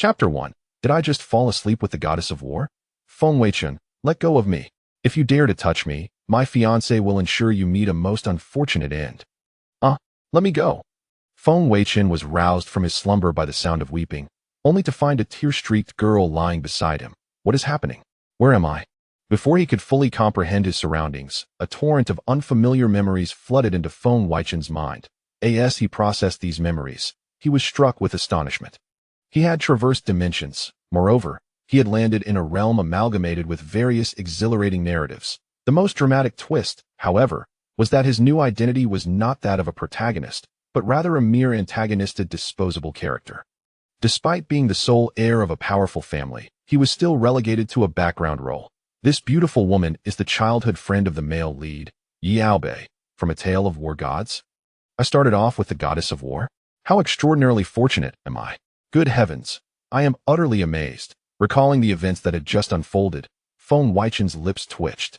Chapter 1. Did I just fall asleep with the goddess of war? Feng Weichen, let go of me. If you dare to touch me, my fiancé will ensure you meet a most unfortunate end. Let me go. Feng Weichen was roused from his slumber by the sound of weeping, only to find a tear-streaked girl lying beside him. What is happening? Where am I? Before he could fully comprehend his surroundings, a torrent of unfamiliar memories flooded into Feng Weichen's mind. As he processed these memories, he was struck with astonishment. He had traversed dimensions. Moreover, he had landed in a realm amalgamated with various exhilarating narratives. The most dramatic twist, however, was that his new identity was not that of a protagonist, but rather a mere antagonisted disposable character. Despite being the sole heir of a powerful family, he was still relegated to a background role. This beautiful woman is the childhood friend of the male lead, Yaobei, from A Tale of War Gods. I started off with the goddess of war? How extraordinarily fortunate am I? Good heavens, I am utterly amazed. Recalling the events that had just unfolded, Feng Weichen's lips twitched.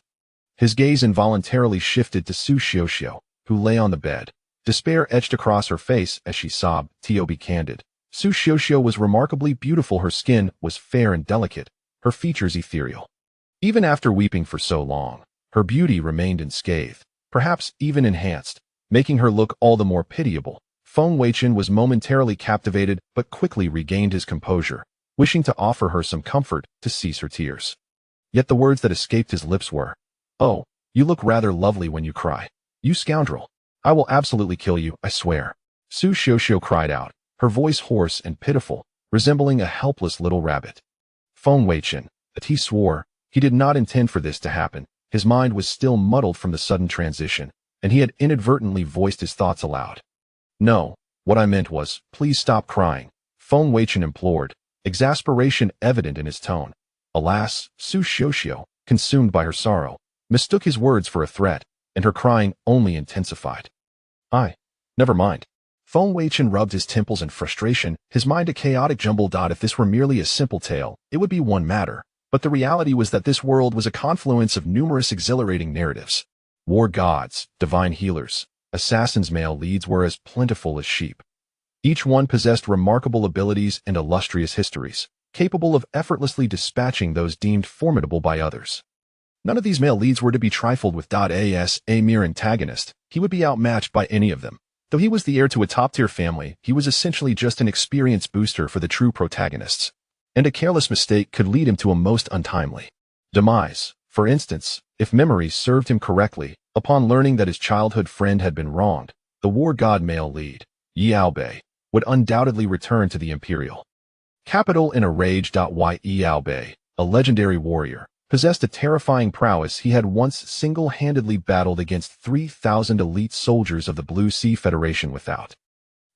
His gaze involuntarily shifted to Su Xiuxiu, who lay on the bed. Despair etched across her face as she sobbed. To be candid, Su Xiuxiu was remarkably beautiful. Her skin was fair and delicate, her features ethereal. Even after weeping for so long, her beauty remained unscathed, perhaps even enhanced, making her look all the more pitiable. Feng Weichen was momentarily captivated but quickly regained his composure, wishing to offer her some comfort to cease her tears. Yet the words that escaped his lips were, "Oh, you look rather lovely when you cry. You scoundrel. I will absolutely kill you, I swear." Su Xiuxiu cried out, her voice hoarse and pitiful, resembling a helpless little rabbit. Feng Weichen, that he swore, he did not intend for this to happen. His mind was still muddled from the sudden transition, and he had inadvertently voiced his thoughts aloud. "No, what I meant was, please stop crying," Feng Weichen implored, exasperation evident in his tone. Alas, Su Xiuxiu, consumed by her sorrow, mistook his words for a threat, and her crying only intensified. Never mind. Feng Weichen rubbed his temples in frustration, his mind a chaotic jumble. If this were merely a simple tale, it would be one matter, but the reality was that this world was a confluence of numerous exhilarating narratives. War gods, divine healers, assassins, male leads were as plentiful as sheep. Each one possessed remarkable abilities and illustrious histories, capable of effortlessly dispatching those deemed formidable by others. None of these male leads were to be trifled with. As a mere antagonist, he would be outmatched by any of them. Though he was the heir to a top-tier family, he was essentially just an experience booster for the true protagonists, and a careless mistake could lead him to a most untimely demise. For instance, if memories served him correctly, upon learning that his childhood friend had been wronged, the war god male lead, Yaobei, would undoubtedly return to the imperial capital in a rage. Yaobei, a legendary warrior, possessed a terrifying prowess. He had once single-handedly battled against 3,000 elite soldiers of the Blue Sea Federation without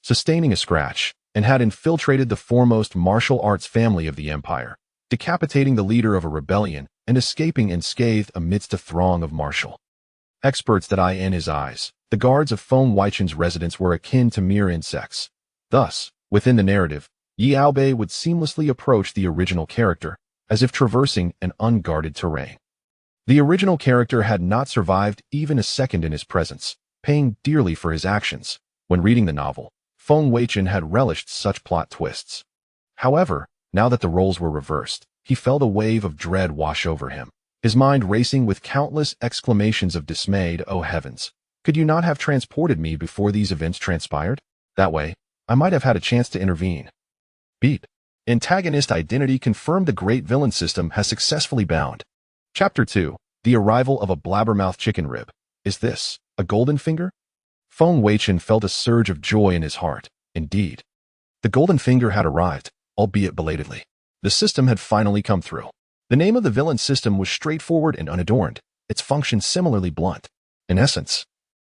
sustaining a scratch, and had infiltrated the foremost martial arts family of the empire, decapitating the leader of a rebellion and escaping unscathed amidst a throng of martial experts. In his eyes, the guards of Feng Weichen's residence were akin to mere insects. Thus, within the narrative, Yaobei would seamlessly approach the original character, as if traversing an unguarded terrain. The original character had not survived even a second in his presence, paying dearly for his actions. When reading the novel, Feng Weichen had relished such plot twists. However, now that the roles were reversed, he felt a wave of dread wash over him, his mind racing with countless exclamations of dismay. "Oh heavens, could you not have transported me before these events transpired? That way, I might have had a chance to intervene." Beep. Antagonist identity confirmed. The great villain system has successfully bound. Chapter 2. The arrival of a blabbermouth chicken rib. Is this a golden finger? Feng Weichen felt a surge of joy in his heart. Indeed, the golden finger had arrived, albeit belatedly. The system had finally come through. The name of the villain system was straightforward and unadorned, its function similarly blunt. In essence,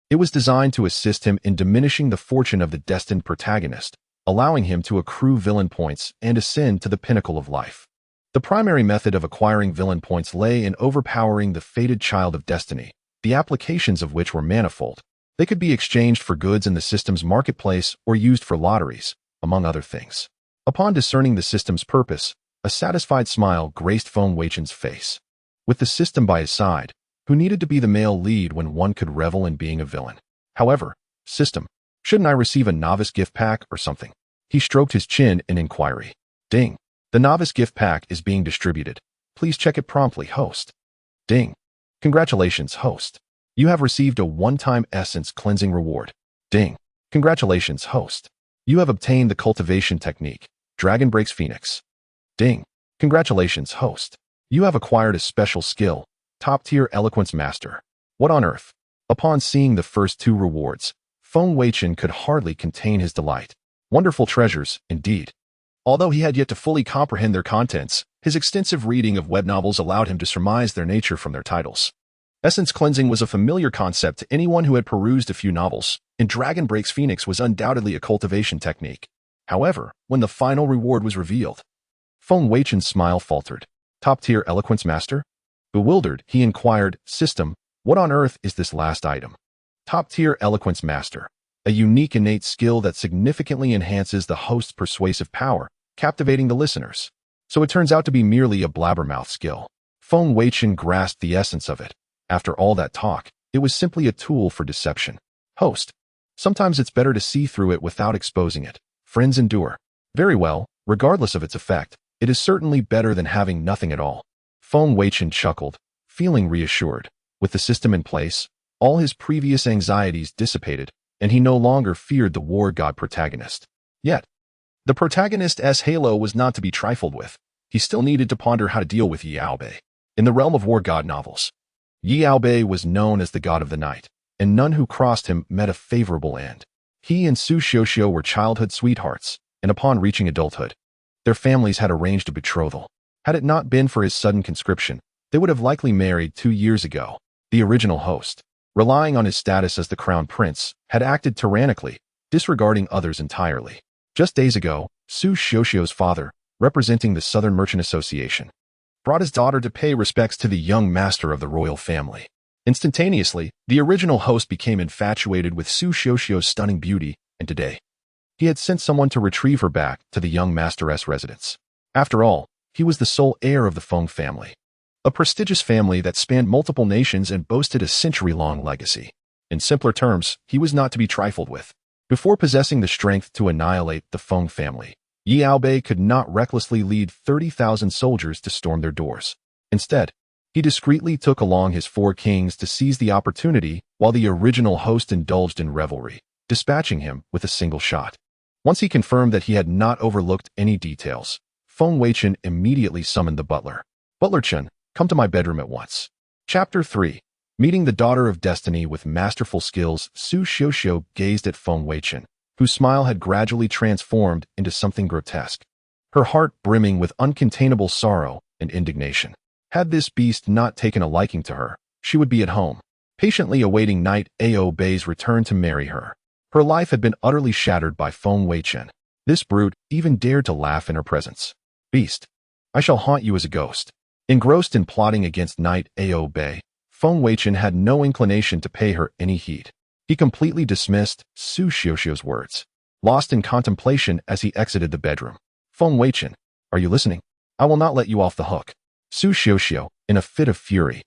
it was designed to assist him in diminishing the fortune of the destined protagonist, allowing him to accrue villain points and ascend to the pinnacle of life. The primary method of acquiring villain points lay in overpowering the fated child of destiny, the applications of which were manifold. They could be exchanged for goods in the system's marketplace or used for lotteries, among other things. Upon discerning the system's purpose, a satisfied smile graced Feng Weichen's face. With the system by his side, who needed to be the male lead when one could revel in being a villain? However, system, shouldn't I receive a novice gift pack or something? He stroked his chin in inquiry. Ding. The novice gift pack is being distributed. Please check it promptly, host. Ding. Congratulations, host. You have received a one-time essence cleansing reward. Ding. Congratulations, host. You have obtained the cultivation technique, Dragon Breaks Phoenix. Ding. Congratulations, host. You have acquired a special skill, top-tier Eloquence Master. What on earth? Upon seeing the first two rewards, Feng Weichen could hardly contain his delight. Wonderful treasures, indeed. Although he had yet to fully comprehend their contents, his extensive reading of web novels allowed him to surmise their nature from their titles. Essence cleansing was a familiar concept to anyone who had perused a few novels, and Dragon Breaks Phoenix was undoubtedly a cultivation technique. However, when the final reward was revealed, Feng Weichen's smile faltered. Top-tier Eloquence Master? Bewildered, he inquired, System, what on earth is this last item? Top-tier Eloquence Master. A unique innate skill that significantly enhances the host's persuasive power, captivating the listeners. So it turns out to be merely a blabbermouth skill. Feng Weichen grasped the essence of it. After all that talk, it was simply a tool for deception. Host. Sometimes it's better to see through it without exposing it. Friends endure. Very well, regardless of its effect, it is certainly better than having nothing at all. Feng Weichen chuckled, feeling reassured. With the system in place, all his previous anxieties dissipated, and he no longer feared the war god protagonist. Yet, the protagonist's halo was not to be trifled with. He still needed to ponder how to deal with Yi Aobei. In the realm of war god novels, Yi Aobei was known as the god of the night, and none who crossed him met a favorable end. He and Su Xiuxiu were childhood sweethearts, and upon reaching adulthood, their families had arranged a betrothal. Had it not been for his sudden conscription, they would have likely married 2 years ago. The original host, relying on his status as the crown prince, had acted tyrannically, disregarding others entirely. Just days ago, Su Xiuxiu's father, representing the Southern Merchant Association, brought his daughter to pay respects to the young master of the royal family. Instantaneously, the original host became infatuated with Su Xiuxiu's stunning beauty, and today, he had sent someone to retrieve her back to the young master's residence. After all, he was the sole heir of the Feng family, a prestigious family that spanned multiple nations and boasted a century-long legacy. In simpler terms, he was not to be trifled with. Before possessing the strength to annihilate the Feng family, Yi Aobei could not recklessly lead 30,000 soldiers to storm their doors. Instead, he discreetly took along his 4 kings to seize the opportunity while the original host indulged in revelry, dispatching him with a single shot. Once he confirmed that he had not overlooked any details, Feng Weichen immediately summoned the butler. Butler-Chen, come to my bedroom at once. Chapter 3. Meeting the Daughter of Destiny with masterful skills, Su Xiuxiu gazed at Feng Weichen, whose smile had gradually transformed into something grotesque, her heart brimming with uncontainable sorrow and indignation. Had this beast not taken a liking to her, she would be at home, patiently awaiting Knight Aobei's return to marry her. Her life had been utterly shattered by Feng Weichen. This brute even dared to laugh in her presence. Beast, I shall haunt you as a ghost. Engrossed in plotting against Knight Aobei, Feng Weichen had no inclination to pay her any heed. He completely dismissed Su Xiuxiu's words, lost in contemplation as he exited the bedroom. Feng Weichen, are you listening? I will not let you off the hook. Su Xiuxiu, in a fit of fury,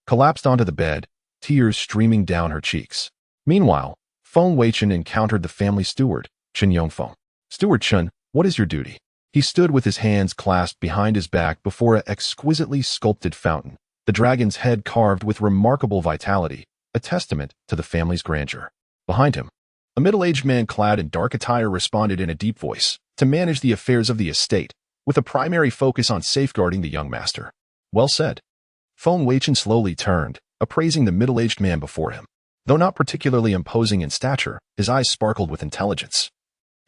collapsed onto the bed, tears streaming down her cheeks. Meanwhile, Feng Weichen encountered the family steward, Chen Yongfeng. Steward Chen, what is your duty? He stood with his hands clasped behind his back before an exquisitely sculpted fountain, the dragon's head carved with remarkable vitality, a testament to the family's grandeur. Behind him, a middle-aged man clad in dark attire responded in a deep voice, to manage the affairs of the estate, with a primary focus on safeguarding the young master. Well said. Feng Weichen slowly turned, appraising the middle-aged man before him. Though not particularly imposing in stature, his eyes sparkled with intelligence,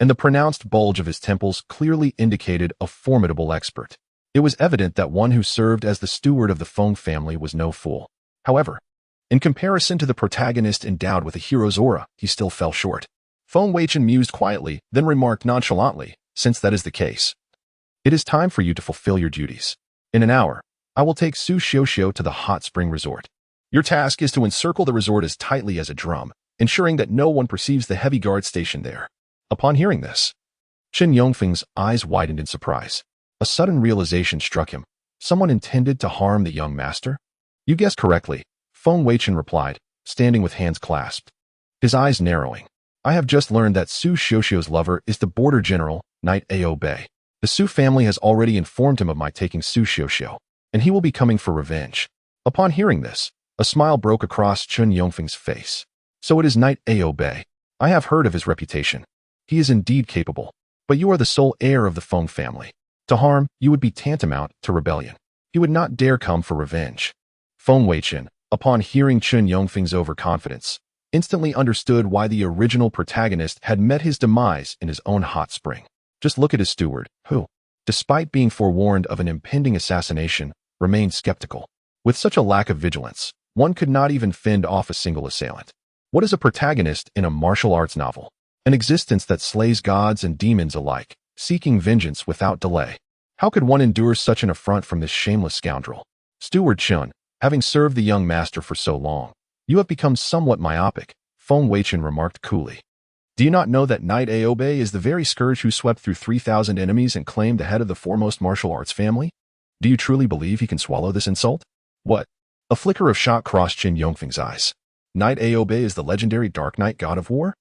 and the pronounced bulge of his temples clearly indicated a formidable expert. It was evident that one who served as the steward of the Feng family was no fool. However, in comparison to the protagonist endowed with a hero's aura, he still fell short. Feng Weichen mused quietly, then remarked nonchalantly, since that is the case, it is time for you to fulfill your duties. In an hour, I will take Su Xiuxiu to the hot spring resort. Your task is to encircle the resort as tightly as a drum, ensuring that no one perceives the heavy guard stationed there. Upon hearing this, Chen Yongfeng's eyes widened in surprise. A sudden realization struck him. Someone intended to harm the young master? You guessed correctly, Feng Weichen replied, standing with hands clasped, his eyes narrowing. I have just learned that Su Xiuxiu's lover is the border general, Knight Aobei. The Su family has already informed him of my taking Su Xiuxiu, and he will be coming for revenge. Upon hearing this, a smile broke across Chun Yongfeng's face. So it is Knight Aobei. I have heard of his reputation. He is indeed capable, but you are the sole heir of the Feng family. To harm, you would be tantamount to rebellion. He would not dare come for revenge. Feng Weichen, upon hearing Chun Yongfeng's overconfidence, instantly understood why the original protagonist had met his demise in his own hot spring. Just look at his steward, who, despite being forewarned of an impending assassination, remained skeptical. With such a lack of vigilance, one could not even fend off a single assailant. What is a protagonist in a martial arts novel? An existence that slays gods and demons alike, seeking vengeance without delay. How could one endure such an affront from this shameless scoundrel? Steward Chun, having served the young master for so long, you have become somewhat myopic, Feng Weichen remarked coolly. Do you not know that Knight Aobei is the very scourge who swept through 3,000 enemies and claimed the head of the foremost martial arts family? Do you truly believe he can swallow this insult? What? A flicker of shock crossed Chun Yongfeng's eyes. Knight Aobei is the legendary Dark Knight god of war?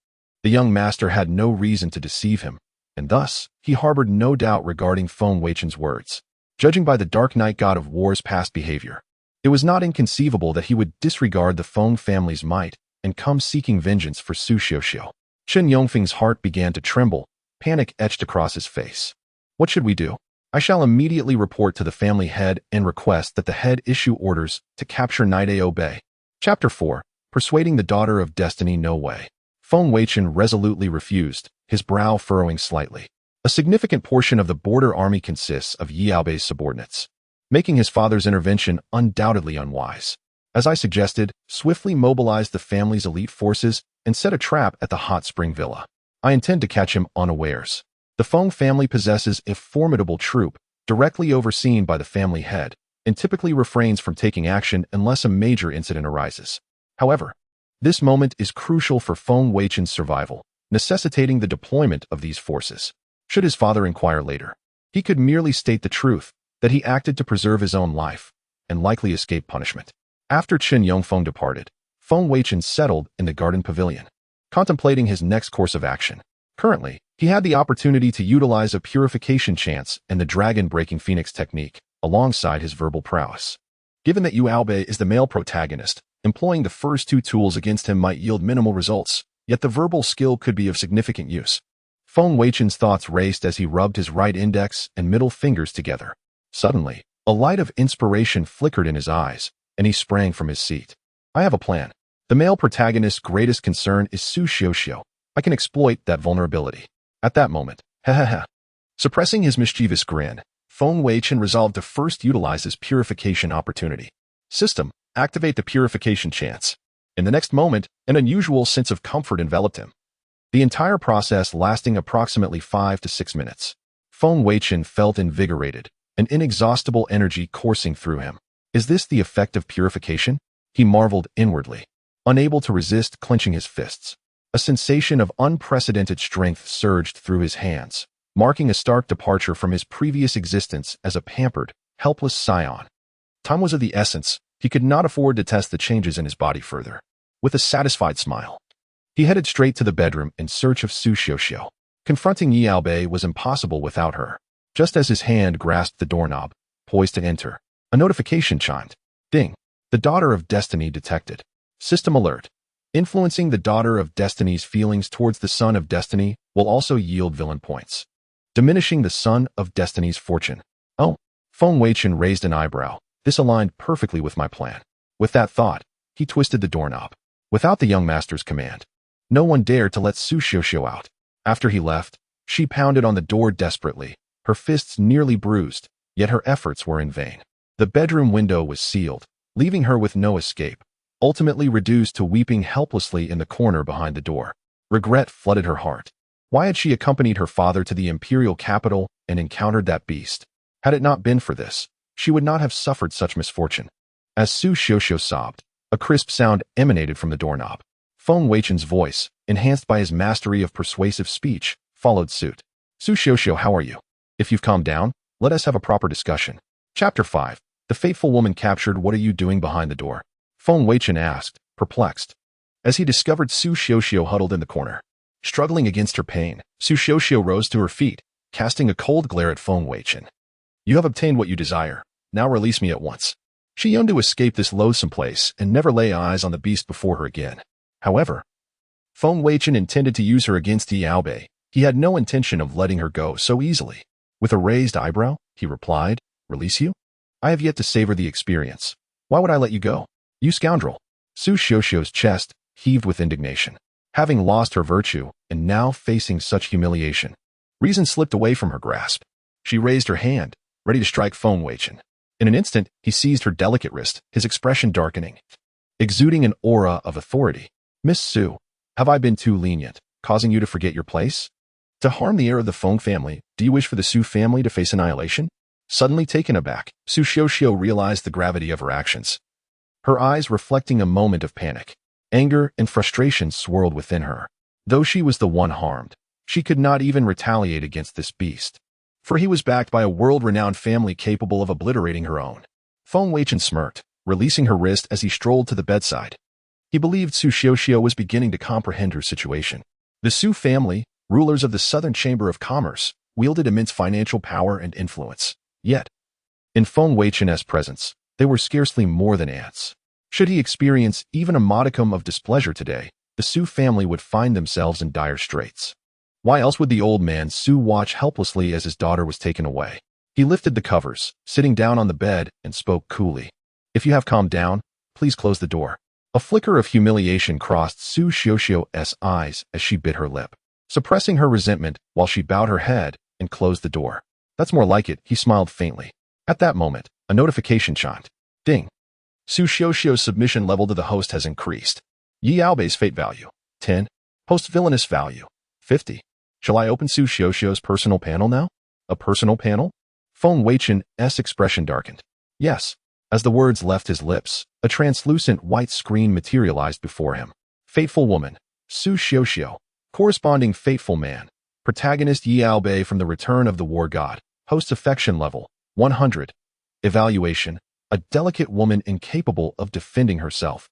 The young master had no reason to deceive him, and thus, he harbored no doubt regarding Feng Weichen's words. Judging by the Dark Knight god of war's past behavior, it was not inconceivable that he would disregard the Feng family's might and come seeking vengeance for Su Xiuxiu. Chun Yongfeng's heart began to tremble, panic etched across his face. What should we do? I shall immediately report to the family head and request that the head issue orders to capture Knight Aobei. Chapter 4. Persuading the Daughter of Destiny No Way. Feng Weichen resolutely refused, his brow furrowing slightly. A significant portion of the border army consists of Yi Aobei's subordinates, making his father's intervention undoubtedly unwise. As I suggested, swiftly mobilize the family's elite forces and set a trap at the hot spring villa. I intend to catch him unawares. The Feng family possesses a formidable troop, directly overseen by the family head, and typically refrains from taking action unless a major incident arises. However, this moment is crucial for Feng Weichen's survival, necessitating the deployment of these forces. Should his father inquire later, he could merely state the truth, that he acted to preserve his own life, and likely escape punishment. After Chun Yongfeng departed, Feng Weichen settled in the garden pavilion, contemplating his next course of action. Currently, he had the opportunity to utilize a purification chance and the dragon-breaking phoenix technique, alongside his verbal prowess. Given that Yu Aobei is the male protagonist, employing the first two tools against him might yield minimal results, yet the verbal skill could be of significant use. Feng Weichen's thoughts raced as he rubbed his right index and middle fingers together. Suddenly, a light of inspiration flickered in his eyes, and he sprang from his seat. I have a plan. The male protagonist's greatest concern is Su Xiuxiu. I can exploit that vulnerability. At that moment, suppressing his mischievous grin, Feng Weichen resolved to first utilize his purification opportunity. System, activate the purification chance. In the next moment, an unusual sense of comfort enveloped him. The entire process lasting approximately 5 to 6 minutes. Feng Weichen felt invigorated, an inexhaustible energy coursing through him. Is this the effect of purification? He marveled inwardly, unable to resist clenching his fists. A sensation of unprecedented strength surged through his hands, marking a stark departure from his previous existence as a pampered, helpless scion. Time was of the essence. He could not afford to test the changes in his body further. With a satisfied smile, he headed straight to the bedroom in search of Su Xiuxiu. Confronting Yi Aobei was impossible without her. Just as his hand grasped the doorknob, poised to enter, a notification chimed. Ding. The Daughter of Destiny detected. System alert. Influencing the Daughter of Destiny's feelings towards the Son of Destiny will also yield villain points, diminishing the Son of Destiny's fortune. Oh, Feng Weichen raised an eyebrow. This aligned perfectly with my plan. With that thought, he twisted the doorknob. Without the young master's command, no one dared to let Su Xiuxiu out. After he left, she pounded on the door desperately, her fists nearly bruised, yet her efforts were in vain. The bedroom window was sealed, leaving her with no escape, ultimately reduced to weeping helplessly in the corner behind the door. Regret flooded her heart. Why had she accompanied her father to the imperial capital and encountered that beast? Had it not been for this, she would not have suffered such misfortune. As Su Xiuxiu sobbed, a crisp sound emanated from the doorknob. Feng Weichen's voice, enhanced by his mastery of persuasive speech, followed suit. Su Xiuxiu, how are you? If you've calmed down, let us have a proper discussion. Chapter 5. The fateful woman captured. What are you doing behind the door? Feng Weichen asked, perplexed, as he discovered Su Xiuxiu huddled in the corner. Struggling against her pain, Su Xiuxiu rose to her feet, casting a cold glare at Feng Weichen. You have obtained what you desire. Now release me at once. She yearned to escape this loathsome place and never lay eyes on the beast before her again. However, Feng Weichen intended to use her against Yi Aobei. He had no intention of letting her go so easily. With a raised eyebrow, he replied, "Release you? I have yet to savor the experience. Why would I let you go? You scoundrel." Su Xiuxiu's chest heaved with indignation. Having lost her virtue and now facing such humiliation, reason slipped away from her grasp. She raised her hand, ready to strike Feng Weichen. In an instant, he seized her delicate wrist, his expression darkening, exuding an aura of authority. "Miss Su, have I been too lenient, causing you to forget your place? To harm the heir of the Feng family, do you wish for the Su family to face annihilation?" Suddenly taken aback, Su Xiuxiu realized the gravity of her actions. Her eyes reflecting a moment of panic. Anger and frustration swirled within her. Though she was the one harmed, she could not even retaliate against this beast, for he was backed by a world-renowned family capable of obliterating her own. Feng Weichen smirked, releasing her wrist as he strolled to the bedside. He believed Su Xiuxiu was beginning to comprehend her situation. The Su family, rulers of the Southern Chamber of Commerce, wielded immense financial power and influence. Yet, in Feng Weichen's presence, they were scarcely more than ants. Should he experience even a modicum of displeasure today, the Su family would find themselves in dire straits. Why else would the old man Su watch helplessly as his daughter was taken away? He lifted the covers, sitting down on the bed, and spoke coolly. "If you have calmed down, please close the door." A flicker of humiliation crossed Su Xiuxiu's eyes as she bit her lip, suppressing her resentment while she bowed her head and closed the door. "That's more like it," he smiled faintly. At that moment, a notification chimed. Ding. Su Xiuxiu's submission level to the host has increased. Yi Aobei's fate value, 10. Host villainous value, 50. Shall I open Su Xiuxiu's personal panel now? A personal panel? Feng Weichen's expression darkened. Yes. As the words left his lips, a translucent white screen materialized before him. Fateful woman, Su Xiuxiu. Corresponding fateful man, protagonist Yi Aobei from the Return of the War God. Host affection level, 100. Evaluation, a delicate woman incapable of defending herself.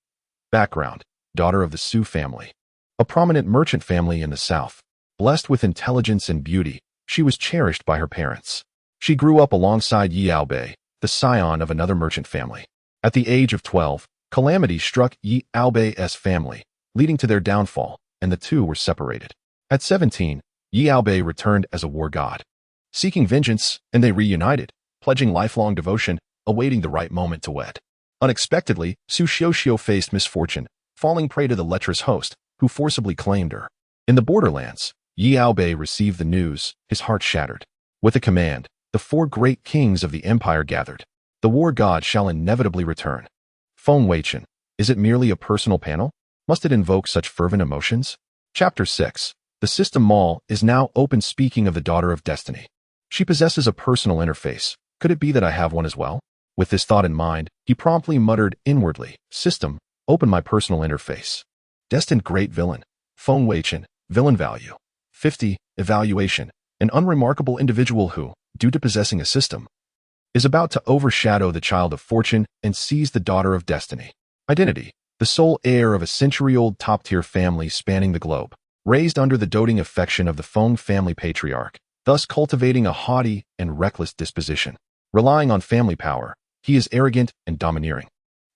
Background, daughter of the Su family. A prominent merchant family in the south. Blessed with intelligence and beauty, she was cherished by her parents. She grew up alongside Yi Aobei, the scion of another merchant family. At the age of 12, calamity struck Yi Aobei's family, leading to their downfall, and the two were separated. At 17, Yi Aobei returned as a war god, seeking vengeance, and they reunited, pledging lifelong devotion, awaiting the right moment to wed. Unexpectedly, Su Xiuxiu faced misfortune, falling prey to the lecherous host, who forcibly claimed her. In the borderlands, Yi Aobei received the news, his heart shattered. With a command, the 4 great kings of the empire gathered. The war god shall inevitably return. Feng Weichen, is it merely a personal panel? Must it invoke such fervent emotions? Chapter 6. The system mall is now open. Speaking of the daughter of destiny. She possesses a personal interface. Could it be that I have one as well? With this thought in mind, he promptly muttered inwardly, "System, open my personal interface." Destined great villain. Feng Weichen, villain value, 50. Evaluation, an unremarkable individual who, due to possessing a system, is about to overshadow the child of fortune and seize the daughter of destiny. Identity, the sole heir of a century-old top-tier family spanning the globe, raised under the doting affection of the Feng family patriarch, thus cultivating a haughty and reckless disposition. Relying on family power, he is arrogant and domineering.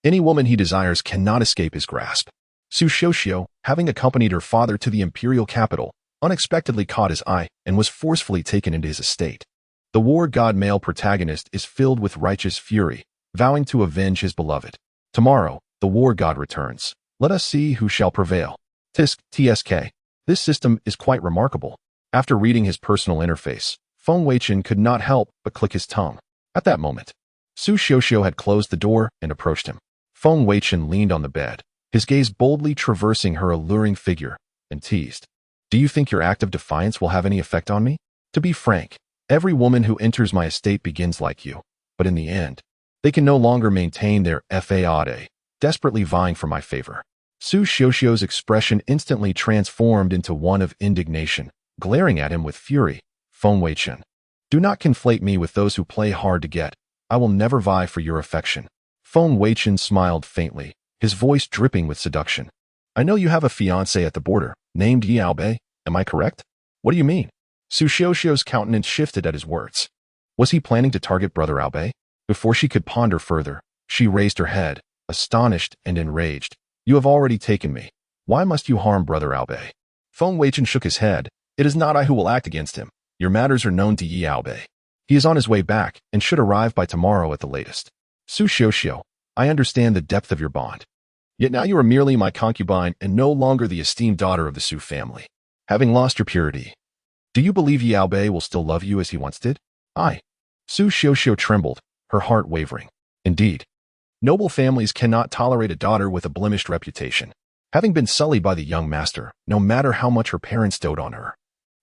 Any woman he desires cannot escape his grasp. Su Xiuxiu, having accompanied her father to the imperial capital, unexpectedly caught his eye and was forcefully taken into his estate. The war god male protagonist is filled with righteous fury, vowing to avenge his beloved. Tomorrow, the war god returns. Let us see who shall prevail. TSK. This system is quite remarkable. After reading his personal interface, Feng Weichen could not help but click his tongue. At that moment, Su Xiuxiu had closed the door and approached him. Feng Weichen leaned on the bed, his gaze boldly traversing her alluring figure, and teased. "Do you think your act of defiance will have any effect on me? To be frank, every woman who enters my estate begins like you, but in the end, they can no longer maintain their faade, desperately vying for my favor." Su Xiuxiu's expression instantly transformed into one of indignation, glaring at him with fury. "Feng Weichen, do not conflate me with those who play hard to get. I will never vie for your affection." Feng Weichen smiled faintly, his voice dripping with seduction. "I know you have a fiancé at the border, named Yi Aobei. Am I correct?" "What do you mean?" Su Xiaoxiao's countenance shifted at his words. Was he planning to target Brother Albei? Before she could ponder further, she raised her head, astonished and enraged. You have already taken me. Why must you harm Brother Albei? Feng Weichen shook his head. It is not I who will act against him. Your matters are known to Yi Albei. He is on his way back and should arrive by tomorrow at the latest. Su Xiaoxiao, I understand the depth of your bond. Yet now you are merely my concubine and no longer the esteemed daughter of the Su family. Having lost your purity, do you believe Yi Albei will still love you as he once did? I. Su Xiaoxiao trembled, her heart wavering. Indeed, noble families cannot tolerate a daughter with a blemished reputation, having been sullied by the young master, no matter how much her parents dote on her.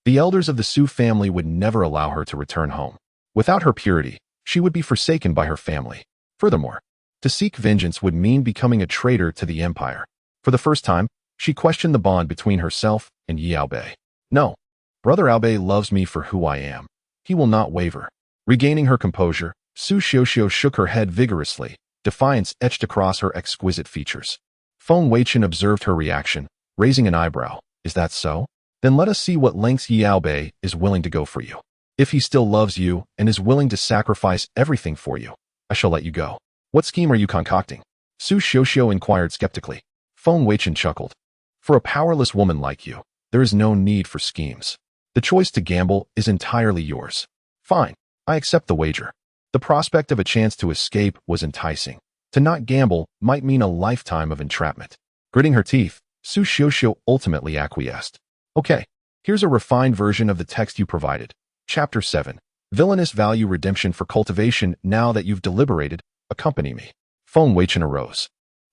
The elders of the Su family would never allow her to return home. Without her purity, she would be forsaken by her family. Furthermore, to seek vengeance would mean becoming a traitor to the empire. For the first time, she questioned the bond between herself and Yi Albei. No, Brother Albei loves me for who I am. He will not waver. Regaining her composure, Su Xiaoxiao shook her head vigorously, defiance etched across her exquisite features. Feng Weichen observed her reaction, raising an eyebrow. Is that so? Then let us see what lengths Yi Albei is willing to go for you. If he still loves you and is willing to sacrifice everything for you, I shall let you go. What scheme are you concocting? Su Xiaoxiao inquired skeptically. Feng Weichen chuckled. For a powerless woman like you, there is no need for schemes. The choice to gamble is entirely yours. Fine, I accept the wager. The prospect of a chance to escape was enticing. To not gamble might mean a lifetime of entrapment. Gritting her teeth, Su Xiaoxiao ultimately acquiesced. Okay, here's a refined version of the text you provided. Chapter 7. Villainous Value Redemption for Cultivation. Now that you've deliberated, accompany me. Feng Weichen arose,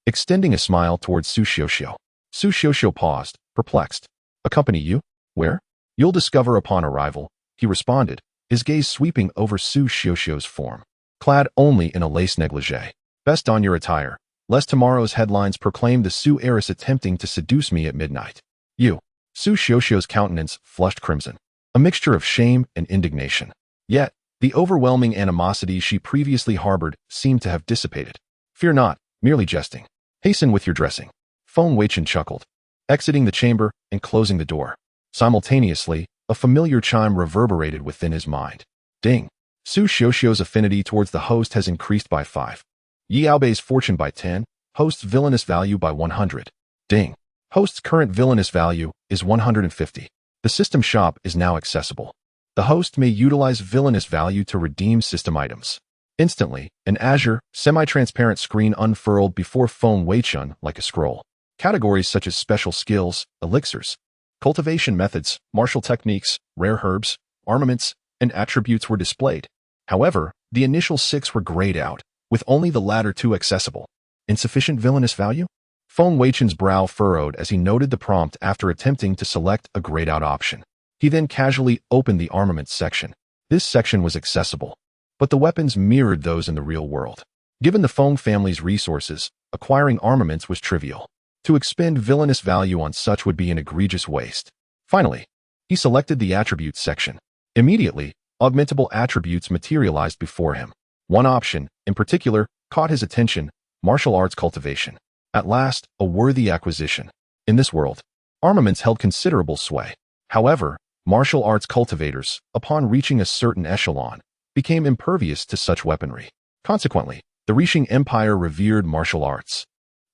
extending a smile towards Su Xiaoxiao. Su Xiaoxiao paused, perplexed. Accompany you? Where? You'll discover upon arrival, he responded, his gaze sweeping over Su Xiaoxiao's form. Clad only in a lace negligee. Best don your attire, lest tomorrow's headlines proclaim the Su heiress attempting to seduce me at midnight. You. Su Xiaoxiao's countenance flushed crimson, a mixture of shame and indignation. Yet, the overwhelming animosity she previously harbored seemed to have dissipated. Fear not, merely jesting. Hasten with your dressing. Feng Weichen chuckled, exiting the chamber and closing the door. Simultaneously, a familiar chime reverberated within his mind. Ding. Su Xiaoxiao's affinity towards the host has increased by 5. Yi Albei's fortune by 10, host's villainous value by 100. Ding. Host's current villainous value is 150. The system shop is now accessible. The host may utilize villainous value to redeem system items. Instantly, an azure, semi-transparent screen unfurled before Feng Weichen like a scroll. Categories such as special skills, elixirs, cultivation methods, martial techniques, rare herbs, armaments, and attributes were displayed. However, the initial 6 were grayed out, with only the latter 2 accessible. Insufficient villainous value? Feng Weichen's brow furrowed as he noted the prompt after attempting to select a grayed-out option. He then casually opened the armaments section. This section was accessible, but the weapons mirrored those in the real world. Given the Feng family's resources, acquiring armaments was trivial. To expend villainous value on such would be an egregious waste. Finally, he selected the attributes section. Immediately, augmentable attributes materialized before him. One option, in particular, caught his attention: martial arts cultivation. At last, a worthy acquisition. In this world, armaments held considerable sway. However, martial arts cultivators, upon reaching a certain echelon, became impervious to such weaponry. Consequently, the Rixing Empire revered martial arts,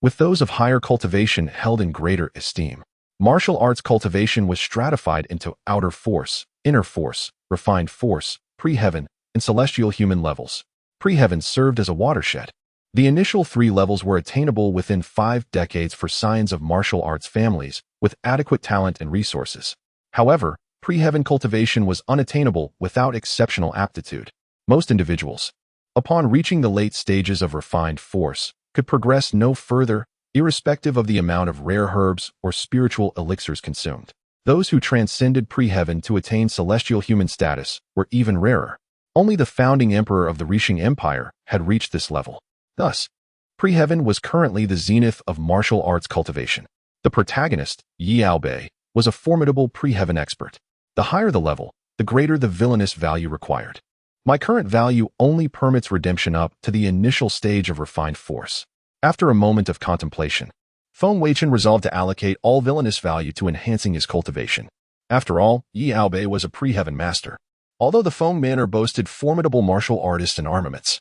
with those of higher cultivation held in greater esteem. Martial arts cultivation was stratified into outer force, inner force, refined force, pre-heaven, and celestial human levels. Pre-heaven served as a watershed. The initial 3 levels were attainable within 5 decades for scions of martial arts families with adequate talent and resources. However, pre-heaven cultivation was unattainable without exceptional aptitude. Most individuals, upon reaching the late stages of refined force, could progress no further, irrespective of the amount of rare herbs or spiritual elixirs consumed. Those who transcended pre-heaven to attain celestial human status were even rarer. Only the founding emperor of the Rixing Empire had reached this level. Thus, pre-heaven was currently the zenith of martial arts cultivation. The protagonist, Yi Albei, was a formidable pre-heaven expert. The higher the level, the greater the villainous value required. My current value only permits redemption up to the initial stage of refined force. After a moment of contemplation, Feng Weichen resolved to allocate all villainous value to enhancing his cultivation. After all, Yi Aobei was a pre-heaven master. Although the Feng Manor boasted formidable martial artists and armaments,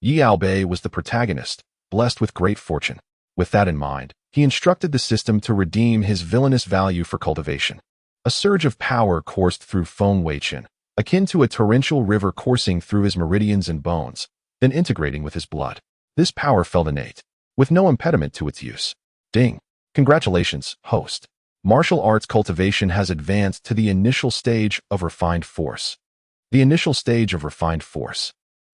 Yi Aobei was the protagonist, blessed with great fortune. With that in mind, he instructed the system to redeem his villainous value for cultivation. A surge of power coursed through Feng Weichen, akin to a torrential river coursing through his meridians and bones, then integrating with his blood. This power felt innate, with no impediment to its use. Ding! Congratulations, host. Martial arts cultivation has advanced to the initial stage of refined force. The initial stage of refined force.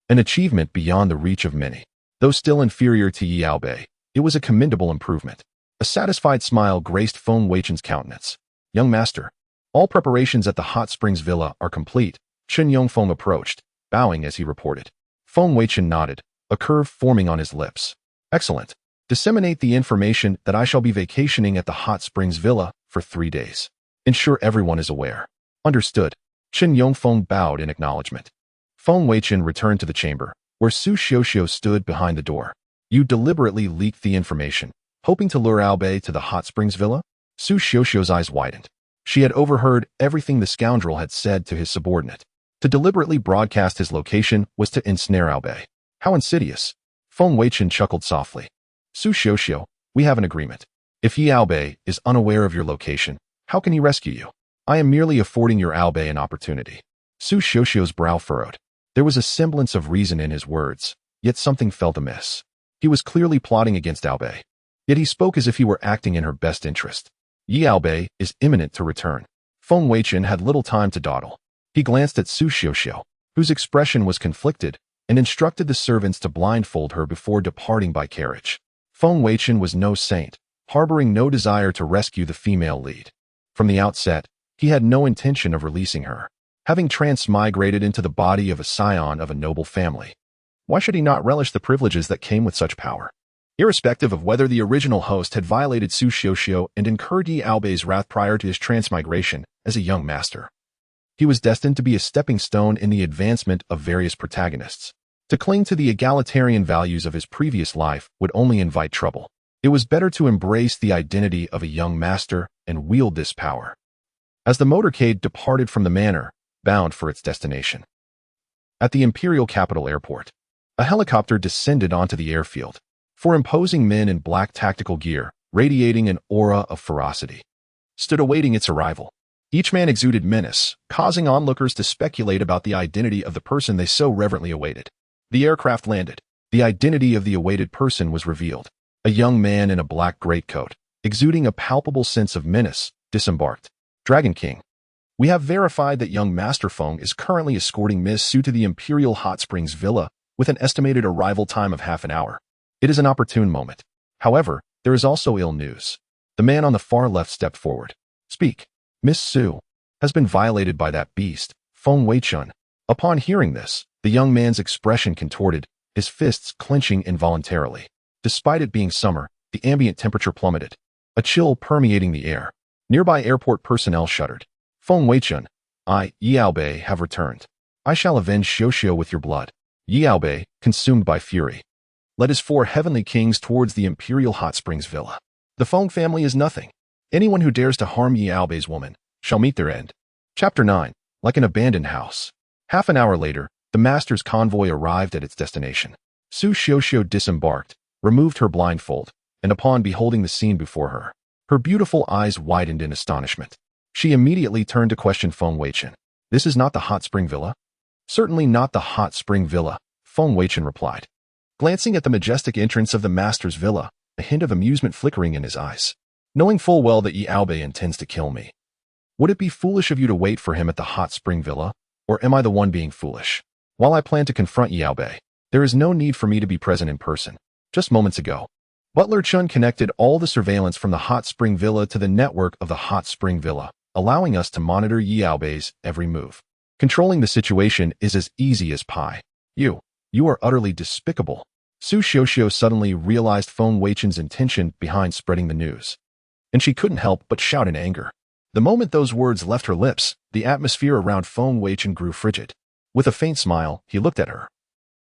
An achievement beyond the reach of many. Though still inferior to Yi Aobei, it was a commendable improvement. A satisfied smile graced Feng Weichen's countenance. Young master, all preparations at the Hot Springs Villa are complete. Chen Yongfeng approached, bowing as he reported. Feng Weichen nodded, a curve forming on his lips. Excellent. Disseminate the information that I shall be vacationing at the Hot Springs Villa for 3 days. Ensure everyone is aware. Understood. Chen Yongfeng bowed in acknowledgement. Feng Weichen returned to the chamber, where Su Xiuxiu stood behind the door. You deliberately leaked the information, hoping to lure Aobei to the Hot Springs Villa? Su Xiuxiu's eyes widened. She had overheard everything the scoundrel had said to his subordinate. To deliberately broadcast his location was to ensnare Aobei. How insidious. Feng Weichen chuckled softly. Su Xiuxiu, we have an agreement. If Yi Aobei is unaware of your location, how can he rescue you? I am merely affording your Aobei an opportunity. Su Xiuxiu's brow furrowed. There was a semblance of reason in his words, yet something felt amiss. He was clearly plotting against Aobei. Yet he spoke as if he were acting in her best interest. Yi Aobei is imminent to return. Feng Weichen had little time to dawdle. He glanced at Su Xiuxiu, whose expression was conflicted, and instructed the servants to blindfold her before departing by carriage. Feng Weichen was no saint, harboring no desire to rescue the female lead. From the outset, he had no intention of releasing her, having transmigrated into the body of a scion of a noble family. Why should he not relish the privileges that came with such power? Irrespective of whether the original host had violated Su Xiuxiu and incurred Yi Aobei's wrath prior to his transmigration as a young master, he was destined to be a stepping stone in the advancement of various protagonists. To cling to the egalitarian values of his previous life would only invite trouble. It was better to embrace the identity of a young master and wield this power. As the motorcade departed from the manor, bound for its destination. At the Imperial Capital Airport, a helicopter descended onto the airfield. Four imposing men in black tactical gear, radiating an aura of ferocity, stood awaiting its arrival. Each man exuded menace, causing onlookers to speculate about the identity of the person they so reverently awaited. The aircraft landed. The identity of the awaited person was revealed. A young man in a black greatcoat, exuding a palpable sense of menace, disembarked. Dragon King. We have verified that young Master Feng is currently escorting Miss Su to the Imperial Hot Springs Villa with an estimated arrival time of half an hour. It is an opportune moment. However, there is also ill news. The man on the far left stepped forward. Speak. Miss Su has been violated by that beast, Feng Weichen. Upon hearing this, the young man's expression contorted, his fists clenching involuntarily. Despite it being summer, the ambient temperature plummeted, a chill permeating the air. Nearby airport personnel shuddered. Feng Weichen, Yi Aobei, have returned. I shall avenge Xiuxiu with your blood. Yi Aobei, consumed by fury, led his 4 heavenly kings towards the Imperial Hot Springs Villa. The Feng family is nothing. Anyone who dares to harm Yi Aobei's woman shall meet their end. Chapter 9. Like an abandoned house. Half an hour later, the master's convoy arrived at its destination. Su Xiuxiu disembarked, removed her blindfold, and upon beholding the scene before her, her beautiful eyes widened in astonishment. She immediately turned to question Feng Weichen. This is not the Hot Spring Villa? Certainly not the Hot Spring Villa, Feng Weichen replied. Glancing at the majestic entrance of the master's villa, a hint of amusement flickering in his eyes. Knowing full well that Yi Aobei intends to kill me. Would it be foolish of you to wait for him at the Hot Spring Villa, or am I the one being foolish? While I plan to confront Yi Aobei, there is no need for me to be present in person. Just moments ago, Butler Chun connected all the surveillance from the Hot Spring Villa to the network of the Hot Spring Villa, allowing us to monitor Yi Aobei's every move. Controlling the situation is as easy as pie. You are utterly despicable. Su Xiuxiu suddenly realized Feng Weichen's intention behind spreading the news, and she couldn't help but shout in anger. The moment those words left her lips, the atmosphere around Feng Weichen grew frigid. With a faint smile, he looked at her.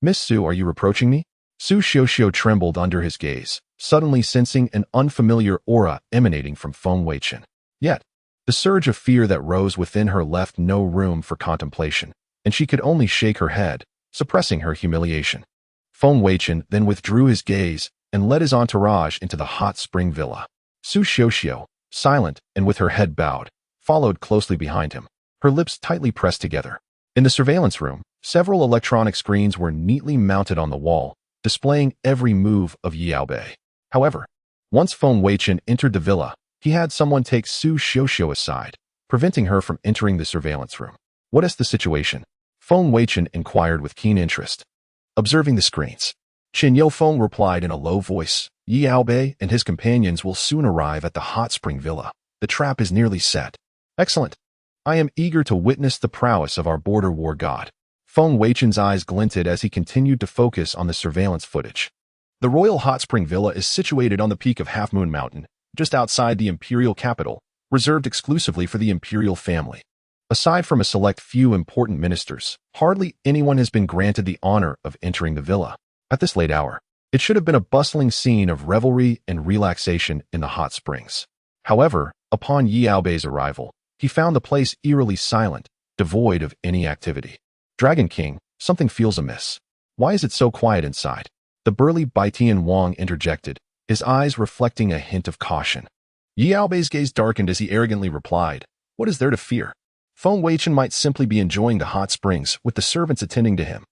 Miss Su, are you reproaching me? Su Xiuxiu trembled under his gaze, suddenly sensing an unfamiliar aura emanating from Feng Weichen. Yet, The surge of fear that rose within her left no room for contemplation, and she could only shake her head, suppressing her humiliation. Feng Weichen then withdrew his gaze and led his entourage into the hot spring villa. Su Xiuxiu, silent and with her head bowed, followed closely behind him, her lips tightly pressed together. In the surveillance room, several electronic screens were neatly mounted on the wall, displaying every move of Yaobei. However, once Feng Weichen entered the villa, he had someone take Su Xiuxiu aside, preventing her from entering the surveillance room. What is the situation? Feng Weichen inquired with keen interest. Observing the screens, Qin Youfeng replied in a low voice, Yaobei and his companions will soon arrive at the hot spring villa. The trap is nearly set. Excellent. I am eager to witness the prowess of our border war god. Feng Weichen's eyes glinted as he continued to focus on the surveillance footage. The Royal Hot Spring Villa is situated on the peak of Half Moon Mountain, just outside the imperial capital, reserved exclusively for the imperial family. Aside from a select few important ministers, hardly anyone has been granted the honor of entering the villa. At this late hour, it should have been a bustling scene of revelry and relaxation in the hot springs. However, upon Yaobei's arrival, he found the place eerily silent, devoid of any activity. Dragon King, something feels amiss. Why is it so quiet inside? The burly Baitian Wang interjected, his eyes reflecting a hint of caution. Yaobei's gaze darkened as he arrogantly replied, what is there to fear? Feng Weichen might simply be enjoying the hot springs with the servants attending to him.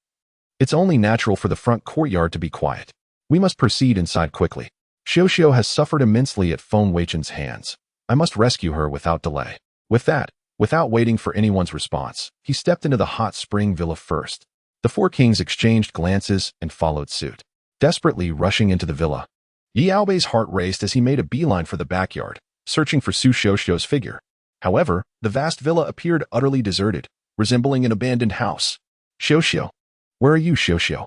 It's only natural for the front courtyard to be quiet. We must proceed inside quickly. Xiuxiu has suffered immensely at Feng Weichen's hands. I must rescue her without delay. With that, without waiting for anyone's response, he stepped into the hot spring villa first. The four kings exchanged glances and followed suit. Desperately rushing into the villa, Yaobei's heart raced as he made a beeline for the backyard, searching for Su Xiuxiu's figure. However, the vast villa appeared utterly deserted, resembling an abandoned house. Xiuxiu. Where are you, Xiuxiu?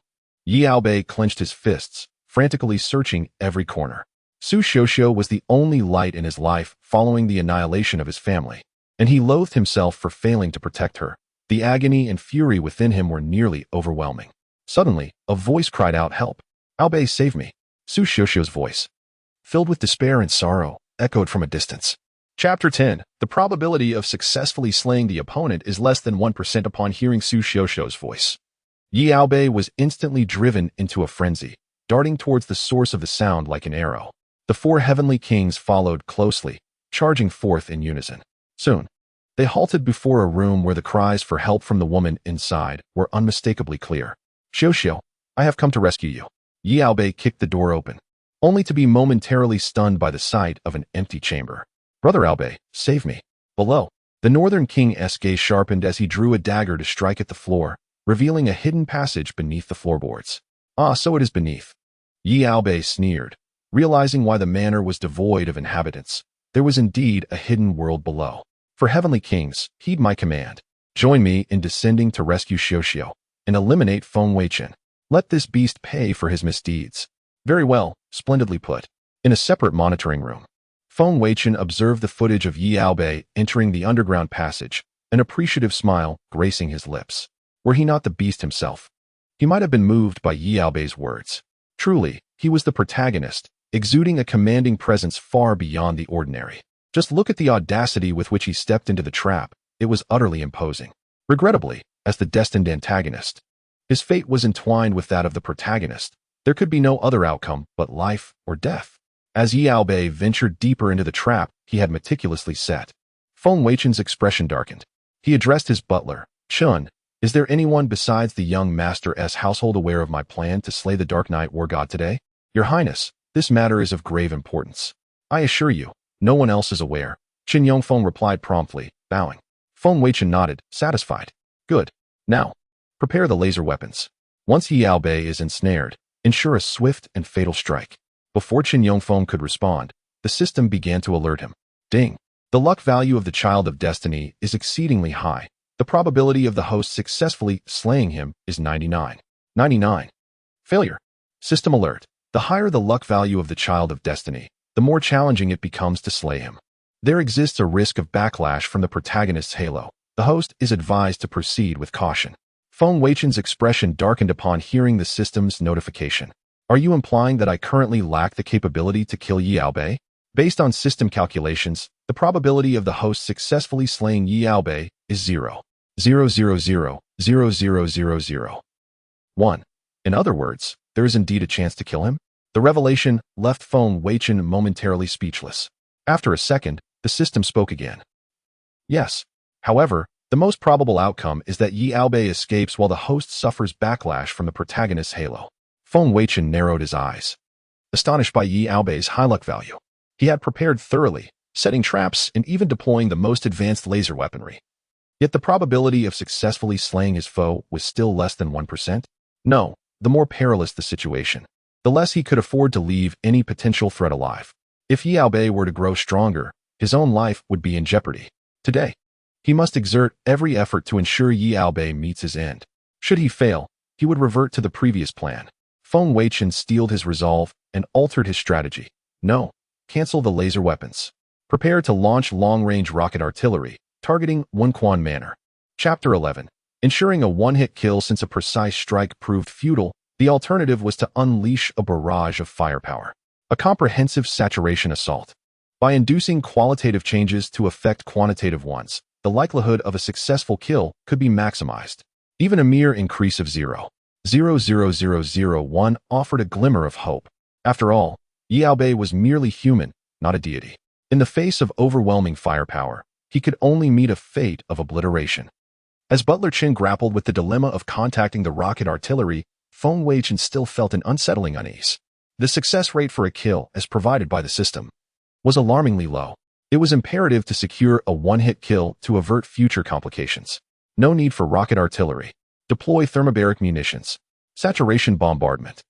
Yaobei clenched his fists, frantically searching every corner. Su Xiuxiu was the only light in his life following the annihilation of his family, and he loathed himself for failing to protect her. The agony and fury within him were nearly overwhelming. Suddenly, a voice cried out, help! Yaobei, save me! Su Xiuxiu's voice, filled with despair and sorrow, echoed from a distance. Chapter 10. The probability of successfully slaying the opponent is less than 1% upon hearing Su Xiuxiu's voice. Yaobei was instantly driven into a frenzy, darting towards the source of the sound like an arrow. The four heavenly kings followed closely, charging forth in unison. Soon, they halted before a room where the cries for help from the woman inside were unmistakably clear. Xiuxiu, I have come to rescue you. Yaobei kicked the door open, only to be momentarily stunned by the sight of an empty chamber. Brother Yaobei, save me. Below, the northern king's gaze sharpened as he drew a dagger to strike at the floor, revealing a hidden passage beneath the floorboards. Ah, so it is beneath. Yaobei sneered, realizing why the manor was devoid of inhabitants. There was indeed a hidden world below. For heavenly kings, heed my command. Join me in descending to rescue Xiuxiu and eliminate Feng Weichen. Let this beast pay for his misdeeds. Very well, splendidly put. In a separate monitoring room, Feng Weichen observed the footage of Yaobei entering the underground passage, an appreciative smile gracing his lips. Were he not the beast himself? He might have been moved by Yaobei's words. Truly, he was the protagonist, exuding a commanding presence far beyond the ordinary. Just look at the audacity with which he stepped into the trap. It was utterly imposing. Regrettably, as the destined antagonist, his fate was entwined with that of the protagonist. There could be no other outcome but life or death. As Yaobei ventured deeper into the trap he had meticulously set, Feng Weichen's expression darkened. He addressed his butler, Chun. Is there anyone besides the young master's household aware of my plan to slay the Dark Knight War God today? Your Highness, this matter is of grave importance. I assure you, no one else is aware. Qin Yongfeng replied promptly, bowing. Feng Weichen nodded, satisfied. Good. Now, prepare the laser weapons. Once Yaobei is ensnared, ensure a swift and fatal strike. Before Qin Yongfeng could respond, the system began to alert him. Ding. The luck value of the Child of Destiny is exceedingly high. The probability of the host successfully slaying him is 99. 99. Failure. System alert. The higher the luck value of the Child of Destiny, the more challenging it becomes to slay him. There exists a risk of backlash from the protagonist's halo. The host is advised to proceed with caution. Feng Weichen's expression darkened upon hearing the system's notification. Are you implying that I currently lack the capability to kill Yaobei? Based on system calculations, the probability of the host successfully slaying Yi Aobei is 0.000000001. In other words, there is indeed a chance to kill him? The revelation left Feng Weichen momentarily speechless. After a second, the system spoke again. Yes. However, the most probable outcome is that Yi Aobei escapes while the host suffers backlash from the protagonist's halo. Feng Weichen narrowed his eyes, astonished by Yi Aobei's high luck value. He had prepared thoroughly, setting traps and even deploying the most advanced laser weaponry. Yet the probability of successfully slaying his foe was still less than 1%? No, the more perilous the situation, the less he could afford to leave any potential threat alive. If Yi Aobei were to grow stronger, his own life would be in jeopardy. Today, he must exert every effort to ensure Yi Aobei meets his end. Should he fail, he would revert to the previous plan. Feng Weichen steeled his resolve and altered his strategy. No. Cancel the laser weapons. Prepare to launch long-range rocket artillery, targeting Wenquan Manor. Chapter 11. Ensuring a one-hit kill. Since a precise strike proved futile, the alternative was to unleash a barrage of firepower. A comprehensive saturation assault. By inducing qualitative changes to affect quantitative ones, the likelihood of a successful kill could be maximized. Even a mere increase of 0.00001 offered a glimmer of hope. After all, Yi Aobei was merely human, not a deity. In the face of overwhelming firepower, he could only meet a fate of obliteration. As Butler Chin grappled with the dilemma of contacting the rocket artillery, Feng Weichen still felt an unsettling unease. The success rate for a kill, as provided by the system, was alarmingly low. It was imperative to secure a one-hit kill to avert future complications. No need for rocket artillery. Deploy thermobaric munitions. Saturation bombardment.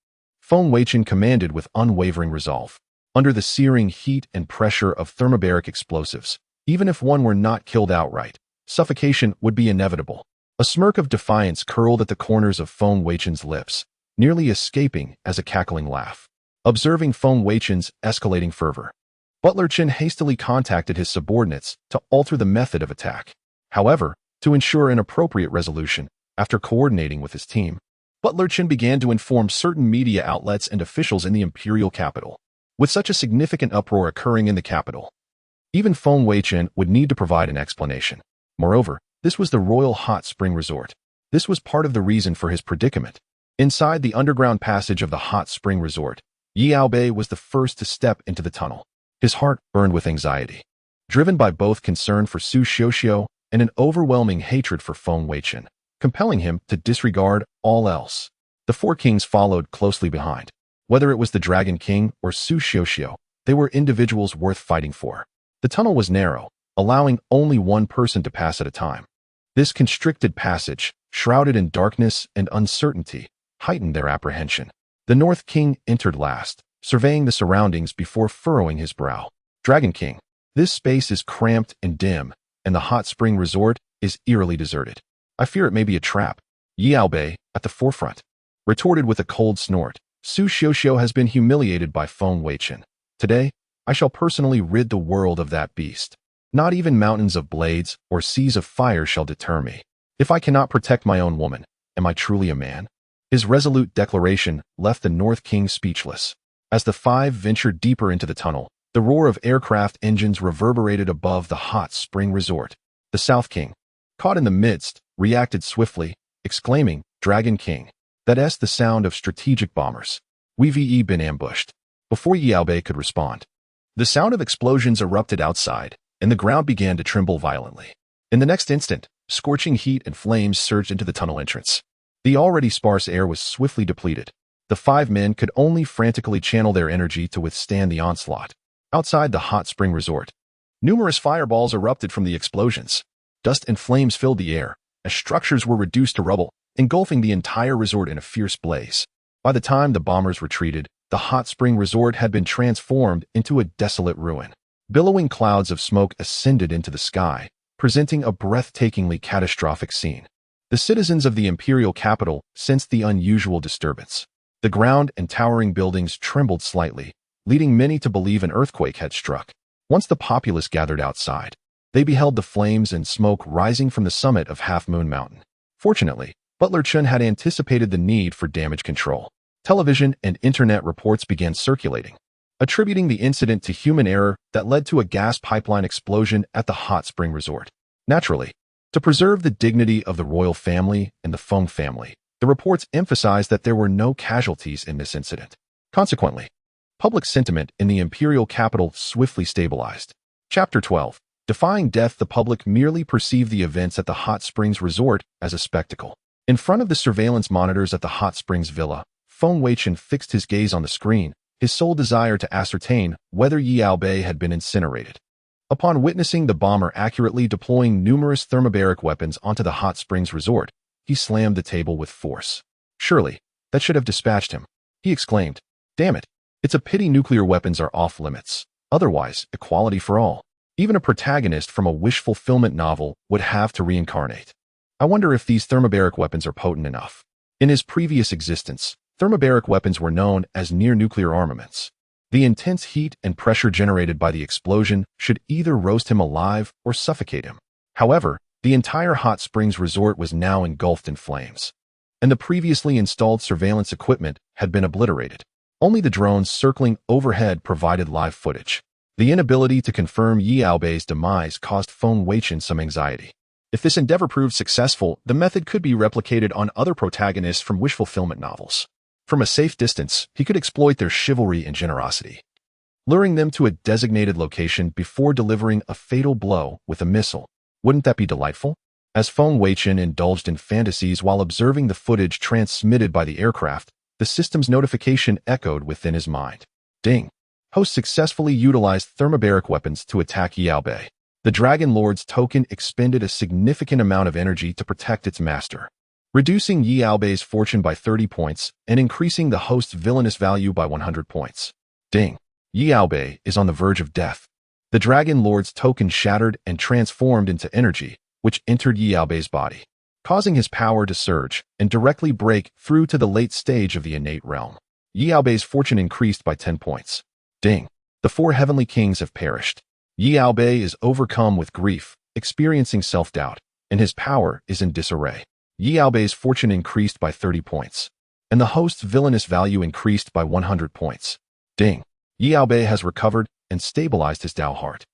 Feng Weichen commanded with unwavering resolve. Under the searing heat and pressure of thermobaric explosives, even if one were not killed outright, suffocation would be inevitable. A smirk of defiance curled at the corners of Feng Weichen's lips, nearly escaping as a cackling laugh. Observing Feng Weichen's escalating fervor, Butler Chin hastily contacted his subordinates to alter the method of attack. However, to ensure an appropriate resolution, after coordinating with his team, Butler Chin began to inform certain media outlets and officials in the imperial capital. With such a significant uproar occurring in the capital, even Feng Weichen would need to provide an explanation. Moreover, this was the Royal Hot Spring Resort. This was part of the reason for his predicament. Inside the underground passage of the Hot Spring Resort, Yi Aobei was the first to step into the tunnel. His heart burned with anxiety, driven by both concern for Su Xiuxiu and an overwhelming hatred for Feng Weichen, compelling him to disregard all else. The four kings followed closely behind. Whether it was the Dragon King or Su Xiuxiu, they were individuals worth fighting for. The tunnel was narrow, allowing only one person to pass at a time. This constricted passage, shrouded in darkness and uncertainty, heightened their apprehension. The North King entered last, surveying the surroundings before furrowing his brow. Dragon King, this space is cramped and dim, and the Hot Spring Resort is eerily deserted. I fear it may be a trap. Yi Aobei, at the forefront, retorted with a cold snort. Su Xiuxiu has been humiliated by Feng Weichen. Today, I shall personally rid the world of that beast. Not even mountains of blades or seas of fire shall deter me. If I cannot protect my own woman, am I truly a man? His resolute declaration left the North King speechless. As the five ventured deeper into the tunnel, the roar of aircraft engines reverberated above the Hot Spring Resort. The South King, caught in the midst, reacted swiftly, exclaiming, "Dragon King, that's the sound of strategic bombers. We've been ambushed." Before Yi Aobei could respond, the sound of explosions erupted outside, and the ground began to tremble violently. In the next instant, scorching heat and flames surged into the tunnel entrance. The already sparse air was swiftly depleted. The five men could only frantically channel their energy to withstand the onslaught. Outside the Hot Spring Resort, numerous fireballs erupted from the explosions. Dust and flames filled the air, as structures were reduced to rubble, engulfing the entire resort in a fierce blaze. By the time the bombers retreated, the Hot Spring Resort had been transformed into a desolate ruin. Billowing clouds of smoke ascended into the sky, presenting a breathtakingly catastrophic scene. The citizens of the imperial capital sensed the unusual disturbance. The ground and towering buildings trembled slightly, leading many to believe an earthquake had struck. Once the populace gathered outside, they beheld the flames and smoke rising from the summit of Half Moon Mountain. Fortunately, Butler Chun had anticipated the need for damage control. Television and internet reports began circulating. attributing the incident to human error that led to a gas pipeline explosion at the hot spring resort. Naturally, to preserve the dignity of the royal family and the Feng family, the reports emphasized that there were no casualties in this incident. Consequently, public sentiment in the imperial capital swiftly stabilized. Chapter 12. Defying death. The public merely perceived the events at the hot springs resort as a spectacle. In front of the surveillance monitors at the hot springs villa, Feng Weichen fixed his gaze on the screen, his sole desire to ascertain whether Yi Albei had been incinerated. Upon witnessing the bomber accurately deploying numerous thermobaric weapons onto the hot springs resort, he slammed the table with force. Surely, that should have dispatched him. He exclaimed, "Damn it, it's a pity nuclear weapons are off limits. Otherwise, equality for all. Even a protagonist from a wish-fulfillment novel would have to reincarnate. I wonder if these thermobaric weapons are potent enough." In his previous existence, thermobaric weapons were known as near-nuclear armaments. The intense heat and pressure generated by the explosion should either roast him alive or suffocate him. However, the entire hot springs resort was now engulfed in flames, and the previously installed surveillance equipment had been obliterated. Only the drones circling overhead provided live footage. The inability to confirm Yi Albei's demise caused Feng Weichen some anxiety. If this endeavor proved successful, the method could be replicated on other protagonists from wish-fulfillment novels. From a safe distance, he could exploit their chivalry and generosity, luring them to a designated location before delivering a fatal blow with a missile. Wouldn't that be delightful? As Feng Weichen indulged in fantasies while observing the footage transmitted by the aircraft, the system's notification echoed within his mind. Ding! Host successfully utilized thermobaric weapons to attack Yi Albei. The Dragon Lord's token expended a significant amount of energy to protect its master, reducing Yi Albei's fortune by 30 points and increasing the host's villainous value by 100 points. Ding! Yi Albei is on the verge of death. The Dragon Lord's token shattered and transformed into energy, which entered Yi Albei's body, causing his power to surge and directly break through to the late stage of the innate realm. Yi Albei's fortune increased by 10 points. Ding! The 4 heavenly kings have perished. Yi Albei is overcome with grief, experiencing self-doubt, and his power is in disarray. Yi Albei's fortune increased by 30 points, and the host's villainous value increased by 100 points. Ding! Yi Albei has recovered and stabilized his Dao heart.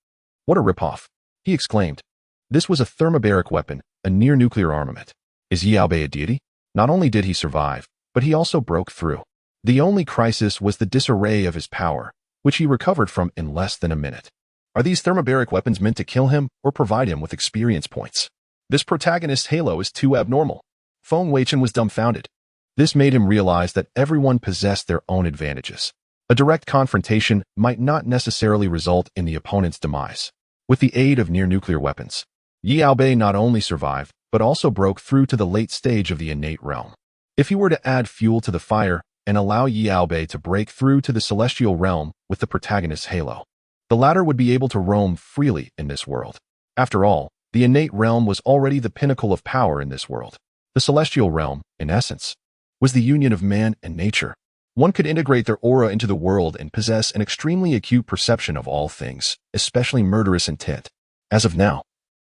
What a ripoff! He exclaimed. This was a thermobaric weapon, a near-nuclear armament. Is Yi Albei a deity? Not only did he survive, but he also broke through. The only crisis was the disarray of his power, which he recovered from in less than a minute. Are these thermobaric weapons meant to kill him or provide him with experience points? This protagonist's halo is too abnormal. Feng Weichen was dumbfounded. This made him realize that everyone possessed their own advantages. A direct confrontation might not necessarily result in the opponent's demise. With the aid of near-nuclear weapons, Yi Albei not only survived, but also broke through to the late stage of the innate realm. If he were to add fuel to the fire and allow Yi Albei to break through to the celestial realm with the protagonist's halo, the latter would be able to roam freely in this world. After all, the innate realm was already the pinnacle of power in this world. The celestial realm, in essence, was the union of man and nature. One could integrate their aura into the world and possess an extremely acute perception of all things, especially murderous intent. As of now,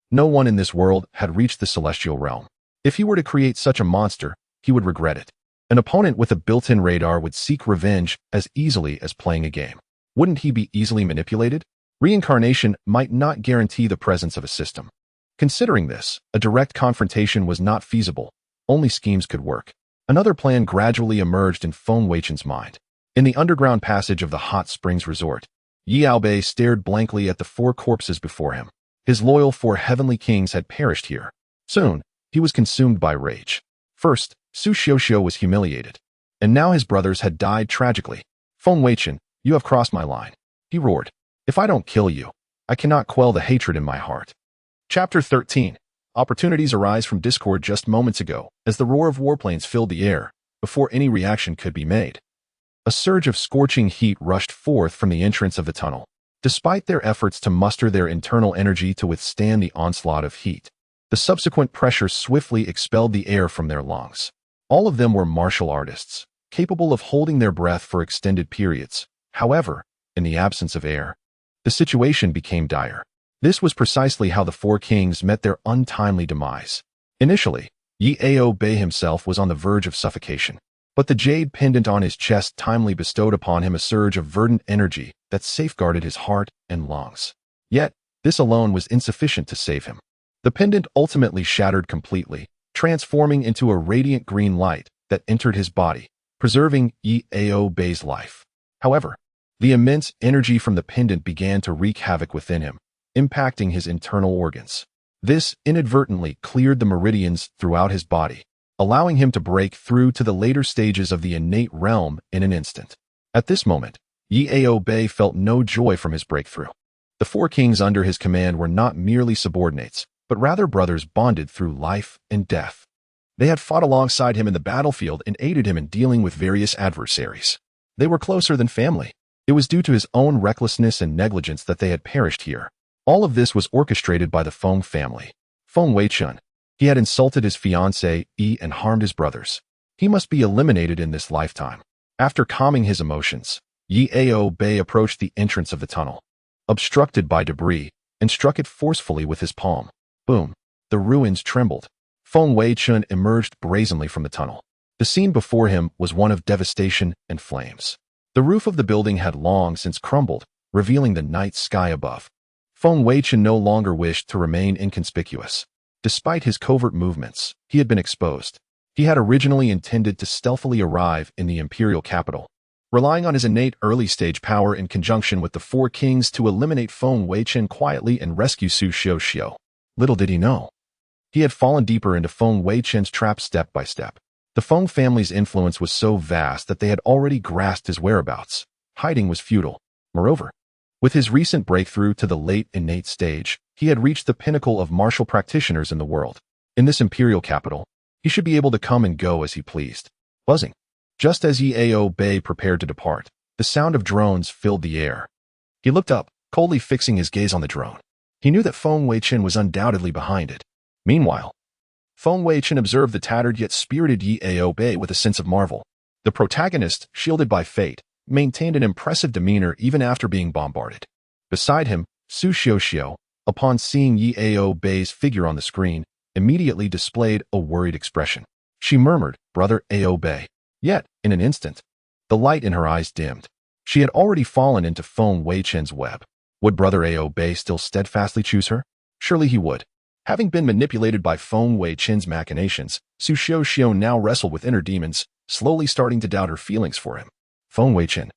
no one in this world had reached the celestial realm. If he were to create such a monster, he would regret it. An opponent with a built-in radar would seek revenge as easily as playing a game. Wouldn't he be easily manipulated? Reincarnation might not guarantee the presence of a system. Considering this, a direct confrontation was not feasible. Only schemes could work. Another plan gradually emerged in Feng Weichen's mind. In the underground passage of the hot springs resort, Yi Albei stared blankly at the 4 corpses before him. His loyal 4 heavenly kings had perished here. Soon, he was consumed by rage. First, Su Xiuxiu was humiliated, and now his brothers had died tragically. Feng Weichen, you have crossed my line, he roared. If I don't kill you, I cannot quell the hatred in my heart. Chapter 13. Opportunities arise from discord. Just moments ago, as the roar of warplanes filled the air, before any reaction could be made, a surge of scorching heat rushed forth from the entrance of the tunnel. Despite their efforts to muster their internal energy to withstand the onslaught of heat, the subsequent pressure swiftly expelled the air from their lungs. All of them were martial artists, capable of holding their breath for extended periods. However, in the absence of air, the situation became dire. This was precisely how the 4 kings met their untimely demise. Initially, Yi Albei himself was on the verge of suffocation. But the jade pendant on his chest timely bestowed upon him a surge of verdant energy that safeguarded his heart and lungs. Yet, this alone was insufficient to save him. The pendant ultimately shattered completely, transforming into a radiant green light that entered his body, preserving Yao Bei's life. However, the immense energy from the pendant began to wreak havoc within him, impacting his internal organs. This inadvertently cleared the meridians throughout his body, allowing him to break through to the later stages of the innate realm in an instant. At this moment, Yao Bei felt no joy from his breakthrough. The four kings under his command were not merely subordinates, but rather brothers bonded through life and death. They had fought alongside him in the battlefield and aided him in dealing with various adversaries. They were closer than family. It was due to his own recklessness and negligence that they had perished here. All of this was orchestrated by the Feng family. Feng Weichen. He had insulted his fiancée, and harmed his brothers. He must be eliminated in this lifetime. After calming his emotions, Yao Bei approached the entrance of the tunnel, obstructed by debris, and struck it forcefully with his palm. Boom. The ruins trembled. Feng Weichen emerged brazenly from the tunnel. The scene before him was one of devastation and flames. The roof of the building had long since crumbled, revealing the night sky above. Feng Weichen no longer wished to remain inconspicuous. Despite his covert movements, he had been exposed. He had originally intended to stealthily arrive in the imperial capital, relying on his innate early-stage power in conjunction with the four kings to eliminate Feng Weichen quietly and rescue Su Xiuxiu. Little did he know, he had fallen deeper into Feng Weichen's trap step by step. The Feng family's influence was so vast that they had already grasped his whereabouts. Hiding was futile. Moreover, with his recent breakthrough to the late innate stage, he had reached the pinnacle of martial practitioners in the world. In this imperial capital, he should be able to come and go as he pleased. Buzzing. Just as Yao Bei prepared to depart, the sound of drones filled the air. He looked up, coldly fixing his gaze on the drone. He knew that Feng Weichen was undoubtedly behind it. Meanwhile, Feng Weichen observed the tattered yet spirited Yao Bei with a sense of marvel. The protagonist, shielded by fate, maintained an impressive demeanor even after being bombarded. Beside him, Su Xiuxiu, upon seeing Yao Bei's figure on the screen, immediately displayed a worried expression. She murmured, "Brother Ao Bei." Yet, in an instant, the light in her eyes dimmed. She had already fallen into Feng Weichen's web. Would Brother Ao Bei still steadfastly choose her? Surely he would. Having been manipulated by Feng Weichen's machinations, Su Xiuxiu now wrestled with inner demons, slowly starting to doubt her feelings for him. Feng Weichen,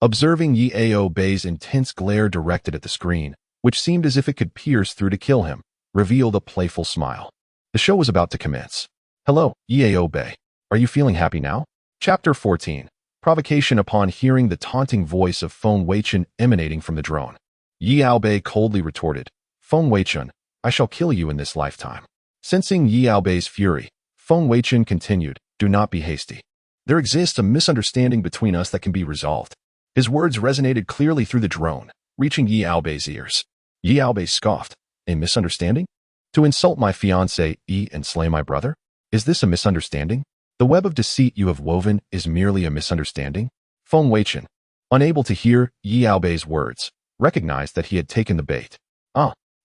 observing Yao Bei's intense glare directed at the screen, which seemed as if it could pierce through to kill him, revealed a playful smile. The show was about to commence. "Hello, Yao Bei. Are you feeling happy now?" Chapter 14. Provocation. Upon hearing the taunting voice of Feng Weichen emanating from the drone, Yao Bei coldly retorted, "Feng Weichen, I shall kill you in this lifetime." Sensing Yao Bei's fury, Feng Weichen continued, "Do not be hasty. There exists a misunderstanding between us that can be resolved." His words resonated clearly through the drone, reaching Yao Bei's ears. Yao Bei scoffed, "A misunderstanding? To insult my fiancé and slay my brother? Is this a misunderstanding? The web of deceit you have woven is merely a misunderstanding?" Feng Weichen, unable to hear Yao Bei's words, recognized that he had taken the bait.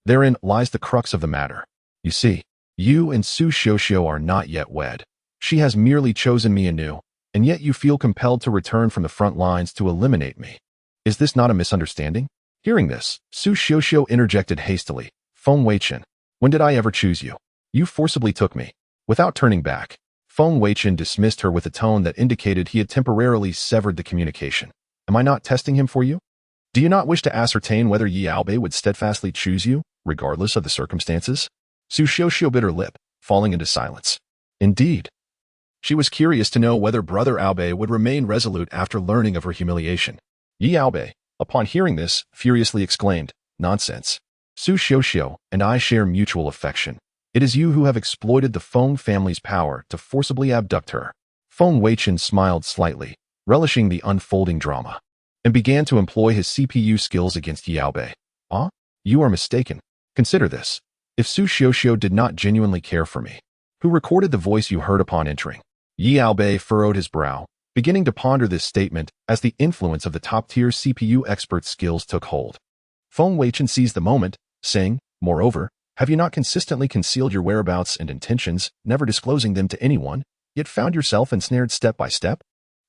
Therein lies the crux of the matter. You see, you and Su Xiuxiu are not yet wed. She has merely chosen me anew, and yet you feel compelled to return from the front lines to eliminate me. Is this not a misunderstanding? Hearing this, Su Xiuxiu interjected hastily, "Feng Weichen, when did I ever choose you? You forcibly took me." Without turning back, Feng Weichen dismissed her with a tone that indicated he had temporarily severed the communication. "Am I not testing him for you? Do you not wish to ascertain whether Yao Bei would steadfastly choose you, regardless of the circumstances?" Su Xiuxiu bit her lip, falling into silence. Indeed, she was curious to know whether Brother Ao Bei would remain resolute after learning of her humiliation. Yao Bei, upon hearing this, furiously exclaimed, "Nonsense. Su Xiuxiu and I share mutual affection. It is you who have exploited the Feng family's power to forcibly abduct her." Feng Weichen smiled slightly, relishing the unfolding drama, and began to employ his CPU skills against Yao Bei. You are mistaken. Consider this. If Su Xiuxiu did not genuinely care for me, who recorded the voice you heard upon entering?" Yao Bei furrowed his brow, beginning to ponder this statement as the influence of the top-tier CPU expert's skills took hold. Feng Weichen seized the moment, saying, "Moreover, have you not consistently concealed your whereabouts and intentions, never disclosing them to anyone? yet found yourself ensnared step by step?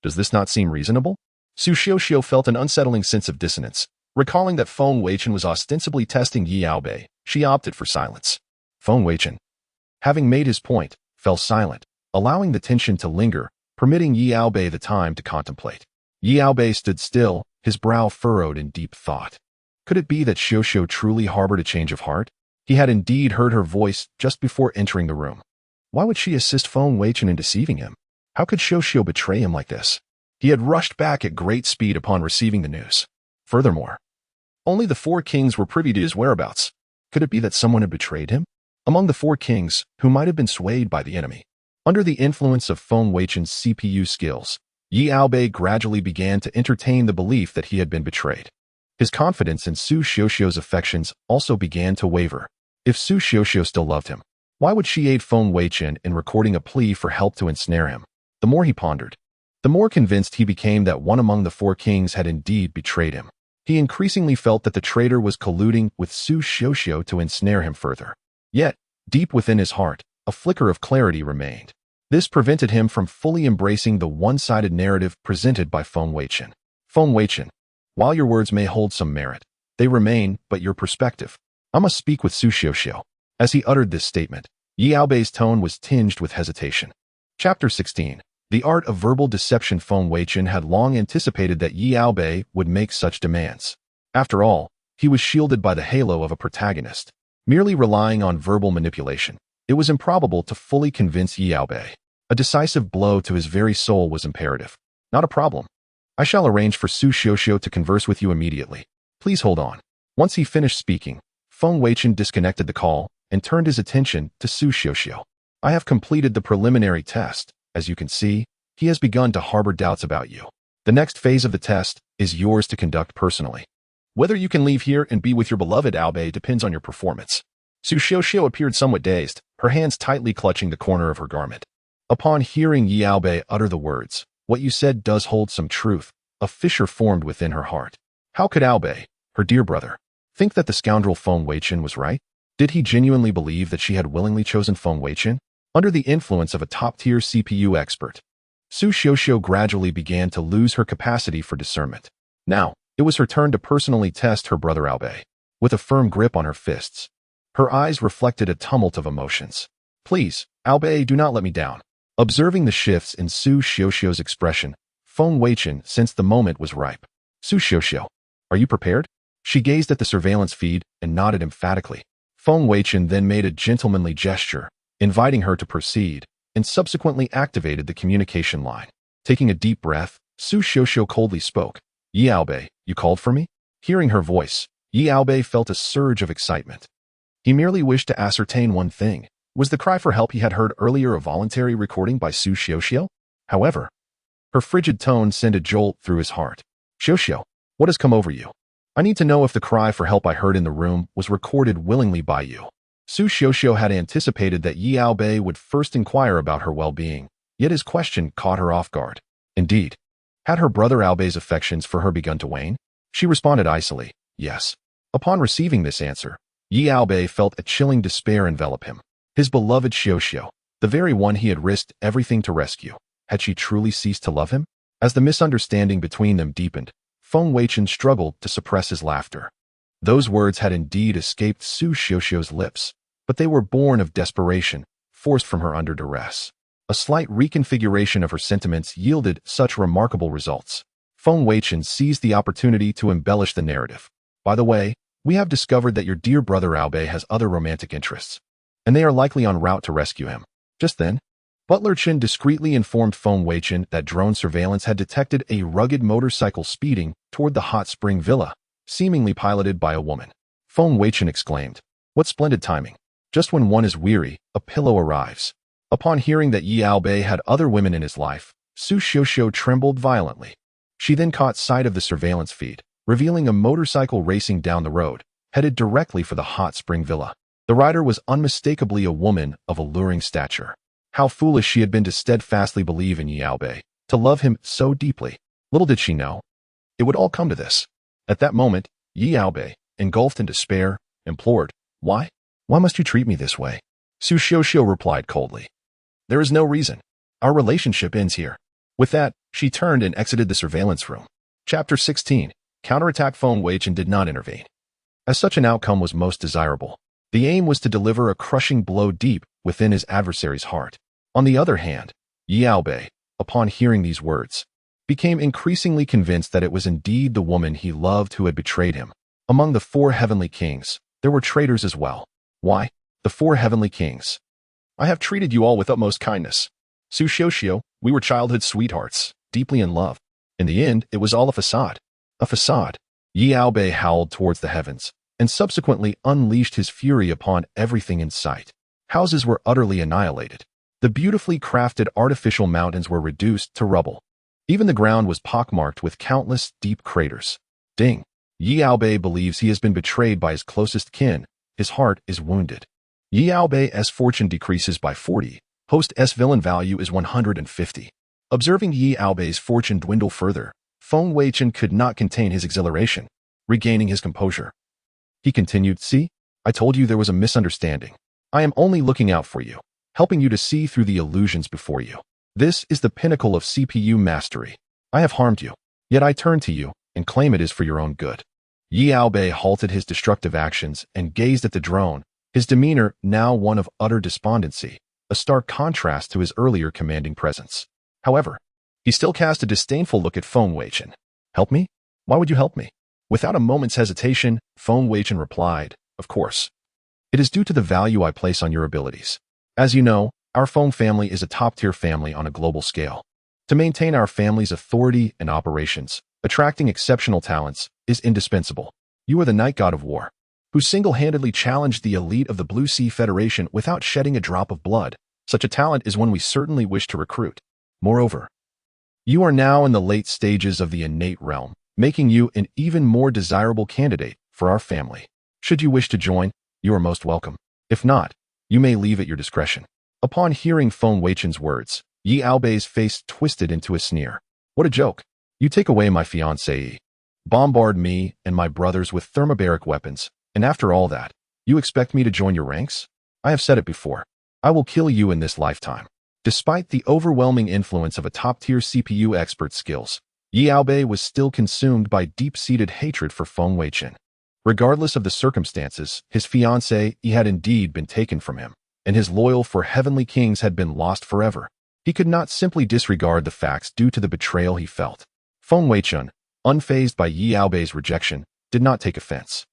Does this not seem reasonable? Su Xiuxiu felt an unsettling sense of dissonance. Recalling that Feng Weichen was ostensibly testing Yi Yaobei, she opted for silence. Feng Weichen, having made his point, fell silent, allowing the tension to linger, permitting Yi Yaobei the time to contemplate. Yi Yaobei stood still, his brow furrowed in deep thought. Could it be that Xiuxiu truly harbored a change of heart? He had indeed heard her voice just before entering the room. Why would she assist Feng Weichen in deceiving him? How could Xiuxiu betray him like this? He had rushed back at great speed upon receiving the news. Furthermore, only the four kings were privy to his whereabouts. Could it be that someone had betrayed him? Among the four kings, who might have been swayed by the enemy, under the influence of Feng Weichen's CPU skills, Yi Yaobei gradually began to entertain the belief that he had been betrayed. His confidence in Su Xiuxiu's affections also began to waver. If Su Xiuxiu still loved him, why would she aid Feng Weichen in recording a plea for help to ensnare him? The more he pondered, the more convinced he became that one among the four kings had indeed betrayed him. He increasingly felt that the traitor was colluding with Su Xiuxiu to ensnare him further. Yet, deep within his heart, a flicker of clarity remained. This prevented him from fully embracing the one-sided narrative presented by Feng Weichen. Feng Weichen, while your words may hold some merit, they remain but your perspective. I must speak with Su Xiuxiu. As he uttered this statement, Yi Yaobei's tone was tinged with hesitation. Chapter 16. The Art of Verbal Deception. Feng Weichen had long anticipated that Yi Yaobei would make such demands. After all, he was shielded by the halo of a protagonist. Merely relying on verbal manipulation, it was improbable to fully convince Yi Yaobei. A decisive blow to his very soul was imperative. Not a problem. I shall arrange for Su Xiuxiu to converse with you immediately. Please hold on. Once he finished speaking, Feng Weichen disconnected the call and turned his attention to Su Xiuxiu. I have completed the preliminary test. As you can see, he has begun to harbor doubts about you. The next phase of the test is yours to conduct personally. Whether you can leave here and be with your beloved Yaobei depends on your performance. Su Xiuxiu appeared somewhat dazed, her hands tightly clutching the corner of her garment. Upon hearing Yi Yaobei utter the words, "What you said does hold some truth," a fissure formed within her heart. How could Yaobei, her dear brother, think that the scoundrel Feng Weichen was right? Did he genuinely believe that she had willingly chosen Feng Weichen? Under the influence of a top-tier CPU expert, Su Xiuxiu gradually began to lose her capacity for discernment. Now, it was her turn to personally test her brother Yaobei. With a firm grip on her fists, her eyes reflected a tumult of emotions. Please, Yaobei, do not let me down. Observing the shifts in Su Xiuxiu's expression, Feng Weichen sensed the moment was ripe. Su Xiuxiu, are you prepared? She gazed at the surveillance feed and nodded emphatically. Feng Weichen then made a gentlemanly gesture, inviting her to proceed, and subsequently activated the communication line. Taking a deep breath, Su Xiuxiu coldly spoke. Yi Yaobei, you called for me? Hearing her voice, Yi Yaobei felt a surge of excitement. He merely wished to ascertain one thing. Was the cry for help he had heard earlier a voluntary recording by Su Xiuxiu? However, her frigid tone sent a jolt through his heart. Xiuxiu, what has come over you? I need to know if the cry for help I heard in the room was recorded willingly by you. Su Xiuxiu had anticipated that Yi Yaobei would first inquire about her well-being, yet his question caught her off guard. Indeed, had her brother Yaobei's affections for her begun to wane? She responded icily, yes. Upon receiving this answer, Yi Yaobei felt a chilling despair envelop him. His beloved Xiuxiu, the very one he had risked everything to rescue, had she truly ceased to love him? As the misunderstanding between them deepened, Feng Weichen struggled to suppress his laughter. Those words had indeed escaped Su Xiuxiu's lips, but they were born of desperation, forced from her under duress. A slight reconfiguration of her sentiments yielded such remarkable results. Feng Weichen seized the opportunity to embellish the narrative. By the way, we have discovered that your dear brother Yaobei has other romantic interests, and they are likely en route to rescue him. Just then, Butler Chen discreetly informed Feng Weichen that drone surveillance had detected a rugged motorcycle speeding toward the hot spring villa, seemingly piloted by a woman. Feng Weichen exclaimed, "What splendid timing! Just when one is weary, a pillow arrives." Upon hearing that Yi Yaobei had other women in his life, Su Xiuxiu trembled violently. She then caught sight of the surveillance feed, revealing a motorcycle racing down the road, headed directly for the hot spring villa. The rider was unmistakably a woman of alluring stature. How foolish she had been to steadfastly believe in Yi Yaobei, to love him so deeply. Little did she know, it would all come to this. At that moment, Yi Yaobei, engulfed in despair, implored, "Why? Why must you treat me this way?" Su Xiuxiu replied coldly, "There is no reason. Our relationship ends here. With that, she turned and exited the surveillance room. Chapter 16. Counterattack. Feng Weichen did not intervene, as such an outcome was most desirable. The aim was to deliver a crushing blow deep within his adversary's heart. On the other hand, Yaobei, upon hearing these words, became increasingly convinced that it was indeed the woman he loved who had betrayed him. Among the 4 heavenly kings, there were traitors as well. Why? The 4 heavenly kings. I have treated you all with utmost kindness. Su Xiuxiu, we were childhood sweethearts, deeply in love. In the end, it was all a facade. A facade. Yaobei howled towards the heavens, and subsequently unleashed his fury upon everything in sight. Houses were utterly annihilated. The beautifully crafted artificial mountains were reduced to rubble. Even the ground was pockmarked with countless deep craters. Ding. Yaobei believes he has been betrayed by his closest kin. His heart is wounded. Yaobei's fortune decreases by 40. Host's villain value is 150. Observing Yaobei's fortune dwindle further, Feng Weichen could not contain his exhilaration. Regaining his composure, he continued, "See, I told you there was a misunderstanding. I am only looking out for you, helping you to see through the illusions before you. This is the pinnacle of CPU mastery. I have harmed you, yet I turn to you and claim it is for your own good." Yaobei halted his destructive actions and gazed at the drone, his demeanor now one of utter despondency, a stark contrast to his earlier commanding presence. However, he still cast a disdainful look at Feng Weichen. "Help me? Why would you help me?" Without a moment's hesitation, Feng Weichen replied, "Of course. It is due to the value I place on your abilities. As you know, our Feng family is a top-tier family on a global scale. To maintain our family's authority and operations, attracting exceptional talents is indispensable. You are the Night God of War, who single-handedly challenged the elite of the Blue Sea Federation without shedding a drop of blood. Such a talent is one we certainly wish to recruit. Moreover, you are now in the late stages of the innate realm, making you an even more desirable candidate for our family. Should you wish to join, you are most welcome. If not, you may leave at your discretion." Upon hearing Feng Weichen's words, Yaobei's face twisted into a sneer. "What a joke. You take away my fiancée, bombard me and my brothers with thermobaric weapons, and after all that, you expect me to join your ranks? I have said it before. I will kill you in this lifetime." Despite the overwhelming influence of a top-tier CPU expert's skills, Yaobei was still consumed by deep-seated hatred for Feng Weichen. Regardless of the circumstances, his fiancée had indeed been taken from him, and his loyal for heavenly kings had been lost forever. He could not simply disregard the facts due to the betrayal he felt. Feng Weichen, unfazed by Yaobei's rejection, did not take offense.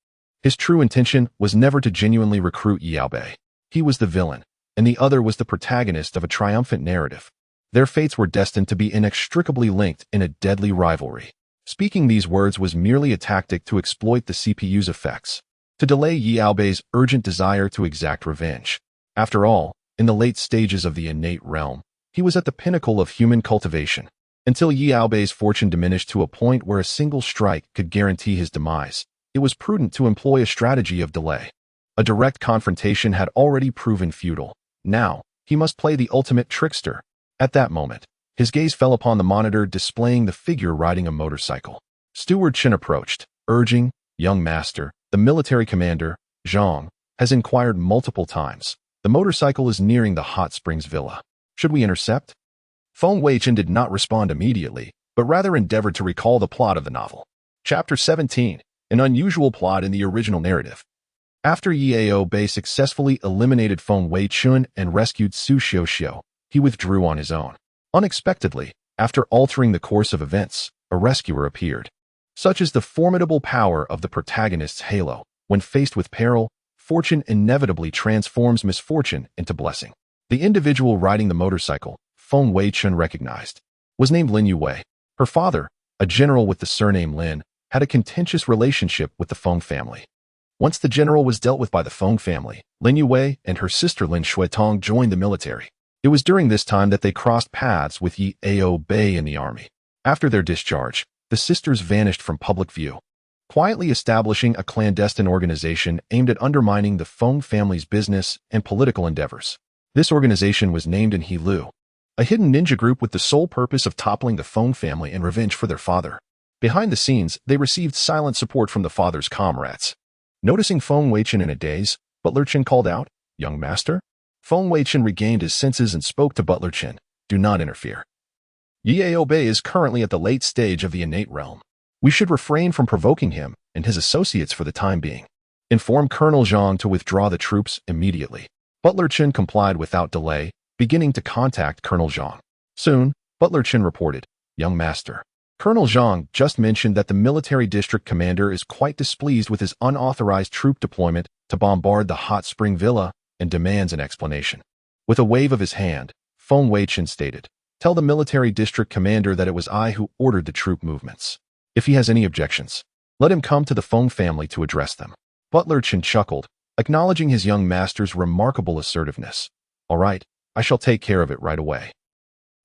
His true intention was never to genuinely recruit Yaobei. He was the villain, and the other was the protagonist of a triumphant narrative. Their fates were destined to be inextricably linked in a deadly rivalry. Speaking these words was merely a tactic to exploit the CPU's effects, to delay Yaobei's urgent desire to exact revenge. After all, in the late stages of the innate realm, he was at the pinnacle of human cultivation. Until Yaobei's fortune diminished to a point where a single strike could guarantee his demise, it was prudent to employ a strategy of delay. A direct confrontation had already proven futile. Now, he must play the ultimate trickster. At that moment, his gaze fell upon the monitor displaying the figure riding a motorcycle. Steward Chen approached, urging, "Young master, the military commander, Zhang, has inquired multiple times. The motorcycle is nearing the Hot Springs Villa. Should we intercept?" Feng Weichen did not respond immediately, but rather endeavored to recall the plot of the novel. Chapter 17. An unusual plot in the original narrative. After Yaobei successfully eliminated Feng Weichen and rescued Su Xiuxiu, he withdrew on his own. Unexpectedly, after altering the course of events, a rescuer appeared. Such is the formidable power of the protagonist's halo. When faced with peril, fortune inevitably transforms misfortune into blessing. The individual riding the motorcycle, Feng Weichen recognized, was named Lin Yue. Her father, a general with the surname Lin, had a contentious relationship with the Feng family. Once the general was dealt with by the Feng family, Lin Yue and her sister Lin Shuitong joined the military. It was during this time that they crossed paths with Yaobei in the army. After their discharge, the sisters vanished from public view, quietly establishing a clandestine organization aimed at undermining the Feng family's business and political endeavors. This organization was named in Heelu, a hidden ninja group with the sole purpose of toppling the Feng family in revenge for their father. Behind the scenes, they received silent support from the father's comrades. Noticing Feng Weichen in a daze, Butler Chen called out, "Young master?" Feng Weichen regained his senses and spoke to Butler Chen. Do not interfere. Yao Bei is currently at the late stage of the innate realm. We should refrain from provoking him and his associates for the time being. Inform Colonel Zhang to withdraw the troops immediately. Butler Chen complied without delay, beginning to contact Colonel Zhang. Soon, Butler Chen reported, "Young Master, Colonel Zhang just mentioned that the military district commander is quite displeased with his unauthorized troop deployment to bombard the Hot Spring Villa and demands an explanation." With a wave of his hand, Feng Weichen stated, "Tell the military district commander that it was I who ordered the troop movements. If he has any objections, let him come to the Feng family to address them." Butler Chen chuckled, acknowledging his young master's remarkable assertiveness. "All right, I shall take care of it right away."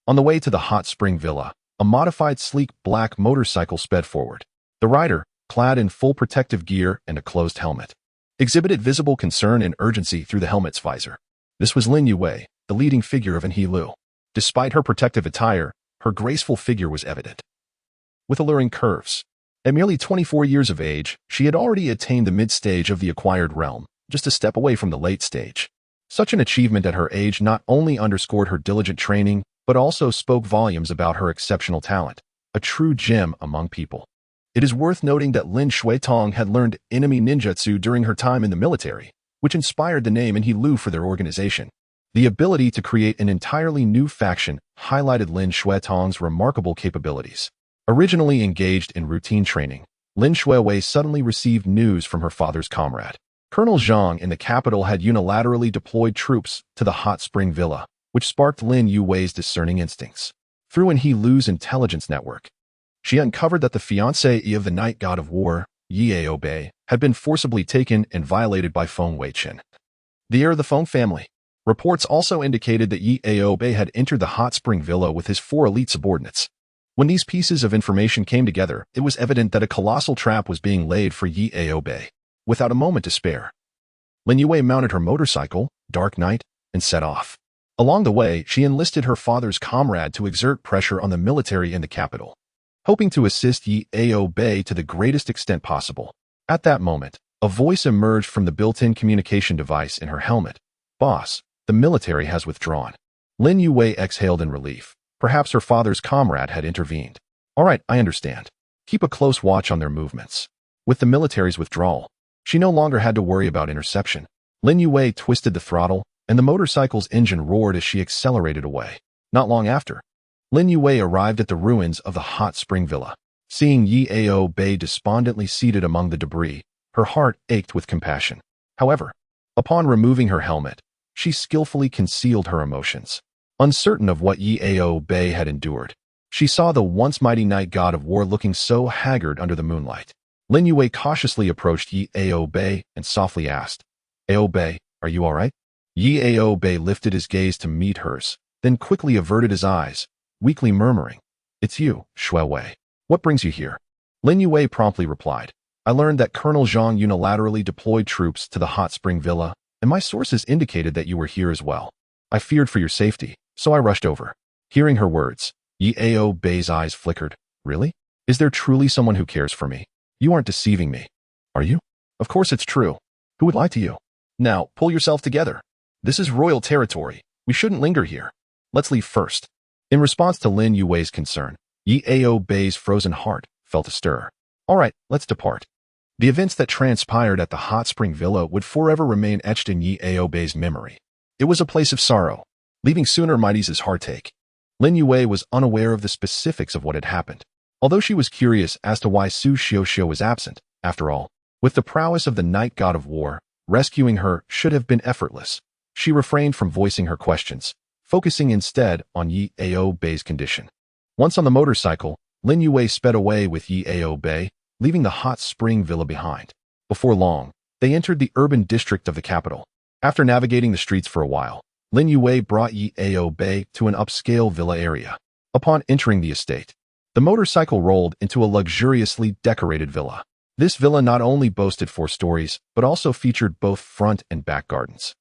On the way to the Hot Spring Villa, a modified sleek black motorcycle sped forward. The rider, clad in full protective gear and a closed helmet, exhibited visible concern and urgency through the helmet's visor. This was Lin Yue, the leading figure of He Lu. Despite her protective attire, her graceful figure was evident, with alluring curves. At merely 24 years of age, she had already attained the mid-stage of the acquired realm, just a step away from the late stage. Such an achievement at her age not only underscored her diligent training, but also spoke volumes about her exceptional talent, a true gem among people. It is worth noting that Lin Shuitong had learned enemy ninjutsu during her time in the military, which inspired the name He Lu for their organization. The ability to create an entirely new faction highlighted Lin Shuitong's remarkable capabilities. Originally engaged in routine training, Lin Shuiwei suddenly received news from her father's comrade. Colonel Zhang in the capital had unilaterally deployed troops to the Hot Spring Villa, which sparked Lin Yuwei's discerning instincts. Through He Lu's intelligence network, she uncovered that the fiancé of the Night God of War, Yao Bei, had been forcibly taken and violated by Feng Weichen, the heir of the Feng family. Reports also indicated that Yao Bei had entered the Hot Spring Villa with his 4 elite subordinates. When these pieces of information came together, it was evident that a colossal trap was being laid for Yao Bei. Without a moment to spare, Lin Yue mounted her motorcycle, Dark Knight, and set off. Along the way, she enlisted her father's comrade to exert pressure on the military in the capital, hoping to assist Yao Bei to the greatest extent possible. At that moment, a voice emerged from the built-in communication device in her helmet. "Boss, the military has withdrawn." Lin Yue exhaled in relief. Perhaps her father's comrade had intervened. "All right, I understand. Keep a close watch on their movements." With the military's withdrawal, she no longer had to worry about interception. Lin Yue twisted the throttle, and the motorcycle's engine roared as she accelerated away. Not long after, Lin Yue arrived at the ruins of the Hot Spring Villa. Seeing Yao Bei despondently seated among the debris, her heart ached with compassion. However, upon removing her helmet, she skillfully concealed her emotions. Uncertain of what Yao Bei had endured, she saw the once mighty Night God of War looking so haggard under the moonlight. Lin Yue cautiously approached Yao Bei and softly asked, "Yao Bei, are you all right?" Yao Bei lifted his gaze to meet hers, then quickly averted his eyes, weakly murmuring, "It's you, Shuiwei. What brings you here?" Lin Yue promptly replied, "I learned that Colonel Zhang unilaterally deployed troops to the Hot Spring Villa, and my sources indicated that you were here as well. I feared for your safety, so I rushed over." Hearing her words, Yao Bei's eyes flickered. "Really? Is there truly someone who cares for me? You aren't deceiving me, are you?" "Of course it's true. Who would lie to you? Now, pull yourself together. This is royal territory. We shouldn't linger here. Let's leave first." In response to Lin Yue's concern, Yao Bei's frozen heart felt a stir. "All right, let's depart." The events that transpired at the Hot Spring Villa would forever remain etched in Yao Bei's memory. It was a place of sorrow. Leaving sooner might ease his heartache. Lin Yue was unaware of the specifics of what had happened, although she was curious as to why Su Xiuxiu was absent. After all, with the prowess of the Night God of War, rescuing her should have been effortless. She refrained from voicing her questions, focusing instead on Yao Bei's condition. Once on the motorcycle, Lin Yue sped away with Yao Bei, leaving the Hot Spring Villa behind. Before long, they entered the urban district of the capital. After navigating the streets for a while, Lin Yue brought Yao Bei to an upscale villa area. Upon entering the estate, the motorcycle rolled into a luxuriously decorated villa. This villa not only boasted 4 stories, but also featured both front and back gardens,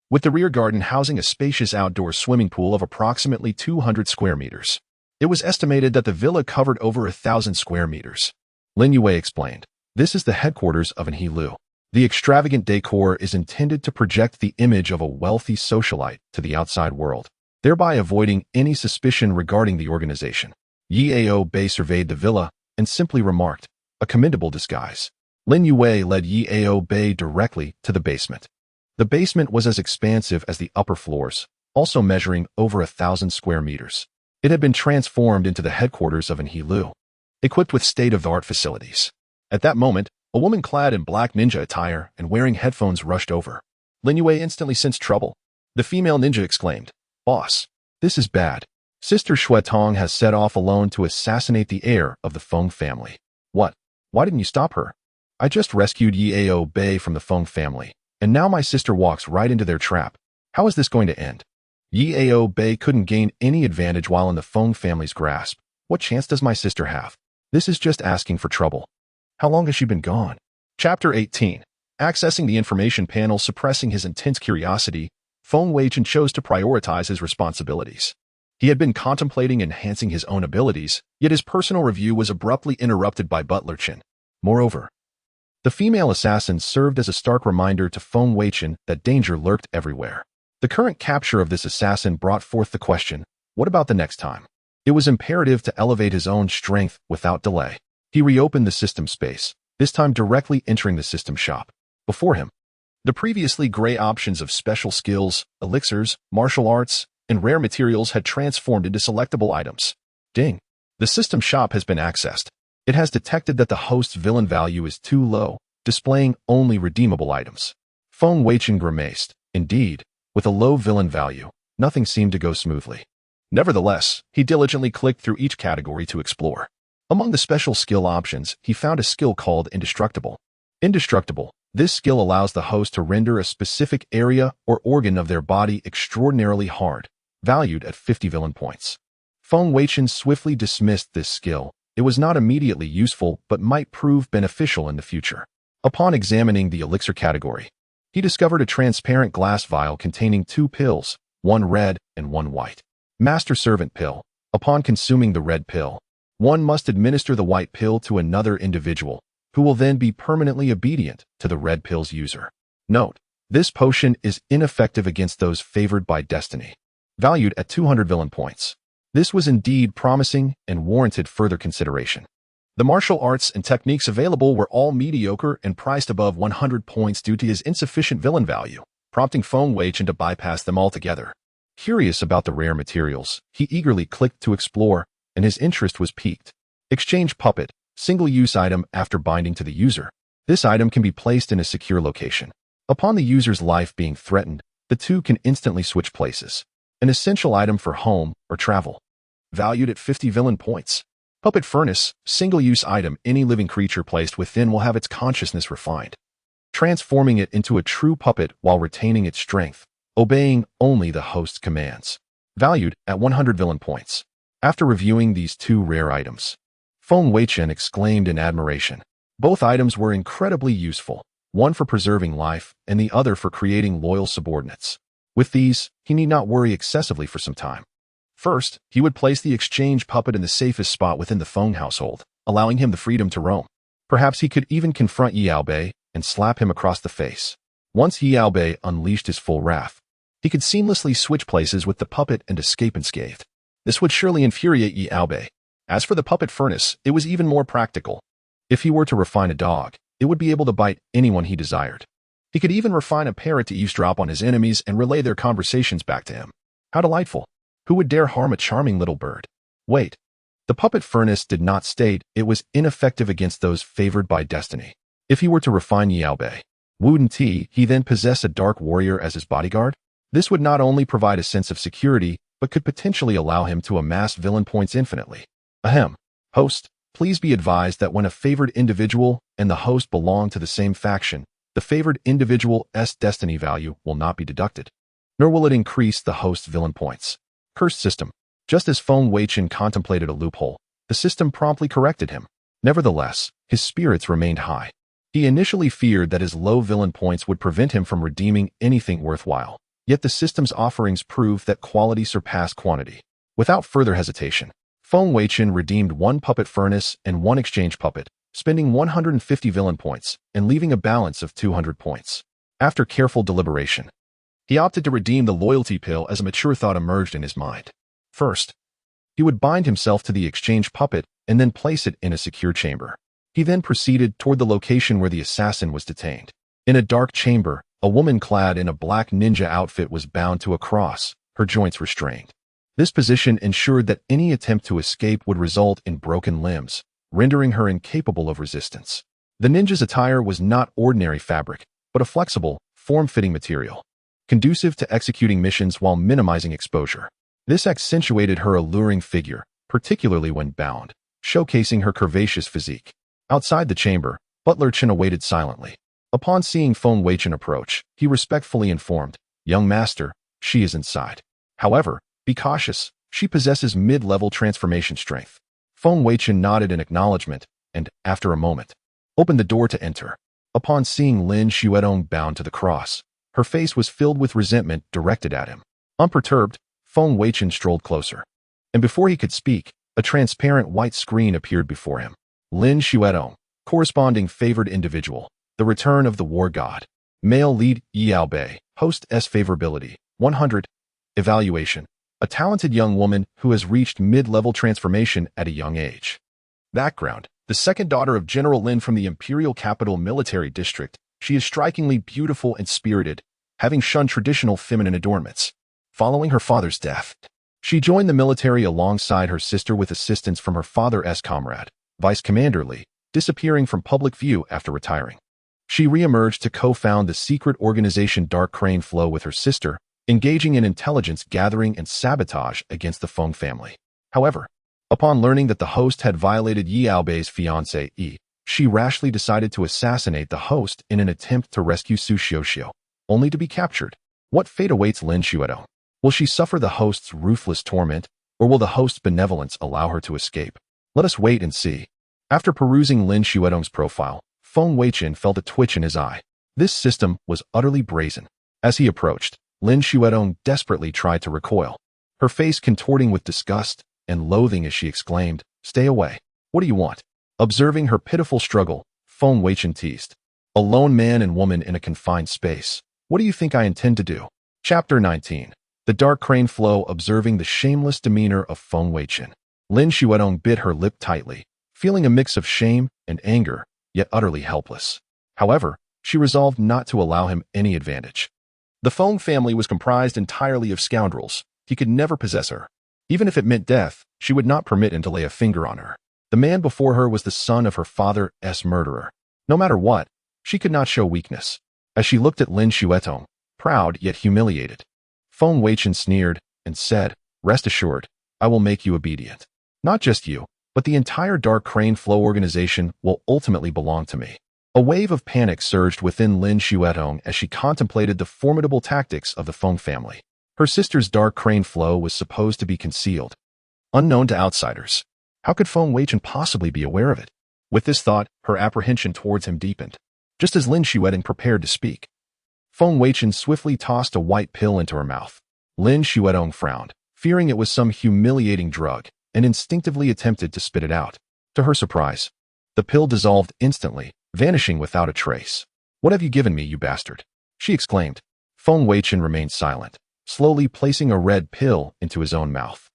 with the rear garden housing a spacious outdoor swimming pool of approximately 200 square meters. It was estimated that the villa covered over 1,000 square meters. Lin Yue explained, "This is the headquarters of He Lu. The extravagant decor is intended to project the image of a wealthy socialite to the outside world. thereby avoiding any suspicion regarding the organization. Yao Bei surveyed the villa and simply remarked, "A commendable disguise." Lin Yue led Yao Bei directly to the basement. The basement was as expansive as the upper floors, also measuring over 1,000 square meters. It had been transformed into the headquarters of an Hilu, equipped with state-of-the-art facilities. At that moment, a woman clad in black ninja attire and wearing headphones rushed over. Lin Yue instantly sensed trouble. The female ninja exclaimed, "Boss, this is bad. Sister Shuetong has set off alone to assassinate the heir of the Feng family." "What? Why didn't you stop her?" "I just rescued Yao Bei from the Feng family, and now my sister walks right into their trap. How is this going to end?" Yao Bei couldn't gain any advantage while in the Feng family's grasp. "What chance does my sister have? This is just asking for trouble. How long has she been gone?" Chapter 18. Accessing the information panel, suppressing his intense curiosity, Feng Weichen chose to prioritize his responsibilities. He had been contemplating enhancing his own abilities, yet his personal review was abruptly interrupted by Butler Chen. Moreover, the female assassin served as a stark reminder to Feng Weichen that danger lurked everywhere. The current capture of this assassin brought forth the question, what about the next time? It was imperative to elevate his own strength without delay. He reopened the system space, this time directly entering the system shop. Before him, the previously gray options of special skills, elixirs, martial arts, and rare materials had transformed into selectable items. Ding. The system shop has been accessed. It has detected that the host's villain value is too low, displaying only redeemable items. Feng Weichen grimaced. Indeed, with a low villain value, nothing seemed to go smoothly. Nevertheless, he diligently clicked through each category to explore. Among the special skill options, he found a skill called Indestructible. Indestructible. This skill allows the host to render a specific area or organ of their body extraordinarily hard, valued at 50 villain points. Feng Weichen swiftly dismissed this skill. It was not immediately useful but might prove beneficial in the future. Upon examining the elixir category, he discovered a transparent glass vial containing 2 pills, one red and one white. Master Servant Pill. Upon consuming the red pill, one must administer the white pill to another individual, who will then be permanently obedient to the red pill's user. Note, this potion is ineffective against those favored by destiny. Valued at 200 villain points. This was indeed promising and warranted further consideration. The martial arts and techniques available were all mediocre and priced above 100 points due to his insufficient villain value, prompting Feng Weichen to bypass them altogether. Curious about the rare materials, he eagerly clicked to explore, and his interest was piqued. Exchange Puppet. Single-use item after binding to the user. This item can be placed in a secure location. Upon the user's life being threatened, the two can instantly switch places. An essential item for home or travel. Valued at 50 villain points. Puppet Furnace. Single-use item. Any living creature placed within will have its consciousness refined, transforming it into a true puppet while retaining its strength, obeying only the host's commands. Valued at 100 villain points. After reviewing these 2 rare items, Feng Weichen exclaimed in admiration. Both items were incredibly useful, one for preserving life and the other for creating loyal subordinates. With these, he need not worry excessively for some time. First, he would place the exchange puppet in the safest spot within the Feng household, allowing him the freedom to roam. Perhaps he could even confront Yao Bei and slap him across the face. Once Yao Bei unleashed his full wrath, he could seamlessly switch places with the puppet and escape unscathed. This would surely infuriate Yao Bei. As for the puppet furnace, it was even more practical. If he were to refine a dog, it would be able to bite anyone he desired. He could even refine a parrot to eavesdrop on his enemies and relay their conversations back to him. How delightful. Who would dare harm a charming little bird? Wait. The puppet furnace did not state it was ineffective against those favored by destiny. If he were to refine Yao Bei, Wooden Tea, he then possess a dark warrior as his bodyguard? This would not only provide a sense of security, but could potentially allow him to amass villain points infinitely. Ahem. Host, please be advised that when a favored individual and the host belong to the same faction, the favored individual's destiny value will not be deducted, nor will it increase the host's villain points. Cursed system. Just as Feng Weichen contemplated a loophole, the system promptly corrected him. Nevertheless, his spirits remained high. He initially feared that his low villain points would prevent him from redeeming anything worthwhile. Yet the system's offerings proved that quality surpassed quantity. Without further hesitation, Feng Weichen redeemed 1 puppet furnace and 1 exchange puppet, spending 150 villain points and leaving a balance of 200 points. After careful deliberation, He opted to redeem the loyalty pill as a mature thought emerged in his mind. First, he would bind himself to the exchange puppet and then place it in a secure chamber. He then proceeded toward the location where the assassin was detained. In a dark chamber, a woman clad in a black ninja outfit was bound to a cross, her joints restrained. This position ensured that any attempt to escape would result in broken limbs, rendering her incapable of resistance. The ninja's attire was not ordinary fabric, but a flexible, form-fitting material, conducive to executing missions while minimizing exposure. This accentuated her alluring figure, particularly when bound, showcasing her curvaceous physique. Outside the chamber, Butler Chen awaited silently. Upon seeing Feng Weichen approach, he respectfully informed, "Young master, she is inside. However, be cautious, she possesses mid-level transformation strength." Feng Weichen nodded in acknowledgement and, after a moment, opened the door to enter. Upon seeing Lin Xuedong bound to the cross, her face was filled with resentment directed at him. Unperturbed, Feng Weichen strolled closer. And before he could speak, a transparent white screen appeared before him. Lin Xuedong, corresponding favored individual, the return of the war god. Male lead Yao Bei, host S favorability, 100. Evaluation, a talented young woman who has reached mid-level transformation at a young age. Background, the second daughter of General Lin from the Imperial Capital Military District, she is strikingly beautiful and spirited, having shunned traditional feminine adornments. Following her father's death, she joined the military alongside her sister with assistance from her father's comrade, Vice Commander Li, disappearing from public view after retiring. She re-emerged to co-found the secret organization Dark Crane Flow with her sister, engaging in intelligence gathering and sabotage against the Feng family. However, upon learning that the host had violated Yao Bei's fiancée Yi, she rashly decided to assassinate the host in an attempt to rescue Su Xiuxiu, only to be captured. What fate awaits Lin Xuedong? Will she suffer the host's ruthless torment, or will the host's benevolence allow her to escape? Let us wait and see. After perusing Lin Xuedong's profile, Feng Weichen felt a twitch in his eye. This system was utterly brazen. As he approached, Lin Xuedong desperately tried to recoil, her face contorting with disgust and loathing as she exclaimed, "Stay away. What do you want?" Observing her pitiful struggle, Feng Weichen teased, "A lone man and woman in a confined space. What do you think I intend to do?" Chapter 19. The Dark Crane Flow. Observing the shameless demeanor of Feng Weichen, Lin Xuedong bit her lip tightly, feeling a mix of shame and anger, yet utterly helpless. However, she resolved not to allow him any advantage. The Feng family was comprised entirely of scoundrels. He could never possess her. Even if it meant death, she would not permit him to lay a finger on her. The man before her was the son of her father's murderer. No matter what, she could not show weakness. As she looked at Lin Xuedong, proud yet humiliated, Feng Weichen sneered and said, "Rest assured, I will make you obedient. Not just you, but the entire Dark Crane Flow organization will ultimately belong to me." A wave of panic surged within Lin Xuedong as she contemplated the formidable tactics of the Feng family. Her sister's Dark Crane Flow was supposed to be concealed, unknown to outsiders. How could Feng Weichen possibly be aware of it? With this thought, her apprehension towards him deepened. Just as Lin Xuedong prepared to speak, Feng Weichen swiftly tossed a white pill into her mouth. Lin Xuedong frowned, fearing it was some humiliating drug, and instinctively attempted to spit it out. To her surprise, the pill dissolved instantly, vanishing without a trace. "What have you given me, you bastard?" she exclaimed. Feng Weichen remained silent, slowly placing a red pill into his own mouth.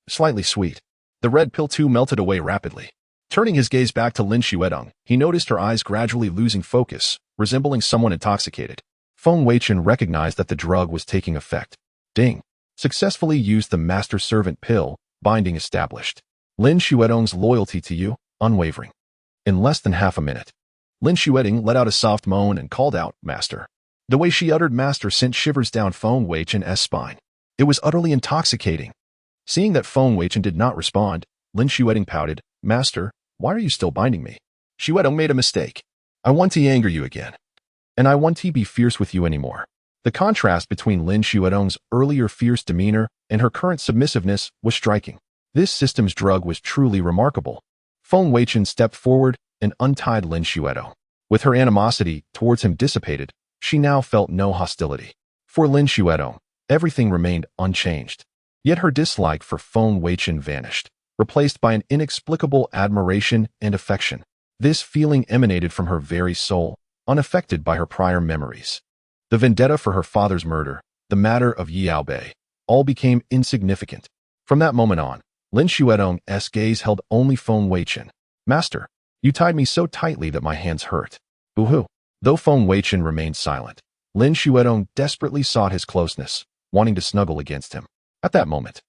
Slightly sweet. The red pill too melted away rapidly. Turning his gaze back to Lin Xuedong, he noticed her eyes gradually losing focus, resembling someone intoxicated. Feng Weichen recognized that the drug was taking effect. Ding. Successfully used the master-servant pill, binding established. Lin Xuedong's loyalty to you, unwavering. In less than half a minute, Lin Xuedong let out a soft moan and called out, "Master." The way she uttered "master" sent shivers down Feng Weichen's spine. It was utterly intoxicating. Seeing that Feng Weichen did not respond, Lin Xuedong pouted, "Master, why are you still binding me?" Xuedong made a mistake. "I want to anger you again. And I want to be fierce with you anymore." The contrast between Lin Xuedong's earlier fierce demeanor and her current submissiveness was striking. This system's drug was truly remarkable. Feng Weichen stepped forward and untied Lin Xuedong. With her animosity towards him dissipated, she now felt no hostility. For Lin Xuedong, everything remained unchanged. Yet her dislike for Feng Weichen vanished, replaced by an inexplicable admiration and affection. This feeling emanated from her very soul, unaffected by her prior memories. The vendetta for her father's murder, the matter of Yao Bei, all became insignificant. From that moment on, Lin Xuedong's gaze held only Feng Weichen. Master, you tied me so tightly that my hands hurt. Boo-hoo. Though Feng Weichen remained silent, Lin Xuedong desperately sought his closeness, wanting to snuggle against him. At that moment,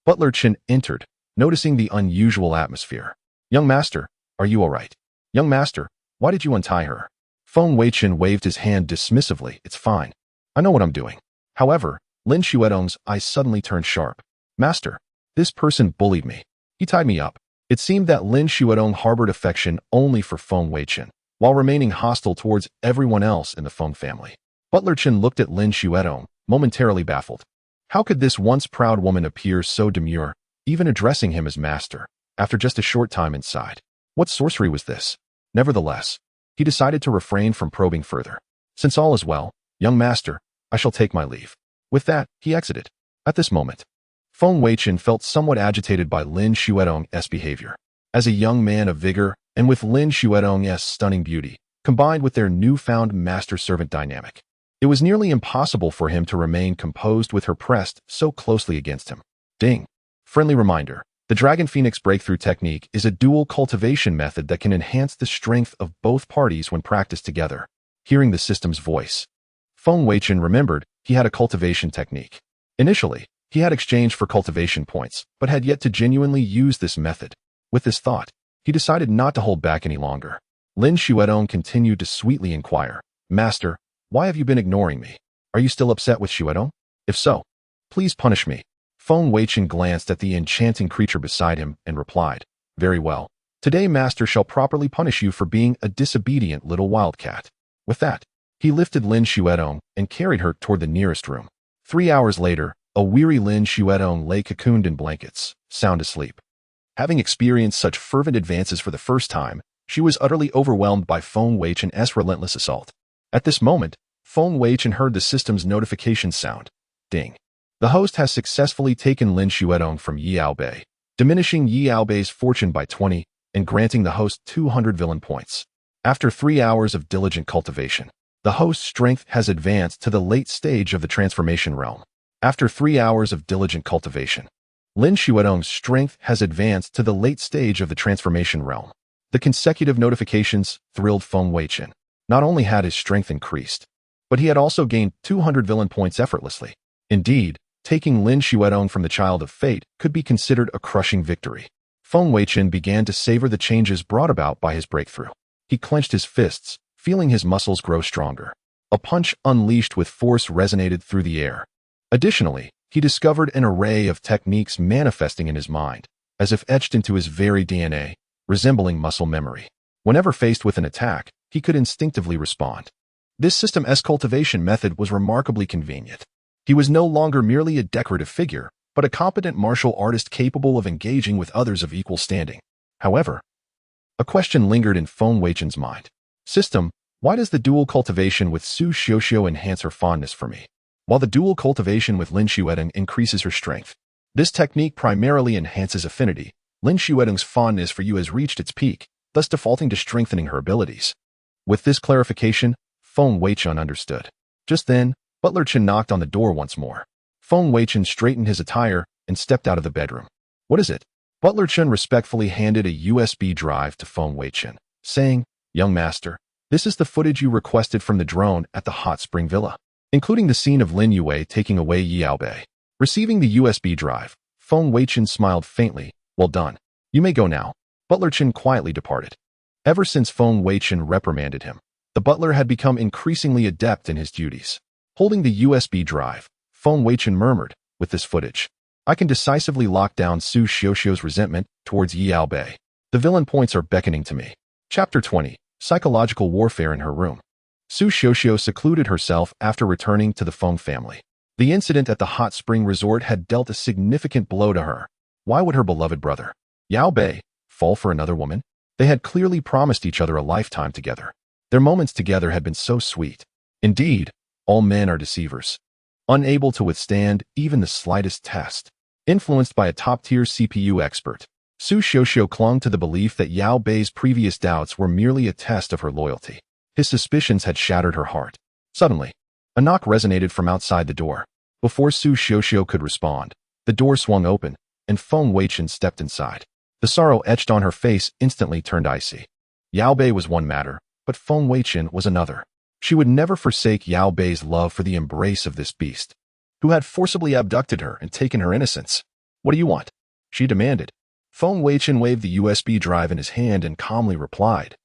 Butler Chen entered, noticing the unusual atmosphere. Young master, are you all right? Young master, why did you untie her? Feng Weichen waved his hand dismissively. It's fine. I know what I'm doing. However, Lin Xuedong's eyes suddenly turned sharp. Master, this person bullied me. He tied me up. It seemed that Lin Xuedong harbored affection only for Feng Weichen, while remaining hostile towards everyone else in the Feng family. Butler Chen looked at Lin Xuedong, momentarily baffled. How could this once proud woman appear so demure, even addressing him as master, after just a short time inside? What sorcery was this? Nevertheless, he decided to refrain from probing further. Since all is well, young master, I shall take my leave. With that, he exited. At this moment, Feng Weichen felt somewhat agitated by Lin Xuedong's behavior. As a young man of vigor, and with Lin Xuedong's stunning beauty, combined with their newfound master-servant dynamic, it was nearly impossible for him to remain composed with her pressed so closely against him. Ding. Friendly reminder. The Dragon Phoenix Breakthrough Technique is a dual cultivation method that can enhance the strength of both parties when practiced together. Hearing the system's voice, Feng Weichen remembered he had a cultivation technique. Initially, he had exchanged for cultivation points, but had yet to genuinely use this method. With this thought, he decided not to hold back any longer. Lin Xuedong continued to sweetly inquire, Master, why have you been ignoring me? Are you still upset with Xuedong? If so, please punish me. Feng Weichen glanced at the enchanting creature beside him and replied, Very well. Today Master shall properly punish you for being a disobedient little wildcat. With that, he lifted Lin Xuedong and carried her toward the nearest room. 3 hours later, a weary Lin Xuedong lay cocooned in blankets, sound asleep. Having experienced such fervent advances for the first time, she was utterly overwhelmed by Feng Weichen's relentless assault. At this moment, Feng Weichen heard the system's notification sound. Ding. The host has successfully taken Lin Xuedong from Yao Bei, diminishing Yao Bei's fortune by 20 and granting the host 200 villain points. After 3 hours of diligent cultivation, the host's strength has advanced to the late stage of the transformation realm. After 3 hours of diligent cultivation, Lin Xuedong's strength has advanced to the late stage of the transformation realm. The consecutive notifications thrilled Feng Weichen. Not only had his strength increased, but he had also gained 200 villain points effortlessly. Indeed, taking Lin Xuedong from the Child of Fate could be considered a crushing victory. Feng Weichen began to savor the changes brought about by his breakthrough. He clenched his fists, feeling his muscles grow stronger. A punch unleashed with force resonated through the air. Additionally, he discovered an array of techniques manifesting in his mind, as if etched into his very DNA, resembling muscle memory. Whenever faced with an attack, he could instinctively respond. This system's cultivation method was remarkably convenient. He was no longer merely a decorative figure, but a competent martial artist capable of engaging with others of equal standing. However, a question lingered in Feng Weichen's mind. System, why does the dual cultivation with Su Xiuxiu enhance her fondness for me, while the dual cultivation with Lin Xuedong increases her strength? This technique primarily enhances affinity. Lin Xuedong's fondness for you has reached its peak, thus defaulting to strengthening her abilities. With this clarification, Feng Weichen understood. Just then, Butler Chen knocked on the door once more. Feng Weichen straightened his attire and stepped out of the bedroom. What is it? Butler Chen respectfully handed a USB drive to Feng Weichen, saying, Young master, this is the footage you requested from the drone at the Hot Spring Villa, including the scene of Lin Yue taking away Yao Bei. Receiving the USB drive, Feng Weichen smiled faintly. Well done. You may go now. Butler Chen quietly departed. Ever since Feng Weichen reprimanded him, the butler had become increasingly adept in his duties. Holding the USB drive, Feng Weichen murmured, with this footage, I can decisively lock down Su Xiuxiu's resentment towards Yao Bei. The villain points are beckoning to me. Chapter 20. Psychological Warfare in her room. Su Xiuxiu secluded herself after returning to the Feng family. The incident at the hot spring resort had dealt a significant blow to her. Why would her beloved brother, Yao Bei, fall for another woman? They had clearly promised each other a lifetime together. Their moments together had been so sweet. Indeed, all men are deceivers, unable to withstand even the slightest test. Influenced by a top-tier CPU expert, Su Xiuxiu clung to the belief that Yao Bei's previous doubts were merely a test of her loyalty. His suspicions had shattered her heart. Suddenly, A knock resonated from outside the door. Before Su Xiuxiu could respond, the door swung open, and Feng Weichen stepped inside. The sorrow etched on her face instantly turned icy. Yao Bei was one matter, but Feng Weichen was another. She would never forsake Yao Bei's love for the embrace of this beast, who had forcibly abducted her and taken her innocence. "What do you want?" she demanded. Feng Weichen waved the USB drive in his hand and calmly replied,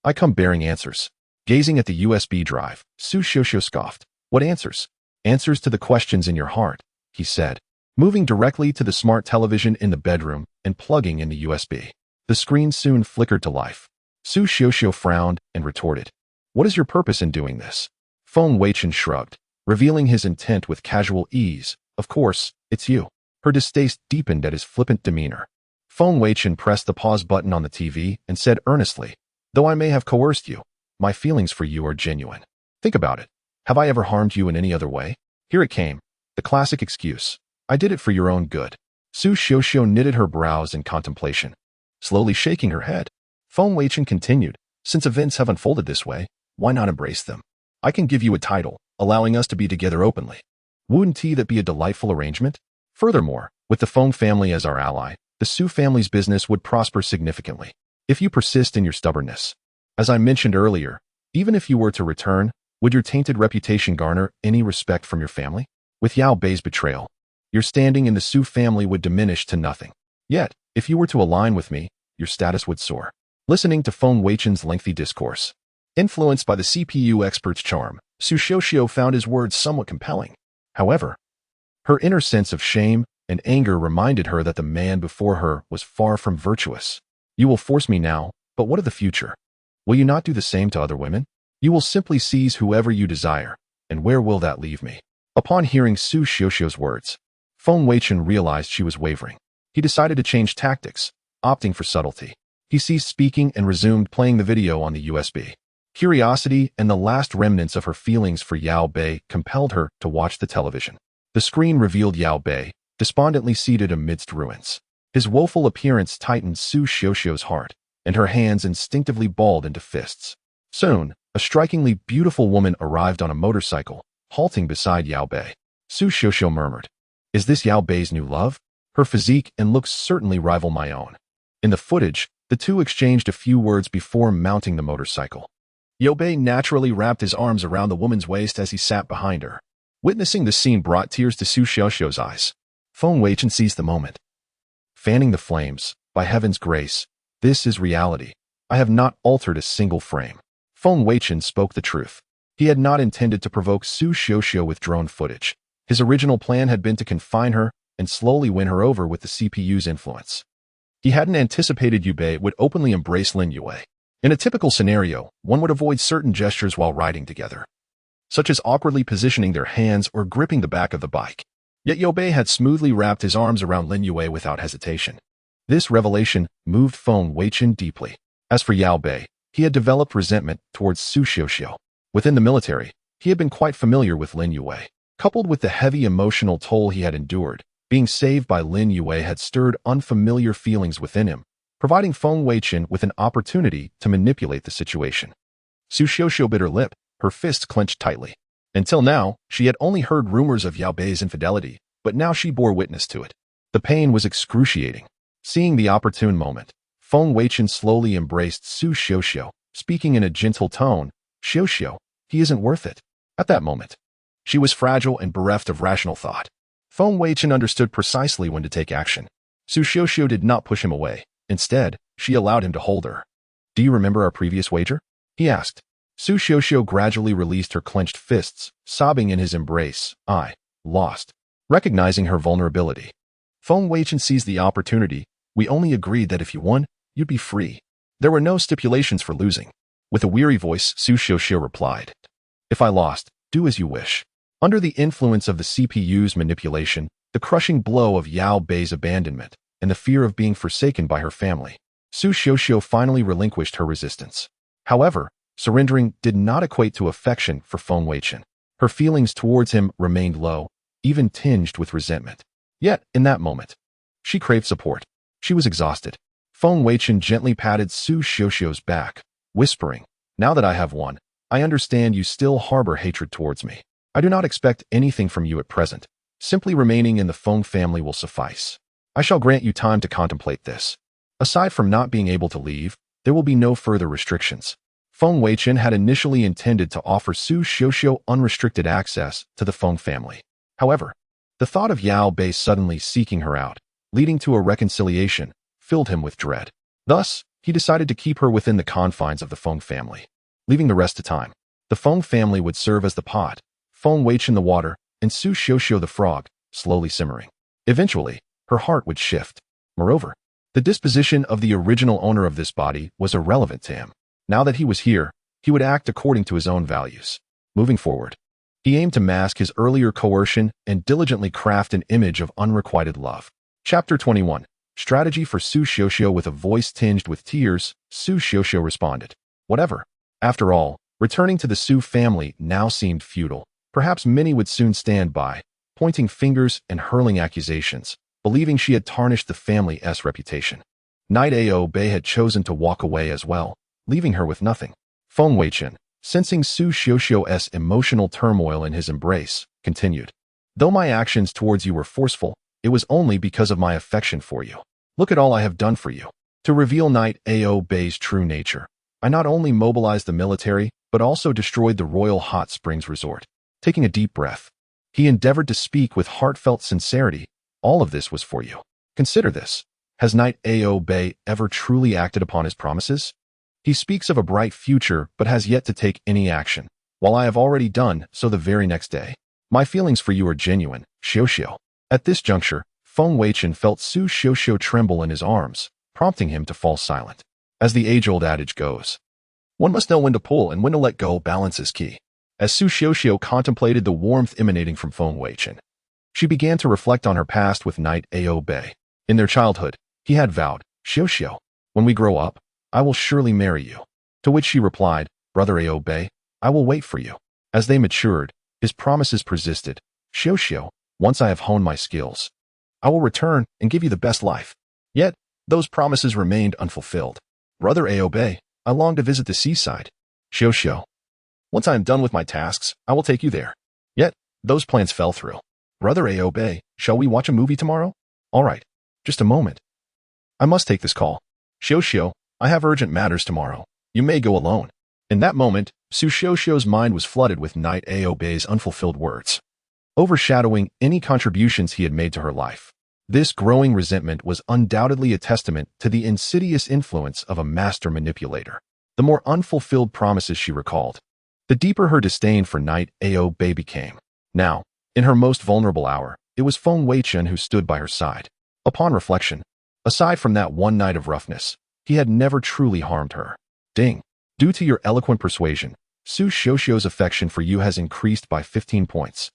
"I come bearing answers." Gazing at the USB drive, Su Xiuxiu scoffed. "What answers?" "Answers to the questions in your heart," he said, moving directly to the smart television in the bedroom and plugging in the USB. The screen soon flickered to life. Su Xiuxiu frowned and retorted, "What is your purpose in doing this?" Feng Weichen shrugged, revealing his intent with casual ease. "Of course, it's you." Her distaste deepened at his flippant demeanor. Feng Weichen pressed the pause button on the TV and said earnestly, "Though I may have coerced you, my feelings for you are genuine. Think about it. Have I ever harmed you in any other way?" Here it came, the classic excuse. "I did it for your own good." Su Xiuxiu knitted her brows in contemplation, slowly shaking her head. Feng Weichen continued, "Since events have unfolded this way, why not embrace them? I can give you a title, allowing us to be together openly. Wouldn't that be a delightful arrangement? Furthermore, with the Feng family as our ally, the Su family's business would prosper significantly. If you persist in your stubbornness, as I mentioned earlier, even if you were to return, would your tainted reputation garner any respect from your family? With Yao Bei's betrayal, your standing in the Su family would diminish to nothing. Yet, if you were to align with me, your status would soar." Listening to Feng Weichen's lengthy discourse, influenced by the CPU expert's charm, Su Xiuxiu found his words somewhat compelling. However, her inner sense of shame and anger reminded her that the man before her was far from virtuous. "You will force me now, but what of the future? Will you not do the same to other women? You will simply seize whoever you desire, and where will that leave me?" Upon hearing Su Xiuxiu's words, Feng Weichen realized she was wavering. He decided to change tactics, opting for subtlety. He ceased speaking and resumed playing the video on the USB. Curiosity and the last remnants of her feelings for Yao Bei compelled her to watch the television. The screen revealed Yao Bei, despondently seated amidst ruins. His woeful appearance tightened Su Xiuxiu's heart, and her hands instinctively balled into fists. Soon, a strikingly beautiful woman arrived on a motorcycle, halting beside Yao Bei. Su Xiuxiu murmured, "Is this Yao Bei's new love? Her physique and looks certainly rival my own." In the footage, the two exchanged a few words before mounting the motorcycle. Yao Bei naturally wrapped his arms around the woman's waist as he sat behind her. Witnessing the scene brought tears to Su Xiuxiu's eyes. Feng Weichen seized the moment. "Fanning the flames, by heaven's grace, this is reality. I have not altered a single frame." Feng Weichen spoke the truth. He had not intended to provoke Su Xiuxiu with drone footage. His original plan had been to confine her and slowly win her over with the CPU's influence. He hadn't anticipated Yao Bei would openly embrace Lin Yue. In a typical scenario, one would avoid certain gestures while riding together, such as awkwardly positioning their hands or gripping the back of the bike. Yet Yao Bei had smoothly wrapped his arms around Lin Yue without hesitation. This revelation moved Feng Weichen deeply. As for Yao Bei, he had developed resentment towards Su Xiuxiu. Within the military, he had been quite familiar with Lin Yue. Coupled with the heavy emotional toll he had endured, being saved by Lin Yue had stirred unfamiliar feelings within him, providing Feng Weichen with an opportunity to manipulate the situation. Su Xiuxiu bit her lip, her fists clenched tightly. Until now, she had only heard rumors of Yao Bei's infidelity, but now she bore witness to it. The pain was excruciating. Seeing the opportune moment, Feng Weichen slowly embraced Su Xiuxiu, speaking in a gentle tone, "Xiuxiu, he isn't worth it." At that moment, she was fragile and bereft of rational thought. Feng Weichen understood precisely when to take action. Su Xiuxiu did not push him away. Instead, she allowed him to hold her. "Do you remember our previous wager?" he asked. Su Xiuxiu gradually released her clenched fists, sobbing in his embrace. "I lost." Recognizing her vulnerability, Feng Weichen seized the opportunity. "We only agreed that if you won, you'd be free. There were no stipulations for losing." With a weary voice, Su Xiuxiu replied, "If I lost, do as you wish." Under the influence of the CPU's manipulation, the crushing blow of Yao Bei's abandonment, and the fear of being forsaken by her family, Su Xiuxiu finally relinquished her resistance. However, surrendering did not equate to affection for Feng Weichen. Her feelings towards him remained low, even tinged with resentment. Yet, in that moment, she craved support. She was exhausted. Feng Weichen gently patted Su Xiuxiu's back, whispering, "Now that I have won, I understand you still harbor hatred towards me. I do not expect anything from you at present. Simply remaining in the Feng family will suffice. I shall grant you time to contemplate this. Aside from not being able to leave, there will be no further restrictions. Feng Weichen had initially intended to offer Su Xiuxiu unrestricted access to the Feng family. However, the thought of Yao Bei suddenly seeking her out, leading to a reconciliation, filled him with dread. Thus, he decided to keep her within the confines of the Feng family. Leaving the rest to time, the Feng family would serve as the pot, Feng Weichen the water, and Su Xiuxiu the frog, slowly simmering. Eventually, her heart would shift. Moreover, the disposition of the original owner of this body was irrelevant to him. Now that he was here, he would act according to his own values. Moving forward, he aimed to mask his earlier coercion and diligently craft an image of unrequited love. Chapter 21. Strategy for Su Xiuxiu. With a voice tinged with tears, Su Xiuxiu responded. Whatever. After all, returning to the Su family now seemed futile. Perhaps many would soon stand by, pointing fingers and hurling accusations, believing she had tarnished the family's reputation. Knight Ao Bei had chosen to walk away as well, leaving her with nothing. Feng Weichen, sensing Su Xiuxiu's emotional turmoil in his embrace, continued. Though my actions towards you were forceful, it was only because of my affection for you. Look at all I have done for you. To reveal Knight Ao Bei's true nature, I not only mobilized the military, but also destroyed the Royal Hot Springs Resort. Taking a deep breath, he endeavored to speak with heartfelt sincerity. All of this was for you. Consider this. Has Knight Ao Bei ever truly acted upon his promises? He speaks of a bright future, but has yet to take any action, while I have already done so the very next day. My feelings for you are genuine, Xiuxiu. At this juncture, Feng Weichen felt Su Xiuxiu tremble in his arms, prompting him to fall silent. As the age-old adage goes, one must know when to pull and when to let go. Balance is key. As Su Xiuxiu contemplated the warmth emanating from Feng Weichen, she began to reflect on her past with Knight Ao Bei. In their childhood, he had vowed, Xiuxiu, when we grow up, I will surely marry you. To which she replied, Brother Ao Bei, I will wait for you. As they matured, his promises persisted. Xiuxiu, once I have honed my skills, I will return and give you the best life. Yet, those promises remained unfulfilled. Brother Ao Bei, I long to visit the seaside. Xiuxiu, once I am done with my tasks, I will take you there. Yet, those plans fell through. Brother Ao Bei, shall we watch a movie tomorrow? All right, just a moment. I must take this call. Xiuxiu, I have urgent matters tomorrow. You may go alone. In that moment, Su Xiuxiu's mind was flooded with Knight Ao Bei's unfulfilled words, overshadowing any contributions he had made to her life. This growing resentment was undoubtedly a testament to the insidious influence of a master manipulator. The more unfulfilled promises she recalled, the deeper her disdain for Knight Ao Bei became. Now, in her most vulnerable hour, it was Feng Weichen who stood by her side. Upon reflection, aside from that one night of roughness, he had never truly harmed her. Ding. Due to your eloquent persuasion, Su Xiuxiu's affection for you has increased by 15 points.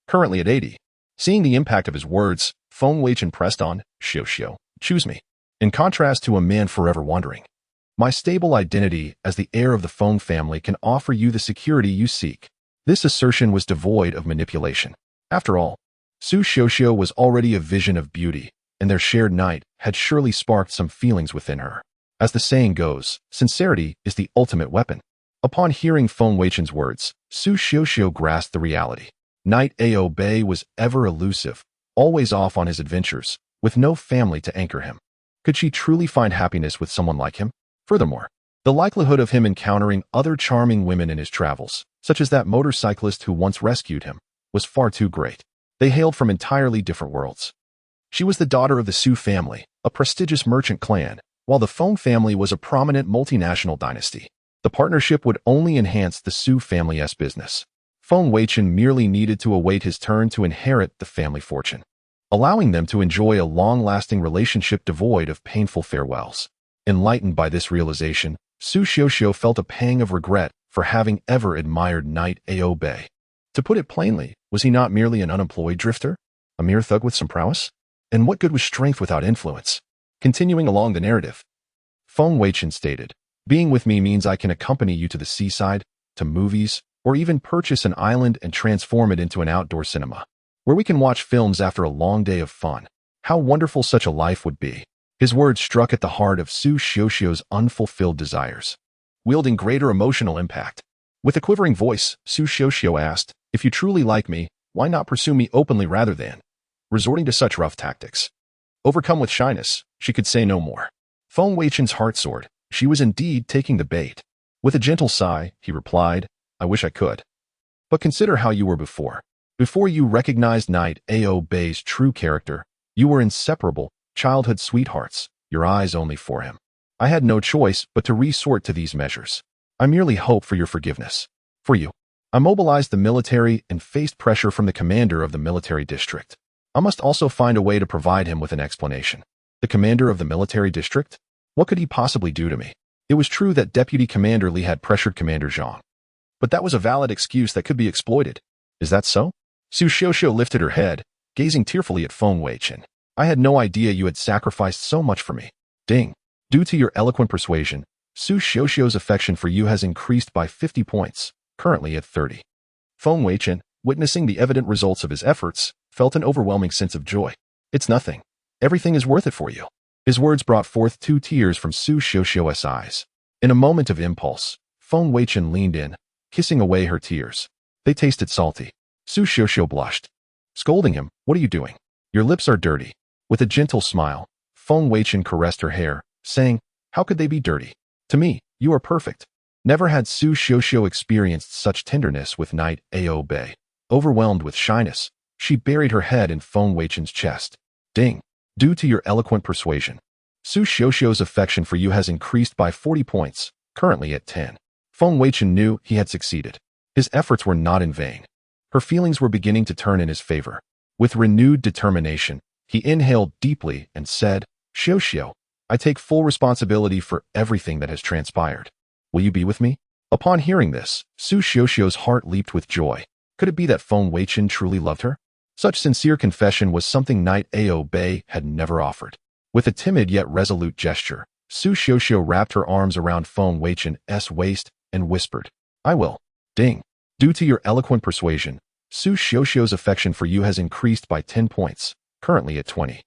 Currently at 80. Seeing the impact of his words, Feng Weichen pressed on, Xiuxiu, choose me. In contrast to a man forever wandering, my stable identity as the heir of the Feng family can offer you the security you seek. This assertion was devoid of manipulation. After all, Su Xiuxiu was already a vision of beauty, and their shared night had surely sparked some feelings within her. As the saying goes, sincerity is the ultimate weapon. Upon hearing Feng Weichen's words, Su Xiuxiu grasped the reality. Knight Ao Bei was ever elusive, always off on his adventures, with no family to anchor him. Could she truly find happiness with someone like him? Furthermore, the likelihood of him encountering other charming women in his travels, such as that motorcyclist who once rescued him, was far too great. They hailed from entirely different worlds. She was the daughter of the Su family, a prestigious merchant clan, while the Feng family was a prominent multinational dynasty. The partnership would only enhance the Su family's business. Feng Weichen merely needed to await his turn to inherit the family fortune, allowing them to enjoy a long-lasting relationship devoid of painful farewells. Enlightened by this realization, Su Xiuxiu felt a pang of regret for having ever admired Knight Ao Bei. To put it plainly, was he not merely an unemployed drifter? A mere thug with some prowess? And what good was strength without influence? Continuing along the narrative, Feng Weichen stated, being with me means I can accompany you to the seaside, to movies, or even purchase an island and transform it into an outdoor cinema, where we can watch films after a long day of fun. How wonderful such a life would be. His words struck at the heart of Su Xiuxiu's unfulfilled desires, wielding greater emotional impact. With a quivering voice, Su Xiuxiu asked, If you truly like me, why not pursue me openly rather than resorting to such rough tactics? Overcome with shyness, she could say no more. Feng Weichen's heart soared. She was indeed taking the bait. With a gentle sigh, he replied, I wish I could. But consider how you were before. Before you recognized Knight Ao Bei's true character, you were inseparable, childhood sweethearts, your eyes only for him. I had no choice but to resort to these measures. I merely hope for your forgiveness. For you. I mobilized the military and faced pressure from the commander of the military district. I must also find a way to provide him with an explanation. The commander of the military district? What could he possibly do to me? It was true that Deputy Commander Li had pressured Commander Zhang. But that was a valid excuse that could be exploited. Is that so? Su Xiuxiu lifted her head, gazing tearfully at Feng Weichen. I had no idea you had sacrificed so much for me. Ding. Due to your eloquent persuasion, Su Xiuxiu's affection for you has increased by 50 points, currently at 30. Feng Weichen, witnessing the evident results of his efforts, felt an overwhelming sense of joy. It's nothing. Everything is worth it for you. His words brought forth 2 tears from Su Xiuxiu's eyes. In a moment of impulse, Feng Weichen leaned in, kissing away her tears. They tasted salty. Su Xiuxiu blushed. Scolding him, what are you doing? Your lips are dirty. With a gentle smile, Feng Weichen caressed her hair, saying, how could they be dirty? To me, you are perfect. Never had Su Xiuxiu experienced such tenderness with Knight Ao Bei. Overwhelmed with shyness, she buried her head in Feng Weichen's chest. Ding. Due to your eloquent persuasion, Su Xiuxiu's affection for you has increased by 40 points, currently at 10. Feng Weichen knew he had succeeded. His efforts were not in vain. Her feelings were beginning to turn in his favor. With renewed determination, he inhaled deeply and said, Xiuxiu, I take full responsibility for everything that has transpired. Will you be with me? Upon hearing this, Su Xiuxiu's heart leaped with joy. Could it be that Feng Weichen truly loved her? Such sincere confession was something Knight Ao Bei had never offered. With a timid yet resolute gesture, Su Xiuxiu wrapped her arms around Feng Weichen's waist and whispered, I will. Ding. Due to your eloquent persuasion, Su Xiuxiu's affection for you has increased by 10 points, currently at 20.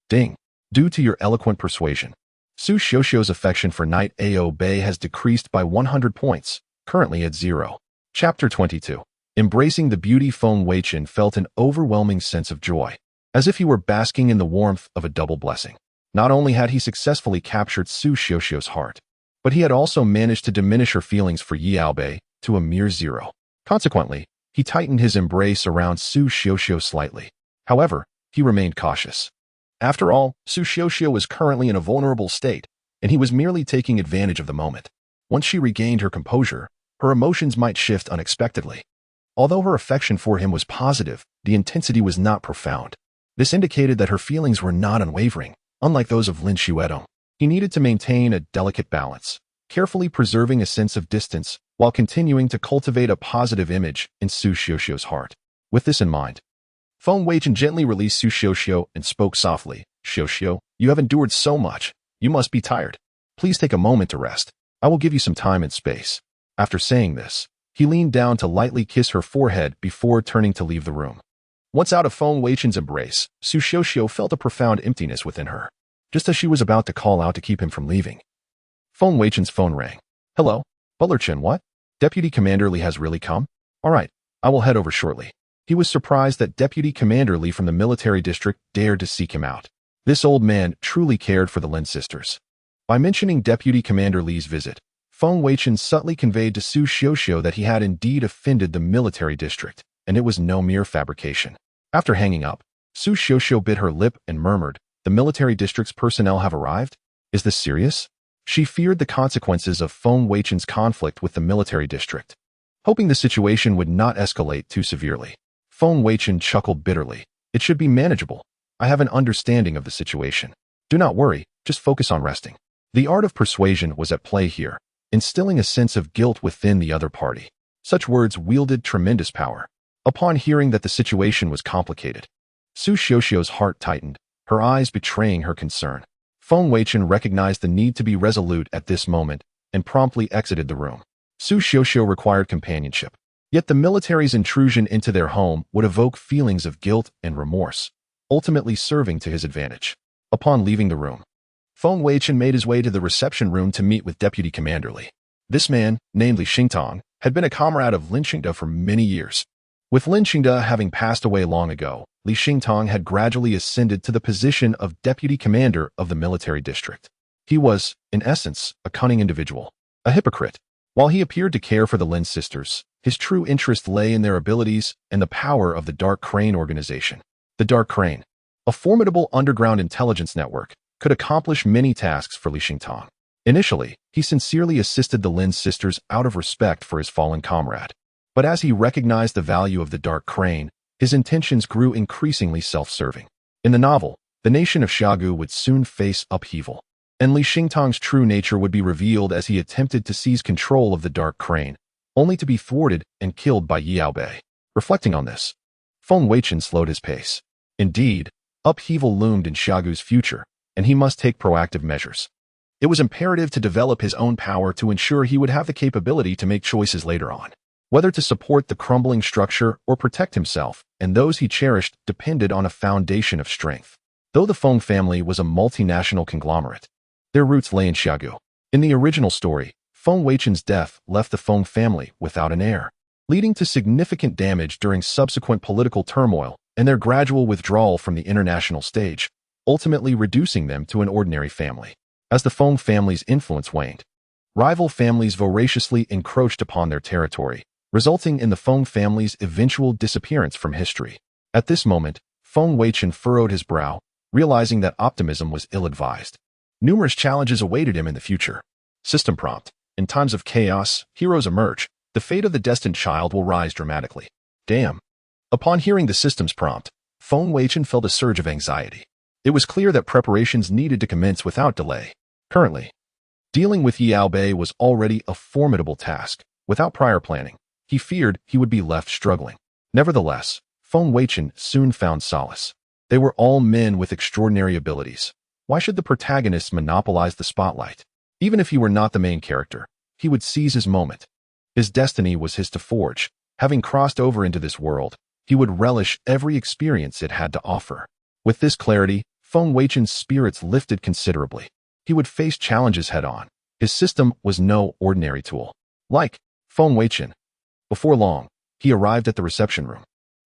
Ding. Due to your eloquent persuasion, Su Xiuxiu's affection for Knight Ao Bei has decreased by 100 points, currently at 0. Chapter 22. Embracing the beauty, Feng Weichen felt an overwhelming sense of joy, as if he were basking in the warmth of a double blessing. Not only had he successfully captured Su Xiuxiu's heart, but he had also managed to diminish her feelings for Yi Aobei to a mere 0. Consequently, he tightened his embrace around Su Xiuxiu slightly. However, he remained cautious. After all, Su Xiuxiu was currently in a vulnerable state, and he was merely taking advantage of the moment. Once she regained her composure, her emotions might shift unexpectedly. Although her affection for him was positive, the intensity was not profound. This indicated that her feelings were not unwavering, unlike those of Lin Xuedong. He needed to maintain a delicate balance, carefully preserving a sense of distance while continuing to cultivate a positive image in Su Xiuxiu's heart. With this in mind, Feng Weichen gently released Su Xiuxiu and spoke softly, Xiuxiu, you have endured so much. You must be tired. Please take a moment to rest. I will give you some time and space. After saying this, he leaned down to lightly kiss her forehead before turning to leave the room. Once out of Feng Weichen's embrace, Su Xiuxiu felt a profound emptiness within her, just as she was about to call out to keep him from leaving. Feng Weichen's phone rang. Hello? Butler Chen, what? Deputy Commander Li has really come? All right, I will head over shortly. He was surprised that Deputy Commander Li from the military district dared to seek him out. This old man truly cared for the Lin sisters. By mentioning Deputy Commander Li's visit, Feng Weichen subtly conveyed to Su Xiuxiu that he had indeed offended the military district, and it was no mere fabrication. After hanging up, Su Xiuxiu bit her lip and murmured, the military district's personnel have arrived? Is this serious? She feared the consequences of Feng Weichen's conflict with the military district. Hoping the situation would not escalate too severely, Feng Weichen chuckled bitterly. It should be manageable. I have an understanding of the situation. Do not worry, just focus on resting. The art of persuasion was at play here, instilling a sense of guilt within the other party. Such words wielded tremendous power. Upon hearing that the situation was complicated, Su Xiuxiu's heart tightened, her eyes betraying her concern. Feng Weichen recognized the need to be resolute at this moment and promptly exited the room. Su Xiuxiu required companionship, yet the military's intrusion into their home would evoke feelings of guilt and remorse, ultimately serving to his advantage. Upon leaving the room, Feng Weichen made his way to the reception room to meet with Deputy Commander Li. This man, named Li Xingtong, had been a comrade of Lin Xingde for many years. With Lin Qingde having passed away long ago, Li Xingtong had gradually ascended to the position of deputy commander of the military district. He was, in essence, a cunning individual, a hypocrite. While he appeared to care for the Lin sisters, his true interest lay in their abilities and the power of the Dark Crane organization. The Dark Crane, a formidable underground intelligence network, could accomplish many tasks for Li Xingtong. Initially, he sincerely assisted the Lin sisters out of respect for his fallen comrade. But as he recognized the value of the Dark Crane, his intentions grew increasingly self-serving. In the novel, the nation of Xiagu would soon face upheaval, and Li Xingtong's true nature would be revealed as he attempted to seize control of the Dark Crane, only to be thwarted and killed by Yao Bei. Reflecting on this, Feng Weichen slowed his pace. Indeed, upheaval loomed in Xiagu's future, and he must take proactive measures. It was imperative to develop his own power to ensure he would have the capability to make choices later on. Whether to support the crumbling structure or protect himself and those he cherished depended on a foundation of strength. Though the Feng family was a multinational conglomerate, their roots lay in Xiagu. In the original story, Feng Weichen's death left the Feng family without an heir, leading to significant damage during subsequent political turmoil and their gradual withdrawal from the international stage, ultimately reducing them to an ordinary family. As the Feng family's influence waned, rival families voraciously encroached upon their territory, resulting in the Feng family's eventual disappearance from history. At this moment, Feng Weichen furrowed his brow, realizing that optimism was ill-advised. Numerous challenges awaited him in the future. System prompt. In times of chaos, heroes emerge. The fate of the destined child will rise dramatically. Damn. Upon hearing the system's prompt, Feng Weichen felt a surge of anxiety. It was clear that preparations needed to commence without delay. Currently, dealing with Yao Bei was already a formidable task. Without prior planning, he feared he would be left struggling. Nevertheless, Feng Weichen soon found solace. They were all men with extraordinary abilities. Why should the protagonists monopolize the spotlight? Even if he were not the main character, he would seize his moment. His destiny was his to forge. Having crossed over into this world, he would relish every experience it had to offer. With this clarity, Feng Weichen's spirits lifted considerably. He would face challenges head-on. His system was no ordinary tool. Like Feng Weichen. Before long, he arrived at the reception room.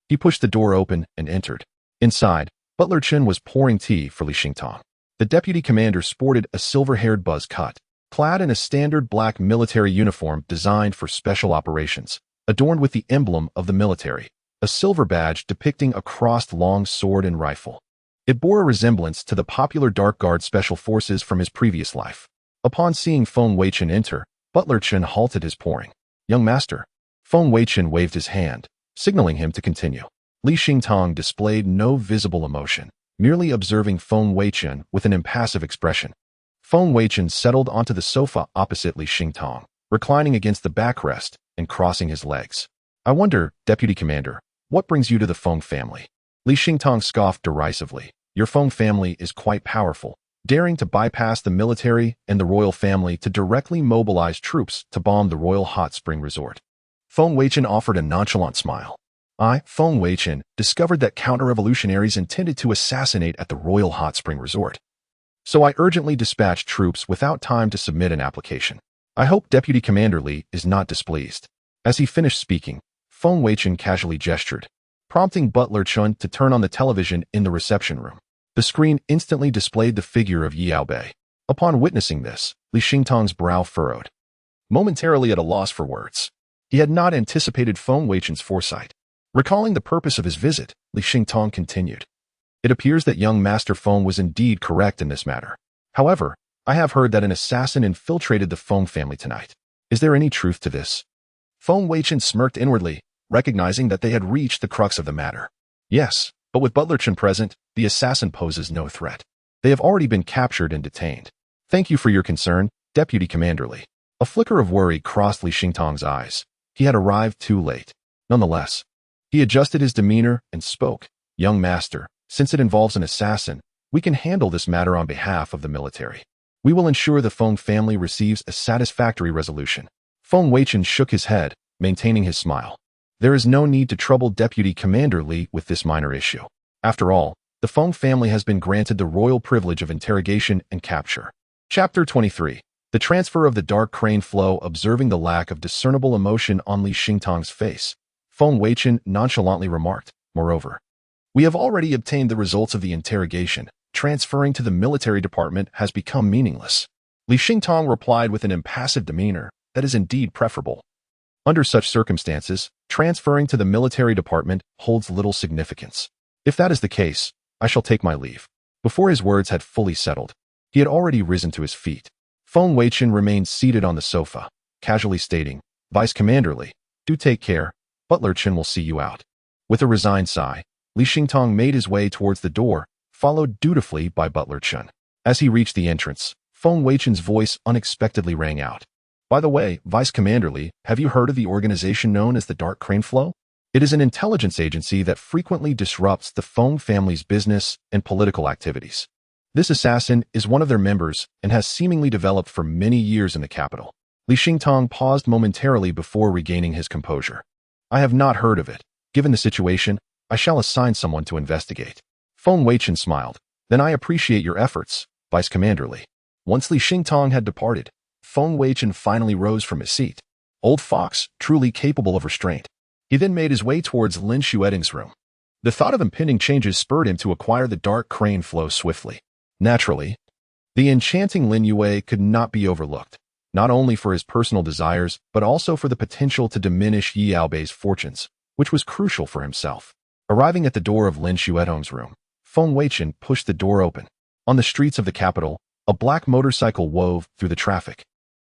He pushed the door open and entered. Inside, Butler Chen was pouring tea for Li Xingtong. The deputy commander sported a silver-haired buzz cut, clad in a standard black military uniform designed for special operations, adorned with the emblem of the military, a silver badge depicting a crossed long sword and rifle. It bore a resemblance to the popular Dark Guard Special Forces from his previous life. Upon seeing Feng Weichen enter, Butler Chen halted his pouring. "Young master." Feng Weichen waved his hand, signaling him to continue. Li Xingtong displayed no visible emotion, merely observing Feng Weichen with an impassive expression. Feng Weichen settled onto the sofa opposite Li Xingtong, reclining against the backrest and crossing his legs. "I wonder, Deputy Commander, what brings you to the Feng family?" Li Xingtong scoffed derisively. "Your Feng family is quite powerful, daring to bypass the military and the royal family to directly mobilize troops to bomb the Royal Hot Spring Resort." Feng Weichen offered a nonchalant smile. "I, Feng Weichen, discovered that counter-revolutionaries intended to assassinate at the Royal Hot Spring Resort. So I urgently dispatched troops without time to submit an application. I hope Deputy Commander Li is not displeased." As he finished speaking, Feng Weichen casually gestured, prompting Butler Chen to turn on the television in the reception room. The screen instantly displayed the figure of Yao Bei. Upon witnessing this, Li Xingtong's brow furrowed. Momentarily at a loss for words, he had not anticipated Feng Weichen's foresight. Recalling the purpose of his visit, Li Xingtong continued. "It appears that young Master Feng was indeed correct in this matter. However, I have heard that an assassin infiltrated the Feng family tonight. Is there any truth to this?" Feng Weichen smirked inwardly, recognizing that they had reached the crux of the matter. "Yes, but with Butler Chen present, the assassin poses no threat. They have already been captured and detained. Thank you for your concern, Deputy Commander Li." A flicker of worry crossed Li Xingtong's eyes. He had arrived too late. Nonetheless, he adjusted his demeanor and spoke. "Young master, since it involves an assassin, we can handle this matter on behalf of the military. We will ensure the Feng family receives a satisfactory resolution." Feng Weichen shook his head, maintaining his smile. "There is no need to trouble Deputy Commander Li with this minor issue. After all, the Feng family has been granted the royal privilege of interrogation and capture." Chapter 23. The transfer of the Dark Crane flow. Observing the lack of discernible emotion on Li Xingtong's face, Feng Weichen nonchalantly remarked. Moreover, we have already obtained the results of the interrogation. Transferring to the military department has become meaningless. Li Xingtong replied with an impassive demeanor. That is indeed preferable. Under such circumstances, transferring to the military department holds little significance. If that is the case, I shall take my leave. Before his words had fully settled, he had already risen to his feet. Feng Weichen remained seated on the sofa, casually stating, Vice Commander Li, do take care. Butler Chen will see you out. With a resigned sigh, Li Xingtong made his way towards the door, followed dutifully by Butler Chen. As he reached the entrance, Feng Weichen's voice unexpectedly rang out. By the way, Vice Commander Li, have you heard of the organization known as the Dark Crane Flow? It is an intelligence agency that frequently disrupts the Feng family's business and political activities. This assassin is one of their members and has seemingly developed for many years in the capital. Li Xingtong paused momentarily before regaining his composure. I have not heard of it. Given the situation, I shall assign someone to investigate. Feng Weichen smiled. Then I appreciate your efforts, Vice Commander Li. Once Li Xingtong had departed, Feng Weichen finally rose from his seat. Old fox, truly capable of restraint. He then made his way towards Lin Xueting's room. The thought of impending changes spurred him to acquire the Dark Crane Flow swiftly. Naturally, the enchanting Lin Yue could not be overlooked, not only for his personal desires, but also for the potential to diminish Yi Aobei's fortunes, which was crucial for himself. Arriving at the door of Lin Xueting's room, Feng Weichen pushed the door open. On the streets of the capital, a black motorcycle wove through the traffic.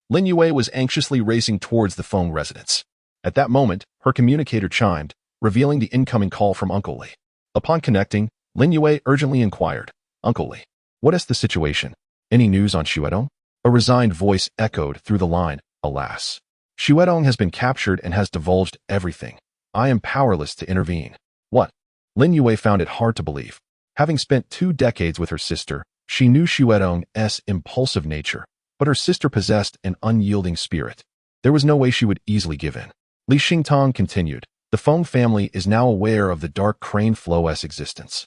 Lin Yue was anxiously racing towards the Feng residence. At that moment, her communicator chimed, revealing the incoming call from Uncle Li. Upon connecting, Lin Yue urgently inquired, Uncle Li, what is the situation? Any news on Xuedong? A resigned voice echoed through the line. Alas, Xuedong has been captured and has divulged everything. I am powerless to intervene. What? Lin Yue found it hard to believe. Having spent 2 decades with her sister, she knew Xuedong's impulsive nature, but her sister possessed an unyielding spirit. There was no way she would easily give in. Li Xingtong continued, the Feng family is now aware of the Dark Crane Flow's existence.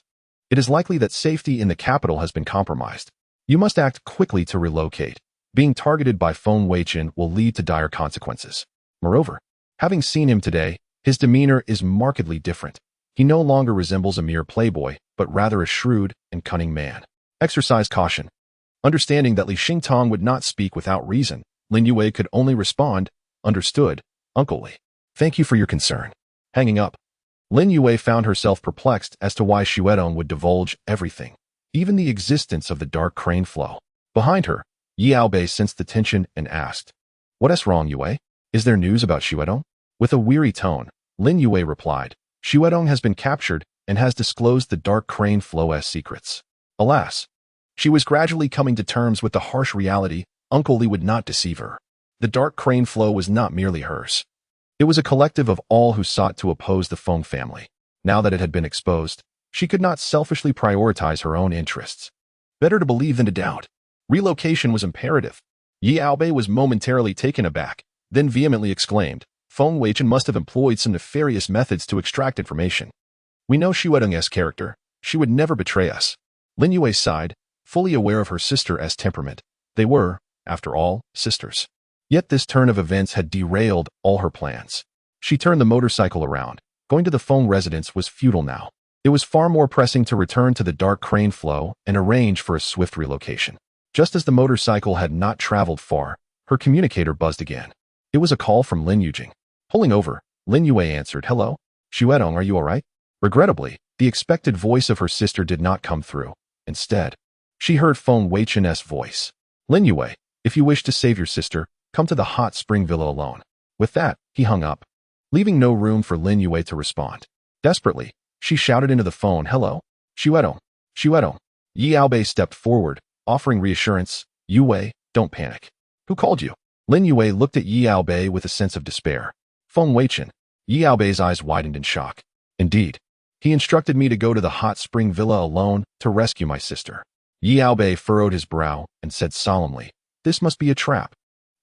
It is likely that safety in the capital has been compromised. You must act quickly to relocate. Being targeted by Feng Weichen will lead to dire consequences. Moreover, having seen him today, his demeanor is markedly different. He no longer resembles a mere playboy, but rather a shrewd and cunning man. Exercise caution. Understanding that Li Xingtong would not speak without reason, Lin Yue could only respond, Understood, Uncle Li. Thank you for your concern. Hanging up. Lin Yue found herself perplexed as to why Xuedong would divulge everything, even the existence of the Dark Crane Flow. Behind her, Yi Aobei sensed the tension and asked, What's wrong, Yue? Is there news about Xuedong? With a weary tone, Lin Yue replied, Xuedong has been captured and has disclosed the Dark Crane Flow's secrets. Alas, she was gradually coming to terms with the harsh reality. Uncle Li would not deceive her. The Dark Crane Flow was not merely hers. It was a collective of all who sought to oppose the Feng family. Now that it had been exposed, she could not selfishly prioritize her own interests. Better to believe than to doubt. Relocation was imperative. Yi Aobei was momentarily taken aback, then vehemently exclaimed, Feng Weichen must have employed some nefarious methods to extract information. We know Xuedong's character. She would never betray us. Lin Yue sighed, fully aware of her sister's temperament. They were, after all, sisters. Yet this turn of events had derailed all her plans. She turned the motorcycle around. Going to the Feng residence was futile now. It was far more pressing to return to the Dark Crane Flow and arrange for a swift relocation. Just as the motorcycle had not traveled far, her communicator buzzed again. It was a call from Lin Yujing. Pulling over, Lin Yue answered, Hello? Xuedong, are you all right? Regrettably, the expected voice of her sister did not come through. Instead, she heard Feng Weichen's voice. Lin Yue, if you wish to save your sister, come to the hot spring villa alone. With that, he hung up, leaving no room for Lin Yue to respond. Desperately, she shouted into the phone, Hello? Xuedong. Xuedong. Yi Aobei stepped forward, offering reassurance. Yue, don't panic. Who called you? Lin Yue looked at Yi Aobei with a sense of despair. Feng Weichen. Yi Aobei's eyes widened in shock. Indeed. He instructed me to go to the hot spring villa alone to rescue my sister. Yi Aobei furrowed his brow and said solemnly, This must be a trap.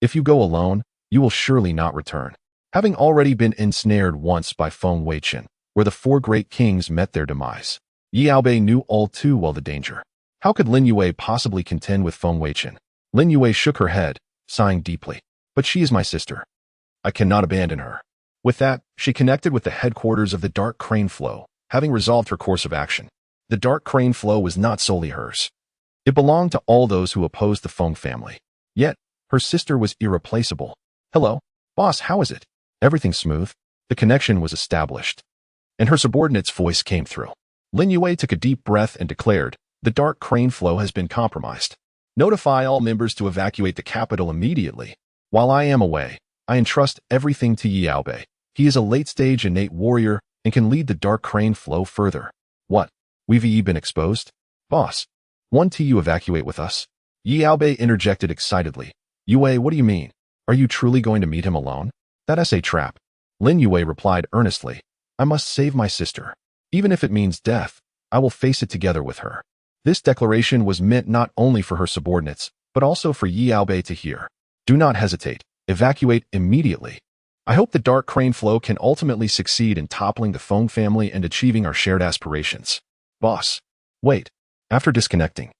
If you go alone, you will surely not return. Having already been ensnared once by Feng Weichen, where the 4 great kings met their demise, Yi Aobei knew all too well the danger. How could Lin Yue possibly contend with Feng Weichen? Lin Yue shook her head, sighing deeply. But she is my sister. I cannot abandon her. With that, she connected with the headquarters of the Dark Crane Flow, having resolved her course of action. The Dark Crane Flow was not solely hers. It belonged to all those who opposed the Feng family. Yet, her sister was irreplaceable. "Hello, boss, how is it?" "Everything smooth." The connection was established, and her subordinate's voice came through. Lin Yue took a deep breath and declared, "The Dark Crane Flow has been compromised. Notify all members to evacuate the capital immediately. While I am away, I entrust everything to Yi Yaobei. He is a late-stage innate warrior and can lead the Dark Crane Flow further." "What? We've been exposed?" "Boss, want to evacuate with us?" Yi Yaobei interjected excitedly. "Yue, what do you mean? Are you truly going to meet him alone?" "That's a trap." Lin Yue replied earnestly. "I must save my sister. Even if it means death, I will face it together with her." This declaration was meant not only for her subordinates, but also for Yi Yaobei to hear. "Do not hesitate. Evacuate immediately. I hope the Dark Crane Flow can ultimately succeed in toppling the Feng family and achieving our shared aspirations." "Boss, wait." After disconnecting,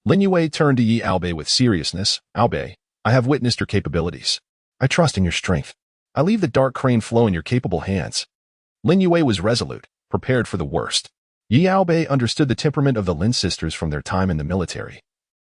Lin Yue turned to Yi Yaobei with seriousness. "Yaobei, I have witnessed your capabilities. I trust in your strength. I leave the Dark Crane Flow in your capable hands." Lin Yue was resolute, prepared for the worst. Yi Yaobei understood the temperament of the Lin sisters from their time in the military,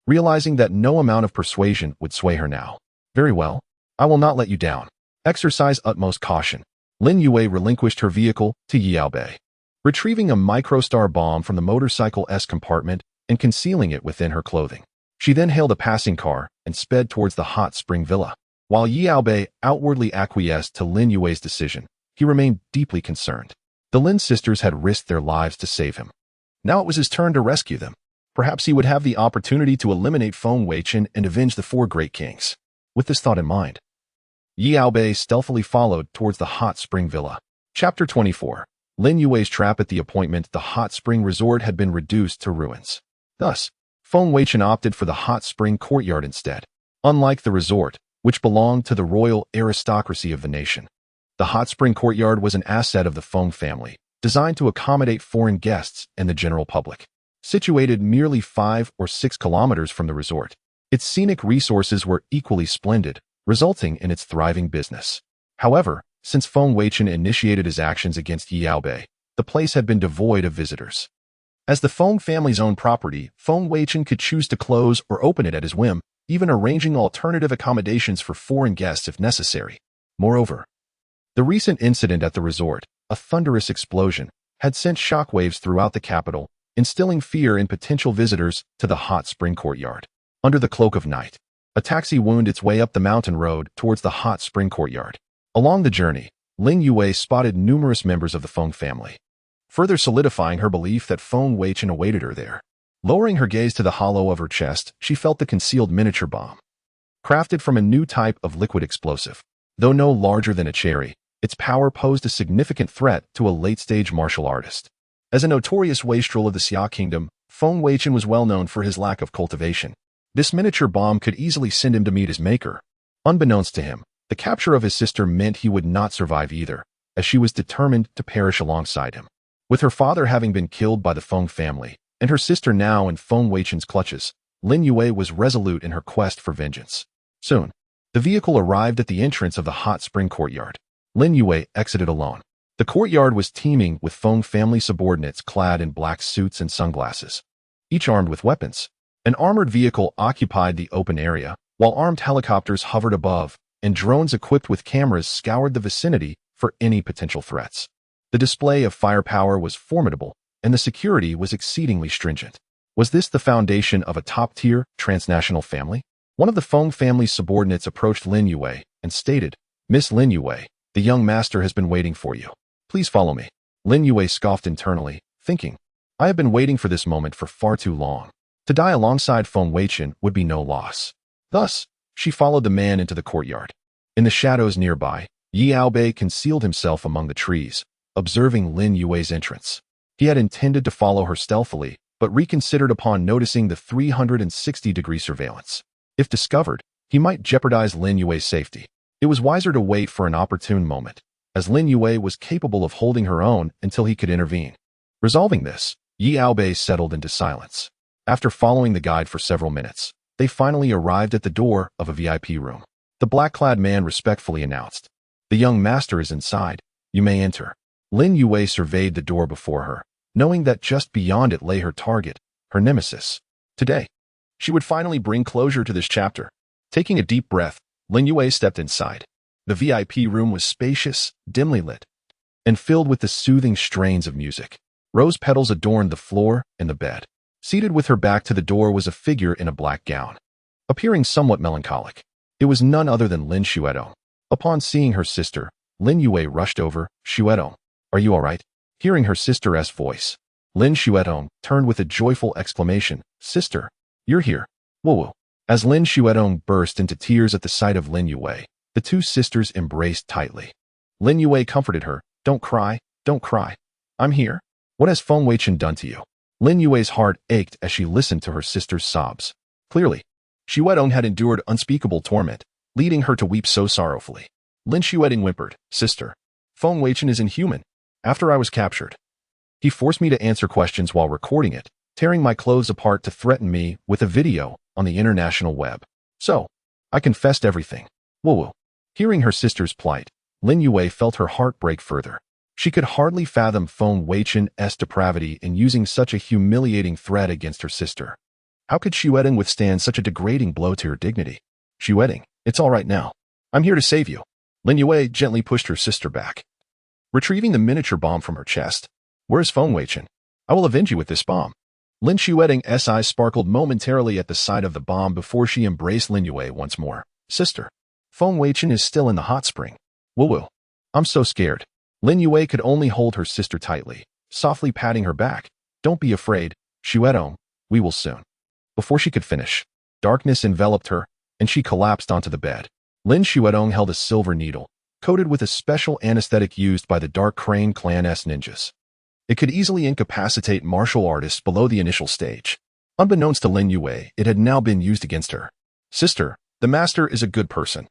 realizing that no amount of persuasion would sway her now. "Very well. I will not let you down. Exercise utmost caution." Lin Yue relinquished her vehicle to Yi Yaobei, retrieving a microstar bomb from the motorcycle-esque compartment and concealing it within her clothing. She then hailed a passing car and sped towards the hot spring villa. While Yi Yaobei outwardly acquiesced to Lin Yue's decision, he remained deeply concerned. The Lin sisters had risked their lives to save him. Now it was his turn to rescue them. Perhaps he would have the opportunity to eliminate Feng Weichen and avenge the four great kings. With this thought in mind, Yi Yaobei stealthily followed towards the hot spring villa. Chapter 24. Lin Yue's trap at the appointment. The hot spring resort had been reduced to ruins. Thus, Feng Weichen opted for the hot spring courtyard instead. Unlike the resort, which belonged to the royal aristocracy of the nation, the hot spring courtyard was an asset of the Feng family, designed to accommodate foreign guests and the general public. Situated merely 5 or 6 kilometers from the resort, its scenic resources were equally splendid, resulting in its thriving business. However, since Feng Weichen initiated his actions against Yi Yaobei, the place had been devoid of visitors. As the Feng family's own property, Feng Weichen could choose to close or open it at his whim, even arranging alternative accommodations for foreign guests if necessary. Moreover, the recent incident at the resort, a thunderous explosion, had sent shockwaves throughout the capital, instilling fear in potential visitors to the hot spring courtyard. Under the cloak of night, a taxi wound its way up the mountain road towards the hot spring courtyard. Along the journey, Lin Yue spotted numerous members of the Feng family, further solidifying her belief that Feng Weichen awaited her there. Lowering her gaze to the hollow of her chest, she felt the concealed miniature bomb, crafted from a new type of liquid explosive. Though no larger than a cherry, its power posed a significant threat to a late-stage martial artist. As a notorious wastrel of the Xia Kingdom, Feng Weichen was well known for his lack of cultivation. This miniature bomb could easily send him to meet his maker. Unbeknownst to him, the capture of his sister meant he would not survive either, as she was determined to perish alongside him. With her father having been killed by the Feng family, and her sister now in Feng Weichen's clutches, Lin Yue was resolute in her quest for vengeance. Soon, the vehicle arrived at the entrance of the hot spring courtyard. Lin Yue exited alone. The courtyard was teeming with Feng family subordinates clad in black suits and sunglasses, each armed with weapons. An armored vehicle occupied the open area, while armed helicopters hovered above, and drones equipped with cameras scoured the vicinity for any potential threats. The display of firepower was formidable, and the security was exceedingly stringent. Was this the foundation of a top-tier transnational family? One of the Feng family's subordinates approached Lin Yue and stated, "Miss Lin Yue, the young master has been waiting for you. Please follow me." Lin Yue scoffed internally, thinking, "I have been waiting for this moment for far too long. To die alongside Feng Weichen would be no loss." Thus, she followed the man into the courtyard. In the shadows nearby, Yi Yaobei concealed himself among the trees, observing Lin Yue's entrance. He had intended to follow her stealthily, but reconsidered upon noticing the 360-degree surveillance. If discovered, he might jeopardize Lin Yue's safety. It was wiser to wait for an opportune moment, as Lin Yue was capable of holding her own until he could intervene. Resolving this, Yi Yaobei settled into silence. After following the guide for several minutes, they finally arrived at the door of a VIP room. The black-clad man respectfully announced, The young master is inside. You may enter. Lin Yue surveyed the door before her, knowing that just beyond it lay her target, her nemesis. Today, she would finally bring closure to this chapter. Taking a deep breath, Lin Yue stepped inside. The VIP room was spacious, dimly lit, and filled with the soothing strains of music. Rose petals adorned the floor and the bed. Seated with her back to the door was a figure in a black gown, appearing somewhat melancholic. It was none other than Lin Xuedong. Upon seeing her sister, Lin Yue rushed over. Xuedong, are you all right? Hearing her sister's voice, Lin Xuedong turned with a joyful exclamation. Sister, you're here. Woo-woo. As Lin Xuedong burst into tears at the sight of Lin Yue, the two sisters embraced tightly. Lin Yue comforted her. Don't cry, don't cry. I'm here. What has Feng Weichen done to you? Lin Yue's heart ached as she listened to her sister's sobs. Clearly, Xuedong had endured unspeakable torment, leading her to weep so sorrowfully. Lin Xuedong whimpered, Sister, Feng Weichen is inhuman. After I was captured, he forced me to answer questions while recording it, tearing my clothes apart to threaten me with a video on the international web. So, I confessed everything. Woo-woo. Hearing her sister's plight, Lin Yue felt her heart break further. She could hardly fathom Feng Weichen's depravity in using such a humiliating threat against her sister. How could Xuedong withstand such a degrading blow to her dignity? Xuedong, it's all right now. I'm here to save you. Lin Yue gently pushed her sister back, retrieving the miniature bomb from her chest. Where's Feng Weichen? I will avenge you with this bomb. Lin Xuedong's eyes sparkled momentarily at the sight of the bomb before she embraced Lin Yue once more. Sister, Feng Weichen is still in the hot spring. Woo-woo. I'm so scared. Lin Yue could only hold her sister tightly, softly patting her back. Don't be afraid, Xuedong, we will soon. Before she could finish, darkness enveloped her, and she collapsed onto the bed. Lin Xuedong held a silver needle, coated with a special anesthetic used by the Dark Crane Clan's ninjas. It could easily incapacitate martial artists below the initial stage. Unbeknownst to Lin Yue, it had now been used against her. Sister, the master is a good person.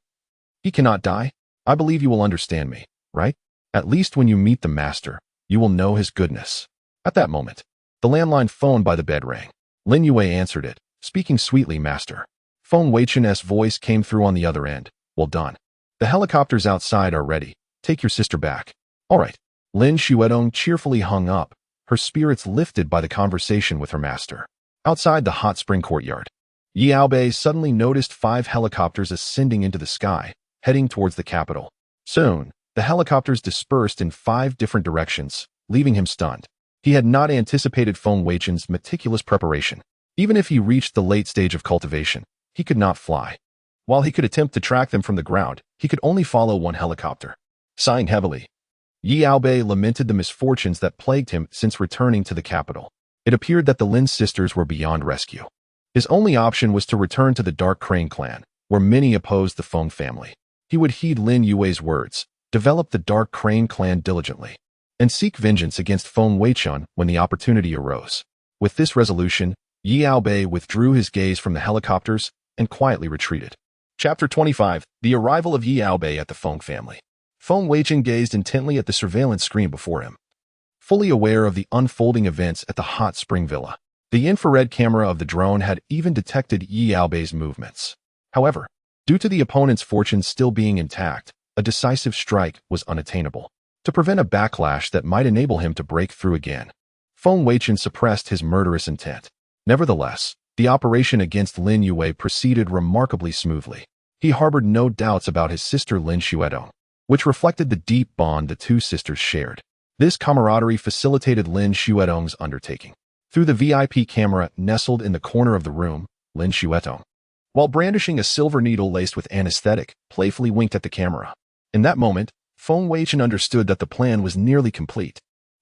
He cannot die. I believe you will understand me, right? At least when you meet the master, you will know his goodness. At that moment, the landline phone by the bed rang. Lin Yue answered it, speaking sweetly, Master. Feng Weichen's voice came through on the other end. Well done. The helicopters outside are ready. Take your sister back. All right. Lin Xuedong cheerfully hung up, her spirits lifted by the conversation with her master. Outside the hot spring courtyard, Yi Aobei suddenly noticed 5 helicopters ascending into the sky, heading towards the capital. Soon, the helicopters dispersed in 5 different directions, leaving him stunned. He had not anticipated Feng Weichen's meticulous preparation. Even if he reached the late stage of cultivation, he could not fly. While he could attempt to track them from the ground, he could only follow one helicopter. Sighing heavily, Yi Aobei lamented the misfortunes that plagued him since returning to the capital. It appeared that the Lin sisters were beyond rescue. His only option was to return to the Dark Crane clan, where many opposed the Feng family. He would heed Lin Yue's words, develop the Dark Crane clan diligently, and seek vengeance against Feng Weichen when the opportunity arose. With this resolution, Yi Aobei withdrew his gaze from the helicopters and quietly retreated. Chapter 25. The arrival of Yi Aobei at the Feng family. Feng Weichen gazed intently at the surveillance screen before him, fully aware of the unfolding events at the hot spring villa. The infrared camera of the drone had even detected Yi Aobei's movements. However, due to the opponent's fortunes still being intact, a decisive strike was unattainable. To prevent a backlash that might enable him to break through again, Feng Weichen suppressed his murderous intent. Nevertheless, the operation against Lin Yue proceeded remarkably smoothly. He harbored no doubts about his sister Lin Xuedong, which reflected the deep bond the two sisters shared. This camaraderie facilitated Lin Xuedong's undertaking. Through the VIP camera nestled in the corner of the room, Lin Xuedong, while brandishing a silver needle laced with anesthetic, playfully winked at the camera. In that moment, Feng Weichen understood that the plan was nearly complete.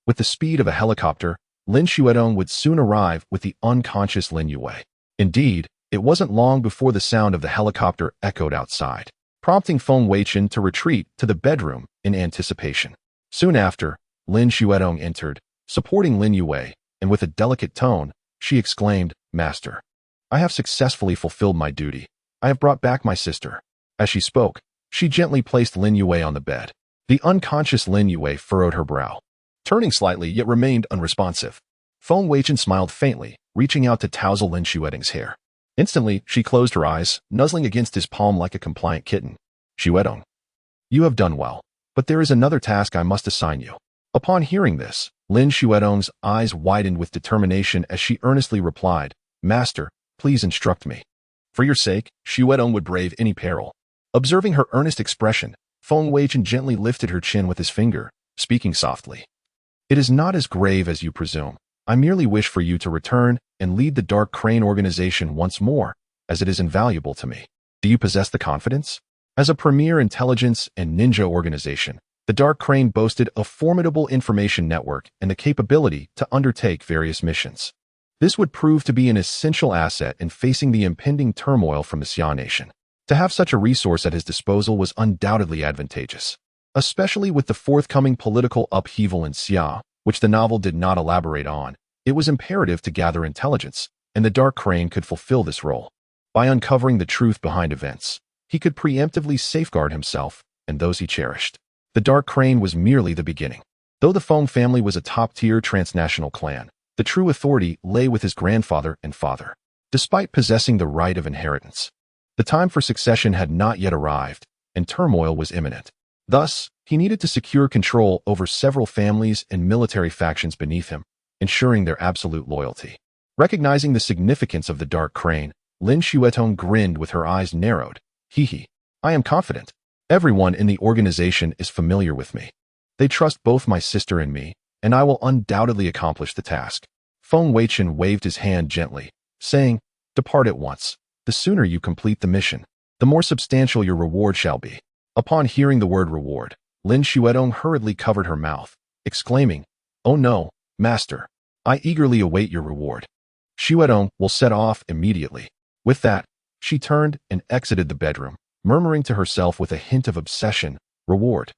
With the speed of a helicopter, Lin Xuedong would soon arrive with the unconscious Lin Yue. Indeed, it wasn't long before the sound of the helicopter echoed outside, prompting Feng Weichen to retreat to the bedroom in anticipation. Soon after, Lin Xuedong entered, supporting Lin Yue, and with a delicate tone, she exclaimed, Master, I have successfully fulfilled my duty. I have brought back my sister. As she spoke, she gently placed Lin Yue on the bed. The unconscious Lin Yue furrowed her brow, turning slightly yet remained unresponsive. Feng Weichen smiled faintly, reaching out to tousle Lin Xuedong's hair. Instantly, she closed her eyes, nuzzling against his palm like a compliant kitten. Xuedong, you have done well. but there is another task I must assign you. Upon hearing this, Lin Xuedong's eyes widened with determination as she earnestly replied, Master, please instruct me. For your sake, Xuedong would brave any peril. Observing her earnest expression, Feng Weichen gently lifted her chin with his finger, speaking softly. It is not as grave as you presume. I merely wish for you to return and lead the Dark Crane organization once more, as it is invaluable to me. Do you possess the confidence? As a premier intelligence and ninja organization, the Dark Crane boasted a formidable information network and the capability to undertake various missions. This would prove to be an essential asset in facing the impending turmoil from the Xia nation. To have such a resource at his disposal was undoubtedly advantageous, especially with the forthcoming political upheaval in Xia, which the novel did not elaborate on. It was imperative to gather intelligence, and the Dark Crane could fulfill this role. By uncovering the truth behind events, he could preemptively safeguard himself and those he cherished. The Dark Crane was merely the beginning. Though the Feng family was a top-tier transnational clan, the true authority lay with his grandfather and father. Despite possessing the right of inheritance, the time for succession had not yet arrived, and turmoil was imminent. Thus, he needed to secure control over several families and military factions beneath him, ensuring their absolute loyalty. Recognizing the significance of the Dark Crane, Lin Xuetong grinned with her eyes narrowed. Hee. I am confident. Everyone in the organization is familiar with me. They trust both my sister and me, and I will undoubtedly accomplish the task. Feng Weichen waved his hand gently, saying, Depart at once. The sooner you complete the mission, the more substantial your reward shall be. Upon hearing the word reward, Lin Xuetong hurriedly covered her mouth, exclaiming, Oh no, master. I eagerly await your reward. Xuetong will set off immediately. With that, she turned and exited the bedroom, murmuring to herself with a hint of obsession, Reward.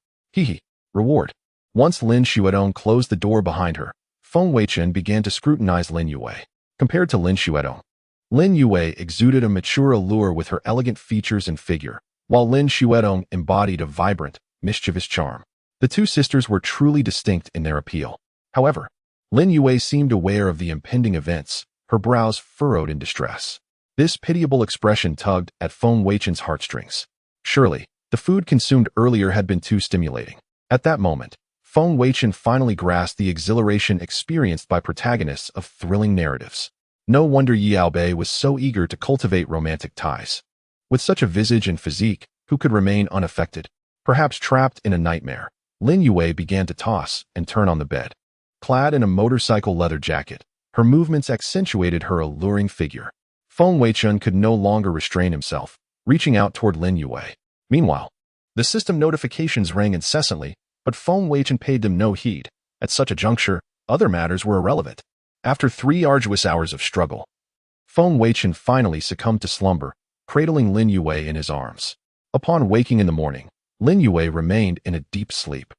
Reward. Once Lin Xuetong closed the door behind her, Feng Weichen began to scrutinize Lin Yue. Compared to Lin Xuetong, Lin Yue exuded a mature allure with her elegant features and figure, while Lin Xuetong embodied a vibrant, mischievous charm. The two sisters were truly distinct in their appeal. However, Lin Yue seemed aware of the impending events, her brows furrowed in distress. This pitiable expression tugged at Feng Weichen's heartstrings. Surely, the food consumed earlier had been too stimulating. At that moment, Feng Weichen finally grasped the exhilaration experienced by protagonists of thrilling narratives. No wonder Yi Aobei was so eager to cultivate romantic ties. With such a visage and physique, who could remain unaffected? Perhaps trapped in a nightmare, Lin Yue began to toss and turn on the bed. Clad in a motorcycle leather jacket, her movements accentuated her alluring figure. Feng Weichen could no longer restrain himself, reaching out toward Lin Yue. Meanwhile, the system notifications rang incessantly, but Feng Weichen paid them no heed. At such a juncture, other matters were irrelevant. After 3 arduous hours of struggle, Feng Weichen finally succumbed to slumber, cradling Lin Yue in his arms. Upon waking in the morning, Lin Yue remained in a deep sleep.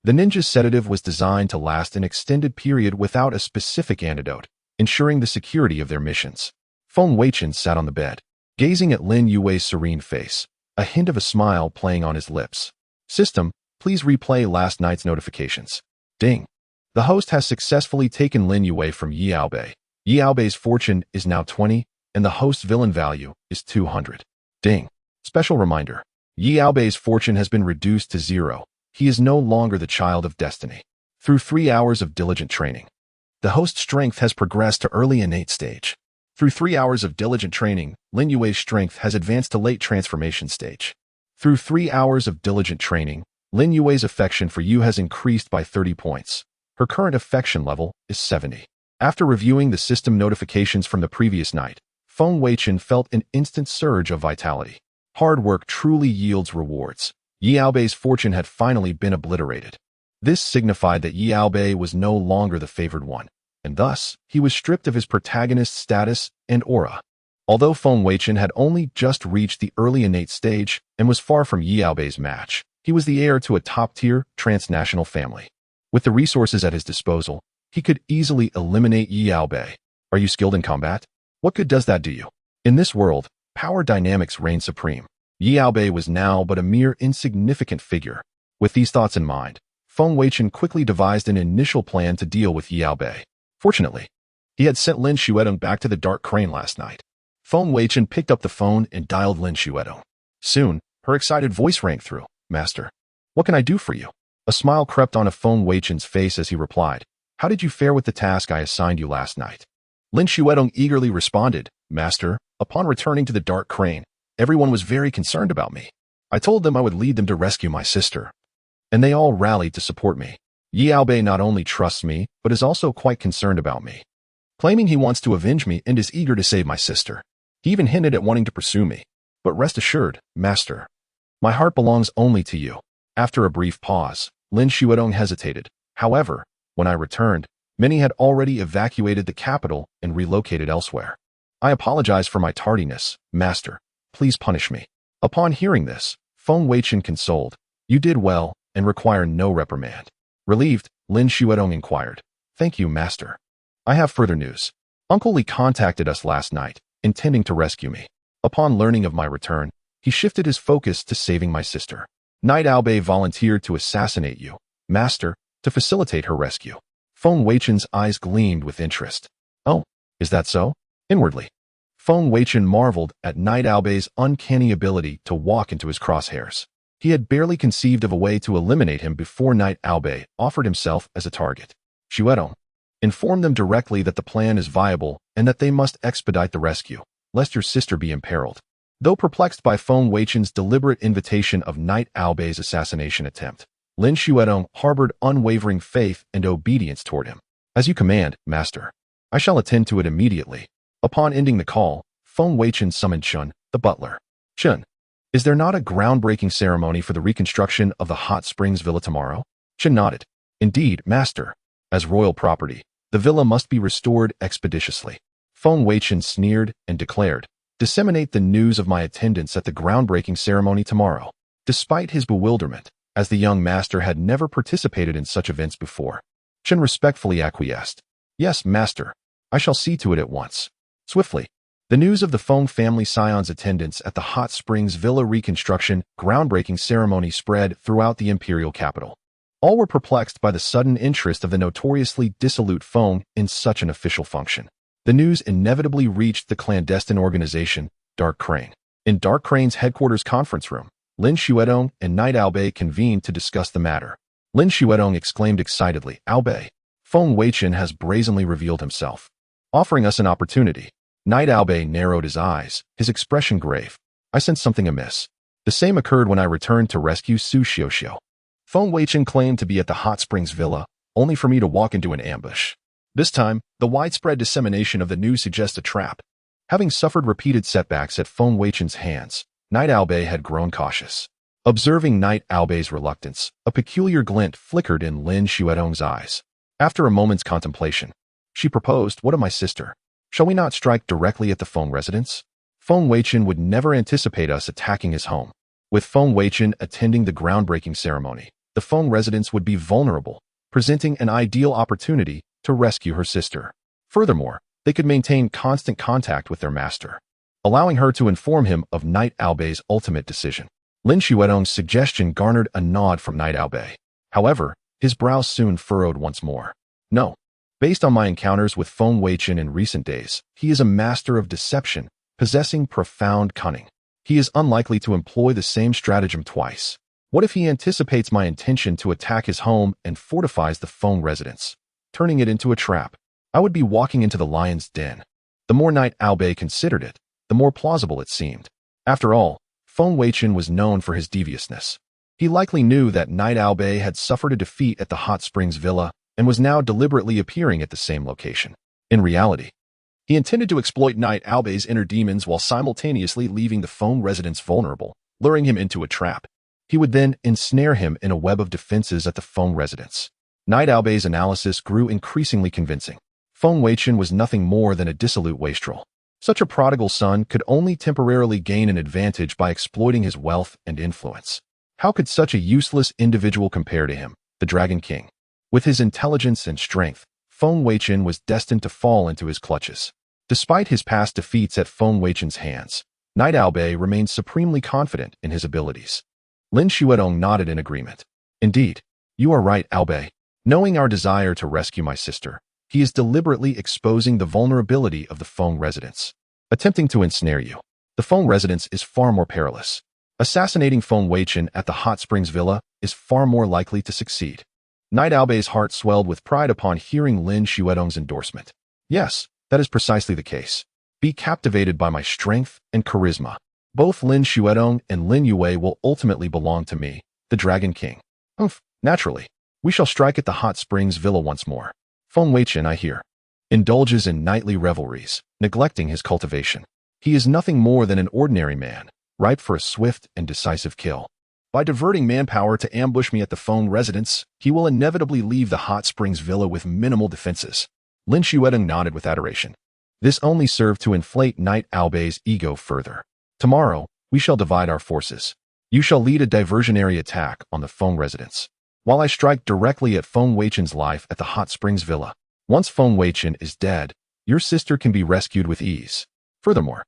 The ninja's sedative was designed to last an extended period without a specific antidote, ensuring the security of their missions. Feng Weichen sat on the bed, gazing at Lin Yue's serene face, a hint of a smile playing on his lips. System, please replay last night's notifications. Ding. The host has successfully taken Lin Yue from Yi Aobei. Yi Aobei's fortune is now 20, and the host's villain value is 200. Ding. Special reminder. Yi Aobei's fortune has been reduced to 0. He is no longer the child of destiny. Through 3 hours of diligent training, the host's strength has progressed to early innate stage. Through 3 hours of diligent training, Lin Yue's strength has advanced to late transformation stage. Through 3 hours of diligent training, Lin Yue's affection for you has increased by 30 points. Her current affection level is 70. After reviewing the system notifications from the previous night, Feng Weichen felt an instant surge of vitality. Hard work truly yields rewards. Yi Aobei's fortune had finally been obliterated. This signified that Yi Aobei was no longer the favored one, and thus, he was stripped of his protagonist status and aura. Although Feng Weichen had only just reached the early innate stage and was far from Yi Aobei's match, he was the heir to a top-tier, transnational family. With the resources at his disposal, he could easily eliminate Yi Aobei. Are you skilled in combat? What good does that do you? In this world, power dynamics reign supreme. Yi Aobei was now but a mere insignificant figure. With these thoughts in mind, Feng Weichen quickly devised an initial plan to deal with Yi Aobei. Fortunately, he had sent Lin Xuetong back to the Dark Crane last night. Feng Weichen picked up the phone and dialed Lin Xuetong. Soon, her excited voice rang through. Master. What can I do for you? A smile crept onto Feng Weichen's face as he replied, how did you fare with the task I assigned you last night? Lin Xuedong eagerly responded, Master, upon returning to the Dark Crane, everyone was very concerned about me. I told them I would lead them to rescue my sister, and they all rallied to support me. Yi Aobei not only trusts me, but is also quite concerned about me, claiming he wants to avenge me and is eager to save my sister. He even hinted at wanting to pursue me. But rest assured, Master, my heart belongs only to you. After a brief pause, Lin Xuedong hesitated. However, when I returned, many had already evacuated the capital and relocated elsewhere. I apologize for my tardiness, Master. Please punish me. Upon hearing this, Feng Weichen consoled, you did well and require no reprimand. Relieved, Lin Xuedong inquired, thank you, Master. I have further news. Uncle Li contacted us last night, intending to rescue me. Upon learning of my return, he shifted his focus to saving my sister. Knight Aobei volunteered to assassinate you, Master, to facilitate her rescue. Feng Weichen's eyes gleamed with interest. Oh, is that so? Inwardly, Feng Weichen marveled at Knight Aobei's uncanny ability to walk into his crosshairs. He had barely conceived of a way to eliminate him before Knight Aobei offered himself as a target. Xuedong, inform them directly that the plan is viable and that they must expedite the rescue, lest your sister be imperiled. Though perplexed by Feng Weichen's deliberate invitation of Knight Aobei's assassination attempt, Lin Xuedong harbored unwavering faith and obedience toward him. As you command, Master. I shall attend to it immediately. Upon ending the call, Feng Weichen summoned Chun, the butler. Chun, is there not a groundbreaking ceremony for the reconstruction of the Hot Springs Villa tomorrow? Chun nodded. Indeed, Master. As royal property, the villa must be restored expeditiously. Feng Weichen sneered and declared, disseminate the news of my attendance at the groundbreaking ceremony tomorrow. Despite his bewilderment, as the young master had never participated in such events before, Chen respectfully acquiesced. Yes, Master. I shall see to it at once. Swiftly, the news of the Feng family scion's attendance at the Hot Springs Villa reconstruction groundbreaking ceremony spread throughout the imperial capital. All were perplexed by the sudden interest of the notoriously dissolute Feng in such an official function. The news inevitably reached the clandestine organization, Dark Crane. In Dark Crane's headquarters conference room, Lin Xuedong and Knight Aobei convened to discuss the matter. Lin Xuedong exclaimed excitedly, Aobei, Feng Weichen has brazenly revealed himself, offering us an opportunity. Knight Aobei narrowed his eyes, his expression grave. I sensed something amiss. The same occurred when I returned to rescue Su Xiuxiu. Feng Weichen claimed to be at the Hot Springs Villa, only for me to walk into an ambush. This time, the widespread dissemination of the news suggests a trap. Having suffered repeated setbacks at Feng Weichen's hands, Knight Aobei had grown cautious. Observing Knight Aobei's reluctance, a peculiar glint flickered in Lin Xuedong's eyes. After a moment's contemplation, she proposed, what of my sister? Shall we not strike directly at the Feng residence? Feng Weichen would never anticipate us attacking his home. With Feng Weichen attending the groundbreaking ceremony, the Feng residence would be vulnerable, presenting an ideal opportunity to rescue her sister. Furthermore, they could maintain constant contact with their master, allowing her to inform him of Knight Aobei's ultimate decision. Lin Xuedong's suggestion garnered a nod from Knight Aobei. However, his brows soon furrowed once more. No. Based on my encounters with Feng Weichen in recent days, he is a master of deception, possessing profound cunning. He is unlikely to employ the same stratagem twice. What if he anticipates my intention to attack his home and fortifies the Feng residence, turning it into a trap? I would be walking into the lion's den. The more Knight Aobei considered it, the more plausible it seemed. After all, Feng Weichen was known for his deviousness. He likely knew that Knight Aobei had suffered a defeat at the Hot Springs Villa and was now deliberately appearing at the same location. In reality, he intended to exploit Knight Aobei's inner demons while simultaneously leaving the Feng residence vulnerable, luring him into a trap. He would then ensnare him in a web of defenses at the Feng residence. Knight Aobei's analysis grew increasingly convincing. Feng Weichen was nothing more than a dissolute wastrel. Such a prodigal son could only temporarily gain an advantage by exploiting his wealth and influence. How could such a useless individual compare to him, the Dragon King? With his intelligence and strength, Feng Weichen was destined to fall into his clutches. Despite his past defeats at Feng Weichen's hands, Knight Aobei remained supremely confident in his abilities. Lin Xuedong nodded in agreement. Indeed, you are right, Aobei. Knowing our desire to rescue my sister, he is deliberately exposing the vulnerability of the Feng residence, attempting to ensnare you. The Feng residence is far more perilous. Assassinating Feng Weichen at the Hot Springs Villa is far more likely to succeed. Knight Aobei's heart swelled with pride upon hearing Lin Xuedong's endorsement. Yes, that is precisely the case. Be captivated by my strength and charisma. Both Lin Xuedong and Lin Yue will ultimately belong to me, the Dragon King. Naturally. We shall strike at the Hot Springs Villa once more. Feng Weichen, I hear, indulges in nightly revelries, neglecting his cultivation. He is nothing more than an ordinary man, ripe for a swift and decisive kill. By diverting manpower to ambush me at the Feng residence, he will inevitably leave the Hot Springs Villa with minimal defenses. Lin Xuedong nodded with adoration. This only served to inflate Knight Aobei's ego further. Tomorrow, we shall divide our forces. You shall lead a diversionary attack on the Feng residence, while I strike directly at Feng Weichen's life at the Hot Springs Villa. Once Feng Weichen is dead, your sister can be rescued with ease. Furthermore,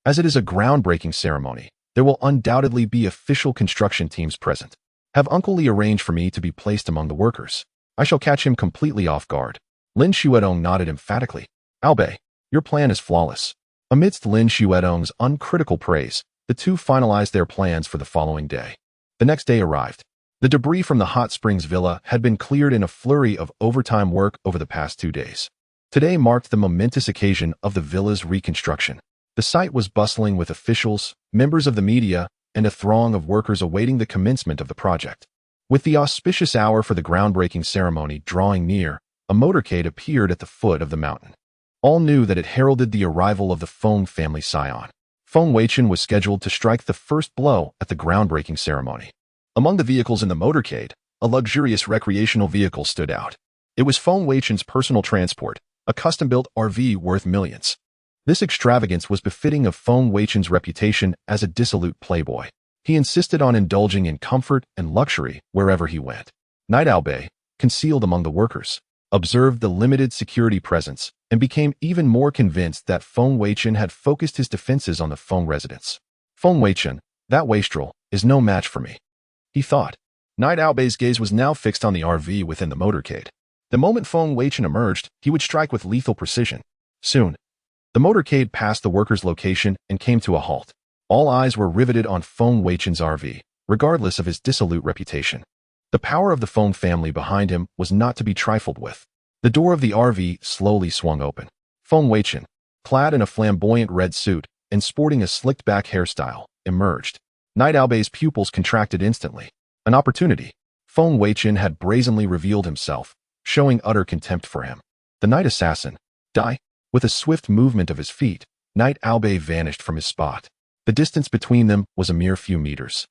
as it is a groundbreaking ceremony, there will undoubtedly be official construction teams present. Have Uncle Li arrange for me to be placed among the workers. I shall catch him completely off guard. Lin Xuedong nodded emphatically. Aobei, your plan is flawless. Amidst Lin Xuedong's uncritical praise, the two finalized their plans for the following day. The next day arrived. The debris from the Hot Springs Villa had been cleared in a flurry of overtime work over the past 2 days. Today marked the momentous occasion of the villa's reconstruction. The site was bustling with officials, members of the media, and a throng of workers awaiting the commencement of the project. With the auspicious hour for the groundbreaking ceremony drawing near, a motorcade appeared at the foot of the mountain. All knew that it heralded the arrival of the Feng family scion. Feng Weichen was scheduled to strike the first blow at the groundbreaking ceremony. Among the vehicles in the motorcade, a luxurious recreational vehicle stood out. It was Feng Weichen's personal transport, a custom-built RV worth millions. This extravagance was befitting of Feng Weichen's reputation as a dissolute playboy. He insisted on indulging in comfort and luxury wherever he went. Knight Aobei, concealed among the workers, observed the limited security presence and became even more convinced that Feng Weichen had focused his defenses on the Feng residence. Feng Weichen, that wastrel, is no match for me, he thought. Knight Aobei's gaze was now fixed on the RV within the motorcade. The moment Feng Weichen emerged, he would strike with lethal precision. Soon, the motorcade passed the workers' location and came to a halt. All eyes were riveted on Feng Weichen's RV, regardless of his dissolute reputation. The power of the Feng family behind him was not to be trifled with. The door of the RV slowly swung open. Feng Weichen, clad in a flamboyant red suit and sporting a slicked-back hairstyle, emerged. Knight Aobei's pupils contracted instantly. An opportunity. Feng Weichen had brazenly revealed himself, showing utter contempt for him. The night assassin. Die. With a swift movement of his feet, Knight Aobei vanished from his spot. The distance between them was a mere few meters,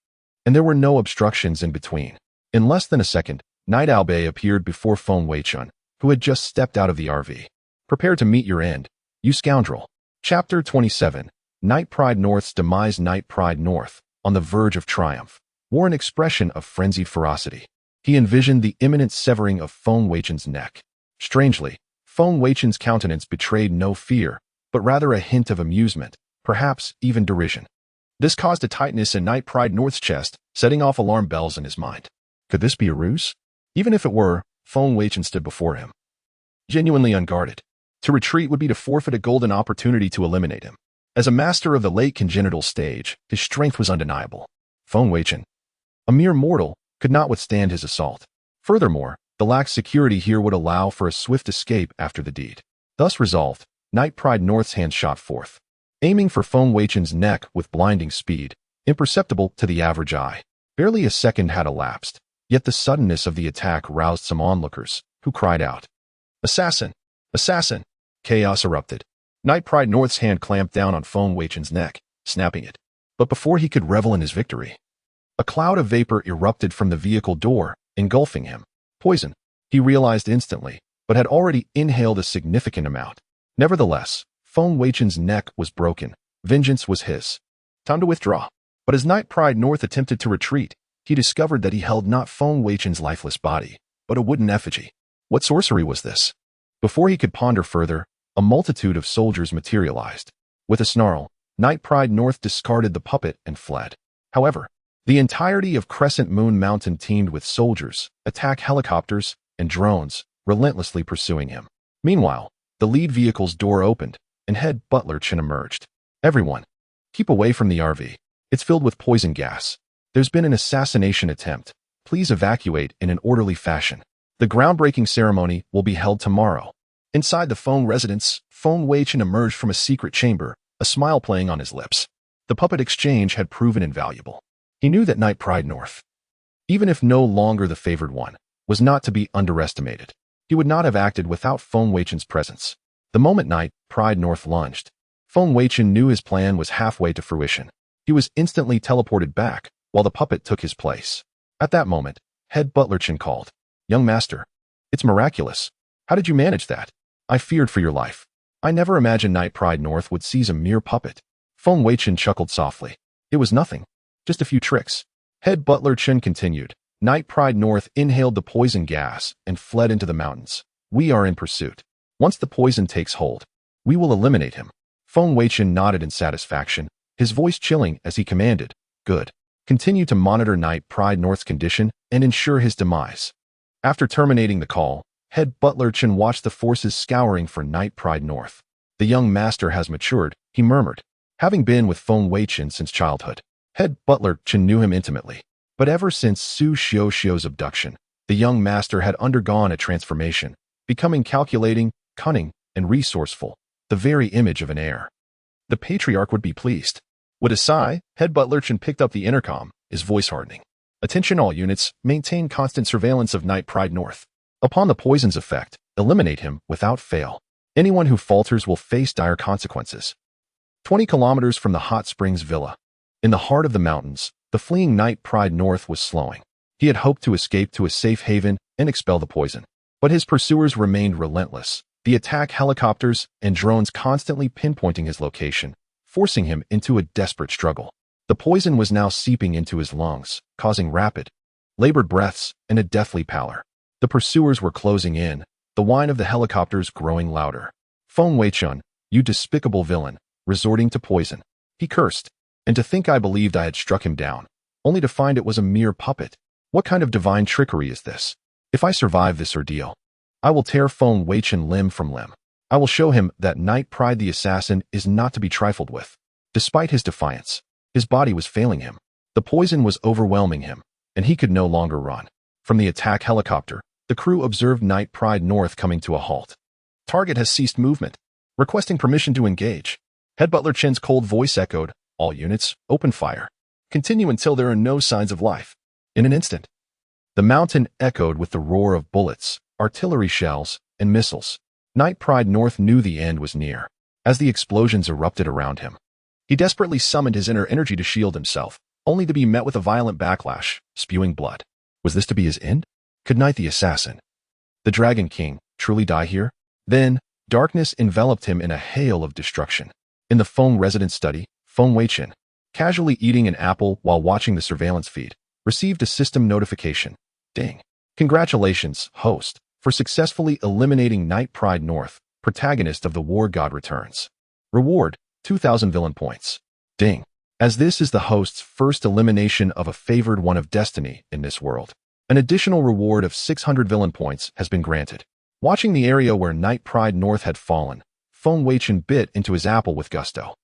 and there were no obstructions in between. In less than a second, Knight Aobei appeared before Feng Weichen, who had just stepped out of the RV. Prepare to meet your end, you scoundrel. Chapter 27. Knight Pride North's demise. Knight Pride North, on the verge of triumph, wore an expression of frenzied ferocity. He envisioned the imminent severing of Feng Weichen's neck. Strangely, Feng Weichen's countenance betrayed no fear, but rather a hint of amusement, perhaps even derision. This caused a tightness in Knight Pride North's chest, setting off alarm bells in his mind. Could this be a ruse? Even if it were, Feng Weichen stood before him, genuinely unguarded. To retreat would be to forfeit a golden opportunity to eliminate him. As a master of the late congenital stage, his strength was undeniable. Feng Weichen, a mere mortal, could not withstand his assault. Furthermore, the lax security here would allow for a swift escape after the deed. Thus resolved, Knight Pride North's hand shot forth, aiming for Feng Weichen's neck with blinding speed, imperceptible to the average eye. Barely a second had elapsed, yet the suddenness of the attack roused some onlookers, who cried out, "Assassin! Assassin!" Chaos erupted. Knight Pride North's hand clamped down on Feng Weichen's neck, snapping it. But before he could revel in his victory, a cloud of vapor erupted from the vehicle door, engulfing him. Poison, he realized instantly, but had already inhaled a significant amount. Nevertheless, Feng Weichen's neck was broken. Vengeance was his. Time to withdraw. But as Knight Pride North attempted to retreat, he discovered that he held not Feng Weichen's lifeless body, but a wooden effigy. What sorcery was this? Before he could ponder further, a multitude of soldiers materialized. With a snarl, Knight Pride North discarded the puppet and fled. However, the entirety of Crescent Moon Mountain teemed with soldiers, attack helicopters, and drones, relentlessly pursuing him. Meanwhile, the lead vehicle's door opened, and head butler Chen emerged. Everyone, keep away from the RV. It's filled with poison gas. There's been an assassination attempt. Please evacuate in an orderly fashion. The groundbreaking ceremony will be held tomorrow. Inside the Feng residence, Feng Weichen emerged from a secret chamber, a smile playing on his lips. The puppet exchange had proven invaluable. He knew that Knight Pride North, even if no longer the favored one, was not to be underestimated. He would not have acted without Feng Weichen's presence. The moment Knight Pride North lunged, Feng Weichen knew his plan was halfway to fruition. He was instantly teleported back, while the puppet took his place. At that moment, head butler Chen called, "Young master, it's miraculous. How did you manage that? I feared for your life. I never imagined Knight Pride North would seize a mere puppet." Feng Weichen chuckled softly. "It was nothing. Just a few tricks." Head butler Chen continued. Knight Pride North inhaled the poison gas and fled into the mountains. "We are in pursuit. Once the poison takes hold, we will eliminate him." Feng Weichen nodded in satisfaction, his voice chilling as he commanded, "Good. Continue to monitor Knight Pride North's condition and ensure his demise." After terminating the call, head butler Chen watched the forces scouring for Knight Pride North. "The young master has matured," he murmured. Having been with Feng Weichen since childhood, head butler Chen knew him intimately. But ever since Su Xiuxiu's abduction, the young master had undergone a transformation, becoming calculating, cunning, and resourceful, the very image of an heir. The patriarch would be pleased. With a sigh, head butler Chen picked up the intercom, his voice hardening. "Attention all units, maintain constant surveillance of Knight Pride North. Upon the poison's effect, eliminate him without fail. Anyone who falters will face dire consequences." 20 kilometers from the Hot Springs Villa, in the heart of the mountains, the fleeing Knight Pride North was slowing. He had hoped to escape to a safe haven and expel the poison. But his pursuers remained relentless, the attack helicopters and drones constantly pinpointing his location, forcing him into a desperate struggle. The poison was now seeping into his lungs, causing rapid, labored breaths and a deathly pallor. The pursuers were closing in, the whine of the helicopters growing louder. "Feng Weichen, you despicable villain, resorting to poison," he cursed. "And to think I believed I had struck him down, only to find it was a mere puppet. What kind of divine trickery is this? If I survive this ordeal, I will tear Feng Weichen limb from limb. I will show him that Knight Pride the assassin is not to be trifled with." Despite his defiance, his body was failing him. The poison was overwhelming him, and he could no longer run. From the attack helicopter, the crew observed Knight Pride North coming to a halt. "Target has ceased movement. Requesting permission to engage." Head butler Chen's cold voice echoed, "All units, open fire. Continue until there are no signs of life." In an instant, the mountain echoed with the roar of bullets, artillery shells, and missiles. Knight Pride North knew the end was near. As the explosions erupted around him, he desperately summoned his inner energy to shield himself, only to be met with a violent backlash, spewing blood. Was this to be his end? Could Knight the assassin, the Dragon King, truly die here? Then, darkness enveloped him in a hail of destruction. In the Feng residence study, Feng Weichen, casually eating an apple while watching the surveillance feed, received a system notification. "Ding. Congratulations, host, for successfully eliminating Knight Pride North, protagonist of the War God returns. Reward, 2,000 villain points." Ding. As this is the host's first elimination of a favored one of destiny in this world, an additional reward of 600 villain points has been granted. Watching the area where Knight Pride North had fallen, Feng Weichen bit into his apple with gusto.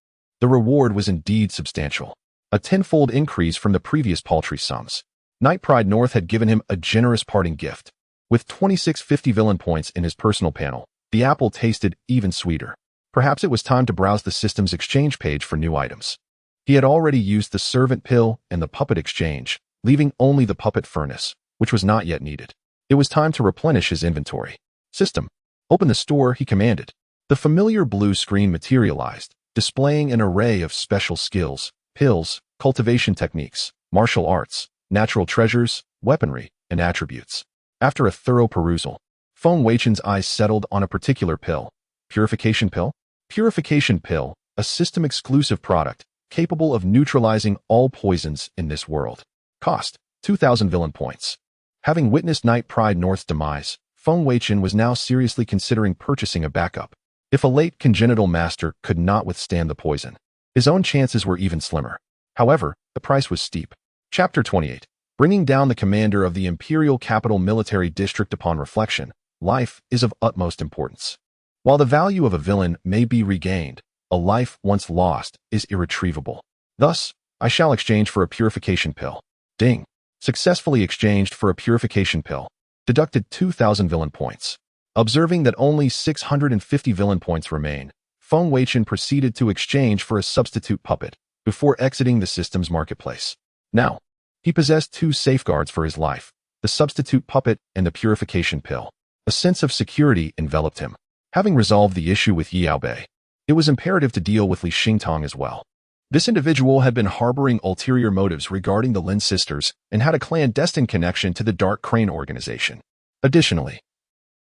The reward was indeed substantial, a tenfold increase from the previous paltry sums. Knight Pride North had given him a generous parting gift. With 2650 villain points in his personal panel, the apple tasted even sweeter. Perhaps it was time to browse the system's exchange page for new items. He had already used the servant pill and the puppet exchange, leaving only the puppet furnace, which was not yet needed. It was time to replenish his inventory. "System, open the store," he commanded. The familiar blue screen materialized, displaying an array of special skills, pills, cultivation techniques, martial arts, natural treasures, weaponry, and attributes. After a thorough perusal, Feng Weichen's eyes settled on a particular pill. Purification pill? Purification pill, a system-exclusive product, capable of neutralizing all poisons in this world. Cost, 2,000 villain points. Having witnessed Knight Pride North's demise, Feng Weichen was now seriously considering purchasing a backup. If a late congenital master could not withstand the poison, his own chances were even slimmer. However, the price was steep. Chapter 28. Bringing down the commander of the Imperial Capital Military District. Upon reflection, life is of utmost importance. While the value of a villain may be regained, a life once lost is irretrievable. Thus, I shall exchange for a purification pill. Ding. Successfully exchanged for a purification pill. Deducted 2,000 villain points. Observing that only 650 villain points remain, Feng Weichen proceeded to exchange for a substitute puppet before exiting the system's marketplace. Now, he possessed two safeguards for his life, the substitute puppet and the purification pill. A sense of security enveloped him. Having resolved the issue with Yaobei, it was imperative to deal with Li Xingtong as well. This individual had been harboring ulterior motives regarding the Lin sisters and had a clandestine connection to the Dark Crane organization. Additionally,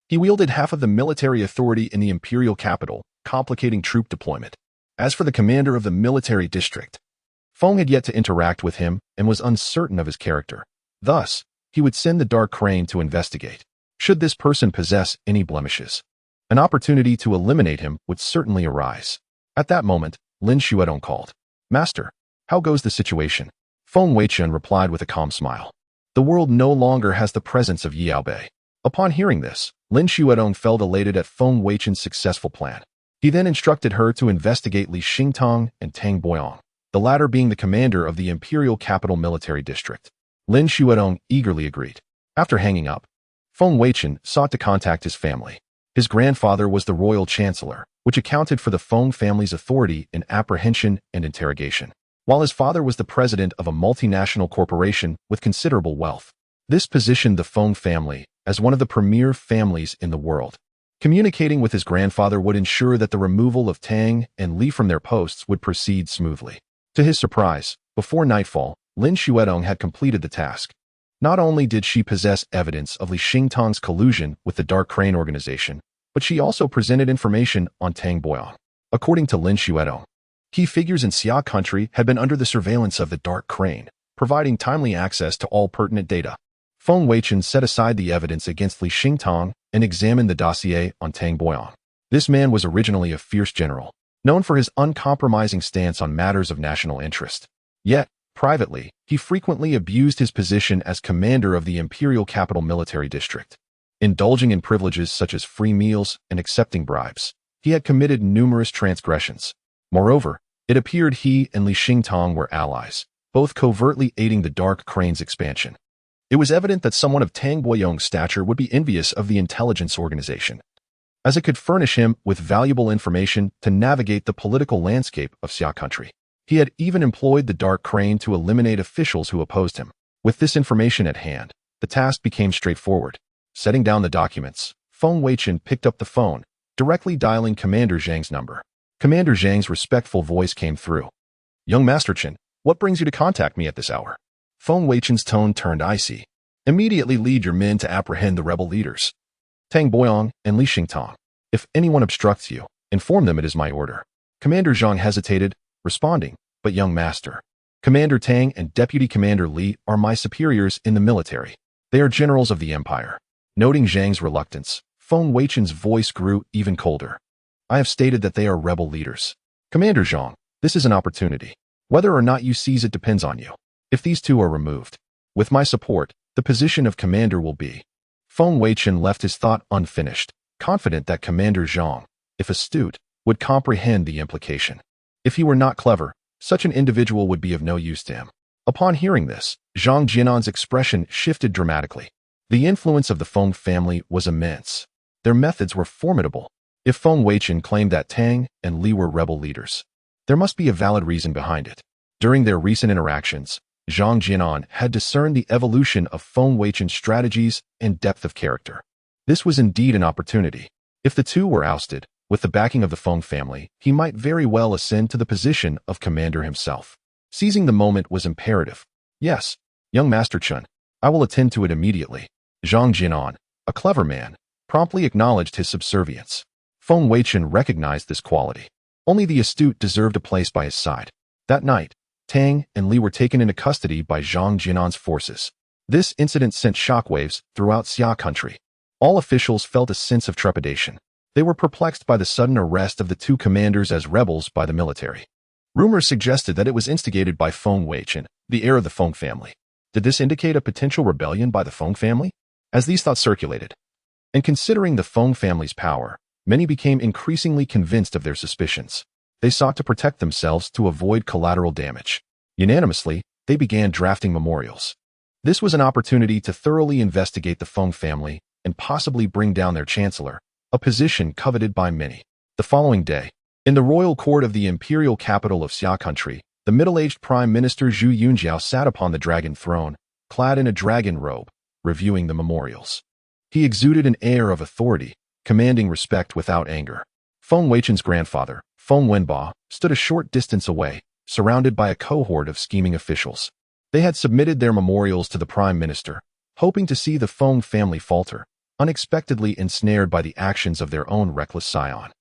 he wielded half of the military authority in the imperial capital, complicating troop deployment. As for the commander of the military district, Feng had yet to interact with him and was uncertain of his character. Thus, he would send the Dark Crane to investigate. Should this person possess any blemishes, an opportunity to eliminate him would certainly arise. At that moment, Lin Xuedong called. Master, how goes the situation? Feng Weichen replied with a calm smile. The world no longer has the presence of Yaobei. Upon hearing this, Lin Xuedong felt elated at Feng Weichen's successful plan. He then instructed her to investigate Li Xingtong and Tang Boyong, the latter being the commander of the Imperial Capital Military District. Lin Xuedong eagerly agreed. After hanging up, Feng Weichen sought to contact his family. His grandfather was the royal chancellor, which accounted for the Feng family's authority in apprehension and interrogation, while his father was the president of a multinational corporation with considerable wealth. This positioned the Feng family as one of the premier families in the world. Communicating with his grandfather would ensure that the removal of Tang and Li from their posts would proceed smoothly. To his surprise, before nightfall, Lin Xuedong had completed the task. Not only did she possess evidence of Li Xingtong's collusion with the Dark Crane organization, but she also presented information on Tang Boyong. According to Lin Xuedong, key figures in Xia country had been under the surveillance of the Dark Crane, providing timely access to all pertinent data. Feng Weichen set aside the evidence against Li Xingtong and examined the dossier on Tang Boyong. This man was originally a fierce general, known for his uncompromising stance on matters of national interest. Yet, privately, he frequently abused his position as commander of the Imperial Capital Military District. Indulging in privileges such as free meals and accepting bribes, he had committed numerous transgressions. Moreover, it appeared he and Li Xingtong were allies, both covertly aiding the Dark Crane's expansion. It was evident that someone of Tang Boyong's stature would be envious of the intelligence organization, as it could furnish him with valuable information to navigate the political landscape of Xia country. He had even employed the Dark Crane to eliminate officials who opposed him. With this information at hand, the task became straightforward. Setting down the documents, Feng Weichen picked up the phone, directly dialing Commander Zhang's number. Commander Zhang's respectful voice came through. Young Master Chen, what brings you to contact me at this hour? Feng Weichen's tone turned icy. Immediately lead your men to apprehend the rebel leaders, Tang Boyong and Li Xingtong. If anyone obstructs you, inform them it is my order. Commander Zhang hesitated, responding, but young master, Commander Tang and Deputy Commander Li are my superiors in the military. They are generals of the empire. Noting Zhang's reluctance, Feng Weichen's voice grew even colder. I have stated that they are rebel leaders. Commander Zhang, this is an opportunity. Whether or not you seize it depends on you. If these two are removed, with my support, the position of commander will be. Feng Weichen left his thought unfinished, confident that Commander Zhang, if astute, would comprehend the implication. If he were not clever, such an individual would be of no use to him. Upon hearing this, Zhang Jianan's expression shifted dramatically. The influence of the Feng family was immense. Their methods were formidable. If Feng Weichen claimed that Tang and Li were rebel leaders, there must be a valid reason behind it. During their recent interactions, Zhang Jianan had discerned the evolution of Feng Weichen's strategies and depth of character. This was indeed an opportunity. If the two were ousted, with the backing of the Feng family, he might very well ascend to the position of commander himself. Seizing the moment was imperative. Yes, young Master Chen, I will attend to it immediately. Zhang Jianan, a clever man, promptly acknowledged his subservience. Feng Weichen recognized this quality. Only the astute deserved a place by his side. That night, Tang and Li were taken into custody by Zhang Jianan's forces. This incident sent shockwaves throughout Xia country. All officials felt a sense of trepidation. They were perplexed by the sudden arrest of the two commanders as rebels by the military. Rumors suggested that it was instigated by Feng Weichen, the heir of the Feng family. Did this indicate a potential rebellion by the Feng family? As these thoughts circulated, and considering the Feng family's power, many became increasingly convinced of their suspicions. They sought to protect themselves to avoid collateral damage. Unanimously, they began drafting memorials. This was an opportunity to thoroughly investigate the Feng family and possibly bring down their chancellor, a position coveted by many. The following day, in the royal court of the imperial capital of Xia country, the middle-aged Prime Minister Zhu Yunjiao sat upon the dragon throne, clad in a dragon robe, reviewing the memorials. He exuded an air of authority, commanding respect without anger. Feng Weichen's grandfather, Feng Wenba, stood a short distance away, surrounded by a cohort of scheming officials. They had submitted their memorials to the Prime Minister, hoping to see the Feng family falter, unexpectedly ensnared by the actions of their own reckless scion.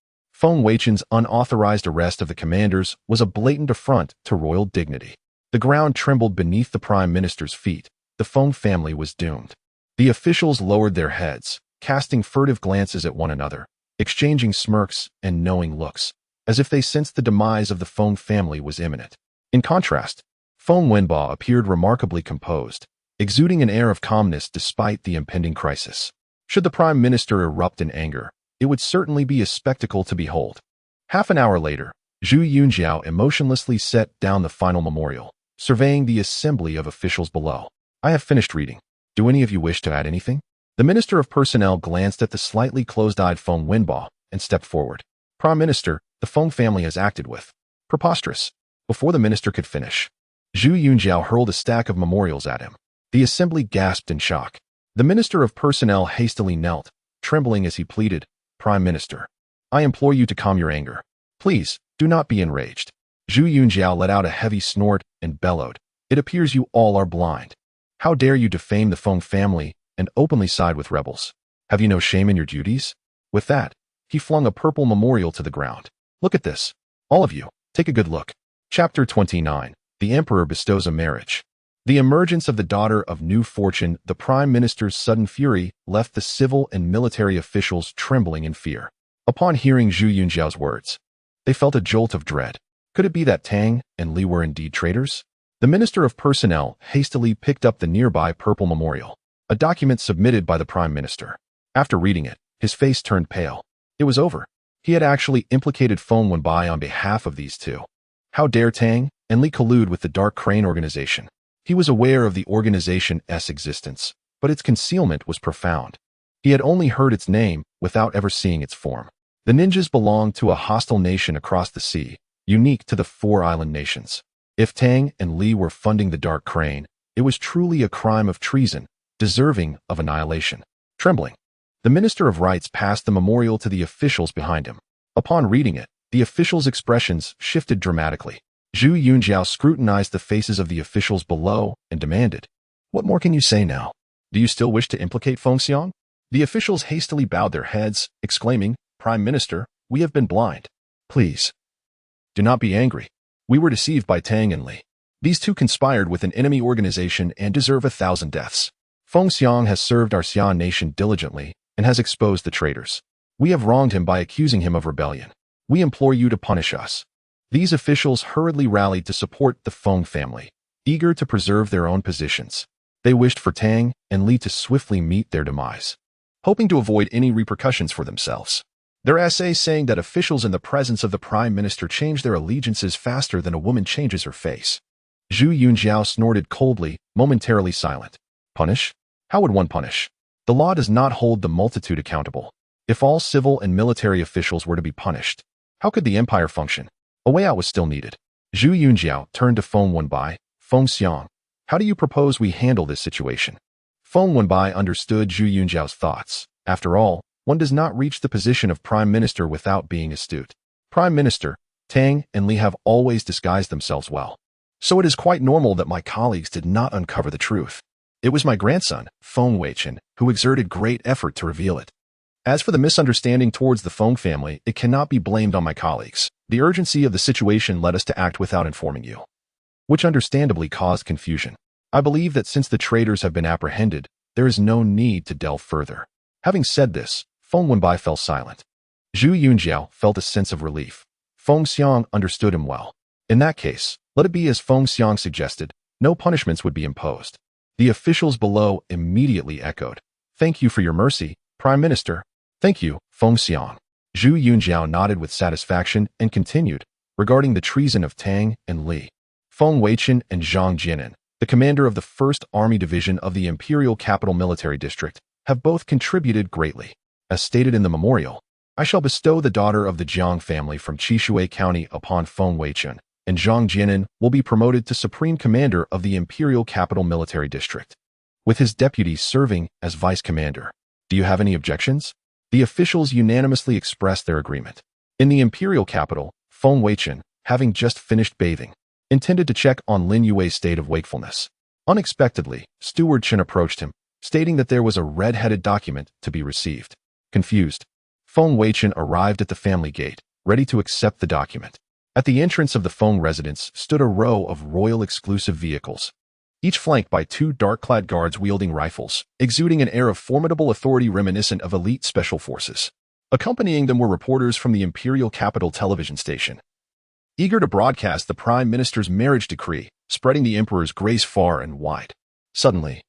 Feng Weichen's unauthorized arrest of the commanders was a blatant affront to royal dignity. The ground trembled beneath the Prime Minister's feet. The Feng family was doomed. The officials lowered their heads, casting furtive glances at one another, exchanging smirks and knowing looks, as if they sensed the demise of the Feng family was imminent. In contrast, Feng Wenba appeared remarkably composed, exuding an air of calmness despite the impending crisis. Should the Prime Minister erupt in anger, it would certainly be a spectacle to behold. Half an hour later, Zhu Yunjiao emotionlessly set down the final memorial, surveying the assembly of officials below. I have finished reading. Do any of you wish to add anything? The Minister of Personnel glanced at the slightly closed-eyed Feng Wenba and stepped forward. Prime Minister, the Feng family has acted with. Preposterous. Before the minister could finish, Zhu Yunjiao hurled a stack of memorials at him. The assembly gasped in shock. The Minister of Personnel hastily knelt, trembling as he pleaded, Prime Minister, I implore you to calm your anger. Please, do not be enraged. Zhu Yunjiao let out a heavy snort and bellowed. It appears you all are blind. How dare you defame the Feng family and openly side with rebels? Have you no shame in your duties? With that, he flung a purple memorial to the ground. Look at this. All of you, take a good look. Chapter 29. The Emperor bestows a marriage. The emergence of the daughter of new fortune, the Prime Minister's sudden fury, left the civil and military officials trembling in fear. Upon hearing Zhu Yunjiao's words, they felt a jolt of dread. Could it be that Tang and Li were indeed traitors? The Minister of Personnel hastily picked up the nearby purple memorial, a document submitted by the Prime Minister. After reading it, his face turned pale. It was over. He had actually implicated Feng Wenbai on behalf of these two. How dare Tang and Li collude with the Dark Crane organization? He was aware of the organization's existence, but its concealment was profound. He had only heard its name without ever seeing its form. The ninjas belonged to a hostile nation across the sea, unique to the four island nations. If Tang and Li were funding the Dark Crane, it was truly a crime of treason, deserving of annihilation. Trembling, the Minister of Rights passed the memorial to the officials behind him. Upon reading it, the officials' expressions shifted dramatically. Zhu Yunjiao scrutinized the faces of the officials below and demanded, What more can you say now? Do you still wish to implicate Feng Xiang? The officials hastily bowed their heads, exclaiming, Prime Minister, we have been blind. Please, do not be angry. We were deceived by Tang and Li. These two conspired with an enemy organization and deserve 1,000 deaths. Feng Xiang has served our Xia nation diligently and has exposed the traitors. We have wronged him by accusing him of rebellion. We implore you to punish us. These officials hurriedly rallied to support the Feng family, eager to preserve their own positions. They wished for Tang and Li to swiftly meet their demise, hoping to avoid any repercussions for themselves. Their essay saying that officials in the presence of the Prime Minister change their allegiances faster than a woman changes her face. Zhu Yunjiao snorted coldly, momentarily silent. Punish? How would one punish? The law does not hold the multitude accountable. If all civil and military officials were to be punished, how could the empire function? A way out was still needed. Zhu Yunjiao turned to Feng Wenbai. Feng Xiang, how do you propose we handle this situation? Feng Wenbai understood Zhu Yunjiao's thoughts. After all, one does not reach the position of Prime Minister without being astute. Prime Minister, Tang and Li have always disguised themselves well. So it is quite normal that my colleagues did not uncover the truth. It was my grandson, Feng Weichen, who exerted great effort to reveal it. As for the misunderstanding towards the Feng family, it cannot be blamed on my colleagues. The urgency of the situation led us to act without informing you, which understandably caused confusion. I believe that since the traitors have been apprehended, there is no need to delve further. Having said this, Feng Wenbai fell silent. Zhu Yunjiao felt a sense of relief. Feng Xiang understood him well. In that case, let it be as Feng Xiang suggested, no punishments would be imposed. The officials below immediately echoed, Thank you for your mercy, Prime Minister. Thank you, Feng Xiang. Zhu Yunjiao nodded with satisfaction and continued, regarding the treason of Tang and Li. Feng Weichen and Zhang Jianan, the commander of the 1st Army Division of the Imperial Capital Military District, have both contributed greatly. As stated in the memorial, I shall bestow the daughter of the Jiang family from Qishui County upon Feng Weichen, and Zhang Jianan will be promoted to Supreme Commander of the Imperial Capital Military District, with his deputy serving as Vice Commander. Do you have any objections? The officials unanimously expressed their agreement. In the Imperial capital, Feng Weichen, having just finished bathing, intended to check on Lin Yue's state of wakefulness. Unexpectedly, Steward Chen approached him, stating that there was a red-headed document to be received. Confused, Feng Weichen arrived at the family gate, ready to accept the document. At the entrance of the Feng residence stood a row of royal exclusive vehicles, each flanked by 2 dark-clad guards wielding rifles, exuding an air of formidable authority reminiscent of elite special forces. Accompanying them were reporters from the Imperial Capital television station, eager to broadcast the Prime Minister's marriage decree, spreading the Emperor's grace far and wide. Suddenly,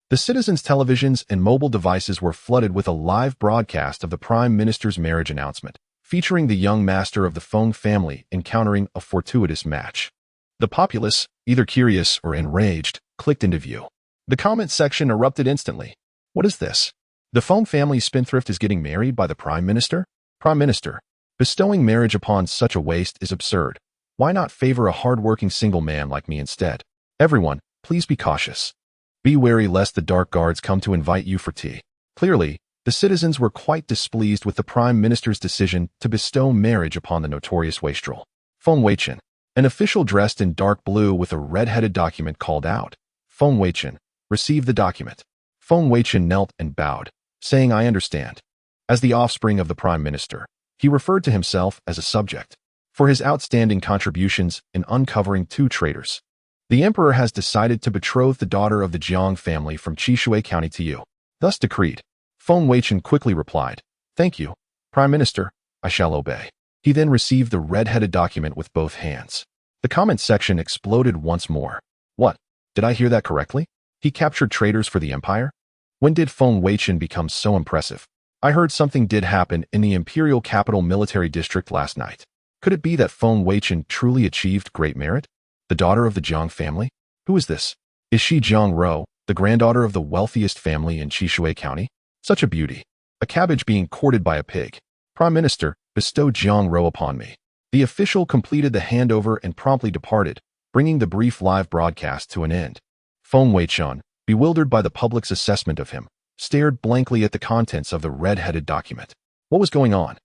the citizens' televisions and mobile devices were flooded with a live broadcast of the Prime Minister's marriage announcement, featuring the young master of the Feng family encountering a fortuitous match. The populace, either curious or enraged, clicked into view. The comment section erupted instantly. What is this? The Feng family spendthrift is getting married by the Prime Minister? Prime Minister, bestowing marriage upon such a waste is absurd. Why not favor a hard-working single man like me instead? Everyone, please be cautious. Be wary lest the dark guards come to invite you for tea. Clearly, the citizens were quite displeased with the Prime Minister's decision to bestow marriage upon the notorious wastrel. Feng Weichen, an official dressed in dark blue with a red-headed document, called out. Feng Weichen received the document. Feng Weichen knelt and bowed, saying, I understand. As the offspring of the Prime Minister, he referred to himself as a subject for his outstanding contributions in uncovering 2 traitors. The Emperor has decided to betroth the daughter of the Jiang family from Qishui County to you. Thus decreed. Feng Weichen quickly replied, Thank you, Prime Minister, I shall obey. He then received the red-headed document with both hands. The comment section exploded once more. What? Did I hear that correctly? He captured traitors for the Empire? When did Feng Weichen become so impressive? I heard something did happen in the Imperial Capital Military District last night. Could it be that Feng Weichen truly achieved great merit? The daughter of the Jiang family? Who is this? Is she Jiang Rou, the granddaughter of the wealthiest family in Qishui County? Such a beauty. A cabbage being courted by a pig. Prime Minister, bestow Jiang Rou upon me. The official completed the handover and promptly departed, bringing the brief live broadcast to an end. Feng Weichen, bewildered by the public's assessment of him, stared blankly at the contents of the red-headed document. What was going on?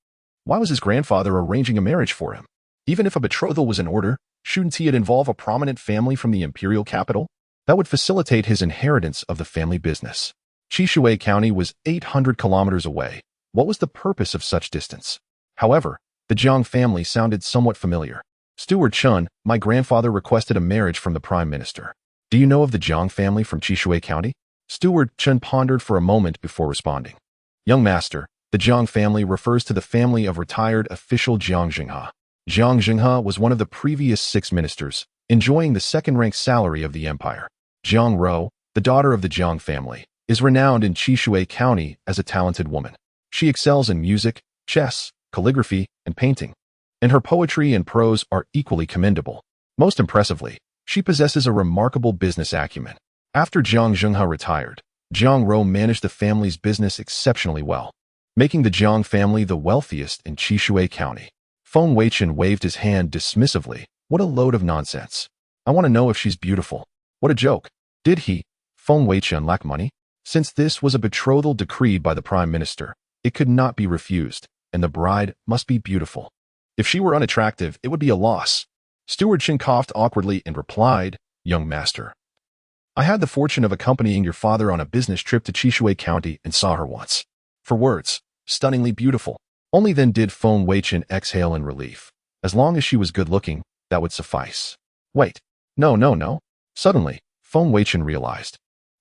Why was his grandfather arranging a marriage for him? Even if a betrothal was in order, shouldn't he involve a prominent family from the imperial capital? That would facilitate his inheritance of the family business. Qishui County was 800 kilometers away. What was the purpose of such distance? However, the Jiang family sounded somewhat familiar. Steward Chen, my grandfather requested a marriage from the Prime Minister. Do you know of the Jiang family from Qishui County? Steward Chen pondered for a moment before responding. Young Master, the Jiang family refers to the family of retired official Jiang Jinghe. Jiang Jinghe was one of the previous 6 ministers, enjoying the second-rank salary of the empire. Jiang Rou, the daughter of the Jiang family, is renowned in Qishui County as a talented woman. She excels in music, chess, calligraphy, and painting, and her poetry and prose are equally commendable. Most impressively, she possesses a remarkable business acumen. After Jiang Jinghe retired, Jiang Rou managed the family's business exceptionally well, making the Jiang family the wealthiest in Qishui County. Feng Weichen waved his hand dismissively. What a load of nonsense. I want to know if she's beautiful. What a joke. Did he, Feng Weichen, lack money? Since this was a betrothal decreed by the Prime Minister, it could not be refused, and the bride must be beautiful. If she were unattractive, it would be a loss. Steward Chen coughed awkwardly and replied, Young Master, I had the fortune of accompanying your father on a business trip to Qishui County and saw her once. For words, stunningly beautiful. Only then did Feng Weichen exhale in relief. As long as she was good-looking, that would suffice. Wait. No. Suddenly, Feng Weichen realized.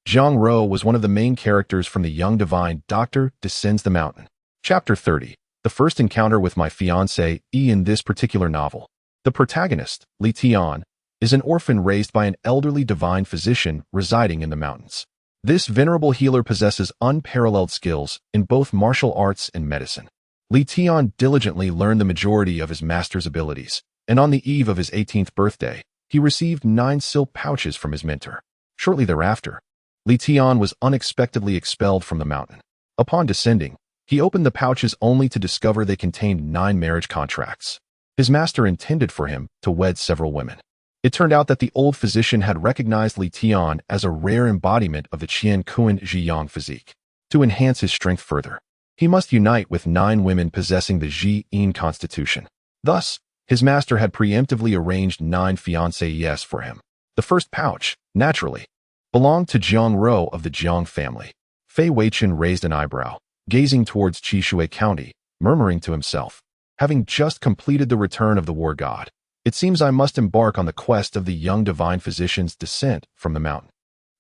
Jiang Rou was one of the main characters from the young divine Doctor Descends the Mountain. Chapter 30. The first encounter with my fiancée E. In this particular novel, the protagonist, Li Tian, is an orphan raised by an elderly divine physician residing in the mountains. This venerable healer possesses unparalleled skills in both martial arts and medicine. Li Tian diligently learned the majority of his master's abilities, and on the eve of his 18th birthday, he received 9 silk pouches from his mentor. Shortly thereafter, Li Tian was unexpectedly expelled from the mountain. Upon descending, he opened the pouches only to discover they contained 9 marriage contracts. His master intended for him to wed several women. It turned out that the old physician had recognized Li Tian as a rare embodiment of the Qian Kuan Zhiyang physique. To enhance his strength further, he must unite with 9 women possessing the Zhi-Yin constitution. Thus, his master had preemptively arranged 9 fiancées for him. The first pouch, naturally, belonged to Jiang Ro of the Jiang family. Feng Weichen raised an eyebrow, gazing towards Qishui County, murmuring to himself, having just completed the return of the war god, it seems I must embark on the quest of the young divine physician's descent from the mountain.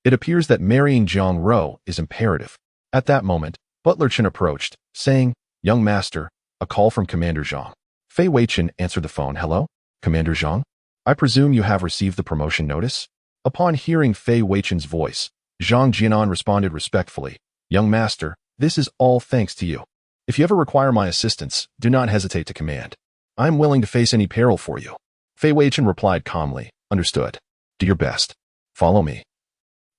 It appears that marrying Jiang Ro is imperative. At that moment, Butler Chen approached, saying, "Young master, a call from Commander Zhang." Feng Weichen answered the phone. "Hello, Commander Zhang? I presume you have received the promotion notice?" Upon hearing Feng Weichen's voice, Zhang Jianan responded respectfully, "Young master, this is all thanks to you. If you ever require my assistance, do not hesitate to command. I am willing to face any peril for you." Feng Weichen replied calmly, "Understood. Do your best. Follow me.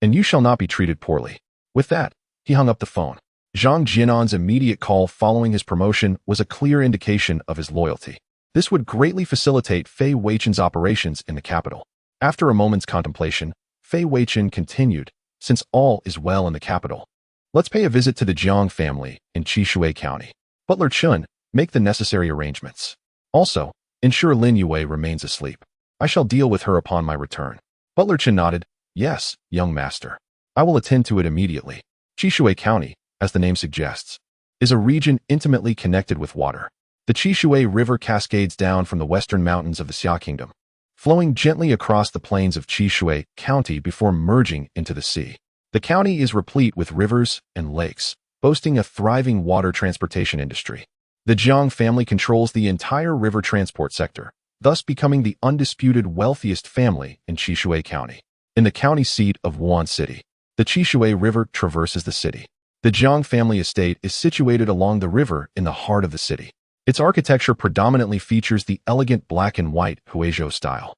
And you shall not be treated poorly." With that, he hung up the phone. Zhang Jianan's immediate call following his promotion was a clear indication of his loyalty. This would greatly facilitate Feng Weichen's operations in the capital. After a moment's contemplation, Feng Weichen continued, "Since all is well in the capital, let's pay a visit to the Jiang family in Qishui County. Butler Chun, make the necessary arrangements. Also, ensure Lin Yue remains asleep. I shall deal with her upon my return." Butler Chun nodded, "Yes, young master. I will attend to it immediately." Qishui County, as the name suggests, is a region intimately connected with water. The Qishui River cascades down from the western mountains of the Xia Kingdom, flowing gently across the plains of Qishui County before merging into the sea. The county is replete with rivers and lakes, boasting a thriving water transportation industry. The Jiang family controls the entire river transport sector, thus becoming the undisputed wealthiest family in Qishui County. In the county seat of Wuan City, the Qishui River traverses the city. The Jiang family estate is situated along the river in the heart of the city. Its architecture predominantly features the elegant black and white Huizhou style,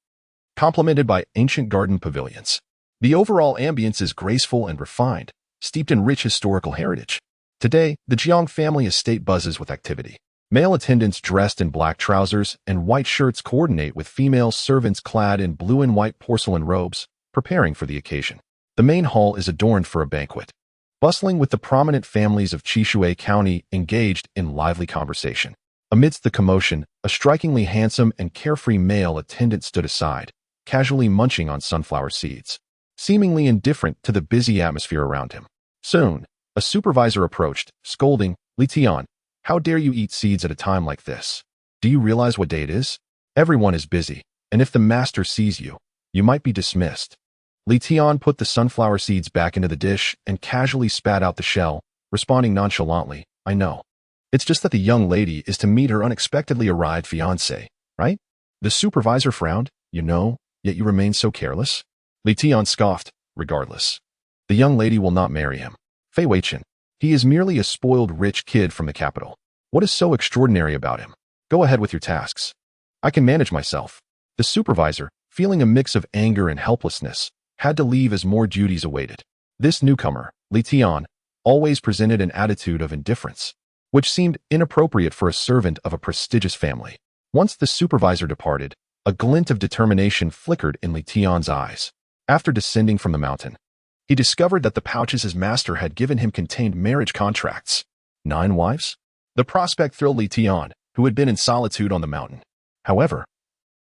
complemented by ancient garden pavilions. The overall ambience is graceful and refined, steeped in rich historical heritage. Today, the Jiang family estate buzzes with activity. Male attendants dressed in black trousers and white shirts coordinate with female servants clad in blue and white porcelain robes, preparing for the occasion. The main hall is adorned for a banquet, bustling with the prominent families of Qishui County engaged in lively conversation. Amidst the commotion, a strikingly handsome and carefree male attendant stood aside, casually munching on sunflower seeds, seemingly indifferent to the busy atmosphere around him. Soon, a supervisor approached, scolding, "Li Tian, how dare you eat seeds at a time like this? Do you realize what day it is? Everyone is busy, and if the master sees you, you might be dismissed." Li Tian put the sunflower seeds back into the dish and casually spat out the shell, responding nonchalantly, "I know. It's just that the young lady is to meet her unexpectedly arrived fiancé, right?" The supervisor frowned, "You know, yet you remain so careless." Li Tian scoffed, "Regardless, the young lady will not marry him. Feng Weichen, he is merely a spoiled rich kid from the capital. What is so extraordinary about him? Go ahead with your tasks. I can manage myself." The supervisor, feeling a mix of anger and helplessness, had to leave as more duties awaited. This newcomer, Li Tian, always presented an attitude of indifference, which seemed inappropriate for a servant of a prestigious family. Once the supervisor departed, a glint of determination flickered in Li Tian's eyes. After descending from the mountain, he discovered that the pouches his master had given him contained marriage contracts. 9 wives? The prospect thrilled Li Tian, who had been in solitude on the mountain. However,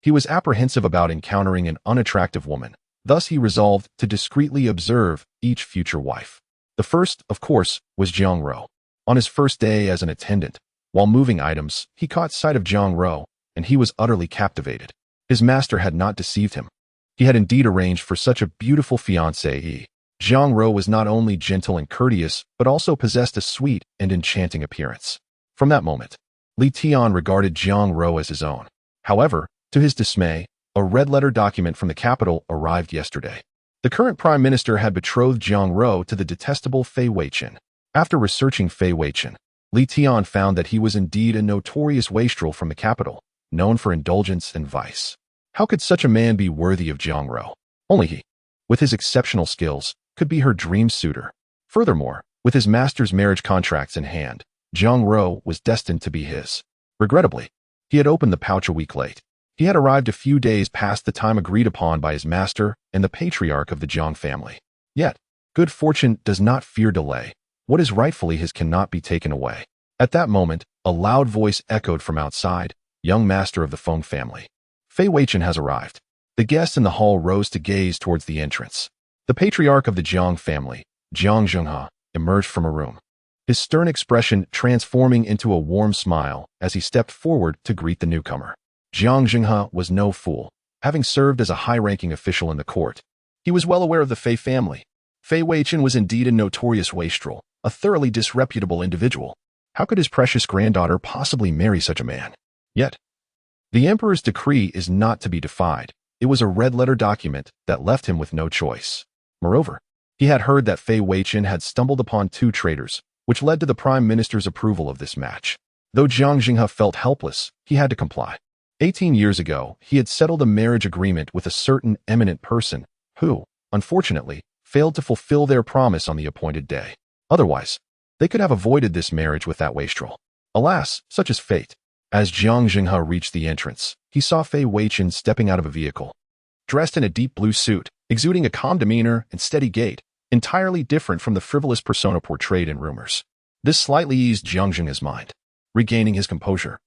he was apprehensive about encountering an unattractive woman. Thus he resolved to discreetly observe each future wife. The first, of course, was Jiang Ro. On his first day as an attendant, while moving items, he caught sight of Jiang Ro, and he was utterly captivated. His master had not deceived him. He had indeed arranged for such a beautiful fiancée. Jiang Ro was not only gentle and courteous, but also possessed a sweet and enchanting appearance. From that moment, Li Tian regarded Jiang Ro as his own. However, to his dismay, a red-letter document from the capital arrived yesterday. The current prime minister had betrothed Jiang Ro to the detestable Feng Weichen. After researching Feng Weichen, Li Tian found that he was indeed a notorious wastrel from the capital, known for indulgence and vice. How could such a man be worthy of Jiang Rou? Only he, with his exceptional skills, could be her dream suitor. Furthermore, with his master's marriage contracts in hand, Jiang Rou was destined to be his. Regrettably, he had opened the pouch a week late. He had arrived a few days past the time agreed upon by his master and the patriarch of the Jiang family. Yet, good fortune does not fear delay. What is rightfully his cannot be taken away. At that moment, a loud voice echoed from outside, "Young master of the Feng family. Feng Weichen has arrived." The guests in the hall rose to gaze towards the entrance. The patriarch of the Jiang family, Jiang Zhenghe, emerged from a room, his stern expression transforming into a warm smile as he stepped forward to greet the newcomer. Jiang Zhenghe was no fool, having served as a high-ranking official in the court. He was well aware of the Fei family. Feng Weichen was indeed a notorious wastrel, a thoroughly disreputable individual. How could his precious granddaughter possibly marry such a man? Yet, the emperor's decree is not to be defied. It was a red-letter document that left him with no choice. Moreover, he had heard that Feng Weichen had stumbled upon 2 traitors, which led to the prime minister's approval of this match. Though Jiang Zhenghe felt helpless, he had to comply. 18 years ago, he had settled a marriage agreement with a certain eminent person who, unfortunately, failed to fulfill their promise on the appointed day. Otherwise, they could have avoided this marriage with that wastrel. Alas, such is fate. As Jiang Zhenghe reached the entrance, he saw Feng Weichen stepping out of a vehicle. Dressed in a deep blue suit, exuding a calm demeanor and steady gait, entirely different from the frivolous persona portrayed in rumors. This slightly eased Jiang Zhenghe's mind. Regaining his composure,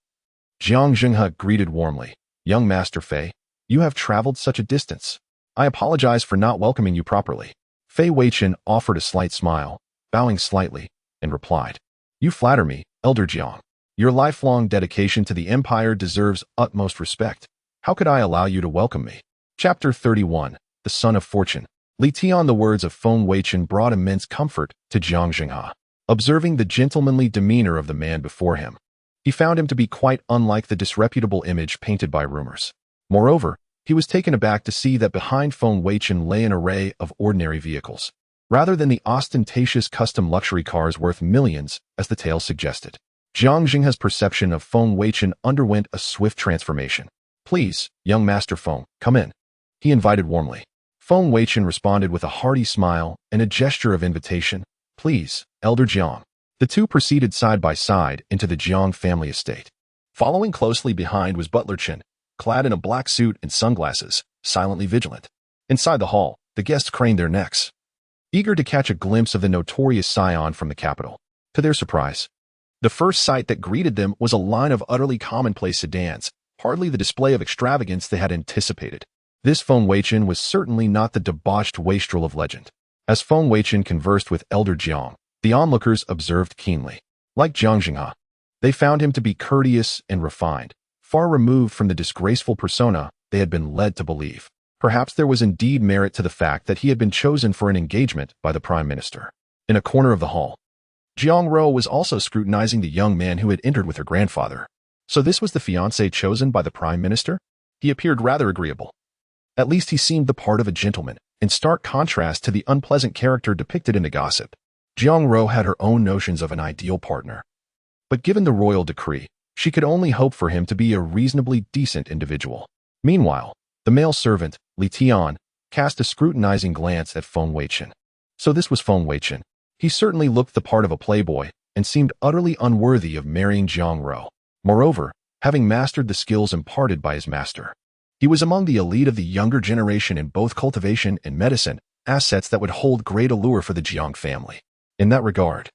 Jiang Zhenghe greeted warmly, "Young Master Fei, you have traveled such a distance. I apologize for not welcoming you properly." Feng Weichen offered a slight smile, bowing slightly, and replied, "You flatter me, Elder Jiang. Your lifelong dedication to the empire deserves utmost respect. How could I allow you to welcome me?" Chapter 31, The Son of Fortune. Li Tian. The words of Feng Weichen brought immense comfort to Jiang Zhenghe. Observing the gentlemanly demeanor of the man before him, he found him to be quite unlike the disreputable image painted by rumors. Moreover, he was taken aback to see that behind Feng Weichen lay an array of ordinary vehicles, rather than the ostentatious custom luxury cars worth millions, as the tale suggested. Jiang Zhenghe's perception of Feng Weichen underwent a swift transformation. "Please, young Master Feng, come in," he invited warmly. Feng Weichen responded with a hearty smile and a gesture of invitation. "Please, Elder Jiang." The two proceeded side by side into the Jiang family estate. Following closely behind was Butler Chen, clad in a black suit and sunglasses, silently vigilant. Inside the hall, the guests craned their necks, eager to catch a glimpse of the notorious scion from the capital. To their surprise, the first sight that greeted them was a line of utterly commonplace sedans, hardly the display of extravagance they had anticipated. This Feng Weichen was certainly not the debauched wastrel of legend. As Feng Weichen conversed with Elder Jiang, the onlookers observed keenly. Like Jiang Zhenghe, they found him to be courteous and refined, far removed from the disgraceful persona they had been led to believe. Perhaps there was indeed merit to the fact that he had been chosen for an engagement by the prime minister. In a corner of the hall, Jiang Rou was also scrutinizing the young man who had entered with her grandfather. So this was the fiancé chosen by the prime minister? He appeared rather agreeable. At least he seemed the part of a gentleman, in stark contrast to the unpleasant character depicted in the gossip. Jiang Rou had her own notions of an ideal partner. But given the royal decree, she could only hope for him to be a reasonably decent individual. Meanwhile, the male servant, Li Tian, cast a scrutinizing glance at Feng Weichen. So this was Feng Weichen. He certainly looked the part of a playboy and seemed utterly unworthy of marrying Jiang Rou. Moreover, having mastered the skills imparted by his master, he was among the elite of the younger generation in both cultivation and medicine, assets that would hold great allure for the Jiang family. In that regard,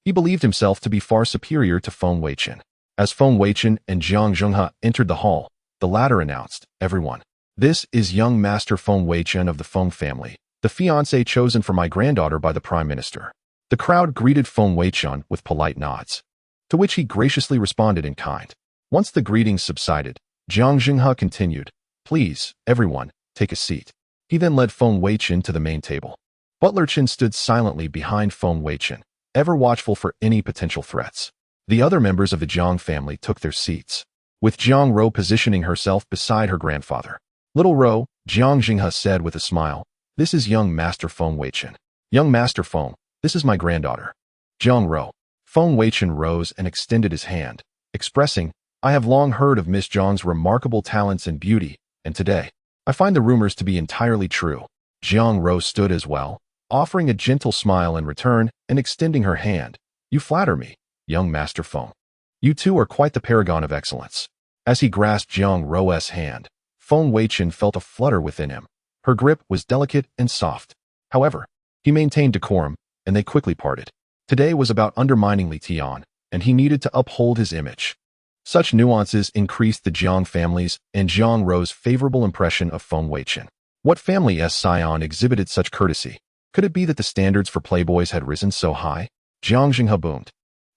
he believed himself to be far superior to Feng Weichen. As Feng Weichen and Jiang Zhenghe entered the hall, the latter announced, "Everyone, this is young Master Feng Weichen of the Feng family, the fiancé chosen for my granddaughter by the prime minister." The crowd greeted Feng Weichen with polite nods, to which he graciously responded in kind. Once the greetings subsided, Jiang Zhenghe continued, "Please, everyone, take a seat." He then led Feng Weichen to the main table. Butler Chen stood silently behind Feng Weichen, ever watchful for any potential threats. The other members of the Jiang family took their seats, with Jiang Rou positioning herself beside her grandfather. "Little Rou," Jiang Zhenghe said with a smile, "this is young Master Feng Weichen. Young Master Feng, this is my granddaughter, Jiang Rou." Feng Weichen rose and extended his hand, expressing, "I have long heard of Miss Jiang's remarkable talents and beauty, and today, I find the rumors to be entirely true. Jiang Rou stood as well, offering a gentle smile in return and extending her hand. You flatter me, young Master Feng. You two are quite the paragon of excellence. As he grasped Jiang Rou's hand, Feng Weichen felt a flutter within him. Her grip was delicate and soft. However, he maintained decorum, and they quickly parted. Today was about undermining Li Tian, and he needed to uphold his image. Such nuances increased the Jiang family's and Jiang Rou's favorable impression of Feng Weichen. What family's scion exhibited such courtesy? Could it be that the standards for playboys had risen so high? Jiang Jinghe boomed.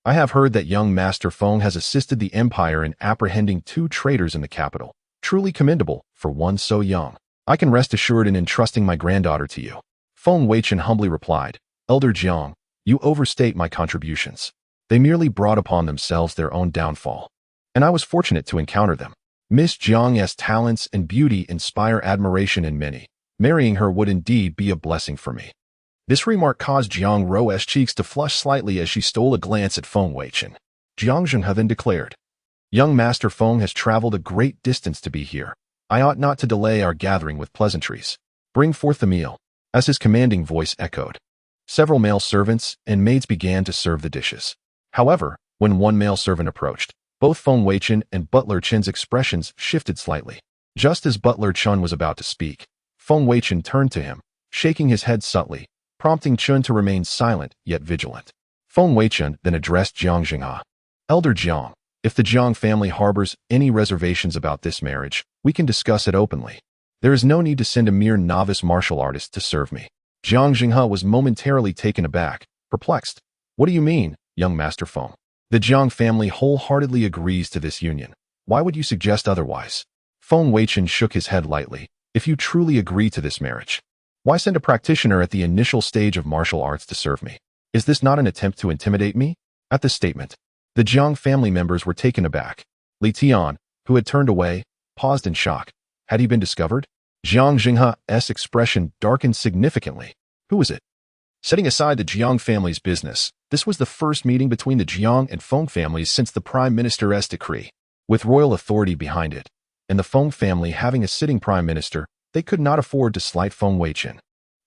I have heard that young Master Feng has assisted the Empire in apprehending 2 traitors in the capital. Truly commendable for one so young. I can rest assured in entrusting my granddaughter to you. Feng Weichen humbly replied, Elder Jiang, you overstate my contributions. They merely brought upon themselves their own downfall. And I was fortunate to encounter them. Miss Jiang's talents and beauty inspire admiration in many. Marrying her would indeed be a blessing for me. This remark caused Jiang Rou's cheeks to flush slightly as she stole a glance at Feng Weichen. Jiang Jinghe then declared, Young Master Feng has traveled a great distance to be here. I ought not to delay our gathering with pleasantries. Bring forth the meal. As his commanding voice echoed, several male servants and maids began to serve the dishes. However, when one male servant approached, both Feng Weichen and Butler Chen's expressions shifted slightly. Just as Butler Chen was about to speak, Feng Weichen turned to him, shaking his head subtly, prompting Chen to remain silent yet vigilant. Feng Weichen then addressed Jiang Jinghe. Elder Jiang, if the Jiang family harbors any reservations about this marriage, we can discuss it openly. There is no need to send a mere novice martial artist to serve me. Jiang Jinghe was momentarily taken aback, perplexed. What do you mean, young Master Feng? The Jiang family wholeheartedly agrees to this union. Why would you suggest otherwise? Feng Weichen shook his head lightly. If you truly agree to this marriage, why send a practitioner at the initial stage of martial arts to serve me? Is this not an attempt to intimidate me? At this statement, the Jiang family members were taken aback. Li Tian, who had turned away, paused in shock. Had he been discovered? Jiang Jinghe's expression darkened significantly. Who was it? Setting aside the Jiang family's business, this was the first meeting between the Jiang and Feng families since the Prime Minister's decree. With royal authority behind it, and the Feng family having a sitting Prime Minister, they could not afford to slight Feng Weichen.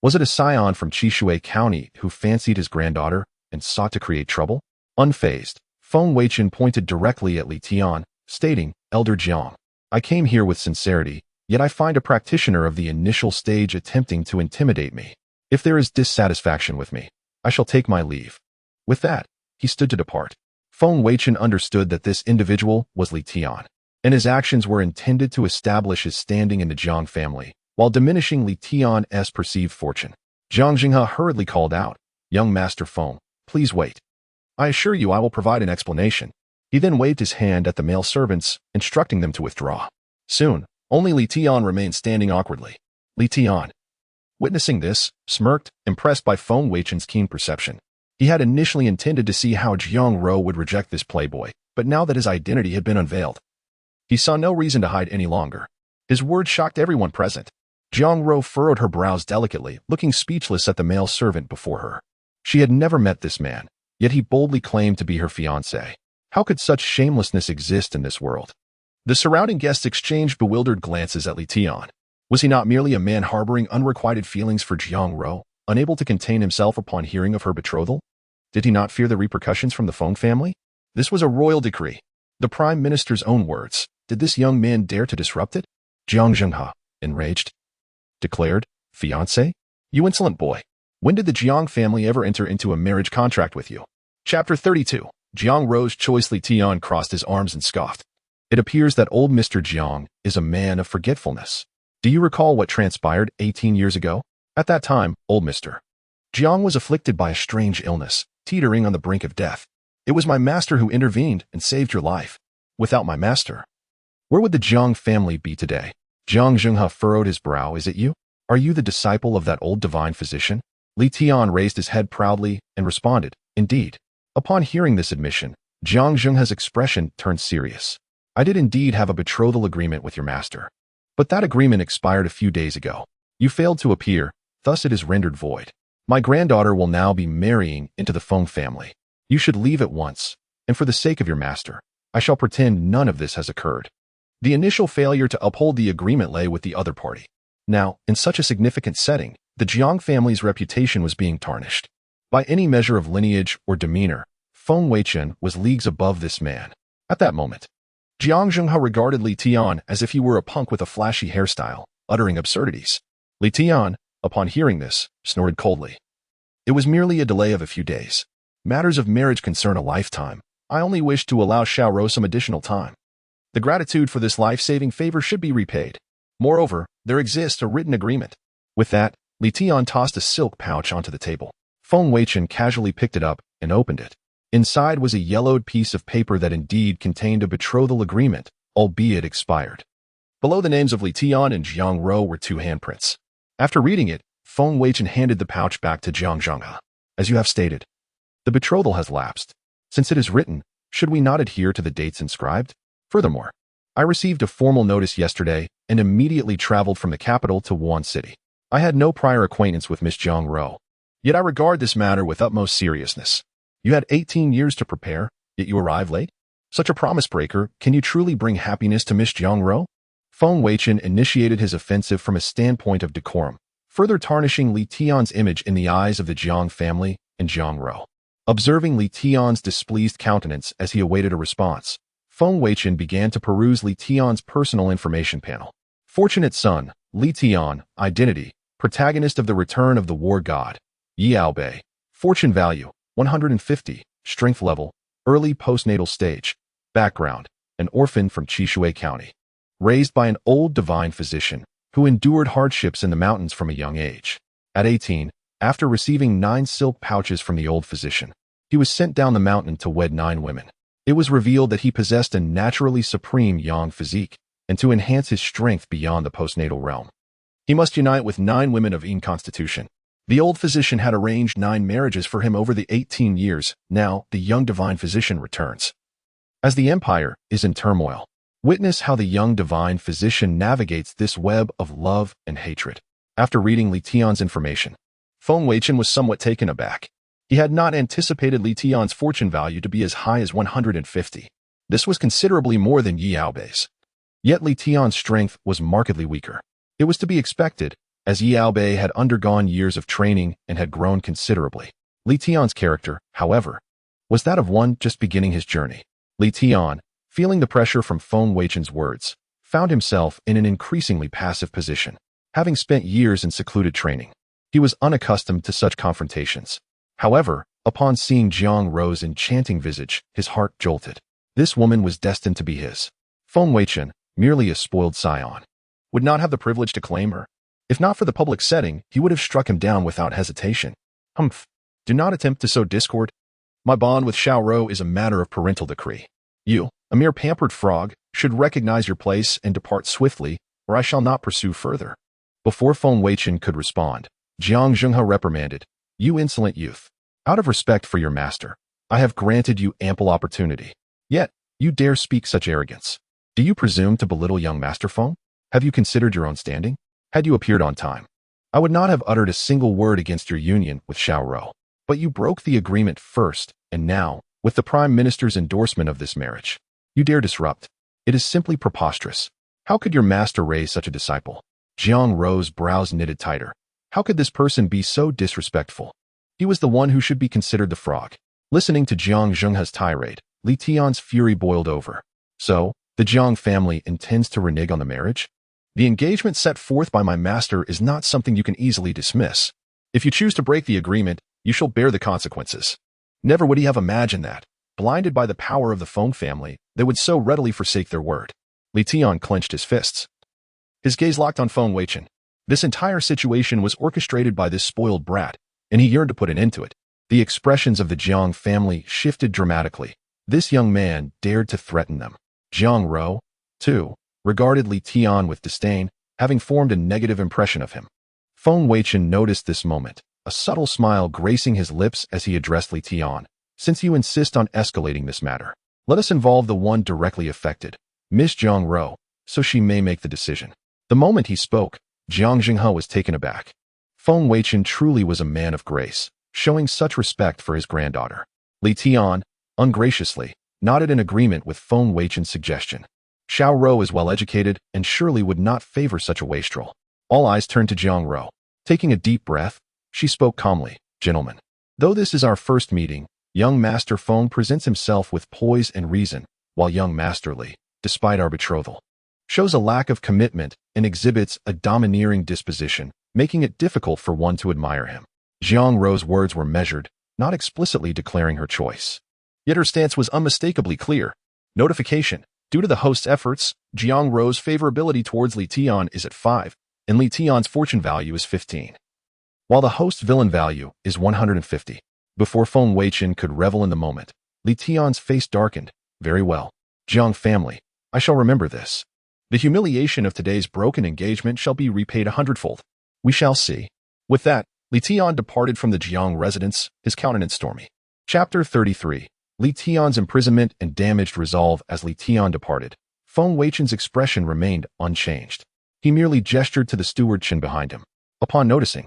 Was it a scion from Qishui County who fancied his granddaughter and sought to create trouble? Unfazed, Feng Weichen pointed directly at Li Tian, stating, Elder Jiang, I came here with sincerity, yet I find a practitioner of the initial stage attempting to intimidate me. If there is dissatisfaction with me, I shall take my leave. With that, he stood to depart. Feng Weichen understood that this individual was Li Tian, and his actions were intended to establish his standing in the Jiang family, while diminishing Li Tian's perceived fortune. Jiang Jinghe hurriedly called out, Young Master Feng, please wait. I assure you I will provide an explanation. He then waved his hand at the male servants, instructing them to withdraw. Soon, only Li Tian remained standing awkwardly. Li Tian, witnessing this, smirked, impressed by Feng Weichen's keen perception. He had initially intended to see how Jiang Rou would reject this playboy, but now that his identity had been unveiled, he saw no reason to hide any longer. His words shocked everyone present. Jiang Rou furrowed her brows delicately, looking speechless at the male servant before her. She had never met this man, yet he boldly claimed to be her fiancé. How could such shamelessness exist in this world? The surrounding guests exchanged bewildered glances at Li Tian. Was he not merely a man harboring unrequited feelings for Jiang Rou, unable to contain himself upon hearing of her betrothal? Did he not fear the repercussions from the Feng family? This was a royal decree. The Prime Minister's own words. Did this young man dare to disrupt it? Jiang Jinghe, enraged, declared, Fiancé? You insolent boy. When did the Jiang family ever enter into a marriage contract with you? Chapter 32. Jiang Rou's choice. Li Tian crossed his arms and scoffed. It appears that old Mr. Jiang is a man of forgetfulness. Do you recall what transpired 18 years ago? At that time, old Mr. Jiang was afflicted by a strange illness, teetering on the brink of death. It was my master who intervened and saved your life. Without my master, where would the Jiang family be today? Jiang Jinghe furrowed his brow. Is it you? Are you the disciple of that old divine physician? Li Tian raised his head proudly and responded, Indeed. Upon hearing this admission, Jiang Jinghe's expression turned serious. I did indeed have a betrothal agreement with your master. But that agreement expired a few days ago. You failed to appear, thus it is rendered void. My granddaughter will now be marrying into the Feng family. You should leave at once, and for the sake of your master, I shall pretend none of this has occurred. The initial failure to uphold the agreement lay with the other party. Now, in such a significant setting, the Jiang family's reputation was being tarnished. By any measure of lineage or demeanor, Feng Weichen was leagues above this man. At that moment, Jiang Zhenghao regarded Li Tian as if he were a punk with a flashy hairstyle, uttering absurdities. Li Tian, upon hearing this, snorted coldly. It was merely a delay of a few days. Matters of marriage concern a lifetime. I only wish to allow Xiaorou some additional time. The gratitude for this life-saving favor should be repaid. Moreover, there exists a written agreement. With that, Li Tian tossed a silk pouch onto the table. Feng Weichen casually picked it up and opened it. Inside was a yellowed piece of paper that indeed contained a betrothal agreement, albeit expired. Below the names of Li Tian and Jiang Rou were 2 handprints. After reading it, Feng Weichen handed the pouch back to Jiang Zhenghe. As you have stated, the betrothal has lapsed. Since it is written, should we not adhere to the dates inscribed? Furthermore, I received a formal notice yesterday and immediately traveled from the capital to Wuhan City. I had no prior acquaintance with Miss Jiang Rou. Yet I regard this matter with utmost seriousness. You had 18 years to prepare, yet you arrive late? Such a promise breaker, can you truly bring happiness to Miss Jiang Rou? Feng Weichen initiated his offensive from a standpoint of decorum, further tarnishing Li Tian's image in the eyes of the Jiang family and Jiang Rou. Observing Li Tian's displeased countenance as he awaited a response, Feng Weichen began to peruse Li Tian's personal information panel. Fortunate son, Li Tian, identity, protagonist of the Return of the War God, Yiaobei, fortune value, 150, strength level, early postnatal stage, background, an orphan from Qishui County. Raised by an old divine physician who endured hardships in the mountains from a young age. At 18, after receiving 9 silk pouches from the old physician, he was sent down the mountain to wed 9 women. It was revealed that he possessed a naturally supreme yang physique, and to enhance his strength beyond the postnatal realm, he must unite with 9 women of Yin constitution. The old physician had arranged 9 marriages for him over the 18 years. Now, the young divine physician returns. As the empire is in turmoil, witness how the young divine physician navigates this web of love and hatred. After reading Li Tian's information, Feng Weichen was somewhat taken aback. He had not anticipated Li Tian's fortune value to be as high as 150. This was considerably more than Yiaobei's. Yet Li Tian's strength was markedly weaker. It was to be expected, as Yiaobei had undergone years of training and had grown considerably. Li Tian's character, however, was that of one just beginning his journey. Li Tian, feeling the pressure from Feng Weichen's words, found himself in an increasingly passive position. Having spent years in secluded training, he was unaccustomed to such confrontations. However, upon seeing Jiang Rou's enchanting visage, his heart jolted. This woman was destined to be his. Feng Weichen, merely a spoiled scion, would not have the privilege to claim her. If not for the public setting, he would have struck him down without hesitation. Humph. Do not attempt to sow discord. My bond with Xiaorou is a matter of parental decree. You, a mere pampered frog, should recognize your place and depart swiftly, or I shall not pursue further. Before Feng Weichen could respond, Jiang Zhenghe reprimanded, You insolent youth. Out of respect for your master, I have granted you ample opportunity. Yet, you dare speak such arrogance. Do you presume to belittle young Master Feng? Have you considered your own standing? Had you appeared on time, I would not have uttered a single word against your union with Xiaorou. But you broke the agreement first, and now, with the Prime Minister's endorsement of this marriage, you dare disrupt. It is simply preposterous. How could your master raise such a disciple? Jiang Rou's brows knitted tighter. How could this person be so disrespectful? He was the one who should be considered the frog. Listening to Jiang Zhenghe's tirade, Li Tian's fury boiled over. So, the Jiang family intends to renege on the marriage? The engagement set forth by my master is not something you can easily dismiss. If you choose to break the agreement, you shall bear the consequences. Never would he have imagined that, blinded by the power of the Feng family, they would so readily forsake their word. Li Tian clenched his fists. His gaze locked on Feng Weichen. This entire situation was orchestrated by this spoiled brat, and he yearned to put an end to it. The expressions of the Jiang family shifted dramatically. This young man dared to threaten them. Jiang Rou, too, regarded Li Tian with disdain, having formed a negative impression of him. Feng Weichen noticed this moment, a subtle smile gracing his lips as he addressed Li Tian. Since you insist on escalating this matter, let us involve the one directly affected, Miss Jiang Rou, so she may make the decision. The moment he spoke, Jiang Zhenghe was taken aback. Feng Weichen truly was a man of grace, showing such respect for his granddaughter. Li Tian, ungraciously, nodded in agreement with Feng Weichen's suggestion. Xiao Rou is well-educated and surely would not favor such a wastrel. All eyes turned to Jiang Rou. Taking a deep breath, she spoke calmly, "Gentlemen, though this is our first meeting, young Master Feng presents himself with poise and reason, while young Master Li, despite our betrothal, shows a lack of commitment and exhibits a domineering disposition, making it difficult for one to admire him." Jiang Rou's words were measured, not explicitly declaring her choice. Yet her stance was unmistakably clear. Notification. Due to the host's efforts, Jiang Rou's favorability towards Li Tian is at 5, and Li Tian's fortune value is 15. While the host's villain value is 150. Before Feng Weichen could revel in the moment, Li Tian's face darkened. "Very well. Jiang family, I shall remember this. The humiliation of today's broken engagement shall be repaid 100-fold. We shall see." With that, Li Tian departed from the Jiang residence, his countenance stormy. Chapter 33. Li Tian's imprisonment and damaged resolve. As Li Tian departed, Feng Weichen's expression remained unchanged. He merely gestured to the steward Chen behind him. Upon noticing,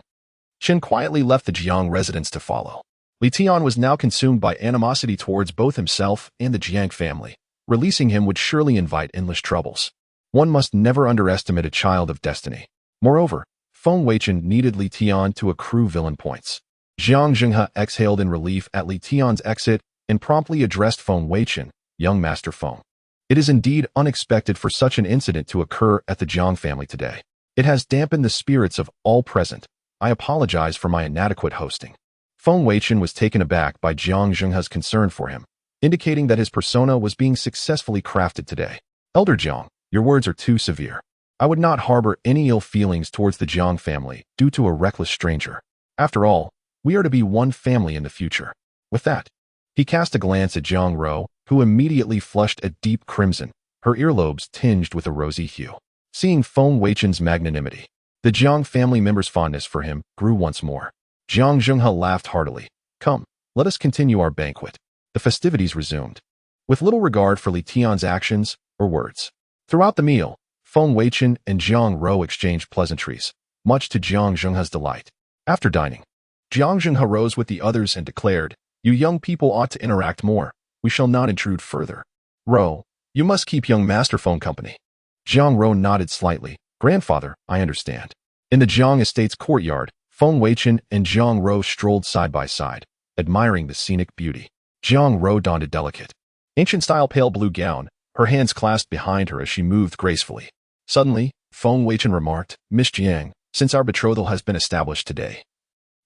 Chen quietly left the Jiang residence to follow. Li Tian was now consumed by animosity towards both himself and the Jiang family. Releasing him would surely invite endless troubles. One must never underestimate a child of destiny. Moreover, Feng Weichen needed Li Tian to accrue villain points. Jiang Zhenghe exhaled in relief at Li Tian's exit and promptly addressed Feng Weichen, "Young Master Feng. It is indeed unexpected for such an incident to occur at the Jiang family today. It has dampened the spirits of all present. I apologize for my inadequate hosting." Feng Weichen was taken aback by Jiang Zhenghe's concern for him, indicating that his persona was being successfully crafted today. "Elder Jiang, your words are too severe. I would not harbor any ill feelings towards the Jiang family due to a reckless stranger. After all, we are to be one family in the future." With that, he cast a glance at Jiang Rou, who immediately flushed a deep crimson, her earlobes tinged with a rosy hue. Seeing Feng Weichen's magnanimity, the Jiang family member's fondness for him grew once more. Jiang Zhenghe laughed heartily. "Come, let us continue our banquet." The festivities resumed, with little regard for Li Tian's actions or words. Throughout the meal, Feng Weichen and Jiang Rou exchanged pleasantries, much to Jiang Zhenghe's delight. After dining, Jiang Zhenghe rose with the others and declared, "You young people ought to interact more. We shall not intrude further. Rou, you must keep young Master Feng company." Jiang Rou nodded slightly. "Grandfather, I understand." In the Jiang estate's courtyard, Feng Weichen and Jiang Rou strolled side by side, admiring the scenic beauty. Jiang Rou donned a delicate, ancient-style pale blue gown, her hands clasped behind her as she moved gracefully. Suddenly, Feng Weichen remarked, "Miss Jiang, since our betrothal has been established today,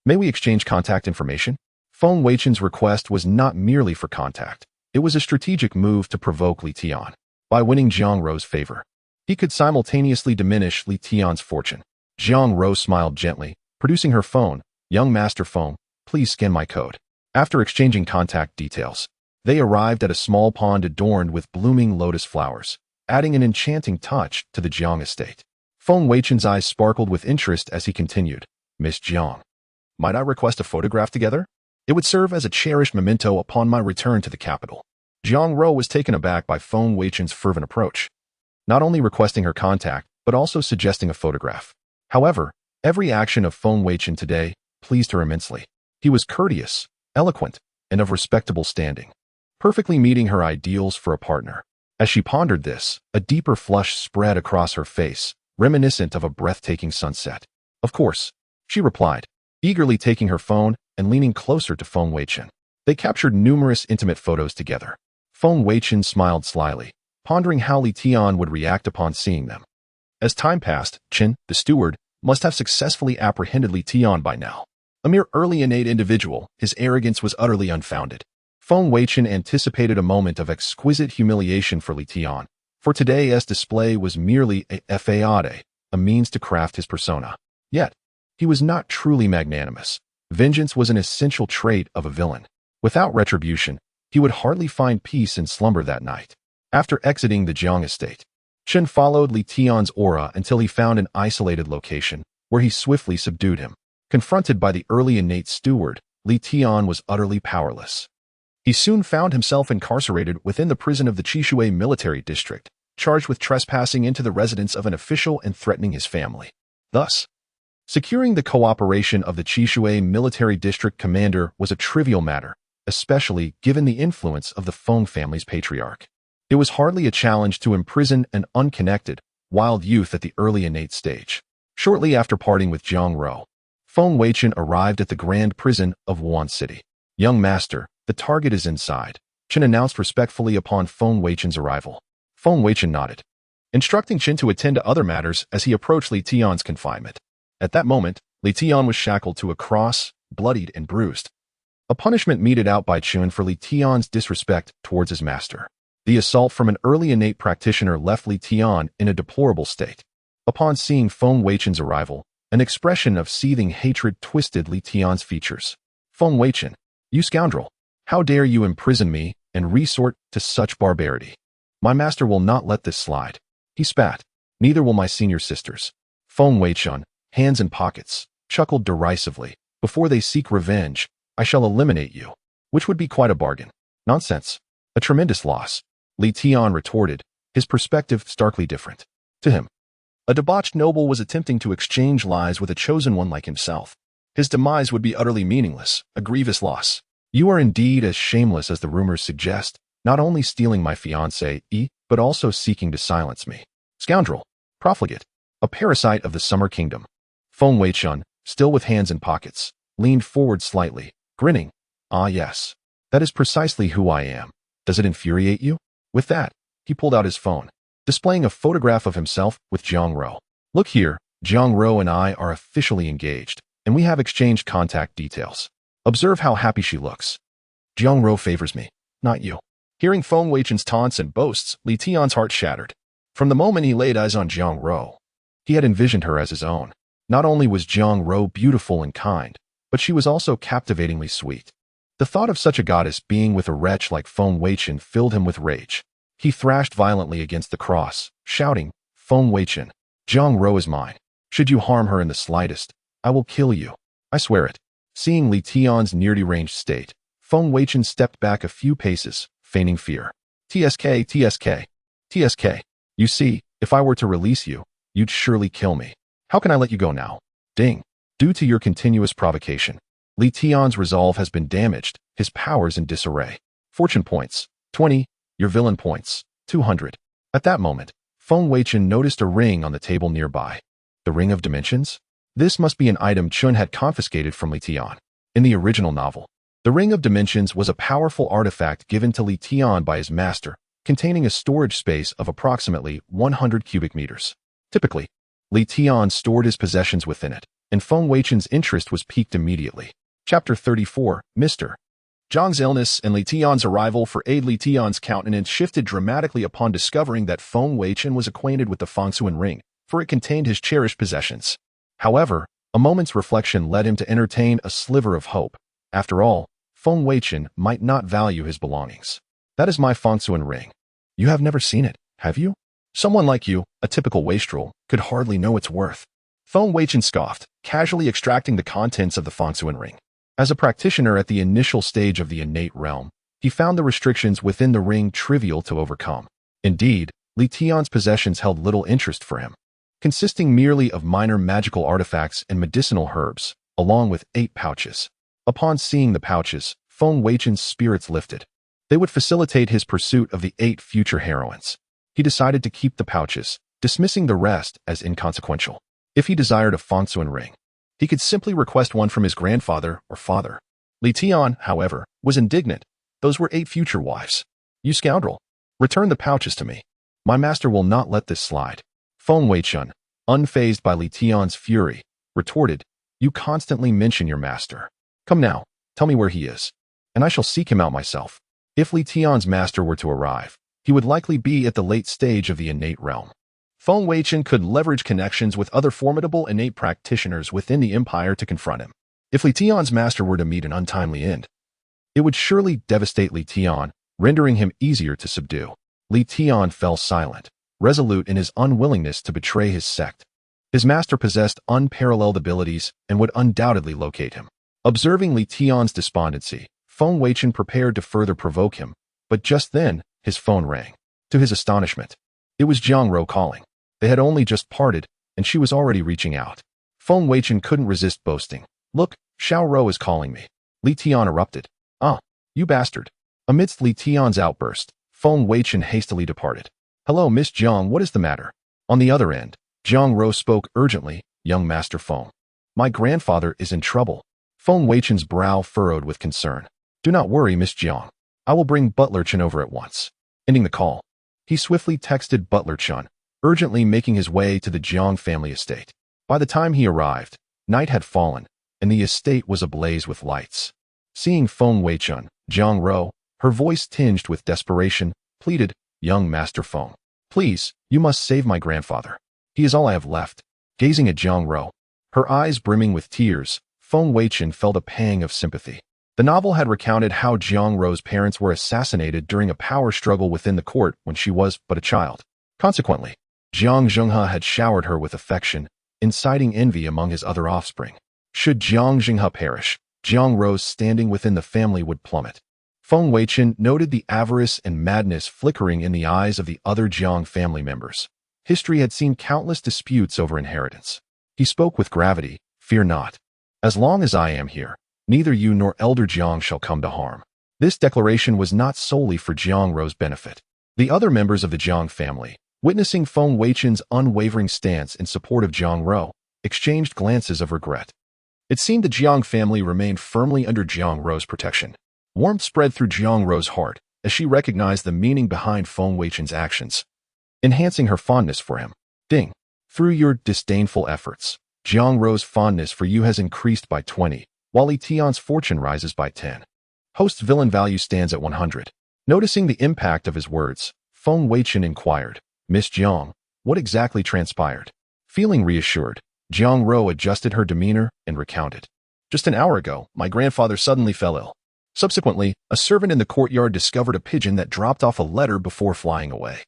may we exchange contact information?" Feng Weichen's request was not merely for contact. It was a strategic move to provoke Li Tian. By winning Jiang Rou's favor, he could simultaneously diminish Li Tian's fortune. Jiang Rou smiled gently, producing her phone. "Young Master Feng, please scan my code." After exchanging contact details, they arrived at a small pond adorned with blooming lotus flowers, adding an enchanting touch to the Jiang estate. Feng Weichen's eyes sparkled with interest as he continued, "Miss Jiang, might I request a photograph together? It would serve as a cherished memento upon my return to the capital." Jiang Rou was taken aback by Feng Weichen's fervent approach, not only requesting her contact, but also suggesting a photograph. However, every action of Feng Weichen today pleased her immensely. He was courteous, eloquent, and of respectable standing, perfectly meeting her ideals for a partner. As she pondered this, a deeper flush spread across her face, reminiscent of a breathtaking sunset. "Of course," she replied, eagerly taking her phone and leaning closer to Feng Weichen. They captured numerous intimate photos together. Feng Weichen smiled slyly, pondering how Li Tian would react upon seeing them. As time passed, Chen, the steward, must have successfully apprehended Li Tian by now. A mere early innate individual, his arrogance was utterly unfounded. Feng Weichen anticipated a moment of exquisite humiliation for Li Tian, for today's display was merely a fade, a means to craft his persona. Yet, he was not truly magnanimous. Vengeance was an essential trait of a villain. Without retribution, he would hardly find peace in slumber that night. After exiting the Jiang estate, Chen followed Li Tian's aura until he found an isolated location, where he swiftly subdued him. Confronted by the early innate steward, Li Tian was utterly powerless. He soon found himself incarcerated within the prison of the Qishui military district, charged with trespassing into the residence of an official and threatening his family. Thus, securing the cooperation of the Qishui military district commander was a trivial matter, especially given the influence of the Feng family's patriarch. It was hardly a challenge to imprison an unconnected, wild youth at the early innate stage. Shortly after parting with Jiang Rou, Feng Weichen arrived at the grand prison of Wuan City. "Young master, the target is inside," Chen announced respectfully upon Feng Weichen's arrival. Feng Weichen nodded, instructing Chen to attend to other matters as he approached Li Tian's confinement. At that moment, Li Tian was shackled to a cross, bloodied and bruised, a punishment meted out by Chen for Li Tian's disrespect towards his master. The assault from an early innate practitioner left Li Tian in a deplorable state. Upon seeing Feng Weichen's arrival, an expression of seething hatred twisted Li Tian's features. "Feng Weichen, you scoundrel! How dare you imprison me and resort to such barbarity? My master will not let this slide." He spat. "Neither will my senior sisters." Feng Weichen, hands in pockets, chuckled derisively. "Before they seek revenge, I shall eliminate you." Which would be quite a bargain. "Nonsense. A tremendous loss," Li Tian retorted, his perspective starkly different. To him, a debauched noble was attempting to exchange lives with a chosen one like himself. His demise would be utterly meaningless, a grievous loss. "You are indeed as shameless as the rumors suggest, not only stealing my fiancée, but also seeking to silence me. Scoundrel, profligate, a parasite of the Summer Kingdom." Feng Weichen, still with hands in pockets, leaned forward slightly, grinning. "Ah yes, that is precisely who I am. Does it infuriate you?" With that, he pulled out his phone, displaying a photograph of himself with Jiang Rou. "Look here, Jiang Rou and I are officially engaged, and we have exchanged contact details. Observe how happy she looks. Jiang Rou favors me, not you." Hearing Feng Weichen's taunts and boasts, Li Tian's heart shattered. From the moment he laid eyes on Jiang Rou, he had envisioned her as his own. Not only was Jiang Rou beautiful and kind, but she was also captivatingly sweet. The thought of such a goddess being with a wretch like Feng Weichen filled him with rage. He thrashed violently against the cross, shouting, "Feng Weichen, Jiang Rou is mine. Should you harm her in the slightest, I will kill you. I swear it." Seeing Li Tian's near-deranged state, Feng Weichen stepped back a few paces, feigning fear. "TSK, TSK, TSK. You see, if I were to release you, you'd surely kill me. How can I let you go now?" Ding. Due to your continuous provocation, Li Tian's resolve has been damaged, his powers in disarray. Fortune points, 20. Your villain points, 200. At that moment, Feng Weichen noticed a ring on the table nearby. The Ring of Dimensions? This must be an item Chun had confiscated from Li Tian. In the original novel, the Ring of Dimensions was a powerful artifact given to Li Tian by his master, containing a storage space of approximately 100 cubic meters. Typically, Li Tian stored his possessions within it, and Feng Weichen's interest was piqued immediately. Chapter 34, Mr. Zhang's illness and Li Tian's arrival for aid. Li Tian's countenance shifted dramatically upon discovering that Feng Weichen was acquainted with the Fengsuan ring, for it contained his cherished possessions. However, a moment's reflection led him to entertain a sliver of hope. After all, Feng Weichen might not value his belongings. "That is my Fengsuan ring. You have never seen it, have you? Someone like you, a typical wastrel, could hardly know its worth." Feng Weichen scoffed, casually extracting the contents of the Fengsuan ring. As a practitioner at the initial stage of the innate realm, he found the restrictions within the ring trivial to overcome. Indeed, Li Tian's possessions held little interest for him, consisting merely of minor magical artifacts and medicinal herbs, along with 8 pouches. Upon seeing the pouches, Feng Weichen's spirits lifted. They would facilitate his pursuit of the 8 future heroines. He decided to keep the pouches, dismissing the rest as inconsequential. If he desired a Fengsuan ring, he could simply request one from his grandfather or father. Li Tian, however, was indignant. Those were 8 future wives. "You scoundrel! Return the pouches to me. My master will not let this slide." Feng Weichen, unfazed by Li Tian's fury, retorted, "You constantly mention your master. Come now, tell me where he is, and I shall seek him out myself." If Li Tian's master were to arrive, he would likely be at the late stage of the innate realm. Feng Weichen could leverage connections with other formidable innate practitioners within the empire to confront him. If Li Tian's master were to meet an untimely end, it would surely devastate Li Tian, rendering him easier to subdue. Li Tian fell silent, resolute in his unwillingness to betray his sect. His master possessed unparalleled abilities and would undoubtedly locate him. Observing Li Tian's despondency, Feng Weichen prepared to further provoke him, but just then, his phone rang. To his astonishment, it was Jiang Rou calling. They had only just parted, and she was already reaching out. Feng Weichen couldn't resist boasting. "Look, Xiao Rou is calling me." Li Tian erupted. "Ah, you bastard." Amidst Li Tian's outburst, Feng Weichen hastily departed. Hello, Miss Jiang, what is the matter? On the other end, Jiang Rou spoke urgently. Young Master Feng. My grandfather is in trouble. Feng Weichen's brow furrowed with concern. Do not worry, Miss Jiang. I will bring Butler Chen over at once. Ending the call, he swiftly texted Butler Chen, urgently making his way to the Jiang family estate. By the time he arrived, night had fallen, and the estate was ablaze with lights. Seeing Feng Weichen, Jiang Rou, her voice tinged with desperation, pleaded, Young Master Feng. Please, you must save my grandfather. He is all I have left. Gazing at Jiang Rou, her eyes brimming with tears, Feng Weichen felt a pang of sympathy. The novel had recounted how Jiang Rou's parents were assassinated during a power struggle within the court when she was but a child. Consequently, Jiang Zhenghe had showered her with affection, inciting envy among his other offspring. Should Jiang Zhenghe perish, Jiang Rou's standing within the family would plummet. Feng Weichen noted the avarice and madness flickering in the eyes of the other Jiang family members. History had seen countless disputes over inheritance. He spoke with gravity, Fear not. As long as I am here, neither you nor Elder Jiang shall come to harm. This declaration was not solely for Jiang Rou's benefit. The other members of the Jiang family, witnessing Feng Weichen's unwavering stance in support of Jiang Rou, exchanged glances of regret. It seemed the Jiang family remained firmly under Jiang Rou's protection. Warmth spread through Jiang Rou's heart as she recognized the meaning behind Feng Weichen's actions, enhancing her fondness for him. Ding. Through your disdainful efforts, Jiang Rou's fondness for you has increased by 20, while Li Tian's fortune rises by 10. Host's villain value stands at 100. Noticing the impact of his words, Feng Weichen inquired, Miss Jiang, what exactly transpired? Feeling reassured, Jiang Rou adjusted her demeanor and recounted. Just an hour ago, my grandfather suddenly fell ill. Subsequently, a servant in the courtyard discovered a pigeon that dropped off a letter before flying away.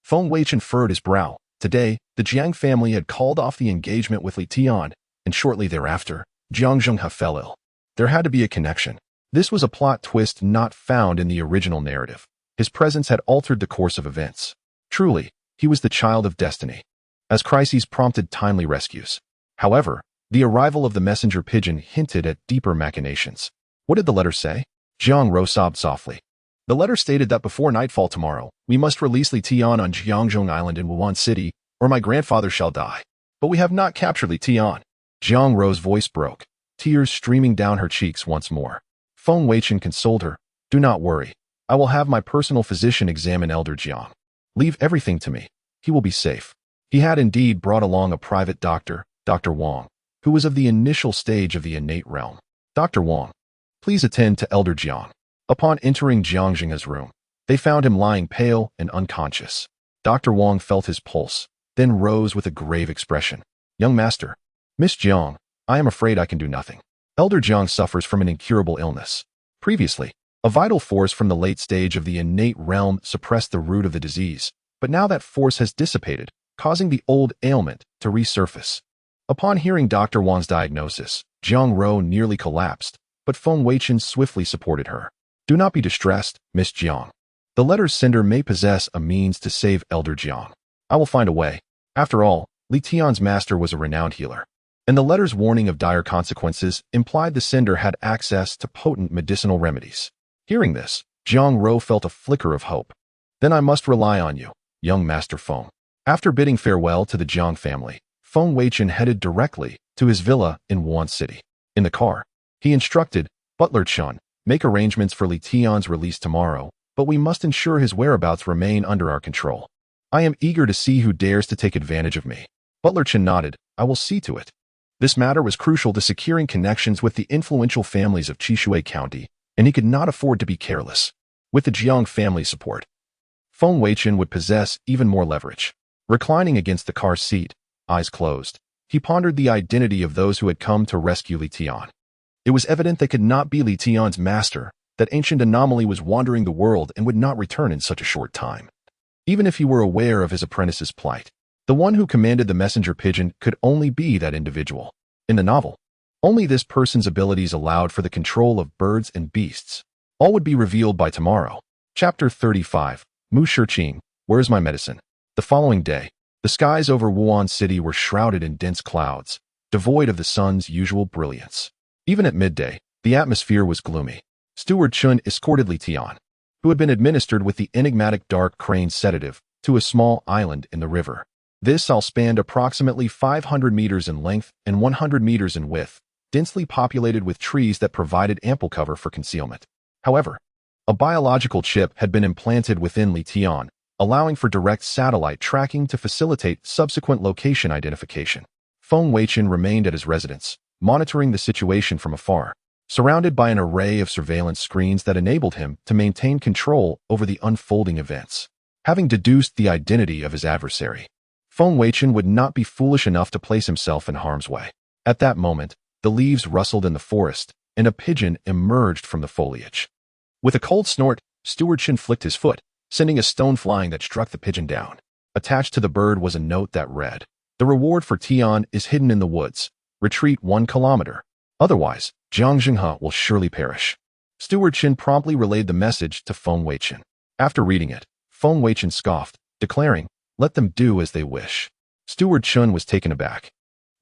Feng Weichen furrowed his brow. Today, the Jiang family had called off the engagement with Li Tian, and shortly thereafter, Jiang Zhenghe fell ill. There had to be a connection. This was a plot twist not found in the original narrative. His presence had altered the course of events. Truly, he was the child of destiny, as crises prompted timely rescues. However, the arrival of the messenger pigeon hinted at deeper machinations. What did the letter say? Jiang Rou sobbed softly. The letter stated that before nightfall tomorrow, we must release Li Tian on Jiangzhong Island in Wuhan City, or my grandfather shall die. But we have not captured Li Tian. Jiang Rou's voice broke, tears streaming down her cheeks once more. Feng Weichen consoled her. Do not worry. I will have my personal physician examine Elder Jiang. Leave everything to me. He will be safe. He had indeed brought along a private doctor, Dr. Wang, who was of the initial stage of the innate realm. Dr. Wang, please attend to Elder Jiang. Upon entering Jiang Zhenghe's room, they found him lying pale and unconscious. Dr. Wang felt his pulse, then rose with a grave expression. Young master, Miss Jiang, I am afraid I can do nothing. Elder Jiang suffers from an incurable illness. Previously, a vital force from the late stage of the innate realm suppressed the root of the disease, but now that force has dissipated, causing the old ailment to resurface. Upon hearing Dr. Wang's diagnosis, Jiang Rou nearly collapsed, but Feng Weichen swiftly supported her. Do not be distressed, Miss Jiang. The letter's sender may possess a means to save Elder Jiang. I will find a way. After all, Li Tian's master was a renowned healer, and the letter's warning of dire consequences implied the sender had access to potent medicinal remedies. Hearing this, Jiang Rou felt a flicker of hope. Then I must rely on you, young Master Feng. After bidding farewell to the Jiang family, Feng Weichen headed directly to his villa in Wuhan City. In the car, he instructed Butler Chen, make arrangements for Li Tian's release tomorrow, but we must ensure his whereabouts remain under our control. I am eager to see who dares to take advantage of me. Butler Chen nodded. I will see to it. This matter was crucial to securing connections with the influential families of Qishui County, and he could not afford to be careless. With the Jiang family's support, Feng Weichen would possess even more leverage. Reclining against the car's seat, eyes closed, he pondered the identity of those who had come to rescue Li Tian. It was evident they could not be Li Tian's master, that ancient anomaly was wandering the world and would not return in such a short time. Even if he were aware of his apprentice's plight, the one who commanded the messenger pigeon could only be that individual. In the novel, only this person's abilities allowed for the control of birds and beasts. All would be revealed by tomorrow. Chapter 35. Mu Shiqing, Where's My Medicine? The following day, the skies over Wuhan City were shrouded in dense clouds, devoid of the sun's usual brilliance. Even at midday, the atmosphere was gloomy. Steward Chun escorted Li Tian, who had been administered with the enigmatic dark crane sedative to a small island in the river. This isle spanned approximately 500 meters in length and 100 meters in width, densely populated with trees that provided ample cover for concealment. However, a biological chip had been implanted within Li Tian, allowing for direct satellite tracking to facilitate subsequent location identification. Feng Weichen remained at his residence, monitoring the situation from afar, surrounded by an array of surveillance screens that enabled him to maintain control over the unfolding events. Having deduced the identity of his adversary, Feng Weichen would not be foolish enough to place himself in harm's way. At that moment, the leaves rustled in the forest, and a pigeon emerged from the foliage. With a cold snort, Steward Shin flicked his foot, sending a stone flying that struck the pigeon down. Attached to the bird was a note that read, "The reward for Tian is hidden in the woods. Retreat 1 kilometer. Otherwise, Jiang Jinghe will surely perish." Steward Shin promptly relayed the message to Feng Weichen. After reading it, Feng Weichen scoffed, declaring, "Let them do as they wish." Steward Chun was taken aback.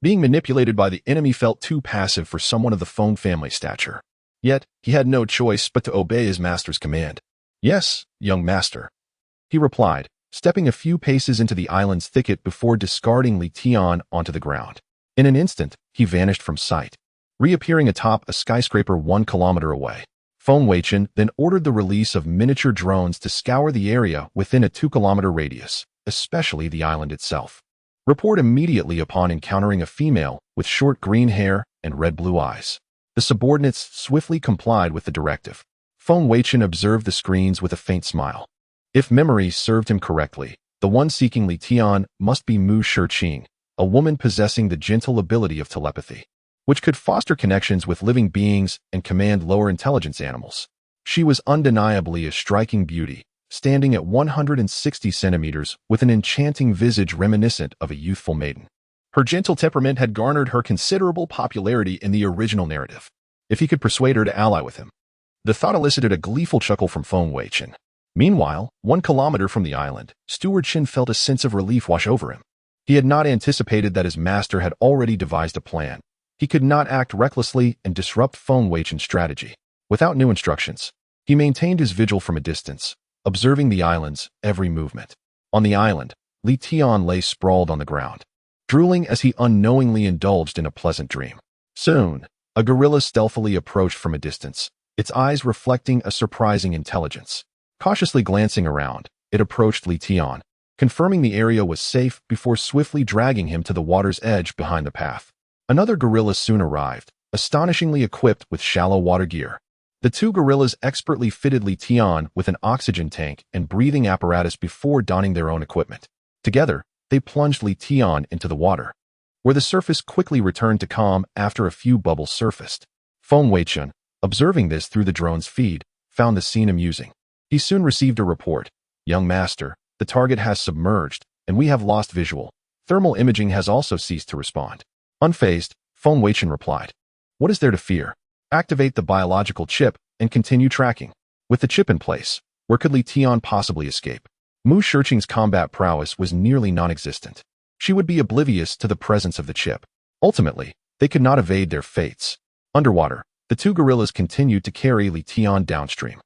Being manipulated by the enemy felt too passive for someone of the Feng family stature. Yet, he had no choice but to obey his master's command. "Yes, young master," he replied, stepping a few paces into the island's thicket before discarding Li Tian onto the ground. In an instant, he vanished from sight, reappearing atop a skyscraper 1 kilometer away. Feng Weichen then ordered the release of miniature drones to scour the area within a 2-kilometer radius, especially the island itself. Report immediately upon encountering a female with short green hair and red-blue eyes. The subordinates swiftly complied with the directive. Feng Weichen observed the screens with a faint smile. If memory served him correctly, the one seeking Li Tian must be Mu Shiqing, a woman possessing the gentle ability of telepathy, which could foster connections with living beings and command lower intelligence animals. She was undeniably a striking beauty, standing at 160 centimeters with an enchanting visage reminiscent of a youthful maiden. Her gentle temperament had garnered her considerable popularity in the original narrative. If he could persuade her to ally with him. The thought elicited a gleeful chuckle from Feng Weichen. Meanwhile, 1 kilometer from the island, Steward Shin felt a sense of relief wash over him. He had not anticipated that his master had already devised a plan. He could not act recklessly and disrupt Feng Weichen's strategy. Without new instructions, he maintained his vigil from a distance, observing the island's every movement. On the island, Li Tian lay sprawled on the ground, drooling as he unknowingly indulged in a pleasant dream. Soon, a gorilla stealthily approached from a distance, its eyes reflecting a surprising intelligence. Cautiously glancing around, it approached Li Tian, confirming the area was safe before swiftly dragging him to the water's edge behind the path. Another gorilla soon arrived, astonishingly equipped with shallow water gear. The two gorillas expertly fitted Li Tian with an oxygen tank and breathing apparatus before donning their own equipment. Together, they plunged Li Tian into the water, where the surface quickly returned to calm after a few bubbles surfaced. Feng Weichen, observing this through the drone's feed, found the scene amusing. He soon received a report. "Young master, the target has submerged, and we have lost visual. Thermal imaging has also ceased to respond." Unfazed, Feng Weichen replied, "What is there to fear? Activate the biological chip and continue tracking." With the chip in place, where could Li Tian possibly escape? Mu Shiqing's combat prowess was nearly non-existent. She would be oblivious to the presence of the chip. Ultimately, they could not evade their fates. Underwater, the two gorillas continued to carry Li Tian downstream.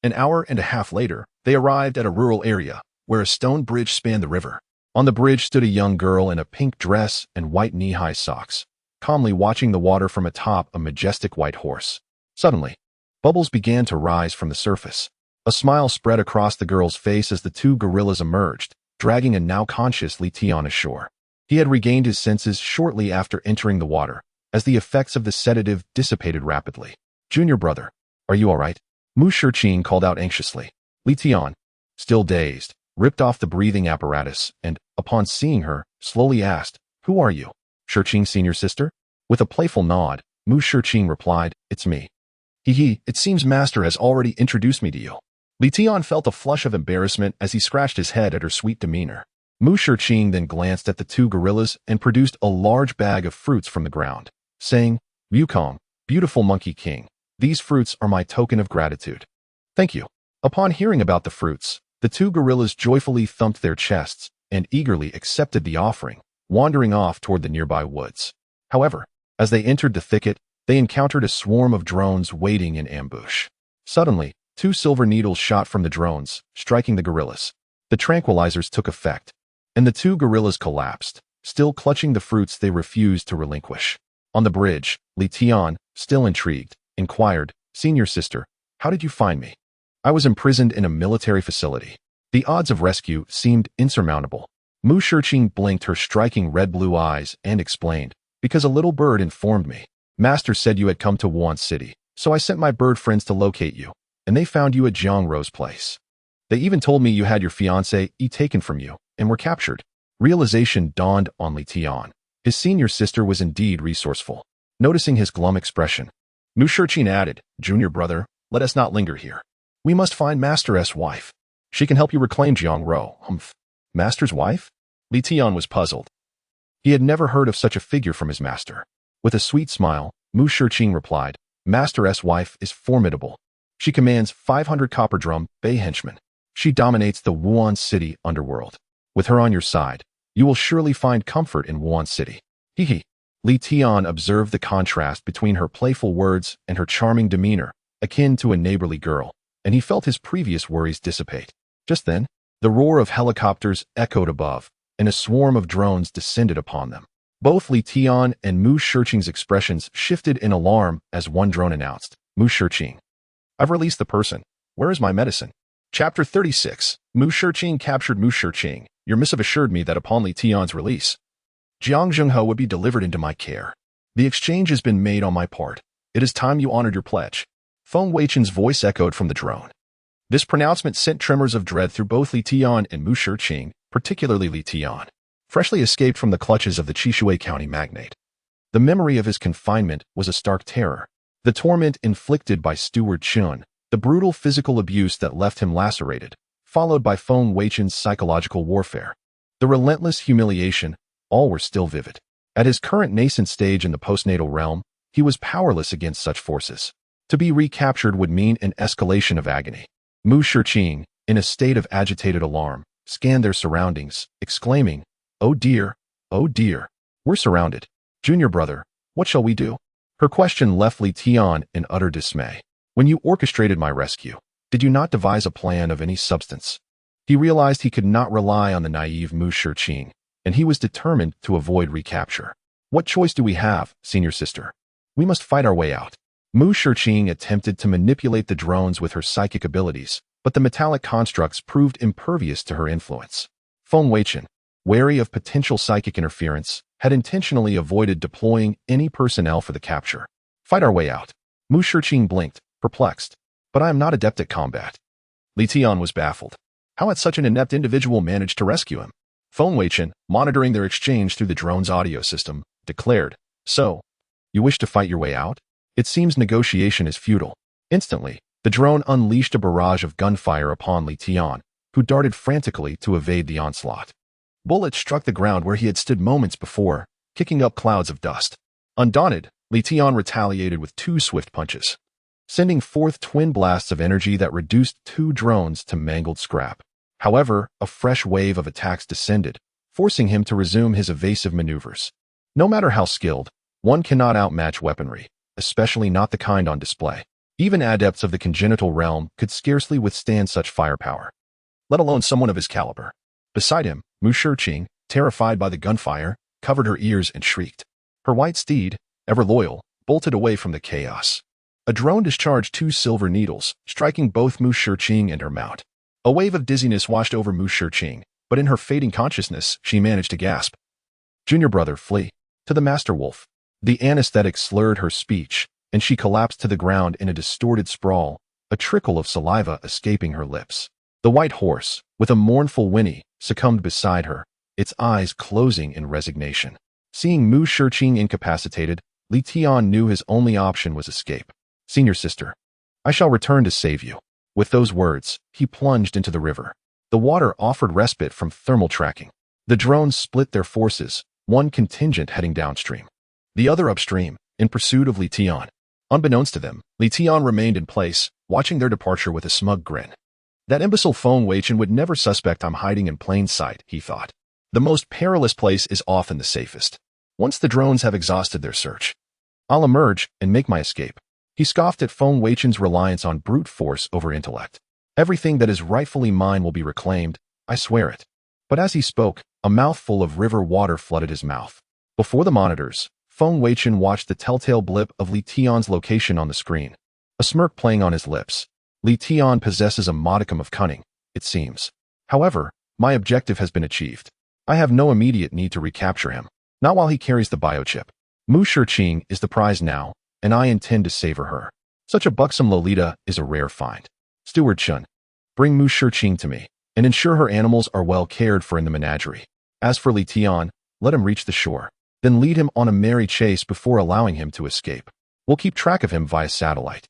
An hour and a half later, they arrived at a rural area, where a stone bridge spanned the river. On the bridge stood a young girl in a pink dress and white knee-high socks, calmly watching the water from atop a majestic white horse. Suddenly, bubbles began to rise from the surface. A smile spread across the girl's face as the two gorillas emerged, dragging a now conscious Li Tian ashore. He had regained his senses shortly after entering the water, as the effects of the sedative dissipated rapidly. "Junior brother, are you all right?" Mu Shiqing called out anxiously. Li Tian, still dazed, ripped off the breathing apparatus and, upon seeing her, slowly asked, "Who are you? Shiqing senior sister?" With a playful nod, Mu Shiqing replied, "It's me." It seems master has already introduced me to you." Li Tian felt a flush of embarrassment as he scratched his head at her sweet demeanor. Mu Shiqing then glanced at the two gorillas and produced a large bag of fruits from the ground, saying, "Wukong, beautiful monkey king, these fruits are my token of gratitude." "Thank you." Upon hearing about the fruits, the two gorillas joyfully thumped their chests and eagerly accepted the offering, wandering off toward the nearby woods. However, as they entered the thicket, they encountered a swarm of drones waiting in ambush. Suddenly, 2 silver needles shot from the drones, striking the gorillas. The tranquilizers took effect, and the 2 gorillas collapsed, still clutching the fruits they refused to relinquish. On the bridge, Li Tian, still intrigued, inquired, "Senior sister, how did you find me?" "I was imprisoned in a military facility." The odds of rescue seemed insurmountable. Mu Shiqing blinked her striking red-blue eyes and explained, "Because a little bird informed me. Master said you had come to Wuan City, so I sent my bird friends to locate you, and they found you at Jiang Rou's place. They even told me you had your fiancé taken from you and were captured." Realization dawned on Li Tian. His senior sister was indeed resourceful. Noticing his glum expression, Mu Shiqing added, "Junior brother, let us not linger here. We must find Master's wife. She can help you reclaim Jiang Rou." "Humph. Master's wife?" Li Tian was puzzled. He had never heard of such a figure from his master. With a sweet smile, Mu Shiqing replied, "Master's wife is formidable. She commands 500 copper drum bay henchmen. She dominates the Wuan City underworld. With her on your side, you will surely find comfort in Wuan City." Hee. Li Tian observed the contrast between her playful words and her charming demeanor, akin to a neighborly girl, and he felt his previous worries dissipate. Just then, the roar of helicopters echoed above, and a swarm of drones descended upon them. Both Li Tian and Mu Shiqing's expressions shifted in alarm as one drone announced, "Mu Shiqing, I've released the person. Where is my medicine?" Chapter 36. Mu Shiqing captured. Mu Shiqing, your missive assured me that upon Li Tian's release, Jiang Zhenghe would be delivered into my care. The exchange has been made on my part. It is time you honored your pledge. Feng Weichen's voice echoed from the drone. This pronouncement sent tremors of dread through both Li Tian and Mu Shiqing, particularly Li Tian, freshly escaped from the clutches of the Qishui County magnate. The memory of his confinement was a stark terror. The torment inflicted by Steward Chun, the brutal physical abuse that left him lacerated, followed by Feng Weichen's psychological warfare. The relentless humiliation, all were still vivid. At his current nascent stage in the postnatal realm, he was powerless against such forces. To be recaptured would mean an escalation of agony. Mu Shiqing, in a state of agitated alarm, scanned their surroundings, exclaiming, oh dear, we're surrounded. Junior brother, what shall we do?" Her question left Li Tian in utter dismay. "When you orchestrated my rescue, did you not devise a plan of any substance?" He realized he could not rely on the naive Mu Shiqing, and he was determined to avoid recapture. "What choice do we have, senior sister? We must fight our way out." Mu Shiqing attempted to manipulate the drones with her psychic abilities, but the metallic constructs proved impervious to her influence. Feng Weichen, wary of potential psychic interference, had intentionally avoided deploying any personnel for the capture. "Fight our way out." Mu Shiqing blinked, perplexed. "But I am not adept at combat." Li Tian was baffled. How had such an inept individual managed to rescue him? Feng Weichen, monitoring their exchange through the drone's audio system, declared, "So, you wish to fight your way out? It seems negotiation is futile." Instantly, the drone unleashed a barrage of gunfire upon Li Tian, who darted frantically to evade the onslaught. Bullets struck the ground where he had stood moments before, kicking up clouds of dust. Undaunted, Li Tian retaliated with 2 swift punches, sending forth twin blasts of energy that reduced 2 drones to mangled scrap. However, a fresh wave of attacks descended, forcing him to resume his evasive maneuvers. No matter how skilled, one cannot outmatch weaponry, especially not the kind on display. Even adepts of the congenital realm could scarcely withstand such firepower, let alone someone of his caliber. Beside him, Mu Shiqing, terrified by the gunfire, covered her ears and shrieked. Her white steed, ever loyal, bolted away from the chaos. A drone discharged 2 silver needles, striking both Mu Shiqing and her mount. A wave of dizziness washed over Mu Shiqing, but in her fading consciousness, she managed to gasp. "Junior brother, flee. To the Master Wolf." The anesthetic slurred her speech, and she collapsed to the ground in a distorted sprawl, a trickle of saliva escaping her lips. The white horse, with a mournful whinny, succumbed beside her, its eyes closing in resignation. Seeing Mu Shiqing incapacitated, Li Tian knew his only option was escape. "Senior sister, I shall return to save you." With those words, he plunged into the river. The water offered respite from thermal tracking. The drones split their forces, one contingent heading downstream, the other upstream, in pursuit of Li Tian. Unbeknownst to them, Li Tian remained in place, watching their departure with a smug grin. "That imbecile Feng Weichen would never suspect I'm hiding in plain sight," he thought. "The most perilous place is often the safest. Once the drones have exhausted their search, I'll emerge and make my escape." He scoffed at Feng Weichen's reliance on brute force over intellect. Everything that is rightfully mine will be reclaimed, I swear it. But as he spoke, a mouthful of river water flooded his mouth. Before the monitors, Feng Weichen watched the telltale blip of Li Tian's location on the screen, a smirk playing on his lips. Li Tian possesses a modicum of cunning, it seems. However, my objective has been achieved. I have no immediate need to recapture him, not while he carries the biochip. Mu Shiqing is the prize now, and I intend to savor her. Such a buxom Lolita is a rare find. Steward Chun, bring Mu Shiqing to me, and ensure her animals are well cared for in the menagerie. As for Li Tian, let him reach the shore, then lead him on a merry chase before allowing him to escape. We'll keep track of him via satellite.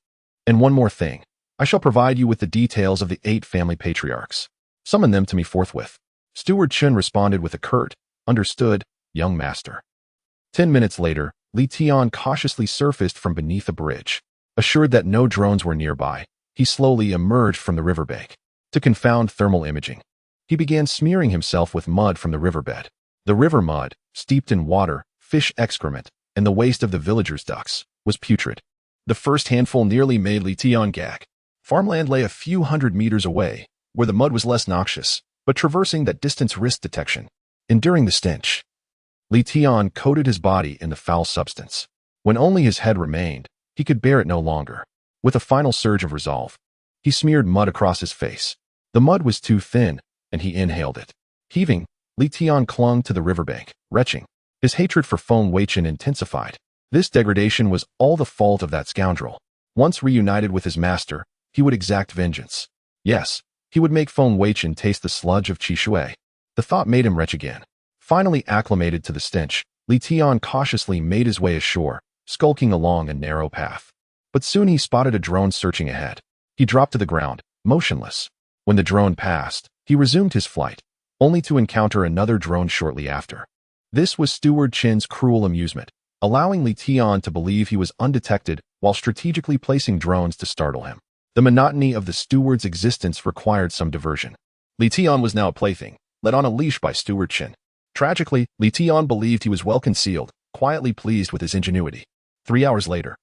And one more thing. I shall provide you with the details of the 8 family patriarchs. Summon them to me forthwith. Steward Chun responded with a curt, understood, young master. 10 minutes later, Li Tian cautiously surfaced from beneath a bridge. Assured that no drones were nearby, he slowly emerged from the riverbank. To confound thermal imaging, he began smearing himself with mud from the riverbed. The river mud, steeped in water, fish excrement, and the waste of the villagers' ducks, was putrid. The first handful nearly made Li Tian gag. Farmland lay a few hundred meters away, where the mud was less noxious, but traversing that distance risked detection. Enduring the stench, Li Tian coated his body in the foul substance. When only his head remained, he could bear it no longer. With a final surge of resolve, he smeared mud across his face. The mud was too thin, and he inhaled it. Heaving, Li Tian clung to the riverbank, retching. His hatred for Feng Weichen intensified. This degradation was all the fault of that scoundrel. Once reunited with his master, he would exact vengeance. Yes, he would make Feng Weichen taste the sludge of Qi Shui. The thought made him retch again. Finally acclimated to the stench, Li Tian cautiously made his way ashore, skulking along a narrow path. But soon he spotted a drone searching ahead. He dropped to the ground, motionless. When the drone passed, he resumed his flight, only to encounter another drone shortly after. This was Steward Chin's cruel amusement, allowing Li Tian to believe he was undetected while strategically placing drones to startle him. The monotony of the steward's existence required some diversion. Li Tian was now a plaything, led on a leash by Steward Chin. Tragically, Li Tian believed he was well concealed, quietly pleased with his ingenuity. 3 hours later,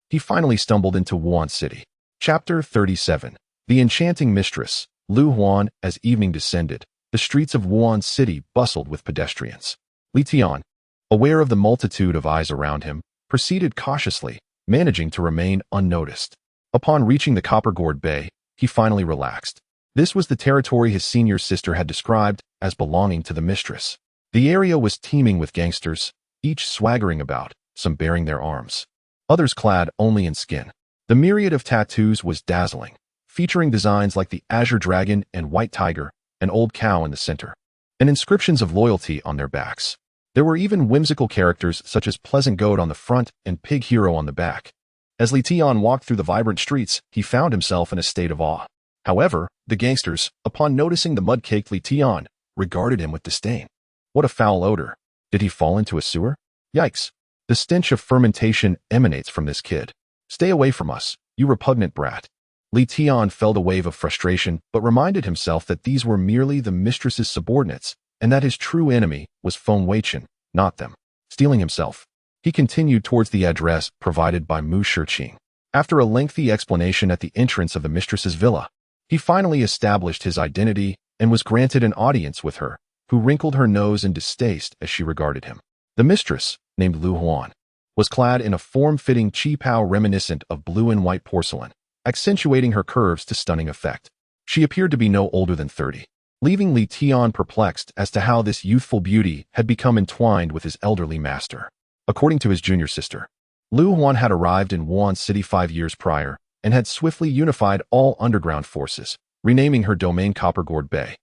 he finally stumbled into Wuhan City. Chapter 37. The Enchanting Mistress. Lu Huan. As evening descended, the streets of Wuhan City bustled with pedestrians. Li Tian, aware of the multitude of eyes around him, proceeded cautiously, managing to remain unnoticed. Upon reaching the Copper-Gourd Bay, he finally relaxed. This was the territory his senior sister had described as belonging to the mistress. The area was teeming with gangsters, each swaggering about, some bearing their arms, others clad only in skin. The myriad of tattoos was dazzling, featuring designs like the azure dragon and white tiger, an old cow in the center, and inscriptions of loyalty on their backs. There were even whimsical characters such as Pleasant Goat on the front and Pig Hero on the back. As Li Tian walked through the vibrant streets, he found himself in a state of awe. However, the gangsters, upon noticing the mud-caked Li Tian, regarded him with disdain. What a foul odor. Did he fall into a sewer? Yikes. The stench of fermentation emanates from this kid. Stay away from us, you repugnant brat. Li Tian felt a wave of frustration, but reminded himself that these were merely the mistress's subordinates, and that his true enemy was Feng Weichen, not them. Steeling himself, he continued towards the address provided by Mu Shiqing. After a lengthy explanation at the entrance of the mistress's villa, he finally established his identity and was granted an audience with her, who wrinkled her nose in distaste as she regarded him. The mistress, named Lu Huan, was clad in a form-fitting qi-pao reminiscent of blue and white porcelain, accentuating her curves to stunning effect. She appeared to be no older than 30, leaving Li Tian perplexed as to how this youthful beauty had become entwined with his elderly master. According to his junior sister, Lu Huan had arrived in Wuhan City 5 years prior and had swiftly unified all underground forces, renaming her domain Copper-Gourd Bay,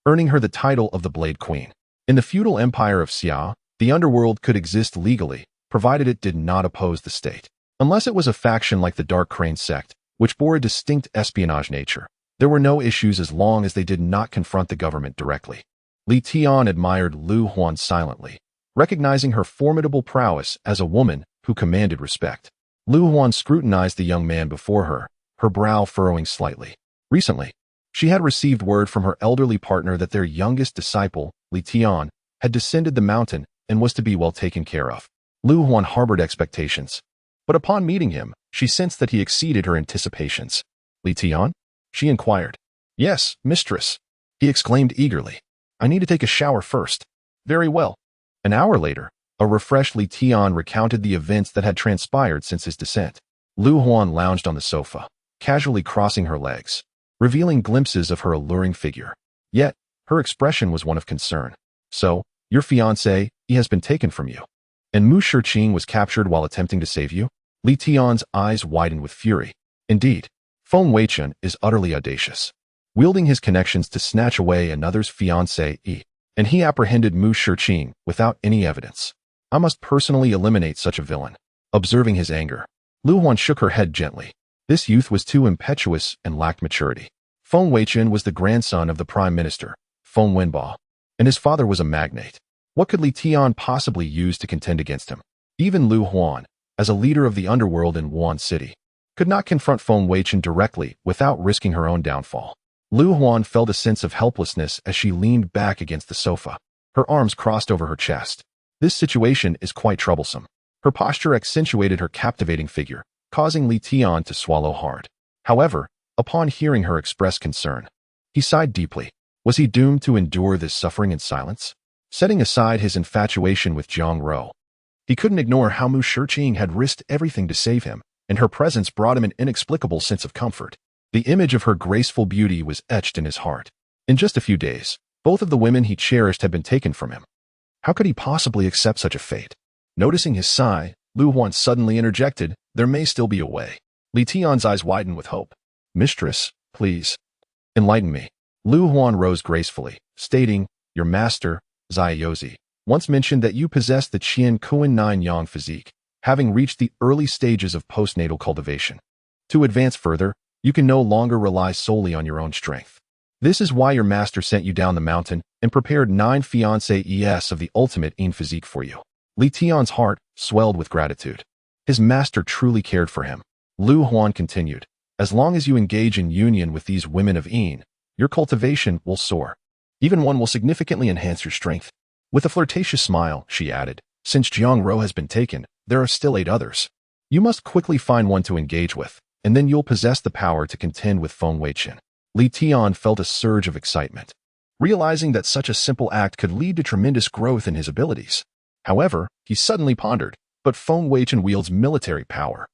earning her the title of the Blade Queen. In the feudal empire of Xia, the underworld could exist legally, provided it did not oppose the state. Unless it was a faction like the Dark Crane sect, which bore a distinct espionage nature, there were no issues as long as they did not confront the government directly. Li Tian admired Lu Huan silently, recognizing her formidable prowess as a woman who commanded respect. Lu Huan scrutinized the young man before her, her brow furrowing slightly. Recently, she had received word from her elderly partner that their youngest disciple, Li Tian, had descended the mountain and was to be well taken care of. Lu Huan harbored expectations. But upon meeting him, she sensed that he exceeded her anticipations. Li Tian? She inquired. Yes, mistress. He exclaimed eagerly. I need to take a shower first. Very well. An hour later, a refreshed Li Tian recounted the events that had transpired since his descent. Lu Huan lounged on the sofa, casually crossing her legs, revealing glimpses of her alluring figure. Yet, her expression was one of concern. So, your fiancé, he has been taken from you. And Mu Shiqing was captured while attempting to save you? Li Tian's eyes widened with fury. Indeed, Feng Weichen is utterly audacious, wielding his connections to snatch away another's fiancé, and he apprehended Mu Shiqing without any evidence. I must personally eliminate such a villain. Observing his anger, Lu Huan shook her head gently. This youth was too impetuous and lacked maturity. Feng Weichen was the grandson of the prime minister, Feng Wenbo, and his father was a magnate. What could Li Tian possibly use to contend against him? Even Lu Huan, as a leader of the underworld in Wuhan City, could not confront Feng Weichen directly without risking her own downfall. Lu Huan felt a sense of helplessness as she leaned back against the sofa, her arms crossed over her chest. This situation is quite troublesome. Her posture accentuated her captivating figure, causing Li Tian to swallow hard. However, upon hearing her express concern, he sighed deeply. Was he doomed to endure this suffering in silence? Setting aside his infatuation with Jiang Ro, he couldn't ignore how Mu Shiqing had risked everything to save him, and her presence brought him an inexplicable sense of comfort. The image of her graceful beauty was etched in his heart. In just a few days, both of the women he cherished had been taken from him. How could he possibly accept such a fate? Noticing his sigh, Lu Huan suddenly interjected, there may still be a way. Li Tian's eyes widened with hope. Mistress, please, enlighten me. Lu Huan rose gracefully, stating, your master, Zai Yozi, once mentioned that you possess the Qian Kuan 9 Yang physique, having reached the early stages of postnatal cultivation. To advance further, you can no longer rely solely on your own strength. This is why your master sent you down the mountain and prepared 9 fiancés of the ultimate Yin physique for you. Li Tian's heart swelled with gratitude. His master truly cared for him. Lu Huan continued, as long as you engage in union with these women of Yin, your cultivation will soar. Even one will significantly enhance your strength. With a flirtatious smile, she added, since Jiang Ro has been taken, there are still 8 others. You must quickly find one to engage with, and then you'll possess the power to contend with Feng Weichen. Li Tian felt a surge of excitement, realizing that such a simple act could lead to tremendous growth in his abilities. However, he suddenly pondered, but Feng Weichen wields military power.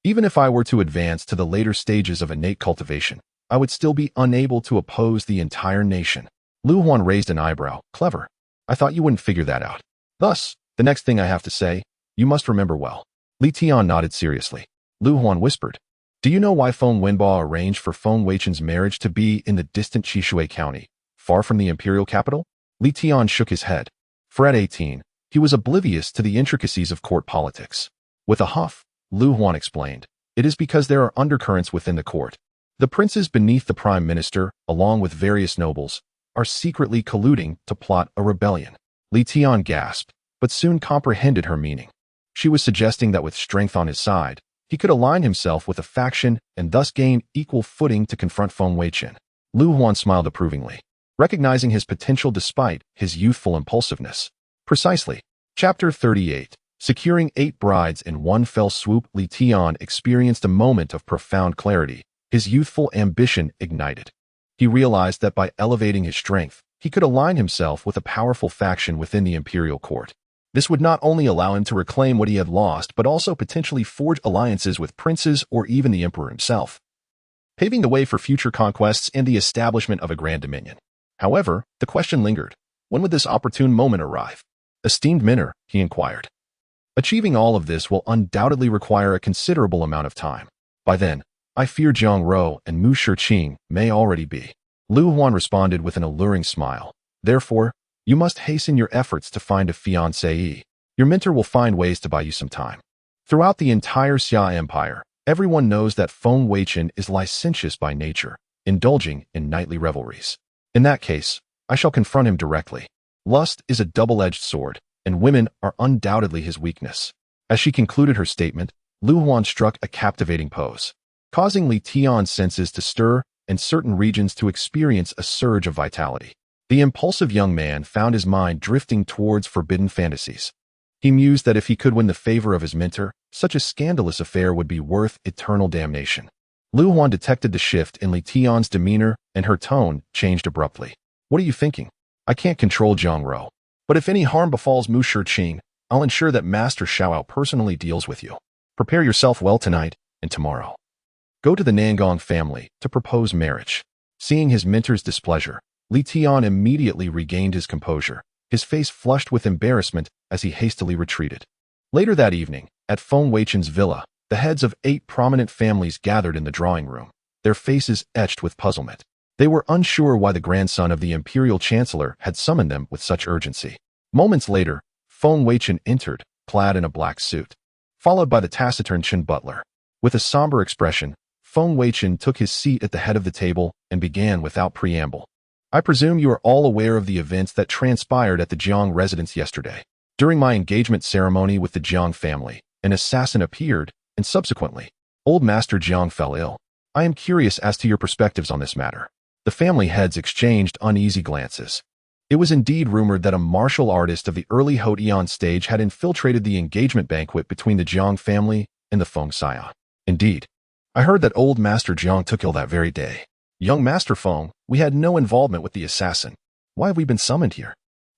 Even if I were to advance to the later stages of innate cultivation, I would still be unable to oppose the entire nation. Lu Huan raised an eyebrow. Clever. I thought you wouldn't figure that out. Thus, the next thing I have to say, you must remember well. Li Tian nodded seriously. Lu Huan whispered, do you know why Feng Wenbo arranged for Feng Weichen's marriage to be in the distant Qishui County, far from the imperial capital? Li Tian shook his head. For at 18, he was oblivious to the intricacies of court politics. With a huff, Lu Huan explained, it is because there are undercurrents within the court. The princes beneath the prime minister, along with various nobles, are secretly colluding to plot a rebellion. Li Tian gasped, but soon comprehended her meaning. She was suggesting that with strength on his side, he could align himself with a faction and thus gain equal footing to confront Feng Weichen. Lu Huan smiled approvingly, recognizing his potential despite his youthful impulsiveness. Precisely. Chapter 38. Securing 8 brides in one fell swoop. Li Tian experienced a moment of profound clarity. His youthful ambition ignited. He realized that by elevating his strength, he could align himself with a powerful faction within the imperial court. This would not only allow him to reclaim what he had lost, but also potentially forge alliances with princes or even the emperor himself, paving the way for future conquests and the establishment of a grand dominion. However, the question lingered. When would this opportune moment arrive? Esteemed Minor, he inquired. Achieving all of this will undoubtedly require a considerable amount of time. By then, I fear Jiang Ro and Mu Shiqing may already be. Lu Huan responded with an alluring smile. Therefore, you must hasten your efforts to find a fiancée. Your mentor will find ways to buy you some time. Throughout the entire Xia Empire, everyone knows that Feng Weichen is licentious by nature, indulging in nightly revelries. In that case, I shall confront him directly. Lust is a double-edged sword, and women are undoubtedly his weakness. As she concluded her statement, Lu Huan struck a captivating pose, causing Li Tian's senses to stir and certain regions to experience a surge of vitality. The impulsive young man found his mind drifting towards forbidden fantasies. He mused that if he could win the favor of his mentor, Such a scandalous affair would be worth eternal damnation. Lu Huan detected the shift in Li Tian's demeanor, and her tone changed abruptly. What are you thinking? I can't control Zhang Ro. But if any harm befalls Mu Shiqing, I'll ensure that Master Xiaoao personally deals with you. Prepare yourself well tonight and tomorrow. Go to the Nangong family to propose marriage. Seeing his mentor's displeasure, Li Tian immediately regained his composure, his face flushed with embarrassment as he hastily retreated. Later that evening, at Feng Weichen's villa, the heads of 8 prominent families gathered in the drawing room, their faces etched with puzzlement. They were unsure why the grandson of the imperial chancellor had summoned them with such urgency. Moments later, Feng Weichen entered, clad in a black suit, followed by the taciturn Chen butler. With a somber expression, Feng Weichen took his seat at the head of the table and began without preamble. I presume you are all aware of the events that transpired at the Jiang residence yesterday. During my engagement ceremony with the Jiang family, an assassin appeared, and subsequently, old Master Jiang fell ill. I am curious as to your perspectives on this matter. The family heads exchanged uneasy glances. It was indeed rumored that a martial artist of the early Houtian stage had infiltrated the engagement banquet between the Jiang family and the Feng Xian. Indeed, I heard that old Master Jiang took ill that very day. Young Master Feng, we had no involvement with the assassin. Why have we been summoned here?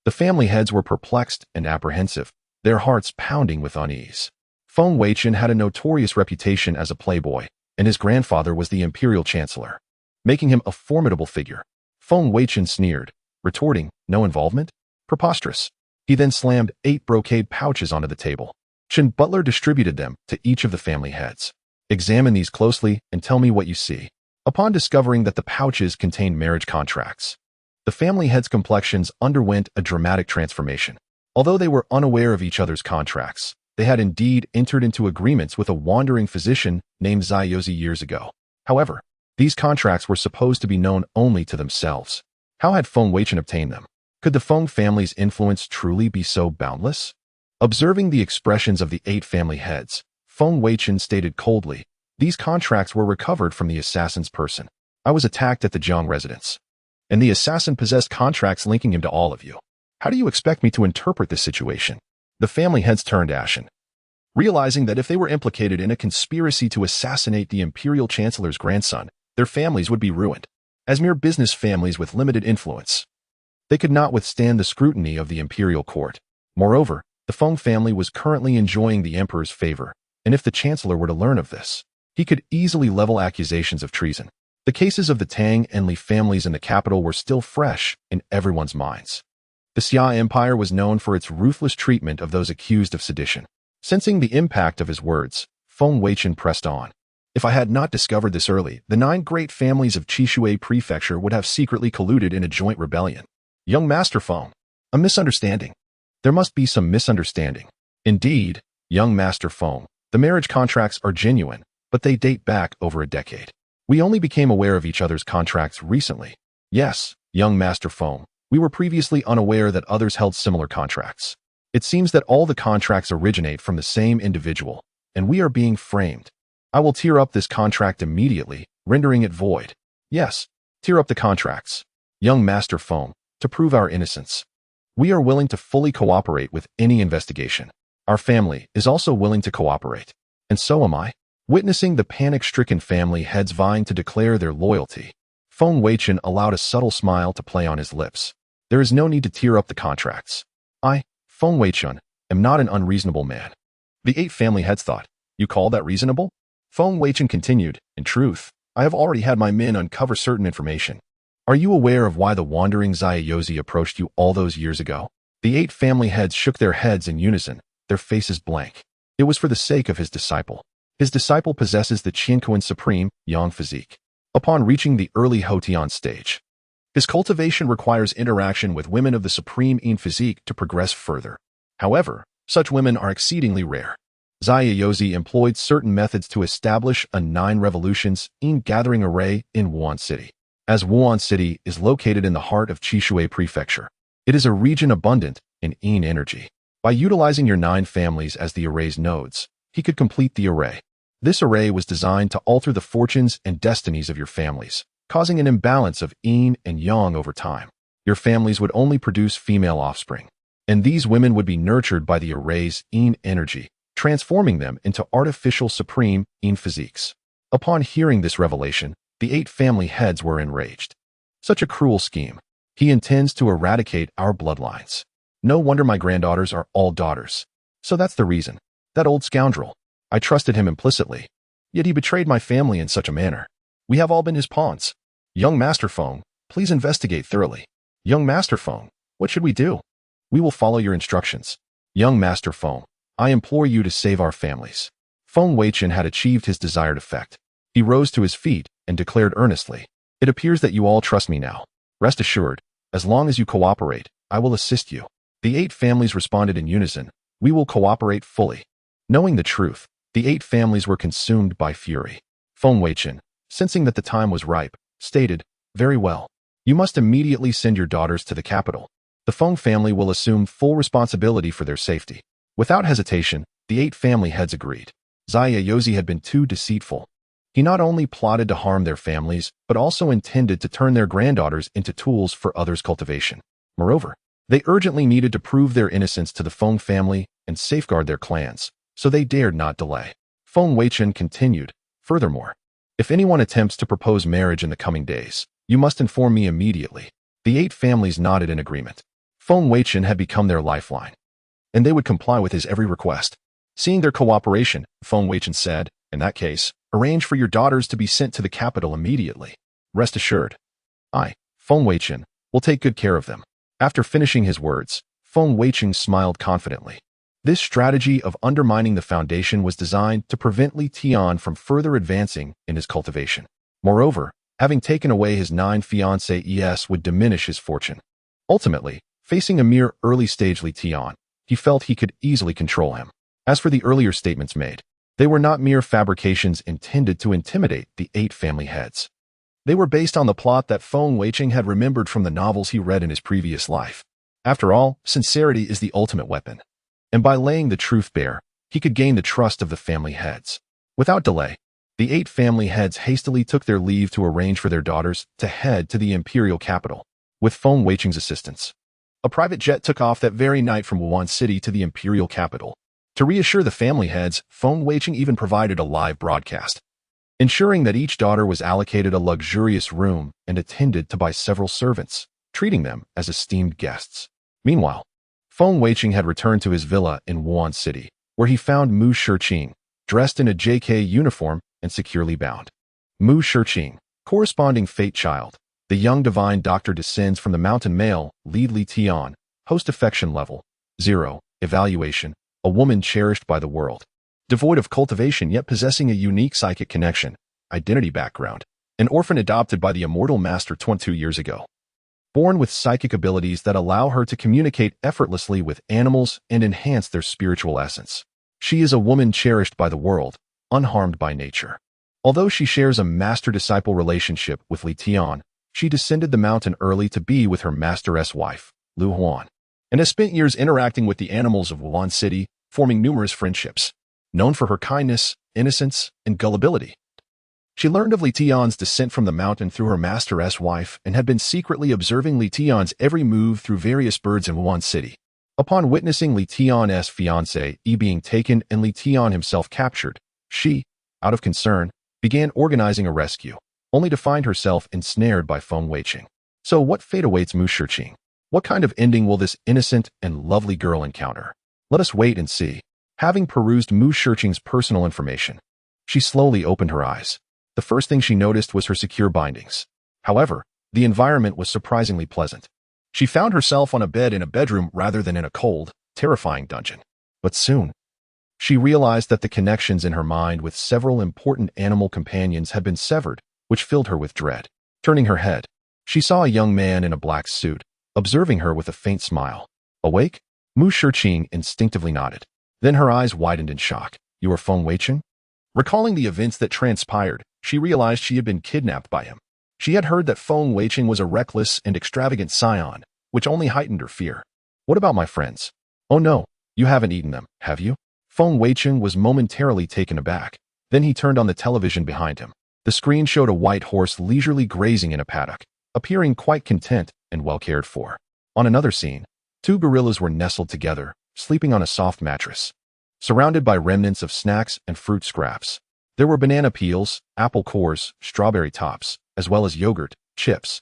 The family heads were perplexed and apprehensive, their hearts pounding with unease. Feng Weichen had a notorious reputation as a playboy, and his grandfather was the imperial chancellor, making him a formidable figure. Feng Weichen sneered, retorting, no involvement? Preposterous. He then slammed 8 brocade pouches onto the table. Chen Butler distributed them to each of the family heads. Examine these closely and tell me what you see. Upon discovering that the pouches contained marriage contracts, the family heads' complexions underwent a dramatic transformation. Although they were unaware of each other's contracts, they had indeed entered into agreements with a wandering physician named Zaiyozi years ago. However, these contracts were supposed to be known only to themselves. How had Feng Weichen obtained them? Could the Feng family's influence truly be so boundless? Observing the expressions of the 8 family heads, Feng Weichen stated coldly, these contracts were recovered from the assassin's person. I was attacked at the Jiang residence, and the assassin possessed contracts linking him to all of you. How do you expect me to interpret this situation? The family heads turned ashen, realizing that if they were implicated in a conspiracy to assassinate the imperial chancellor's grandson, their families would be ruined. As mere business families with limited influence, they could not withstand the scrutiny of the imperial court. Moreover, the Feng family was currently enjoying the emperor's favor, and if the chancellor were to learn of this, he could easily level accusations of treason. The cases of the Tang and Li families in the capital were still fresh in everyone's minds. The Xia Empire was known for its ruthless treatment of those accused of sedition. Sensing the impact of his words, Feng Weichen pressed on. If I had not discovered this early, the 9 great families of Qishui Prefecture would have secretly colluded in a joint rebellion. Young Master Feng, a misunderstanding. There must be some misunderstanding. Indeed, young Master Feng, the marriage contracts are genuine, but they date back over a decade. We only became aware of each other's contracts recently. Yes, young Master Feng, we were previously unaware that others held similar contracts. It seems that all the contracts originate from the same individual, and we are being framed. I will tear up this contract immediately, rendering it void. Yes, tear up the contracts. Young Master Feng, to prove our innocence. We are willing to fully cooperate with any investigation. Our family is also willing to cooperate. And so am I. Witnessing the panic-stricken family heads vying to declare their loyalty, Feng Weichen allowed a subtle smile to play on his lips. There is no need to tear up the contracts. I, Feng Weichen, am not an unreasonable man. The 8 family heads thought, you call that reasonable? Feng Weichen continued, in truth, I have already had my men uncover certain information. Are you aware of why the wandering Zaiyozi approached you all those years ago? The 8 family heads shook their heads in unison, their faces blank. It was for the sake of his disciple. His disciple possesses the Qianquan Supreme Yang physique. Upon reaching the early Houtian stage, his cultivation requires interaction with women of the Supreme Yin physique to progress further. However, such women are exceedingly rare. Zaiyozi employed certain methods to establish a 9 revolutions Yin gathering array in Wuhan City. As Wuhan City is located in the heart of Qishui Prefecture, it is a region abundant in Yin energy. By utilizing your 9 families as the array's nodes, he could complete the array. This array was designed to alter the fortunes and destinies of your families, causing an imbalance of Yin and Yang over time. Your families would only produce female offspring, and these women would be nurtured by the array's Yin energy, transforming them into artificial supreme Yin physiques. Upon hearing this revelation, the 8 family heads were enraged. Such a cruel scheme. He intends to eradicate our bloodlines. No wonder my granddaughters are all daughters. So that's the reason. That old scoundrel. I trusted him implicitly. Yet he betrayed my family in such a manner. We have all been his pawns. Young Master Feng, please investigate thoroughly. Young Master Feng, what should we do? We will follow your instructions. Young Master Feng, I implore you to save our families. Feng Weichen had achieved his desired effect. He rose to his feet and declared earnestly, "It appears that you all trust me now. Rest assured, as long as you cooperate, I will assist you." The 8 families responded in unison, "We will cooperate fully." Knowing the truth, the 8 families were consumed by fury. Feng Weichen, sensing that the time was ripe, stated, "Very well. You must immediately send your daughters to the capital. The Feng family will assume full responsibility for their safety." Without hesitation, the 8 family heads agreed. Zaya Yozi had been too deceitful. He not only plotted to harm their families, but also intended to turn their granddaughters into tools for others' cultivation. Moreover, they urgently needed to prove their innocence to the Feng family and safeguard their clans, so they dared not delay. Feng Weichen continued, "Furthermore, if anyone attempts to propose marriage in the coming days, you must inform me immediately." The 8 families nodded in agreement. Feng Weichen had become their lifeline, and they would comply with his every request. Seeing their cooperation, Feng Weichen said, "In that case, arrange for your daughters to be sent to the capital immediately. Rest assured, I, Feng Weichen, will take good care of them." After finishing his words, Feng Weichen smiled confidently. This strategy of undermining the foundation was designed to prevent Li Tian from further advancing in his cultivation. Moreover, having taken away his 9 fiancés would diminish his fortune. Ultimately, facing a mere early-stage Li Tian, he felt he could easily control him. As for the earlier statements made, they were not mere fabrications intended to intimidate the 8 family heads. They were based on the plot that Feng Weichen had remembered from the novels he read in his previous life. After all, sincerity is the ultimate weapon. And by laying the truth bare, he could gain the trust of the family heads. Without delay, the 8 family heads hastily took their leave to arrange for their daughters to head to the imperial capital, with Feng Weichen's assistance. A private jet took off that very night from Wuhan City to the imperial capital. To reassure the family heads, Feng Weichen even provided a live broadcast, ensuring that each daughter was allocated a luxurious room and attended to by several servants, treating them as esteemed guests. Meanwhile, Feng Weichen had returned to his villa in Wuhan City, where he found Mu Shiqing, dressed in a JK uniform and securely bound. Mu Shiqing, corresponding fate child, the young divine doctor descends from the mountain male, lead Li Tian, host affection level, 0, evaluation, a woman cherished by the world. Devoid of cultivation yet possessing a unique psychic connection, identity background, an orphan adopted by the immortal master 22 years ago. Born with psychic abilities that allow her to communicate effortlessly with animals and enhance their spiritual essence. She is a woman cherished by the world, unharmed by nature. Although she shares a master-disciple relationship with Li Tian, she descended the mountain early to be with her master's wife, Lu Huan, and has spent years interacting with the animals of Wuhan City, forming numerous friendships. Known for her kindness, innocence, and gullibility, she learned of Li Tian's descent from the mountain through her master's wife and had been secretly observing Li Tian's every move through various birds in Wuhan City. Upon witnessing Li Tian's fiancé being taken and Li Tian himself captured, she, out of concern, began organizing a rescue, only to find herself ensnared by Feng Weichen. So what fate awaits Mu Shiqing? What kind of ending will this innocent and lovely girl encounter? Let us wait and see. Having perused Mu Shiqing's personal information, she slowly opened her eyes. The first thing she noticed was her secure bindings. However, the environment was surprisingly pleasant. She found herself on a bed in a bedroom rather than in a cold, terrifying dungeon. But soon, she realized that the connections in her mind with several important animal companions had been severed, which filled her with dread. Turning her head, she saw a young man in a black suit, observing her with a faint smile. Awake? Mu Shiqing instinctively nodded. Then her eyes widened in shock. "You are Feng Weichen?" Recalling the events that transpired, she realized she had been kidnapped by him. She had heard that Feng Weichen was a reckless and extravagant scion, which only heightened her fear. "What about my friends?" "Oh no, you haven't eaten them, have you?" Feng Weichen was momentarily taken aback. Then he turned on the television behind him. The screen showed a white horse leisurely grazing in a paddock, appearing quite content and well cared for. On another scene, 2 gorillas were nestled together, sleeping on a soft mattress. surrounded by remnants of snacks and fruit scraps. There were banana peels, apple cores, strawberry tops, as well as yogurt, chips,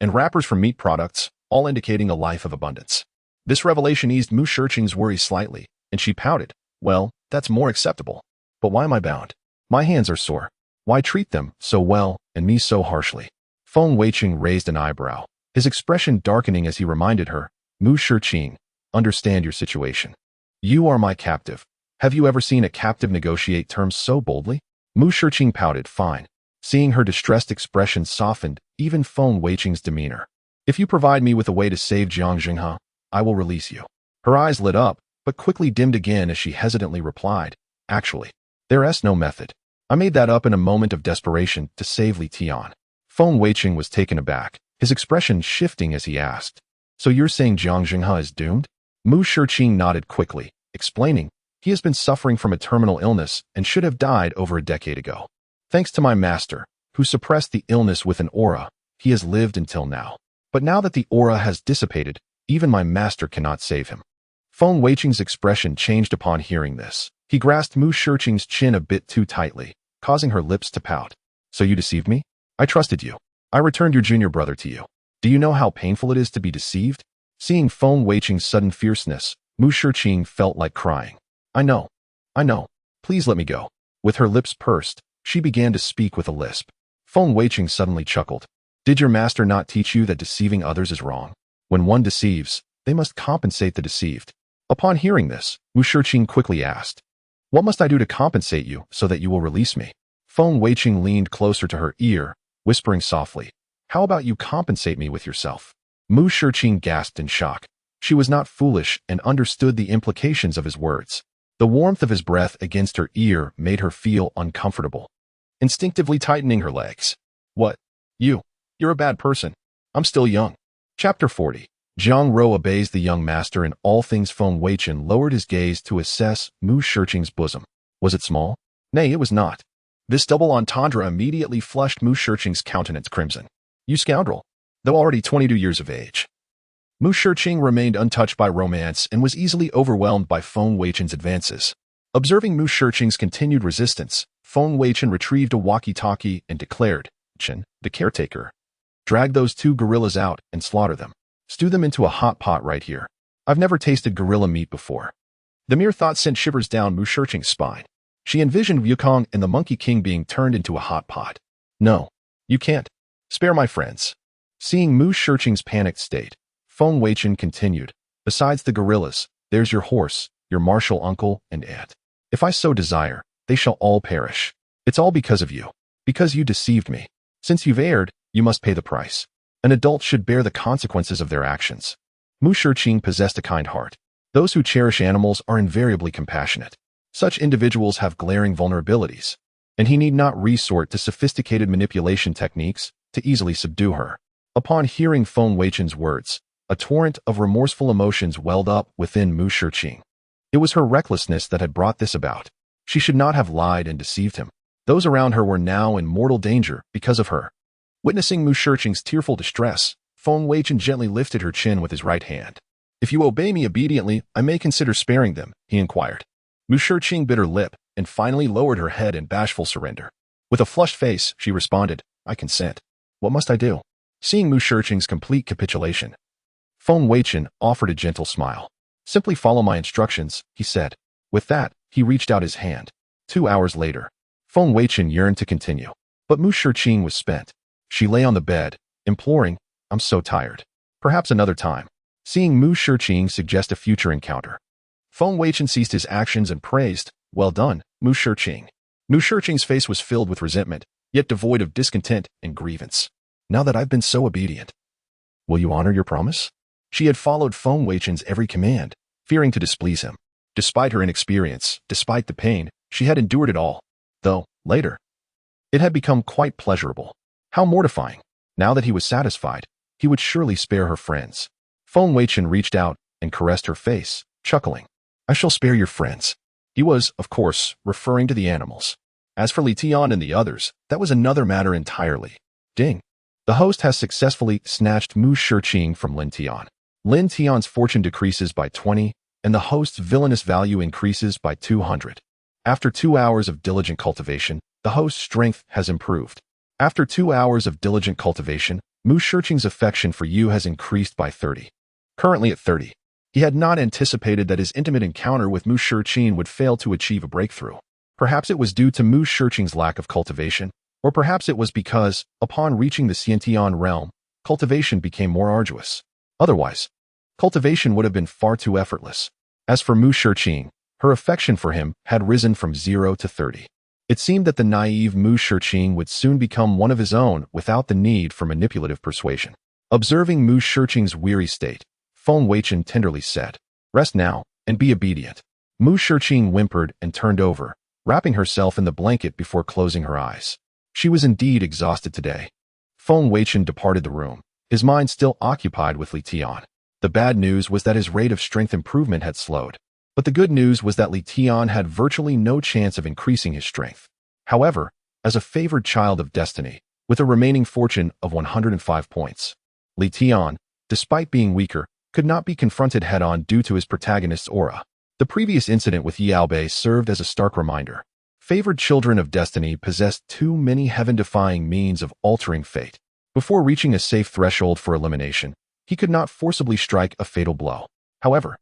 and wrappers from meat products, all indicating a life of abundance. This revelation eased Mu Shiqing's worry slightly, and she pouted. Well, that's more acceptable. But why am I bound? My hands are sore. Why treat them so well and me so harshly? Feng Weichen raised an eyebrow, his expression darkening as he reminded her, Mu Shiqing, understand your situation. You are my captive. Have you ever seen a captive negotiate terms so boldly? Mu Shiqing pouted, fine. Seeing her distressed expression softened even Feng Weiching's demeanor. If you provide me with a way to save Jiang Jinghe, I will release you. Her eyes lit up, but quickly dimmed again as she hesitantly replied, actually, there's no method. I made that up in a moment of desperation to save Li Tian. Feng Weiching was taken aback, his expression shifting as he asked, so you're saying Jiang Jinghe is doomed? Mu Shiqing nodded quickly, explaining, he has been suffering from a terminal illness and should have died over a decade ago. Thanks to my master, who suppressed the illness with an aura, he has lived until now. But now that the aura has dissipated, even my master cannot save him. Feng Weiching's expression changed upon hearing this. He grasped Mu Shiqing's chin a bit too tightly, causing her lips to pout. So you deceived me? I trusted you. I returned your junior brother to you. Do you know how painful it is to be deceived? Seeing Feng Weiching's sudden fierceness, Mu Shiqing felt like crying. I know. Please let me go. With her lips pursed, she began to speak with a lisp. Feng Weiching suddenly chuckled. Did your master not teach you that deceiving others is wrong? When one deceives, they must compensate the deceived. Upon hearing this, Mu Shiqing quickly asked, what must I do to compensate you so that you will release me? Feng Weiching leaned closer to her ear, whispering softly, how about you compensate me with yourself? Mu Shiqing gasped in shock. She was not foolish and understood the implications of his words. The warmth of his breath against her ear made her feel uncomfortable, instinctively tightening her legs. What? You're a bad person. I'm still young. Chapter 40. Zhang Ro obeys the young master in all things. Feng Weichen lowered his gaze to assess Mu Shiqing's bosom. Was it small? Nay, it was not. This double entendre immediately flushed Mu Shiqing's countenance crimson. You scoundrel. Though already 22 years of age. Mu Shiqing remained untouched by romance and was easily overwhelmed by Feng Weichen's advances. Observing Mu Shiqing's continued resistance, Feng Weichen retrieved a walkie-talkie and declared, Chen, the caretaker, drag those two gorillas out and slaughter them. Stew them into a hot pot right here. I've never tasted gorilla meat before. The mere thought sent shivers down Mu Shiqing's spine. She envisioned Wukong and the Monkey King being turned into a hot pot. No, you can't. Spare my friends. Seeing Mu Shiqing's panicked state, Feng Weichen continued, besides the gorillas, there's your horse, your martial uncle and aunt. If I so desire, they shall all perish. It's all because of you. Because you deceived me. Since you've erred, you must pay the price. An adult should bear the consequences of their actions. Mu Shiqing possessed a kind heart. Those who cherish animals are invariably compassionate. Such individuals have glaring vulnerabilities, and he need not resort to sophisticated manipulation techniques to easily subdue her. Upon hearing Feng Weichen's words, a torrent of remorseful emotions welled up within Mu Shiqing. It was her recklessness that had brought this about. She should not have lied and deceived him. Those around her were now in mortal danger because of her. Witnessing Mu Shiqing's tearful distress, Feng Weichen gently lifted her chin with his right hand. If you obey me obediently, I may consider sparing them, he inquired. Mu Shiqing bit her lip and finally lowered her head in bashful surrender. With a flushed face, she responded, I consent. What must I do? Seeing Mu Shiqing's complete capitulation, Feng Weichen offered a gentle smile. Simply follow my instructions, he said. With that, he reached out his hand. 2 hours later, Feng Weichen yearned to continue, but Mu Shiqing was spent. She lay on the bed, imploring, I'm so tired. Perhaps another time. Seeing Mu Shiqing suggest a future encounter, Feng Weichen ceased his actions and praised, well done, Mu Shiqing. Mu Shiqing's face was filled with resentment, yet devoid of discontent and grievance. Now that I've been so obedient, will you honor your promise? She had followed Feng Weichen's every command, fearing to displease him. Despite her inexperience, despite the pain, she had endured it all. Though, later, it had become quite pleasurable. How mortifying. Now that he was satisfied, he would surely spare her friends. Feng Weichen reached out and caressed her face, chuckling. I shall spare your friends. He was, of course, referring to the animals. As for Li Tian and the others, that was another matter entirely. Ding. The host has successfully snatched Mu Shiqing from Lin Tian. Lin Tian's fortune decreases by 20, and the host's villainous value increases by 200. After 2 hours of diligent cultivation, the host's strength has improved. After 2 hours of diligent cultivation, Mu Shirqing's affection for you has increased by 30. Currently at 30. He had not anticipated that his intimate encounter with Mu Shirqing would fail to achieve a breakthrough. Perhaps it was due to Mu Shirqing's lack of cultivation, or perhaps it was because, upon reaching the Xiantian realm, cultivation became more arduous. Otherwise, cultivation would have been far too effortless. As for Mu Shirqing, her affection for him had risen from 0 to 30. It seemed that the naive Mu Shirqing would soon become one of his own without the need for manipulative persuasion. Observing Mu Shirqing's weary state, Feng Weichen tenderly said, "Rest now, and be obedient." Mu Shirqing whimpered and turned over, wrapping herself in the blanket before closing her eyes. She was indeed exhausted today. Feng Weichen departed the room, his mind still occupied with Li Tian. The bad news was that his rate of strength improvement had slowed. But the good news was that Li Tian had virtually no chance of increasing his strength. However, as a favored child of destiny, with a remaining fortune of 105 points, Li Tian, despite being weaker, could not be confronted head-on due to his protagonist's aura. The previous incident with Yao Bei served as a stark reminder. Favored children of destiny possessed too many heaven-defying means of altering fate. Before reaching a safe threshold for elimination, he could not forcibly strike a fatal blow. However,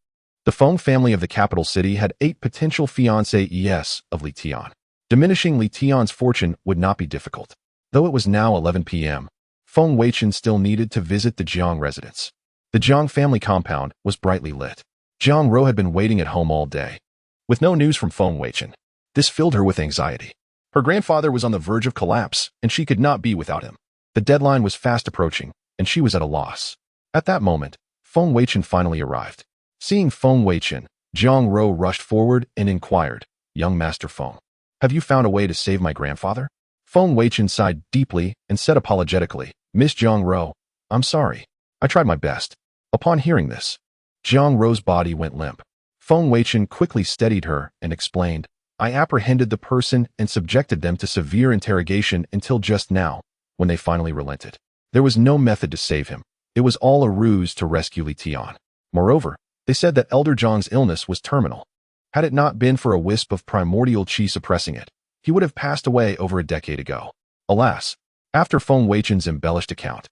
the Feng family of the capital city had 8 potential fiancés of Li Tian. Diminishing Li Tian's fortune would not be difficult. Though it was now 11 p.m., Feng Weichen still needed to visit the Jiang residence. The Jiang family compound was brightly lit. Jiang Ro had been waiting at home all day. With no news from Feng Weichen, this filled her with anxiety. Her grandfather was on the verge of collapse, and she could not be without him. The deadline was fast approaching, and she was at a loss. At that moment, Feng Weichen finally arrived. Seeing Feng Weichen, Jiang Ro rushed forward and inquired, "Young Master Feng, have you found a way to save my grandfather?" Feng Weichen sighed deeply and said apologetically, "Miss Jiang Ro, I'm sorry. I tried my best." Upon hearing this, Jiang Ro's body went limp. Feng Weichen quickly steadied her and explained, "I apprehended the person and subjected them to severe interrogation until just now, when they finally relented. There was no method to save him. It was all a ruse to rescue Li Tian. Moreover, they said that Elder Zhang's illness was terminal. Had it not been for a wisp of primordial qi suppressing it, he would have passed away over a decade ago." Alas, after Feng Weichen's embellished account,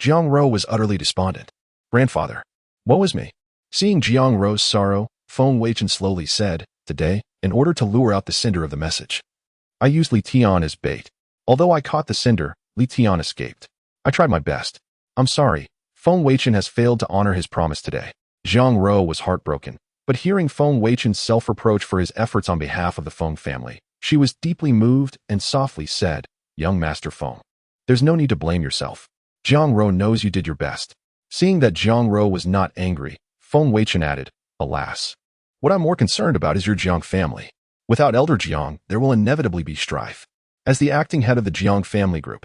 Jiang Ro was utterly despondent. "Grandfather, woe is me." Seeing Jiang Ro's sorrow, Feng Weichen slowly said, "Today, in order to lure out the sender of the message, I used Li Tian as bait. Although I caught the sender, Li Tian escaped. I tried my best. I'm sorry, Feng Weichen has failed to honor his promise today." Jiang Ro was heartbroken, but hearing Feng Weichen's self-reproach for his efforts on behalf of the Feng family, she was deeply moved and softly said, "Young Master Feng, there's no need to blame yourself. Jiang Ro knows you did your best." Seeing that Jiang Ro was not angry, Feng Weichen added, "Alas, what I'm more concerned about is your Jiang family. Without Elder Jiang, there will inevitably be strife. As the acting head of the Jiang family group,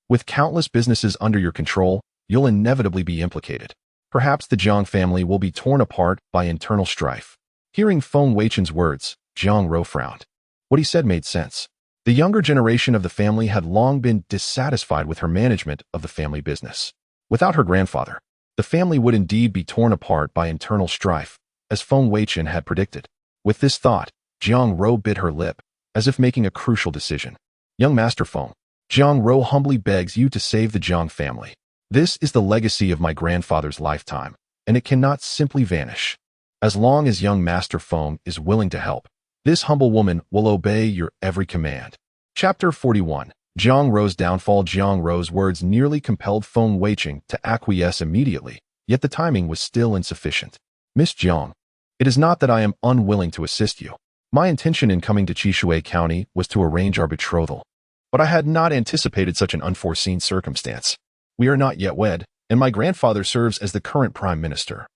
with countless businesses under your control, you'll inevitably be implicated. Perhaps the Jiang family will be torn apart by internal strife." Hearing Feng Weichen's words, Jiang Ro frowned. What he said made sense. The younger generation of the family had long been dissatisfied with her management of the family business. Without her grandfather, the family would indeed be torn apart by internal strife, as Feng Weichen had predicted. With this thought, Jiang Ro bit her lip, as if making a crucial decision. "Young Master Feng, Jiang Ro humbly begs you to save the Jiang family. This is the legacy of my grandfather's lifetime, and it cannot simply vanish. As long as young Master Feng is willing to help, this humble woman will obey your every command." Chapter 41. Jiang Ro's downfall. Jiang Ro's words nearly compelled Feng Weichen to acquiesce immediately, yet the timing was still insufficient. "Miss Jiang, it is not that I am unwilling to assist you. My intention in coming to Qishui County was to arrange our betrothal, but I had not anticipated such an unforeseen circumstance. We are not yet wed, and my grandfather serves as the current prime minister,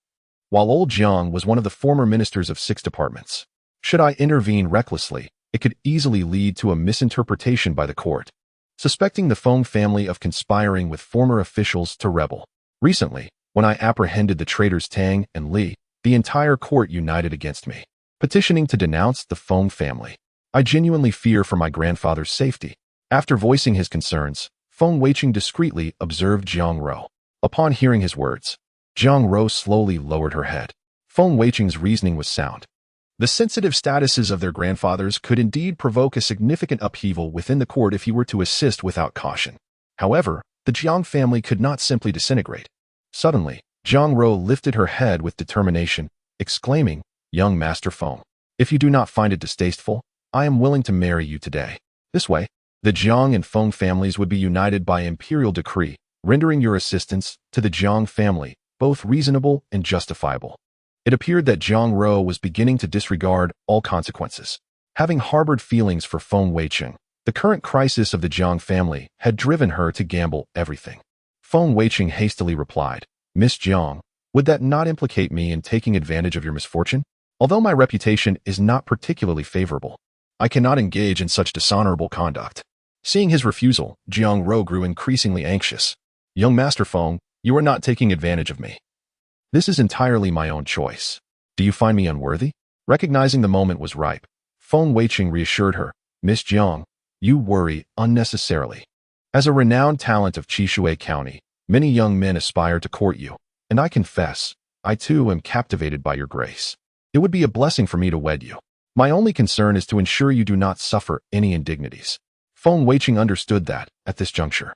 while old Jiang was one of the former ministers of 6 departments. Should I intervene recklessly, it could easily lead to a misinterpretation by the court, suspecting the Feng family of conspiring with former officials to rebel. Recently, when I apprehended the traitors Tang and Li, the entire court united against me, petitioning to denounce the Feng family. I genuinely fear for my grandfather's safety." After voicing his concerns, Feng Weichen discreetly observed Jiang Ro. Upon hearing his words, Jiang Ro slowly lowered her head. Feng Weichen's reasoning was sound. The sensitive statuses of their grandfathers could indeed provoke a significant upheaval within the court if he were to assist without caution. However, the Jiang family could not simply disintegrate. Suddenly, Jiang Rou lifted her head with determination, exclaiming, "Young Master Feng, if you do not find it distasteful, I am willing to marry you today." This way, the Jiang and Feng families would be united by imperial decree, rendering your assistance to the Jiang family both reasonable and justifiable. It appeared that Jiang Rou was beginning to disregard all consequences. Having harbored feelings for Feng Weichen, the current crisis of the Jiang family had driven her to gamble everything. Feng Weichen hastily replied, "Miss Jiang, would that not implicate me in taking advantage of your misfortune? Although my reputation is not particularly favorable, I cannot engage in such dishonorable conduct." Seeing his refusal, Jiang Rou grew increasingly anxious. "Young Master Feng, you are not taking advantage of me. This is entirely my own choice. Do you find me unworthy?" Recognizing the moment was ripe, Feng Weichen reassured her, "Miss Jiang, you worry unnecessarily. As a renowned talent of Qishui County, many young men aspire to court you, and I confess, I too am captivated by your grace. It would be a blessing for me to wed you. My only concern is to ensure you do not suffer any indignities." Feng Weichen understood that, at this juncture,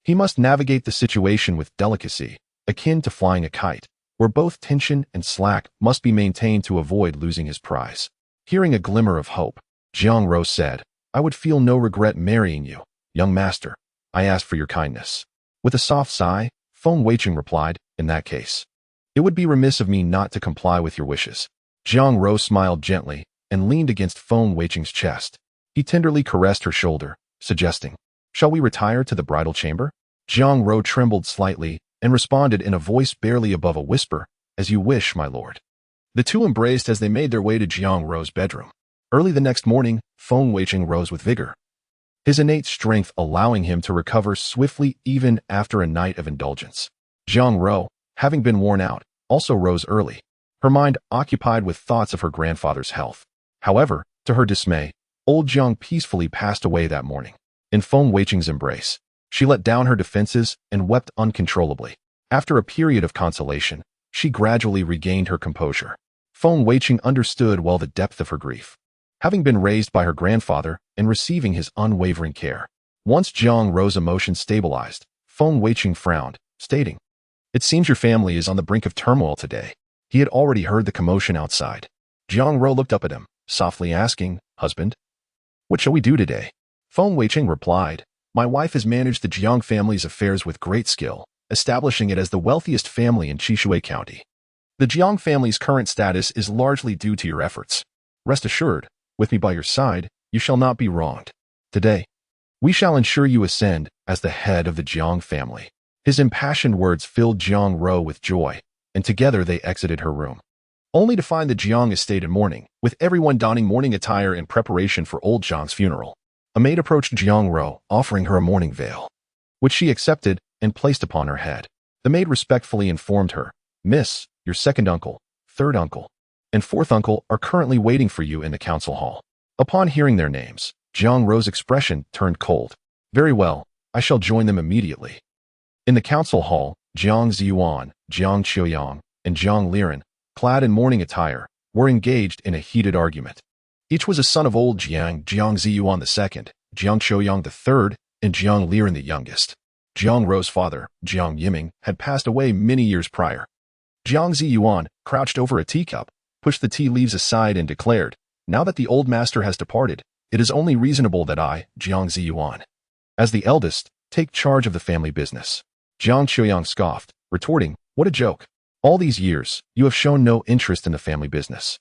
he must navigate the situation with delicacy, akin to flying a kite, where both tension and slack must be maintained to avoid losing his prize. Hearing a glimmer of hope, Jiang Rou said, "I would feel no regret marrying you, young master. I ask for your kindness." With a soft sigh, Feng Weichen replied, "In that case, it would be remiss of me not to comply with your wishes." Jiang Rou smiled gently and leaned against Feng Weichen's chest. He tenderly caressed her shoulder, suggesting, "Shall we retire to the bridal chamber?" Jiang Rou trembled slightly and responded in a voice barely above a whisper, "As you wish, my lord." The two embraced as they made their way to Jiang Rou's bedroom. Early the next morning, Feng Weichen rose with vigor, his innate strength allowing him to recover swiftly even after a night of indulgence. Jiang Rou, having been worn out, also rose early, her mind occupied with thoughts of her grandfather's health. However, to her dismay, old Jiang peacefully passed away that morning. In Feng Weichen's embrace, she let down her defenses and wept uncontrollably. After a period of consolation, she gradually regained her composure. Feng Weichen understood well the depth of her grief, having been raised by her grandfather and receiving his unwavering care. Once Jiang Rou's emotions stabilized, Feng Weichen frowned, stating, "It seems your family is on the brink of turmoil today." He had already heard the commotion outside. Jiang Rou looked up at him, softly asking, "Husband, what shall we do today?" Feng Weichen replied, "My wife has managed the Jiang family's affairs with great skill, establishing it as the wealthiest family in Qishui County. The Jiang family's current status is largely due to your efforts. Rest assured, with me by your side, you shall not be wronged. Today, we shall ensure you ascend as the head of the Jiang family." His impassioned words filled Jiang Rou with joy, and together they exited her room, only to find the Jiang estate in mourning, with everyone donning mourning attire in preparation for old Jiang's funeral. A maid approached Jiang Rou, offering her a mourning veil, which she accepted and placed upon her head. The maid respectfully informed her, "Miss, your second uncle, third uncle, and fourth uncle are currently waiting for you in the council hall." Upon hearing their names, Jiang Rou's expression turned cold. "Very well, I shall join them immediately." In the council hall, Jiang Ziyuan, Jiang Qiuyang, and Jiang Liren, clad in mourning attire, were engaged in a heated argument. Each was a son of old Jiang, Jiang Ziyuan II, Jiang Qiuyang III, and Jiang Liren the youngest. Jiang Rou's father, Jiang Yiming, had passed away many years prior. Jiang Ziyuan crouched over a teacup, pushed the tea leaves aside and declared, "Now that the old master has departed, it is only reasonable that I, Jiang Ziyuan, as the eldest, take charge of the family business." Jiang Qiuyang scoffed, retorting, "What a joke. All these years, you have shown no interest in the family business,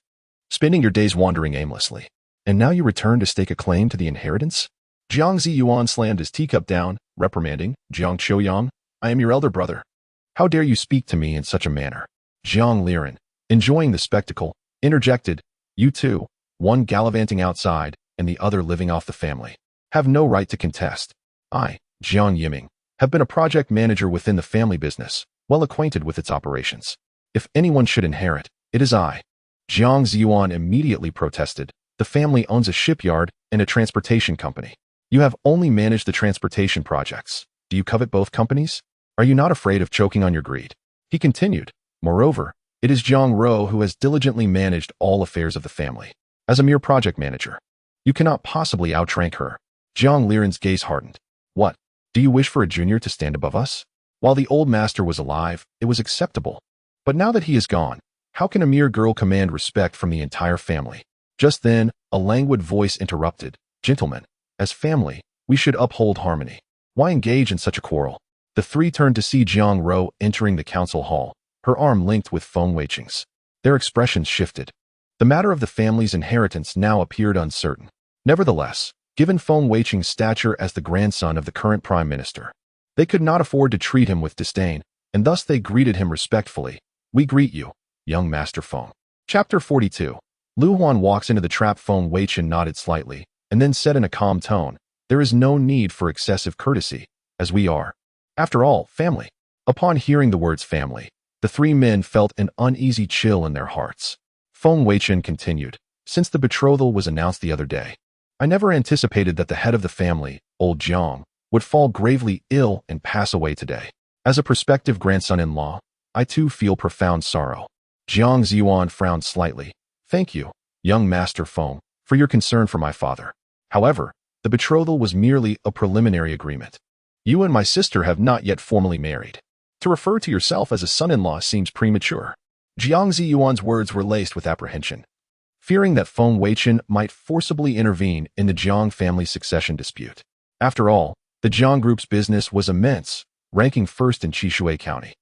spending your days wandering aimlessly. And now you return to stake a claim to the inheritance?" Jiang Ziyuan slammed his teacup down, reprimanding, "Jiang Qiuyang, I am your elder brother. How dare you speak to me in such a manner?" Jiang Liren, enjoying the spectacle, interjected, "You two, one gallivanting outside and the other living off the family, have no right to contest. I, Jiang Yiming, have been a project manager within the family business, well acquainted with its operations. If anyone should inherit, it is I." Jiang Ziyuan immediately protested, "The family owns a shipyard and a transportation company. You have only managed the transportation projects. Do you covet both companies? Are you not afraid of choking on your greed?" He continued, "Moreover, It is Jiang Ro who has diligently managed all affairs of the family. As a mere project manager, you cannot possibly outrank her. Jiang Liren's gaze hardened. What? Do you wish for a junior to stand above us? While the old master was alive, it was acceptable. But now that he is gone, how can a mere girl command respect from the entire family? Just then, a languid voice interrupted. Gentlemen, as family, we should uphold harmony. Why engage in such a quarrel? The three turned to see Jiang Ro entering the council hall, her arm linked with Feng Weichen's. Their expressions shifted. The matter of the family's inheritance now appeared uncertain. Nevertheless, given Feng Weichen's stature as the grandson of the current prime minister, they could not afford to treat him with disdain, and thus they greeted him respectfully. We greet you, young Master Feng. Chapter 42. Lu Huan walks into the trap. Feng Weichen nodded slightly, and then said in a calm tone, there is no need for excessive courtesy, as we are, after all, family. Upon hearing the words family, the three men felt an uneasy chill in their hearts. Feng Weichen continued, since the betrothal was announced the other day, I never anticipated that the head of the family, old Jiang, would fall gravely ill and pass away today. As a prospective grandson-in-law, I too feel profound sorrow. Jiang Ziyuan frowned slightly. Thank you, young Master Feng, for your concern for my father. However, the betrothal was merely a preliminary agreement. You and my sister have not yet formally married. To refer to yourself as a son-in-law seems premature. Jiang Ziyuan's words were laced with apprehension. Fearing that Feng Weichen might forcibly intervene in the Jiang family succession dispute. After all, the Jiang group's business was immense, ranking first in Qishui County,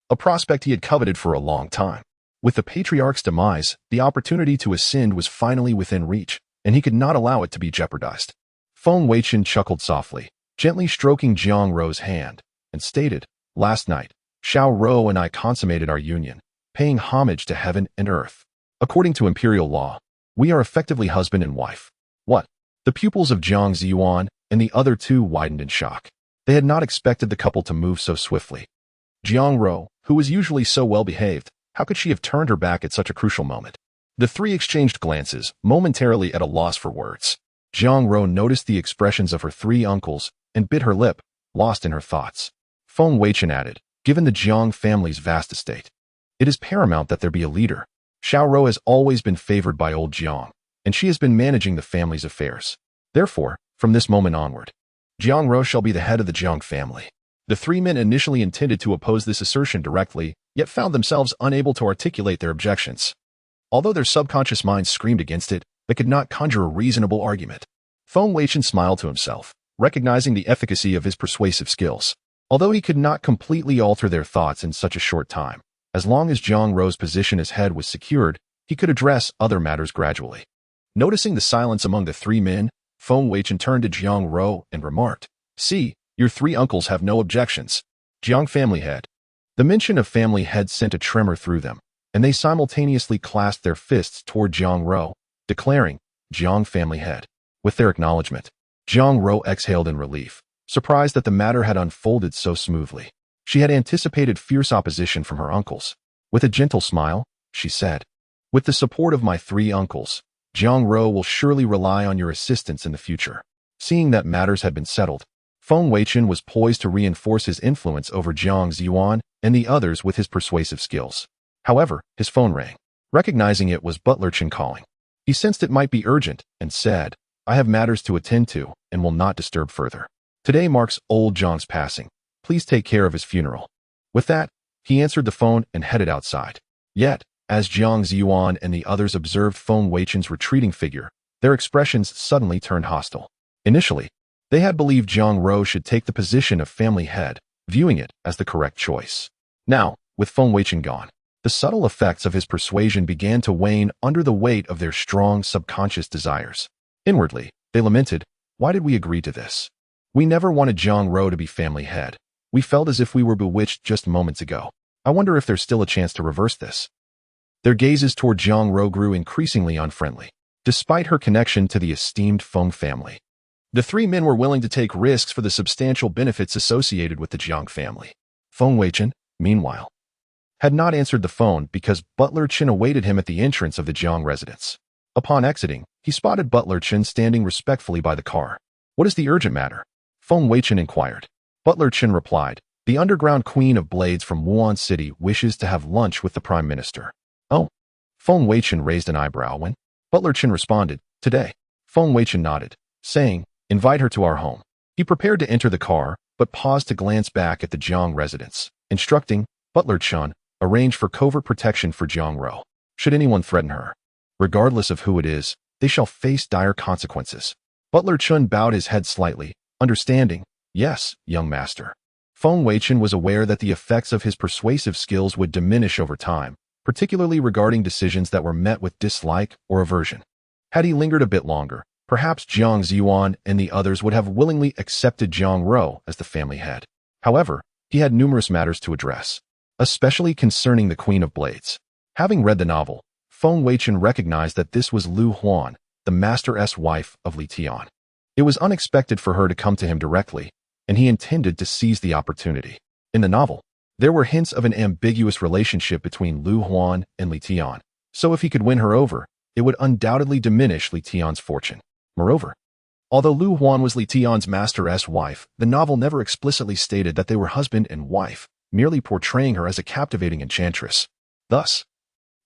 a prospect he had coveted for a long time. With the patriarch's demise, the opportunity to ascend was finally within reach, and he could not allow it to be jeopardized. Feng Weichen chuckled softly, gently stroking Jiang Ro's hand, and stated, last night, Xiao Ro and I consummated our union, paying homage to heaven and earth. According to imperial law, we are effectively husband and wife. What? The pupils of Jiang Ziyuan and the other two widened in shock. They had not expected the couple to move so swiftly. Jiang Ro, who was usually so well-behaved, how could she have turned her back at such a crucial moment? The three exchanged glances, momentarily at a loss for words. Jiang Ro noticed the expressions of her three uncles and bit her lip, lost in her thoughts. Feng Weichen added, given the Jiang family's vast estate, it is paramount that there be a leader. Xiao Ro has always been favored by old Jiang, and she has been managing the family's affairs. Therefore, from this moment onward, Jiang Ro shall be the head of the Jiang family. The three men initially intended to oppose this assertion directly, yet found themselves unable to articulate their objections. Although their subconscious minds screamed against it, they could not conjure a reasonable argument. Feng Weichen smiled to himself, recognizing the efficacy of his persuasive skills. Although he could not completely alter their thoughts in such a short time, as long as Jiang Ro's position as head was secured, he could address other matters gradually. Noticing the silence among the three men, Feng Weichen turned to Jiang Ro and remarked, see, your three uncles have no objections. Jiang family head. The mention of family head sent a tremor through them, and they simultaneously clasped their fists toward Jiang Ro, declaring, Jiang family head. With their acknowledgement, Jiang Ro exhaled in relief, surprised that the matter had unfolded so smoothly. She had anticipated fierce opposition from her uncles. With a gentle smile, she said, with the support of my three uncles, Jiang Ro will surely rely on your assistance in the future. Seeing that matters had been settled, Feng Weichen was poised to reinforce his influence over Jiang Ziyuan and the others with his persuasive skills. However, his phone rang. Recognizing it was Butler Chen calling. He sensed it might be urgent and said, I have matters to attend to and will not disturb further. Today marks old Jiang's passing. Please take care of his funeral. With that, he answered the phone and headed outside. Yet, as Jiang Ziyuan and the others observed Feng Weichen's retreating figure, their expressions suddenly turned hostile. Initially, they had believed Jiang Ro should take the position of family head, viewing it as the correct choice. Now, with Feng Weichen gone, the subtle effects of his persuasion began to wane under the weight of their strong subconscious desires. Inwardly, they lamented, why did we agree to this? We never wanted Jiang Ro to be family head. We felt as if we were bewitched just moments ago. I wonder if there's still a chance to reverse this. Their gazes toward Jiang Ro grew increasingly unfriendly, despite her connection to the esteemed Feng family. The three men were willing to take risks for the substantial benefits associated with the Jiang family. Feng Weichen, meanwhile, had not answered the phone because Butler Chen awaited him at the entrance of the Jiang residence. Upon exiting, he spotted Butler Chen standing respectfully by the car. What is the urgent matter? Feng Weichen inquired. Butler Chen replied, The underground queen of blades from Wuhan City wishes to have lunch with the prime minister. Oh. Feng Weichen raised an eyebrow when Butler Chen responded, today. Feng Weichen nodded, saying, invite her to our home. He prepared to enter the car, but paused to glance back at the Jiang residence, instructing, Butler Chen, arrange for covert protection for Jiang Ro. Should anyone threaten her, regardless of who it is, they shall face dire consequences. Butler Chen bowed his head slightly, understanding, yes, young master. Feng Weichen was aware that the effects of his persuasive skills would diminish over time, particularly regarding decisions that were met with dislike or aversion. Had he lingered a bit longer, perhaps Jiang Ziyuan and the others would have willingly accepted Jiang Ro as the family head. However, he had numerous matters to address, especially concerning the Queen of Blades. Having read the novel, Feng Weichen recognized that this was Lu Huan, the master's wife of Li Tian. It was unexpected for her to come to him directly, and he intended to seize the opportunity. In the novel, there were hints of an ambiguous relationship between Lu Huan and Li Tian, so if he could win her over, it would undoubtedly diminish Li Tian's fortune. Moreover, although Lu Huan was Li Tian's master's wife, the novel never explicitly stated that they were husband and wife, merely portraying her as a captivating enchantress. Thus,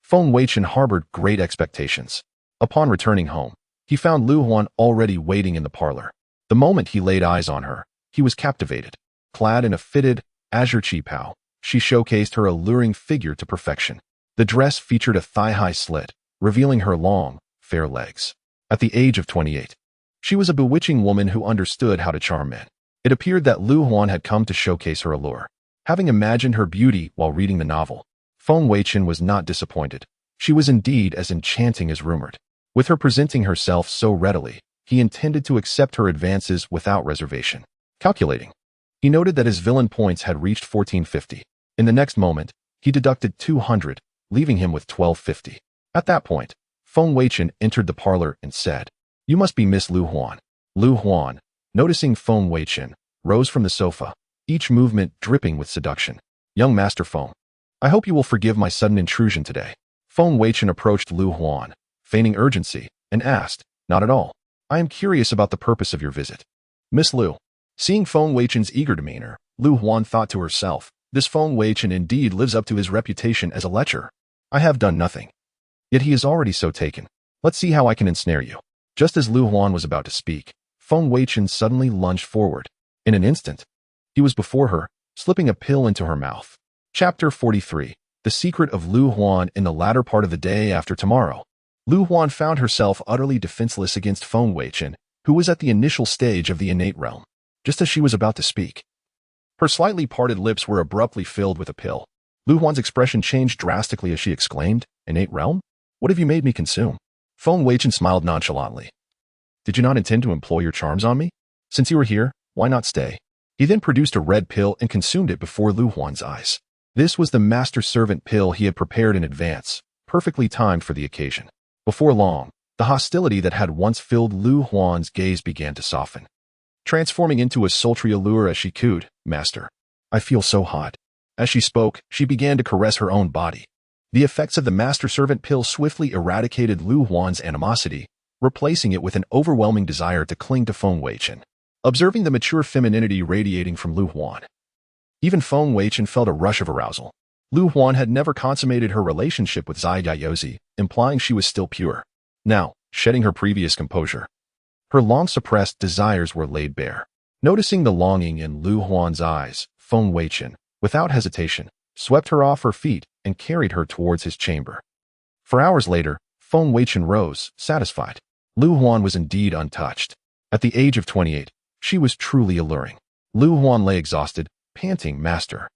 Feng Weichen harbored great expectations. Upon returning home, he found Lu Huan already waiting in the parlor. The moment he laid eyes on her, he was captivated. Clad in a fitted, azure qipao, she showcased her alluring figure to perfection. The dress featured a thigh-high slit, revealing her long, fair legs. At the age of 28, she was a bewitching woman who understood how to charm men. It appeared that Lu Huan had come to showcase her allure. Having imagined her beauty while reading the novel, Feng Weichen was not disappointed. She was indeed as enchanting as rumored. With her presenting herself so readily, he intended to accept her advances without reservation. Calculating, he noted that his villain points had reached 1450. In the next moment, he deducted 200, leaving him with 1250. At that point, Feng Weichen entered the parlor and said, you must be Miss Lu Huan. Lu Huan, noticing Feng Weichen, rose from the sofa, each movement dripping with seduction. Young Master Feng, I hope you will forgive my sudden intrusion today. Feng Weichen approached Lu Huan, feigning urgency, and asked, not at all. I am curious about the purpose of your visit. Miss Lu. Seeing Feng Weichen's eager demeanor, Lu Huan thought to herself, this Feng Weichen indeed lives up to his reputation as a lecher. I have done nothing. Yet he is already so taken. Let's see how I can ensnare you. Just as Lu Huan was about to speak, Feng Weichen suddenly lunged forward. In an instant, he was before her, slipping a pill into her mouth. Chapter 43. The Secret of Lu Huan in the latter part of the day after tomorrow. Lu Huan found herself utterly defenseless against Feng Weichen, who was at the initial stage of the innate realm. Just as she was about to speak, her slightly parted lips were abruptly filled with a pill. Lu Huan's expression changed drastically as she exclaimed, innate realm? What have you made me consume? Feng Weichen smiled nonchalantly. Did you not intend to employ your charms on me? Since you were here, why not stay? He then produced a red pill and consumed it before Lu Huan's eyes. This was the master-servant pill he had prepared in advance, perfectly timed for the occasion. Before long, the hostility that had once filled Lu Huan's gaze began to soften, transforming into a sultry allure as she cooed, Master, I feel so hot. As she spoke, she began to caress her own body. The effects of the master-servant pill swiftly eradicated Lu Huan's animosity, replacing it with an overwhelming desire to cling to Feng Weichen. Observing the mature femininity radiating from Lu Huan, even Feng Weichen felt a rush of arousal. Lu Huan had never consummated her relationship with Zai Yaozi, implying she was still pure. Now, shedding her previous composure, her long-suppressed desires were laid bare. Noticing the longing in Lu Huan's eyes, Feng Weichen, without hesitation, swept her off her feet and carried her towards his chamber. For hours later, Feng Weichen rose, satisfied. Lu Huan was indeed untouched. At the age of 28, she was truly alluring. Lu Huan lay exhausted, panting, Master,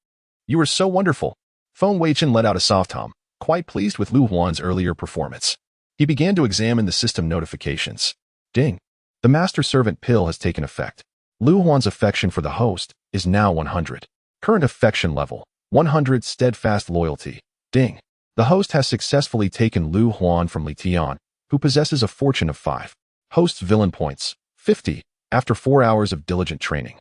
you are so wonderful. Feng Weichen let out a soft hum, quite pleased with Lu Huan's earlier performance. He began to examine the system notifications. Ding. The master-servant pill has taken effect. Lu Huan's affection for the host is now 100. Current affection level, 100 steadfast loyalty. Ding. The host has successfully taken Lu Huan from Li Tian, who possesses a fortune of 5. Host's villain points, 50, after 4 hours of diligent training.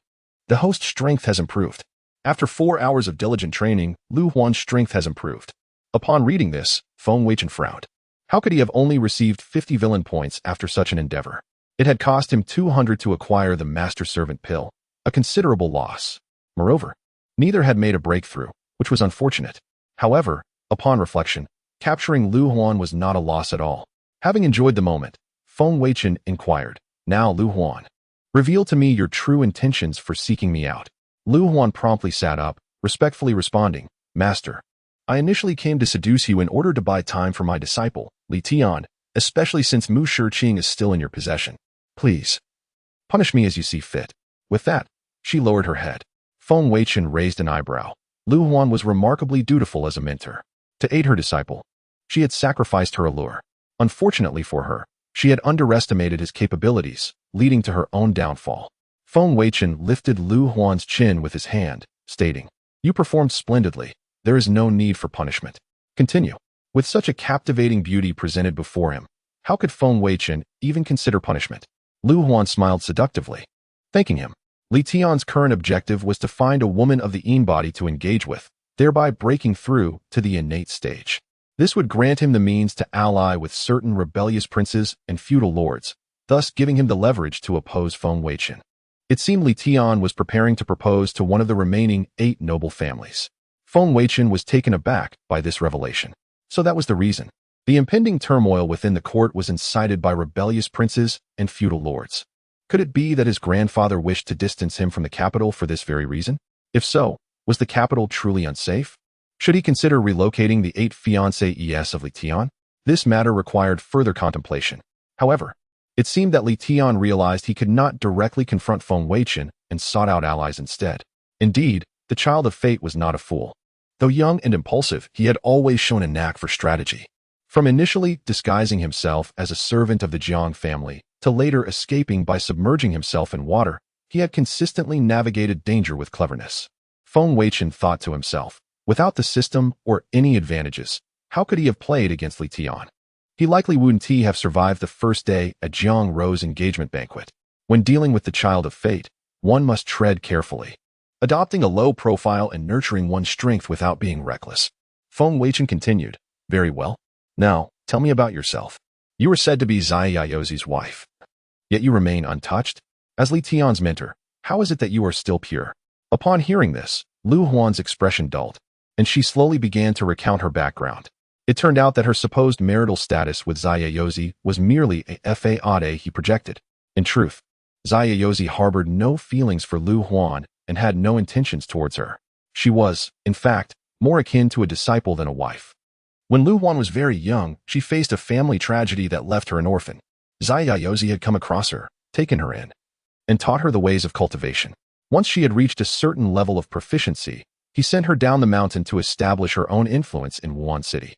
The host's strength has improved. After 4 hours of diligent training, Lu Huan's strength has improved. Upon reading this, Feng Weichen frowned. How could he have only received 50 villain points after such an endeavor? It had cost him 200 to acquire the master-servant pill, a considerable loss. Moreover, Neither had made a breakthrough, which was unfortunate. However, upon reflection, capturing Lu Huan was not a loss at all. Having enjoyed the moment, Feng Weichen inquired, "Now, Lu Huan, reveal to me your true intentions for seeking me out." Lu Huan promptly sat up, respectfully responding, "Master, I initially came to seduce you in order to buy time for my disciple, Li Tian, especially since Mu Shiqing is still in your possession. Please, punish me as you see fit." With that, she lowered her head. Feng Weichen raised an eyebrow. Lu Huan was remarkably dutiful as a mentor. To aid her disciple, she had sacrificed her allure. Unfortunately for her, she had underestimated his capabilities, leading to her own downfall. Feng Weichen lifted Lu Huan's chin with his hand, stating, "You performed splendidly. There is no need for punishment. Continue." With such a captivating beauty presented before him, how could Feng Weichen even consider punishment? Lu Huan smiled seductively, thanking him. Li Tian's current objective was to find a woman of the Yin body to engage with, thereby breaking through to the innate stage. This would grant him the means to ally with certain rebellious princes and feudal lords, thus giving him the leverage to oppose Feng Weichen. It seemed Li Tian was preparing to propose to one of the remaining 8 noble families. Feng Weichen was taken aback by this revelation. So that was the reason. The impending turmoil within the court was incited by rebellious princes and feudal lords. Could it be that his grandfather wished to distance him from the capital for this very reason? If so, was the capital truly unsafe? Should he consider relocating the 8 fiancées of Li Tian? This matter required further contemplation. However, it seemed that Li Tian realized he could not directly confront Feng Weichen and sought out allies instead. Indeed, the child of fate was not a fool. Though young and impulsive, he had always shown a knack for strategy. From initially disguising himself as a servant of the Jiang family, to later escaping by submerging himself in water, he had consistently navigated danger with cleverness. Feng Weichen thought to himself, without the system or any advantages, how could he have played against Li Tian? He likely wouldn't have survived the first day at Jiang Ro's engagement banquet. When dealing with the child of fate, one must tread carefully, adopting a low profile and nurturing one's strength without being reckless. Feng Weichen continued, "Very well. Now, tell me about yourself. You are said to be Zai Yaozi's wife. Yet you remain untouched? As Li Tian's mentor, how is it that you are still pure?" Upon hearing this, Lu Huan's expression dulled, and she slowly began to recount her background. It turned out that her supposed marital status with Zai Yaozi was merely a fade he projected. In truth, Zai Yaozi harbored no feelings for Lu Huan and had no intentions towards her. She was, in fact, more akin to a disciple than a wife. When Lu Huan was very young, she faced a family tragedy that left her an orphan. Zai Yaozi had come across her, taken her in, and taught her the ways of cultivation. Once she had reached a certain level of proficiency, he sent her down the mountain to establish her own influence in Wuhan City,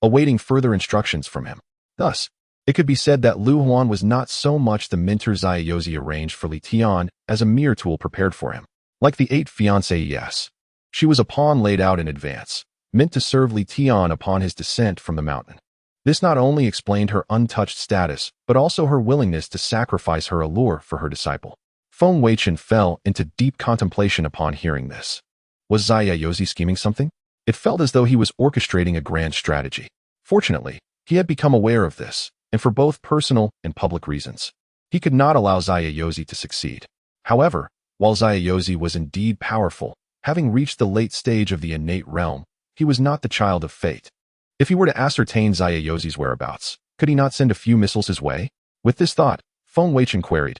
awaiting further instructions from him. Thus, it could be said that Lu Huan was not so much the mentor Zai Yaozi arranged for Li Tian as a mere tool prepared for him. Like the 8 fiancées, she was a pawn laid out in advance, meant to serve Li Tian upon his descent from the mountain. This not only explained her untouched status, but also her willingness to sacrifice her allure for her disciple. Feng Weichen fell into deep contemplation upon hearing this. Was Zai Yaozi scheming something? It felt as though he was orchestrating a grand strategy. Fortunately, he had become aware of this, and for both personal and public reasons. He could not allow Zai Yaozi to succeed. However, while Zai Yaozi was indeed powerful, having reached the late stage of the innate realm, he was not the child of fate. If he were to ascertain Zai Yaozi's whereabouts, could he not send a few missiles his way? With this thought, Feng Weichen queried,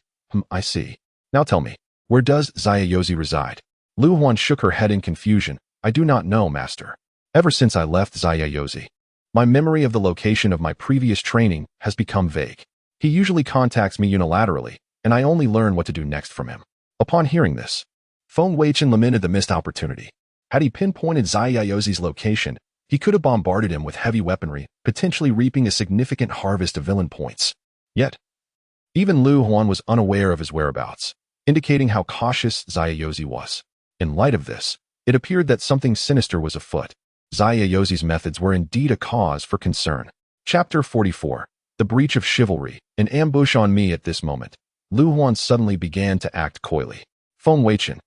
I see. Now tell me, where does Zai Yaozi reside?" Lu Huan shook her head in confusion. "I do not know, master. Ever since I left Zai Yaozi, my memory of the location of my previous training has become vague. He usually contacts me unilaterally, and I only learn what to do next from him." Upon hearing this, Feng Weichen lamented the missed opportunity. Had he pinpointed Zai Yaozi's location, he could have bombarded him with heavy weaponry, potentially reaping a significant harvest of villain points. Yet, even Lu Huan was unaware of his whereabouts, indicating how cautious Zai Yaozi was. In light of this, it appeared that something sinister was afoot. Zai Yaozi's methods were indeed a cause for concern. Chapter 44. The Breach of Chivalry. An ambush on me at this moment. Lu Huan suddenly began to act coyly. Feng Weichen,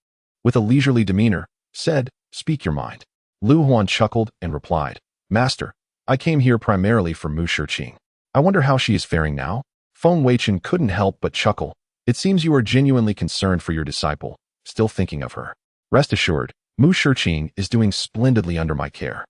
with a leisurely demeanor, said, "Speak your mind." Lu Huan chuckled and replied, "Master, I came here primarily for Mu Shiqing. I wonder how she is faring now?" Feng Weichen couldn't help but chuckle. "It seems you are genuinely concerned for your disciple, still thinking of her. Rest assured, Mu Shiqing is doing splendidly under my care."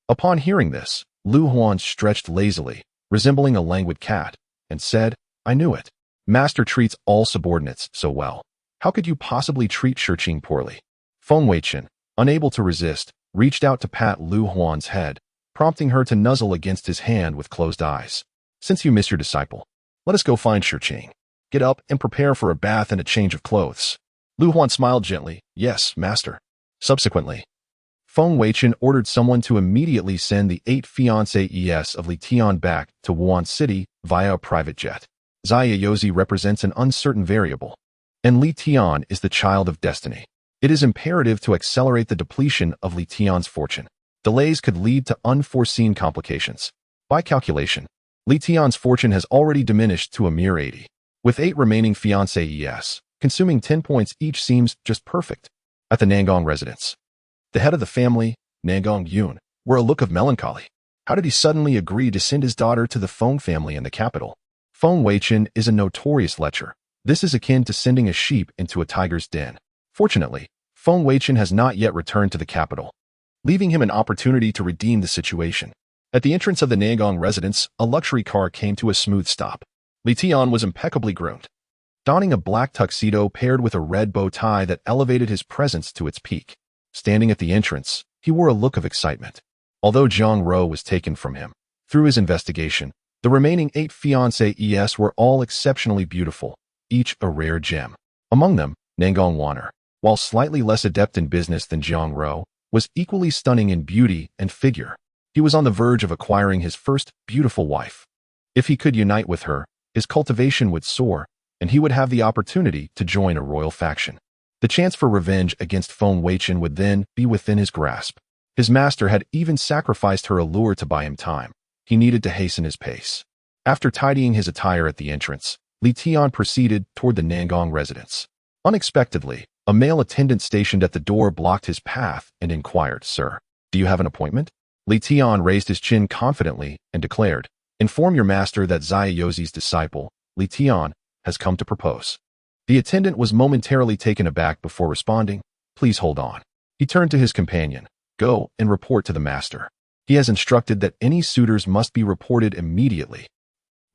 Upon hearing this, Lu Huan stretched lazily, resembling a languid cat, and said, "I knew it. Master treats all subordinates so well. How could you possibly treat Shiqing poorly?" Feng Weichen, unable to resist, reached out to pat Lu Huan's head, prompting her to nuzzle against his hand with closed eyes. "Since you miss your disciple, let us go find Shiqing. Get up and prepare for a bath and a change of clothes." Lu Huan smiled gently. "Yes, master." Subsequently, Feng Weichen ordered someone to immediately send the 8 fiancés of Li Tian back to Wuhan City via a private jet. Xia Yozi represents an uncertain variable, and Li Tian is the child of destiny. It is imperative to accelerate the depletion of Li Tian's fortune. Delays could lead to unforeseen complications. By calculation, Li Tian's fortune has already diminished to a mere 80. With 8 remaining fiancés, consuming 10 points each seems just perfect. At the Nangong residence, the head of the family, Nangong Yun, wore a look of melancholy. How did he suddenly agree to send his daughter to the Feng family in the capital? Feng Weichen is a notorious lecher. This is akin to sending a sheep into a tiger's den. Fortunately, Feng Weichen has not yet returned to the capital, leaving him an opportunity to redeem the situation. At the entrance of the Nangong residence, a luxury car came to a smooth stop. Li Tian was impeccably groomed, donning a black tuxedo paired with a red bow tie that elevated his presence to its peak. Standing at the entrance, he wore a look of excitement. Although Zhang Ro was taken from him, through his investigation, the remaining 8 fiancés were all exceptionally beautiful, each a rare gem. Among them, Nangong Wanner, while slightly less adept in business than Zhang Ro, was equally stunning in beauty and figure. He was on the verge of acquiring his first beautiful wife. If he could unite with her, his cultivation would soar, and he would have the opportunity to join a royal faction. The chance for revenge against Feng Weichen would then be within his grasp. His master had even sacrificed her allure to buy him time. He needed to hasten his pace. After tidying his attire at the entrance, Li Tian proceeded toward the Nangong residence. Unexpectedly, a male attendant stationed at the door blocked his path and inquired, "Sir, do you have an appointment?" Li Tian raised his chin confidently and declared, "Inform your master that Xia Yozi's disciple, Li Tian, has come to propose." The attendant was momentarily taken aback before responding, "Please hold on." He turned to his companion. "Go and report to the master. He has instructed that any suitors must be reported immediately."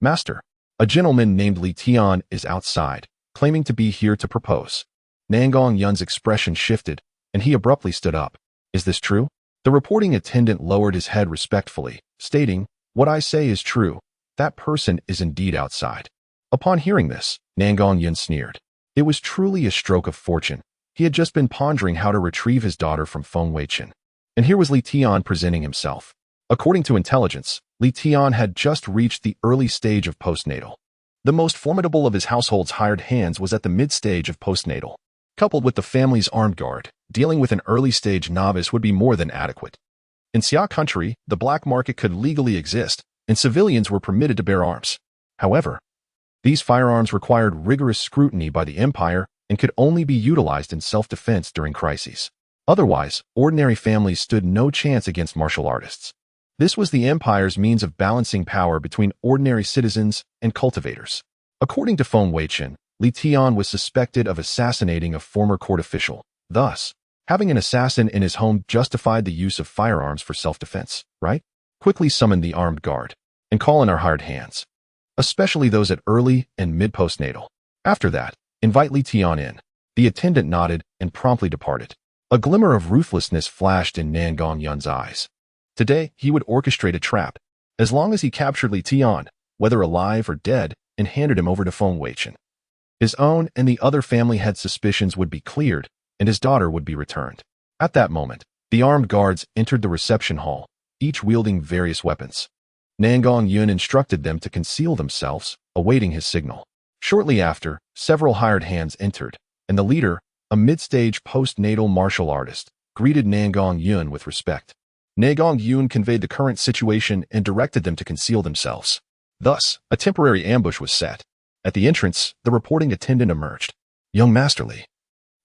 "Master, a gentleman named Li Tian is outside, claiming to be here to propose." Nangong Yun's expression shifted, and he abruptly stood up. "Is this true?" The reporting attendant lowered his head respectfully, stating, "What I say is true. That person is indeed outside." Upon hearing this, Nangong Yun sneered. It was truly a stroke of fortune. He had just been pondering how to retrieve his daughter from Feng Weichen, and here was Li Tian presenting himself. According to intelligence, Li Tian had just reached the early stage of postnatal. The most formidable of his household's hired hands was at the mid-stage of postnatal. Coupled with the family's armed guard, dealing with an early-stage novice would be more than adequate. In Xia country, the black market could legally exist, and civilians were permitted to bear arms. However, these firearms required rigorous scrutiny by the empire and could only be utilized in self-defense during crises. Otherwise, ordinary families stood no chance against martial artists. This was the empire's means of balancing power between ordinary citizens and cultivators. According to Feng Weichen, Li Tian was suspected of assassinating a former court official. Thus, having an assassin in his home justified the use of firearms for self-defense, right? Quickly summon the armed guard and call in our hired hands, especially those at early and mid-postnatal. After that, invite Li Tian in. The attendant nodded and promptly departed. A glimmer of ruthlessness flashed in Nangong Yun's eyes. Today, he would orchestrate a trap. As long as he captured Li Tian, whether alive or dead, and handed him over to Feng Weichen, his own and the other family head suspicions would be cleared, and his daughter would be returned. At that moment, the armed guards entered the reception hall, each wielding various weapons. Nangong Yun instructed them to conceal themselves, awaiting his signal. Shortly after, several hired hands entered, and the leader, a mid-stage postnatal martial artist, greeted Nangong Yun with respect. Nangong Yun conveyed the current situation and directed them to conceal themselves. Thus, a temporary ambush was set. At the entrance, the reporting attendant emerged. "Young Master Li,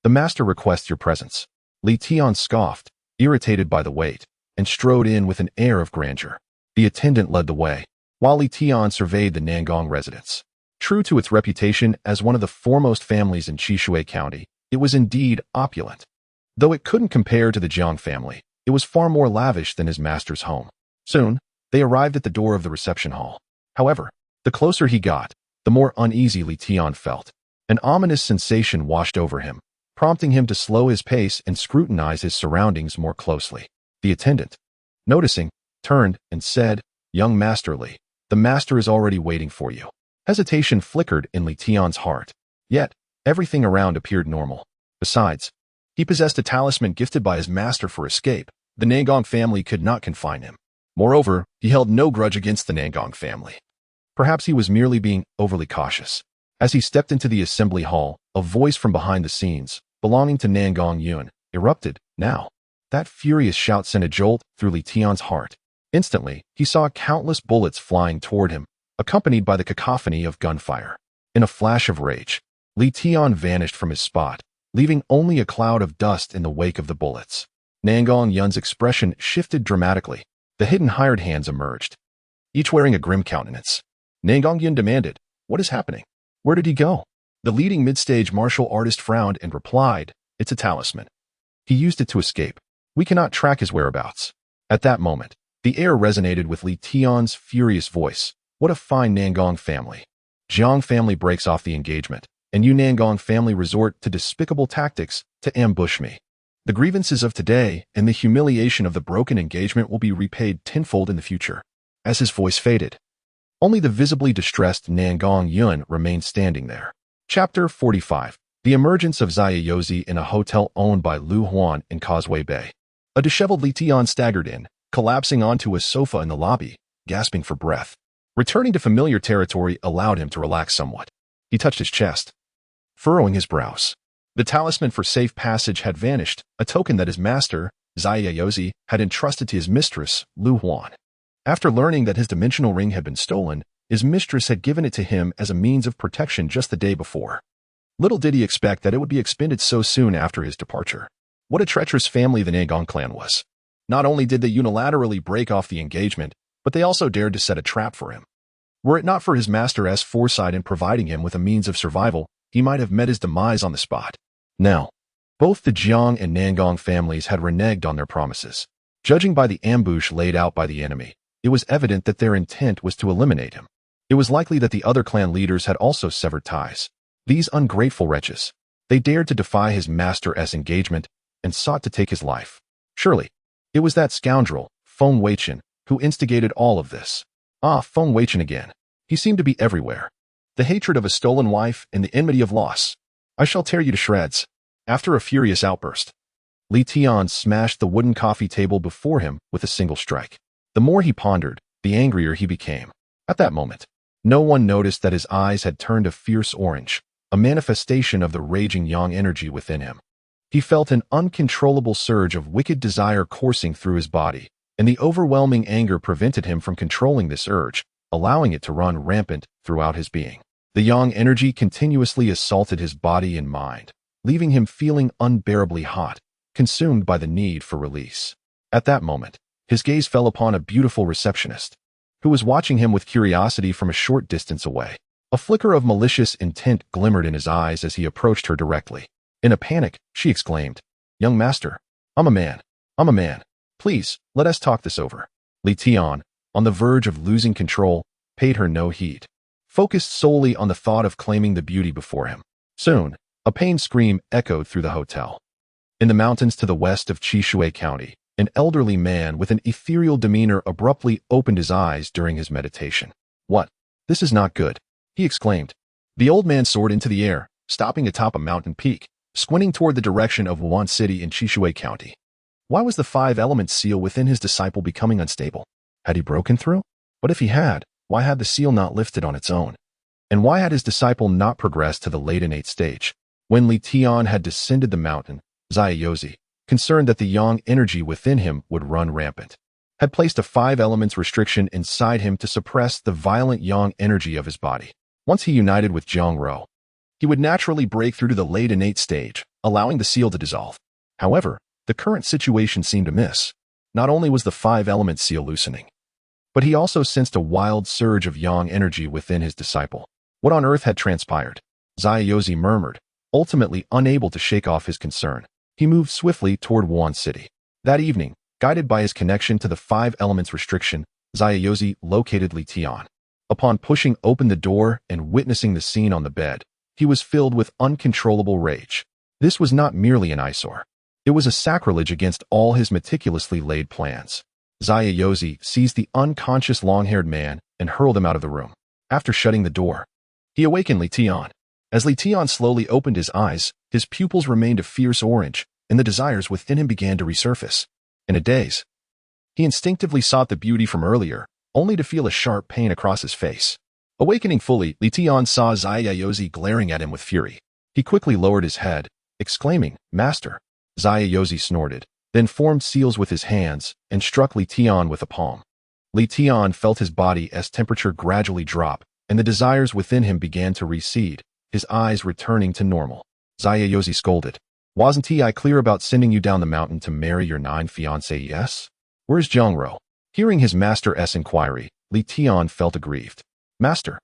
the master requests your presence." Li Tian scoffed, irritated by the wait, and strode in with an air of grandeur. The attendant led the way, while Li Tian surveyed the Nangong residence. True to its reputation as one of the foremost families in Qishui County, it was indeed opulent. Though it couldn't compare to the Jiang family, it was far more lavish than his master's home. Soon, they arrived at the door of the reception hall. However, the closer he got, the more uneasy Li Tian felt. An ominous sensation washed over him, prompting him to slow his pace and scrutinize his surroundings more closely. The attendant, noticing, turned and said, "Young Master Li, the master is already waiting for you." Hesitation flickered in Li Tian's heart. Yet, everything around appeared normal. Besides, he possessed a talisman gifted by his master for escape. The Nangong family could not confine him. Moreover, he held no grudge against the Nangong family. Perhaps he was merely being overly cautious. As he stepped into the assembly hall, a voice from behind the scenes, belonging to Nangong Yun, erupted. Now, that furious shout sent a jolt through Li Tian's heart. Instantly, he saw countless bullets flying toward him, accompanied by the cacophony of gunfire. In a flash of rage, Li Tian vanished from his spot, leaving only a cloud of dust in the wake of the bullets. Nangong Yun's expression shifted dramatically. The hidden hired hands emerged, each wearing a grim countenance. Nangong Yun demanded, "What is happening? Where did he go?" The leading mid-stage martial artist frowned and replied, "It's a talisman. He used it to escape. We cannot track his whereabouts." At that moment, the air resonated with Li Tian's furious voice. "What a fine Nangong family. Jiang family breaks off the engagement, and you Nangong family resort to despicable tactics to ambush me. The grievances of today and the humiliation of the broken engagement will be repaid tenfold in the future." As his voice faded, only the visibly distressed Nangong Yun remained standing there. Chapter 45. The emergence of Xia Yozi in a hotel owned by Lu Huan in Causeway Bay. A disheveled Li Tian staggered in, collapsing onto a sofa in the lobby, gasping for breath. Returning to familiar territory allowed him to relax somewhat. He touched his chest, furrowing his brows. The talisman for safe passage had vanished, a token that his master, Xia Yozi, had entrusted to his mistress, Lu Huan. After learning that his dimensional ring had been stolen, his mistress had given it to him as a means of protection just the day before. Little did he expect that it would be expended so soon after his departure. What a treacherous family the Nangong clan was. Not only did they unilaterally break off the engagement, but they also dared to set a trap for him. Were it not for his master's foresight in providing him with a means of survival, he might have met his demise on the spot. Now, both the Jiang and Nangong families had reneged on their promises. Judging by the ambush laid out by the enemy, it was evident that their intent was to eliminate him. It was likely that the other clan leaders had also severed ties. These ungrateful wretches. They dared to defy his master's engagement and sought to take his life. Surely, it was that scoundrel, Feng Weichen, who instigated all of this. Feng Weichen again. He seemed to be everywhere. The hatred of a stolen wife and the enmity of loss. "I shall tear you to shreds." After a furious outburst, Li Tian smashed the wooden coffee table before him with a single strike. The more he pondered, the angrier he became. At that moment, no one noticed that his eyes had turned a fierce orange, a manifestation of the raging yang energy within him. He felt an uncontrollable surge of wicked desire coursing through his body, and the overwhelming anger prevented him from controlling this urge, allowing it to run rampant throughout his being. The yang energy continuously assaulted his body and mind, leaving him feeling unbearably hot, consumed by the need for release. At that moment, his gaze fell upon a beautiful receptionist, who was watching him with curiosity from a short distance away. A flicker of malicious intent glimmered in his eyes as he approached her directly. In a panic, she exclaimed, "Young master, I'm a man. Please, let us talk this over." Li Tian, on the verge of losing control, paid her no heed, focused solely on the thought of claiming the beauty before him. Soon, a pained scream echoed through the hotel. In the mountains to the west of Qishui County, an elderly man with an ethereal demeanor abruptly opened his eyes during his meditation. "What? This is not good," he exclaimed. The old man soared into the air, stopping atop a mountain peak, squinting toward the direction of Wuan City in Qishui County. Why was the five-element seal within his disciple becoming unstable? Had he broken through? But if he had, why had the seal not lifted on its own? And why had his disciple not progressed to the late innate stage? When Li Tian had descended the mountain, Xia Yozi, concerned that the yang energy within him would run rampant, had placed a 5 elements restriction inside him to suppress the violent yang energy of his body. Once he united with Zhang Rou, he would naturally break through to the late innate stage, allowing the seal to dissolve. However, the current situation seemed amiss. Not only was the 5-element seal loosening, but he also sensed a wild surge of yang energy within his disciple. What on earth had transpired? Xia Yozi murmured, ultimately unable to shake off his concern. He moved swiftly toward Wuhan City. That evening, guided by his connection to the 5 elements restriction, Zayayozi located Li Tian. Upon pushing open the door and witnessing the scene on the bed, he was filled with uncontrollable rage. This was not merely an eyesore. It was a sacrilege against all his meticulously laid plans. Zayayozi seized the unconscious long-haired man and hurled him out of the room. After shutting the door, he awakened Li Tian. As Li Tian slowly opened his eyes, his pupils remained a fierce orange, and the desires within him began to resurface. In a daze, he instinctively sought the beauty from earlier, only to feel a sharp pain across his face. Awakening fully, Li Tian saw Zayayozi glaring at him with fury. He quickly lowered his head, exclaiming, "Master!" Zayayozi snorted, then formed seals with his hands and struck Li Tian with a palm. Li Tian felt his body's temperature gradually drop, and the desires within him began to recede, his eyes returning to normal. Zayayozi scolded, "Wasn't I clear about sending you down the mountain to marry your 9 fiancées? Where's Zhongro?" Hearing his master's inquiry, Li Tian felt aggrieved. "Master,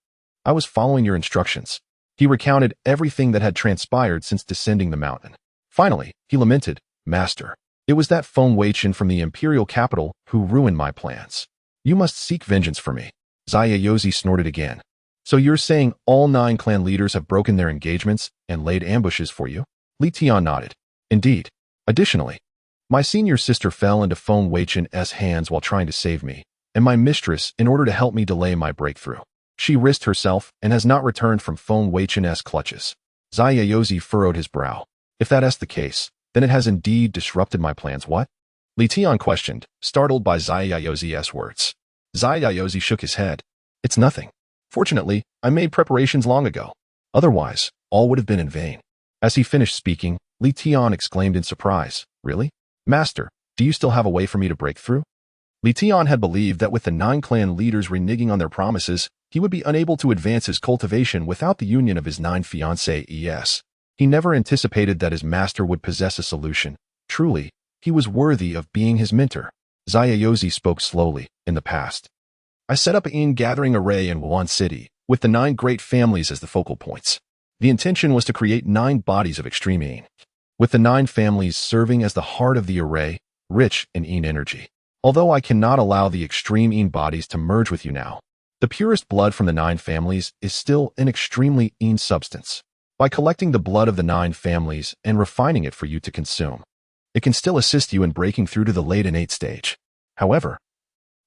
I was following your instructions." He recounted everything that had transpired since descending the mountain. Finally, he lamented, "Master, it was that Feng Weichen from the imperial capital who ruined my plans. You must seek vengeance for me." Zayayozi snorted again. "So you're saying all 9 clan leaders have broken their engagements and laid ambushes for you?" Li Tian nodded. "Indeed. Additionally, my senior sister fell into Feng Weichen's hands while trying to save me, and my mistress in order to help me delay my breakthrough. She risked herself and has not returned from Feng Weichen's clutches." Zayayozi furrowed his brow. "If that's the case, then it has indeed disrupted my plans, what?" Li Tian questioned, startled by Zayayozi's words. Zayayozi shook his head. "It's nothing. Fortunately, I made preparations long ago. Otherwise, all would have been in vain." As he finished speaking, Li Tian exclaimed in surprise, "Really? Master, do you still have a way for me to break through?" Li Tian had believed that with the 9 clan leaders reneging on their promises, he would be unable to advance his cultivation without the union of his 9 fiancées. He never anticipated that his master would possess a solution. Truly, he was worthy of being his mentor. Zayayozi spoke slowly. "In the past, I set up an gathering array in Wuhan City, with the 9 great families as the focal points. The intention was to create 9 bodies of extreme Yin, with the 9 families serving as the heart of the array, rich in Yin energy. Although I cannot allow the extreme Yin bodies to merge with you now, the purest blood from the 9 families is still an extremely Yin substance. By collecting the blood of the 9 families and refining it for you to consume, it can still assist you in breaking through to the late innate stage. However,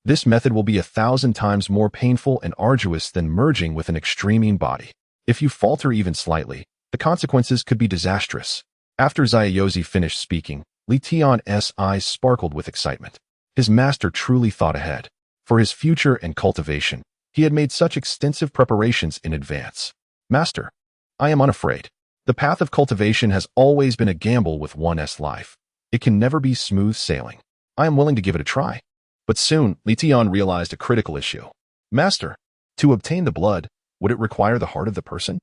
this method will be 1,000 times more painful and arduous than merging with an extreme Yin body. If you falter even slightly, the consequences could be disastrous." After Zayayozi finished speaking, Li Tian's eyes sparkled with excitement. His master truly thought ahead. For his future and cultivation, he had made such extensive preparations in advance. "Master, I am unafraid. The path of cultivation has always been a gamble with one's life. It can never be smooth sailing. I am willing to give it a try." But soon, Li Tian realized a critical issue. "Master, to obtain the blood, would it require the heart of the person?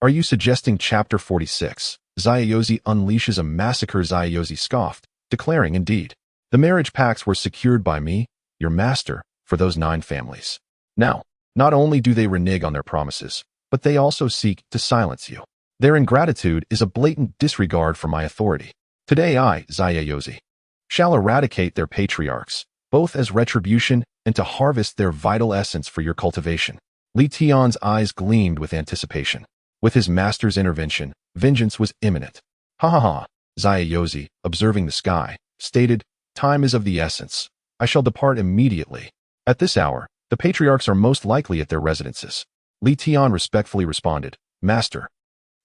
Are you suggesting Chapter 46? Zayayozi unleashes a massacre." Zayayozi scoffed, declaring, "Indeed, the marriage pacts were secured by me, your master, for those 9 families. Now, not only do they renege on their promises, but they also seek to silence you. Their ingratitude is a blatant disregard for my authority. Today I, Zayayozi, shall eradicate their patriarchs, both as retribution and to harvest their vital essence for your cultivation." Li Tian's eyes gleamed with anticipation. With his master's intervention, vengeance was imminent. "Ha ha ha," Zayayozi, observing the sky, stated, "Time is of the essence. I shall depart immediately. At this hour, the patriarchs are most likely at their residences." Li Tian respectfully responded, "Master,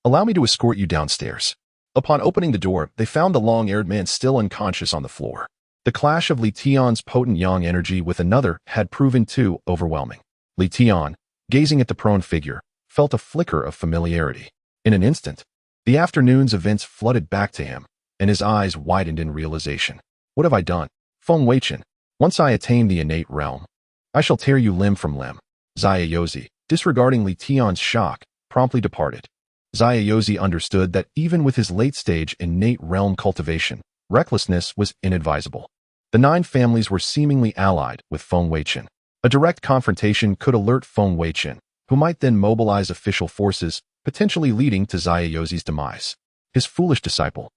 allow me to escort you downstairs." Upon opening the door, they found the long-haired man still unconscious on the floor. The clash of Li Tian's potent yang energy with another had proven too overwhelming. Li Tian, gazing at the prone figure, felt a flicker of familiarity. In an instant, the afternoon's events flooded back to him, and his eyes widened in realization. "What have I done? Feng Weichen, once I attain the innate realm, I shall tear you limb from limb." Zayayozi, disregarding Li Tian's shock, promptly departed. Zayayozi understood that even with his late-stage innate realm cultivation, recklessness was inadvisable. The 9 families were seemingly allied with Feng Weichen. A direct confrontation could alert Feng Weichen, who might then mobilize official forces, potentially leading to Zayayozi's demise. His foolish disciple.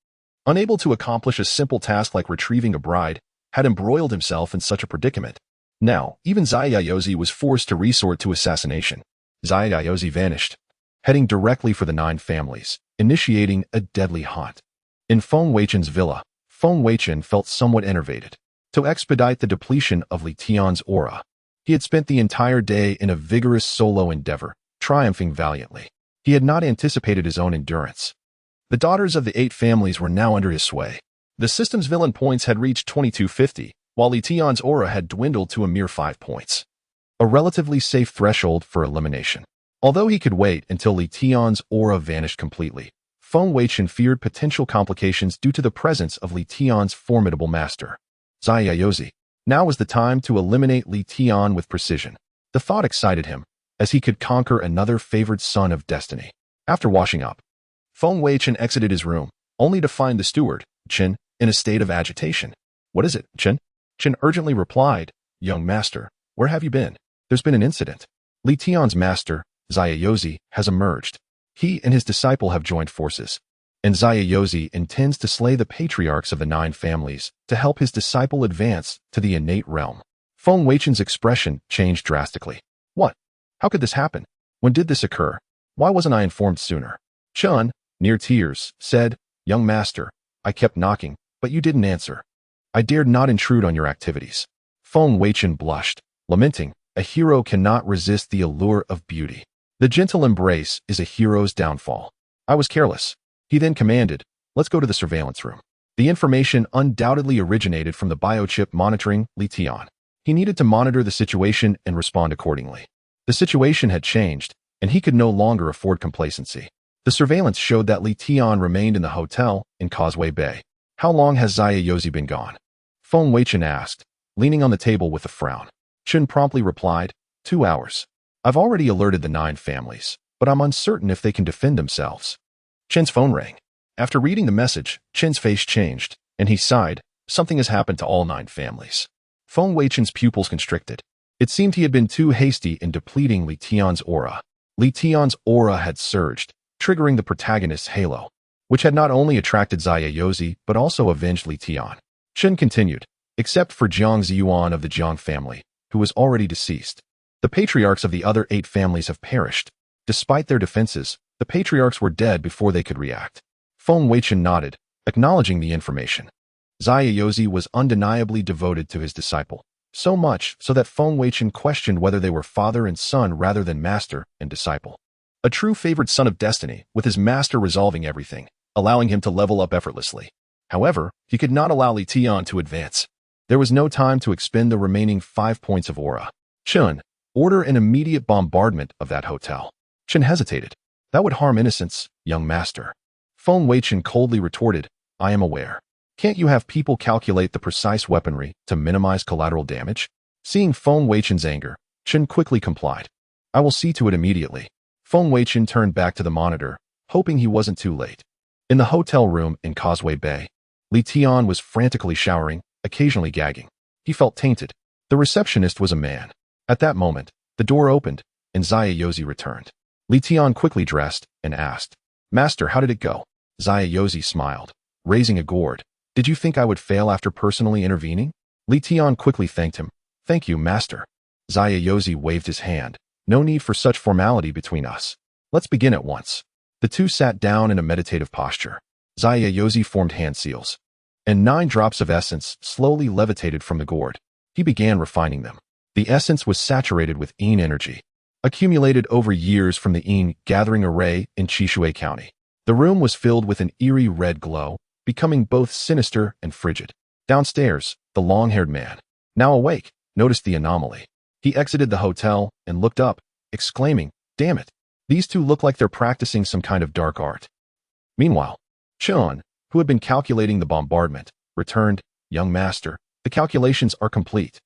unable to accomplish a simple task like retrieving a bride, had embroiled himself in such a predicament. Now, even Zayayozi was forced to resort to assassination. Zayayozi vanished, heading directly for the 9 families, initiating a deadly hunt. In Feng Weichen's villa, Feng Weichen felt somewhat enervated. To expedite the depletion of Li Tian's aura, he had spent the entire day in a vigorous solo endeavor, triumphing valiantly. He had not anticipated his own endurance. The daughters of the 8 families were now under his sway. The system's villain points had reached 2250, while Li Tian's aura had dwindled to a mere 5 points. A relatively safe threshold for elimination. Although he could wait until Li Tian's aura vanished completely, Feng Weichen feared potential complications due to the presence of Li Tian's formidable master, Zayayozi. Now was the time to eliminate Li Tian with precision. The thought excited him, as he could conquer another favored son of destiny. After washing up, Feng Weichen exited his room, only to find the steward, Chen, in a state of agitation. "What is it, Chen?" Chen urgently replied, "Young master, where have you been? There's been an incident. Li Tian's master, Zayayozi, has emerged. He and his disciple have joined forces, and Zayayozi intends to slay the patriarchs of the 9 families to help his disciple advance to the innate realm." Feng Weichen's expression changed drastically. "What? How could this happen? When did this occur? Why wasn't I informed sooner?" Chen, near tears, said, "Young master, I kept knocking, but you didn't answer. I dared not intrude on your activities." Feng Weichen blushed, lamenting, "A hero cannot resist the allure of beauty. The gentle embrace is a hero's downfall. I was careless." He then commanded, "Let's go to the surveillance room." The information undoubtedly originated from the biochip monitoring Li Tian. He needed to monitor the situation and respond accordingly. The situation had changed, and he could no longer afford complacency. The surveillance showed that Li Tian remained in the hotel in Causeway Bay. "How long has Zayayozi been gone?" Feng Weichen asked, leaning on the table with a frown. Chen promptly replied, 2 hours. "I've already alerted the 9 families, but I'm uncertain if they can defend themselves." Chen's phone rang. After reading the message, Chen's face changed, and he sighed. Something has happened to all 9 families. Feng Weichen's pupils constricted. It seemed he had been too hasty in depleting Li Tian's aura. Li Tian's aura had surged, triggering the protagonist's halo, which had not only attracted Zayayozi but also avenged Li Tian. Chen continued, "Except for Jiang Ziyuan of the Jiang family, who was already deceased. The patriarchs of the other 8 families have perished. Despite their defenses, the patriarchs were dead before they could react." Feng Weichen nodded, acknowledging the information. Zayayozi was undeniably devoted to his disciple, so much so that Feng Weichen questioned whether they were father and son rather than master and disciple. A true favored son of destiny, with his master resolving everything, allowing him to level up effortlessly. However, he could not allow Li Tian to advance. There was no time to expend the remaining 5 points of aura. "Chen, order an immediate bombardment of that hotel." Chen hesitated. "That would harm innocents, young master." Feng Weichen coldly retorted, "I am aware. Can't you have people calculate the precise weaponry to minimize collateral damage?" Seeing Feng Weichen's anger, Chen quickly complied. "I will see to it immediately." Feng Weichen turned back to the monitor, hoping he wasn't too late. In the hotel room in Causeway Bay, Li Tian was frantically showering, occasionally gagging. He felt tainted. The receptionist was a man. At that moment, the door opened, and Zayayozi returned. Li Tian quickly dressed and asked, "Master, how did it go?" Zayayozi smiled, raising a gourd. "Did you think I would fail after personally intervening?" Li Tian quickly thanked him. "Thank you, master." Zayayozi waved his hand. "No need for such formality between us. Let's begin at once." The two sat down in a meditative posture. Zayayozi formed hand seals, and 9 drops of essence slowly levitated from the gourd. He began refining them. The essence was saturated with Yin energy, accumulated over years from the Yin gathering array in Chishui County. The room was filled with an eerie red glow, becoming both sinister and frigid. Downstairs, the long-haired man, now awake, noticed the anomaly. He exited the hotel and looked up, exclaiming, "Damn it! These two look like they're practicing some kind of dark art." Meanwhile, Chen, who had been calculating the bombardment, returned, "Young master, the calculations are complete.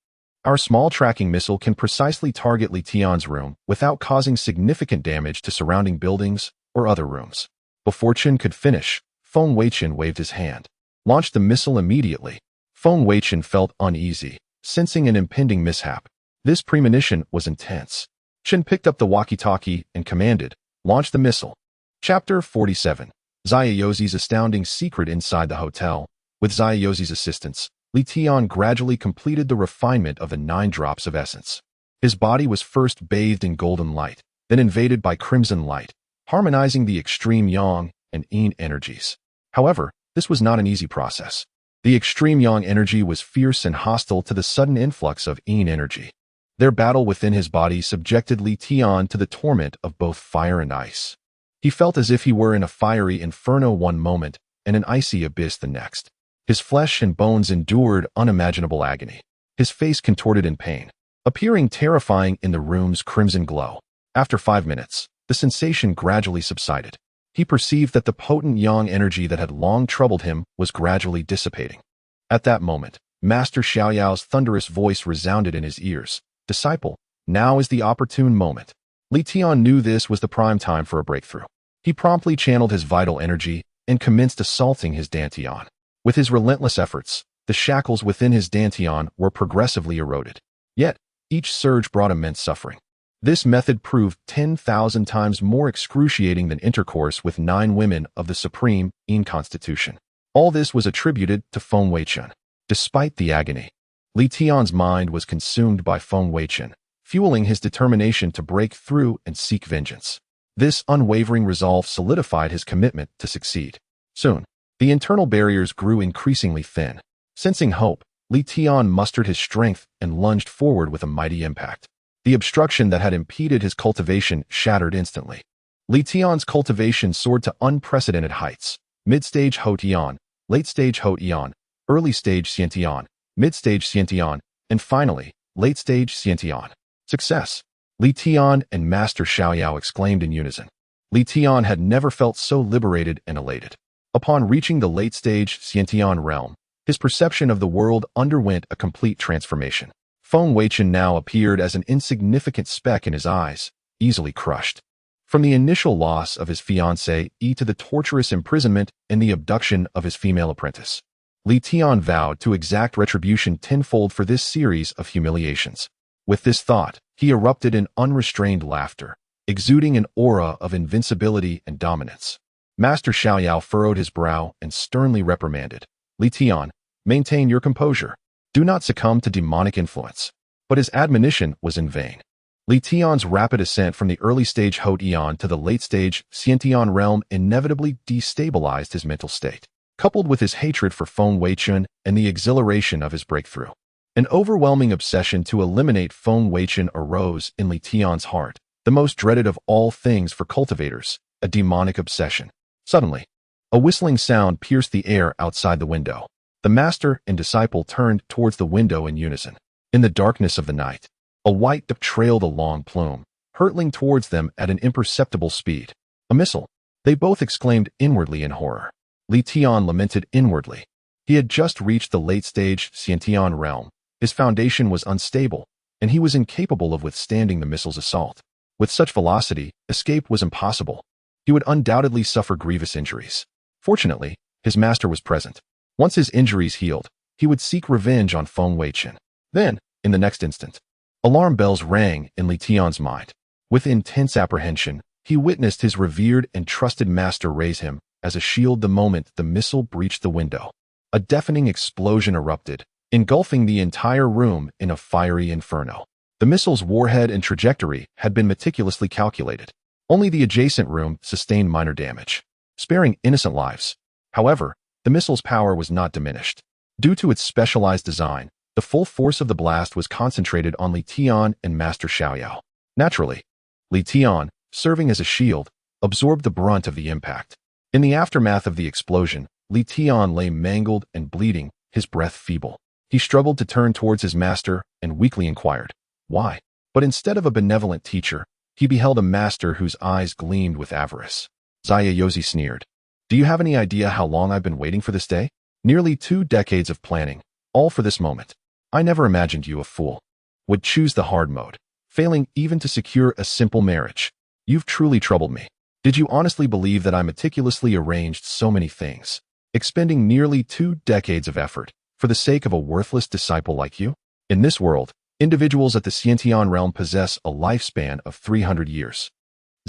Our small tracking missile can precisely target Li Tian's room without causing significant damage to surrounding buildings or other rooms." Before Chen could finish, Feng Weichen waved his hand. "Launch the missile immediately." Feng Weichen felt uneasy, sensing an impending mishap. This premonition was intense. Chen picked up the walkie-talkie and commanded, "Launch the missile." Chapter 47. Xiaozi's astounding secret inside the hotel. With Xiaozi's assistance, Li Tian gradually completed the refinement of the 9 drops of essence. His body was first bathed in golden light, then invaded by crimson light, harmonizing the extreme yang and yin energies. However, this was not an easy process. The extreme yang energy was fierce and hostile to the sudden influx of yin energy. Their battle within his body subjected Li Tian to the torment of both fire and ice. He felt as if he were in a fiery inferno one moment and an icy abyss the next. His flesh and bones endured unimaginable agony. His face contorted in pain, appearing terrifying in the room's crimson glow. After 5 minutes, the sensation gradually subsided. He perceived that the potent yang energy that had long troubled him was gradually dissipating. At that moment, Master Xiaoyao's thunderous voice resounded in his ears. "Disciple, now is the opportune moment." Li Tian knew this was the prime time for a breakthrough. He promptly channeled his vital energy and commenced assaulting his dantian. With his relentless efforts, the shackles within his dantian were progressively eroded. Yet, each surge brought immense suffering. This method proved 10,000 times more excruciating than intercourse with 9 women of the supreme Yin constitution. All this was attributed to Feng Weichen. Despite the agony, Li Tian's mind was consumed by Feng Weichen, fueling his determination to break through and seek vengeance. This unwavering resolve solidified his commitment to succeed. Soon, the internal barriers grew increasingly thin. Sensing hope, Li Tian mustered his strength and lunged forward with a mighty impact. The obstruction that had impeded his cultivation shattered instantly. Li Tian's cultivation soared to unprecedented heights. Mid-stage Hou-Tian, late-stage Hou-Tian, early-stage Xian-Tian, mid-stage Xian-Tian, and finally, late-stage Xian-Tian. Success! Li Tian and Master Xiaoyao exclaimed in unison. Li Tian had never felt so liberated and elated. Upon reaching the late-stage Xian-Tian realm, his perception of the world underwent a complete transformation. Feng Weichen now appeared as an insignificant speck in his eyes, easily crushed. From the initial loss of his fiancée to the torturous imprisonment and the abduction of his female apprentice, Li Tian vowed to exact retribution tenfold for this series of humiliations. With this thought, he erupted in unrestrained laughter, exuding an aura of invincibility and dominance. Master Xiaoyao furrowed his brow and sternly reprimanded, "Li Tian, maintain your composure. Do not succumb to demonic influence." But his admonition was in vain. Li Tian's rapid ascent from the early-stage Hou-Tian to the late-stage Xian-Tian realm inevitably destabilized his mental state. Coupled with his hatred for Feng Weichen and the exhilaration of his breakthrough, an overwhelming obsession to eliminate Feng Weichen arose in Li Tian's heart, the most dreaded of all things for cultivators, a demonic obsession. Suddenly, a whistling sound pierced the air outside the window. The master and disciple turned towards the window in unison. In the darkness of the night, a white dove trailed a long plume, hurtling towards them at an imperceptible speed. A missile! They both exclaimed inwardly in horror. Li Tian lamented inwardly. He had just reached the late-stage Xian-Tian realm. His foundation was unstable, and he was incapable of withstanding the missile's assault. With such velocity, escape was impossible. He would undoubtedly suffer grievous injuries. Fortunately, his master was present. Once his injuries healed, he would seek revenge on Feng Weichen. Then, in the next instant, alarm bells rang in Li Tian's mind. With intense apprehension, he witnessed his revered and trusted master raise him as a shield the moment the missile breached the window. A deafening explosion erupted, engulfing the entire room in a fiery inferno. The missile's warhead and trajectory had been meticulously calculated. Only the adjacent room sustained minor damage, sparing innocent lives. However, the missile's power was not diminished. Due to its specialized design, the full force of the blast was concentrated on Li Tian and Master Xiaoyao. Naturally, Li Tian, serving as a shield, absorbed the brunt of the impact. In the aftermath of the explosion, Li Tian lay mangled and bleeding, his breath feeble. He struggled to turn towards his master and weakly inquired, "Why?" But instead of a benevolent teacher, he beheld a master whose eyes gleamed with avarice. Xiaozi sneered. "Do you have any idea how long I've been waiting for this day? Nearly 2 decades of planning, all for this moment. I never imagined you, a fool, would choose the hard mode, failing even to secure a simple marriage. You've truly troubled me. Did you honestly believe that I meticulously arranged so many things, expending nearly 2 decades of effort, for the sake of a worthless disciple like you? In this world, individuals at the Xian-Tian realm possess a lifespan of 300 years.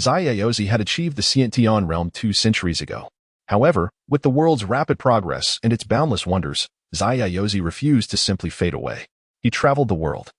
Xiaozi had achieved the Xian-Tian realm 2 centuries ago. However, with the world's rapid progress and its boundless wonders, Zaiyozi refused to simply fade away. He traveled the world,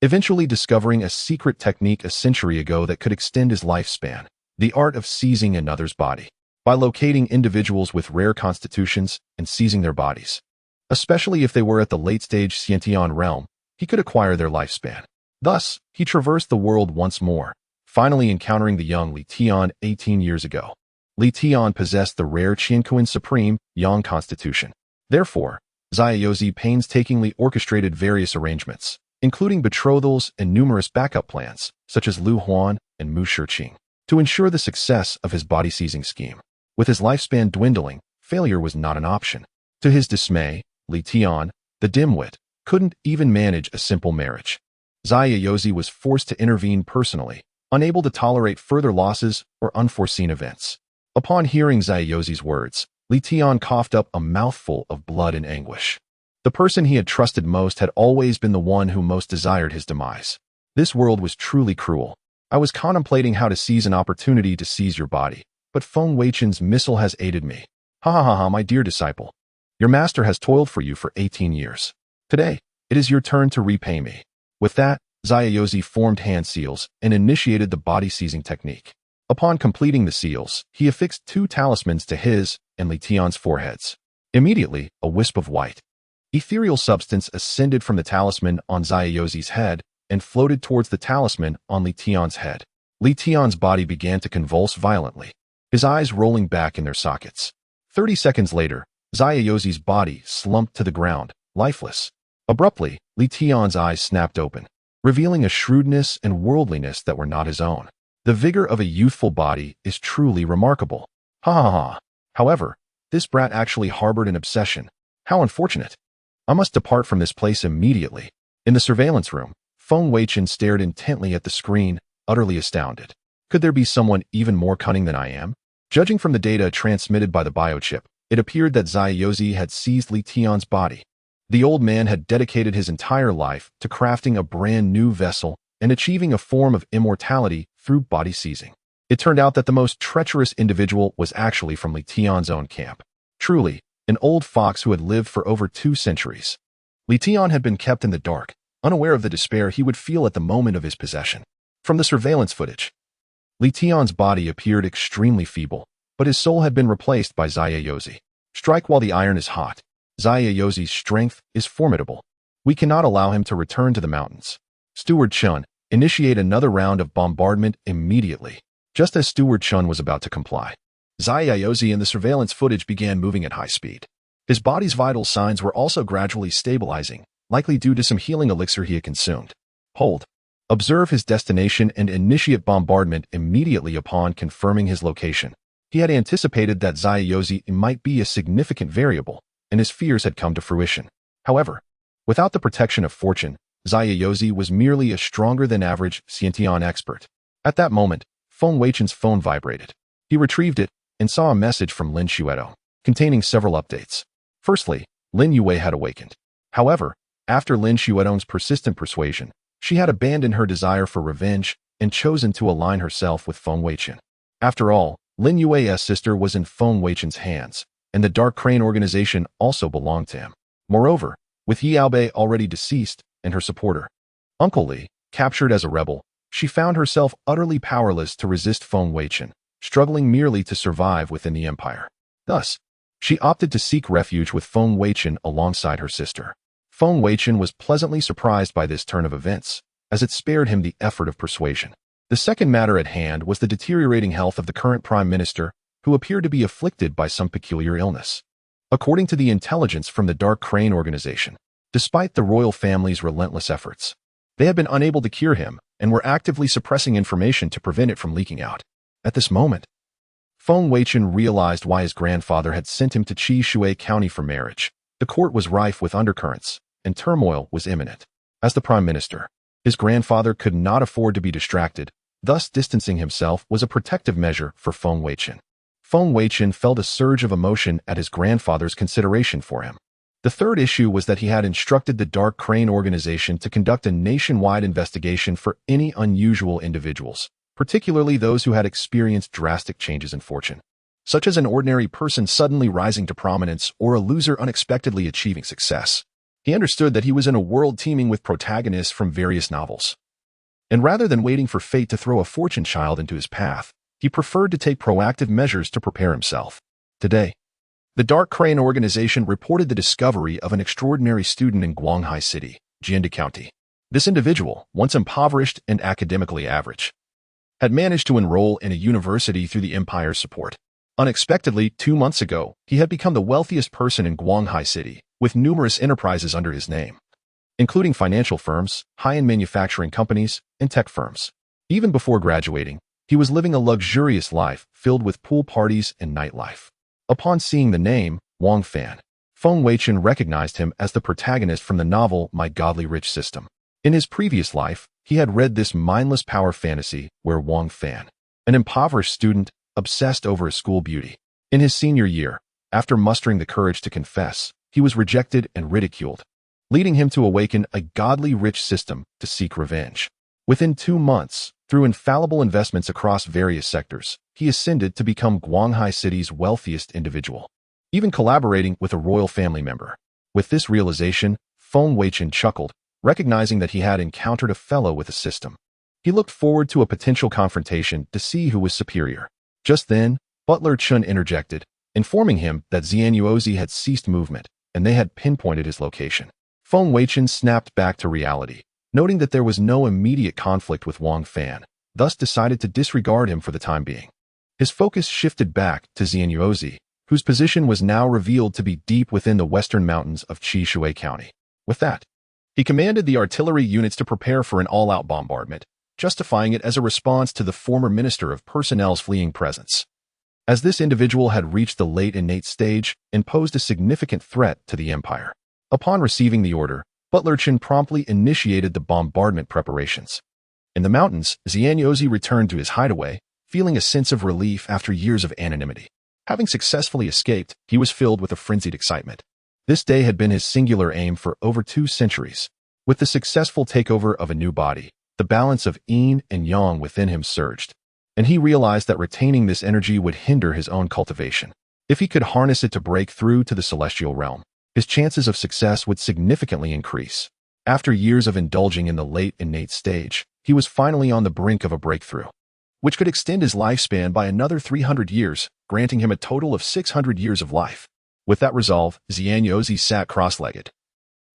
eventually discovering a secret technique a century ago that could extend his lifespan, the art of seizing another's body. By locating individuals with rare constitutions and seizing their bodies, especially if they were at the late-stage Xiantian realm, he could acquire their lifespan. Thus, he traversed the world once more, finally encountering the young Li Tian 18 years ago. Li Tian possessed the rare Qianquan Supreme Yang constitution. Therefore, Zaiyozi painstakingly orchestrated various arrangements, including betrothals and numerous backup plans, such as Lu Huan and Mu Shiqing, to ensure the success of his body-seizing scheme. With his lifespan dwindling, failure was not an option. To his dismay, Li Tian, the dimwit, couldn't even manage a simple marriage. Zaiyozi was forced to intervene personally, unable to tolerate further losses or unforeseen events. Upon hearing Zaiyozi's words, Li Tian coughed up a mouthful of blood and anguish. The person he had trusted most had always been the one who most desired his demise. This world was truly cruel. I was contemplating how to seize an opportunity to seize your body, but Feng Weichen's missile has aided me. Ha ha ha ha, my dear disciple. Your master has toiled for you for 18 years. Today, it is your turn to repay me. With that, Zaiyozi formed hand seals and initiated the body-seizing technique. Upon completing the seals, he affixed 2 talismans to his and Li Tian's foreheads. Immediately, a wisp of white, ethereal substance ascended from the talisman on Zaiyozi's head and floated towards the talisman on Li Tian's head. Li Tian's body began to convulse violently, his eyes rolling back in their sockets. 30 seconds later, Zaiyozi's body slumped to the ground, lifeless. Abruptly, Li Tian's eyes snapped open, revealing a shrewdness and worldliness that were not his own. The vigor of a youthful body is truly remarkable. Ha ha ha. However, this brat actually harbored an obsession. How unfortunate. I must depart from this place immediately. In the surveillance room, Feng Weichen stared intently at the screen, utterly astounded. Could there be someone even more cunning than I am? Judging from the data transmitted by the biochip, it appeared that Zaiyozi had seized Li Tian's body. The old man had dedicated his entire life to crafting a brand new vessel and achieving a form of immortality through body seizing. It turned out that the most treacherous individual was actually from Li Tian's own camp. Truly, an old fox who had lived for over 2 centuries. Li Tian had been kept in the dark, unaware of the despair he would feel at the moment of his possession. From the surveillance footage, Li Tian's body appeared extremely feeble, but his soul had been replaced by Zaiyozi. Strike while the iron is hot. Zaiyozi's strength is formidable. We cannot allow him to return to the mountains. Steward Chun, initiate another round of bombardment immediately. Just as Steward Chun was about to comply, Zaiyozi in the surveillance footage began moving at high speed. His body's vital signs were also gradually stabilizing, likely due to some healing elixir he had consumed. Hold. Observe his destination and initiate bombardment immediately upon confirming his location. He had anticipated that Zaiyozi might be a significant variable, and his fears had come to fruition. However, without the protection of fortune, Zaiyozi was merely a stronger-than-average Xiantian expert. At that moment, Feng Weichen's phone vibrated. He retrieved it and saw a message from Lin Xueto, containing several updates. Firstly, Lin Yue had awakened. However, after Lin Xueto's persistent persuasion, she had abandoned her desire for revenge and chosen to align herself with Feng Weichen. After all, Lin Yue's sister was in Feng Weichen's hands, and the Dark Crane organization also belonged to him. Moreover, with Yi Aobei already deceased and her supporter, Uncle Li, captured as a rebel, she found herself utterly powerless to resist Feng Weichen, struggling merely to survive within the empire. Thus, she opted to seek refuge with Feng Weichen alongside her sister. Feng Weichen was pleasantly surprised by this turn of events, as it spared him the effort of persuasion. The second matter at hand was the deteriorating health of the current prime minister, who appeared to be afflicted by some peculiar illness. According to the intelligence from the Dark Crane organization, despite the royal family's relentless efforts, they had been unable to cure him and were actively suppressing information to prevent it from leaking out. At this moment, Feng Weichen realized why his grandfather had sent him to Qi Shui County for marriage. The court was rife with undercurrents, and turmoil was imminent. As the prime minister, his grandfather could not afford to be distracted, thus distancing himself was a protective measure for Feng Weichen. Feng Weichen felt a surge of emotion at his grandfather's consideration for him. The third issue was that he had instructed the Dark Crane organization to conduct a nationwide investigation for any unusual individuals, particularly those who had experienced drastic changes in fortune. such as an ordinary person suddenly rising to prominence or a loser unexpectedly achieving success. He understood that he was in a world teeming with protagonists from various novels. And rather than waiting for fate to throw a fortune child into his path, he preferred to take proactive measures to prepare himself. Today, the Dark Crane organization reported the discovery of an extraordinary student in Guanghai City, Jianda County. This individual, once impoverished and academically average, had managed to enroll in a university through the Empire's support. Unexpectedly, 2 months ago, he had become the wealthiest person in Guanghai City, with numerous enterprises under his name, including financial firms, high-end manufacturing companies, and tech firms. Even before graduating, he was living a luxurious life filled with pool parties and nightlife. Upon seeing the name, Wang Fan, Feng Weichen recognized him as the protagonist from the novel My Godly Rich System. In his previous life, he had read this mindless power fantasy where Wang Fan, an impoverished student, obsessed over his school beauty. In his senior year, after mustering the courage to confess, he was rejected and ridiculed, leading him to awaken a godly rich system to seek revenge. Within 2 months, through infallible investments across various sectors, he ascended to become Guanghai City's wealthiest individual, even collaborating with a royal family member. With this realization, Feng Weichen chuckled, recognizing that he had encountered a fellow with a system. He looked forward to a potential confrontation to see who was superior. Just then, Butler Chun interjected, informing him that Xianyuozi had ceased movement, and they had pinpointed his location. Feng Weichen snapped back to reality, noting that there was no immediate conflict with Wang Fan, thus decided to disregard him for the time being. His focus shifted back to Xianyuozi, whose position was now revealed to be deep within the western mountains of Qishui County. With that, he commanded the artillery units to prepare for an all-out bombardment, justifying it as a response to the former Minister of Personnel's fleeing presence, as this individual had reached the late innate stage and posed a significant threat to the Empire. Upon receiving the order, Butler Chen promptly initiated the bombardment preparations. In the mountains, Xianyuozi returned to his hideaway, feeling a sense of relief after years of anonymity. Having successfully escaped, he was filled with a frenzied excitement. This day had been his singular aim for over 2 centuries. With the successful takeover of a new body, the balance of yin and yang within him surged, and he realized that retaining this energy would hinder his own cultivation. If he could harness it to break through to the celestial realm, his chances of success would significantly increase. After years of indulging in the late innate stage, he was finally on the brink of a breakthrough, which could extend his lifespan by another 300 years, granting him a total of 600 years of life. With that resolve, Xianyuozi sat cross-legged,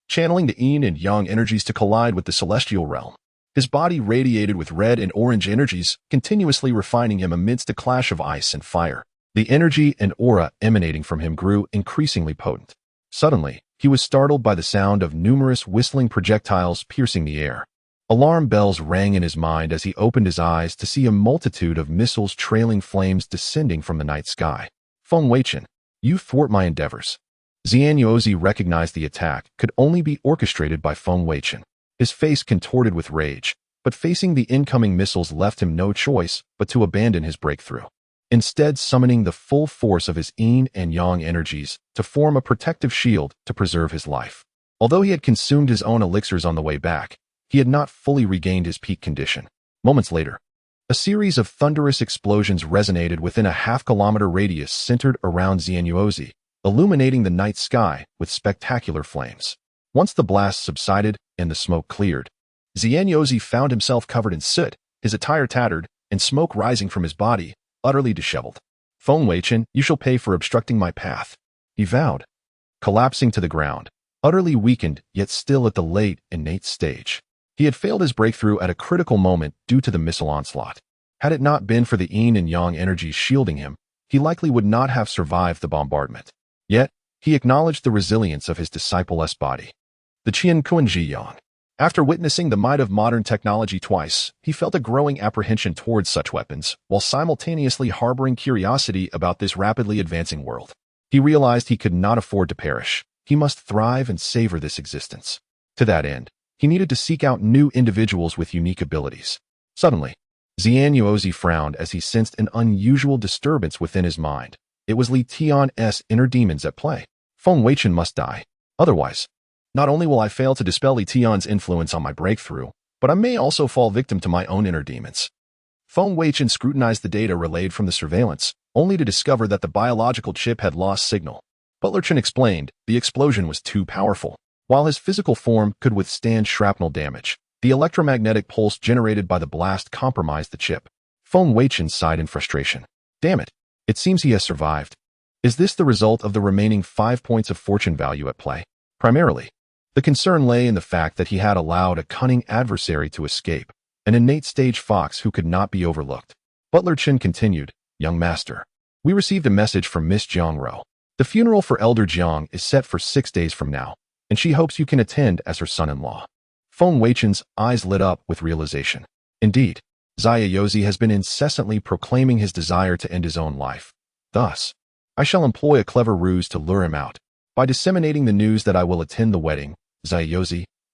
channeling the yin and yang energies to collide with the celestial realm. His body radiated with red and orange energies, continuously refining him amidst a clash of ice and fire. The energy and aura emanating from him grew increasingly potent. Suddenly, he was startled by the sound of numerous whistling projectiles piercing the air. Alarm bells rang in his mind as he opened his eyes to see a multitude of missiles trailing flames descending from the night sky. Feng Weichen, you thwart my endeavors. Xianyuozi recognized the attack could only be orchestrated by Feng Weichen. His face contorted with rage, but facing the incoming missiles left him no choice but to abandon his breakthrough, instead summoning the full force of his yin and yang energies to form a protective shield to preserve his life. Although he had consumed his own elixirs on the way back, he had not fully regained his peak condition. Moments later, a series of thunderous explosions resonated within a half-kilometer radius centered around Xianyuozi, illuminating the night sky with spectacular flames. Once the blast subsided and the smoke cleared, Xianyuozi found himself covered in soot, his attire tattered, and smoke rising from his body, utterly disheveled. Feng Weichen, you shall pay for obstructing my path, he vowed, collapsing to the ground, utterly weakened yet still at the late innate stage. He had failed his breakthrough at a critical moment due to the missile onslaught. Had it not been for the yin and yang energies shielding him, he likely would not have survived the bombardment. Yet, he acknowledged the resilience of his disciple-less body. The Qian Kuan-Ji Yang. After witnessing the might of modern technology twice, he felt a growing apprehension towards such weapons, while simultaneously harboring curiosity about this rapidly advancing world. He realized he could not afford to perish. He must thrive and savor this existence. To that end, he needed to seek out new individuals with unique abilities. Suddenly, Xianyuozi frowned as he sensed an unusual disturbance within his mind. It was Li Tian's inner demons at play. Feng Weichen must die. Otherwise, not only will I fail to dispel Li Tian's influence on my breakthrough, but I may also fall victim to my own inner demons. Feng Weichen scrutinized the data relayed from the surveillance, only to discover that the biological chip had lost signal. Butler Chen explained the explosion was too powerful. While his physical form could withstand shrapnel damage, the electromagnetic pulse generated by the blast compromised the chip. Feng Weichen sighed in frustration. Damn it. It seems he has survived. Is this the result of the remaining 5 points of fortune value at play? Primarily, the concern lay in the fact that he had allowed a cunning adversary to escape, an innate stage fox who could not be overlooked. Butler Chen continued, Young Master, we received a message from Miss Jiang Ro. The funeral for Elder Jiang is set for 6 days from now, and she hopes you can attend as her son-in-law. Feng Weichen's eyes lit up with realization. Indeed, Zaya has been incessantly proclaiming his desire to end his own life. Thus, I shall employ a clever ruse to lure him out. By disseminating the news that I will attend the wedding, Zaya,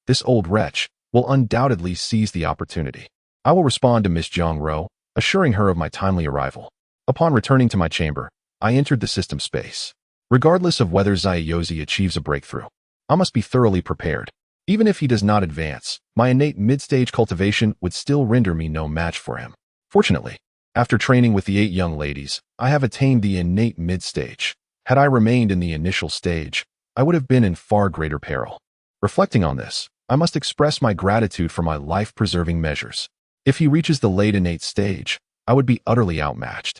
this old wretch, will undoubtedly seize the opportunity. I will respond to Miss Jiang Ro, assuring her of my timely arrival. Upon returning to my chamber, I entered the system space. Regardless of whether Zaya achieves a breakthrough, I must be thoroughly prepared. Even if he does not advance, my innate mid-stage cultivation would still render me no match for him. Fortunately, after training with the 8 young ladies, I have attained the innate mid-stage. Had I remained in the initial stage, I would have been in far greater peril. Reflecting on this, I must express my gratitude for my life-preserving measures. If he reaches the late innate stage, I would be utterly outmatched.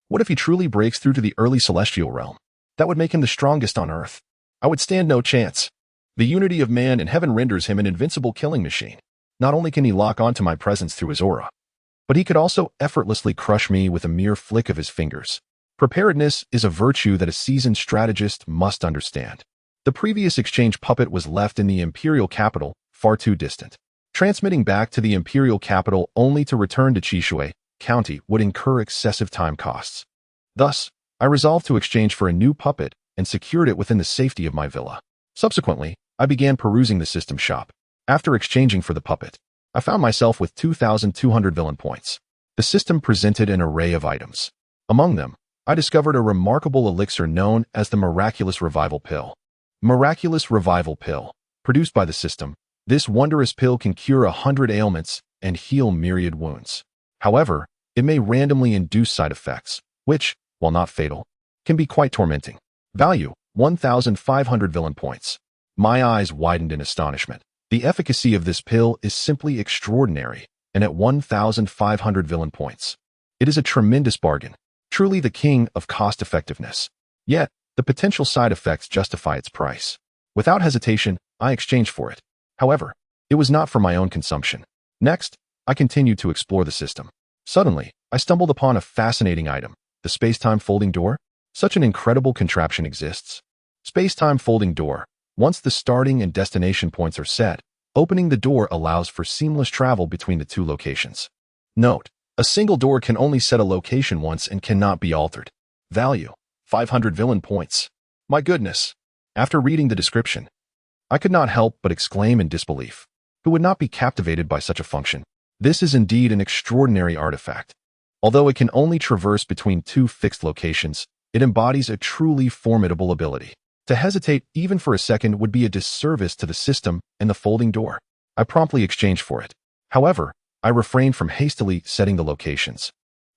What if he truly breaks through to the early celestial realm? That would make him the strongest on Earth. I would stand no chance. The unity of man and heaven renders him an invincible killing machine. Not only can he lock onto my presence through his aura, but he could also effortlessly crush me with a mere flick of his fingers. Preparedness is a virtue that a seasoned strategist must understand. The previous exchange puppet was left in the imperial capital, far too distant. Transmitting back to the imperial capital only to return to Chishui County would incur excessive time costs. Thus, I resolved to exchange for a new puppet and secured it within the safety of my villa. Subsequently, I began perusing the system shop. After exchanging for the puppet, I found myself with 2,200 villain points. The system presented an array of items. Among them, I discovered a remarkable elixir known as the Miraculous Revival Pill. Miraculous Revival Pill. Produced by the system, this wondrous pill can cure 100 ailments and heal myriad wounds. However, it may randomly induce side effects, which, while not fatal, can be quite tormenting. Value, 1,500 villain points. My eyes widened in astonishment. The efficacy of this pill is simply extraordinary, and at 1,500 villain points. It is a tremendous bargain, truly the king of cost-effectiveness. Yet, the potential side effects justify its price. Without hesitation, I exchanged for it. However, it was not for my own consumption. Next, I continued to explore the system. Suddenly, I stumbled upon a fascinating item, the space-time folding door. Such an incredible contraption exists. Space-time folding door. Once the starting and destination points are set, opening the door allows for seamless travel between the 2 locations. Note, a single door can only set a location once and cannot be altered. Value, 500 villain points. My goodness! After reading the description, I could not help but exclaim in disbelief. Who would not be captivated by such a function? This is indeed an extraordinary artifact. Although it can only traverse between 2 fixed locations, it embodies a truly formidable ability. To hesitate even for a second would be a disservice to the system and the folding door. I promptly exchanged for it. However, I refrained from hastily setting the locations,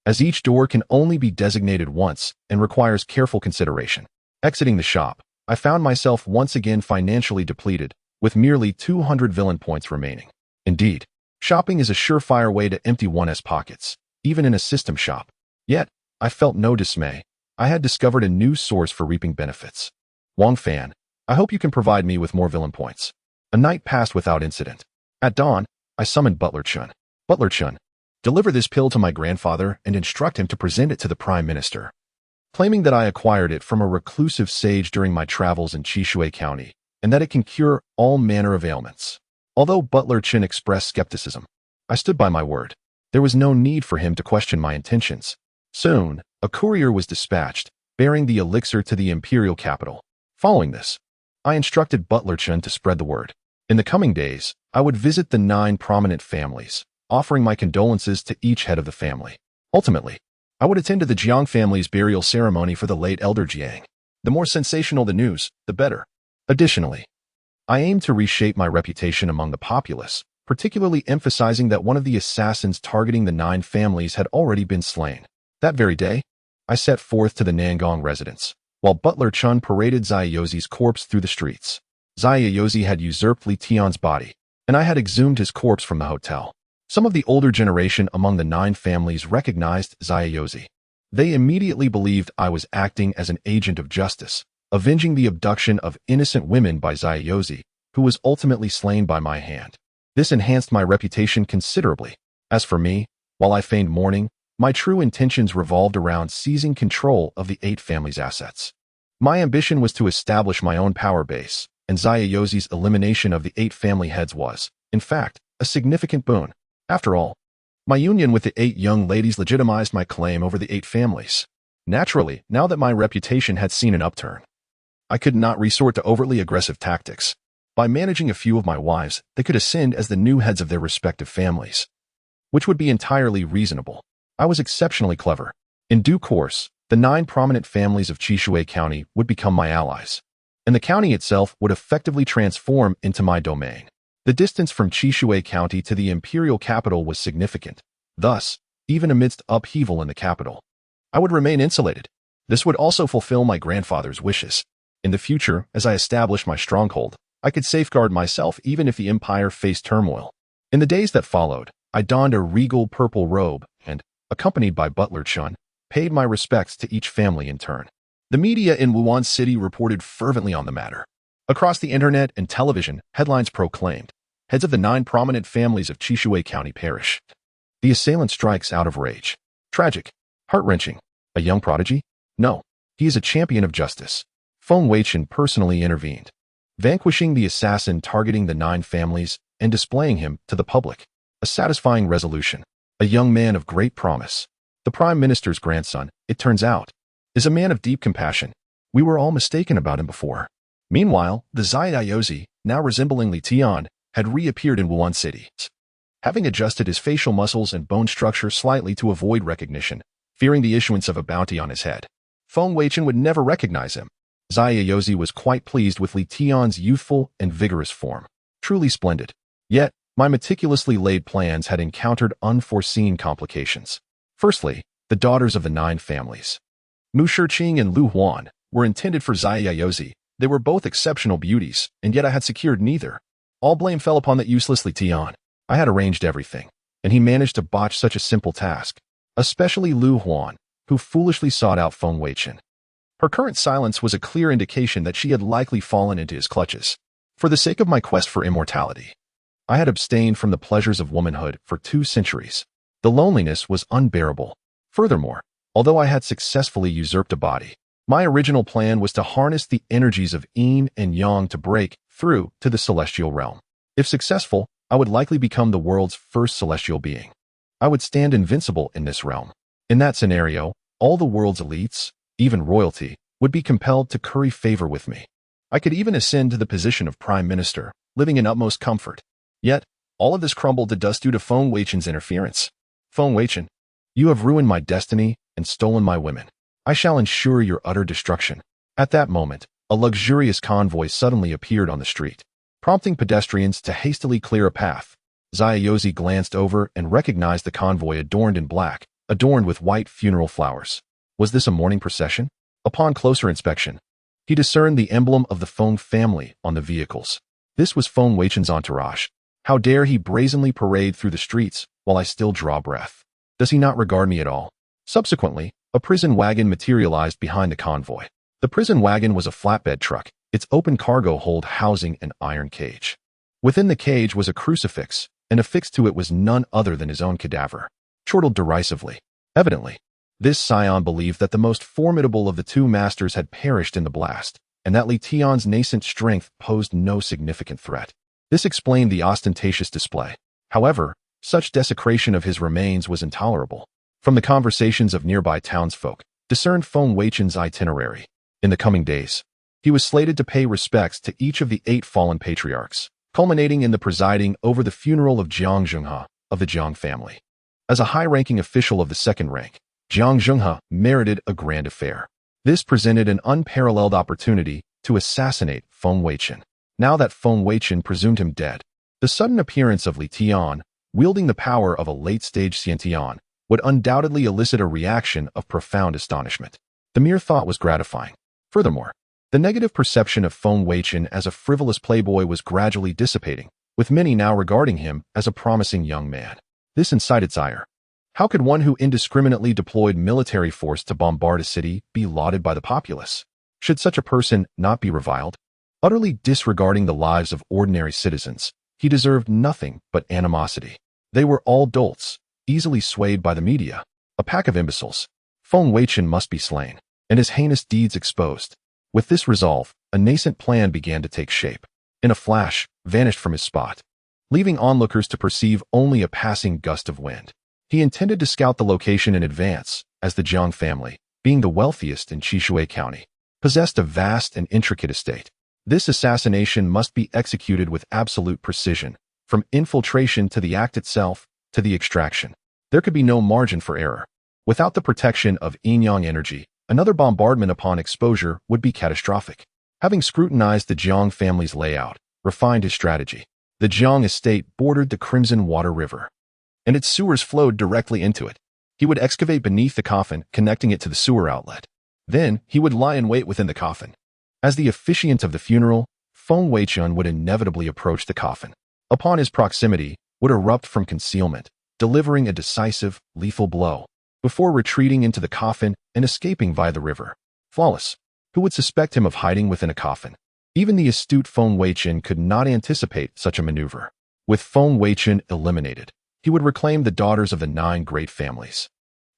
as each door can only be designated once and requires careful consideration. Exiting the shop, I found myself once again financially depleted, with merely 200 villain points remaining. Indeed, shopping is a surefire way to empty one's pockets, even in a system shop. Yet, I felt no dismay. I had discovered a new source for reaping benefits. Wang Fan, I hope you can provide me with more villain points. A night passed without incident. At dawn, I summoned Butler Chen. Butler Chen, deliver this pill to my grandfather and instruct him to present it to the Prime Minister. Claiming that I acquired it from a reclusive sage during my travels in Chishui County, and that it can cure all manner of ailments. Although Butler Chen expressed skepticism, I stood by my word. There was no need for him to question my intentions. Soon, a courier was dispatched, bearing the elixir to the imperial capital. Following this, I instructed Butler Chen to spread the word. In the coming days, I would visit the 9 prominent families, offering my condolences to each head of the family. Ultimately, I would attend to the Jiang family's burial ceremony for the late Elder Jiang. The more sensational the news, the better. Additionally, I aimed to reshape my reputation among the populace, particularly emphasizing that one of the assassins targeting the 9 families had already been slain. That very day, I set forth to the Nangong residence, while Butler Chun paraded Zaiyozi's corpse through the streets. Zaiyozi had usurped Li Tian's body, and I had exhumed his corpse from the hotel. Some of the older generation among the 9 families recognized Zaiyozi. They immediately believed I was acting as an agent of justice, avenging the abduction of innocent women by Zaiyozi, who was ultimately slain by my hand. This enhanced my reputation considerably. As for me, while I feigned mourning, my true intentions revolved around seizing control of the 8 families' assets. My ambition was to establish my own power base, and Zaiyozi's elimination of the 8 family heads was, in fact, a significant boon. After all, my union with the 8 young ladies legitimized my claim over the 8 families. Naturally, now that my reputation had seen an upturn, I could not resort to overtly aggressive tactics. By managing a few of my wives, they could ascend as the new heads of their respective families, which would be entirely reasonable. I was exceptionally clever. In due course, the 9 prominent families of Chishui County would become my allies, and the county itself would effectively transform into my domain. The distance from Chishui County to the imperial capital was significant. Thus, even amidst upheaval in the capital, I would remain insulated. This would also fulfill my grandfather's wishes. In the future, as I established my stronghold, I could safeguard myself even if the empire faced turmoil. In the days that followed, I donned a regal purple robe and, accompanied by Butler Chun, paid my respects to each family in turn. The media in Wuhan City reported fervently on the matter. Across the internet and television, headlines proclaimed, "Heads of the 9 prominent families of Chishui County perished." The assailant strikes out of rage. Tragic. Heart-wrenching. A young prodigy? No. He is a champion of justice. Feng Weichen personally intervened, vanquishing the assassin targeting the 9 families and displaying him to the public. A satisfying resolution. A young man of great promise. The Prime Minister's grandson, it turns out, is a man of deep compassion. We were all mistaken about him before. Meanwhile, the Zaiyozi, now resembling Li Tian, had reappeared in Wuhan City. Having adjusted his facial muscles and bone structure slightly to avoid recognition, fearing the issuance of a bounty on his head, Feng Weichen would never recognize him. Zaiyozi was quite pleased with Li Tian's youthful and vigorous form. Truly splendid. Yet, my meticulously laid plans had encountered unforeseen complications. Firstly, the daughters of the 9 families, Mu Shiqing and Lu Huan, were intended for Zaiyozi. They were both exceptional beauties, and yet I had secured neither. All blame fell upon that useless Li Tian. I had arranged everything, and he managed to botch such a simple task, especially Lu Huan, who foolishly sought out Feng Weichen. Her current silence was a clear indication that she had likely fallen into his clutches. For the sake of my quest for immortality, I had abstained from the pleasures of womanhood for 2 centuries. The loneliness was unbearable. Furthermore, although I had successfully usurped a body, my original plan was to harness the energies of Yin and Yang to break through to the celestial realm. If successful, I would likely become the world's first celestial being. I would stand invincible in this realm. In that scenario, all the world's elites, even royalty, would be compelled to curry favor with me. I could even ascend to the position of Prime Minister, living in utmost comfort. Yet, all of this crumbled to dust due to Feng Weichen's interference. Feng Weichen, you have ruined my destiny and stolen my women. I shall ensure your utter destruction. At that moment, a luxurious convoy suddenly appeared on the street, prompting pedestrians to hastily clear a path. Zaiyozi glanced over and recognized the convoy adorned in black, adorned with white funeral flowers. Was this a mourning procession? Upon closer inspection, he discerned the emblem of the Feng family on the vehicles. This was Feng Weichen's entourage. How dare he brazenly parade through the streets while I still draw breath? Does he not regard me at all? Subsequently, a prison wagon materialized behind the convoy. The prison wagon was a flatbed truck, its open cargo hold housing an iron cage. Within the cage was a crucifix, and affixed to it was none other than his own cadaver, chortled derisively. Evidently, this scion believed that the most formidable of the 2 masters had perished in the blast, and that Li Tian's nascent strength posed no significant threat. This explained the ostentatious display. However, such desecration of his remains was intolerable. From the conversations of nearby townsfolk, discerned Feng Weichen's itinerary. In the coming days, he was slated to pay respects to each of the 8 fallen patriarchs, culminating in the presiding over the funeral of Jiang Zhenghe of the Jiang family. As a high-ranking official of the 2nd rank, Jiang Zhenghe merited a grand affair. This presented an unparalleled opportunity to assassinate Feng Weichen. Now that Feng Weichen presumed him dead, the sudden appearance of Li Tian, wielding the power of a late-stage Xiantian, would undoubtedly elicit a reaction of profound astonishment. The mere thought was gratifying. Furthermore, the negative perception of Feng Weichen as a frivolous playboy was gradually dissipating, with many now regarding him as a promising young man. This incited ire. How could one who indiscriminately deployed military force to bombard a city be lauded by the populace? Should such a person not be reviled? Utterly disregarding the lives of ordinary citizens, he deserved nothing but animosity. They were all dolts, easily swayed by the media, a pack of imbeciles. Feng Weichen must be slain, and his heinous deeds exposed. With this resolve, a nascent plan began to take shape. In a flash, vanished from his spot, leaving onlookers to perceive only a passing gust of wind. He intended to scout the location in advance, as the Jiang family, being the wealthiest in Qishui County, possessed a vast and intricate estate. This assassination must be executed with absolute precision, from infiltration to the act itself, to the extraction. There could be no margin for error. Without the protection of Yin-Yang energy, another bombardment upon exposure would be catastrophic. Having scrutinized the Jiang family's layout, refined his strategy. The Jiang estate bordered the Crimson Water River, and its sewers flowed directly into it. He would excavate beneath the coffin, connecting it to the sewer outlet. Then, he would lie in wait within the coffin. As the officiant of the funeral, Feng Weichen would inevitably approach the coffin. Upon his proximity, would erupt from concealment, delivering a decisive, lethal blow, before retreating into the coffin and escaping via the river. Flawless. Who would suspect him of hiding within a coffin? Even the astute Feng Weichen could not anticipate such a maneuver. With Feng Weichen eliminated, he would reclaim the daughters of the 9 great families,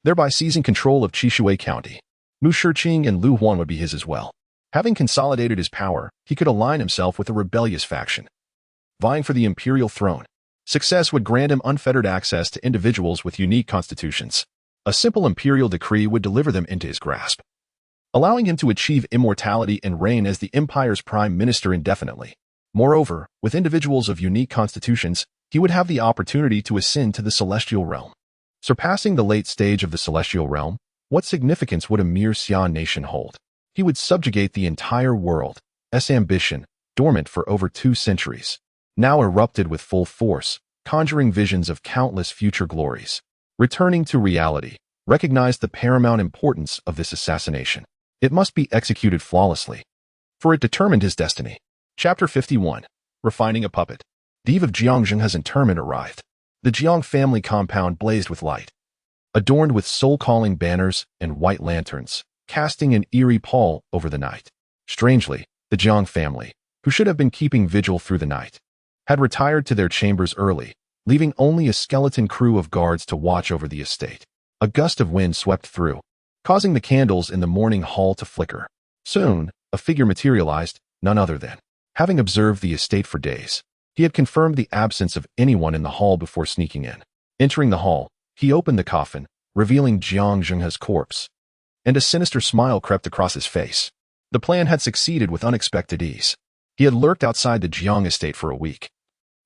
thereby seizing control of Qishui County. Mu Shiqing and Lu Huan would be his as well. Having consolidated his power, he could align himself with a rebellious faction, vying for the imperial throne. Success would grant him unfettered access to individuals with unique constitutions. A simple imperial decree would deliver them into his grasp, allowing him to achieve immortality and reign as the empire's prime minister indefinitely. Moreover, with individuals of unique constitutions, he would have the opportunity to ascend to the celestial realm. Surpassing the late stage of the celestial realm, what significance would a mere Xian nation hold? He would subjugate the entire world. S ambition, dormant for over 2 centuries, now erupted with full force, conjuring visions of countless future glories. Returning to reality, recognized the paramount importance of this assassination. It must be executed flawlessly, for it determined his destiny. Chapter 51. Refining a Puppet. The eve of Jiangzhenghe's interment arrived. The Jiang family compound blazed with light, adorned with soul-calling banners and white lanterns, casting an eerie pall over the night. Strangely, the Jiang family, who should have been keeping vigil through the night, had retired to their chambers early, leaving only a skeleton crew of guards to watch over the estate. A gust of wind swept through, causing the candles in the morning hall to flicker. Soon, a figure materialized, none other than, having observed the estate for days, he had confirmed the absence of anyone in the hall before sneaking in. Entering the hall, he opened the coffin, revealing Jiang Zhenghe's corpse, and a sinister smile crept across his face. The plan had succeeded with unexpected ease. He had lurked outside the Jiang estate for a week,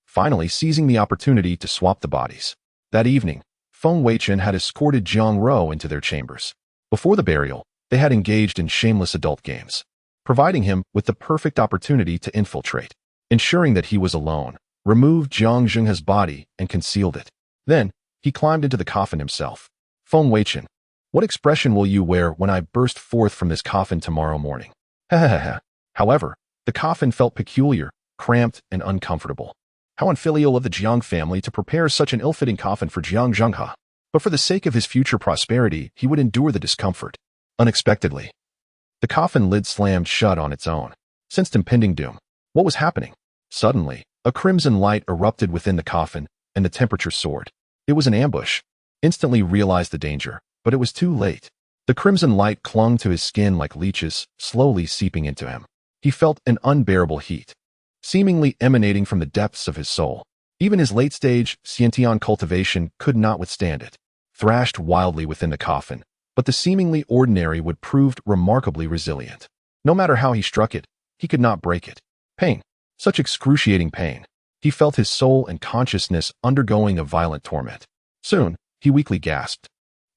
finally seizing the opportunity to swap the bodies. That evening, Feng Weichen had escorted Jiang Ro into their chambers. Before the burial, they had engaged in shameless adult games, providing him with the perfect opportunity to infiltrate. Ensuring that he was alone, removed Jiang Zhenghe's body and concealed it. Then, he climbed into the coffin himself. Feng Weichen, what expression will you wear when I burst forth from this coffin tomorrow morning? However, the coffin felt peculiar, cramped, and uncomfortable. How unfilial of the Jiang family to prepare such an ill-fitting coffin for Jiang Zhenghe. But for the sake of his future prosperity, he would endure the discomfort. Unexpectedly, the coffin lid slammed shut on its own, sensed impending doom. What was happening? Suddenly, a crimson light erupted within the coffin, and the temperature soared. It was an ambush. Instantly realized the danger, but it was too late. The crimson light clung to his skin like leeches, slowly seeping into him. He felt an unbearable heat, seemingly emanating from the depths of his soul. Even his late-stage Xiantian cultivation could not withstand it. Thrashed wildly within the coffin, but the seemingly ordinary wood proved remarkably resilient. No matter how he struck it, he could not break it. Pain. Such excruciating pain. He felt his soul and consciousness undergoing a violent torment. Soon, he weakly gasped.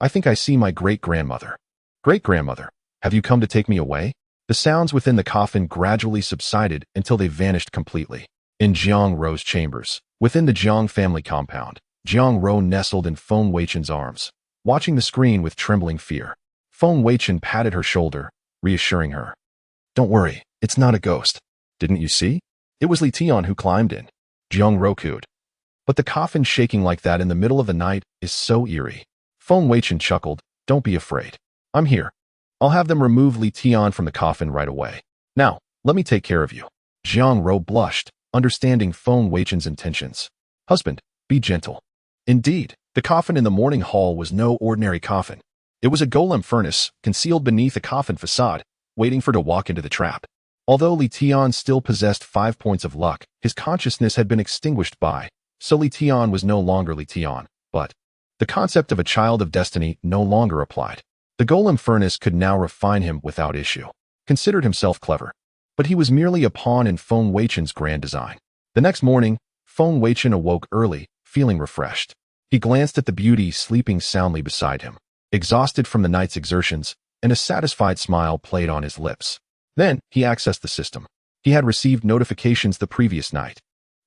I think I see my great-grandmother. Great-grandmother, have you come to take me away? The sounds within the coffin gradually subsided until they vanished completely. In Jiang Ro's chambers, within the Jiang family compound, Jiang Ro nestled in Feng Weichen's arms, watching the screen with trembling fear. Feng Weichen patted her shoulder, reassuring her. Don't worry, it's not a ghost. Didn't you see? It was Li Tian who climbed in. Jiang Roku'd. But the coffin shaking like that in the middle of the night is so eerie. Feng Weichen chuckled. Don't be afraid. I'm here. I'll have them remove Li Tian from the coffin right away. Now, let me take care of you. Jiang Ro blushed, understanding Feng Weichen's intentions. Husband, be gentle. Indeed, the coffin in the morning hall was no ordinary coffin. It was a golem furnace, concealed beneath a coffin facade, waiting for to walk into the trap. Although Li Tian still possessed 5 points of luck, his consciousness had been extinguished by, so Li Tian was no longer Li Tian, but the concept of a child of destiny no longer applied. The golem furnace could now refine him without issue. Considered himself clever, but he was merely a pawn in Feng Weichen's grand design. The next morning, Feng Weichen awoke early, feeling refreshed. He glanced at the beauty sleeping soundly beside him, exhausted from the night's exertions, and a satisfied smile played on his lips. Then, he accessed the system. He had received notifications the previous night,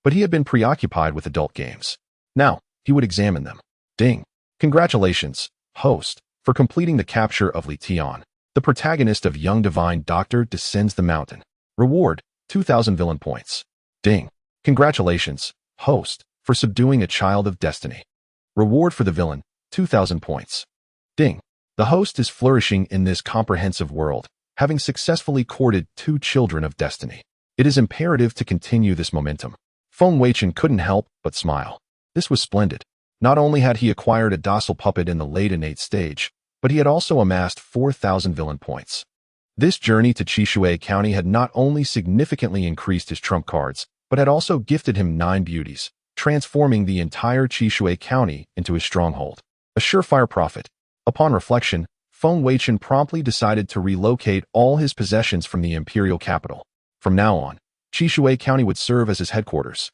but he had been preoccupied with adult games. Now, he would examine them. Ding. Congratulations, host, for completing the capture of Li Tian. The protagonist of Young Divine Doctor descends the mountain. Reward, 2,000 villain points. Ding. Congratulations, host, for subduing a child of destiny. Reward for the villain, 2,000 points. Ding. The host is flourishing in this comprehensive world, having successfully courted 2 children of destiny. It is imperative to continue this momentum. Feng Weichen couldn't help but smile. This was splendid. Not only had he acquired a docile puppet in the late innate stage, but he had also amassed 4,000 villain points. This journey to Qishui County had not only significantly increased his trump cards, but had also gifted him 9 beauties, transforming the entire Qishui County into his stronghold. A surefire profit. Upon reflection, Feng Weichen promptly decided to relocate all his possessions from the imperial capital. From now on, Qishui County would serve as his headquarters.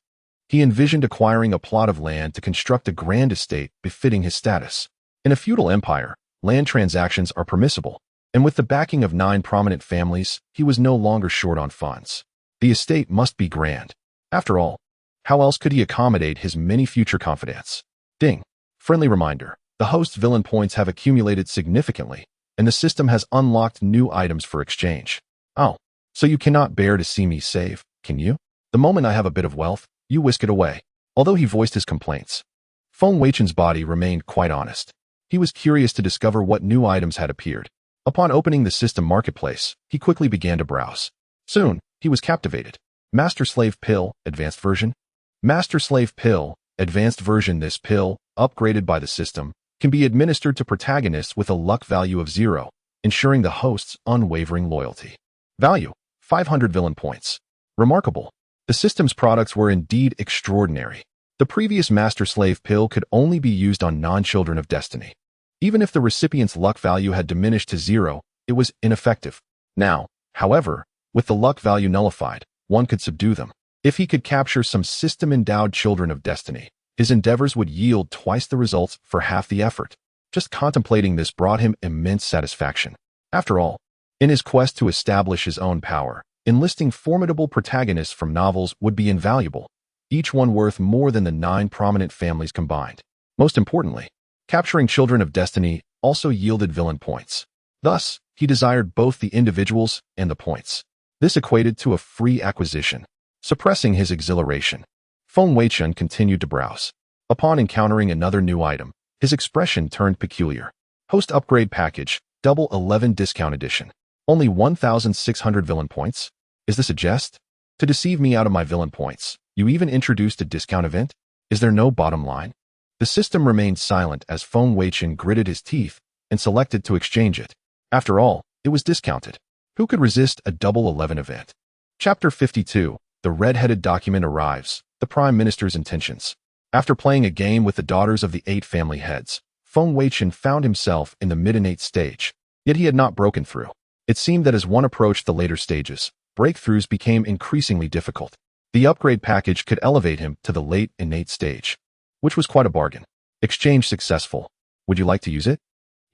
He envisioned acquiring a plot of land to construct a grand estate befitting his status. In a feudal empire, land transactions are permissible, and with the backing of 9 prominent families, he was no longer short on funds. The estate must be grand. After all, how else could he accommodate his many future confidants? Ding. Friendly reminder. The host's villain points have accumulated significantly, and the system has unlocked new items for exchange. Oh, so you cannot bear to see me save, can you? The moment I have a bit of wealth, you whisk it away. Although he voiced his complaints, Feng Weichen's body remained quite honest. He was curious to discover what new items had appeared. Upon opening the system marketplace, he quickly began to browse. Soon, he was captivated. Master Slave Pill, Advanced Version. Master Slave Pill, Advanced Version. This pill, upgraded by the system, can be administered to protagonists with a luck value of 0, ensuring the host's unwavering loyalty. Value, 500 villain points. Remarkable. The system's products were indeed extraordinary. The previous Master Slave Pill could only be used on non-children of destiny. Even if the recipient's luck value had diminished to 0, it was ineffective. Now, however, with the luck value nullified, one could subdue them. If he could capture some system-endowed children of destiny, his endeavors would yield twice the results for half the effort. Just contemplating this brought him immense satisfaction. After all, in his quest to establish his own power, enlisting formidable protagonists from novels would be invaluable, each one worth more than the 9 prominent families combined. Most importantly, capturing children of destiny also yielded villain points. Thus, he desired both the individuals and the points. This equated to a free acquisition, suppressing his exhilaration. Feng Weichen continued to browse. Upon encountering another new item, his expression turned peculiar. Host Upgrade Package, Double 11 Discount Edition. Only 1,600 villain points? Is this a jest? To deceive me out of my villain points, you even introduced a discount event? Is there no bottom line? The system remained silent as Feng Weichen gritted his teeth and selected to exchange it. After all, it was discounted. Who could resist a Double 11 event? Chapter 52. The red-headed document arrives. The Prime Minister's intentions. After playing a game with the daughters of the 8 family heads, Feng Weichen found himself in the mid-innate stage, yet he had not broken through. It seemed that as one approached the later stages, breakthroughs became increasingly difficult. The upgrade package could elevate him to the late innate stage, which was quite a bargain. Exchange successful. Would you like to use it?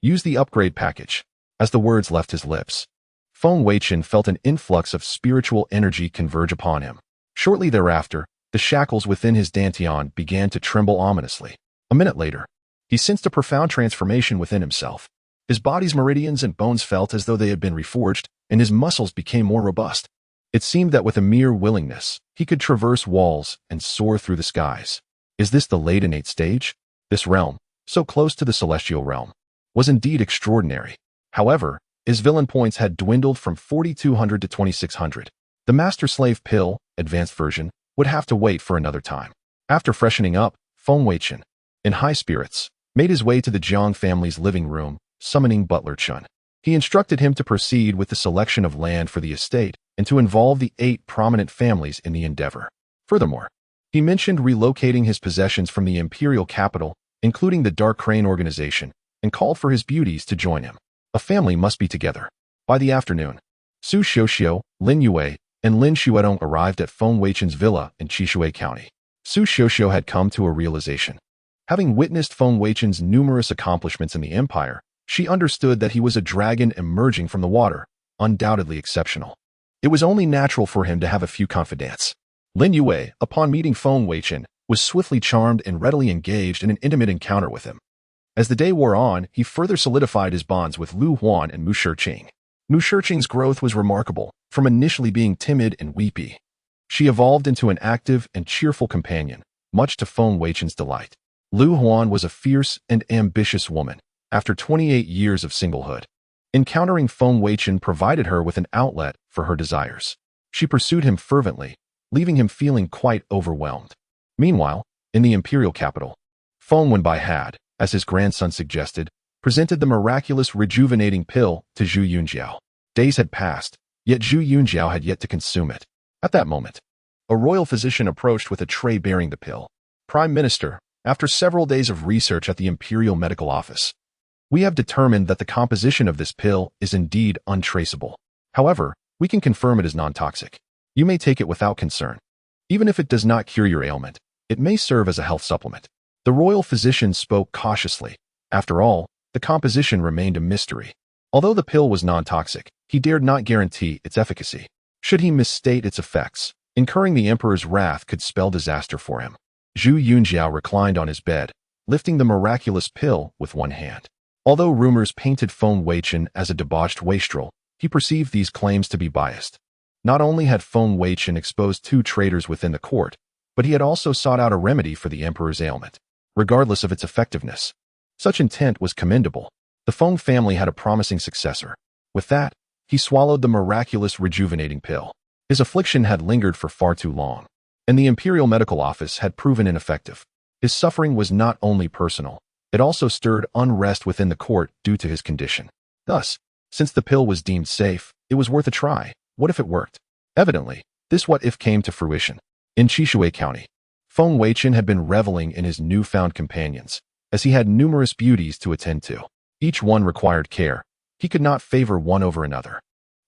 Use the upgrade package. As the words left his lips, Feng Weichen felt an influx of spiritual energy converge upon him. Shortly thereafter, the shackles within his dantian began to tremble ominously. A minute later, He sensed a profound transformation within himself. His body's meridians and bones felt as though they had been reforged, and his muscles became more robust. It seemed that with a mere willingness, he could traverse walls and soar through the skies. Is this the late innate stage? This realm, so close to the celestial realm, was indeed extraordinary. However, his villain points had dwindled from 4,200 to 2,600. The master-slave pill, advanced version, would have to wait for another time. After freshening up, Feng Weichen, in high spirits, made his way to the Jiang family's living room, summoning Butler Chun. He instructed him to proceed with the selection of land for the estate and to involve the 8 prominent families in the endeavor. Furthermore, he mentioned relocating his possessions from the imperial capital, including the Dark Crane organization, and called for his beauties to join him. A family must be together. By the afternoon, Su Xiuxiu, Lin Yue, and Lin Xuedong arrived at Feng Weichen's villa in Qishui County. Su Xiuxiu had come to a realization. Having witnessed Feng Weichen's numerous accomplishments in the empire, she understood that he was a dragon emerging from the water, undoubtedly exceptional. It was only natural for him to have a few confidants. Lin Yue, upon meeting Feng Weichen, was swiftly charmed and readily engaged in an intimate encounter with him. As the day wore on, he further solidified his bonds with Lu Huan and Mu Shiqing. Mu Shiqing's growth was remarkable, from initially being timid and weepy. She evolved into an active and cheerful companion, much to Feng Weichen's delight. Lu Huan was a fierce and ambitious woman, after 28 years of singlehood. Encountering Feng Weichen provided her with an outlet for her desires. She pursued him fervently, leaving him feeling quite overwhelmed. Meanwhile, in the imperial capital, Feng Wenbai had, as his grandson suggested, presented the miraculous rejuvenating pill to Zhu Yunjiao. Days had passed, yet Zhu Yunjiao had yet to consume it. At that moment, a royal physician approached with a tray bearing the pill. Prime Minister, after several days of research at the Imperial Medical Office, we have determined that the composition of this pill is indeed untraceable. However, we can confirm it is non-toxic. You may take it without concern. Even if it does not cure your ailment, it may serve as a health supplement. The royal physician spoke cautiously. After all, the composition remained a mystery. Although the pill was non-toxic, he dared not guarantee its efficacy. Should he misstate its effects, incurring the emperor's wrath could spell disaster for him. Zhu Yunjiao reclined on his bed, lifting the miraculous pill with one hand. Although rumors painted Feng Weichen as a debauched wastrel, he perceived these claims to be biased. Not only had Feng Weichen exposed 2 traitors within the court, but he had also sought out a remedy for the emperor's ailment, regardless of its effectiveness. Such intent was commendable. The Feng family had a promising successor. With that, he swallowed the miraculous rejuvenating pill. His affliction had lingered for far too long, and the Imperial Medical Office had proven ineffective. His suffering was not only personal, it also stirred unrest within the court due to his condition. Thus, since the pill was deemed safe, it was worth a try. What if it worked? Evidently, this what-if came to fruition. In Qishui County, Feng Weichen had been reveling in his newfound companions, as he had numerous beauties to attend to. Each one required care. He could not favor one over another.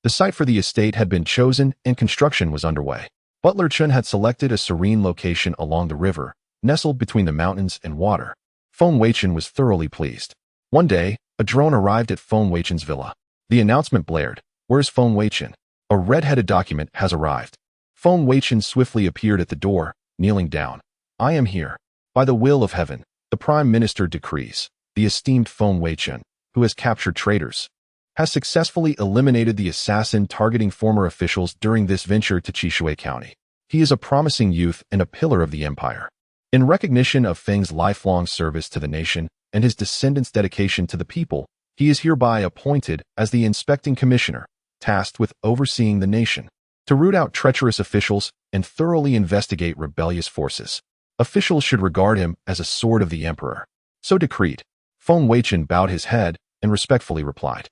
The site for the estate had been chosen and construction was underway. Butler Chun had selected a serene location along the river, nestled between the mountains and water. Feng Weichen was thoroughly pleased. One day, a drone arrived at Feng Weichen's villa. The announcement blared, "Where's Feng Weichen? A red-headed document has arrived." Feng Weichen swiftly appeared at the door, kneeling down. "I am here. By the will of heaven, the Prime Minister decrees, the esteemed Feng Weichen, who has captured traitors, has successfully eliminated the assassin targeting former officials during this venture to Qishui County. He is a promising youth and a pillar of the empire. In recognition of Feng's lifelong service to the nation and his descendants' dedication to the people, he is hereby appointed as the inspecting commissioner, tasked with overseeing the nation, to root out treacherous officials and thoroughly investigate rebellious forces. Officials should regard him as a sword of the emperor." So decreed. Feng Weichen bowed his head and respectfully replied,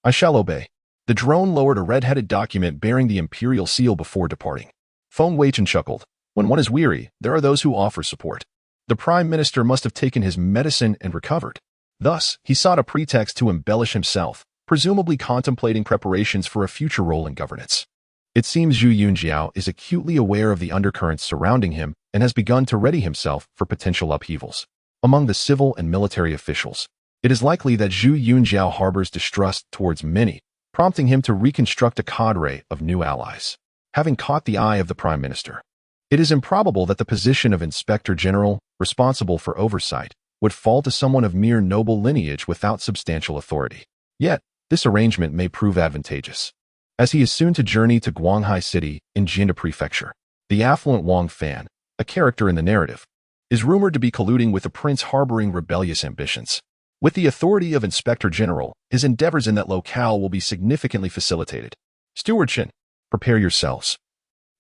"I shall obey." The drone lowered a red-headed document bearing the imperial seal before departing. Feng Weichen chuckled. When one is weary, there are those who offer support. The Prime Minister must have taken his medicine and recovered. Thus, he sought a pretext to embellish himself, presumably contemplating preparations for a future role in governance. It seems Zhu Yunjiao is acutely aware of the undercurrents surrounding him and has begun to ready himself for potential upheavals. Among the civil and military officials, it is likely that Zhu Yunjiao harbors distrust towards many, prompting him to reconstruct a cadre of new allies. Having caught the eye of the Prime Minister, it is improbable that the position of Inspector General, responsible for oversight, would fall to someone of mere noble lineage without substantial authority. Yet, this arrangement may prove advantageous, as he is soon to journey to Guanghai City in Jianda Prefecture. The affluent Wang Fan, a character in the narrative, is rumored to be colluding with the prince harboring rebellious ambitions. With the authority of Inspector General, his endeavors in that locale will be significantly facilitated. Steward Chen, prepare yourselves,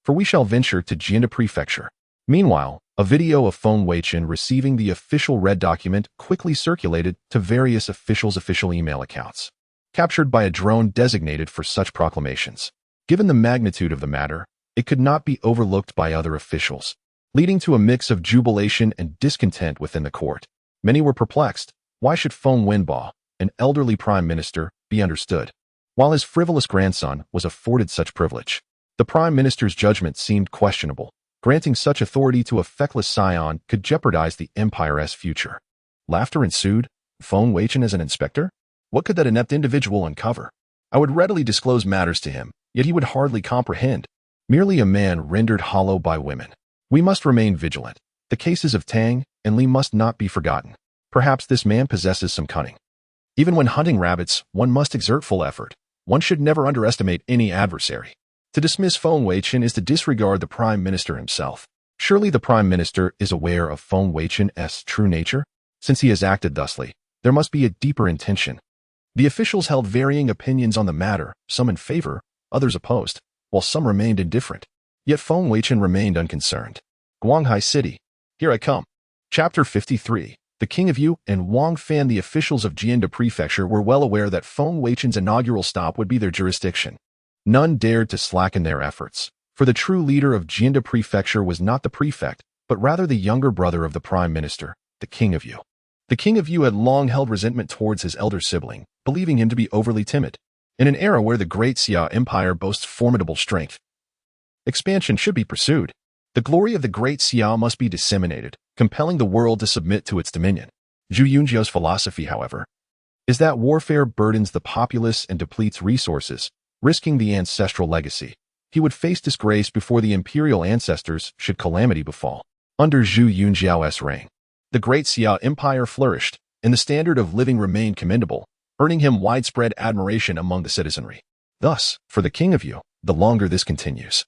for we shall venture to Jianda Prefecture. Meanwhile, a video of Feng Weichen receiving the official red document quickly circulated to various officials' official email accounts, captured by a drone designated for such proclamations. Given the magnitude of the matter, it could not be overlooked by other officials, leading to a mix of jubilation and discontent within the court. Many were perplexed. Why should Feng Wenbo, an elderly prime minister, be understood, while his frivolous grandson was afforded such privilege? The prime minister's judgment seemed questionable. Granting such authority to a feckless scion could jeopardize the empire's future. Laughter ensued. Feng Weichen as an inspector? What could that inept individual uncover? I would readily disclose matters to him, yet he would hardly comprehend. Merely a man rendered hollow by women. We must remain vigilant. The cases of Tang and Li must not be forgotten. Perhaps this man possesses some cunning. Even when hunting rabbits, one must exert full effort. One should never underestimate any adversary. To dismiss Feng Weichen is to disregard the prime minister himself. Surely the prime minister is aware of Feng Weichen's true nature? Since he has acted thusly, there must be a deeper intention. The officials held varying opinions on the matter, some in favor, others opposed, while some remained indifferent. Yet Feng Weichen remained unconcerned. Guanghai City. Here I come. Chapter 53. The King of Yu and Wang Fan. The officials of Jianda Prefecture were well aware that Feng Weichen's inaugural stop would be their jurisdiction. None dared to slacken their efforts, for the true leader of Jianda Prefecture was not the prefect, but rather the younger brother of the prime minister, the King of Yu. The King of Yu had long held resentment towards his elder sibling, believing him to be overly timid. In an era where the Great Xia Empire boasts formidable strength, expansion should be pursued. The glory of the Great Xia must be disseminated, compelling the world to submit to its dominion. Zhu Yunjiao's philosophy, however, is that warfare burdens the populace and depletes resources, risking the ancestral legacy. He would face disgrace before the imperial ancestors should calamity befall. Under Zhu Yunjiao's reign, the Great Xia Empire flourished, and the standard of living remained commendable, earning him widespread admiration among the citizenry. Thus, for the King of Yu, the longer this continues,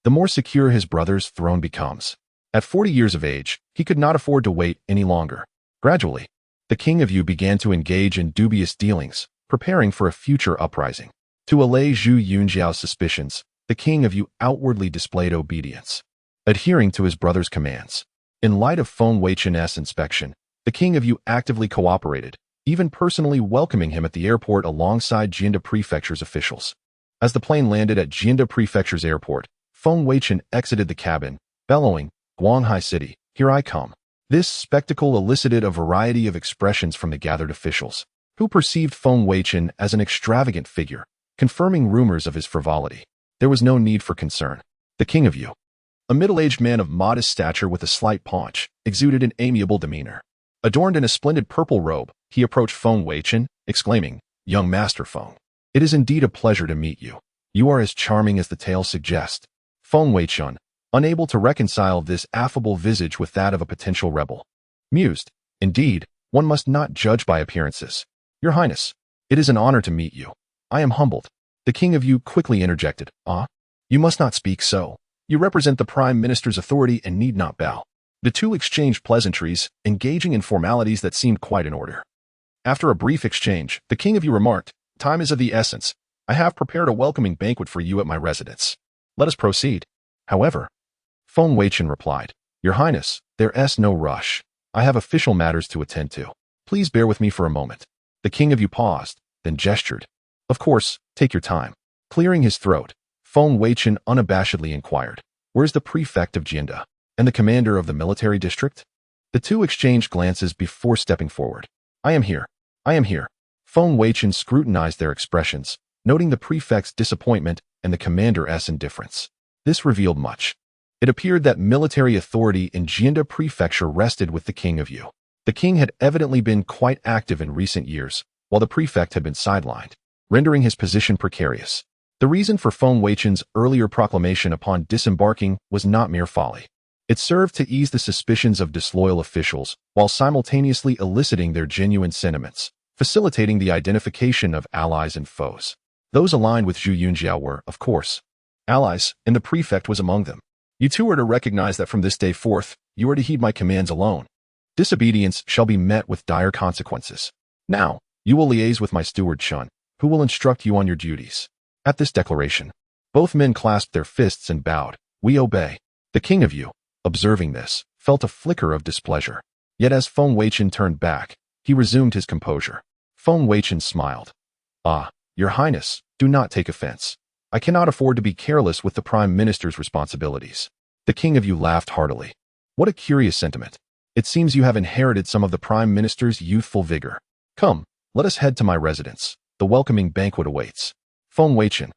the more secure his brother's throne becomes. At 40 years of age, he could not afford to wait any longer. Gradually, the King of Yu began to engage in dubious dealings, preparing for a future uprising. To allay Zhu Yunjiao's suspicions, the King of Yu outwardly displayed obedience, adhering to his brother's commands. In light of Feng Weichen's inspection, the King of Yu actively cooperated, even personally welcoming him at the airport alongside Jianda Prefecture's officials. As the plane landed at Jianda Prefecture's airport, Feng Weichen exited the cabin, bellowing, "Guanghai City, here I come." This spectacle elicited a variety of expressions from the gathered officials, who perceived Feng Weichen as an extravagant figure, confirming rumors of his frivolity. There was no need for concern. The King of Yu, a middle-aged man of modest stature with a slight paunch, exuded an amiable demeanor. Adorned in a splendid purple robe, he approached Feng Weichen, exclaiming, "Young Master Feng, it is indeed a pleasure to meet you. You are as charming as the tale suggests." Feng Weichen, unable to reconcile this affable visage with that of a potential rebel, mused, "Indeed, one must not judge by appearances. Your Highness, it is an honor to meet you. I am humbled." The King of Yu quickly interjected, "Ah, you must not speak so. You represent the Prime Minister's authority and need not bow." The two exchanged pleasantries, engaging in formalities that seemed quite in order. After a brief exchange, the King of Yu remarked, "Time is of the essence. I have prepared a welcoming banquet for you at my residence. Let us proceed." However, Feng Weichen replied, "Your Highness, there's no rush. I have official matters to attend to. Please bear with me for a moment." The King of Yu paused, then gestured. "Of course, take your time." Clearing his throat, Feng Weichen unabashedly inquired, "Where's the prefect of Jianda and the commander of the military district?" The two exchanged glances before stepping forward. "I am here. I am here." Feng Weichen scrutinized their expressions, noting the prefect's disappointment and the commander's indifference. This revealed much. It appeared that military authority in Jianda Prefecture rested with the King of Yu. The king had evidently been quite active in recent years, while the prefect had been sidelined, rendering his position precarious. The reason for Feng Weichen's earlier proclamation upon disembarking was not mere folly. It served to ease the suspicions of disloyal officials while simultaneously eliciting their genuine sentiments, facilitating the identification of allies and foes. Those aligned with Zhu Yunjiao were, of course, allies, and the prefect was among them. You two are to recognize that from this day forth, you are to heed my commands alone. Disobedience shall be met with dire consequences. Now, you will liaise with my steward Chun, who will instruct you on your duties. At this declaration, both men clasped their fists and bowed. We obey. The king of Yu, observing this, felt a flicker of displeasure. Yet as Feng Weichen turned back, he resumed his composure. Feng Weichen smiled. Ah, your highness, do not take offense. I cannot afford to be careless with the prime minister's responsibilities. The king of Yu laughed heartily. What a curious sentiment. It seems you have inherited some of the prime minister's youthful vigor. Come, let us head to my residence. The welcoming banquet awaits. Feng Weichen,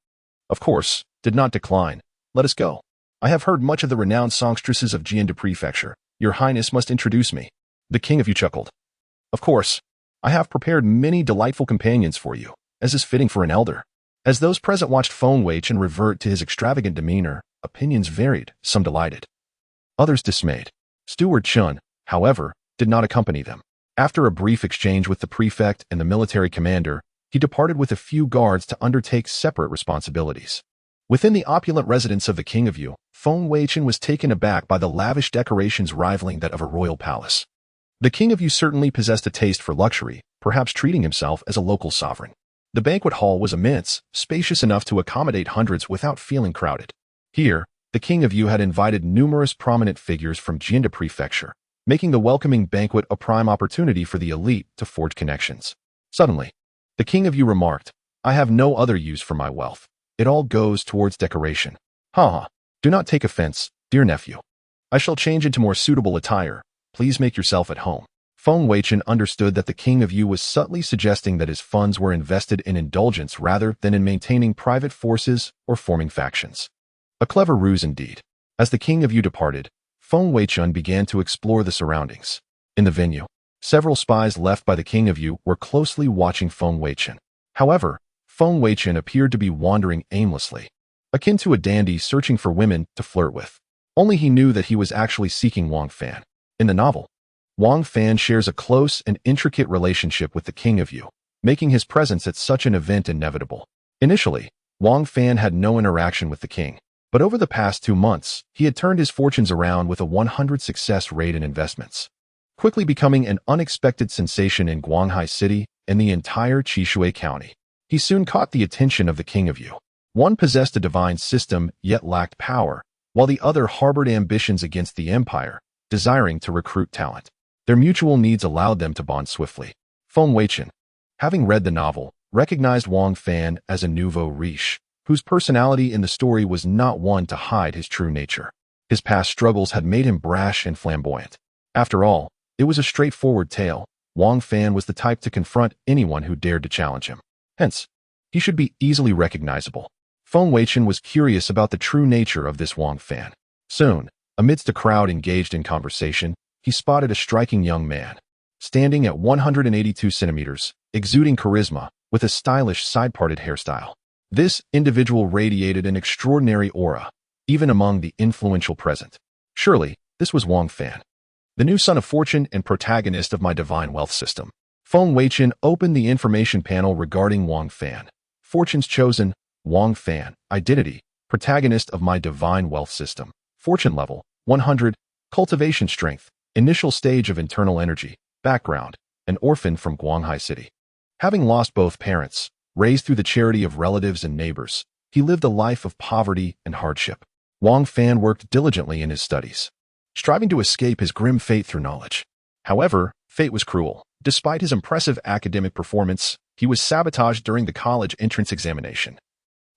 of course, did not decline. Let us go. I have heard much of the renowned songstresses of Jiande Prefecture. Your highness must introduce me. The king of Yu chuckled. Of course, I have prepared many delightful companions for you, as is fitting for an elder. As those present watched Feng Weichen revert to his extravagant demeanor, opinions varied, some delighted, others dismayed. Steward Chun, however, did not accompany them. After a brief exchange with the prefect and the military commander, he departed with a few guards to undertake separate responsibilities. Within the opulent residence of the king of Yu, Feng Weichen was taken aback by the lavish decorations rivaling that of a royal palace. The king of Yu certainly possessed a taste for luxury, perhaps treating himself as a local sovereign. The banquet hall was immense, spacious enough to accommodate hundreds without feeling crowded. Here, the king of Yu had invited numerous prominent figures from Jiande Prefecture, making the welcoming banquet a prime opportunity for the elite to forge connections. Suddenly, the king of Yu remarked, I have no other use for my wealth. It all goes towards decoration. Ha! Do not take offense, dear nephew. I shall change into more suitable attire. Please make yourself at home. Feng Weichen understood that the king of Yu was subtly suggesting that his funds were invested in indulgence rather than in maintaining private forces or forming factions. A clever ruse indeed. As the king of Yu departed, Feng Weichen began to explore the surroundings. In the venue, several spies left by the king of Yu were closely watching Feng Weichen. However, Feng Weichen appeared to be wandering aimlessly, akin to a dandy searching for women to flirt with. Only he knew that he was actually seeking Wang Fan. In the novel, Wang Fan shares a close and intricate relationship with the king of Yu, making his presence at such an event inevitable. Initially, Wang Fan had no interaction with the king, but over the past 2 months, he had turned his fortunes around with a 100 success rate in investments, quickly becoming an unexpected sensation in Guanghai City and the entire Qishui County. He soon caught the attention of the king of Yu. One possessed a divine system, yet lacked power, while the other harbored ambitions against the empire, desiring to recruit talent. Their mutual needs allowed them to bond swiftly. Feng Weichen, having read the novel, recognized Wang Fan as a nouveau riche, whose personality in the story was not one to hide his true nature. His past struggles had made him brash and flamboyant. After all, it was a straightforward tale. Wang Fan was the type to confront anyone who dared to challenge him. Hence, he should be easily recognizable. Feng Weichen was curious about the true nature of this Wang Fan. Soon, amidst a crowd engaged in conversation, he spotted a striking young man, standing at 182 centimeters, exuding charisma, with a stylish side-parted hairstyle. This individual radiated an extraordinary aura, even among the influential present. Surely, this was Wang Fan, the new son of fortune and protagonist of my divine wealth system. Feng Weichen opened the information panel regarding Wang Fan. Fortunes chosen, Wang Fan, identity, protagonist of my divine wealth system. Fortune level, 100, cultivation strength, initial stage of internal energy, background, an orphan from Guanghai City. Having lost both parents, raised through the charity of relatives and neighbors, he lived a life of poverty and hardship. Wang Fan worked diligently in his studies, striving to escape his grim fate through knowledge. However, fate was cruel. Despite his impressive academic performance, he was sabotaged during the college entrance examination,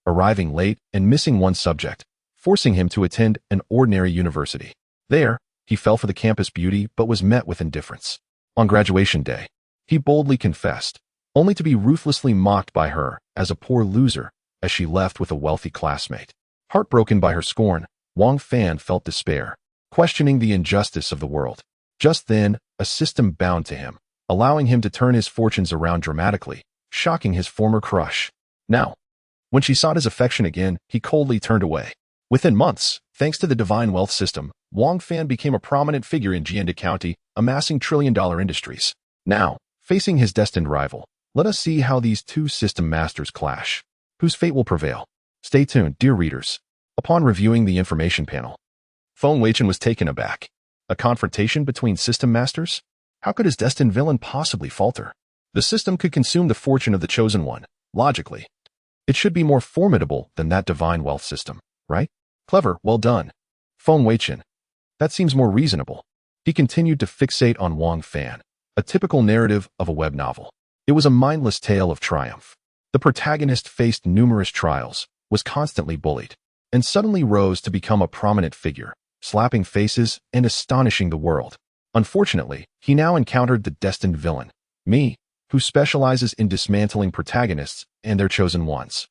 arriving late and missing one subject, forcing him to attend an ordinary university. There, he fell for the campus beauty but was met with indifference. On graduation day, he boldly confessed, only to be ruthlessly mocked by her as a poor loser as she left with a wealthy classmate. Heartbroken by her scorn, Wang Fan felt despair, questioning the injustice of the world. Just then, a system bound to him, allowing him to turn his fortunes around dramatically, shocking his former crush. Now, when she sought his affection again, he coldly turned away. Within months, Thanks to the divine wealth system, Wang Fan became a prominent figure in Jianda County, amassing trillion-dollar industries. Now, facing his destined rival, let us see how these two system masters clash. Whose fate will prevail? Stay tuned, dear readers. Upon reviewing the information panel, Feng Weichen was taken aback. A confrontation between system masters? How could his destined villain possibly falter? The system could consume the fortune of the chosen one. Logically, it should be more formidable than that divine wealth system, right? Clever, well done. Feng Weichen. That seems more reasonable. He continued to fixate on Wang Fan, a typical narrative of a web novel. It was a mindless tale of triumph. The protagonist faced numerous trials, was constantly bullied, and suddenly rose to become a prominent figure, slapping faces and astonishing the world. Unfortunately, he now encountered the destined villain, me, who specializes in dismantling protagonists and their chosen ones.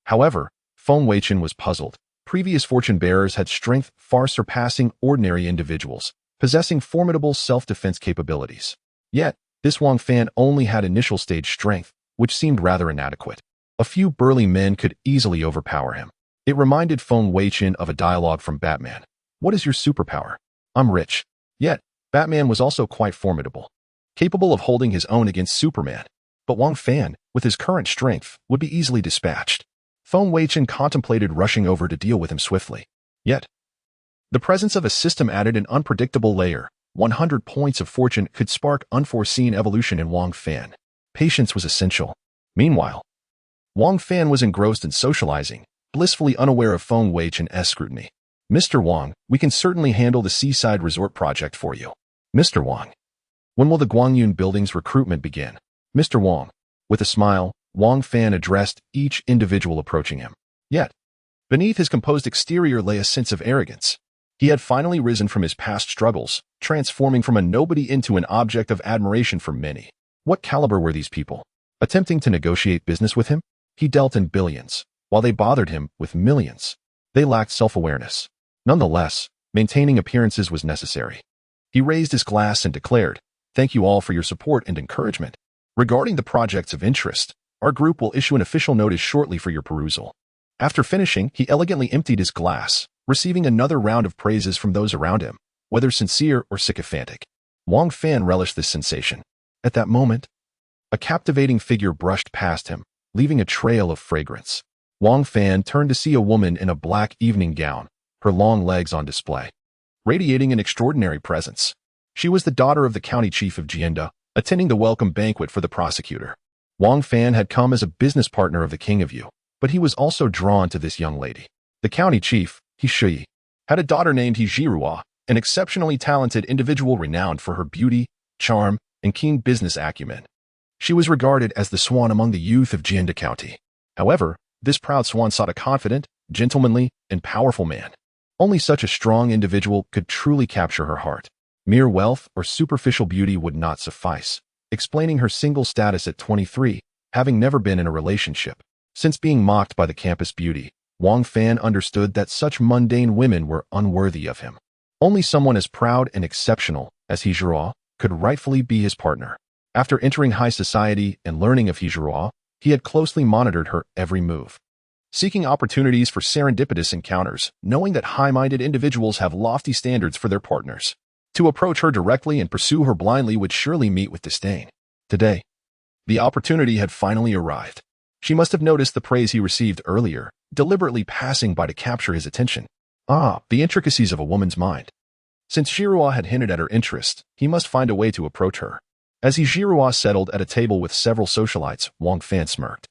However, Feng Weichen was puzzled. Previous fortune bearers had strength far surpassing ordinary individuals, possessing formidable self-defense capabilities. Yet, this Wang Fan only had initial stage strength, which seemed rather inadequate. A few burly men could easily overpower him. It reminded Feng Weichen of a dialogue from Batman. What is your superpower? I'm rich. Yet, Batman was also quite formidable, capable of holding his own against Superman. But Wang Fan, with his current strength, would be easily dispatched. Feng Weichen contemplated rushing over to deal with him swiftly. Yet, the presence of a system added an unpredictable layer. 100 points of fortune could spark unforeseen evolution in Wang Fan. Patience was essential. Meanwhile, Wang Fan was engrossed in socializing, blissfully unaware of Feng Weichen's scrutiny. Mr. Wang, we can certainly handle the seaside resort project for you. Mr. Wang. When will the Guangyun building's recruitment begin? Mr. Wang. With a smile, Wang Fan addressed each individual approaching him. Yet, beneath his composed exterior lay a sense of arrogance. He had finally risen from his past struggles, transforming from a nobody into an object of admiration for many. What caliber were these people? Attempting to negotiate business with him? He dealt in billions, while they bothered him with millions. They lacked self-awareness. Nonetheless, maintaining appearances was necessary. He raised his glass and declared, "Thank you all for your support and encouragement. Regarding the projects of interest, our group will issue an official notice shortly for your perusal." After finishing, he elegantly emptied his glass, receiving another round of praises from those around him, whether sincere or sycophantic. Wang Fan relished this sensation. At that moment, a captivating figure brushed past him, leaving a trail of fragrance. Wang Fan turned to see a woman in a black evening gown, her long legs on display, radiating an extraordinary presence. She was the daughter of the county chief of Jianda, attending the welcome banquet for the prosecutor. Wang Fan had come as a business partner of the King of Yu, but he was also drawn to this young lady. The county chief, He Shui, had a daughter named He Jirua, an exceptionally talented individual renowned for her beauty, charm, and keen business acumen. She was regarded as the swan among the youth of Jianda County. However, this proud swan sought a confident, gentlemanly, and powerful man. Only such a strong individual could truly capture her heart. Mere wealth or superficial beauty would not suffice, explaining her single status at 23, having never been in a relationship. Since being mocked by the campus beauty, Wang Fan understood that such mundane women were unworthy of him. Only someone as proud and exceptional as He Jirua could rightfully be his partner. After entering high society and learning of He Jirua, he had closely monitored her every move, seeking opportunities for serendipitous encounters, knowing that high-minded individuals have lofty standards for their partners. To approach her directly and pursue her blindly would surely meet with disdain. Today, the opportunity had finally arrived. She must have noticed the praise he received earlier, deliberately passing by to capture his attention. The intricacies of a woman's mind. Since Jirua had hinted at her interest, he must find a way to approach her. As Jirua settled at a table with several socialites, Wang Fan smirked.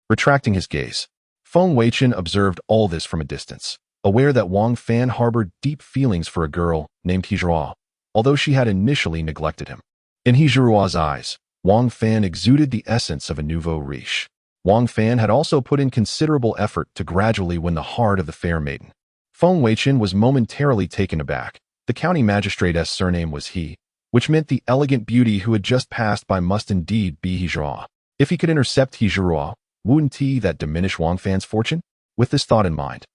Retracting his gaze, Feng Weichen observed all this from a distance, aware that Wang Fan harbored deep feelings for a girl named He Jirua, although she had initially neglected him. In He Jirua's eyes, Wang Fan exuded the essence of a nouveau riche. Wang Fan had also put in considerable effort to gradually win the heart of the fair maiden. Feng Weichen was momentarily taken aback. The county magistrate's surname was He, which meant the elegant beauty who had just passed by must indeed be He Jirua. If he could intercept He Jirua, wouldn't that diminish Wang Fan's fortune? With this thought in mind,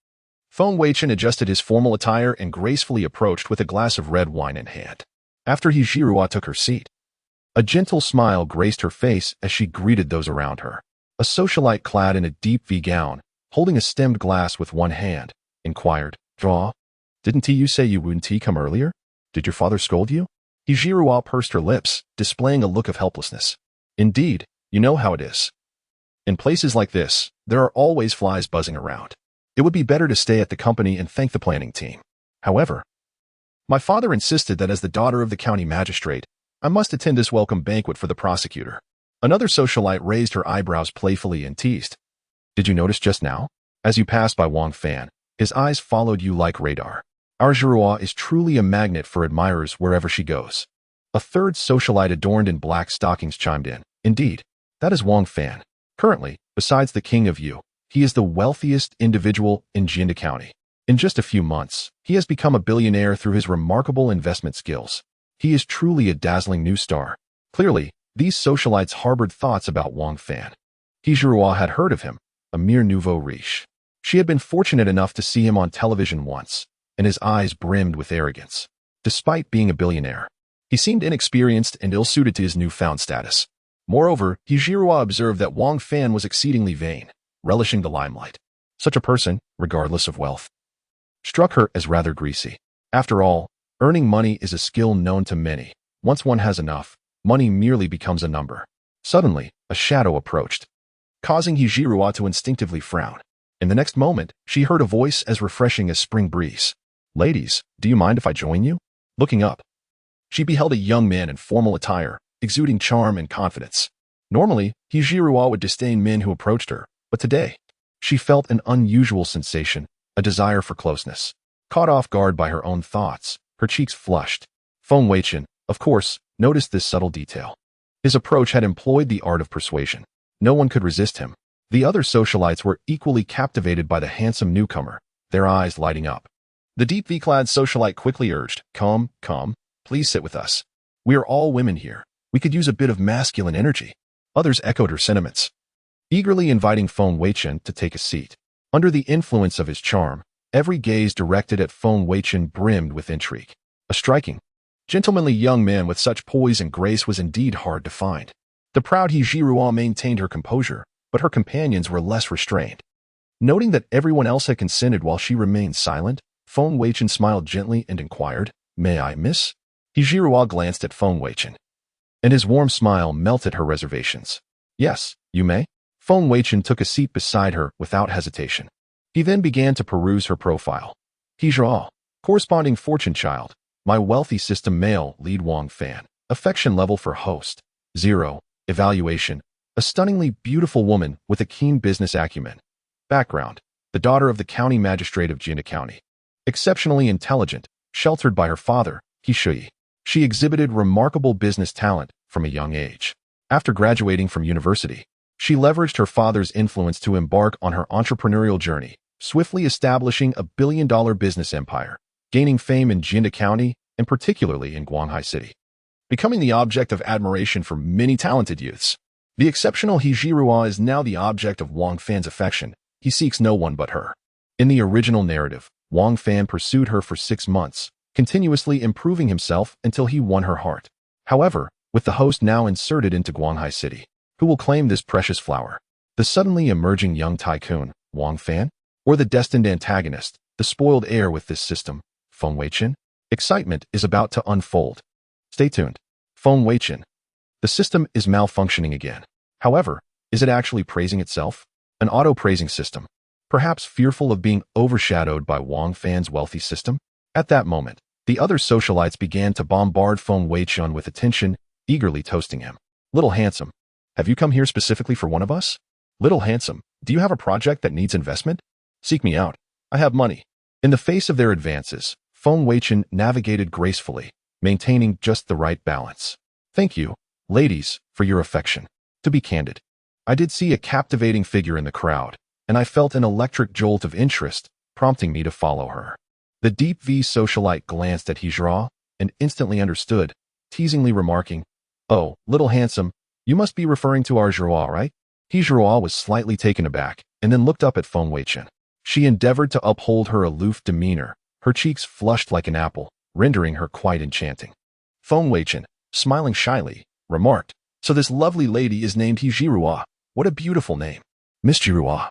Feng Weichen adjusted his formal attire and gracefully approached with a glass of red wine in hand. After He Jirua took her seat, a gentle smile graced her face as she greeted those around her. A socialite clad in a deep V gown, holding a stemmed glass with one hand, inquired, "Draw?" Didn't you say you wouldn't come earlier? Did your father scold you? Hijirua pursed her lips, displaying a look of helplessness. Indeed, you know how it is. In places like this, there are always flies buzzing around. It would be better to stay at the company and thank the planning team. However, my father insisted that as the daughter of the county magistrate, I must attend this welcome banquet for the prosecutor. Another socialite raised her eyebrows playfully and teased. Did you notice just now? As you passed by Wang Fan, his eyes followed you like radar. Our Jirua is truly a magnet for admirers wherever she goes. A third socialite adorned in black stockings chimed in. Indeed, that is Wang Fan. Currently, besides the king of Yu, he is the wealthiest individual in Jinda County. In just a few months, he has become a billionaire through his remarkable investment skills. He is truly a dazzling new star. Clearly, these socialites harbored thoughts about Wang Fan. Hijirua had heard of him, a mere nouveau riche. She had been fortunate enough to see him on television once, and his eyes brimmed with arrogance. Despite being a billionaire, he seemed inexperienced and ill-suited to his newfound status. Moreover, Hijirua observed that Wang Fan was exceedingly vain, relishing the limelight. Such a person, regardless of wealth, struck her as rather greasy. After all, earning money is a skill known to many. Once one has enough, money merely becomes a number. Suddenly, a shadow approached, causing Hijirua to instinctively frown. In the next moment, she heard a voice as refreshing as spring breeze. Ladies, do you mind if I join you? Looking up, she beheld a young man in formal attire, exuding charm and confidence. Normally, Hijirua would disdain men who approached her, but today, she felt an unusual sensation, a desire for closeness. Caught off guard by her own thoughts, her cheeks flushed. Feng Weichen, of course, noticed this subtle detail. His approach had employed the art of persuasion. No one could resist him. The other socialites were equally captivated by the handsome newcomer, their eyes lighting up. The deep V-clad socialite quickly urged, Come, please sit with us. We are all women here. We could use a bit of masculine energy. Others echoed her sentiments, eagerly inviting Feng Weichen to take a seat. Under the influence of his charm, every gaze directed at Feng Weichen brimmed with intrigue. A striking, gentlemanly young man with such poise and grace was indeed hard to find. The proud Hijirua maintained her composure, but her companions were less restrained. Noting that everyone else had consented while she remained silent, Feng Weichen smiled gently and inquired, May I, miss? Hijirua glanced at Feng Weichen, and his warm smile melted her reservations. Yes, you may. Feng Weichen took a seat beside her without hesitation. He then began to peruse her profile. Hijirua, corresponding fortune child, my wealthy system male lead Wang Fan, affection level for host, 0, evaluation, a stunningly beautiful woman with a keen business acumen. Background, the daughter of the county magistrate of Jinda County. Exceptionally intelligent, sheltered by her father, Hishui. She exhibited remarkable business talent from a young age. After graduating from university, she leveraged her father's influence to embark on her entrepreneurial journey, swiftly establishing a billion-dollar business empire, gaining fame in Jinda County and particularly in Guanghai City, becoming the object of admiration for many talented youths. The exceptional Hijirua is now the object of Wang Fan's affection. He seeks no one but her. In the original narrative, Wang Fan pursued her for 6 months, continuously improving himself until he won her heart. However, with the host now inserted into Guanghai City, who will claim this precious flower? The suddenly emerging young tycoon, Wang Fan? Or the destined antagonist, the spoiled heir with this system, Feng Weichen? Excitement is about to unfold. Stay tuned. Feng Weichen. The system is malfunctioning again. However, is it actually praising itself? An auto-praising system, perhaps fearful of being overshadowed by Wang Fan's wealthy system? At that moment, the other socialites began to bombard Feng Weichen with attention, eagerly toasting him. Little handsome, have you come here specifically for one of us? Little handsome, do you have a project that needs investment? Seek me out. I have money. In the face of their advances, Feng Weichen navigated gracefully, maintaining just the right balance. Thank you, ladies, for your affection. To be candid, I did see a captivating figure in the crowd, and I felt an electric jolt of interest, prompting me to follow her. The deep V socialite glanced at Hijirua and instantly understood, teasingly remarking, Oh, little handsome, you must be referring to our Jirua, right? Hijirua was slightly taken aback and then looked up at Feng Weichen. She endeavored to uphold her aloof demeanor, her cheeks flushed like an apple, rendering her quite enchanting. Feng Weichen, smiling shyly, remarked, So this lovely lady is named Hijirua. What a beautiful name. Miss Jirua.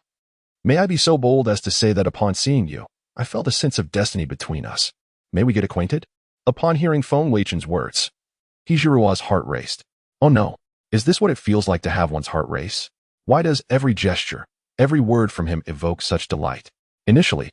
May I be so bold as to say that upon seeing you, I felt a sense of destiny between us. May we get acquainted? Upon hearing Feng Weichen's words, Hijirua's heart raced. Oh no, is this what it feels like to have one's heart race? Why does every gesture, every word from him evoke such delight? Initially,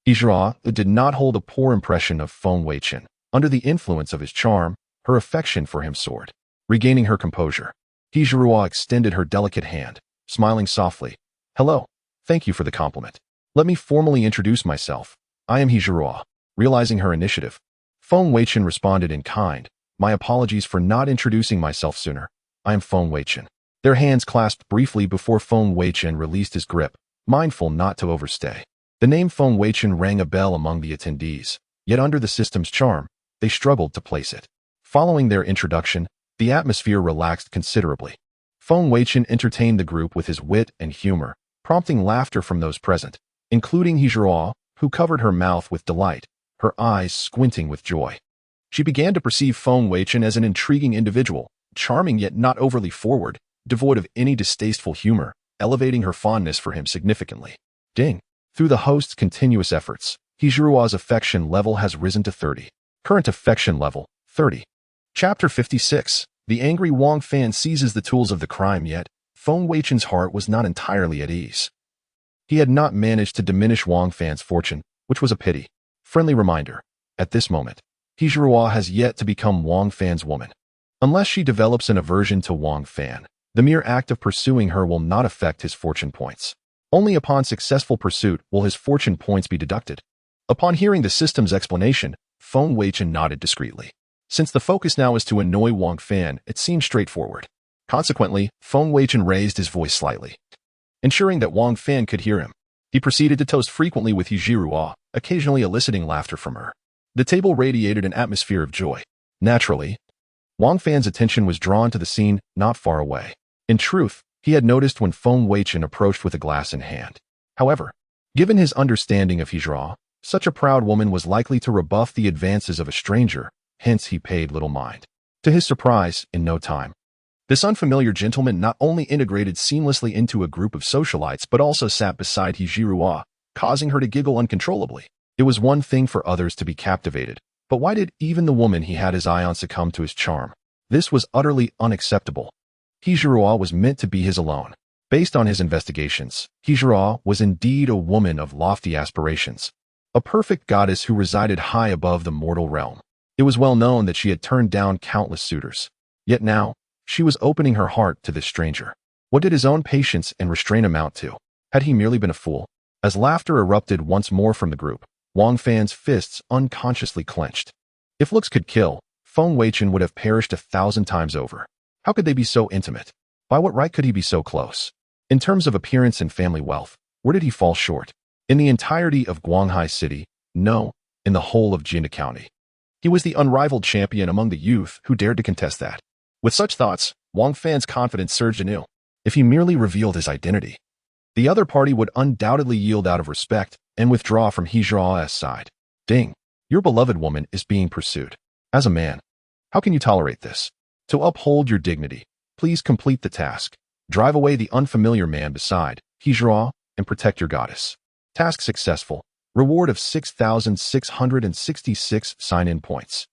Hijirua did not hold a poor impression of Feng Weichen. Under the influence of his charm, her affection for him soared. Regaining her composure, Hijirua extended her delicate hand, smiling softly. Hello, thank you for the compliment. Let me formally introduce myself. I am Hijirua. Realizing her initiative, Feng Weichen responded in kind. My apologies for not introducing myself sooner. I am Feng Weichen. Their hands clasped briefly before Feng Weichen released his grip, mindful not to overstay. The name Feng Weichen rang a bell among the attendees, yet under the system's charm, they struggled to place it. Following their introduction, the atmosphere relaxed considerably. Feng Weichen entertained the group with his wit and humor, prompting laughter from those present, including Hijirua, who covered her mouth with delight, her eyes squinting with joy. She began to perceive Feng Weichen as an intriguing individual, charming yet not overly forward, devoid of any distasteful humor, elevating her fondness for him significantly. Ding! Through the host's continuous efforts, Hijirua's affection level has risen to 30. Current affection level, 30. Chapter 56. The angry Wang Fan seizes the tools of the crime, yet Feng Weichen's heart was not entirely at ease. He had not managed to diminish Wang Fan's fortune, which was a pity. Friendly reminder. At this moment, Hijirua has yet to become Wang Fan's woman. Unless she develops an aversion to Wang Fan, the mere act of pursuing her will not affect his fortune points. Only upon successful pursuit will his fortune points be deducted. Upon hearing the system's explanation, Feng Weichen nodded discreetly. Since the focus now is to annoy Wang Fan, it seemed straightforward. Consequently, Feng Weichen raised his voice slightly, ensuring that Wang Fan could hear him. He proceeded to toast frequently with Hijirua, occasionally eliciting laughter from her. The table radiated an atmosphere of joy. Naturally, Wang Fan's attention was drawn to the scene not far away. In truth, he had noticed when Feng Weichen approached with a glass in hand. However, given his understanding of Hijirua, such a proud woman was likely to rebuff the advances of a stranger, hence he paid little mind. To his surprise, in no time, this unfamiliar gentleman not only integrated seamlessly into a group of socialites but also sat beside Hijirua, causing her to giggle uncontrollably. It was one thing for others to be captivated, but why did even the woman he had his eye on succumb to his charm? This was utterly unacceptable. Hijirua was meant to be his alone. Based on his investigations, Hijirua was indeed a woman of lofty aspirations, a perfect goddess who resided high above the mortal realm. It was well known that she had turned down countless suitors. Yet now, she was opening her heart to this stranger. What did his own patience and restraint amount to? Had he merely been a fool? As laughter erupted once more from the group, Wang Fan's fists unconsciously clenched. If looks could kill, Feng Weichen would have perished 1,000 times over. How could they be so intimate? By what right could he be so close? In terms of appearance and family wealth, where did he fall short? In the entirety of Guanghai City? No, in the whole of Jinda County. He was the unrivaled champion among the youth who dared to contest that. With such thoughts, Wang Fan's confidence surged anew. If he merely revealed his identity, the other party would undoubtedly yield out of respect and withdraw from Hijirua's side. Ding! Your beloved woman is being pursued. As a man, how can you tolerate this? To uphold your dignity, please complete the task. Drive away the unfamiliar man beside Hijirua and protect your goddess. Task successful. Reward of 6,666 sign-in points.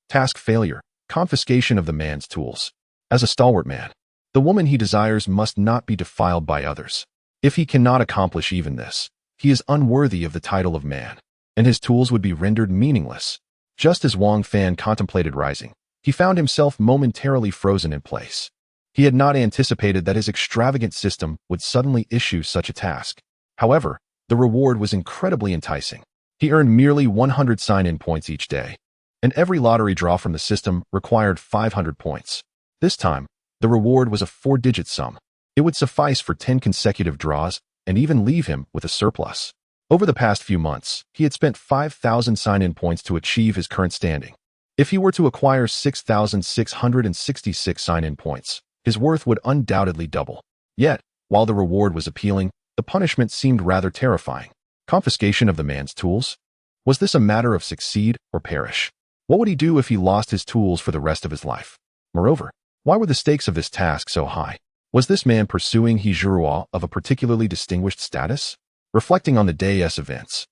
Task failure. Confiscation of the man's tools. As a stalwart man, the woman he desires must not be defiled by others. If he cannot accomplish even this, he is unworthy of the title of man, and his tools would be rendered meaningless. Just as Wang Fan contemplated rising, he found himself momentarily frozen in place. He had not anticipated that his extravagant system would suddenly issue such a task. However, the reward was incredibly enticing. He earned merely 100 sign-in points each day, and every lottery draw from the system required 500 points. This time, the reward was a 4-digit sum. It would suffice for 10 consecutive draws and even leave him with a surplus. Over the past few months, he had spent 5,000 sign-in points to achieve his current standing. If he were to acquire 6,666 sign-in points, his worth would undoubtedly double. Yet, while the reward was appealing, the punishment seemed rather terrifying. Confiscation of the man's tools? Was this a matter of succeed or perish? What would he do if he lost his tools for the rest of his life? Moreover, why were the stakes of this task so high? Was this man pursuing Hijirua of a particularly distinguished status? Reflecting on the day's events,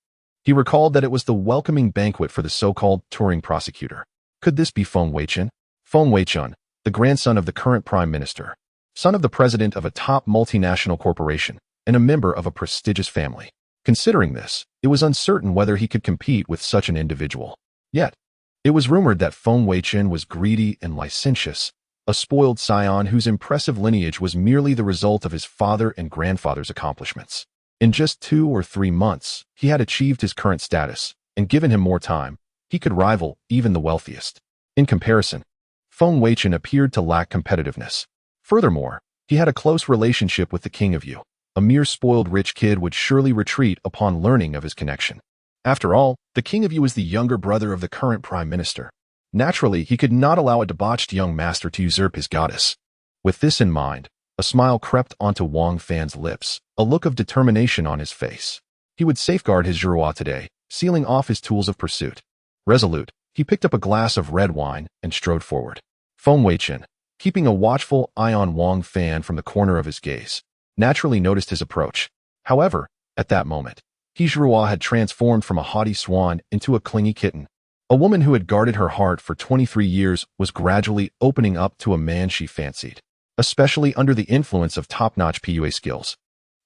He recalled that it was the welcoming banquet for the so-called touring prosecutor. Could this be Feng Weichen? Feng Weichen, the grandson of the current prime minister, son of the president of a top multinational corporation, and a member of a prestigious family. Considering this, it was uncertain whether he could compete with such an individual. Yet, it was rumored that Feng Weichen was greedy and licentious, a spoiled scion whose impressive lineage was merely the result of his father and grandfather's accomplishments. In just 2 or 3 months, he had achieved his current status, and given him more time, he could rival even the wealthiest. In comparison, Feng Weichen appeared to lack competitiveness. Furthermore, he had a close relationship with the King of Yu. A mere spoiled rich kid would surely retreat upon learning of his connection. After all, the King of Yu was the younger brother of the current prime minister. Naturally, he could not allow a debauched young master to usurp his goddess. With this in mind, a smile crept onto Wang Fan's lips, a look of determination on his face. He would safeguard his Zhiruo today, sealing off his tools of pursuit. Resolute, he picked up a glass of red wine and strode forward. Feng Weichen, keeping a watchful eye on Wang Fan from the corner of his gaze, naturally noticed his approach. However, at that moment, Zhiruo had transformed from a haughty swan into a clingy kitten. A woman who had guarded her heart for 23 years was gradually opening up to a man she fancied, especially under the influence of top-notch PUA skills.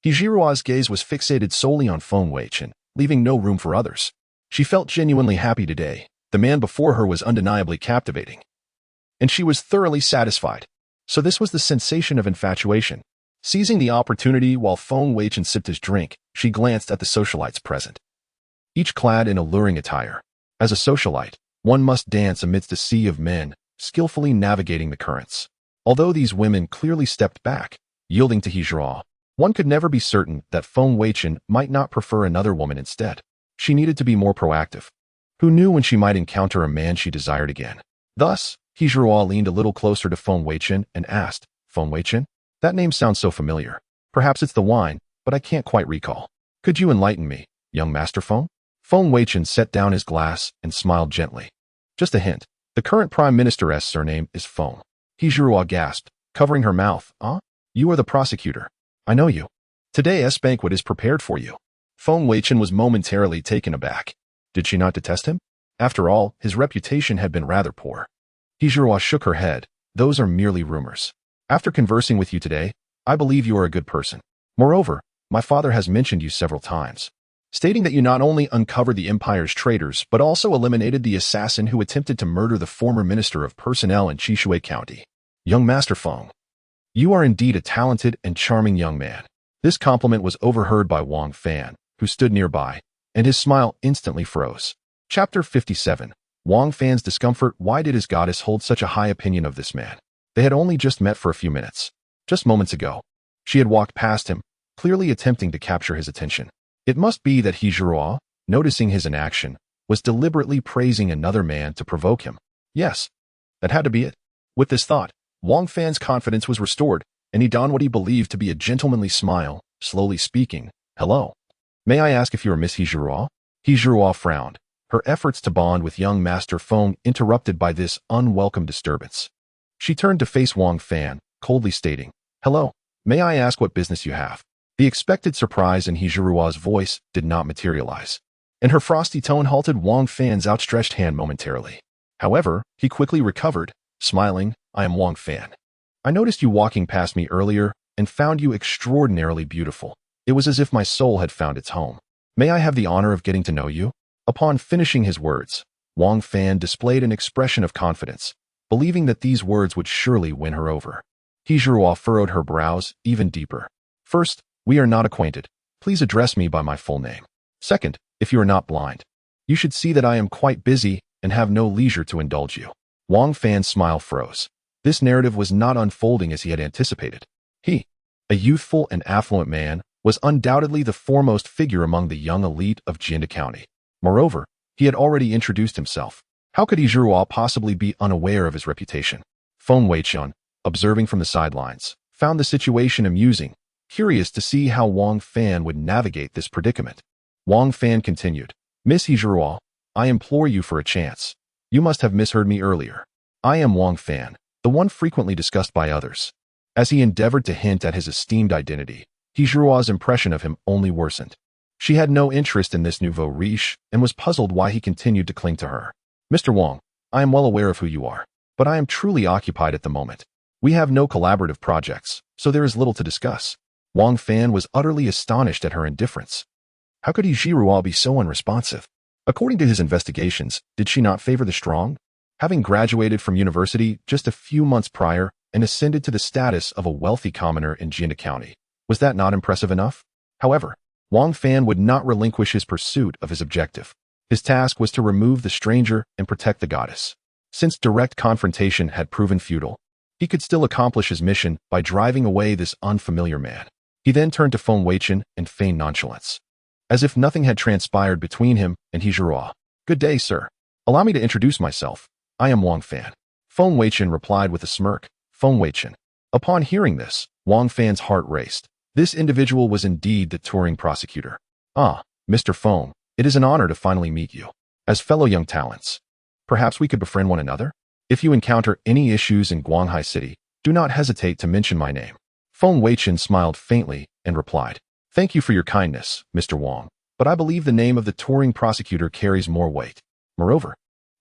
Zhiruo's gaze was fixated solely on Feng Weichen, leaving no room for others. She felt genuinely happy today. The man before her was undeniably captivating, and she was thoroughly satisfied. So this was the sensation of infatuation. Seizing the opportunity while Feng Weichen sipped his drink, she glanced at the socialites present, each clad in alluring attire. As a socialite, one must dance amidst a sea of men, skillfully navigating the currents. Although these women clearly stepped back, yielding to Zhiruo, one could never be certain that Feng Weichen might not prefer another woman instead. She needed to be more proactive. Who knew when she might encounter a man she desired again? Thus, Zhiruo leaned a little closer to Feng Weichen and asked, Feng Weichen? That name sounds so familiar. Perhaps it's the wine, but I can't quite recall. Could you enlighten me, young Master Feng? Feng Weichen set down his glass and smiled gently. Just a hint. The current Prime Minister's surname is Feng. Zhiruo gasped, covering her mouth. You are the prosecutor. I know you. Today's banquet is prepared for you. Feng Weichen was momentarily taken aback. Did she not detest him? After all, his reputation had been rather poor. Zhiruo shook her head. Those are merely rumors. After conversing with you today, I believe you are a good person. Moreover, my father has mentioned you several times, stating that you not only uncovered the Empire's traitors but also eliminated the assassin who attempted to murder the former Minister of Personnel in Chishui County. Young Master Feng, you are indeed a talented and charming young man. This compliment was overheard by Wang Fan, who stood nearby, and his smile instantly froze. Chapter 57. Wang Fan's discomfort. Why did his goddess hold such a high opinion of this man? They had only just met for a few minutes. Just moments ago, she had walked past him, clearly attempting to capture his attention. It must be that Zhiruo, noticing his inaction, was deliberately praising another man to provoke him. Yes, that had to be it. With this thought, Wang Fan's confidence was restored, and he donned what he believed to be a gentlemanly smile, slowly speaking, Hello. May I ask if you are Miss Zhiruo? Zhiruo frowned, her efforts to bond with young Master Feng interrupted by this unwelcome disturbance. She turned to face Wang Fan, coldly stating, Hello, may I ask what business you have? The expected surprise in Zhiruo's voice did not materialize, and her frosty tone halted Wang Fan's outstretched hand momentarily. However, he quickly recovered, smiling, I am Wang Fan. I noticed you walking past me earlier and found you extraordinarily beautiful. It was as if my soul had found its home. May I have the honor of getting to know you? Upon finishing his words, Wang Fan displayed an expression of confidence, believing that these words would surely win her over. Zhiruo furrowed her brows even deeper. First, we are not acquainted. Please address me by my full name. Second, if you are not blind, you should see that I am quite busy and have no leisure to indulge you. Wang Fan's smile froze. This narrative was not unfolding as he had anticipated. He, a youthful and affluent man, was undoubtedly the foremost figure among the young elite of Jinda County. Moreover, he had already introduced himself. How could Zhiruo possibly be unaware of his reputation? Feng Weichen, observing from the sidelines, found the situation amusing, curious to see how Wang Fan would navigate this predicament. Wang Fan continued, Miss Zhiruo, I implore you for a chance. You must have misheard me earlier. I am Wang Fan, the one frequently discussed by others. As he endeavored to hint at his esteemed identity, Zhiruo's impression of him only worsened. She had no interest in this nouveau riche and was puzzled why he continued to cling to her. Mr. Wong, I am well aware of who you are, but I am truly occupied at the moment. We have no collaborative projects, so there is little to discuss. Wang Fan was utterly astonished at her indifference. How could Yijiruo be so unresponsive? According to his investigations, did she not favor the strong? Having graduated from university just a few months prior and ascended to the status of a wealthy commoner in Jinda County, was that not impressive enough? However, Wang Fan would not relinquish his pursuit of his objective. His task was to remove the stranger and protect the goddess. Since direct confrontation had proven futile, he could still accomplish his mission by driving away this unfamiliar man. He then turned to Feng Weichen and feigned nonchalance, as if nothing had transpired between him and Yijiruo. Good day, sir. Allow me to introduce myself. I am Wang Fan. Feng Weichen replied with a smirk. Feng Weichen. Upon hearing this, Wang Fan's heart raced. This individual was indeed the touring prosecutor. Ah, Mr. Feng, it is an honor to finally meet you. As fellow young talents, perhaps we could befriend one another? If you encounter any issues in Guanghai City, do not hesitate to mention my name. Feng Weichen smiled faintly and replied, Thank you for your kindness, Mr. Wong, but I believe the name of the touring prosecutor carries more weight. Moreover,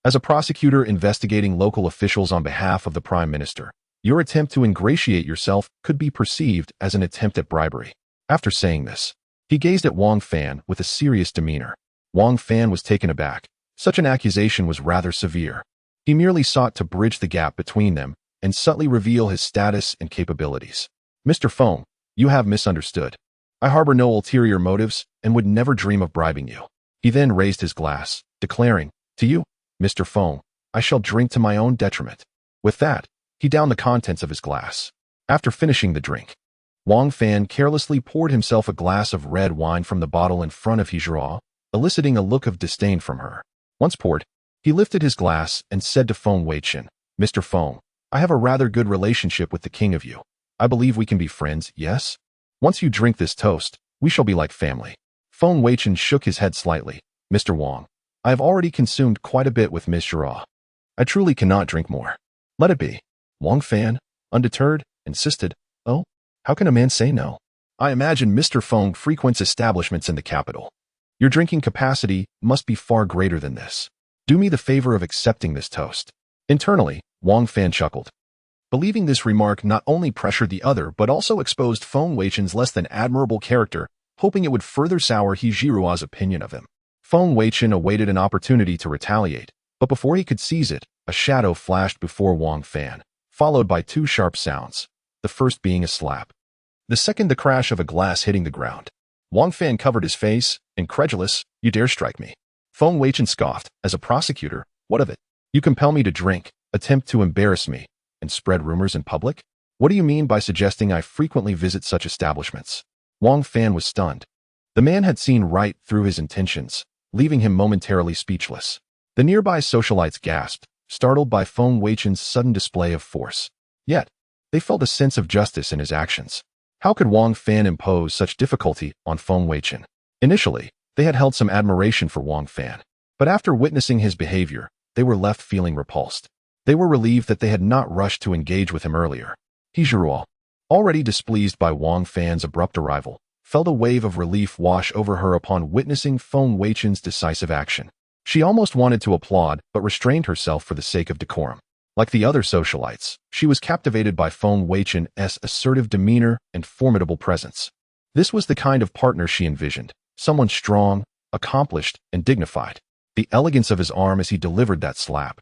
as a prosecutor investigating local officials on behalf of the Prime Minister, your attempt to ingratiate yourself could be perceived as an attempt at bribery. After saying this, he gazed at Wang Fan with a serious demeanor. Wang Fan was taken aback. Such an accusation was rather severe. He merely sought to bridge the gap between them and subtly reveal his status and capabilities. Mr. Feng, you have misunderstood. I harbor no ulterior motives and would never dream of bribing you. He then raised his glass, declaring, To you, Mr. Feng, I shall drink to my own detriment. With that, he downed the contents of his glass. After finishing the drink, Wang Fan carelessly poured himself a glass of red wine from the bottle in front of Yijiruo, eliciting a look of disdain from her. Once poured, he lifted his glass and said to Feng Weichen, Mr. Feng, I have a rather good relationship with the king of you. I believe we can be friends, yes? Once you drink this toast, we shall be like family. Feng Weichen shook his head slightly. Mr. Wang, I have already consumed quite a bit with Miss Yijiruo. I truly cannot drink more. Let it be. Wang Fan, undeterred, insisted, Oh, how can a man say no? I imagine Mr. Feng frequents establishments in the capital. Your drinking capacity must be far greater than this. Do me the favor of accepting this toast. Internally, Wang Fan chuckled. Believing this remark not only pressured the other but also exposed Feng Weichen's less than admirable character, hoping it would further sour Yijiruo's opinion of him. Feng Weichen awaited an opportunity to retaliate, but before he could seize it, a shadow flashed before Wang Fan, followed by two sharp sounds, the first being a slap, the second the crash of a glass hitting the ground. Wang Fan covered his face, incredulous. You dare strike me? Feng Weichen scoffed. As a prosecutor, what of it? You compel me to drink, attempt to embarrass me, and spread rumors in public? What do you mean by suggesting I frequently visit such establishments? Wang Fan was stunned. The man had seen right through his intentions, leaving him momentarily speechless. The nearby socialites gasped, startled by Feng Weichen's sudden display of force. Yet, they felt a sense of justice in his actions. How could Wang Fan impose such difficulty on Feng Weichen? Initially, they had held some admiration for Wang Fan, but after witnessing his behavior, they were left feeling repulsed. They were relieved that they had not rushed to engage with him earlier. Yijiruo, already displeased by Wang Fan's abrupt arrival, felt a wave of relief wash over her upon witnessing Feng Weichen's decisive action. She almost wanted to applaud, but restrained herself for the sake of decorum. Like the other socialites, she was captivated by Feng Weichen's assertive demeanor and formidable presence. This was the kind of partner she envisioned, someone strong, accomplished, and dignified. The elegance of his arm as he delivered that slap,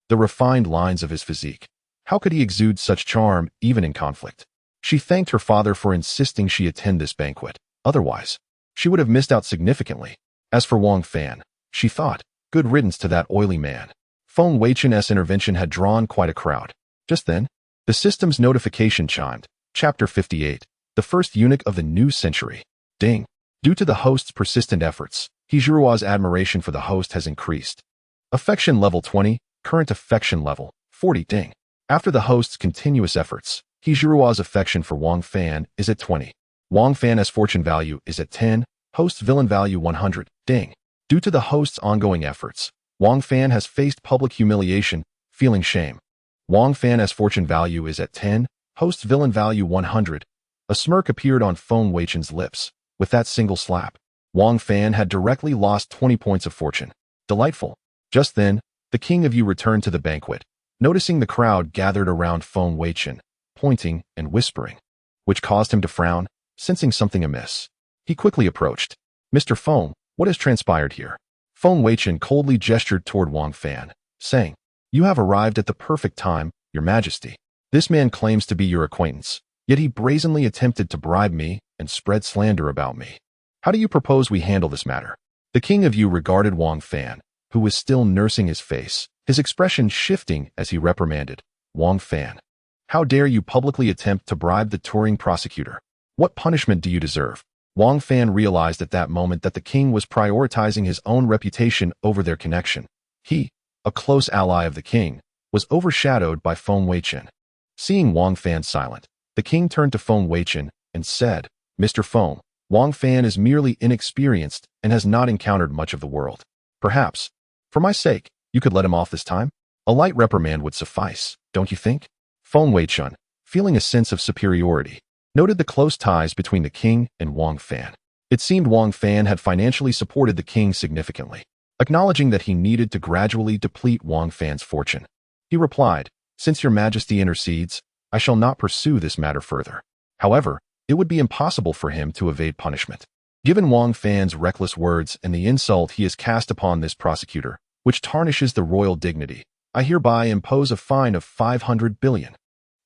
the refined lines of his physique. How could he exude such charm even in conflict? She thanked her father for insisting she attend this banquet. Otherwise, she would have missed out significantly. As for Wang Fan, she thought, good riddance to that oily man. Feng Weichen's intervention had drawn quite a crowd. Just then, the system's notification chimed. Chapter 58, the first eunuch of the new century. Ding. Due to the host's persistent efforts, Yijiruo's admiration for the host has increased. Affection level 20, current affection level 40. Ding. After the host's continuous efforts, Yijiruo's affection for Wang Fan is at 20. Wang Fan's fortune value is at 10, host's villain value 100. Ding. Due to the host's ongoing efforts, Wang Fan has faced public humiliation, feeling shame. Wang Fan's fortune value is at 10, host's villain value 100. A smirk appeared on Feng Weichen's lips. With that single slap, Wang Fan had directly lost 20 points of fortune. Delightful. Just then, the king of Yu returned to the banquet, noticing the crowd gathered around Feng Weichen, pointing and whispering, which caused him to frown, sensing something amiss. He quickly approached. Mr. Feng, what has transpired here? Feng Weichen coldly gestured toward Wang Fan, saying, You have arrived at the perfect time, Your Majesty. This man claims to be your acquaintance, yet he brazenly attempted to bribe me and spread slander about me. How do you propose we handle this matter? The king of Yu regarded Wang Fan, who was still nursing his face, his expression shifting as he reprimanded. Wang Fan, how dare you publicly attempt to bribe the touring prosecutor? What punishment do you deserve? Wang Fan realized at that moment that the king was prioritizing his own reputation over their connection. He, a close ally of the king, was overshadowed by Feng Weichen. Seeing Wang Fan silent, the king turned to Feng Weichen and said, Mr. Feng, Wang Fan is merely inexperienced and has not encountered much of the world. Perhaps, for my sake, you could let him off this time? A light reprimand would suffice, don't you think? Feng Weichen, feeling a sense of superiority, noted the close ties between the king and Wang Fan. It seemed Wang Fan had financially supported the king significantly, acknowledging that he needed to gradually deplete Wang Fan's fortune. He replied, Since your majesty intercedes, I shall not pursue this matter further. However, it would be impossible for him to evade punishment. Given Wang Fan's reckless words and the insult he has cast upon this prosecutor, which tarnishes the royal dignity, I hereby impose a fine of 500 billion.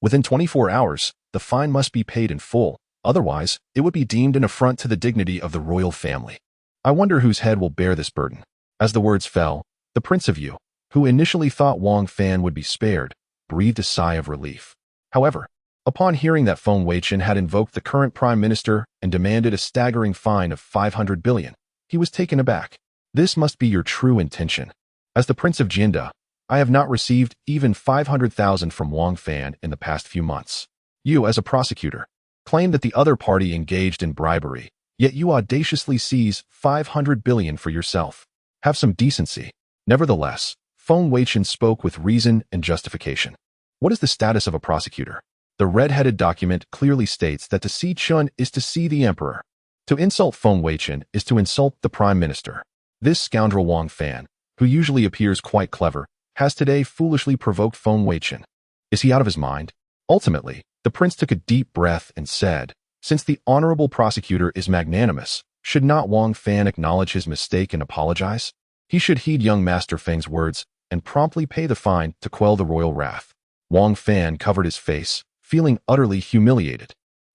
Within 24 hours, the fine must be paid in full, otherwise, it would be deemed an affront to the dignity of the royal family. I wonder whose head will bear this burden. As the words fell, the Prince of Yu, who initially thought Wang Fan would be spared, breathed a sigh of relief. However, upon hearing that Feng Weichen had invoked the current prime minister and demanded a staggering fine of 500 billion, he was taken aback. This must be your true intention. As the Prince of Jinda, I have not received even 500,000 from Wang Fan in the past few months. You, as a prosecutor, claim that the other party engaged in bribery, yet you audaciously seize 500 billion for yourself. Have some decency. Nevertheless, Feng Weichen spoke with reason and justification. What is the status of a prosecutor? The red-headed document clearly states that to see Chun is to see the emperor. To insult Feng Weichen is to insult the prime minister. This scoundrel Wang Fan, who usually appears quite clever, has today foolishly provoked Feng Weichen. Is he out of his mind? Ultimately, the prince took a deep breath and said, Since the honorable prosecutor is magnanimous, should not Wang Fan acknowledge his mistake and apologize? He should heed young Master Feng's words and promptly pay the fine to quell the royal wrath. Wang Fan covered his face, feeling utterly humiliated.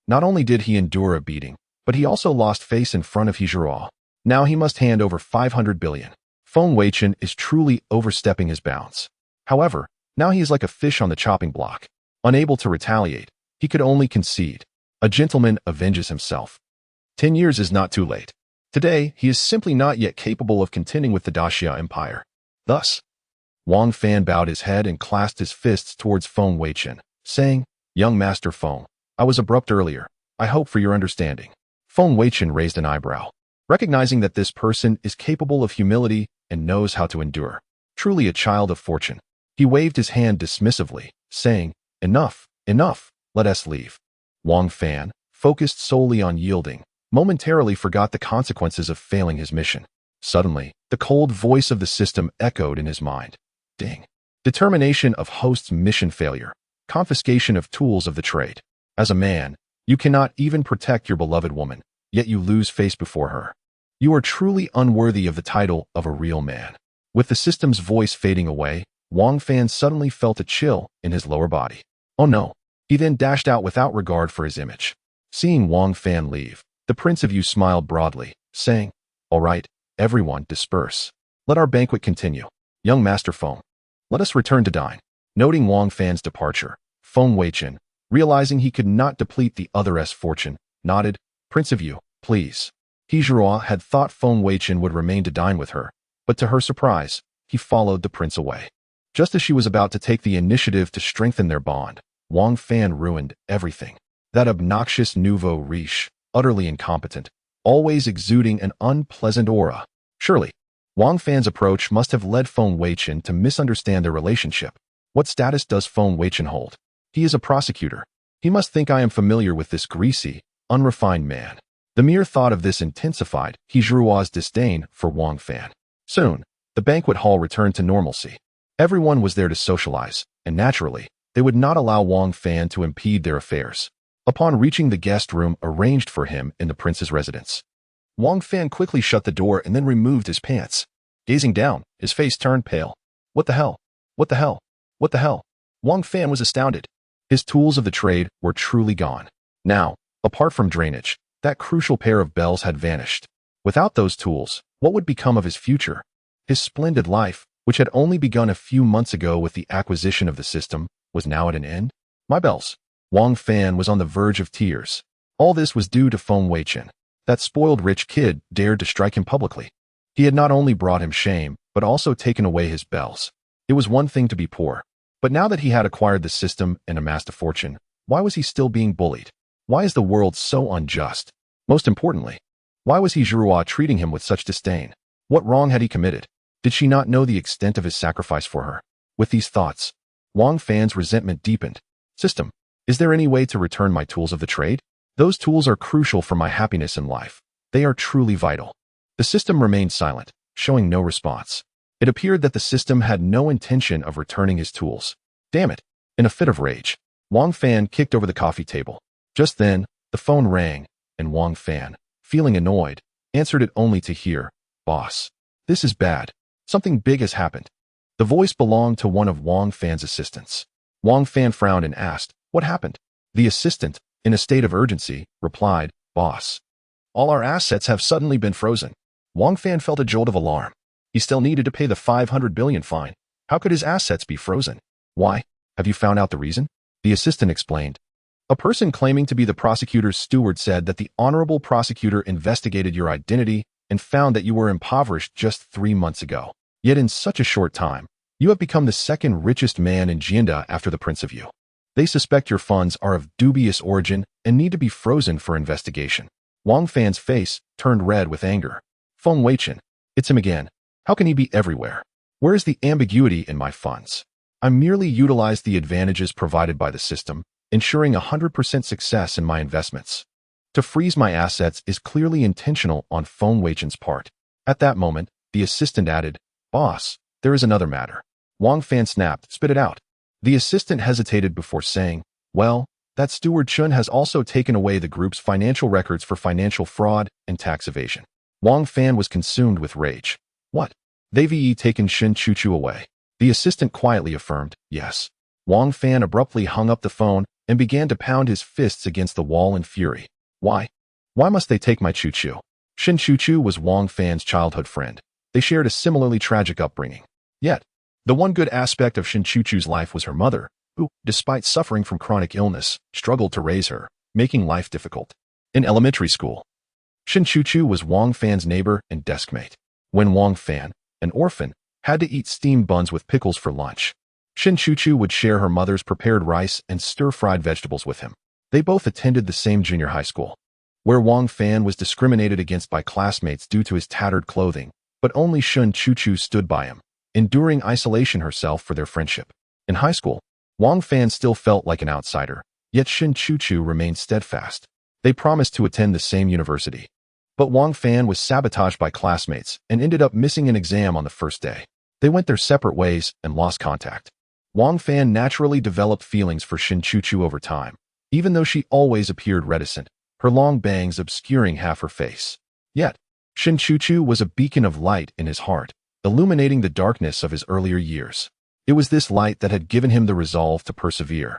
Not only did he endure a beating, but he also lost face in front of Hizhao. Now he must hand over 500 billion. Feng Weichen is truly overstepping his bounds. However, now he is like a fish on the chopping block. Unable to retaliate, he could only concede. A gentleman avenges himself. 10 years is not too late. Today, he is simply not yet capable of contending with the Daxia Empire. Thus, Wang Fan bowed his head and clasped his fists towards Feng Weichen, saying, Young Master Feng, I was abrupt earlier. I hope for your understanding. Feng Weichen raised an eyebrow, recognizing that this person is capable of humility and knows how to endure. Truly a child of fortune. He waved his hand dismissively, saying, Enough, enough, let us leave. Wang Fan, focused solely on yielding, momentarily forgot the consequences of failing his mission. Suddenly, the cold voice of the system echoed in his mind. Ding. Determination of host's mission failure. Confiscation of tools of the trade. As a man, you cannot even protect your beloved woman, yet you lose face before her. You are truly unworthy of the title of a real man. With the system's voice fading away, Wang Fan suddenly felt a chill in his lower body. Oh no. He then dashed out without regard for his image. Seeing Wang Fan leave, the Prince of Yu smiled broadly, saying, All right, everyone disperse. Let our banquet continue. Young Master Feng, let us return to dine. Noting Wang Fan's departure, Feng Weichen, realizing he could not deplete the other's fortune, nodded, Prince of Yu, please. Hizhao had thought Feng Weichen would remain to dine with her, but to her surprise, he followed the prince away. Just as she was about to take the initiative to strengthen their bond, Wang Fan ruined everything. That obnoxious nouveau riche, utterly incompetent, always exuding an unpleasant aura. Surely, Wang Fan's approach must have led Feng Weichen to misunderstand their relationship. What status does Feng Weichen hold? He is a prosecutor. He must think I am familiar with this greasy, unrefined man. The mere thought of this intensified Hezrua's disdain for Wang Fan. Soon, the banquet hall returned to normalcy. Everyone was there to socialize, and naturally, they would not allow Wang Fan to impede their affairs. Upon reaching the guest room arranged for him in the prince's residence, Wang Fan quickly shut the door and then removed his pants. Gazing down, his face turned pale. What the hell? What the hell? What the hell? Wang Fan was astounded. His tools of the trade were truly gone. Now, apart from drainage, that crucial pair of bells had vanished. Without those tools, what would become of his future? His splendid life, which had only begun a few months ago with the acquisition of the system, was now at an end? My bells. Wang Fan was on the verge of tears. All this was due to Feng Weichen. That spoiled rich kid dared to strike him publicly. He had not only brought him shame, but also taken away his bells. It was one thing to be poor, but now that he had acquired the system and amassed a fortune, why was he still being bullied? Why is the world so unjust? Most importantly, why was Hezrua treating him with such disdain? What wrong had he committed? Did she not know the extent of his sacrifice for her? With these thoughts, Wang Fan's resentment deepened. System, is there any way to return my tools of the trade? Those tools are crucial for my happiness in life. They are truly vital. The system remained silent, showing no response. It appeared that the system had no intention of returning his tools. Damn it! In a fit of rage, Wang Fan kicked over the coffee table. Just then, the phone rang, and Wang Fan, feeling annoyed, answered it only to hear, "Boss, this is bad. Something big has happened." The voice belonged to one of Wang Fan's assistants. Wang Fan frowned and asked, "What happened?" The assistant, in a state of urgency, replied, "Boss, all our assets have suddenly been frozen." Wang Fan felt a jolt of alarm. He still needed to pay the 500 billion fine. How could his assets be frozen? Why? Have you found out the reason? The assistant explained. A person claiming to be the prosecutor's steward said that the honorable prosecutor investigated your identity and found that you were impoverished just 3 months ago. Yet in such a short time, you have become the second richest man in Jianda after the Prince of Yu. They suspect your funds are of dubious origin and need to be frozen for investigation. Wang Fan's face turned red with anger. Feng Weichen, it's him again. How can he be everywhere? Where is the ambiguity in my funds? I merely utilized the advantages provided by the system, ensuring 100% success in my investments. To freeze my assets is clearly intentional on Feng Weichen's part. At that moment, the assistant added, "Boss, there is another matter." Wang Fan snapped, "Spit it out." The assistant hesitated before saying, "Well, that steward Chun has also taken away the group's financial records for financial fraud and tax evasion." Wang Fan was consumed with rage. What? They've taken Shin Chuchu away? The assistant quietly affirmed, "Yes." Wang Fan abruptly hung up the phone and began to pound his fists against the wall in fury. Why? Why must they take my Chuchu? Shin Chuchu was Wang Fan's childhood friend. They shared a similarly tragic upbringing. Yet, the one good aspect of Shin Chuchu's life was her mother, who, despite suffering from chronic illness, struggled to raise her, making life difficult. In elementary school, Shin Chuchu was Wang Fan's neighbor and deskmate. When Wang Fan, an orphan, had to eat steamed buns with pickles for lunch, Shin Chuchu would share her mother's prepared rice and stir-fried vegetables with him. They both attended the same junior high school, where Wang Fan was discriminated against by classmates due to his tattered clothing, but only Shin Chuchu stood by him, enduring isolation herself for their friendship. In high school, Wang Fan still felt like an outsider, yet Shin Chuchu remained steadfast. They promised to attend the same university. But Wang Fan was sabotaged by classmates and ended up missing an exam on the first day. They went their separate ways and lost contact. Wang Fan naturally developed feelings for Shin Chuchu over time, even though she always appeared reticent, her long bangs obscuring half her face. Yet, Shin Chuchu was a beacon of light in his heart, illuminating the darkness of his earlier years. It was this light that had given him the resolve to persevere,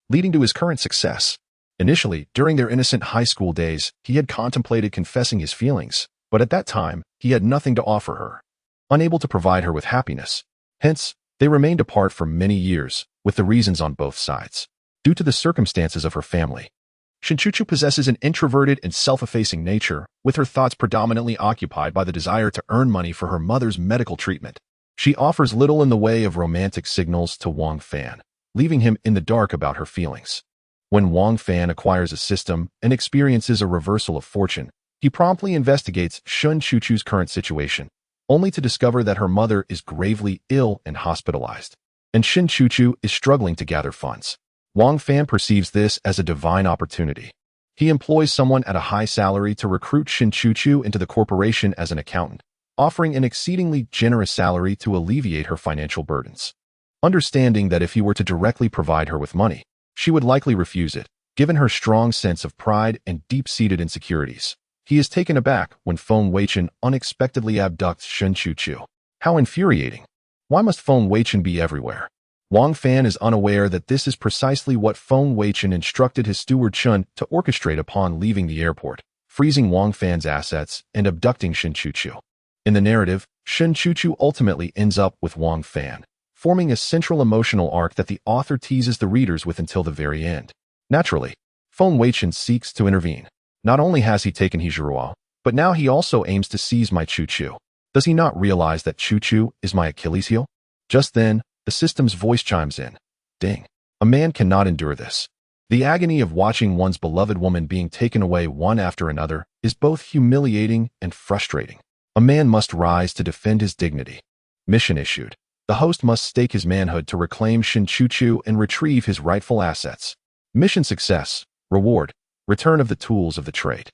leading to his current success. Initially, during their innocent high school days, he had contemplated confessing his feelings, but at that time, he had nothing to offer her, unable to provide her with happiness. Hence, they remained apart for many years, with the reasons on both sides. Due to the circumstances of her family, Shin Chuchu possesses an introverted and self-effacing nature, with her thoughts predominantly occupied by the desire to earn money for her mother's medical treatment. She offers little in the way of romantic signals to Wang Fan, leaving him in the dark about her feelings. When Wang Fan acquires a system and experiences a reversal of fortune, he promptly investigates Shin Chuchu's current situation, only to discover that her mother is gravely ill and hospitalized, and Shin Chuchu is struggling to gather funds. Wang Fan perceives this as a divine opportunity. He employs someone at a high salary to recruit Shin Chuchu into the corporation as an accountant, offering an exceedingly generous salary to alleviate her financial burdens. Understanding that if he were to directly provide her with money, she would likely refuse it, given her strong sense of pride and deep-seated insecurities. He is taken aback when Feng Weichen unexpectedly abducts Shin Chuchu. How infuriating! Why must Feng Weichen be everywhere? Wang Fan is unaware that this is precisely what Feng Weichen instructed his steward Chun to orchestrate upon leaving the airport, freezing Wang Fan's assets and abducting Shin Chuchu. In the narrative, Shin Chuchu ultimately ends up with Wang Fan, forming a central emotional arc that the author teases the readers with until the very end. Naturally, Feng Weichen seeks to intervene. Not only has he taken Hizhuruo, but now he also aims to seize my Chuchu. Does he not realize that Chuchu is my Achilles heel? Just then, the system's voice chimes in. Ding. A man cannot endure this. The agony of watching one's beloved woman being taken away one after another is both humiliating and frustrating. A man must rise to defend his dignity. Mission issued. The host must stake his manhood to reclaim Shin Chuchu and retrieve his rightful assets. Mission success. Reward. Return of the tools of the trade.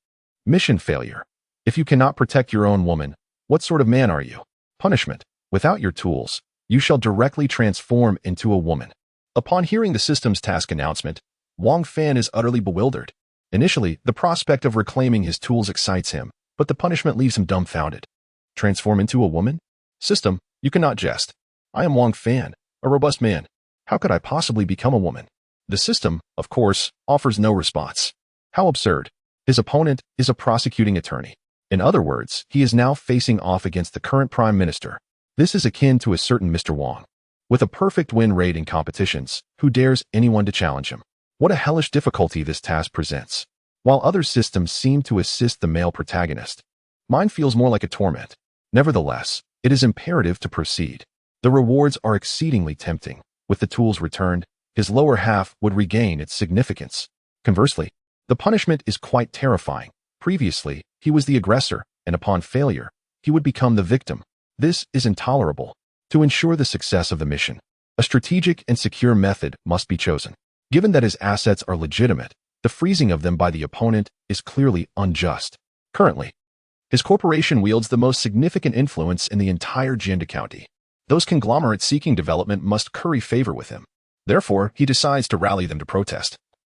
Mission failure. If you cannot protect your own woman, what sort of man are you? Punishment. Without your tools, you shall directly transform into a woman. Upon hearing the system's task announcement, Wang Fan is utterly bewildered. Initially, the prospect of reclaiming his tools excites him, but the punishment leaves him dumbfounded. Transform into a woman? System, you cannot jest. I am Wang Fan, a robust man. How could I possibly become a woman? The system, of course, offers no response. How absurd. His opponent is a prosecuting attorney. In other words, he is now facing off against the current prime minister. This is akin to a certain Mr. Wang. With a perfect win rate in competitions, who dares anyone to challenge him? What a hellish difficulty this task presents. While other systems seem to assist the male protagonist, mine feels more like a torment. Nevertheless, it is imperative to proceed. The rewards are exceedingly tempting. With the tools returned, his lower half would regain its significance. Conversely, the punishment is quite terrifying. Previously, he was the aggressor, and upon failure, he would become the victim. This is intolerable. To ensure the success of the mission, a strategic and secure method must be chosen. Given that his assets are legitimate, the freezing of them by the opponent is clearly unjust. Currently, his corporation wields the most significant influence in the entire Jinda County. Those conglomerates seeking development must curry favor with him. Therefore, he decides to rally them to protest,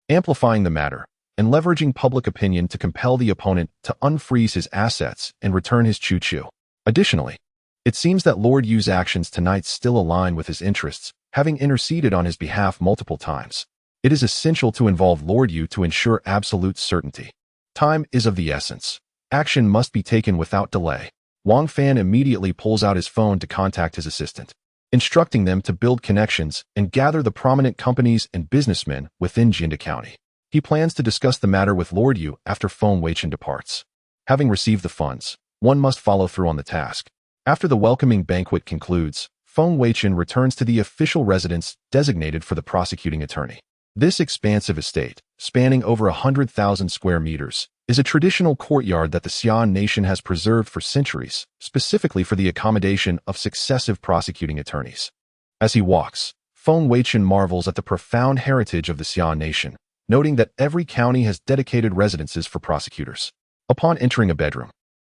amplifying the matter and leveraging public opinion to compel the opponent to unfreeze his assets and return his Chuchu. Additionally, it seems that Lord Yu's actions tonight still align with his interests, having interceded on his behalf multiple times. It is essential to involve Lord Yu to ensure absolute certainty. Time is of the essence. Action must be taken without delay. Wang Fan immediately pulls out his phone to contact his assistant, instructing them to build connections and gather the prominent companies and businessmen within Jinda County. He plans to discuss the matter with Lord Yu after Feng Weichen departs. Having received the funds, one must follow through on the task. After the welcoming banquet concludes, Feng Weichen returns to the official residence designated for the prosecuting attorney. This expansive estate, spanning over 100,000 square meters, is a traditional courtyard that the Xian nation has preserved for centuries, specifically for the accommodation of successive prosecuting attorneys. As he walks, Feng Weichen marvels at the profound heritage of the Xian nation, noting that every county has dedicated residences for prosecutors. Upon entering a bedroom,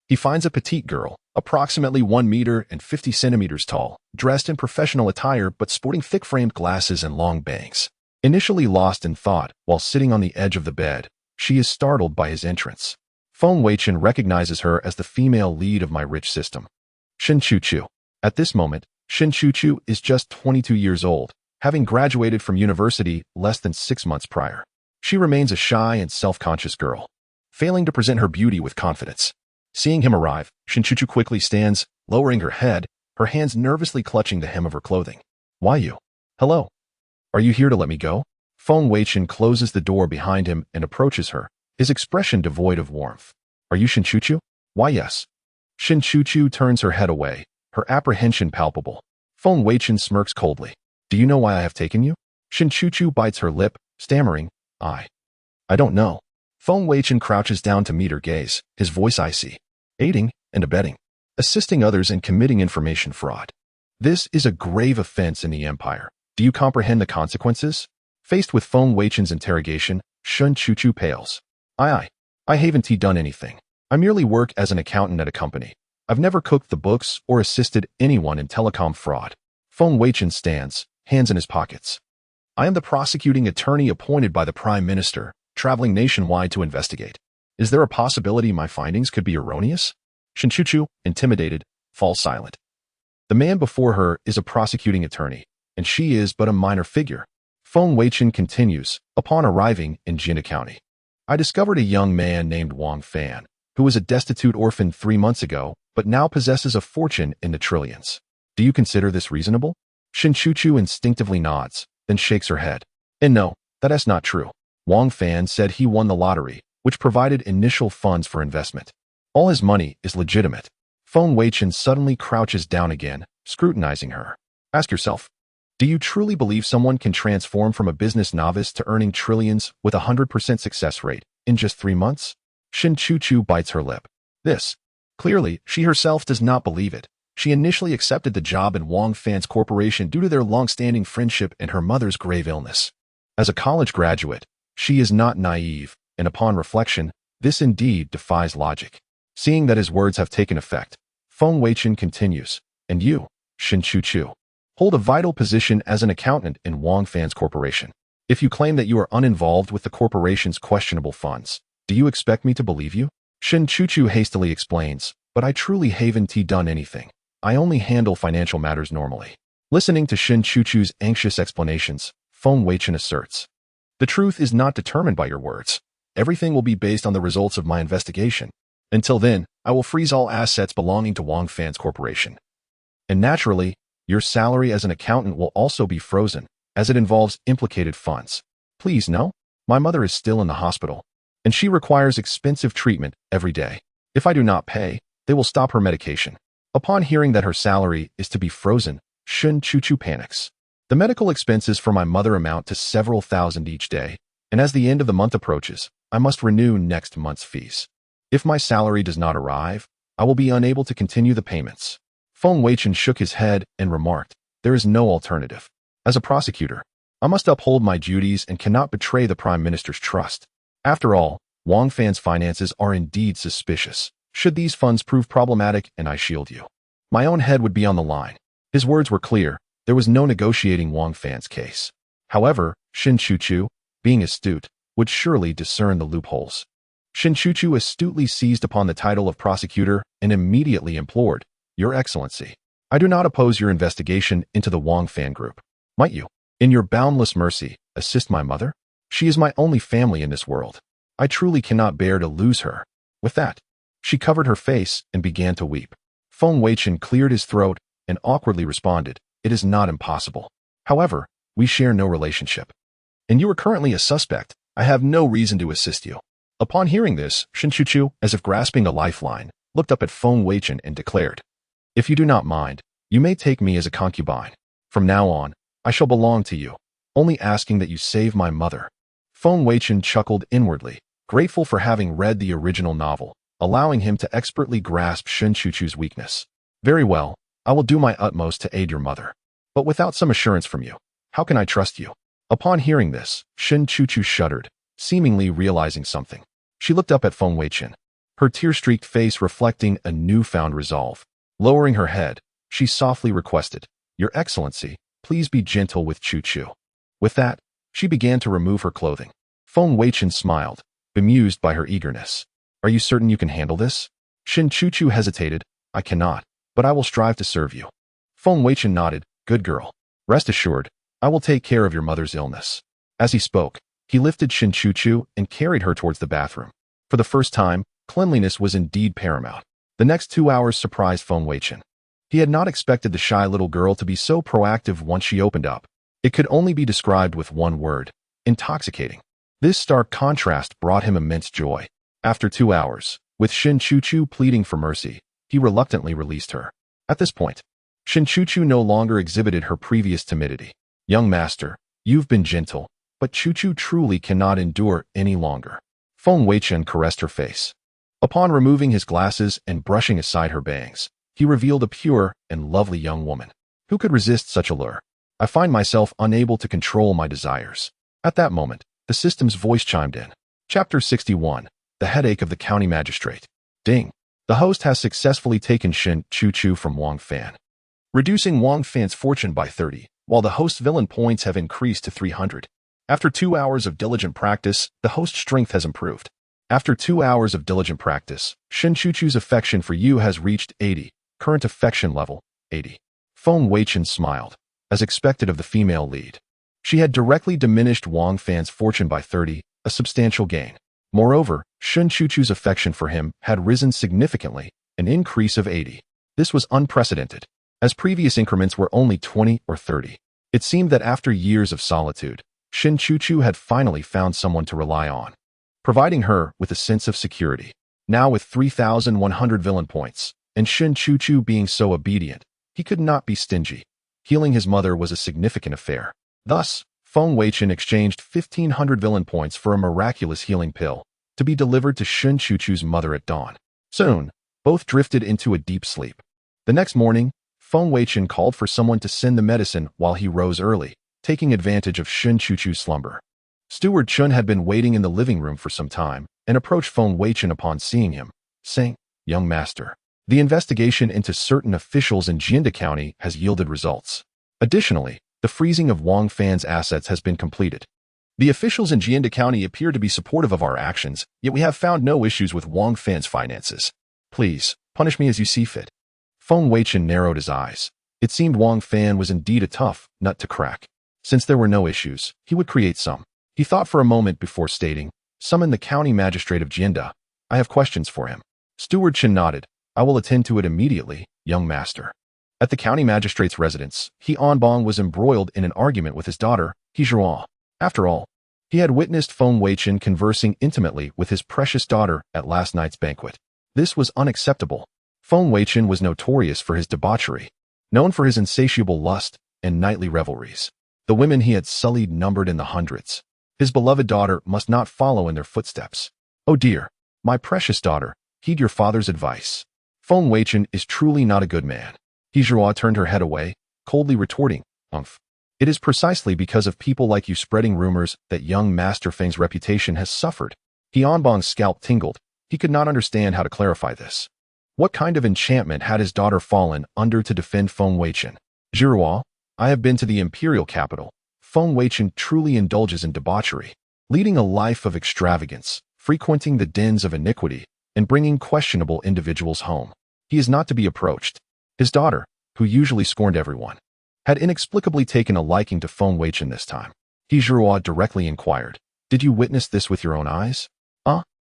he finds a petite girl, approximately 1 meter and 50 centimeters tall, dressed in professional attire but sporting thick-framed glasses and long bangs. Initially lost in thought while sitting on the edge of the bed, she is startled by his entrance. Feng Weichen recognizes her as the female lead of my rich system, Shin Chuchu. At this moment, Shin Chuchu is just 22 years old, having graduated from university less than 6 months prior. She remains a shy and self-conscious girl, failing to present her beauty with confidence. Seeing him arrive, Shin Chuchu quickly stands, lowering her head, her hands nervously clutching the hem of her clothing. Why you? Hello. Are you here to let me go? Feng Weichen closes the door behind him and approaches her, his expression devoid of warmth. Are you Shin Chuchu? Why yes. Shin Chuchu turns her head away, her apprehension palpable. Feng Weichen smirks coldly. Do you know why I have taken you? Shin Chuchu bites her lip, stammering, I don't know. Feng Weichen crouches down to meet her gaze, his voice icy. Aiding and abetting. Assisting others in committing information fraud. This is a grave offense in the Empire. Do you comprehend the consequences? Faced with Feng Weichen's interrogation, Shin Chuchu pales. I haven't done anything. I merely work as an accountant at a company. I've never cooked the books or assisted anyone in telecom fraud. Feng Weichen stands, hands in his pockets. I am the prosecuting attorney appointed by the Prime Minister, traveling nationwide to investigate. Is there a possibility my findings could be erroneous? Shinchuchu, intimidated, falls silent. The man before her is a prosecuting attorney, and she is but a minor figure. Feng Weichen continues, upon arriving in Jina County. I discovered a young man named Wang Fan, who was a destitute orphan 3 months ago, but now possesses a fortune in the trillions. Do you consider this reasonable? Shinchuchu instinctively nods, then shakes her head. And no, that is not true. Wang Fan said he won the lottery, which provided initial funds for investment. All his money is legitimate. Feng Weichen suddenly crouches down again, scrutinizing her. Ask yourself, do you truly believe someone can transform from a business novice to earning trillions with a 100% success rate in just 3 months? Shinchuchu bites her lip. Clearly, she herself does not believe it. She initially accepted the job in Wang Fan's corporation due to their long-standing friendship and her mother's grave illness. As a college graduate, she is not naive, and upon reflection, this indeed defies logic. Seeing that his words have taken effect, Feng Weichen continues, and you, Shinchuchu, hold a vital position as an accountant in Wang Fan's corporation. If you claim that you are uninvolved with the corporation's questionable funds, do you expect me to believe you? Shinchuchu hastily explains, but I truly haven't done anything. I only handle financial matters normally. Listening to Shinchuchu's anxious explanations, Feng Weichen asserts, the truth is not determined by your words. Everything will be based on the results of my investigation. Until then, I will freeze all assets belonging to Wang Fan's corporation. And naturally, your salary as an accountant will also be frozen, as it involves implicated funds. Please no, my mother is still in the hospital, and she requires expensive treatment every day. If I do not pay, they will stop her medication. Upon hearing that her salary is to be frozen, Shinchuchu panics. The medical expenses for my mother amount to several thousand each day, and as the end of the month approaches, I must renew next month's fees. If my salary does not arrive, I will be unable to continue the payments. Feng Weichen shook his head and remarked, there is no alternative. As a prosecutor, I must uphold my duties and cannot betray the Prime Minister's trust. After all, Wang Fan's finances are indeed suspicious. Should these funds prove problematic and I shield you, my own head would be on the line. His words were clear. There was no negotiating Wang Fan's case. However, Shinchuchu, being astute, would surely discern the loopholes. Shinchuchu astutely seized upon the title of prosecutor and immediately implored, Your Excellency, I do not oppose your investigation into the Wang Fan group. Might you, in your boundless mercy, assist my mother? She is my only family in this world. I truly cannot bear to lose her. With that, she covered her face and began to weep. Feng Weichen cleared his throat and awkwardly responded, It is not impossible. However, we share no relationship. And you are currently a suspect. I have no reason to assist you. Upon hearing this, Shinchuchu, as if grasping a lifeline, looked up at Feng Weichen and declared, If you do not mind, you may take me as a concubine. From now on, I shall belong to you, only asking that you save my mother. Feng Weichen chuckled inwardly, grateful for having read the original novel, allowing him to expertly grasp Shinchuchu's weakness. Very well, I will do my utmost to aid your mother. But without some assurance from you, how can I trust you? Upon hearing this, Shinchuchu shuddered, seemingly realizing something. She looked up at Feng Weichen, her tear-streaked face reflecting a newfound resolve. Lowering her head, she softly requested, Your Excellency, please be gentle with Chuchu. With that, she began to remove her clothing. Feng Weichen smiled, bemused by her eagerness. Are you certain you can handle this? Shinchuchu hesitated. I cannot, but I will strive to serve you. Feng Weichen nodded. Good girl. Rest assured, I will take care of your mother's illness. As he spoke, he lifted Shinchuchu and carried her towards the bathroom. For the first time, cleanliness was indeed paramount. The next 2 hours surprised Feng Weichen. He had not expected the shy little girl to be so proactive once she opened up. It could only be described with one word: intoxicating. This stark contrast brought him immense joy. After 2 hours, with Shinchuchu pleading for mercy, he reluctantly released her. At this point, Shinchuchu no longer exhibited her previous timidity. Young master, you've been gentle, but Chuchu truly cannot endure any longer. Feng Weichen caressed her face. Upon removing his glasses and brushing aside her bangs, he revealed a pure and lovely young woman. Who could resist such a lure? I find myself unable to control my desires. At that moment, the system's voice chimed in. Chapter 61. The Headache of the County Magistrate. Ding. The host has successfully taken Shin Chu-Chu from Wang Fan, reducing Wang Fan's fortune by 30, while the host's villain points have increased to 300. After 2 hours of diligent practice, the host's strength has improved. After 2 hours of diligent practice, Shin Chu-Chu's affection for you has reached 80. Current affection level, 80. Feng Weichen smiled, as expected of the female lead. She had directly diminished Wang Fan's fortune by 30, a substantial gain. Moreover, Shin Chu-Chu's affection for him had risen significantly, an increase of 80. This was unprecedented, as previous increments were only 20 or 30. It seemed that after years of solitude, Shin Chu-Chu had finally found someone to rely on, providing her with a sense of security. Now with 3,100 villain points, and Shin Chu-Chu being so obedient, he could not be stingy. Healing his mother was a significant affair. Thus, Feng Weichen exchanged 1,500 villain points for a miraculous healing pill, to be delivered to Shin Chu-Chu's mother at dawn. Soon, both drifted into a deep sleep. The next morning, Feng Weichen called for someone to send the medicine while he rose early, taking advantage of Shin Chu-Chu's slumber. Steward Chun had been waiting in the living room for some time, and approached Feng Weichen upon seeing him, saying, "Young master, the investigation into certain officials in Jianda County has yielded results. Additionally, the freezing of Wang Fan's assets has been completed. The officials in Jianda County appear to be supportive of our actions, yet we have found no issues with Wang Fan's finances. Please, punish me as you see fit." Feng Weichen narrowed his eyes. It seemed Wang Fan was indeed a tough nut to crack. Since there were no issues, he would create some. He thought for a moment before stating, "Summon the county magistrate of Jianda. I have questions for him." Steward Chen nodded. "I will attend to it immediately, young master." At the county magistrate's residence, He Anbong was embroiled in an argument with his daughter, He Zhuo. After all, he had witnessed Feng Weichen conversing intimately with his precious daughter at last night's banquet. This was unacceptable. Feng Weichen was notorious for his debauchery, known for his insatiable lust and nightly revelries. The women he had sullied numbered in the hundreds. His beloved daughter must not follow in their footsteps. "Oh dear, my precious daughter, heed your father's advice. Feng Weichen is truly not a good man." He Zhuo turned her head away, coldly retorting, "Umph. It is precisely because of people like you spreading rumors that young Master Feng's reputation has suffered." He Anbong's scalp tingled. He could not understand how to clarify this. What kind of enchantment had his daughter fallen under to defend Feng Weichen? "Zhuo, I have been to the imperial capital. Feng Weichen truly indulges in debauchery, leading a life of extravagance, frequenting the dens of iniquity, and bringing questionable individuals home. He is not to be approached." His daughter, who usually scorned everyone, had inexplicably taken a liking to Feng Weichen this time. He Zhuo directly inquired, "Did you witness this with your own eyes?"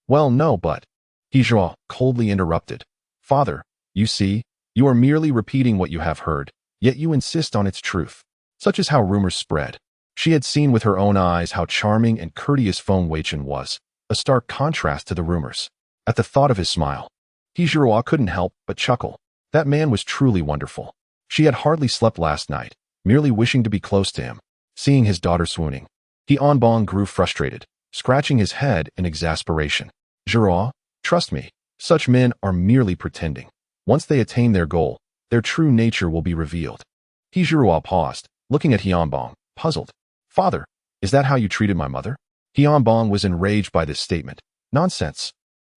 Well, no, but..." He Zhuo coldly interrupted. "Father, you see, you are merely repeating what you have heard, yet you insist on its truth." Such is how rumors spread. She had seen with her own eyes how charming and courteous Feng Weichen was, a stark contrast to the rumors. At the thought of his smile, He Zhuo couldn't help but chuckle. That man was truly wonderful. She had hardly slept last night, merely wishing to be close to him. Seeing his daughter swooning, He Anbong grew frustrated, scratching his head in exasperation. "Zhuo, trust me, such men are merely pretending. Once they attain their goal, their true nature will be revealed." He Zhuo paused, looking at He Anbong, puzzled. "Father, is that how you treated my mother?" He Anbong was enraged by this statement. "Nonsense.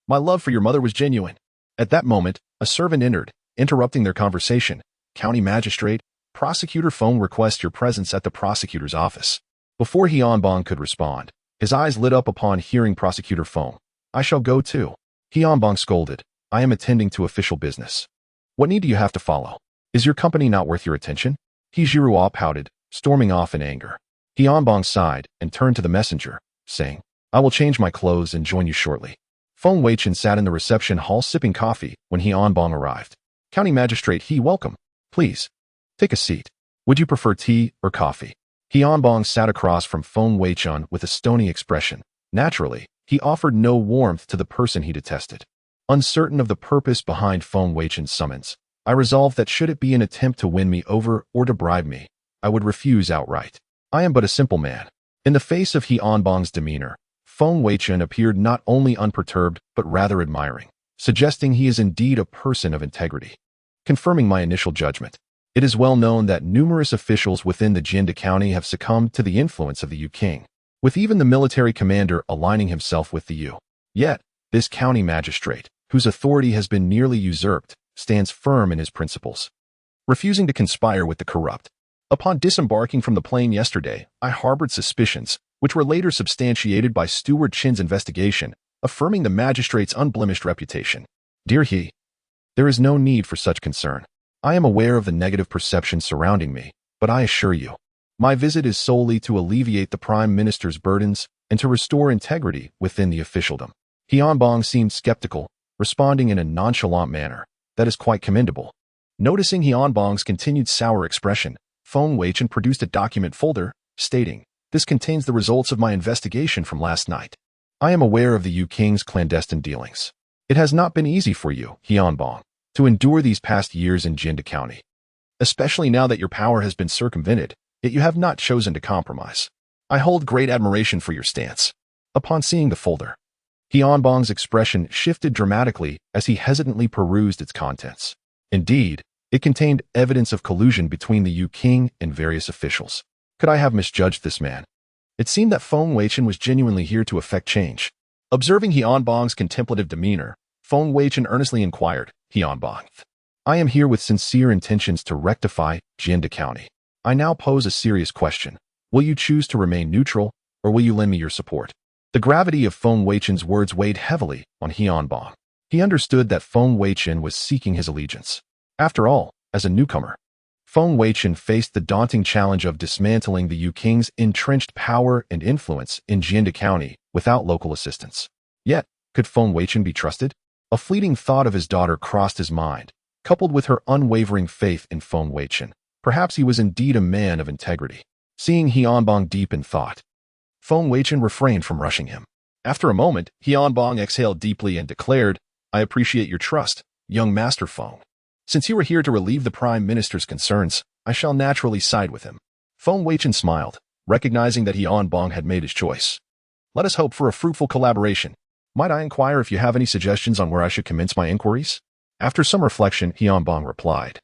My love for your mother was genuine." At that moment, a servant entered, interrupting their conversation. "County magistrate, Prosecutor Feng requests your presence at the prosecutor's office." Before He Anbong could respond, his eyes lit up upon hearing Prosecutor Feng. "I shall go too." He Anbong scolded, "I am attending to official business. What need do you have to follow? Is your company not worth your attention?" He Zhuo pouted, storming off in anger. He Anbong sighed and turned to the messenger, saying, "I will change my clothes and join you shortly." Feng Weichen sat in the reception hall sipping coffee when He Anbong arrived. "County Magistrate He, welcome. Please, take a seat. Would you prefer tea or coffee?" He Anbong sat across from Feng Weichen with a stony expression. Naturally, he offered no warmth to the person he detested. Uncertain of the purpose behind Feng Weichen's summons, I resolved that should it be an attempt to win me over or to bribe me, I would refuse outright. I am but a simple man. In the face of He Anbong's demeanor, Feng Weichen appeared not only unperturbed but rather admiring, suggesting he is indeed a person of integrity. Confirming my initial judgment, it is well known that numerous officials within the Jianda County have succumbed to the influence of the Yu King. with even the military commander aligning himself with the U. Yet, this county magistrate, whose authority has been nearly usurped, stands firm in his principles, refusing to conspire with the corrupt. Upon disembarking from the plane yesterday, I harbored suspicions, which were later substantiated by Steward Chin's investigation, affirming the magistrate's unblemished reputation. Dear He, there is no need for such concern. I am aware of the negative perception surrounding me, but I assure you, my visit is solely to alleviate the Prime Minister's burdens and to restore integrity within the officialdom. Tianbong seemed skeptical, responding in a nonchalant manner. That is quite commendable. Noticing Tianbong's continued sour expression, Feng Weichen produced a document folder, stating, "This contains the results of my investigation from last night. I am aware of the Yu King's clandestine dealings. It has not been easy for you, Tianbong, to endure these past years in Jinda County, especially now that your power has been circumvented, yet you have not chosen to compromise. I hold great admiration for your stance." Upon seeing the folder, Tianbong's expression shifted dramatically as he hesitantly perused its contents. Indeed, it contained evidence of collusion between the Yu King and various officials. Could I have misjudged this man? It seemed that Feng Weichen was genuinely here to effect change. Observing Tianbong's contemplative demeanor, Feng Weichen earnestly inquired, "Tianbong, I am here with sincere intentions to rectify Jinda County. I now pose a serious question. Will you choose to remain neutral, or will you lend me your support?" The gravity of Feng Weichen's words weighed heavily on Tianbong. He understood that Feng Weichen was seeking his allegiance. After all, as a newcomer, Feng Weichen faced the daunting challenge of dismantling the Yu King's entrenched power and influence in Jinda County without local assistance. Yet, could Feng Weichen be trusted? A fleeting thought of his daughter crossed his mind, coupled with her unwavering faith in Feng Weichen. Perhaps he was indeed a man of integrity. Seeing Tianbong deep in thought, Feng Weichen refrained from rushing him. After a moment, Tianbong exhaled deeply and declared, "I appreciate your trust, young Master Feng. Since you are here to relieve the Prime Minister's concerns, I shall naturally side with him." Feng Weichen smiled, recognizing that Tianbong had made his choice. "Let us hope for a fruitful collaboration. Might I inquire if you have any suggestions on where I should commence my inquiries?" After some reflection, Tianbong replied,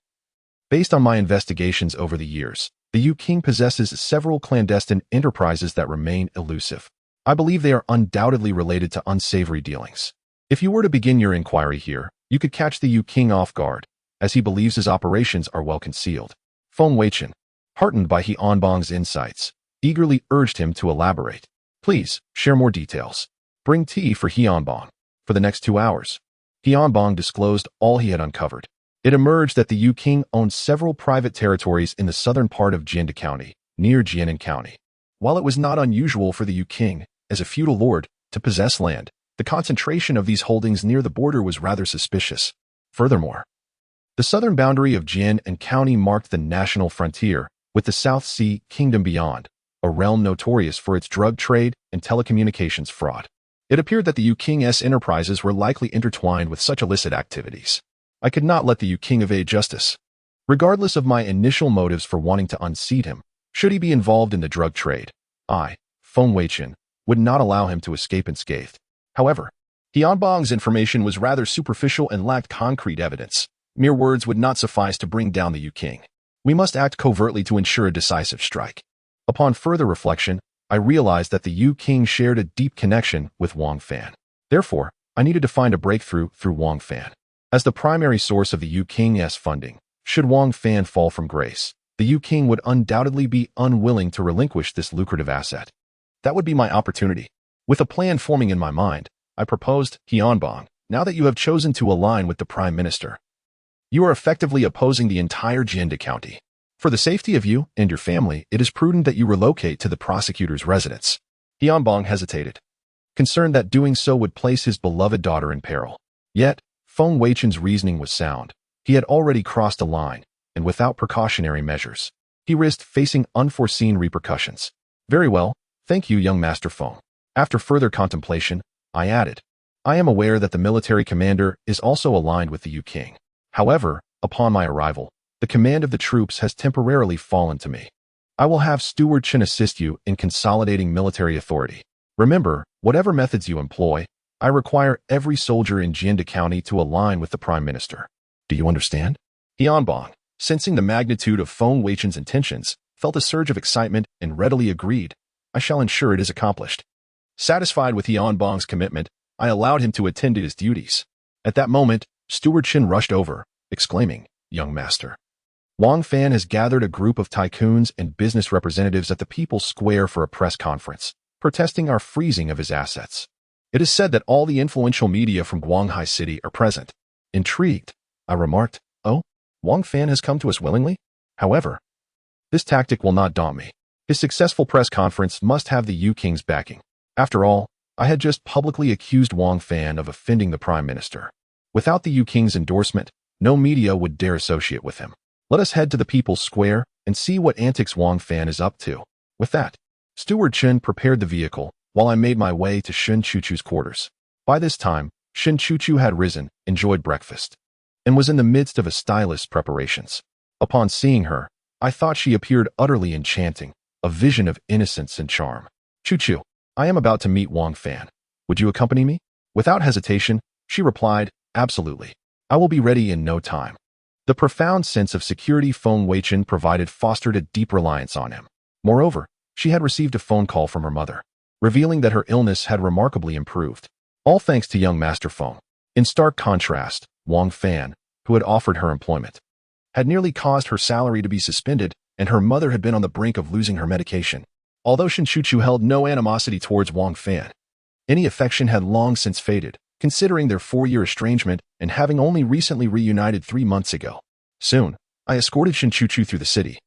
"Based on my investigations over the years, the Yu King possesses several clandestine enterprises that remain elusive. I believe they are undoubtedly related to unsavory dealings. If you were to begin your inquiry here, you could catch the Yu King off guard, as he believes his operations are well concealed." Feng Weichen, heartened by Tianbong's insights, eagerly urged him to elaborate. "Please, share more details. Bring tea for Tianbong." For the next 2 hours, Tianbong disclosed all he had uncovered. It emerged that the Yu King owned several private territories in the southern part of Jinda County, near Jianan County. While it was not unusual for the Yu King, as a feudal lord, to possess land, the concentration of these holdings near the border was rather suspicious. Furthermore, the southern boundary of Jianan County marked the national frontier, with the South Sea Kingdom beyond, a realm notorious for its drug trade and telecommunications fraud. It appeared that the Yu King's enterprises were likely intertwined with such illicit activities. I could not let the Yu King evade justice. Regardless of my initial motives for wanting to unseat him, should he be involved in the drug trade, I, Feng Weichen, would not allow him to escape unscathed. However, Tianbong's information was rather superficial and lacked concrete evidence. Mere words would not suffice to bring down the Yu King. We must act covertly to ensure a decisive strike. Upon further reflection, I realized that the Yu King shared a deep connection with Wang Fan. Therefore, I needed to find a breakthrough through Wang Fan. As the primary source of the Yu King's funding, should Wang Fan fall from grace, the Yu King would undoubtedly be unwilling to relinquish this lucrative asset. That would be my opportunity. With a plan forming in my mind, I proposed, "Tianbong, now that you have chosen to align with the Prime Minister, you are effectively opposing the entire Jinda County. For the safety of you and your family, it is prudent that you relocate to the prosecutor's residence." Tianbong hesitated, concerned that doing so would place his beloved daughter in peril. Yet, Feng Weichen's reasoning was sound. He had already crossed a line, and without precautionary measures, he risked facing unforeseen repercussions. "Very well, thank you, young Master Feng." After further contemplation, I added, "I am aware that the military commander is also aligned with the Yu King. However, upon my arrival, the command of the troops has temporarily fallen to me. I will have Steward Chen assist you in consolidating military authority. Remember, whatever methods you employ, I require every soldier in Jinda County to align with the Prime Minister. Do you understand?" Tianbong, sensing the magnitude of Feng Weichen's intentions, felt a surge of excitement and readily agreed. I shall ensure it is accomplished. Satisfied with Yanbong's commitment, I allowed him to attend to his duties. At that moment, Steward Chen rushed over, exclaiming, "Young master, Wang Fan has gathered a group of tycoons and business representatives at the People's Square for a press conference, protesting our freezing of his assets. It is said that all the influential media from Guanghai City are present." Intrigued, I remarked, "Oh, Wang Fan has come to us willingly? However, this tactic will not daunt me. His successful press conference must have the Yu King's backing. After all, I had just publicly accused Wang Fan of offending the Prime Minister. Without the Yu King's endorsement, no media would dare associate with him. Let us head to the People's Square and see what antics Wang Fan is up to." With that, Steward Chen prepared the vehicle while I made my way to Shen Chuchu's quarters. By this time, Shen Chuchu had risen, enjoyed breakfast, and was in the midst of a stylist's preparations. Upon seeing her, I thought she appeared utterly enchanting, a vision of innocence and charm. "Chuchu, I am about to meet Wang Fan. Would you accompany me?" Without hesitation, she replied, "Absolutely. I will be ready in no time." The profound sense of security Feng Weichen provided fostered a deep reliance on him. Moreover, she had received a phone call from her mother, revealing that her illness had remarkably improved, all thanks to young Master Feng. In stark contrast, Wang Fan, who had offered her employment, had nearly caused her salary to be suspended, and her mother had been on the brink of losing her medication. Although Shen Chuchu held no animosity towards Wang Fan, any affection had long since faded, considering their 4-year estrangement and having only recently reunited 3 months ago. Soon, I escorted Shen Chuchu through the city,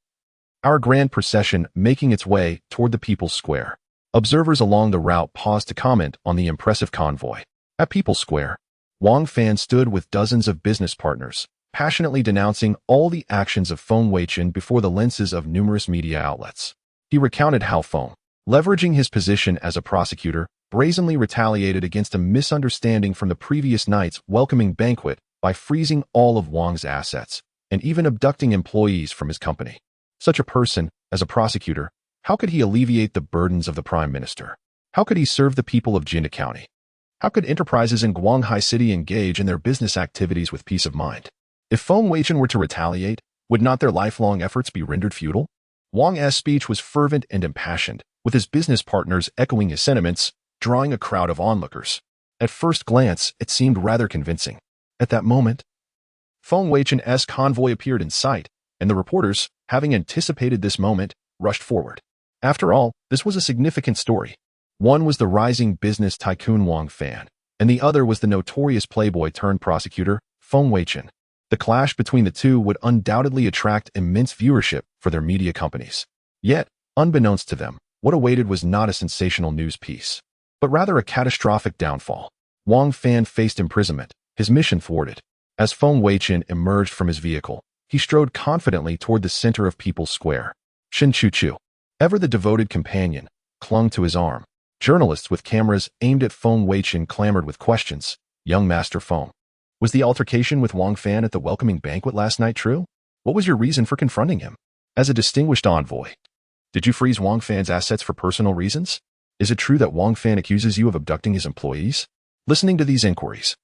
our grand procession making its way toward the People's Square. Observers along the route paused to comment on the impressive convoy. At People's Square, Wang Fan stood with dozens of business partners, passionately denouncing all the actions of Feng Weichen before the lenses of numerous media outlets. He recounted how Feng, leveraging his position as a prosecutor, brazenly retaliated against a misunderstanding from the previous night's welcoming banquet by freezing all of Wang's assets and even abducting employees from his company. Such a person, as a prosecutor, how could he alleviate the burdens of the Prime Minister? How could he serve the people of Jinda County? How could enterprises in Guanghai City engage in their business activities with peace of mind? If Feng Weichen were to retaliate, would not their lifelong efforts be rendered futile? Wang's speech was fervent and impassioned, with his business partners echoing his sentiments, drawing a crowd of onlookers. At first glance, it seemed rather convincing. At that moment, Feng Weichen's convoy appeared in sight, and the reporters, having anticipated this moment, rushed forward. After all, this was a significant story. One was the rising business tycoon Wang Fan, and the other was the notorious playboy-turned-prosecutor, Feng Weichen. The clash between the two would undoubtedly attract immense viewership for their media companies. Yet, unbeknownst to them, what awaited was not a sensational news piece, but rather a catastrophic downfall. Wang Fan faced imprisonment, his mission thwarted. As Feng Weichen emerged from his vehicle, he strode confidently toward the center of People's Square. Shen Chuchu, ever the devoted companion, clung to his arm. Journalists with cameras aimed at Feng Weichen clamored with questions. "Young Master Feng, was the altercation with Wang Fan at the welcoming banquet last night true? What was your reason for confronting him? As a distinguished envoy, did you freeze Wang Fan's assets for personal reasons? Is it true that Wang Fan accuses you of abducting his employees?" Listening to these inquiries,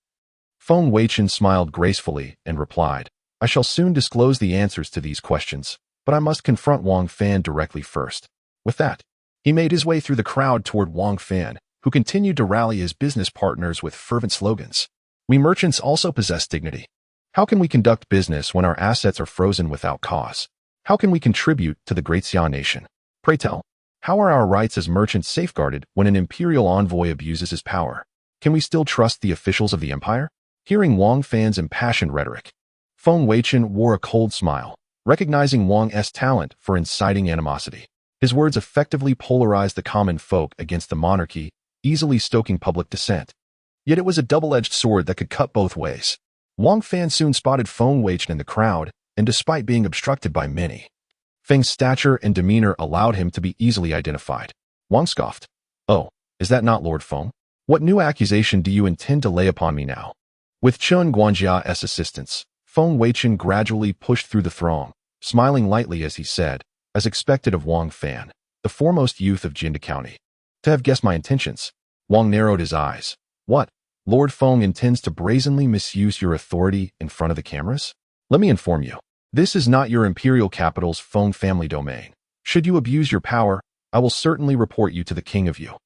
Feng Weichen smiled gracefully and replied, "I shall soon disclose the answers to these questions, but I must confront Wang Fan directly first." With that, he made his way through the crowd toward Wang Fan, who continued to rally his business partners with fervent slogans. "We merchants also possess dignity. How can we conduct business when our assets are frozen without cause? How can we contribute to the great Xia nation? Pray tell, how are our rights as merchants safeguarded when an imperial envoy abuses his power? Can we still trust the officials of the empire?" Hearing Wang Fan's impassioned rhetoric, Feng Weichen wore a cold smile, recognizing Wang's talent for inciting animosity. His words effectively polarized the common folk against the monarchy, easily stoking public dissent. Yet it was a double-edged sword that could cut both ways. Wang Fan soon spotted Feng Weichen in the crowd, and despite being obstructed by many, Feng's stature and demeanor allowed him to be easily identified. Wang scoffed. "Oh, is that not Lord Feng? What new accusation do you intend to lay upon me now?" With Chen Guanjia's assistance, Feng Weichen gradually pushed through the throng, smiling lightly as he said, as expected of Wang Fan, the foremost youth of Jinda County. "To have guessed my intentions." Wang narrowed his eyes. "What? Lord Feng intends to brazenly misuse your authority in front of the cameras? Let me inform you. This is not your imperial capital's Feng family domain. Should you abuse your power, I will certainly report you to the king of you,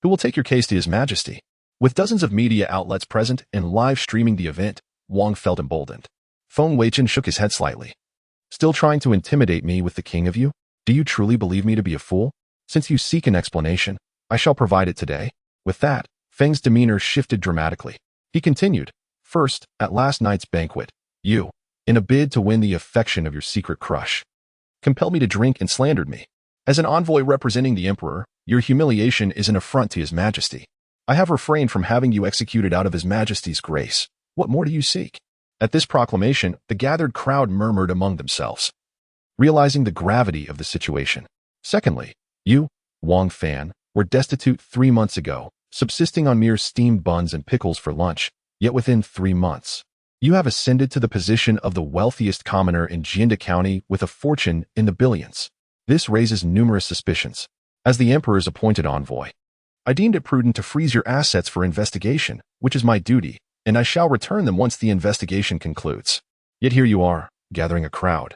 who will take your case to his majesty. With dozens of media outlets present and live streaming the event, Wang felt emboldened. Feng Weichen shook his head slightly. Still trying to intimidate me with the king of you? Do you truly believe me to be a fool? Since you seek an explanation, I shall provide it today. With that, Feng's demeanor shifted dramatically. He continued, first, at last night's banquet, you, in a bid to win the affection of your secret crush, compelled me to drink and slandered me. As an envoy representing the emperor, your humiliation is an affront to his majesty. I have refrained from having you executed out of his majesty's grace. What more do you seek? At this proclamation, the gathered crowd murmured among themselves, realizing the gravity of the situation. Secondly, you, Wang Fan, were destitute 3 months ago, subsisting on mere steamed buns and pickles for lunch, yet within 3 months, you have ascended to the position of the wealthiest commoner in Jianda County with a fortune in the billions. This raises numerous suspicions. As the emperor's appointed envoy, I deemed it prudent to freeze your assets for investigation, which is my duty, and I shall return them once the investigation concludes. Yet here you are, gathering a crowd,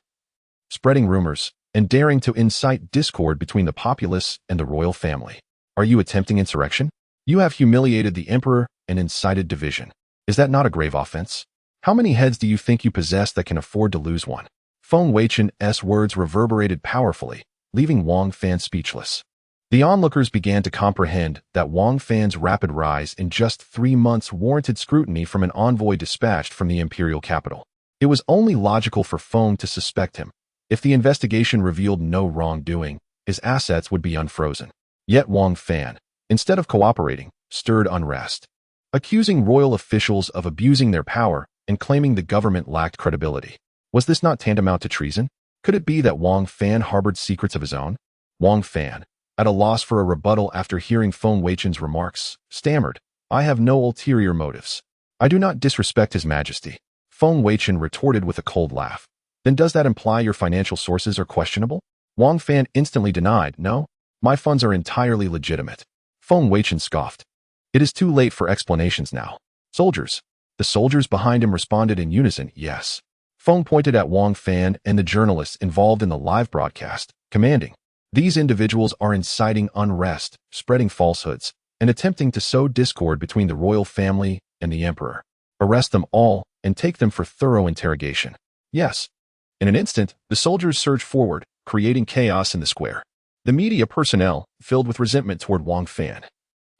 spreading rumors, and daring to incite discord between the populace and the royal family. Are you attempting insurrection? You have humiliated the emperor and incited division. Is that not a grave offense? How many heads do you think you possess that can afford to lose one? Feng Weichen's words reverberated powerfully, leaving Wang Fan speechless. The onlookers began to comprehend that Wang Fan's rapid rise in just 3 months warranted scrutiny from an envoy dispatched from the imperial capital. It was only logical for Feng to suspect him. If the investigation revealed no wrongdoing, his assets would be unfrozen. Yet Wang Fan, instead of cooperating, stirred unrest, accusing royal officials of abusing their power and claiming the government lacked credibility. Was this not tantamount to treason? Could it be that Wang Fan harbored secrets of his own? Wang Fan, at a loss for a rebuttal after hearing Feng Weichen's remarks, stammered, I have no ulterior motives. I do not disrespect his majesty. Feng Weichen retorted with a cold laugh. Then does that imply your financial sources are questionable? Wang Fan instantly denied, no, my funds are entirely legitimate. Feng Weichen scoffed. It is too late for explanations now. Soldiers. The soldiers behind him responded in unison, yes. Feng pointed at Wang Fan and the journalists involved in the live broadcast, commanding, these individuals are inciting unrest, spreading falsehoods, and attempting to sow discord between the royal family and the emperor. Arrest them all and take them for thorough interrogation. Yes. In an instant, the soldiers surged forward, creating chaos in the square. The media personnel, filled with resentment toward Wang Fan,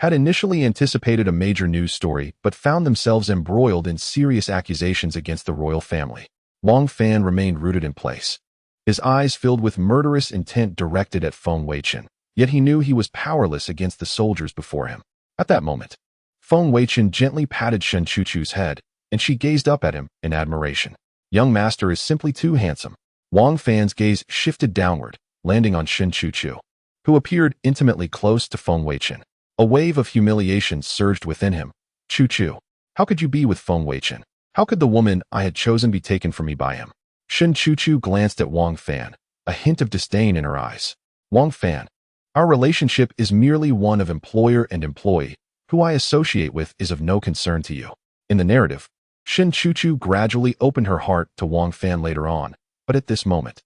had initially anticipated a major news story but found themselves embroiled in serious accusations against the royal family. Wang Fan remained rooted in place, his eyes filled with murderous intent directed at Feng Weichen, yet he knew he was powerless against the soldiers before him. At that moment, Feng Weichen gently patted Shen Chuchu's head, and she gazed up at him in admiration. Young master is simply too handsome. Wang Fan's gaze shifted downward, landing on Shen Chuchu, who appeared intimately close to Feng Weichen. A wave of humiliation surged within him. Chuchu, how could you be with Feng Weichen? How could the woman I had chosen be taken from me by him? Shen Chuchu glanced at Wang Fan, a hint of disdain in her eyes. Wang Fan, our relationship is merely one of employer and employee. Who I associate with is of no concern to you. In the narrative, Shen Chuchu gradually opened her heart to Wang Fan later on, but at this moment,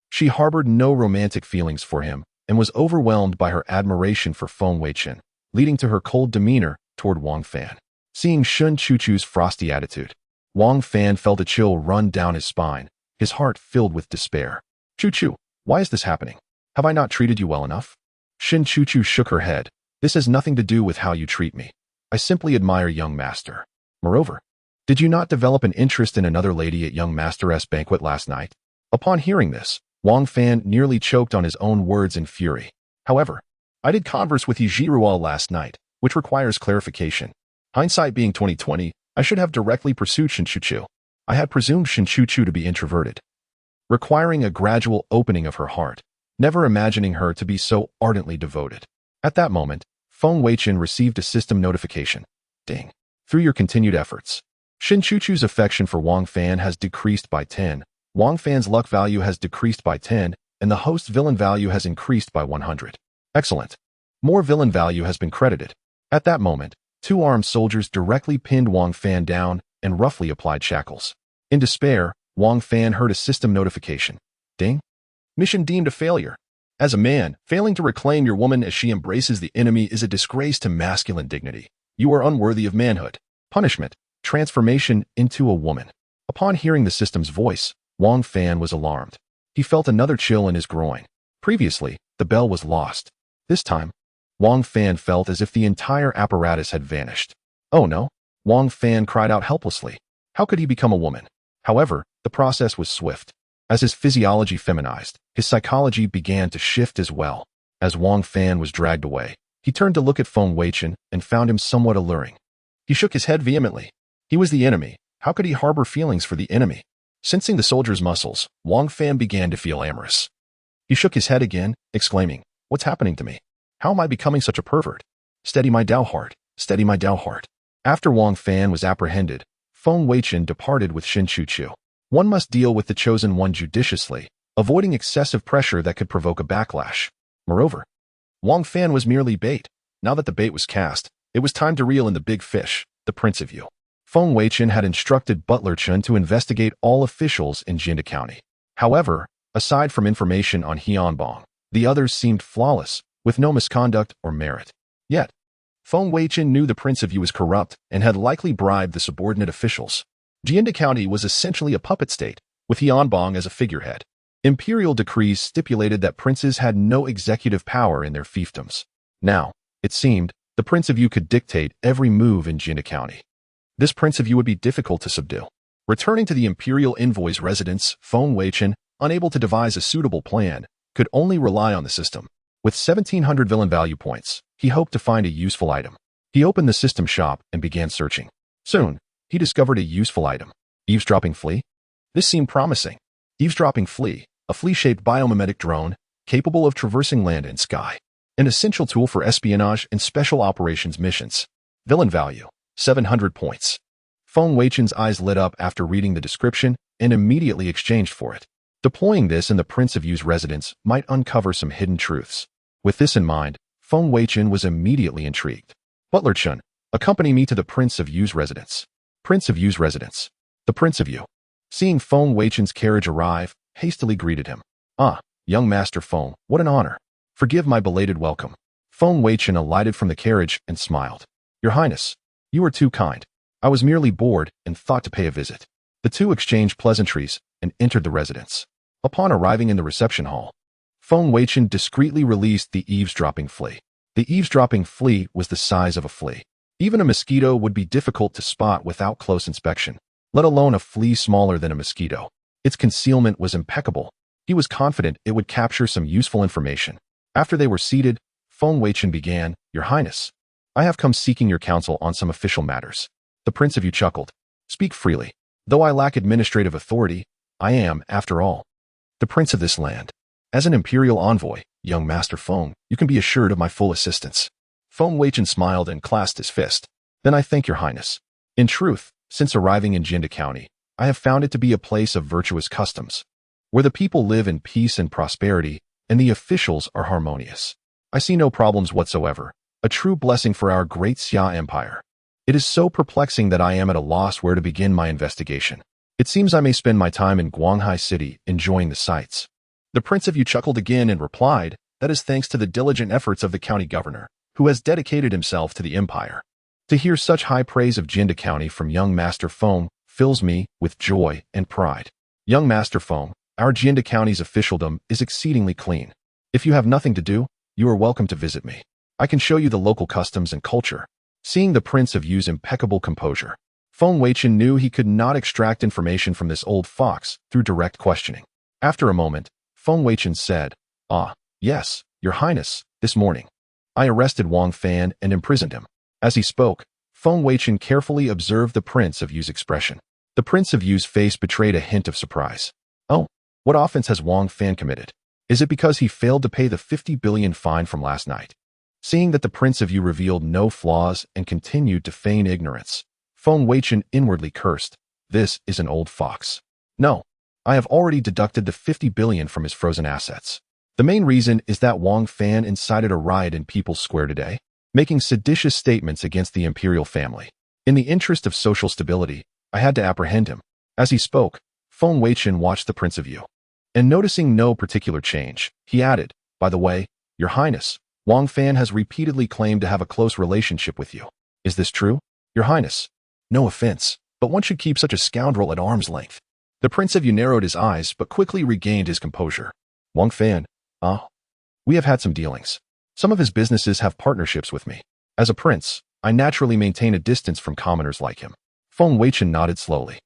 she harbored no romantic feelings for him and was overwhelmed by her admiration for Feng Weichen, leading to her cold demeanor toward Wang Fan. Seeing Shen Chuchu's frosty attitude, Wang Fan felt a chill run down his spine, his heart filled with despair. Chuchu, why is this happening? Have I not treated you well enough? Shen Chuchu shook her head. This has nothing to do with how you treat me. I simply admire young master. Moreover, did you not develop an interest in another lady at young master's banquet last night? Upon hearing this, Wang Fan nearly choked on his own words in fury. However, I did converse with Yijiruo last night, which requires clarification. Hindsight being 20/20, I should have directly pursued Shen Chuchu. I had presumed Shen Chuchu to be introverted, requiring a gradual opening of her heart, never imagining her to be so ardently devoted. At that moment, Feng Weichen received a system notification. Ding. Through your continued efforts, Shen Chuchu's affection for Wang Fan has decreased by 10, Wang Fan's luck value has decreased by 10, and the host's villain value has increased by 100. Excellent. More villain value has been credited. At that moment, 2 armed soldiers directly pinned Wang Fan down and roughly applied shackles. In despair, Wang Fan heard a system notification. Ding. Mission deemed a failure. As a man, failing to reclaim your woman as she embraces the enemy is a disgrace to masculine dignity. You are unworthy of manhood. Punishment. Transformation into a woman. Upon hearing the system's voice, Wang Fan was alarmed. He felt another chill in his groin. Previously, the bell was lost. This time, Wang Fan felt as if the entire apparatus had vanished. Oh no! Wang Fan cried out helplessly. How could he become a woman? However, the process was swift. As his physiology feminized, his psychology began to shift as well. As Wang Fan was dragged away, he turned to look at Feng Weichen and found him somewhat alluring. He shook his head vehemently. He was the enemy. How could he harbor feelings for the enemy? Sensing the soldier's muscles, Wang Fan began to feel amorous. He shook his head again, exclaiming, "What's happening to me? How am I becoming such a pervert? Steady my Dao heart, steady my Dao heart." After Wang Fan was apprehended, Feng Weichen departed with Shin Chu-Chu. One must deal with the chosen one judiciously, avoiding excessive pressure that could provoke a backlash. Moreover, Wang Fan was merely bait. Now that the bait was cast, it was time to reel in the big fish, the Prince of Yu. Feng Weichen had instructed Butler Chun to investigate all officials in Jinda County. However, aside from information on Hianbong, the others seemed flawless, with no misconduct or merit. Yet, Feng Weichen knew the Prince of Yu was corrupt and had likely bribed the subordinate officials. Jinda County was essentially a puppet state, with Hianbong as a figurehead. Imperial decrees stipulated that princes had no executive power in their fiefdoms. Now, it seemed, the Prince of Yu could dictate every move in Jinda County. This Prince of Yu would be difficult to subdue. Returning to the Imperial Envoy's residence, Feng Weichen, unable to devise a suitable plan, could only rely on the system. With 1,700 villain value points, he hoped to find a useful item. He opened the system shop and began searching. Soon, he discovered a useful item. Eavesdropping flea? This seemed promising. Eavesdropping flea, a flea-shaped biomimetic drone, capable of traversing land and sky. An essential tool for espionage and special operations missions. Villain value, 700 points. Feng Weichen's eyes lit up after reading the description and immediately exchanged for it. Deploying this in the Prince of Yu's residence might uncover some hidden truths. With this in mind, Feng Weichen was immediately intrigued. Butler Chun, accompany me to the Prince of Yu's residence. Prince of Yu's residence. The Prince of Yu. Seeing Feng Weichen's carriage arrive, hastily greeted him. "Ah, young Master Feng, what an honor. Forgive my belated welcome." Feng Weichen alighted from the carriage and smiled. "Your Highness, you are too kind. I was merely bored and thought to pay a visit." The two exchanged pleasantries and entered the residence. Upon arriving in the reception hall, Feng Weichen discreetly released the eavesdropping flea. The eavesdropping flea was the size of a flea. Even a mosquito would be difficult to spot without close inspection, let alone a flea smaller than a mosquito. Its concealment was impeccable. He was confident it would capture some useful information. After they were seated, Feng Weichen began, "Your Highness, I have come seeking your counsel on some official matters." The Prince of Yu chuckled. "Speak freely. Though I lack administrative authority, I am, after all, the prince of this land. As an imperial envoy, young Master Feng, you can be assured of my full assistance." Feng Weichen smiled and clasped his fist. "Then I thank your Highness. In truth, since arriving in Jinda County, I have found it to be a place of virtuous customs, where the people live in peace and prosperity, and the officials are harmonious. I see no problems whatsoever, a true blessing for our great Xia Empire. It is so perplexing that I am at a loss where to begin my investigation. It seems I may spend my time in Guanghai City enjoying the sights." The Prince of Yu chuckled again and replied, "That is thanks to the diligent efforts of the county governor, who has dedicated himself to the empire. To hear such high praise of Jinda County from young Master Feng fills me with joy and pride. Young Master Feng, our Jinda County's officialdom is exceedingly clean. If you have nothing to do, you are welcome to visit me. I can show you the local customs and culture." Seeing the Prince of Yu's impeccable composure, Feng Weichen knew he could not extract information from this old fox through direct questioning. After a moment, Feng Weichen said, "Ah, yes, your Highness, this morning I arrested Wang Fan and imprisoned him." As he spoke, Feng Weichen carefully observed the Prince of Yu's expression. The Prince of Yu's face betrayed a hint of surprise. "Oh, what offense has Wang Fan committed? Is it because he failed to pay the 50 billion fine from last night?" Seeing that the Prince of Yu revealed no flaws and continued to feign ignorance, Feng Weichen inwardly cursed. "This is an old fox. No, I have already deducted the 50 billion from his frozen assets. The main reason is that Wang Fan incited a riot in People's Square today, making seditious statements against the imperial family. In the interest of social stability, I had to apprehend him." As he spoke, Feng Weichen watched the Prince of Yu, and noticing no particular change, he added, By the way, Your Highness, Wang Fan has repeatedly claimed to have a close relationship with you. Is this true? Your Highness, no offense, but one should keep such a scoundrel at arm's length. The Prince of Yu narrowed his eyes but quickly regained his composure. Wang Fan, we have had some dealings. Some of his businesses have partnerships with me. As a prince, I naturally maintain a distance from commoners like him. Feng Weichen nodded slowly.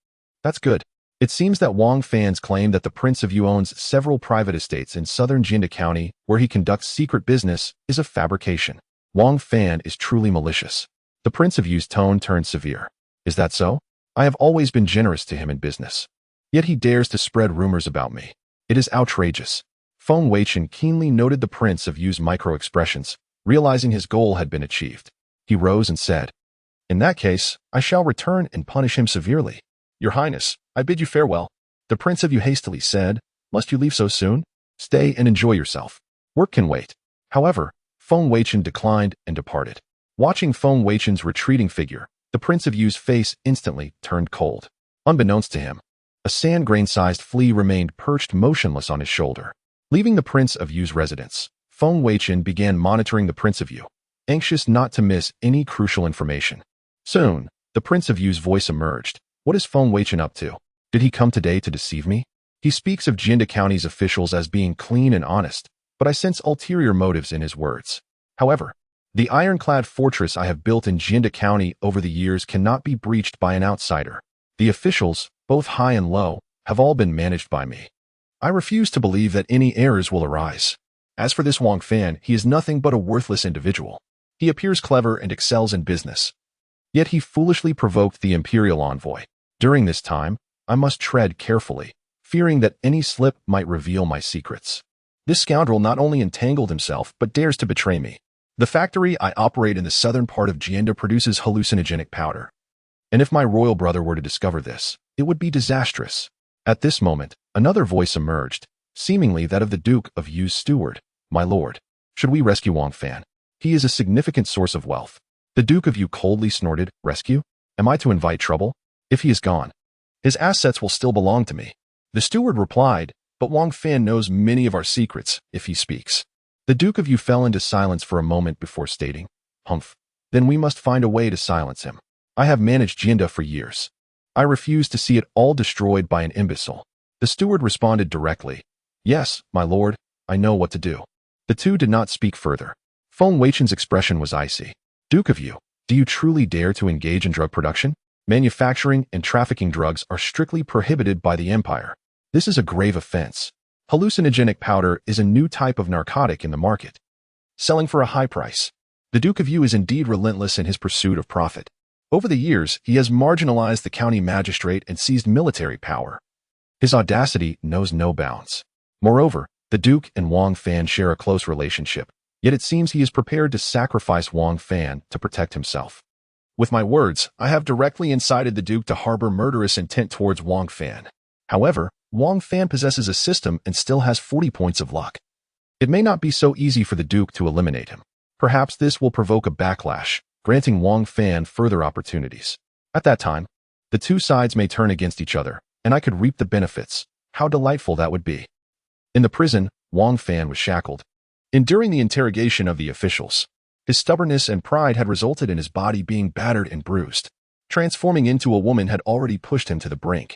That's good. It seems that Wang Fan's claim that the Prince of Yu owns several private estates in southern Jinda County where he conducts secret business is a fabrication. Wang Fan is truly malicious. The Prince of Yu's tone turned severe. Is that so? I have always been generous to him in business. Yet he dares to spread rumors about me. It is outrageous. Feng Weichen keenly noted the Prince of Yu's micro-expressions, realizing his goal had been achieved. He rose and said, In that case, I shall return and punish him severely. Your Highness, I bid you farewell. The Prince of Yu hastily said, Must you leave so soon? Stay and enjoy yourself. Work can wait. However, Feng Weichen declined and departed. Watching Feng Weichen's retreating figure, the Prince of Yu's face instantly turned cold. Unbeknownst to him, a sand grain-sized flea remained perched motionless on his shoulder. Leaving the Prince of Yu's residence, Feng Weichen began monitoring the Prince of Yu, anxious not to miss any crucial information. Soon, the Prince of Yu's voice emerged. What is Feng Weichen up to? Did he come today to deceive me? He speaks of Jinda County's officials as being clean and honest, but I sense ulterior motives in his words. However, the ironclad fortress I have built in Jinda County over the years cannot be breached by an outsider. The officials, both high and low, have all been managed by me. I refuse to believe that any errors will arise. As for this Wang Fan, he is nothing but a worthless individual. He appears clever and excels in business. Yet he foolishly provoked the imperial envoy. During this time, I must tread carefully, fearing that any slip might reveal my secrets. This scoundrel not only entangled himself, but dares to betray me. The factory I operate in the southern part of Jianda produces hallucinogenic powder. And if my royal brother were to discover this, it would be disastrous. At this moment, another voice emerged, seemingly that of the Duke of Yu's steward. My lord, should we rescue Wang Fan? He is a significant source of wealth. The Duke of Yu coldly snorted, Rescue? Am I to invite trouble? If he is gone, his assets will still belong to me. The steward replied, But Wang Fan knows many of our secrets, if he speaks. The Duke of Yu fell into silence for a moment before stating, Humph. Then we must find a way to silence him. I have managed Jinda for years. I refuse to see it all destroyed by an imbecile. The steward responded directly, Yes, my lord, I know what to do. The two did not speak further. Feng Weichen's expression was icy. Duke of Yu, do you truly dare to engage in drug production? Manufacturing and trafficking drugs are strictly prohibited by the empire. This is a grave offense. Hallucinogenic powder is a new type of narcotic in the market, selling for a high price. The Duke of Yu is indeed relentless in his pursuit of profit. Over the years, he has marginalized the county magistrate and seized military power. His audacity knows no bounds. Moreover, the Duke and Wang Fan share a close relationship, yet it seems he is prepared to sacrifice Wang Fan to protect himself. With my words, I have directly incited the Duke to harbor murderous intent towards Wang Fan. However, Wang Fan possesses a system and still has 40 points of luck. It may not be so easy for the Duke to eliminate him. Perhaps this will provoke a backlash, granting Wang Fan further opportunities. At that time, the two sides may turn against each other, and I could reap the benefits. How delightful that would be. In the prison, Wang Fan was shackled. Enduring the interrogation of the officials, his stubbornness and pride had resulted in his body being battered and bruised. Transforming into a woman had already pushed him to the brink.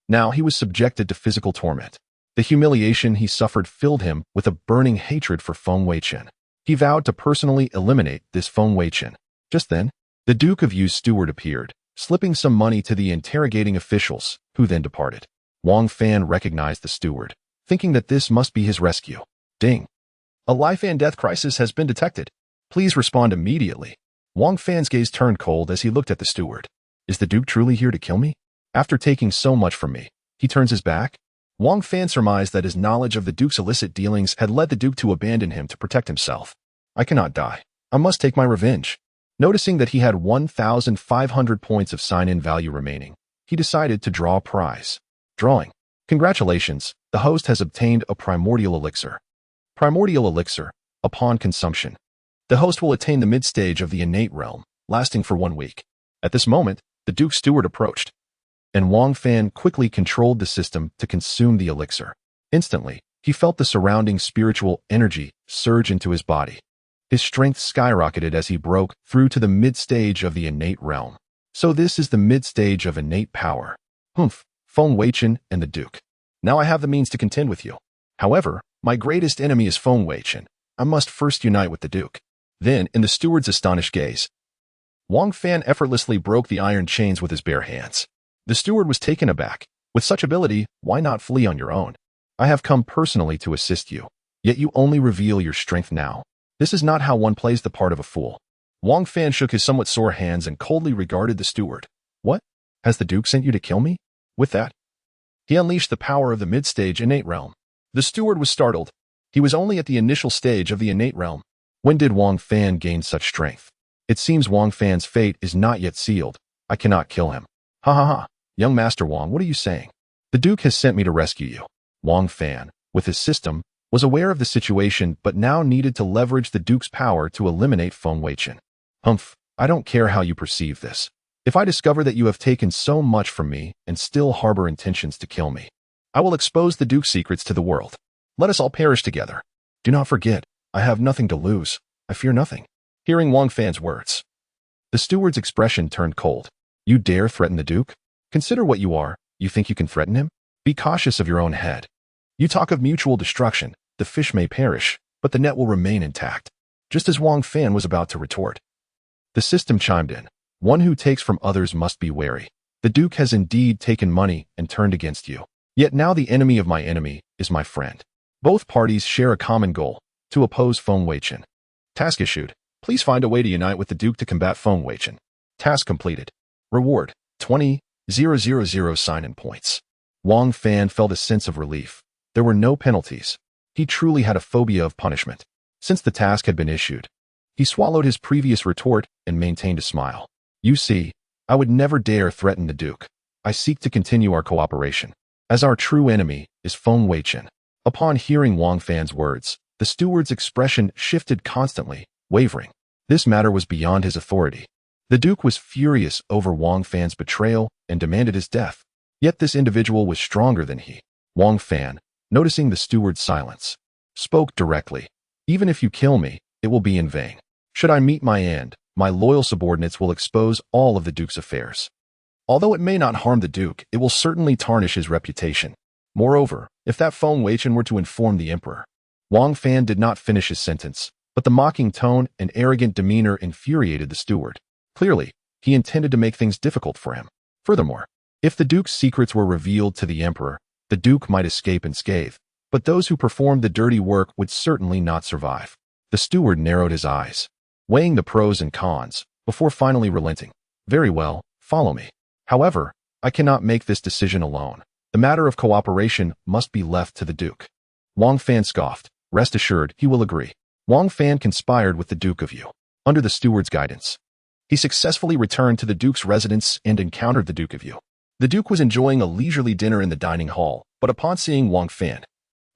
Now he was subjected to physical torment. The humiliation he suffered filled him with a burning hatred for Feng Weichen. He vowed to personally eliminate this Feng Weichen. Just then, the Duke of Yu's steward appeared, slipping some money to the interrogating officials, who then departed. Wang Fan recognized the steward, thinking that this must be his rescue. Ding! A life and death crisis has been detected. Please respond immediately. Wang Fan's gaze turned cold as he looked at the steward. Is the Duke truly here to kill me? After taking so much from me, he turns his back? Wang Fan surmised that his knowledge of the Duke's illicit dealings had led the Duke to abandon him to protect himself. I cannot die. I must take my revenge. Noticing that he had 1,500 points of sign-in value remaining, he decided to draw a prize. Drawing. Congratulations, the host has obtained a primordial elixir. Primordial elixir. Upon consumption, the host will attain the mid-stage of the innate realm, lasting for 1 week. At this moment, the Duke's steward approached, and Wang Fan quickly controlled the system to consume the elixir. Instantly, He felt the surrounding spiritual energy surge into his body. His strength skyrocketed as he broke through to the mid-stage of the innate realm. So this is the mid-stage of innate power. Humph, Feng Weichen and the Duke. Now I have the means to contend with you. However, my greatest enemy is Feng Weichen. I must first unite with the Duke. Then, in the steward's astonished gaze, Wang Fan effortlessly broke the iron chains with his bare hands. The steward was taken aback. With such ability, why not flee on your own? I have come personally to assist you, yet you only reveal your strength now. This is not how one plays the part of a fool. Wang Fan shook his somewhat sore hands and coldly regarded the steward. What? Has the Duke sent you to kill me? With that, he unleashed the power of the mid-stage innate realm. The steward was startled. He was only at the initial stage of the innate realm. When did Wang Fan gain such strength? It seems Wang Fan's fate is not yet sealed. I cannot kill him. Ha ha ha. Young Master Wang, what are you saying? The Duke has sent me to rescue you. Wang Fan, with his system, was aware of the situation but now needed to leverage the Duke's power to eliminate Feng Weichen. Humph, I don't care how you perceive this. If I discover that you have taken so much from me and still harbor intentions to kill me, I will expose the Duke's secrets to the world. Let us all perish together. Do not forget, I have nothing to lose. I fear nothing. Hearing Wang Fan's words, the steward's expression turned cold. You dare threaten the Duke? Consider what you are. You think you can threaten him? Be cautious of your own head. You talk of mutual destruction. The fish may perish, but the net will remain intact. Just as Wang Fan was about to retort, the system chimed in. One who takes from others must be wary. The Duke has indeed taken money and turned against you. Yet now the enemy of my enemy is my friend. Both parties share a common goal, to oppose Feng Weichen. Task issued. Please find a way to unite with the Duke to combat Feng Weichen. Task completed. Reward, 20,000 sign-in points. Wang Fan felt a sense of relief. There were no penalties. He truly had a phobia of punishment. Since the task had been issued, he swallowed his previous retort and maintained a smile. You see, I would never dare threaten the Duke. I seek to continue our cooperation, as our true enemy is Feng Weichen. Upon hearing Wang Fan's words, the steward's expression shifted constantly, wavering. This matter was beyond his authority. The Duke was furious over Wang Fan's betrayal and demanded his death. Yet this individual was stronger than he. Wang Fan, noticing the steward's silence, spoke directly. Even if you kill me, it will be in vain. Should I meet my end, my loyal subordinates will expose all of the Duke's affairs. Although it may not harm the Duke, it will certainly tarnish his reputation. Moreover, if that Feng Weichen were to inform the Emperor. Wang Fan did not finish his sentence, but the mocking tone and arrogant demeanor infuriated the steward. Clearly, he intended to make things difficult for him. Furthermore, if the Duke's secrets were revealed to the Emperor, the Duke might escape unscathed, but those who performed the dirty work would certainly not survive. The steward narrowed his eyes, weighing the pros and cons, before finally relenting. Very well, follow me. However, I cannot make this decision alone. The matter of cooperation must be left to the Duke. Wang Fan scoffed. Rest assured, he will agree. Wang Fan conspired with the Duke of Yu. Under the steward's guidance, he successfully returned to the Duke's residence and encountered the Duke of Yu. The Duke was enjoying a leisurely dinner in the dining hall, but upon seeing Wang Fan,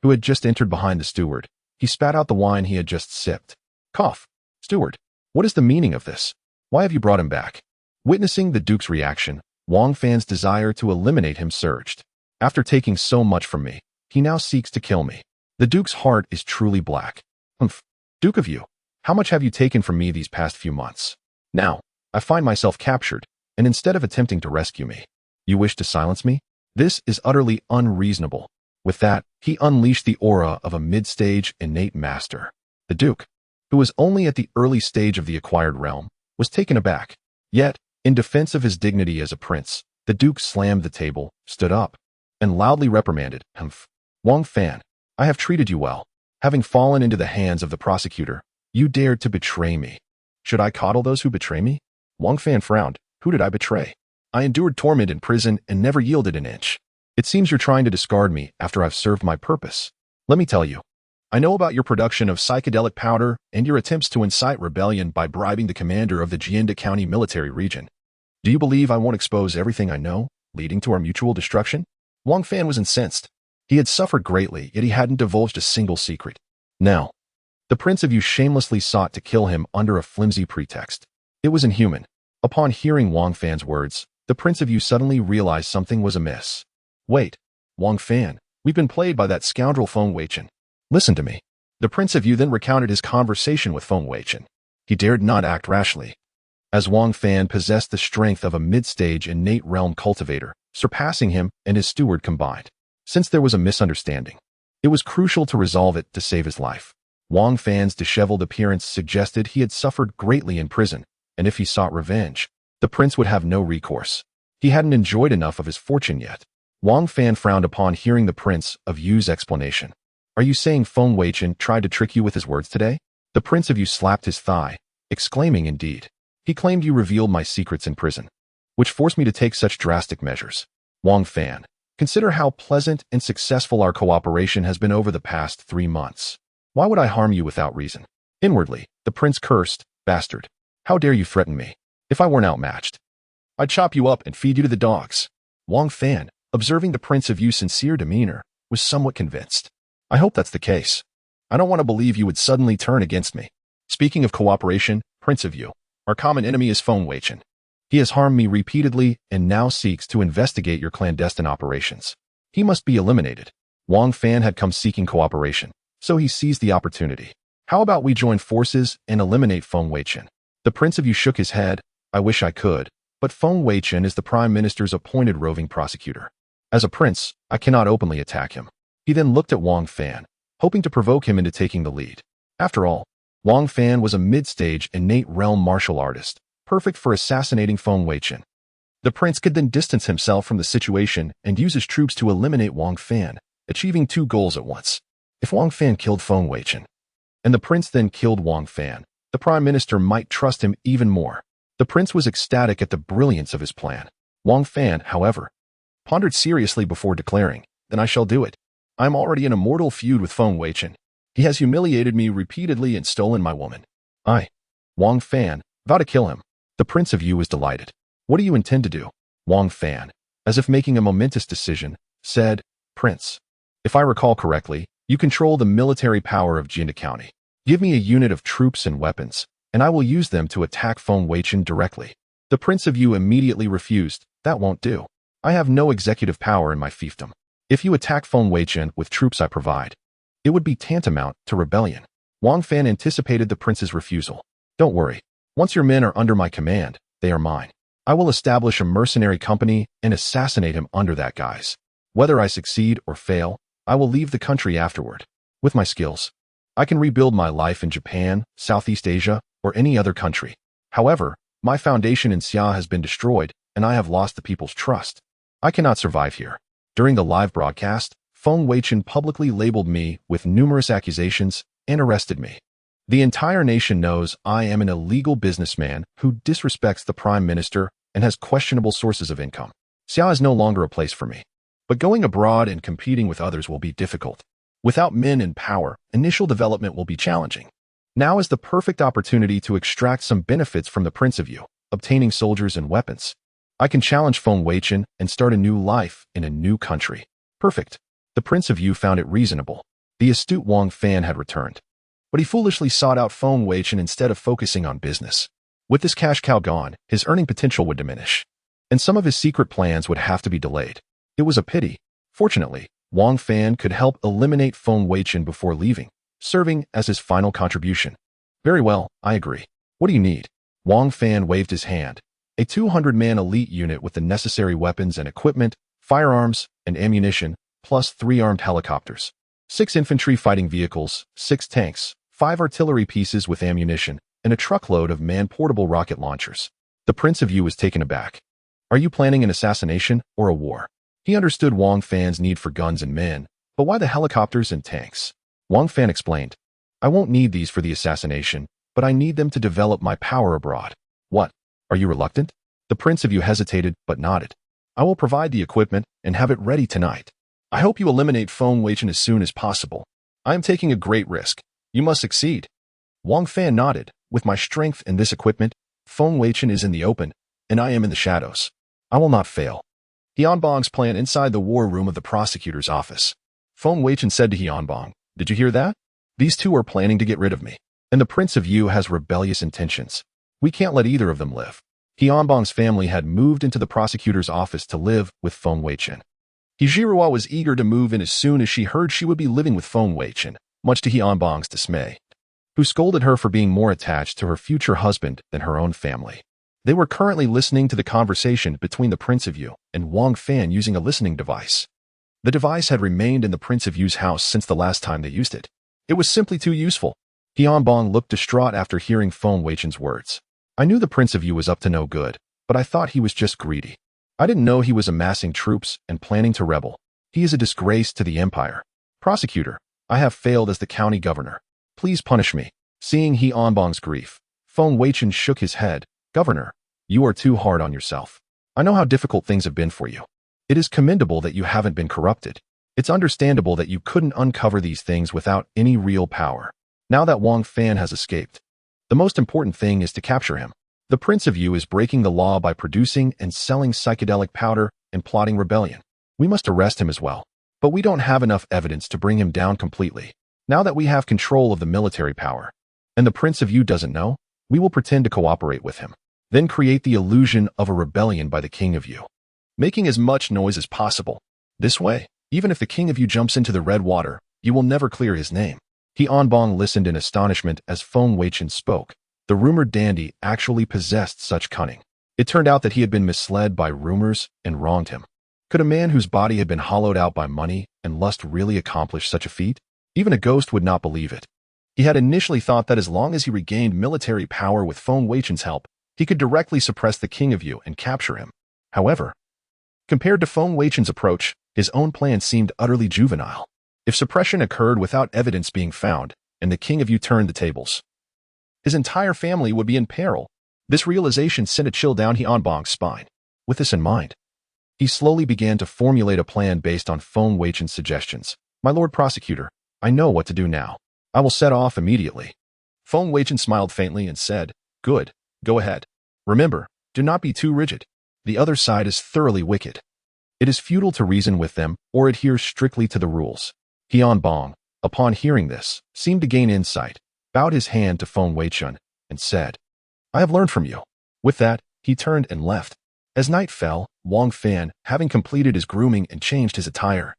who had just entered behind the steward, he spat out the wine he had just sipped. Cough. Steward, what is the meaning of this? Why have you brought him back? Witnessing the Duke's reaction, Wang Fan's desire to eliminate him surged. After taking so much from me, he now seeks to kill me. The Duke's heart is truly black. Humph. Duke of Yu, how much have you taken from me these past few months? Now, I find myself captured, and instead of attempting to rescue me, you wish to silence me? This is utterly unreasonable. With that, he unleashed the aura of a mid-stage innate master. The Duke, who was only at the early stage of the acquired realm, was taken aback. Yet, in defense of his dignity as a prince, the Duke slammed the table, stood up, and loudly reprimanded, Humph. Wang Fan, I have treated you well. Having fallen into the hands of the prosecutor, you dared to betray me. Should I coddle those who betray me? Wang Fan frowned. Who did I betray? I endured torment in prison and never yielded an inch. It seems you're trying to discard me after I've served my purpose. Let me tell you, I know about your production of psychedelic powder and your attempts to incite rebellion by bribing the commander of the Jianda County military region. Do you believe I won't expose everything I know, leading to our mutual destruction? Wang Fan was incensed. He had suffered greatly, yet he hadn't divulged a single secret. Now, the Prince of Yu shamelessly sought to kill him under a flimsy pretext. It was inhuman. Upon hearing Wang Fan's words, the Prince of Yu suddenly realized something was amiss. Wait, Wang Fan, We've been played by that scoundrel Feng Weichen. Listen to me. The Prince of Yu then recounted his conversation with Feng Weichen. He dared not act rashly, as Wang Fan possessed the strength of a mid-stage innate realm cultivator, surpassing him and his steward combined. Since there was a misunderstanding, it was crucial to resolve it to save his life. Wang Fan's disheveled appearance suggested he had suffered greatly in prison, and if he sought revenge, the prince would have no recourse. He hadn't enjoyed enough of his fortune yet. Wang Fan frowned upon hearing the Prince of Yu's explanation. Are you saying Feng Weichen tried to trick you with his words today? The Prince of Yu slapped his thigh, exclaiming, indeed. He claimed you revealed my secrets in prison, which forced me to take such drastic measures. Wang Fan, consider how pleasant and successful our cooperation has been over the past 3 months. Why would I harm you without reason? Inwardly, the prince cursed, bastard. How dare you threaten me? If I weren't outmatched, I'd chop you up and feed you to the dogs. Wang Fan, observing the Prince of Yu's sincere demeanor, was somewhat convinced. I hope that's the case. I don't want to believe you would suddenly turn against me. Speaking of cooperation, Prince of Yu, our common enemy is Feng Weichen. He has harmed me repeatedly and now seeks to investigate your clandestine operations. He must be eliminated. Wang Fan had come seeking cooperation, so he seized the opportunity. How about we join forces and eliminate Feng Weichen? The Prince of Yu shook his head. I wish I could, but Feng Weichen is the Prime Minister's appointed roving prosecutor. As a prince, I cannot openly attack him. He then looked at Wang Fan, hoping to provoke him into taking the lead. After all, Wang Fan was a mid-stage innate realm martial artist, perfect for assassinating Feng Weichen. The prince could then distance himself from the situation and use his troops to eliminate Wang Fan, achieving 2 goals at once. If Wang Fan killed Feng Weichen, and the prince then killed Wang Fan, the Prime Minister might trust him even more. The prince was ecstatic at the brilliance of his plan. Wang Fan, however, pondered seriously before declaring, then I shall do it. I am already in a mortal feud with Feng Weichen. He has humiliated me repeatedly and stolen my woman. I, Wang Fan, vow to kill him. The Prince of Yu was delighted. What do you intend to do? Wang Fan, as if making a momentous decision, said, Prince, if I recall correctly, you control the military power of Jinda County. Give me a unit of troops and weapons, and I will use them to attack Feng Weichen directly. The Prince of Yu immediately refused. That won't do. I have no executive power in my fiefdom. If you attack Feng Weichen with troops I provide, it would be tantamount to rebellion. Wang Fan anticipated the prince's refusal. Don't worry. Once your men are under my command, they are mine. I will establish a mercenary company and assassinate him under that guise. Whether I succeed or fail, I will leave the country afterward. With my skills, I can rebuild my life in Japan, Southeast Asia, or any other country. However, my foundation in Xia has been destroyed, and I have lost the people's trust. I cannot survive here. During the live broadcast, Feng Weichen publicly labeled me with numerous accusations and arrested me. The entire nation knows I am an illegal businessman who disrespects the Prime Minister and has questionable sources of income. Xia is no longer a place for me. But going abroad and competing with others will be difficult. Without men in power, initial development will be challenging. Now is the perfect opportunity to extract some benefits from the Prince of Yu, obtaining soldiers and weapons. I can challenge Feng Weichen and start a new life in a new country. Perfect. The Prince of Yu found it reasonable. The astute Wang Fan had returned, but he foolishly sought out Feng Weichen instead of focusing on business. With this cash cow gone, his earning potential would diminish, and some of his secret plans would have to be delayed. It was a pity. Fortunately, Wang Fan could help eliminate Feng Weichen before leaving, serving as his final contribution. Very well, I agree. What do you need? Wang Fan waved his hand. A 200-man elite unit with the necessary weapons and equipment, firearms, and ammunition, plus 3 armed helicopters, 6 infantry fighting vehicles, 6 tanks, 5 artillery pieces with ammunition, and a truckload of man-portable rocket launchers. The Prince of Yu was taken aback. Are you planning an assassination or a war? He understood Wang Fan's need for guns and men, but why the helicopters and tanks? Wang Fan explained, I won't need these for the assassination, but I need them to develop my power abroad. What? Are you reluctant? The Prince of Yu hesitated, but nodded. I will provide the equipment and have it ready tonight. I hope you eliminate Feng Weichen as soon as possible. I am taking a great risk. You must succeed. Wang Fan nodded. With my strength and this equipment, Feng Weichen is in the open, and I am in the shadows. I will not fail. Hianbong's plan inside the war room of the prosecutor's office. Feng Weichen said to Hianbong, Did you hear that? These two are planning to get rid of me, and the Prince of Yu has rebellious intentions. We can't let either of them live. Hianbong's family had moved into the prosecutor's office to live with Feng Weichen. Hijirua was eager to move in as soon as she heard she would be living with Feng Weichen, much to Hyeonbong's dismay, who scolded her for being more attached to her future husband than her own family. They were currently listening to the conversation between the Prince of Yu and Wang Fan using a listening device. The device had remained in the Prince of Yu's house since the last time they used it. It was simply too useful. Hyeonbong looked distraught after hearing Feng Weichen's words. I knew the Prince of Yu was up to no good, but I thought he was just greedy. I didn't know he was amassing troops and planning to rebel. He is a disgrace to the empire. Prosecutor, I have failed as the county governor. Please punish me. Seeing Hyeonbong's grief, Feng Weichen shook his head. Governor, you are too hard on yourself. I know how difficult things have been for you. It is commendable that you haven't been corrupted. It's understandable that you couldn't uncover these things without any real power. Now that Wang Fan has escaped, the most important thing is to capture him. The Prince of Yu is breaking the law by producing and selling psychedelic powder and plotting rebellion. We must arrest him as well. But we don't have enough evidence to bring him down completely. Now that we have control of the military power, and the Prince of Yu doesn't know, we will pretend to cooperate with him. Then create the illusion of a rebellion by the King of Yu, making as much noise as possible. This way, even if the King of Yu jumps into the red water, you will never clear his name. Hyeonbong listened in astonishment as Feng Weichen spoke. The rumored dandy actually possessed such cunning. It turned out that he had been misled by rumors and wronged him. Could a man whose body had been hollowed out by money and lust really accomplish such a feat? Even a ghost would not believe it. He had initially thought that as long as he regained military power with Feng Weichen's help, he could directly suppress the King of Yu and capture him. However, compared to Feng Weichen's approach, his own plan seemed utterly juvenile. If suppression occurred without evidence being found, and the King of Yu turned the tables, his entire family would be in peril. This realization sent a chill down Hyeonbong's spine. With this in mind, he slowly began to formulate a plan based on Feng Weichen's suggestions. My Lord Prosecutor, I know what to do now. I will set off immediately. Feng Weichen smiled faintly and said, Good. Go ahead. Remember, do not be too rigid. The other side is thoroughly wicked. It is futile to reason with them or adhere strictly to the rules. Hyeonbong, upon hearing this, seemed to gain insight, bowed his hand to Feng Weichen, and said, I have learned from you. With that, he turned and left. As night fell, Wang Fan, having completed his grooming and changed his attire,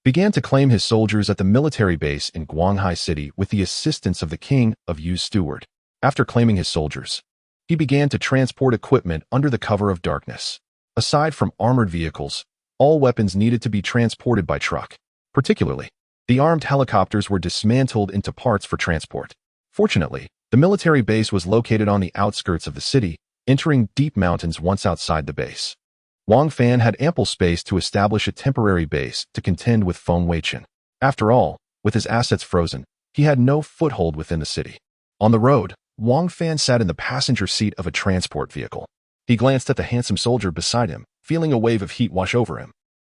began to claim his soldiers at the military base in Guanghai City with the assistance of the King of Yu's steward. After claiming his soldiers, he began to transport equipment under the cover of darkness. Aside from armored vehicles, all weapons needed to be transported by truck. Particularly, the armed helicopters were dismantled into parts for transport. Fortunately, the military base was located on the outskirts of the city, entering deep mountains once outside the base. Wang Fan had ample space to establish a temporary base to contend with Feng Weichen. After all, with his assets frozen, he had no foothold within the city. On the road, Wang Fan sat in the passenger seat of a transport vehicle. He glanced at the handsome soldier beside him, feeling a wave of heat wash over him.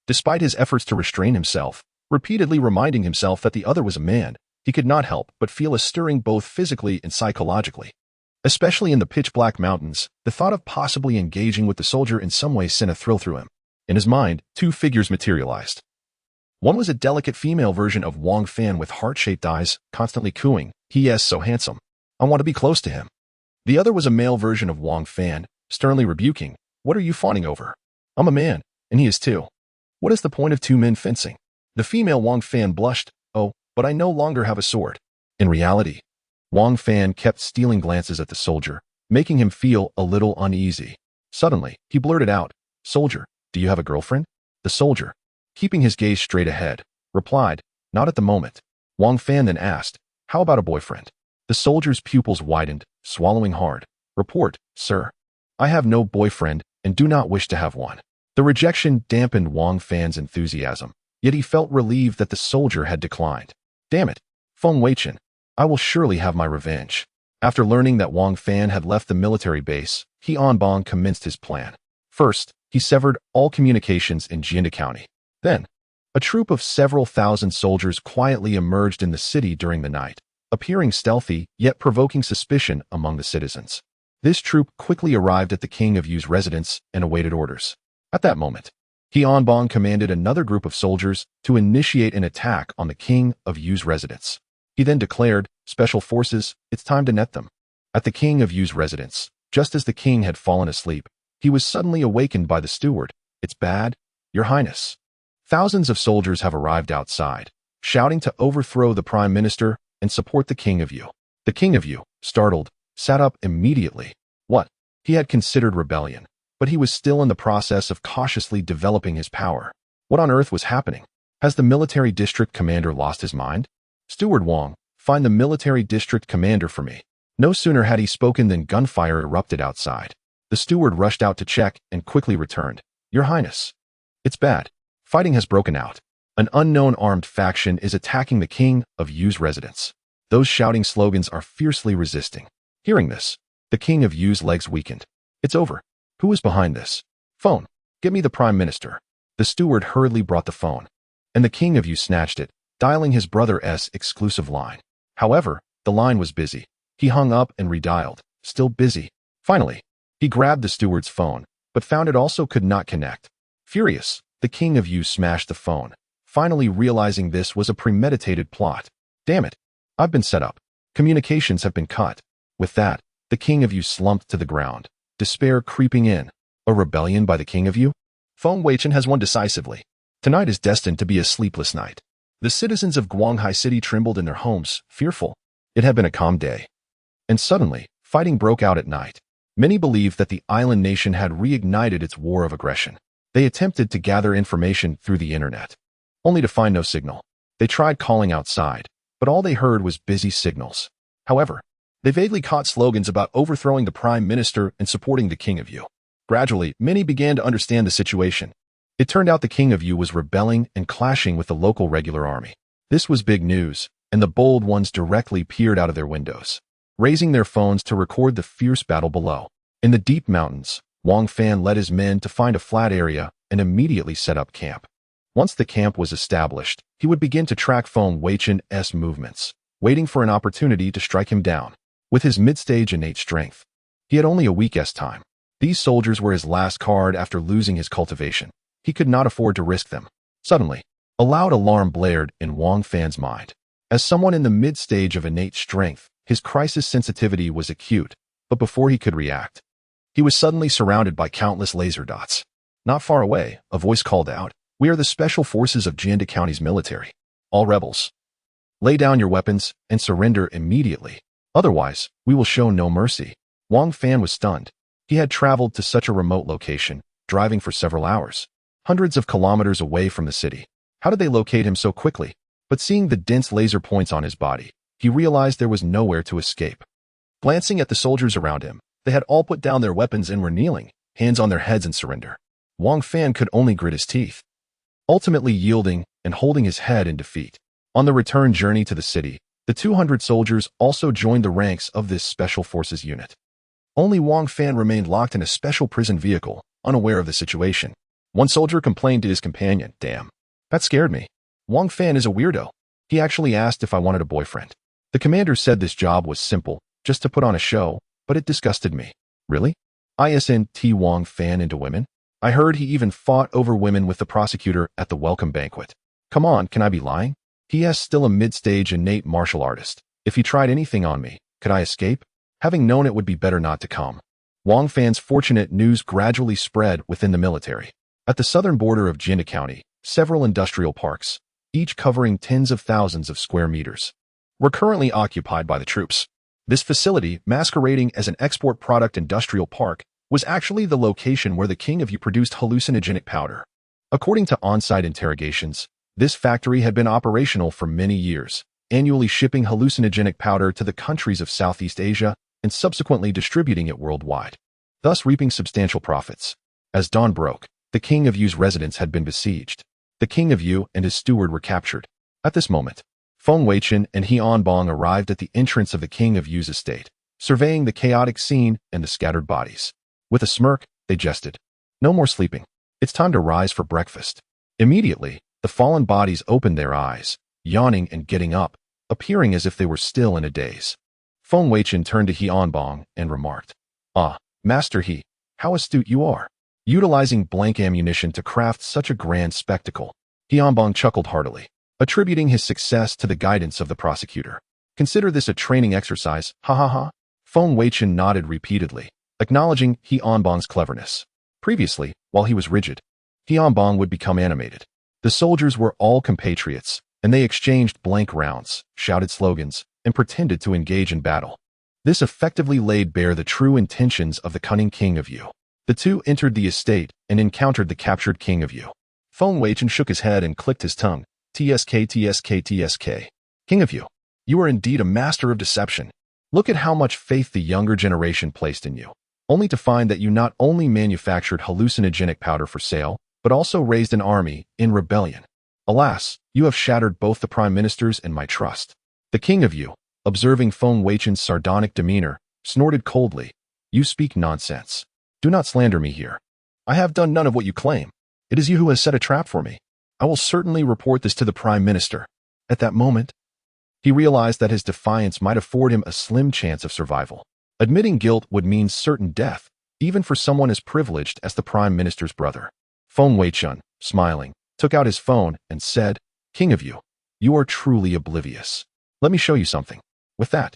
Despite his efforts to restrain himself, repeatedly reminding himself that the other was a man, he could not help but feel a stirring both physically and psychologically. Especially in the pitch-black mountains, the thought of possibly engaging with the soldier in some way sent a thrill through him. In his mind, two figures materialized. One was a delicate female version of Wang Fan with heart-shaped eyes, constantly cooing, "He is so handsome. I want to be close to him." The other was a male version of Wang Fan, sternly rebuking, "What are you fawning over? I'm a man, and he is too. What is the point of two men fencing?" The female Wang Fan blushed, "Oh, but I no longer have a sword." In reality, Wang Fan kept stealing glances at the soldier, making him feel a little uneasy. Suddenly, he blurted out, "Soldier, do you have a girlfriend?" The soldier, keeping his gaze straight ahead, replied, "Not at the moment." Wang Fan then asked, "How about a boyfriend?" The soldier's pupils widened, swallowing hard. "Report, sir. I have no boyfriend and do not wish to have one." The rejection dampened Wang Fan's enthusiasm, yet he felt relieved that the soldier had declined. Damn it, Feng Weichen. I will surely have my revenge. After learning that Wang Fan had left the military base, Hyeonbong commenced his plan. First, he severed all communications in Jianda County. Then, a troop of several thousand soldiers quietly emerged in the city during the night, appearing stealthy yet provoking suspicion among the citizens. This troop quickly arrived at the King of Yu's residence and awaited orders. At that moment, Hyeonbong commanded another group of soldiers to initiate an attack on the King of Yu's residence. He then declared, "Special forces, it's time to net them." At the King of Yu's residence, just as the king had fallen asleep, he was suddenly awakened by the steward. "It's bad, Your Highness." Thousands of soldiers have arrived outside, shouting to overthrow the prime minister and support the king of Yu. The king of Yu, startled, sat up immediately. What? He had considered rebellion, but he was still in the process of cautiously developing his power. What on earth was happening? Has the military district commander lost his mind? Steward Wang, find the military district commander for me. No sooner had he spoken than gunfire erupted outside. The steward rushed out to check and quickly returned. Your Highness. It's bad. Fighting has broken out. An unknown armed faction is attacking the king of Yu's residence. Those shouting slogans are fiercely resisting. Hearing this, the king of Yu's legs weakened. It's over. Who is behind this? Phone. Get me the prime minister. The steward hurriedly brought the phone, and the king of Yu snatched it, dialing his brother's exclusive line. However, the line was busy. He hung up and redialed. Still busy. Finally, he grabbed the steward's phone, but found it also could not connect. Furious, the king of Yu smashed the phone, finally realizing this was a premeditated plot. Damn it. I've been set up. Communications have been cut. With that, the king of Yu slumped to the ground, despair creeping in. A rebellion by the king of Yu? Feng Weichen has won decisively. Tonight is destined to be a sleepless night. The citizens of Guanghai City trembled in their homes, fearful. It had been a calm day. And suddenly, fighting broke out at night. Many believed that the island nation had reignited its war of aggression. They attempted to gather information through the internet, only to find no signal. They tried calling outside, but all they heard was busy signals. However, they vaguely caught slogans about overthrowing the prime minister and supporting the king of Yu. Gradually, many began to understand the situation. It turned out the king of Yu was rebelling and clashing with the local regular army. This was big news, and the bold ones directly peered out of their windows, raising their phones to record the fierce battle below. In the deep mountains, Wang Fan led his men to find a flat area and immediately set up camp. Once the camp was established, he would begin to track Feng Weichen's movements, waiting for an opportunity to strike him down. With his mid-stage innate strength, he had only a week's time. These soldiers were his last card after losing his cultivation. He could not afford to risk them. Suddenly, a loud alarm blared in Wang Fan's mind. As someone in the mid-stage of innate strength, his crisis sensitivity was acute, but before he could react, he was suddenly surrounded by countless laser dots. Not far away, a voice called out, "We are the Special Forces of Jianda County's military. All rebels, lay down your weapons and surrender immediately. Otherwise, we will show no mercy." Wang Fan was stunned. He had traveled to such a remote location, driving for several hours, hundreds of kilometers away from the city. How did they locate him so quickly? But seeing the dense laser points on his body, he realized there was nowhere to escape. Glancing at the soldiers around him, they had all put down their weapons and were kneeling, hands on their heads in surrender. Wang Fan could only grit his teeth, ultimately yielding and holding his head in defeat. On the return journey to the city, the 200 soldiers also joined the ranks of this special forces unit. Only Wang Fan remained locked in a special prison vehicle, unaware of the situation. One soldier complained to his companion, "Damn, that scared me. Wang Fan is a weirdo. He actually asked if I wanted a boyfriend." The commander said this job was simple, just to put on a show, but it disgusted me. Really? Isn't Wang Fan into women? I heard he even fought over women with the prosecutor at the welcome banquet. Come on, can I be lying? He is still a mid-stage innate martial artist. If he tried anything on me, could I escape? Having known it would be better not to come. Wang Fan's fortunate news gradually spread within the military. At the southern border of Jianda County, several industrial parks, each covering tens of thousands of square meters, were currently occupied by the troops. This facility, masquerading as an export product industrial park, was actually the location where the king of Yu produced hallucinogenic powder. According to on-site interrogations, this factory had been operational for many years, annually shipping hallucinogenic powder to the countries of Southeast Asia and subsequently distributing it worldwide, thus reaping substantial profits. As dawn broke, the king of Yu's residence had been besieged. The king of Yu and his steward were captured. At this moment, Feng Weichen and Bong arrived at the entrance of the king of Yu's estate, surveying the chaotic scene and the scattered bodies. With a smirk, they jested. "No more sleeping. It's time to rise for breakfast." Immediately, the fallen bodies opened their eyes, yawning and getting up, appearing as if they were still in a daze. Feng Weichen turned to Bong and remarked, "Ah, Master He, how astute you are, utilizing blank ammunition to craft such a grand spectacle." Bong chuckled heartily, attributing his success to the guidance of the prosecutor. "Consider this a training exercise, ha ha ha." Feng Weichen nodded repeatedly, acknowledging Bong's cleverness. Previously, while he was rigid, Bong would become animated. The soldiers were all compatriots, and they exchanged blank rounds, shouted slogans, and pretended to engage in battle. This effectively laid bare the true intentions of the cunning King of Yu. The two entered the estate and encountered the captured King of Yu. Feng Weichen shook his head and clicked his tongue. TSK, TSK, TSK. King of Yu, you are indeed a master of deception. Look at how much faith the younger generation placed in you, only to find that you not only manufactured hallucinogenic powder for sale, but also raised an army in rebellion. Alas, you have shattered both the prime ministers and my trust. The King of Yu, observing Feng Weichen's sardonic demeanor, snorted coldly. You speak nonsense. Do not slander me here. I have done none of what you claim. It is you who has set a trap for me. I will certainly report this to the prime minister. At that moment, he realized that his defiance might afford him a slim chance of survival. Admitting guilt would mean certain death, even for someone as privileged as the prime minister's brother. Feng Weichen, smiling, took out his phone and said, King of Yu, you are truly oblivious. Let me show you something. With that,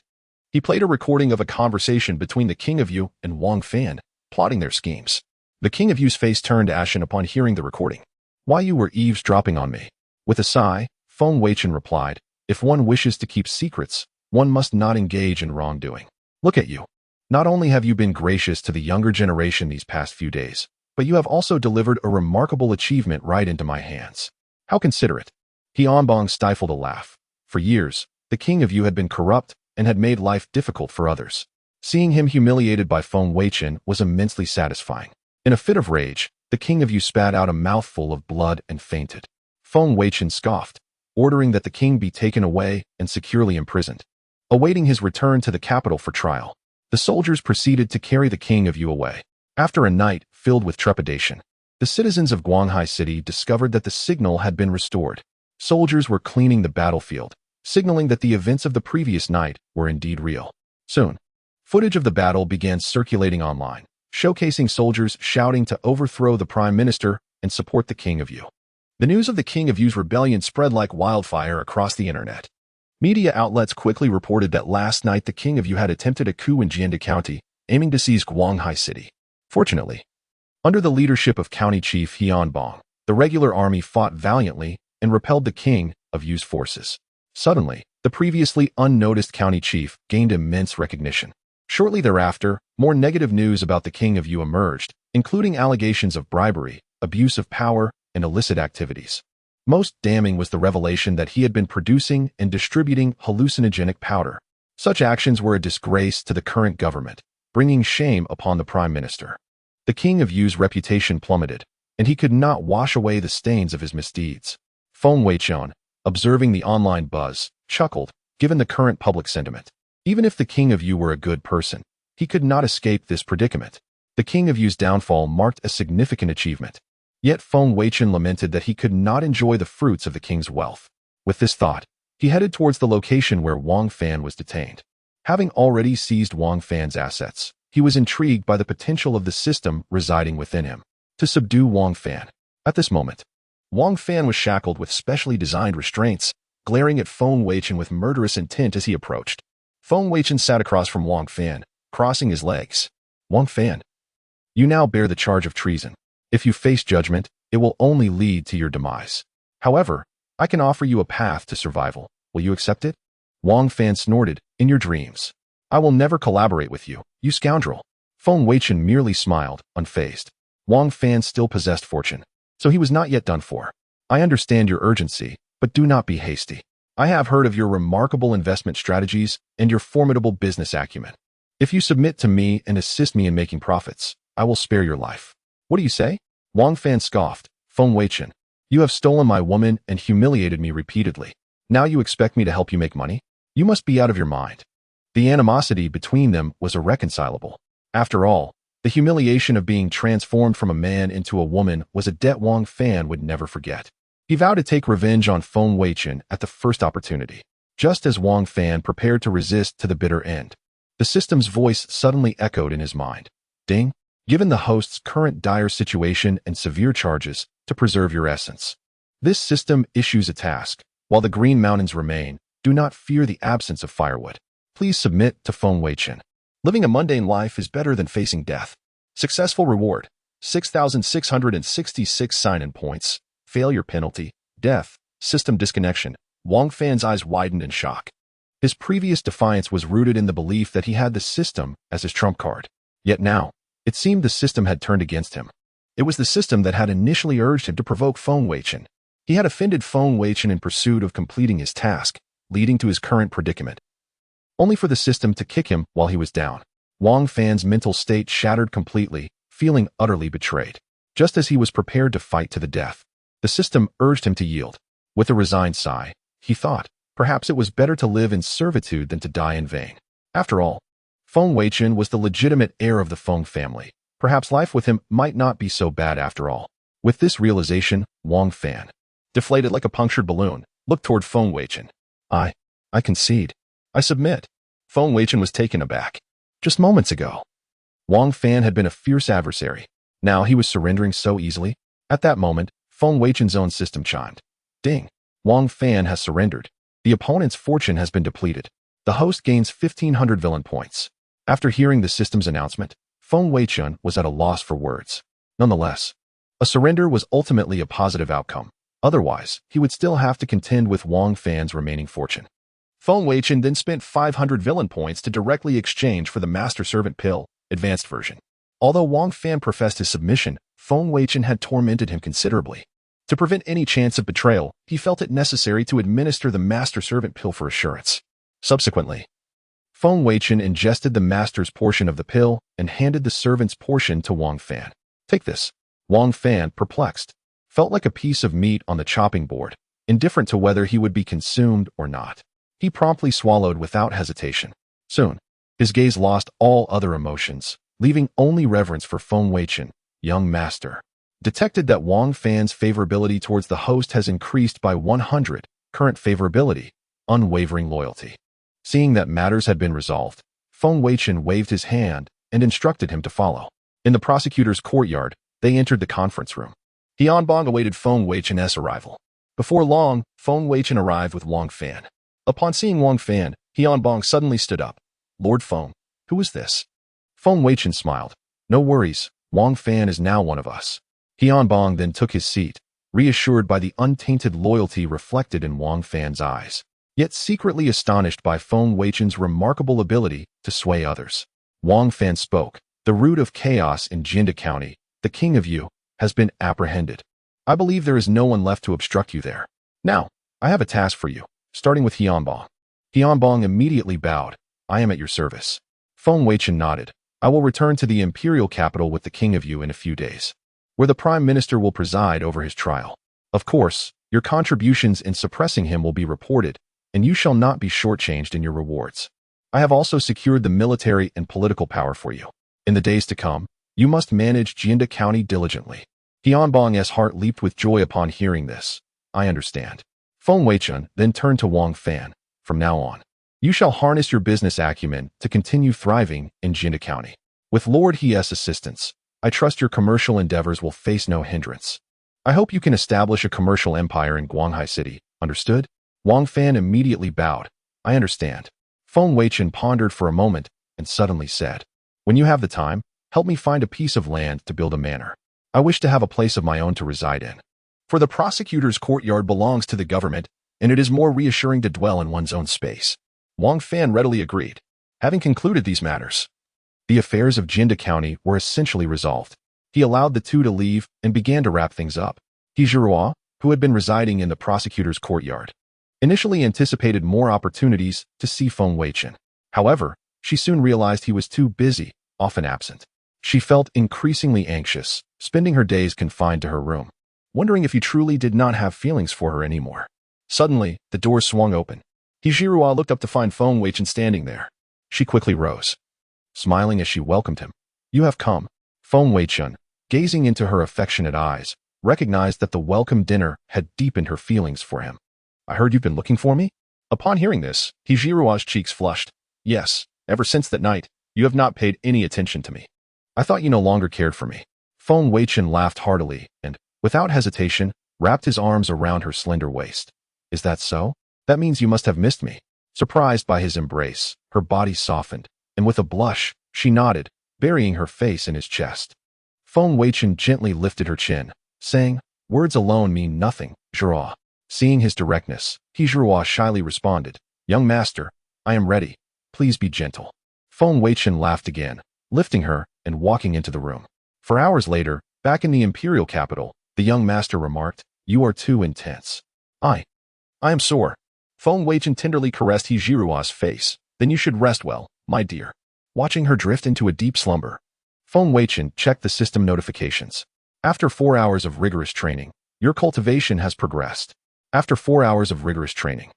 he played a recording of a conversation between the King of Yu and Wang Fan, plotting their schemes. The King of Yu's face turned ashen upon hearing the recording. Why you were eavesdropping on me? With a sigh, Feng Weichen replied, if one wishes to keep secrets, one must not engage in wrongdoing. Look at you. Not only have you been gracious to the younger generation these past few days, but you have also delivered a remarkable achievement right into my hands. How considerate. Tianbong stifled a laugh. For years, the King of Yu had been corrupt and had made life difficult for others. Seeing him humiliated by Feng Weichen was immensely satisfying. In a fit of rage, the King of Yu spat out a mouthful of blood and fainted. Feng Weichen scoffed, ordering that the king be taken away and securely imprisoned. Awaiting his return to the capital for trial, the soldiers proceeded to carry the King of Yu away. After a night filled with trepidation, the citizens of Guanghai City discovered that the signal had been restored. Soldiers were cleaning the battlefield, signaling that the events of the previous night were indeed real. Soon, footage of the battle began circulating online, showcasing soldiers shouting to overthrow the prime minister and support the King of Yu. The news of the King of Yu's rebellion spread like wildfire across the internet. Media outlets quickly reported that last night the King of Yu had attempted a coup in Jianda County, aiming to seize Guanghai City. Fortunately, under the leadership of County Chief Tianbong, the regular army fought valiantly and repelled the King of Yu's forces. Suddenly, the previously unnoticed county chief gained immense recognition. Shortly thereafter, more negative news about the King of Yu emerged, including allegations of bribery, abuse of power, and illicit activities. Most damning was the revelation that he had been producing and distributing hallucinogenic powder. Such actions were a disgrace to the current government, bringing shame upon the prime minister. The King of Yu's reputation plummeted, and he could not wash away the stains of his misdeeds. Feng Weichen, observing the online buzz, chuckled, given the current public sentiment. Even if the King of Yu were a good person, he could not escape this predicament. The King of Yu's downfall marked a significant achievement. Yet Feng Weichen lamented that he could not enjoy the fruits of the king's wealth. With this thought, he headed towards the location where Wang Fan was detained. Having already seized Wang Fan's assets, he was intrigued by the potential of the system residing within him to subdue Wang Fan. At this moment, Wang Fan was shackled with specially designed restraints, glaring at Feng Weichen with murderous intent as he approached. Feng Weichen sat across from Wang Fan, crossing his legs. Wang Fan, you now bear the charge of treason. If you face judgment, it will only lead to your demise. However, I can offer you a path to survival. Will you accept it? Wang Fan snorted, in your dreams. I will never collaborate with you, you scoundrel. Feng Weichen merely smiled, unfazed. Wang Fan still possessed fortune, so he was not yet done for. I understand your urgency, but do not be hasty. I have heard of your remarkable investment strategies and your formidable business acumen. If you submit to me and assist me in making profits, I will spare your life. What do you say? Wang Fan scoffed. Feng Weichen, you have stolen my woman and humiliated me repeatedly. Now you expect me to help you make money? You must be out of your mind. The animosity between them was irreconcilable. After all, the humiliation of being transformed from a man into a woman was a debt Wang Fan would never forget. He vowed to take revenge on Feng Weichen at the first opportunity. Just as Wang Fan prepared to resist to the bitter end, the system's voice suddenly echoed in his mind. Ding! Given the host's current dire situation and severe charges to preserve your essence, this system issues a task. While the Green Mountains remain, do not fear the absence of firewood. Please submit to Feng Weichen. Living a mundane life is better than facing death. Successful reward, 6,666 sign-in points, failure penalty, death, system disconnection. Wang Fan's eyes widened in shock. His previous defiance was rooted in the belief that he had the system as his trump card. Yet now, it seemed the system had turned against him. It was the system that had initially urged him to provoke Feng Weichen. He had offended Feng Weichen in pursuit of completing his task, leading to his current predicament, only for the system to kick him while he was down. Wang Fan's mental state shattered completely, feeling utterly betrayed. Just as he was prepared to fight to the death, the system urged him to yield. With a resigned sigh, he thought, perhaps it was better to live in servitude than to die in vain. After all, Feng Weichen was the legitimate heir of the Feng family. Perhaps life with him might not be so bad after all. With this realization, Wang Fan, deflated like a punctured balloon, looked toward Feng Weichen. I concede. I submit. Feng Weichen was taken aback. Just moments ago, Wang Fan had been a fierce adversary. Now he was surrendering so easily. At that moment, Feng Weichen's own system chimed. Ding. Wang Fan has surrendered. The opponent's fortune has been depleted. The host gains 1,500 villain points. After hearing the system's announcement, Feng Weichen was at a loss for words. Nonetheless, a surrender was ultimately a positive outcome. Otherwise, he would still have to contend with Wang Fan's remaining fortune. Feng Weichen then spent 500 villain points to directly exchange for the Master Servant Pill, advanced version. Although Wang Fan professed his submission, Feng Weichen had tormented him considerably. To prevent any chance of betrayal, he felt it necessary to administer the Master Servant Pill for assurance. Subsequently, Feng Weichen ingested the Master's portion of the pill and handed the servant's portion to Wang Fan. Take this. Wang Fan, perplexed, felt like a piece of meat on the chopping board, indifferent to whether he would be consumed or not. He promptly swallowed without hesitation. Soon, his gaze lost all other emotions, leaving only reverence for Feng Weichen, young master. Detected that Wang Fan's favorability towards the host has increased by 100, current favorability, unwavering loyalty. Seeing that matters had been resolved, Feng Weichen waved his hand and instructed him to follow. In the prosecutor's courtyard, they entered the conference room. Tianbong awaited Feng Weichen's arrival. Before long, Feng Weichen arrived with Wang Fan. Upon seeing Wang Fan, Tianbong suddenly stood up. Lord Feng, who is this? Feng Weichen smiled. No worries, Wang Fan is now one of us. Tianbong then took his seat, reassured by the untainted loyalty reflected in Wang Fan's eyes, yet secretly astonished by Feng Weichen's remarkable ability to sway others. Wang Fan spoke. The root of chaos in Jinda County, the king of Yu, has been apprehended. I believe there is no one left to obstruct you there. Now, I have a task for you, starting with Tianbong. Tianbong immediately bowed. I am at your service. Feng Weichen nodded. I will return to the imperial capital with the king of Yu in a few days, where the prime minister will preside over his trial. Of course, your contributions in suppressing him will be reported, and you shall not be shortchanged in your rewards. I have also secured the military and political power for you. In the days to come, you must manage Jinda County diligently. Tianbong's heart leaped with joy upon hearing this. I understand. Feng Weichen then turned to Wang Fan. From now on, you shall harness your business acumen to continue thriving in Jinda County. With Lord He's assistance, I trust your commercial endeavors will face no hindrance. I hope you can establish a commercial empire in Guanghai City. Understood? Wang Fan immediately bowed. I understand. Feng Weichen pondered for a moment and suddenly said, when you have the time, help me find a piece of land to build a manor. I wish to have a place of my own to reside in. For the prosecutor's courtyard belongs to the government, and it is more reassuring to dwell in one's own space. Wang Fan readily agreed. Having concluded these matters, the affairs of Jinda County were essentially resolved. He allowed the two to leave and began to wrap things up. Zhirua, who had been residing in the prosecutor's courtyard, initially anticipated more opportunities to see Feng Weichen. However, she soon realized he was too busy, often absent. She felt increasingly anxious, spending her days confined to her room, wondering if he truly did not have feelings for her anymore. Suddenly, the door swung open. Zhirua looked up to find Feng Weichen standing there. She quickly rose, smiling as she welcomed him. You have come. Feng Weichen, gazing into her affectionate eyes, recognized that the welcome dinner had deepened her feelings for him. I heard you've been looking for me? Upon hearing this, Zhirua's cheeks flushed. Yes, ever since that night, you have not paid any attention to me. I thought you no longer cared for me. Feng Weichen laughed heartily and, without hesitation, wrapped his arms around her slender waist. Is that so? That means you must have missed me. Surprised by his embrace, her body softened, and with a blush, she nodded, burying her face in his chest. Feng Weichen gently lifted her chin, saying, Words alone mean nothing, Zhirua. Seeing his directness, Zhirua shyly responded, Young master, I am ready. Please be gentle. Feng Weichen laughed again, lifting her and walking into the room. For hours later, back in the imperial capital, the young master remarked, You are too intense. I am sore. Feng Weichen tenderly caressed Hijirua's face. Then you should rest well, my dear. Watching her drift into a deep slumber, Feng Weichen checked the system notifications. After 4 hours of rigorous training, your cultivation has progressed. After 4 hours of rigorous training,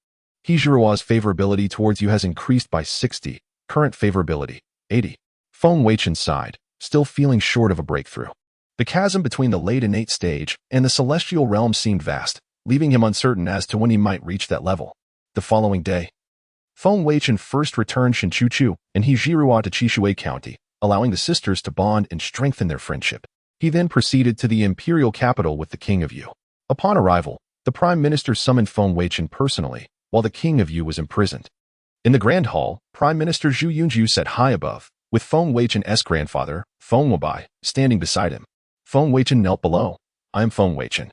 Hijirua's favorability towards you has increased by 60, current favorability, 80. Feng Weichen sighed, still feeling short of a breakthrough. The chasm between the late innate stage and the celestial realm seemed vast, leaving him uncertain as to when he might reach that level. The following day, Feng Weichen first returned Shinchuchu and Hijirua to Chishui County, allowing the sisters to bond and strengthen their friendship. He then proceeded to the imperial capital with the King of Yu. Upon arrival, the Prime Minister summoned Feng Weichen personally, while the King of Yu was imprisoned. In the Grand Hall, Prime Minister Zhu Yunju sat high above, with Feng Weichen's grandfather, Feng Weibai, standing beside him. Feng Weichen knelt below. I am Feng Weichen,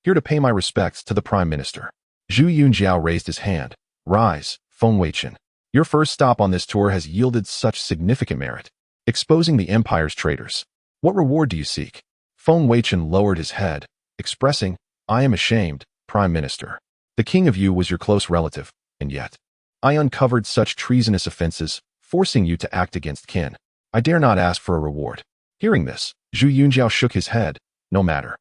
here to pay my respects to the Prime Minister. Zhu Yunjiao raised his hand. Rise, Feng Weichen. Your first stop on this tour has yielded such significant merit, exposing the Empire's traitors. What reward do you seek? Feng Weichen lowered his head, expressing, I am ashamed, Prime Minister. The King of Yu was your close relative, and yet I uncovered such treasonous offenses, forcing you to act against kin. I dare not ask for a reward. Hearing this, Zhu Yunjiao shook his head. No matter.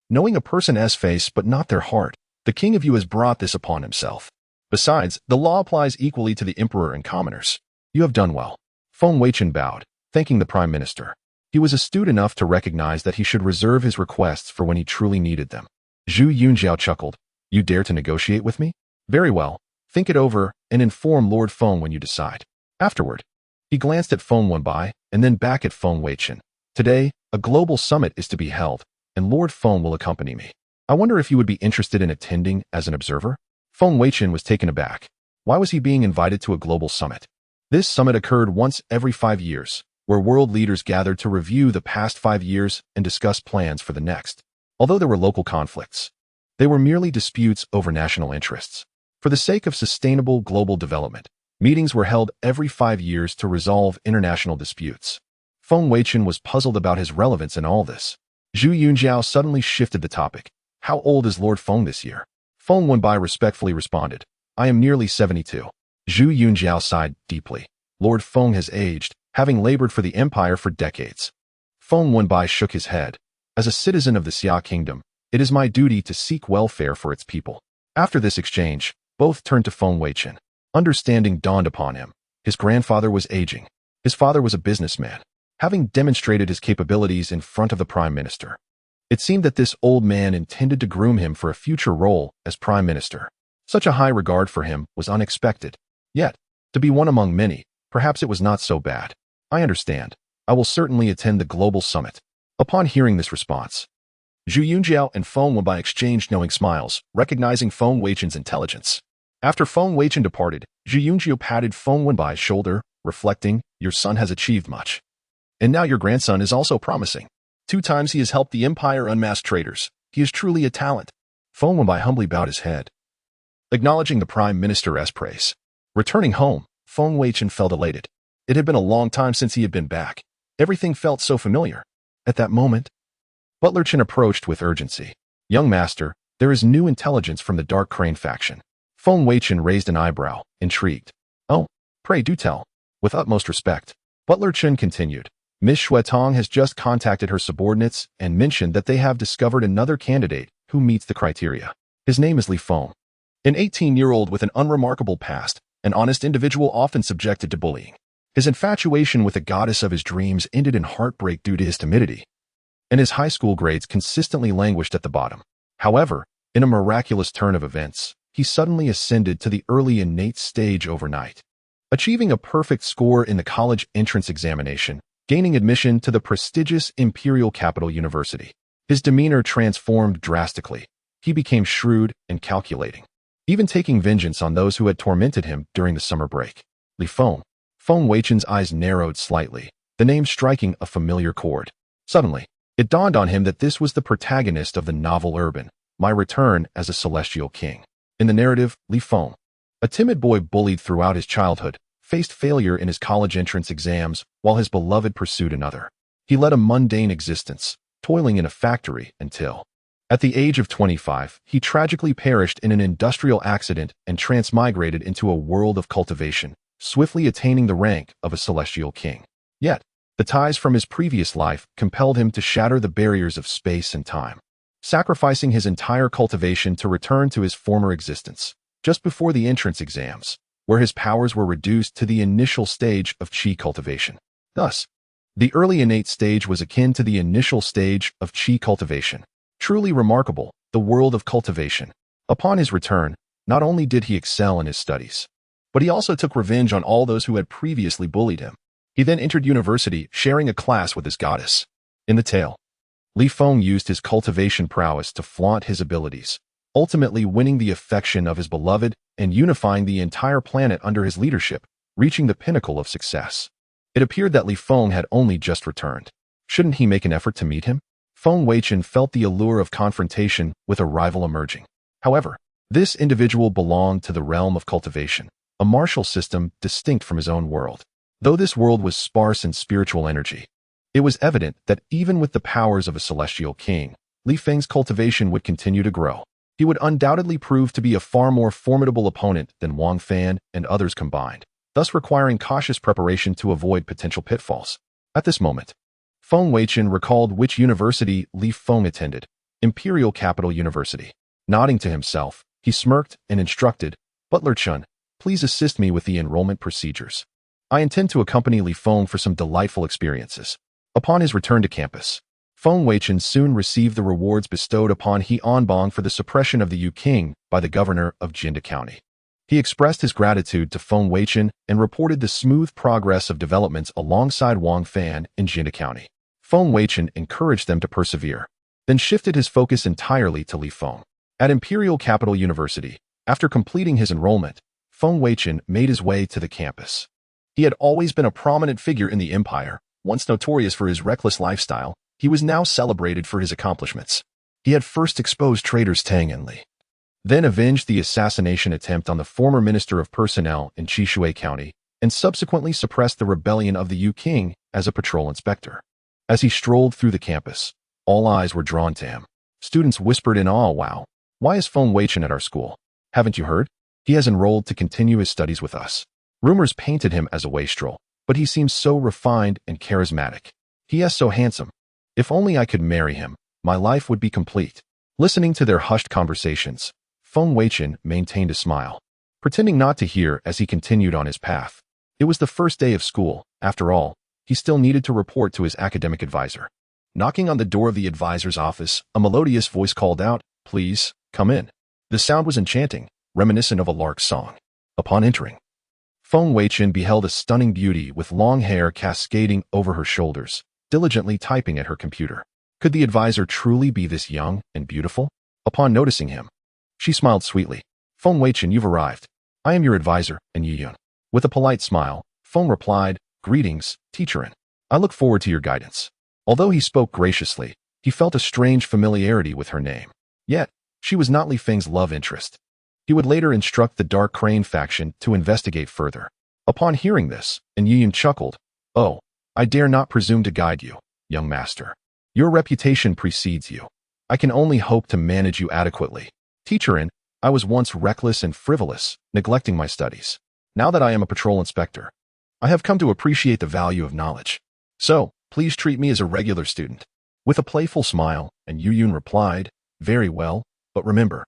Knowing a person's face but not their heart, the King of Yu has brought this upon himself. Besides, the law applies equally to the Emperor and commoners. You have done well. Feng Weichen bowed, thanking the Prime Minister. He was astute enough to recognize that he should reserve his requests for when he truly needed them. Zhu Yunjiao chuckled. You dare to negotiate with me? Very well. Think it over and inform Lord Feng when you decide. Afterward, he glanced at Feng Weibai and then back at Feng Weichen. Today, a global summit is to be held, and Lord Feng will accompany me. I wonder if you would be interested in attending as an observer? Feng Weichen was taken aback. Why was he being invited to a global summit? This summit occurred once every 5 years, where world leaders gathered to review the past 5 years and discuss plans for the next. Although there were local conflicts, they were merely disputes over national interests. For the sake of sustainable global development, meetings were held every 5 years to resolve international disputes. Feng Weichen was puzzled about his relevance in all this. Zhu Yunjiao suddenly shifted the topic. How old is Lord Feng this year? Feng Weibai respectfully responded. I am nearly 72. Zhu Yunjiao sighed deeply. Lord Feng has aged, having labored for the Empire for decades. Feng Weibai shook his head. As a citizen of the Xia Kingdom, it is my duty to seek welfare for its people. After this exchange, both turned to Feng Weichen. Understanding dawned upon him. His grandfather was aging. His father was a businessman, having demonstrated his capabilities in front of the Prime Minister. It seemed that this old man intended to groom him for a future role as Prime Minister. Such a high regard for him was unexpected. Yet, to be one among many, perhaps it was not so bad. I understand. I will certainly attend the global summit. Upon hearing this response, Zhu Yunjiao and Feng Weibai exchanged knowing smiles, recognizing Feng Weichen's intelligence. After Feng Weichen departed, Zhu Yunjiao patted Feng Weibai's shoulder, reflecting, Your son has achieved much. And now your grandson is also promising. 2 times he has helped the Empire unmask traitors. He is truly a talent. Feng Weibai humbly bowed his head, acknowledging the Prime Minister's praise. Returning home, Feng Weichen felt elated. It had been a long time since he had been back. Everything felt so familiar. At that moment, Butler Chen approached with urgency. Young master, there is new intelligence from the Dark Crane faction. Feng Weichen raised an eyebrow, intrigued. Oh, pray do tell. With utmost respect, Butler Chen continued. Miss Xuetong has just contacted her subordinates and mentioned that they have discovered another candidate who meets the criteria. His name is Li Feng. An 18-year-old with an unremarkable past, an honest individual often subjected to bullying. His infatuation with the goddess of his dreams ended in heartbreak due to his timidity, and his high school grades consistently languished at the bottom. However, in a miraculous turn of events, he suddenly ascended to the early innate stage overnight, achieving a perfect score in the college entrance examination, gaining admission to the prestigious Imperial Capital University. His demeanor transformed drastically. He became shrewd and calculating, even taking vengeance on those who had tormented him during the summer break. Li Feng. Feng Weichen's eyes narrowed slightly, the name striking a familiar chord. Suddenly, It dawned on him that this was the protagonist of the novel Urban, My Return as a Celestial King. In the narrative, Li Feng, a timid boy bullied throughout his childhood, faced failure in his college entrance exams while his beloved pursued another. He led a mundane existence, toiling in a factory until, at the age of 25, he tragically perished in an industrial accident and transmigrated into a world of cultivation, swiftly attaining the rank of a celestial king. Yet, the ties from his previous life compelled him to shatter the barriers of space and time, sacrificing his entire cultivation to return to his former existence, just before the entrance exams, where his powers were reduced to the initial stage of qi cultivation. Thus, the early innate stage was akin to the initial stage of qi cultivation. Truly remarkable, the world of cultivation. Upon his return, not only did he excel in his studies, but he also took revenge on all those who had previously bullied him. He then entered university, sharing a class with his goddess. In the tale, Li Feng used his cultivation prowess to flaunt his abilities, ultimately winning the affection of his beloved and unifying the entire planet under his leadership, reaching the pinnacle of success. It appeared that Li Feng had only just returned. Shouldn't he make an effort to meet him? Feng Weichen felt the allure of confrontation with a rival emerging. However, this individual belonged to the realm of cultivation, a martial system distinct from his own world. Though this world was sparse in spiritual energy, it was evident that even with the powers of a celestial king, Li Feng's cultivation would continue to grow. He would undoubtedly prove to be a far more formidable opponent than Wang Fan and others combined, thus requiring cautious preparation to avoid potential pitfalls. At this moment, Feng Weichen recalled which university Li Feng attended, Imperial Capital University. Nodding to himself, he smirked and instructed, "Butler Chun, please assist me with the enrollment procedures. I intend to accompany Li Feng for some delightful experiences." Upon his return to campus, Feng Weichen soon received the rewards bestowed upon He Anbong for the suppression of the Yu King by the governor of Jinda County. He expressed his gratitude to Feng Weichen and reported the smooth progress of developments alongside Wang Fan in Jinda County. Feng Weichen encouraged them to persevere, then shifted his focus entirely to Li Feng. At Imperial Capital University, after completing his enrollment, Feng Weichen made his way to the campus. He had always been a prominent figure in the empire. Once notorious for his reckless lifestyle, he was now celebrated for his accomplishments. He had first exposed traitors Tang and Li, then avenged the assassination attempt on the former Minister of Personnel in Qishui County, and subsequently suppressed the rebellion of the Yu King as a patrol inspector. As he strolled through the campus, all eyes were drawn to him. Students whispered in awe, "Wow, why is Feng Weichen at our school? Haven't you heard? He has enrolled to continue his studies with us." Rumors painted him as a wastrel, but he seems so refined and charismatic. He is so handsome. If only I could marry him, my life would be complete. Listening to their hushed conversations, Feng Weichen maintained a smile, pretending not to hear as he continued on his path. It was the first day of school. After all, he still needed to report to his academic advisor. Knocking on the door of the advisor's office, a melodious voice called out, "Please, come in." The sound was enchanting, reminiscent of a lark's song. Upon entering, Feng Weichen beheld a stunning beauty with long hair cascading over her shoulders, diligently typing at her computer. Could the advisor truly be this young and beautiful? Upon noticing him, she smiled sweetly. "Feng Weichen, you've arrived. I am your advisor, and Yiyun." With a polite smile, Feng replied, "Greetings, teacher Yin. I look forward to your guidance." Although he spoke graciously, he felt a strange familiarity with her name. Yet, she was not Li Feng's love interest. He would later instruct the Dark Crane faction to investigate further. Upon hearing this, Yiyun chuckled, "Oh, I dare not presume to guide you, young master. Your reputation precedes you. I can only hope to manage you adequately. Teacher Yin, I was once reckless and frivolous, neglecting my studies. Now that I am a patrol inspector, I have come to appreciate the value of knowledge. So, please treat me as a regular student." With a playful smile, Yiyun replied, "Very well, but remember,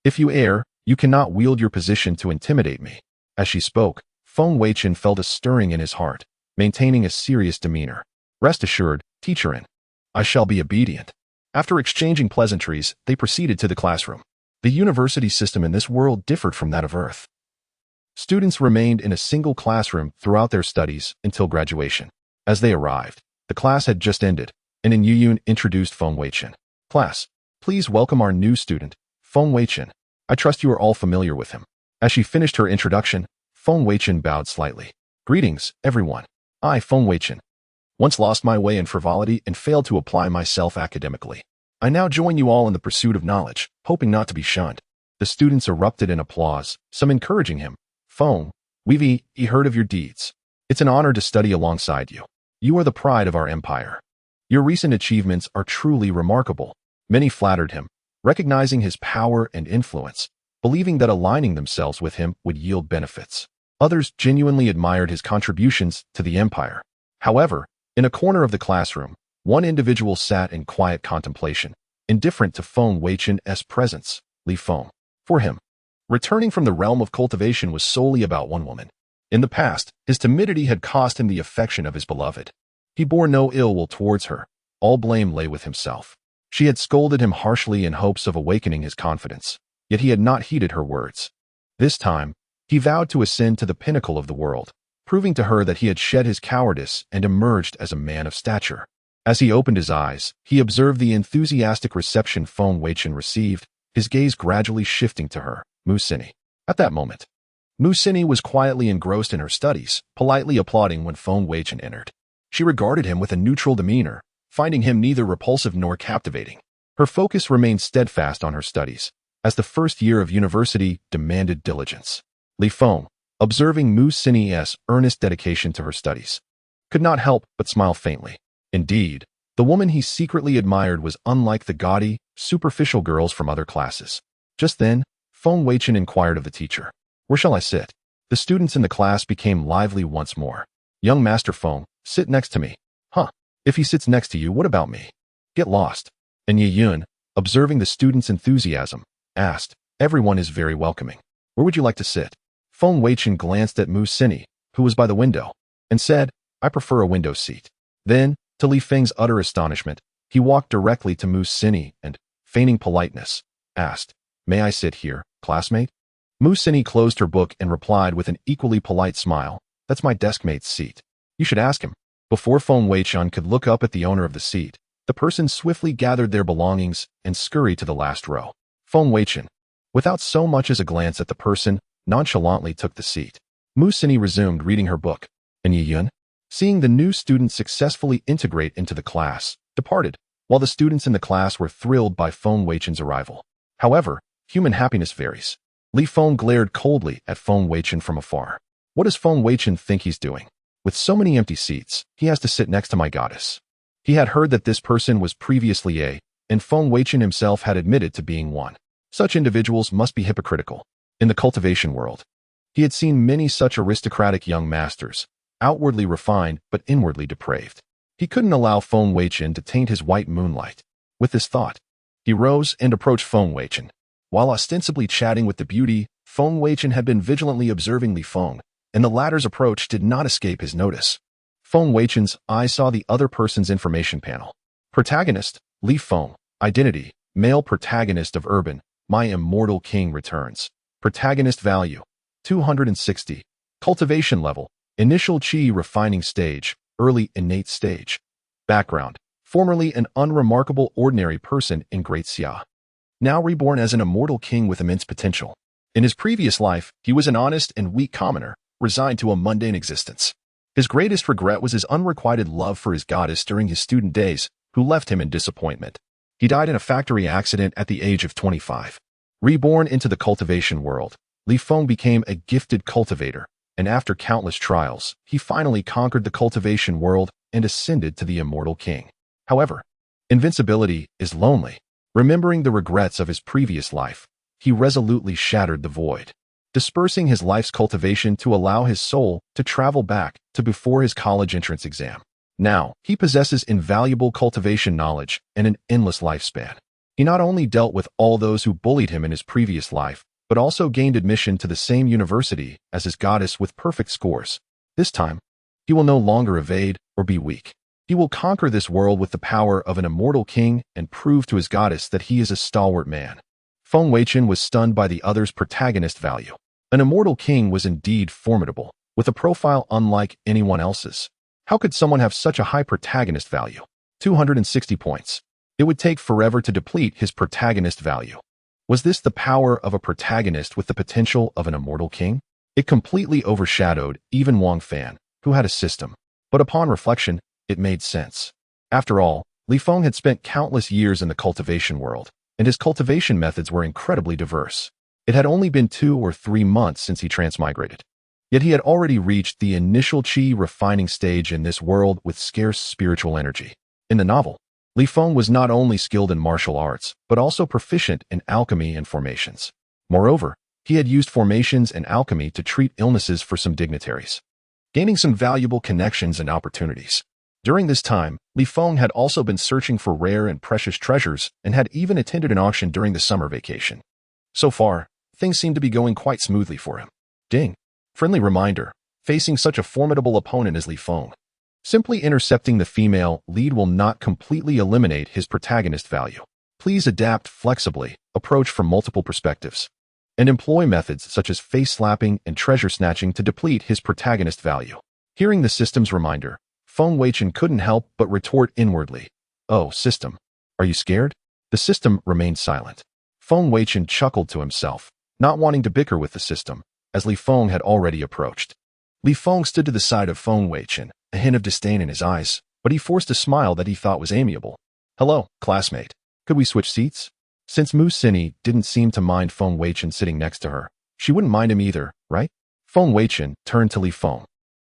if you err, you cannot wield your position to intimidate me." As she spoke, Feng Weichen felt a stirring in his heart, maintaining a serious demeanor. "Rest assured, teacher Yin, I shall be obedient." After exchanging pleasantries, they proceeded to the classroom. The university system in this world differed from that of Earth. Students remained in a single classroom throughout their studies until graduation. As they arrived, the class had just ended, and Yiyun introduced Feng Weichen. "Class, please welcome our new student, Feng Weichen. I trust you are all familiar with him." As she finished her introduction, Feng Weichen bowed slightly. "Greetings, everyone. I, Feng Weichen, Once lost my way in frivolity and failed to apply myself academically. I now join you all in the pursuit of knowledge, hoping not to be shunned. The students erupted in applause, some encouraging him. Feng, we've heard of your deeds. It's an honor to study alongside you. You are the pride of our empire. Your recent achievements are truly remarkable. Many flattered him, recognizing his power and influence, believing that aligning themselves with him would yield benefits. Others genuinely admired his contributions to the empire. However, in a corner of the classroom, one individual sat in quiet contemplation, indifferent to Feng Weichen's presence, Li Feng. For him, returning from the realm of cultivation was solely about one woman. In the past, his timidity had cost him the affection of his beloved. He bore no ill will towards her. All blame lay with himself. She had scolded him harshly in hopes of awakening his confidence, yet he had not heeded her words. This time, he vowed to ascend to the pinnacle of the world, proving to her that he had shed his cowardice and emerged as a man of stature. As he opened his eyes, he observed the enthusiastic reception Feng Weichen received, his gaze gradually shifting to her, Mu Sini. At that moment, Mu Sini was quietly engrossed in her studies, politely applauding when Feng Weichen entered. She regarded him with a neutral demeanor, finding him neither repulsive nor captivating. Her focus remained steadfast on her studies, as the first year of university demanded diligence. Li Feng, observing Mu Sini's earnest dedication to her studies, could not help but smile faintly. Indeed, the woman he secretly admired was unlike the gaudy, superficial girls from other classes. Just then, Feng Weichen inquired of the teacher, "Where shall I sit?" The students in the class became lively once more. "Young Master Feng, sit next to me." "Huh, if he sits next to you, what about me?" "Get lost." And Ye Yun, observing the students' enthusiasm, asked, "Everyone is very welcoming. Where would you like to sit?" Feng Weichen glanced at Mu Sini, who was by the window, and said, "I prefer a window seat." Then, to Li Feng's utter astonishment, he walked directly to Mu Sini and, feigning politeness, asked, "May I sit here, classmate?" Mu Sini closed her book and replied with an equally polite smile, "That's my deskmate's seat. You should ask him." Before Feng Weichen could look up at the owner of the seat, the person swiftly gathered their belongings and scurried to the last row. Feng Weichen, without so much as a glance at the person, nonchalantly took the seat. Mu Sini resumed reading her book, and Ye Yun, seeing the new student successfully integrate into the class, departed, while the students in the class were thrilled by Feng Weichen's arrival. However, human happiness varies. Li Feng glared coldly at Feng Weichen from afar. What does Feng Weichen think he's doing? With so many empty seats, he has to sit next to my goddess. He had heard that this person was previously and Feng Weichen himself had admitted to being one. Such individuals must be hypocritical. In the cultivation world, he had seen many such aristocratic young masters, outwardly refined but inwardly depraved. He couldn't allow Feng Weichen to taint his white moonlight. With this thought, he rose and approached Feng Weichen. While ostensibly chatting with the beauty, Feng Weichen had been vigilantly observing Li Feng, and the latter's approach did not escape his notice. Feng Weichen's eye saw the other person's information panel. Protagonist, Li Feng. Identity, male protagonist of Urban, my immortal king returns. Protagonist value, 260. Cultivation level, initial chi refining stage, early innate stage. Background, formerly an unremarkable ordinary person in Great Xia. Now reborn as an immortal king with immense potential. In his previous life, he was an honest and weak commoner, resigned to a mundane existence. His greatest regret was his unrequited love for his goddess during his student days, who left him in disappointment. He died in a factory accident at the age of 25. Reborn into the cultivation world, Li Feng became a gifted cultivator, and after countless trials, he finally conquered the cultivation world and ascended to the immortal king. However, invincibility is lonely. Remembering the regrets of his previous life, he resolutely shattered the void, dispersing his life's cultivation to allow his soul to travel back to before his college entrance exam. Now, he possesses invaluable cultivation knowledge and an endless lifespan. He not only dealt with all those who bullied him in his previous life, but also gained admission to the same university as his goddess with perfect scores. This time, he will no longer evade or be weak. He will conquer this world with the power of an immortal king and prove to his goddess that he is a stalwart man. Feng Weichen was stunned by the other's protagonist value. An immortal king was indeed formidable, with a profile unlike anyone else's. How could someone have such a high protagonist value? 260 points. It would take forever to deplete his protagonist value. Was this the power of a protagonist with the potential of an immortal king? It completely overshadowed even Wang Fan, who had a system. But upon reflection, It made sense. After all, Li Feng had spent countless years in the cultivation world, and his cultivation methods were incredibly diverse. It had only been 2 or 3 months since he transmigrated. Yet he had already reached the initial qi refining stage in this world with scarce spiritual energy. In the novel, Li Feng was not only skilled in martial arts, but also proficient in alchemy and formations. Moreover, he had used formations and alchemy to treat illnesses for some dignitaries, gaining some valuable connections and opportunities. During this time, Li Feng had also been searching for rare and precious treasures and had even attended an auction during the summer vacation. So far, things seemed to be going quite smoothly for him. Ding. Friendly reminder, facing such a formidable opponent as Li Feng, simply intercepting the female lead will not completely eliminate his protagonist value. Please adapt flexibly, approach from multiple perspectives, and employ methods such as face slapping and treasure snatching to deplete his protagonist value. Hearing the system's reminder, Feng Weichen couldn't help but retort inwardly, "Oh, system, are you scared?" The system remained silent. Feng Weichen chuckled to himself, not wanting to bicker with the system, as Li Feng had already approached. Li Feng stood to the side of Feng Weichen, a hint of disdain in his eyes, but he forced a smile that he thought was amiable. "Hello, classmate. Could we switch seats?" Since Mu Sini didn't seem to mind Feng Weichen sitting next to her, she wouldn't mind him either, right? Feng Weichen turned to Li Feng,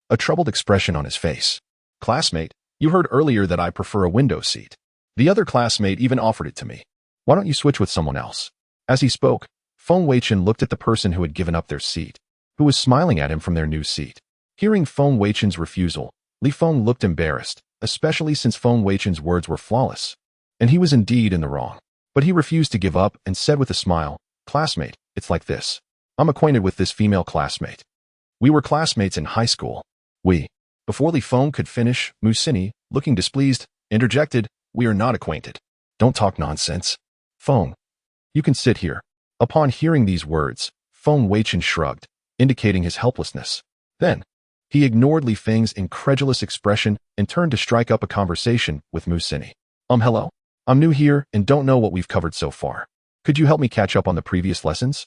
a troubled expression on his face. "Classmate, you heard earlier that I prefer a window seat. The other classmate even offered it to me. Why don't you switch with someone else?" As he spoke, Feng Weichen looked at the person who had given up their seat, who was smiling at him from their new seat. Hearing Feng Weichen's refusal, Li Feng looked embarrassed, especially since Feng Weichen's words were flawless, and he was indeed in the wrong. But he refused to give up and said with a smile, "Classmate, it's like this. I'm acquainted with this female classmate. We were classmates in high school. We..." Before Li Feng could finish, Mu Sini, looking displeased, interjected, "We are not acquainted. Don't talk nonsense. Feng, you can sit here." Upon hearing these words, Feng Weichen shrugged, indicating his helplessness. Then, he ignored Li Feng's incredulous expression and turned to strike up a conversation with Mu Sini. Hello? I'm new here and don't know what we've covered so far. Could you help me catch up on the previous lessons?"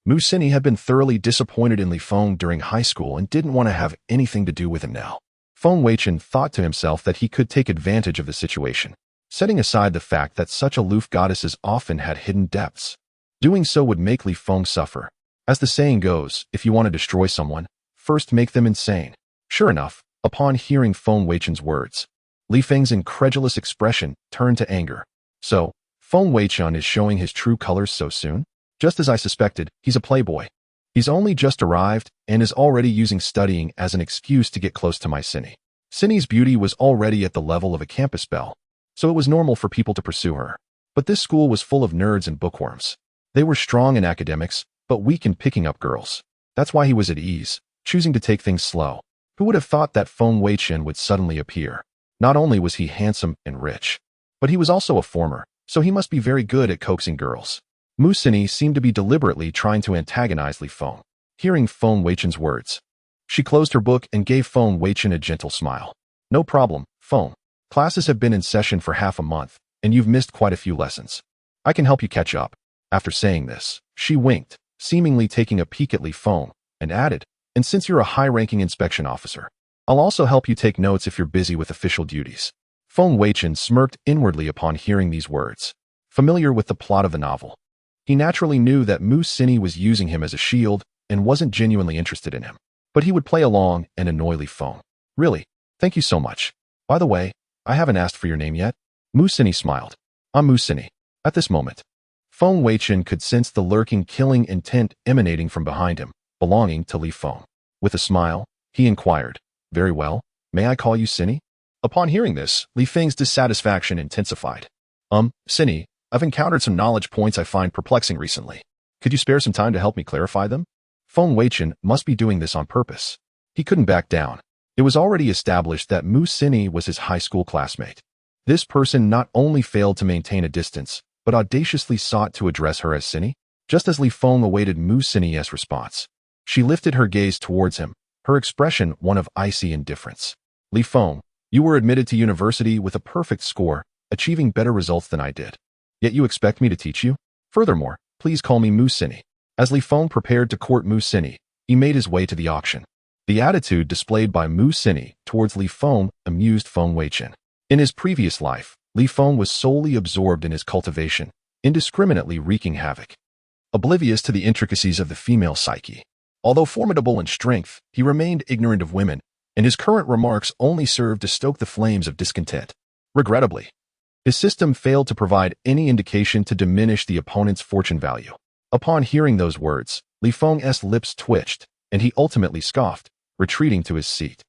Mu Sini had been thoroughly disappointed in Li Feng during high school and didn't want to have anything to do with him now. Feng Weichen thought to himself that he could take advantage of the situation, setting aside the fact that such aloof goddesses often had hidden depths. Doing so would make Li Feng suffer. As the saying goes, if you want to destroy someone, first make them insane. Sure enough, upon hearing Feng Weichen's words, Li Feng's incredulous expression turned to anger. "So, Feng Weichen is showing his true colors so soon? Just as I suspected, he's a playboy. He's only just arrived and is already using studying as an excuse to get close to my Sini." Sini's beauty was already at the level of a campus belle, so it was normal for people to pursue her. But this school was full of nerds and bookworms. They were strong in academics, but weak in picking up girls. That's why he was at ease, choosing to take things slow. Who would have thought that Feng Weichen would suddenly appear? Not only was he handsome and rich, but he was also a former, so he must be very good at coaxing girls. Mu Sini seemed to be deliberately trying to antagonize Li Feng. Hearing Feng Weichen's words, she closed her book and gave Feng Weichen a gentle smile. "No problem, Feng. Classes have been in session for half a month, and you've missed quite a few lessons. I can help you catch up." After saying this, she winked, seemingly taking a peek at Li Feng, and added, "And since you're a high-ranking inspection officer, I'll also help you take notes if you're busy with official duties." Feng Weichen smirked inwardly upon hearing these words. Familiar with the plot of the novel, he naturally knew that Mu Sini was using him as a shield and wasn't genuinely interested in him. But he would play along and annoy Li Feng. "Really? Thank you so much. By the way, I haven't asked for your name yet." Mu Sini smiled. "I'm Mu Sini." At this moment, Feng Weichen could sense the lurking killing intent emanating from behind him, belonging to Li Feng. With a smile, he inquired, "Very well, may I call you Sini?" Upon hearing this, Li Feng's dissatisfaction intensified. Sini, I've encountered some knowledge points I find perplexing recently. Could you spare some time to help me clarify them?" Feng Weichen must be doing this on purpose. He couldn't back down. It was already established that Mu Sini was his high school classmate. This person not only failed to maintain a distance, but audaciously sought to address her as Sini. Just as Li Feng awaited Mu Sini's response, she lifted her gaze towards him, her expression one of icy indifference. "Li Feng, you were admitted to university with a perfect score, achieving better results than I did. Yet you expect me to teach you? Furthermore, please call me Mu Sini." As Li Feng prepared to court Mu Sini, he made his way to the auction. The attitude displayed by Mu Sini towards Li Feng amused Feng Weichen. In his previous life, Li Feng was solely absorbed in his cultivation, indiscriminately wreaking havoc. Oblivious to the intricacies of the female psyche. Although formidable in strength, he remained ignorant of women, and his current remarks only served to stoke the flames of discontent. Regrettably, his system failed to provide any indication to diminish the opponent's fortune value. Upon hearing those words, Li Feng's lips twitched, and he ultimately scoffed, retreating to his seat.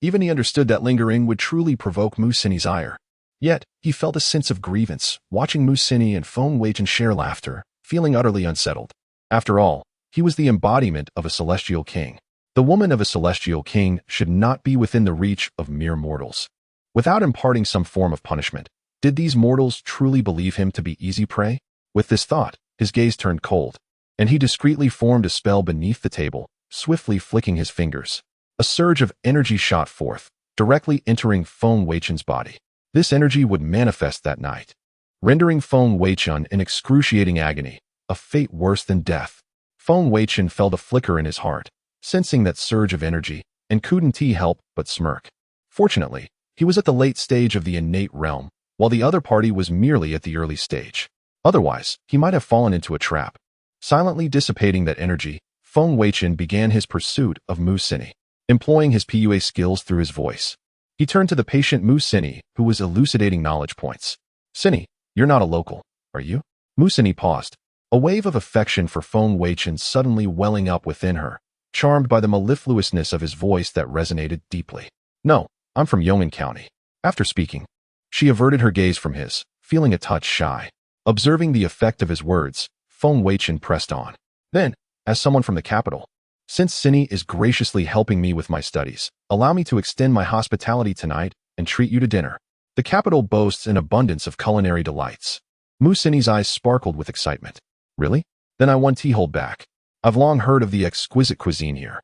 Even he understood that lingering would truly provoke Mu Sini's ire. Yet, he felt a sense of grievance, watching Mu Sini and Feng Weichen share laughter, feeling utterly unsettled. After all, he was the embodiment of a celestial king. The woman of a celestial king should not be within the reach of mere mortals. Without imparting some form of punishment, did these mortals truly believe him to be easy prey? With this thought, his gaze turned cold, and he discreetly formed a spell beneath the table, swiftly flicking his fingers. A surge of energy shot forth, directly entering Feng Weichen's body. This energy would manifest that night, rendering Feng Weichen in excruciating agony, a fate worse than death. Feng Weichen felt a flicker in his heart, sensing that surge of energy, and couldn't he help but smirk. Fortunately, he was at the late stage of the innate realm, while the other party was merely at the early stage. Otherwise, he might have fallen into a trap. Silently dissipating that energy, Feng Weichen began his pursuit of Mu Sini, employing his PUA skills through his voice. He turned to the patient Mu Sini, who was elucidating knowledge points. "Sini, you're not a local, are you?" Mu Sini paused, a wave of affection for Feng Weichen suddenly welling up within her, charmed by the mellifluousness of his voice that resonated deeply. "No, I'm from Yong'an County." After speaking, she averted her gaze from his, feeling a touch shy. Observing the effect of his words, Feng Weichen pressed on. "Then, as someone from the capital, since Sini is graciously helping me with my studies, allow me to extend my hospitality tonight and treat you to dinner." The capital boasts an abundance of culinary delights. Mu Sini's eyes sparkled with excitement. "Really? Then I won't hold back. I've long heard of the exquisite cuisine here.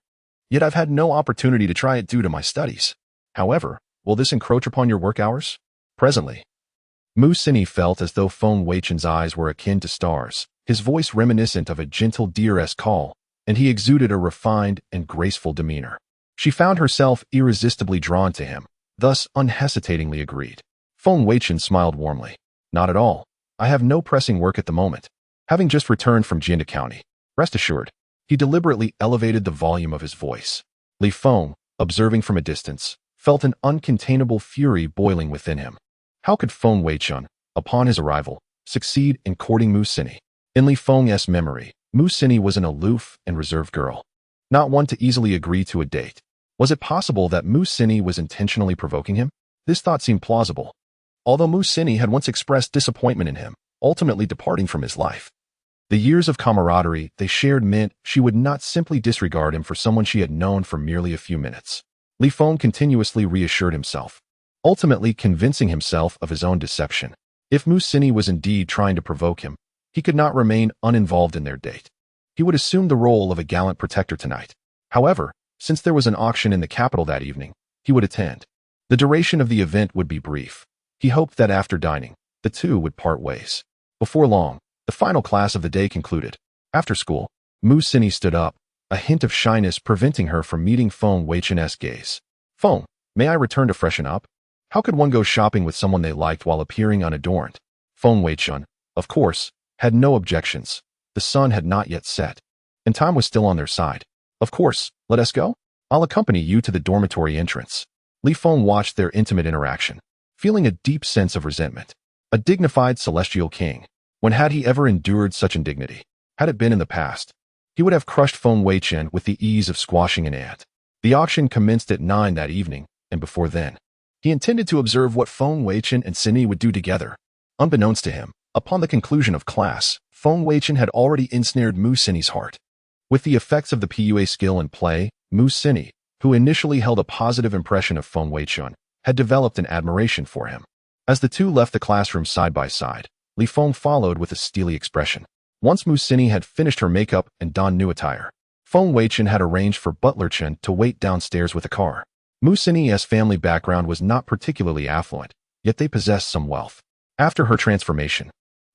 Yet I've had no opportunity to try it due to my studies. However, will this encroach upon your work hours?" Presently, Mu Sini felt as though Feng Weichen's eyes were akin to stars, his voice reminiscent of a gentle deer-esque call, and he exuded a refined and graceful demeanor. She found herself irresistibly drawn to him, thus unhesitatingly agreed. Feng Weichen smiled warmly. "Not at all. I have no pressing work at the moment. Having just returned from Jianda County. Rest assured." He deliberately elevated the volume of his voice. Li Feng, observing from a distance, felt an uncontainable fury boiling within him. How could Feng Weichen, upon his arrival, succeed in courting Mu Sini? In Li Feng's memory, Mu Sini was an aloof and reserved girl, not one to easily agree to a date. Was it possible that Mu Sini was intentionally provoking him? This thought seemed plausible, although Mu Sini had once expressed disappointment in him, ultimately departing from his life. The years of camaraderie they shared meant she would not simply disregard him for someone she had known for merely a few minutes. Li Feng continuously reassured himself, ultimately convincing himself of his own deception. If Mu Sini was indeed trying to provoke him, he could not remain uninvolved in their date. He would assume the role of a gallant protector tonight. However, since there was an auction in the capital that evening, he would attend. The duration of the event would be brief. He hoped that after dining, the two would part ways. Before long, the final class of the day concluded. After school, Mu Sini stood up, a hint of shyness preventing her from meeting Feng Weichen's gaze. "Feng, may I return to freshen up? How could one go shopping with someone they liked while appearing unadorned?" Feng Weichen, of course, had no objections. The sun had not yet set, and time was still on their side. "Of course, let us go. I'll accompany you to the dormitory entrance." Li Feng watched their intimate interaction, feeling a deep sense of resentment. A dignified celestial king. When had he ever endured such indignity? Had it been in the past, he would have crushed Feng Weichen with the ease of squashing an ant. The auction commenced at 9 that evening, and before then, he intended to observe what Feng Weichen and Sini would do together. Unbeknownst to him, upon the conclusion of class, Feng Weichen had already ensnared Mu Sini's heart. With the effects of the PUA skill in play, Mu Sini, who initially held a positive impression of Feng Weichen, had developed an admiration for him. As the two left the classroom side by side, Li Feng followed with a steely expression. Once Mu Sini had finished her makeup and donned new attire, Feng Weichen had arranged for Butler Chen to wait downstairs with a car. Mu Sini's family background was not particularly affluent, yet they possessed some wealth. After her transformation,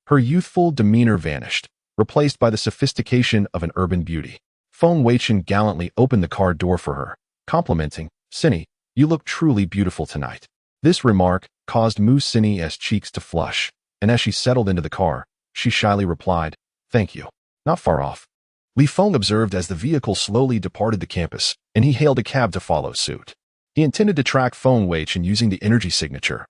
her youthful demeanor vanished, replaced by the sophistication of an urban beauty. Feng Weichen gallantly opened the car door for her, complimenting, "Cinny, you look truly beautiful tonight." This remark caused Mu Cinny's cheeks to flush, and as she settled into the car, she shyly replied, "Thank you." Not far off, Li Feng observed as the vehicle slowly departed the campus, and he hailed a cab to follow suit. He intended to track Feng Weichen using the energy signature,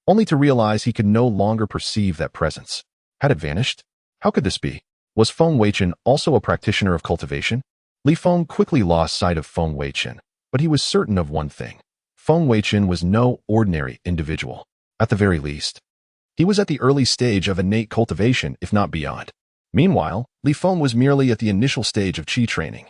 only to realize he could no longer perceive that presence. Had it vanished? How could this be? Was Feng Weichen also a practitioner of cultivation? Li Feng quickly lost sight of Feng Weichen, but he was certain of one thing. Feng Weichen was no ordinary individual. At the very least, he was at the early stage of innate cultivation, if not beyond. Meanwhile, Li Feng was merely at the initial stage of qi training,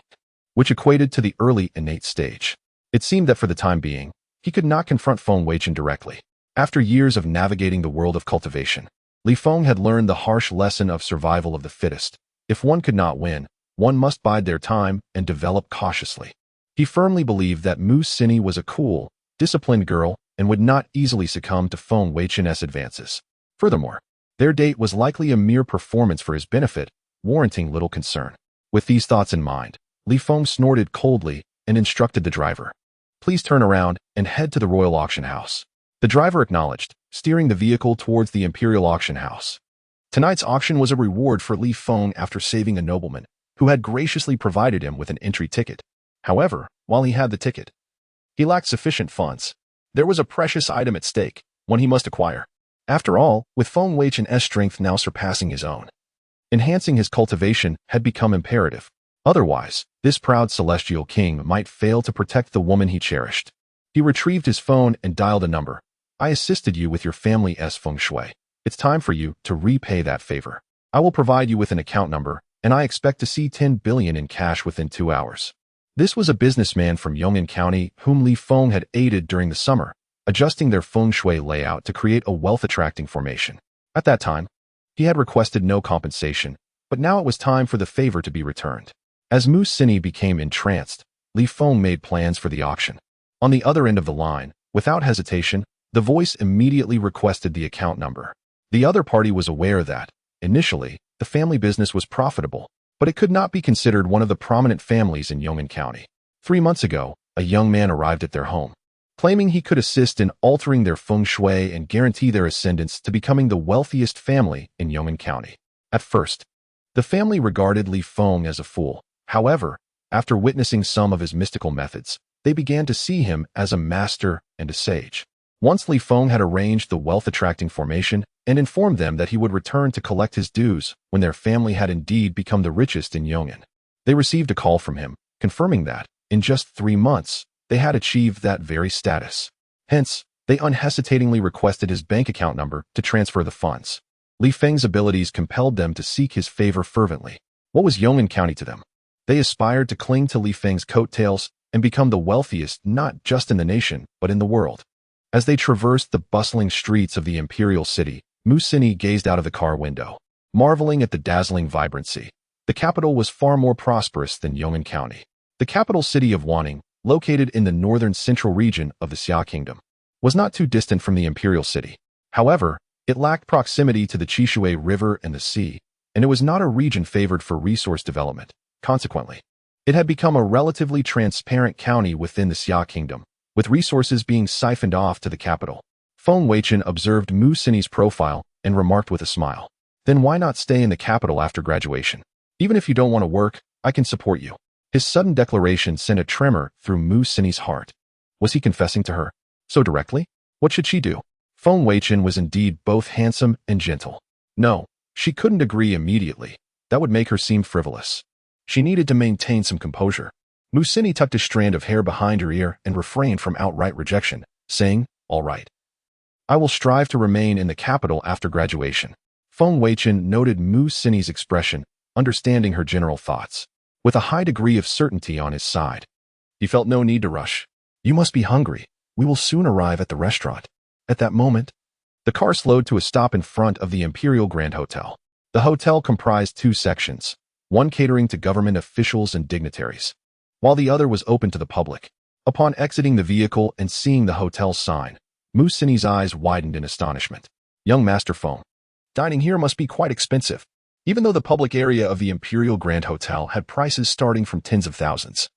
which equated to the early innate stage. It seemed that for the time being, he could not confront Feng Weichen directly. After years of navigating the world of cultivation, Li Feng had learned the harsh lesson of survival of the fittest. If one could not win, one must bide their time and develop cautiously. He firmly believed that Mu Cinny was a cool, disciplined girl and would not easily succumb to Feng Weichen's advances. Furthermore, their date was likely a mere performance for his benefit, warranting little concern. With these thoughts in mind, Li Feng snorted coldly and instructed the driver, "Please turn around and head to the Royal Auction House." The driver acknowledged, steering the vehicle towards the Imperial Auction House. Tonight's auction was a reward for Li Feng after saving a nobleman who had graciously provided him with an entry ticket. However, while he had the ticket, he lacked sufficient funds. There was a precious item at stake, one he must acquire. After all, with Feng Weichen's strength now surpassing his own, enhancing his cultivation had become imperative. Otherwise, this proud celestial king might fail to protect the woman he cherished. He retrieved his phone and dialed a number. "I assisted you with your family's feng shui. It's time for you to repay that favor. I will provide you with an account number, and I expect to see 10 billion in cash within 2 hours." This was a businessman from Yong'an County whom Li Feng had aided during the summer, adjusting their feng shui layout to create a wealth-attracting formation. At that time, he had requested no compensation, but now it was time for the favor to be returned. As Mu Cinny became entranced, Li Feng made plans for the auction. On the other end of the line, without hesitation, the voice immediately requested the account number. The other party was aware that, initially, the family business was profitable, but it could not be considered one of the prominent families in Yong'an County. 3 months ago, a young man arrived at their home, claiming he could assist in altering their feng shui and guarantee their ascendance to becoming the wealthiest family in Yong'an County. At first, the family regarded Li Feng as a fool. However, after witnessing some of his mystical methods, they began to see him as a master and a sage. Once Li Feng had arranged the wealth-attracting formation and informed them that he would return to collect his dues when their family had indeed become the richest in Yong'an. They received a call from him, confirming that, in just 3 months, they had achieved that very status. Hence, they unhesitatingly requested his bank account number to transfer the funds. Li Feng's abilities compelled them to seek his favor fervently. What was Yong'an County to them? They aspired to cling to Li Feng's coattails and become the wealthiest not just in the nation, but in the world. As they traversed the bustling streets of the imperial city, Mu Cinny gazed out of the car window, marveling at the dazzling vibrancy. The capital was far more prosperous than Yong'an County. The capital city of Wanning, located in the northern central region of the Xia Kingdom, was not too distant from the imperial city. However, it lacked proximity to the Qishui River and the sea, and it was not a region favored for resource development. Consequently, it had become a relatively transparent county within the Xia Kingdom, with resources being siphoned off to the capital. Feng Weichen observed Mu Cinny's profile and remarked with a smile, "Then why not stay in the capital after graduation? Even if you don't want to work, I can support you." His sudden declaration sent a tremor through Mu Cinny's heart. Was he confessing to her so directly? What should she do? Feng Weichen was indeed both handsome and gentle. No, she couldn't agree immediately. That would make her seem frivolous. She needed to maintain some composure. Mu Cinny tucked a strand of hair behind her ear and refrained from outright rejection, saying, "All right. I will strive to remain in the capital after graduation." Feng Weichen noted Mu Cinny's expression, understanding her general thoughts. With a high degree of certainty on his side, he felt no need to rush. "You must be hungry. We will soon arrive at the restaurant." At that moment, the car slowed to a stop in front of the Imperial Grand Hotel. The hotel comprised 2 sections, one catering to government officials and dignitaries, while the other was open to the public. Upon exiting the vehicle and seeing the hotel's sign, Mu Cinny's eyes widened in astonishment. "Young Master Feng, dining here must be quite expensive." Even though the public area of the Imperial Grand Hotel had prices starting from tens of thousands,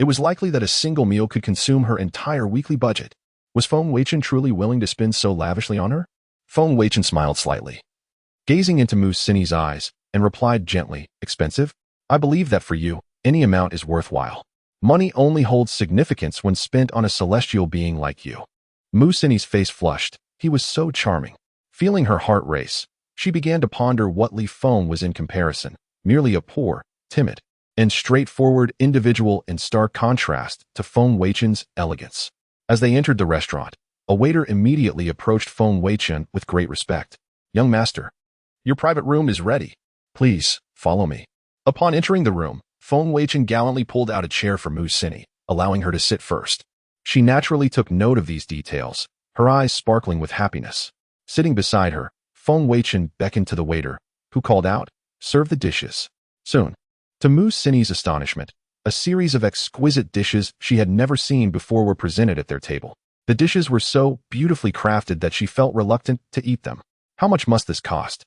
It was likely that a single meal could consume her entire weekly budget. Was Feng Weichen truly willing to spend so lavishly on her? Feng Weichen smiled slightly, gazing into Mu Sini's eyes, and replied gently, "Expensive? I believe that for you, any amount is worthwhile. Money only holds significance when spent on a celestial being like you." Mu Sini's face flushed. He was so charming. Feeling her heart race, she began to ponder what Li Feng was in comparison, merely a poor, timid, and straightforward individual in stark contrast to Feng Weichen's elegance. As they entered the restaurant, a waiter immediately approached Feng Weichen with great respect. "Young master, your private room is ready. Please, follow me." Upon entering the room, Feng Weichen gallantly pulled out a chair for Mu Sini, allowing her to sit first. She naturally took note of these details, her eyes sparkling with happiness. Sitting beside her, Feng Weichen beckoned to the waiter, who called out, "Serve the dishes." Soon, to Mu Sini's astonishment, a series of exquisite dishes she had never seen before were presented at their table. The dishes were so beautifully crafted that she felt reluctant to eat them. How much must this cost?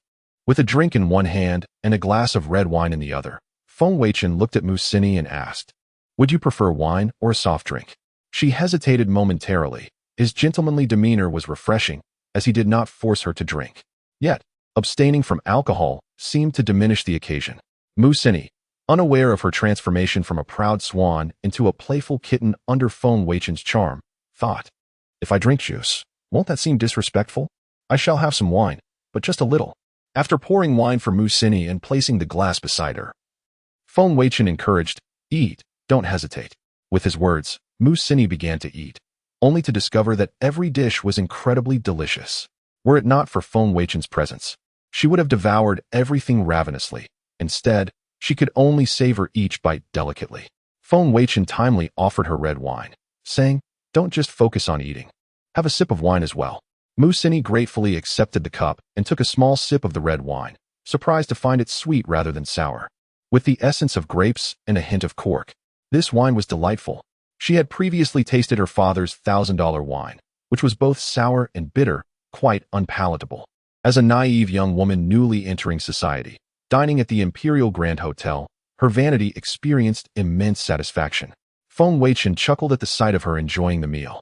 With a drink in one hand and a glass of red wine in the other, Feng Weichen looked at Mu Sini and asked, "Would you prefer wine or a soft drink?" She hesitated momentarily. His gentlemanly demeanor was refreshing, as he did not force her to drink. Yet, abstaining from alcohol seemed to diminish the occasion. Mu Sini, unaware of her transformation from a proud swan into a playful kitten under Feng Weichen's charm, thought, "If I drink juice, won't that seem disrespectful? I shall have some wine, but just a little." After pouring wine for Mu Sini and placing the glass beside her, Feng Weichen encouraged, "Eat, don't hesitate." With his words, Mu Sini began to eat, only to discover that every dish was incredibly delicious. Were it not for Feng Weichen's presence, she would have devoured everything ravenously. Instead, she could only savor each bite delicately. Feng Weichen timely offered her red wine, saying, "Don't just focus on eating. Have a sip of wine as well." Mu Sini gratefully accepted the cup and took a small sip of the red wine, surprised to find it sweet rather than sour, with the essence of grapes and a hint of cork. This wine was delightful. She had previously tasted her father's $1,000 wine, which was both sour and bitter, quite unpalatable. As a naive young woman newly entering society, dining at the Imperial Grand Hotel, her vanity experienced immense satisfaction. Feng Weichen chuckled at the sight of her enjoying the meal.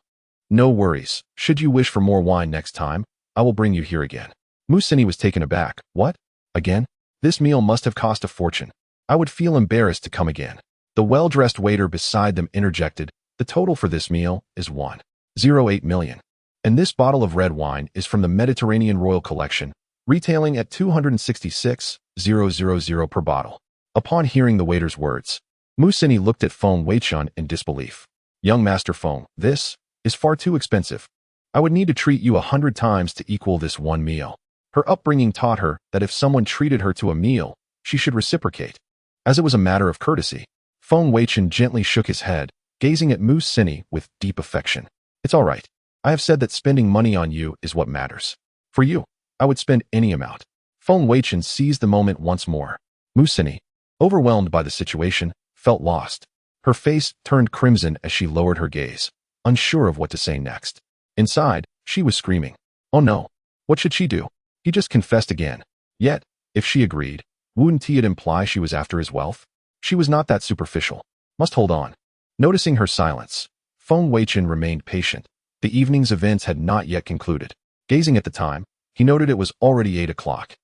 "No worries. Should you wish for more wine next time, I will bring you here again." Mu Sini was taken aback. "What? Again? This meal must have cost a fortune. I would feel embarrassed to come again." The well-dressed waiter beside them interjected, "The total for this meal is 1.08 million. And this bottle of red wine is from the Mediterranean Royal Collection, retailing at 266,000 per bottle." Upon hearing the waiter's words, Mu Sini looked at Feng Weichen in disbelief. "Young Master Feng, this is far too expensive. I would need to treat you 100 times to equal this one meal." Her upbringing taught her that if someone treated her to a meal, she should reciprocate, as it was a matter of courtesy. Feng Weichen gently shook his head, gazing at Mu Sini with deep affection. "It's all right. I have said that spending money on you is what matters. For you, I would spend any amount." Feng Weichen seized the moment once more. Mu Sini, overwhelmed by the situation, felt lost. Her face turned crimson as she lowered her gaze, unsure of what to say next. Inside, she was screaming. Oh no, what should she do? He just confessed again. Yet, if she agreed, wouldn't it imply she was after his wealth? She was not that superficial. Must hold on. Noticing her silence, Feng Weichen remained patient. The evening's events had not yet concluded. Gazing at the time, he noted it was already 8 o'clock.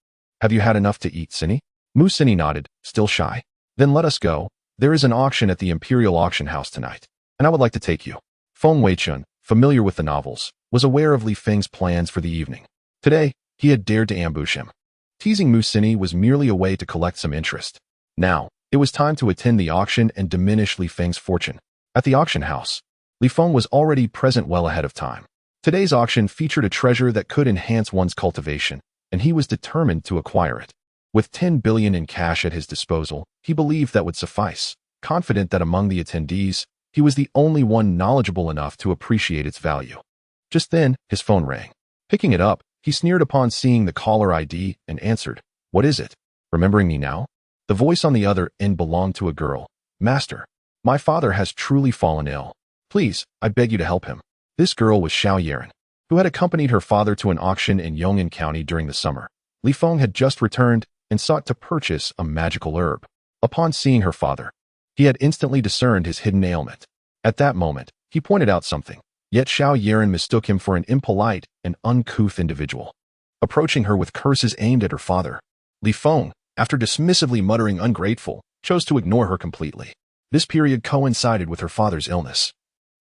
"Have you had enough to eat, Sini?" Mu Sini nodded, still shy. "Then let us go. There is an auction at the Imperial Auction House tonight, and I would like to take you." Feng Weichen, familiar with the novels, was aware of Li Feng's plans for the evening. Today, he had dared to ambush him. Teasing Mu Sini was merely a way to collect some interest. Now, it was time to attend the auction and diminish Li Feng's fortune. At the auction house, Li Feng was already present well ahead of time. Today's auction featured a treasure that could enhance one's cultivation, and he was determined to acquire it. With 10 billion in cash at his disposal, he believed that would suffice, confident that among the attendees, he was the only one knowledgeable enough to appreciate its value. Just then, his phone rang. Picking it up, he sneered upon seeing the caller ID and answered, "What is it? Remembering me now?" The voice on the other end belonged to a girl. "Master, my father has truly fallen ill. Please, I beg you to help him." This girl was Xiao Yaren, who had accompanied her father to an auction in Yong'an County during the summer. Li Feng had just returned and sought to purchase a magical herb. Upon seeing her father, He had instantly discerned his hidden ailment. At that moment, he pointed out something, yet Xiao Yaren mistook him for an impolite and uncouth individual. Approaching her with curses aimed at her father, Li Feng, after dismissively muttering ungrateful, chose to ignore her completely. This period coincided with her father's illness,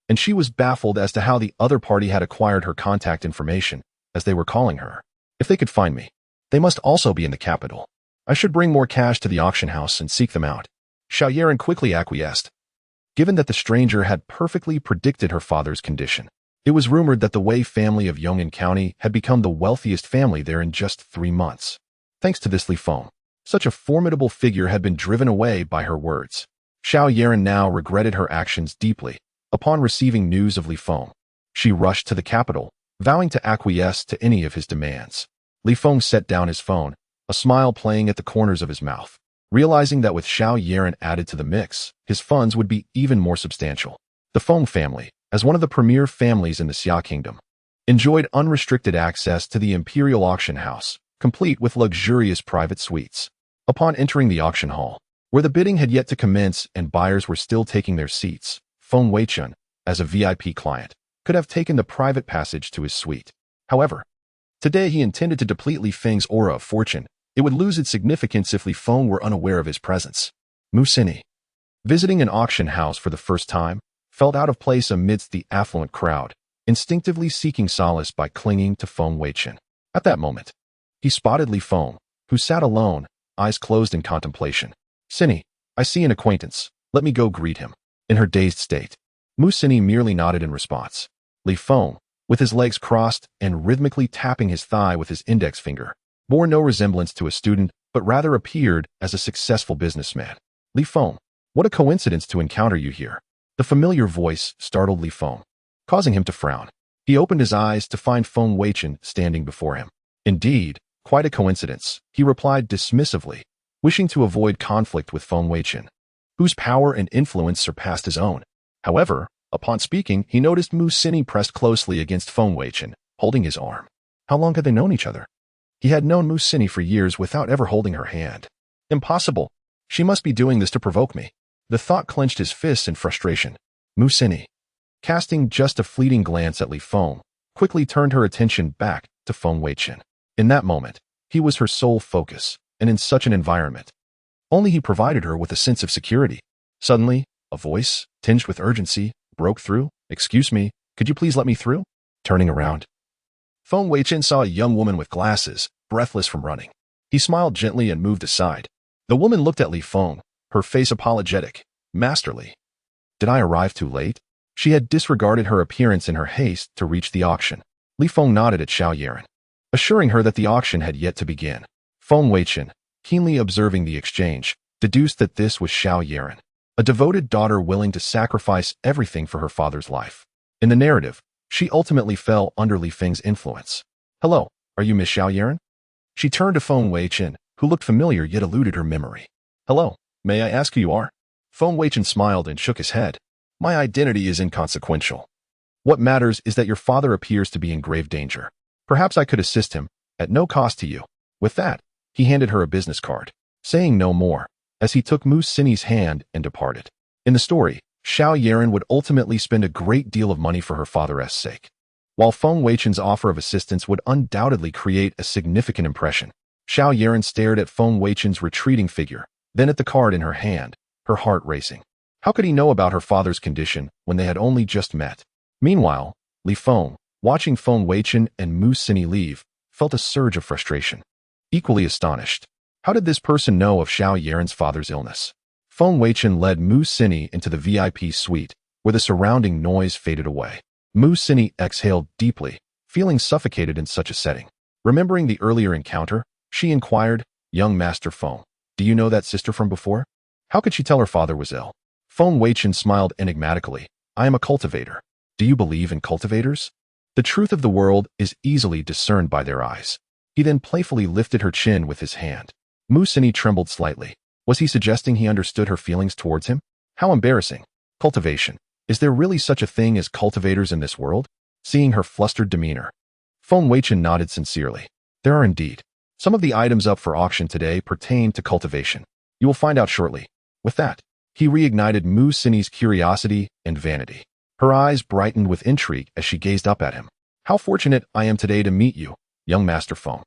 and she was baffled as to how the other party had acquired her contact information, as they were calling her. If they could find me, they must also be in the capital. I should bring more cash to the auction house and seek them out. Xiao Yaren quickly acquiesced. Given that the stranger had perfectly predicted her father's condition, it was rumored that the Wei family of Yong'an County had become the wealthiest family there in just 3 months. Thanks to this Li Feng, such a formidable figure had been driven away by her words. Xiao Yaren now regretted her actions deeply. Upon receiving news of Li Feng, she rushed to the capital, vowing to acquiesce to any of his demands. Li Feng set down his phone, a smile playing at the corners of his mouth, realizing that with Xiao Yaren added to the mix, his funds would be even more substantial. The Feng family, as one of the premier families in the Xia Kingdom, enjoyed unrestricted access to the imperial auction house, complete with luxurious private suites. Upon entering the auction hall, where the bidding had yet to commence and buyers were still taking their seats, Feng Weichen, as a VIP client, could have taken the private passage to his suite. However, today he intended to deplete Li Feng's aura of fortune. It would lose its significance if Li Feng were unaware of his presence. Mu Sini, visiting an auction house for the first time, felt out of place amidst the affluent crowd, instinctively seeking solace by clinging to Feng Weichen. At that moment, he spotted Li Feng, who sat alone, eyes closed in contemplation. Sini, I see an acquaintance. Let me go greet him. In her dazed state, Mu Sini merely nodded in response. Li Feng, with his legs crossed and rhythmically tapping his thigh with his index finger, bore no resemblance to a student, but rather appeared as a successful businessman. Li Feng, what a coincidence to encounter you here. The familiar voice startled Li Feng, causing him to frown. He opened his eyes to find Feng Weichen standing before him. Indeed, quite a coincidence, he replied dismissively, wishing to avoid conflict with Feng Weichen, whose power and influence surpassed his own. However, upon speaking, he noticed Mu Sini pressed closely against Feng Weichen, holding his arm. How long had they known each other? He had known Mu Sini for years without ever holding her hand. Impossible. She must be doing this to provoke me. The thought clenched his fists in frustration. Mu Sini, casting just a fleeting glance at Li Feng, quickly turned her attention back to Feng Weichen. In that moment, he was her sole focus, and in such an environment, only he provided her with a sense of security. Suddenly, a voice, tinged with urgency, broke through. Excuse me, could you please let me through? Turning around, Feng Weichen saw a young woman with glasses, breathless from running. He smiled gently and moved aside. The woman looked at Li Feng, her face apologetic, masterly. Did I arrive too late? She had disregarded her appearance in her haste to reach the auction. Li Feng nodded at Xiao Yaren, assuring her that the auction had yet to begin. Feng Weichen, keenly observing the exchange, deduced that this was Xiao Yaren, a devoted daughter willing to sacrifice everything for her father's life. In the narrative, she ultimately fell under Li Feng's influence. Hello, are you Miss Xiao Yaren? She turned to Feng Weichen, who looked familiar yet eluded her memory. Hello, may I ask who you are? Feng Weichen smiled and shook his head. My identity is inconsequential. What matters is that your father appears to be in grave danger. Perhaps I could assist him, at no cost to you. With that, he handed her a business card, saying no more, as he took Mu Sini's hand and departed. In the story, Xiao Yaren would ultimately spend a great deal of money for her father's sake. While Feng Weichen's offer of assistance would undoubtedly create a significant impression, Xiao Yaren stared at Feng Weichen's retreating figure, then at the card in her hand, her heart racing. How could he know about her father's condition when they had only just met? Meanwhile, Li Feng, watching Feng Weichen and Mu Sini leave, felt a surge of frustration. Equally astonished, how did this person know of Xiao Yaren's father's illness? Feng Weichen led Mu Sini into the VIP suite, where the surrounding noise faded away. Mu Sini exhaled deeply, feeling suffocated in such a setting. Remembering the earlier encounter, she inquired, Young Master Feng, do you know that sister from before? How could she tell her father was ill? Feng Weichen smiled enigmatically. I am a cultivator. Do you believe in cultivators? The truth of the world is easily discerned by their eyes. He then playfully lifted her chin with his hand. Mu Sini trembled slightly. Was he suggesting he understood her feelings towards him? How embarrassing. Cultivation. Is there really such a thing as cultivators in this world? Seeing her flustered demeanor, Feng Weichen nodded sincerely. There are indeed. Some of the items up for auction today pertain to cultivation. You will find out shortly. With that, He reignited Mu Sini's curiosity and vanity. Her eyes brightened with intrigue as she gazed up at him. How fortunate I am today to meet you, young Master Feng.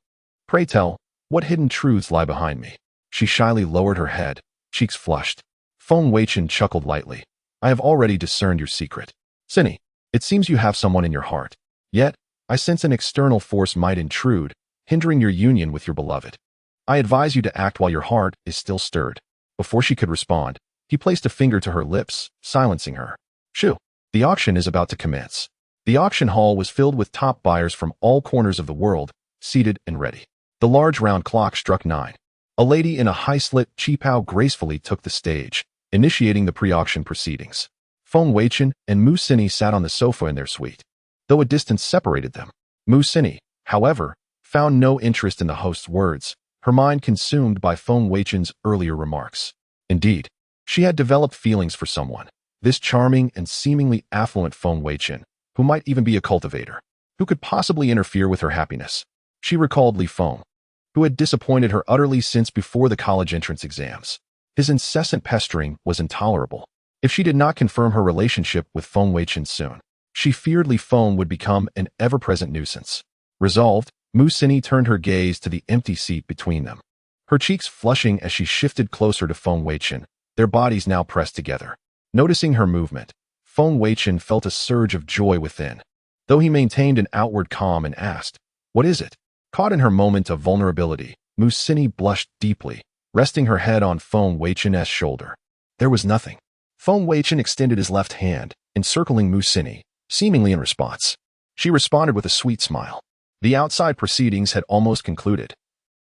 Pray tell, what hidden truths lie behind me? She shyly lowered her head, cheeks flushed. Feng Weichen chuckled lightly. I have already discerned your secret. Sini, it seems you have someone in your heart. Yet, I sense an external force might intrude, hindering your union with your beloved. I advise you to act while your heart is still stirred. Before she could respond, he placed a finger to her lips, silencing her. Shoo! The auction is about to commence. The auction hall was filled with top buyers from all corners of the world, seated and ready. The large round clock struck 9. A lady in a high-slit qipao gracefully took the stage, initiating the pre-auction proceedings. Feng Weichen and Mu Sini sat on the sofa in their suite. Though a distance separated them, Mu Sini, however, found no interest in the host's words, her mind consumed by Feng Weichen's earlier remarks. Indeed, she had developed feelings for someone, this charming and seemingly affluent Feng Weichen, who might even be a cultivator. Who could possibly interfere with her happiness? She recalled Li Feng, who had disappointed her utterly since before the college entrance exams. His incessant pestering was intolerable. If she did not confirm her relationship with Feng Weichen soon, she feared Li Feng would become an ever-present nuisance. Resolved, Mu Sini turned her gaze to the empty seat between them. Her cheeks flushing as she shifted closer to Feng Weichen, their bodies now pressed together. Noticing her movement, Feng Weichen felt a surge of joy within, though he maintained an outward calm and asked, "What is it?" Caught in her moment of vulnerability, Mu Sini blushed deeply, resting her head on Feng Weichen's shoulder. There was nothing. Feng Weichen extended his left hand, encircling Mu Sini, seemingly in response. She responded with a sweet smile. The outside proceedings had almost concluded,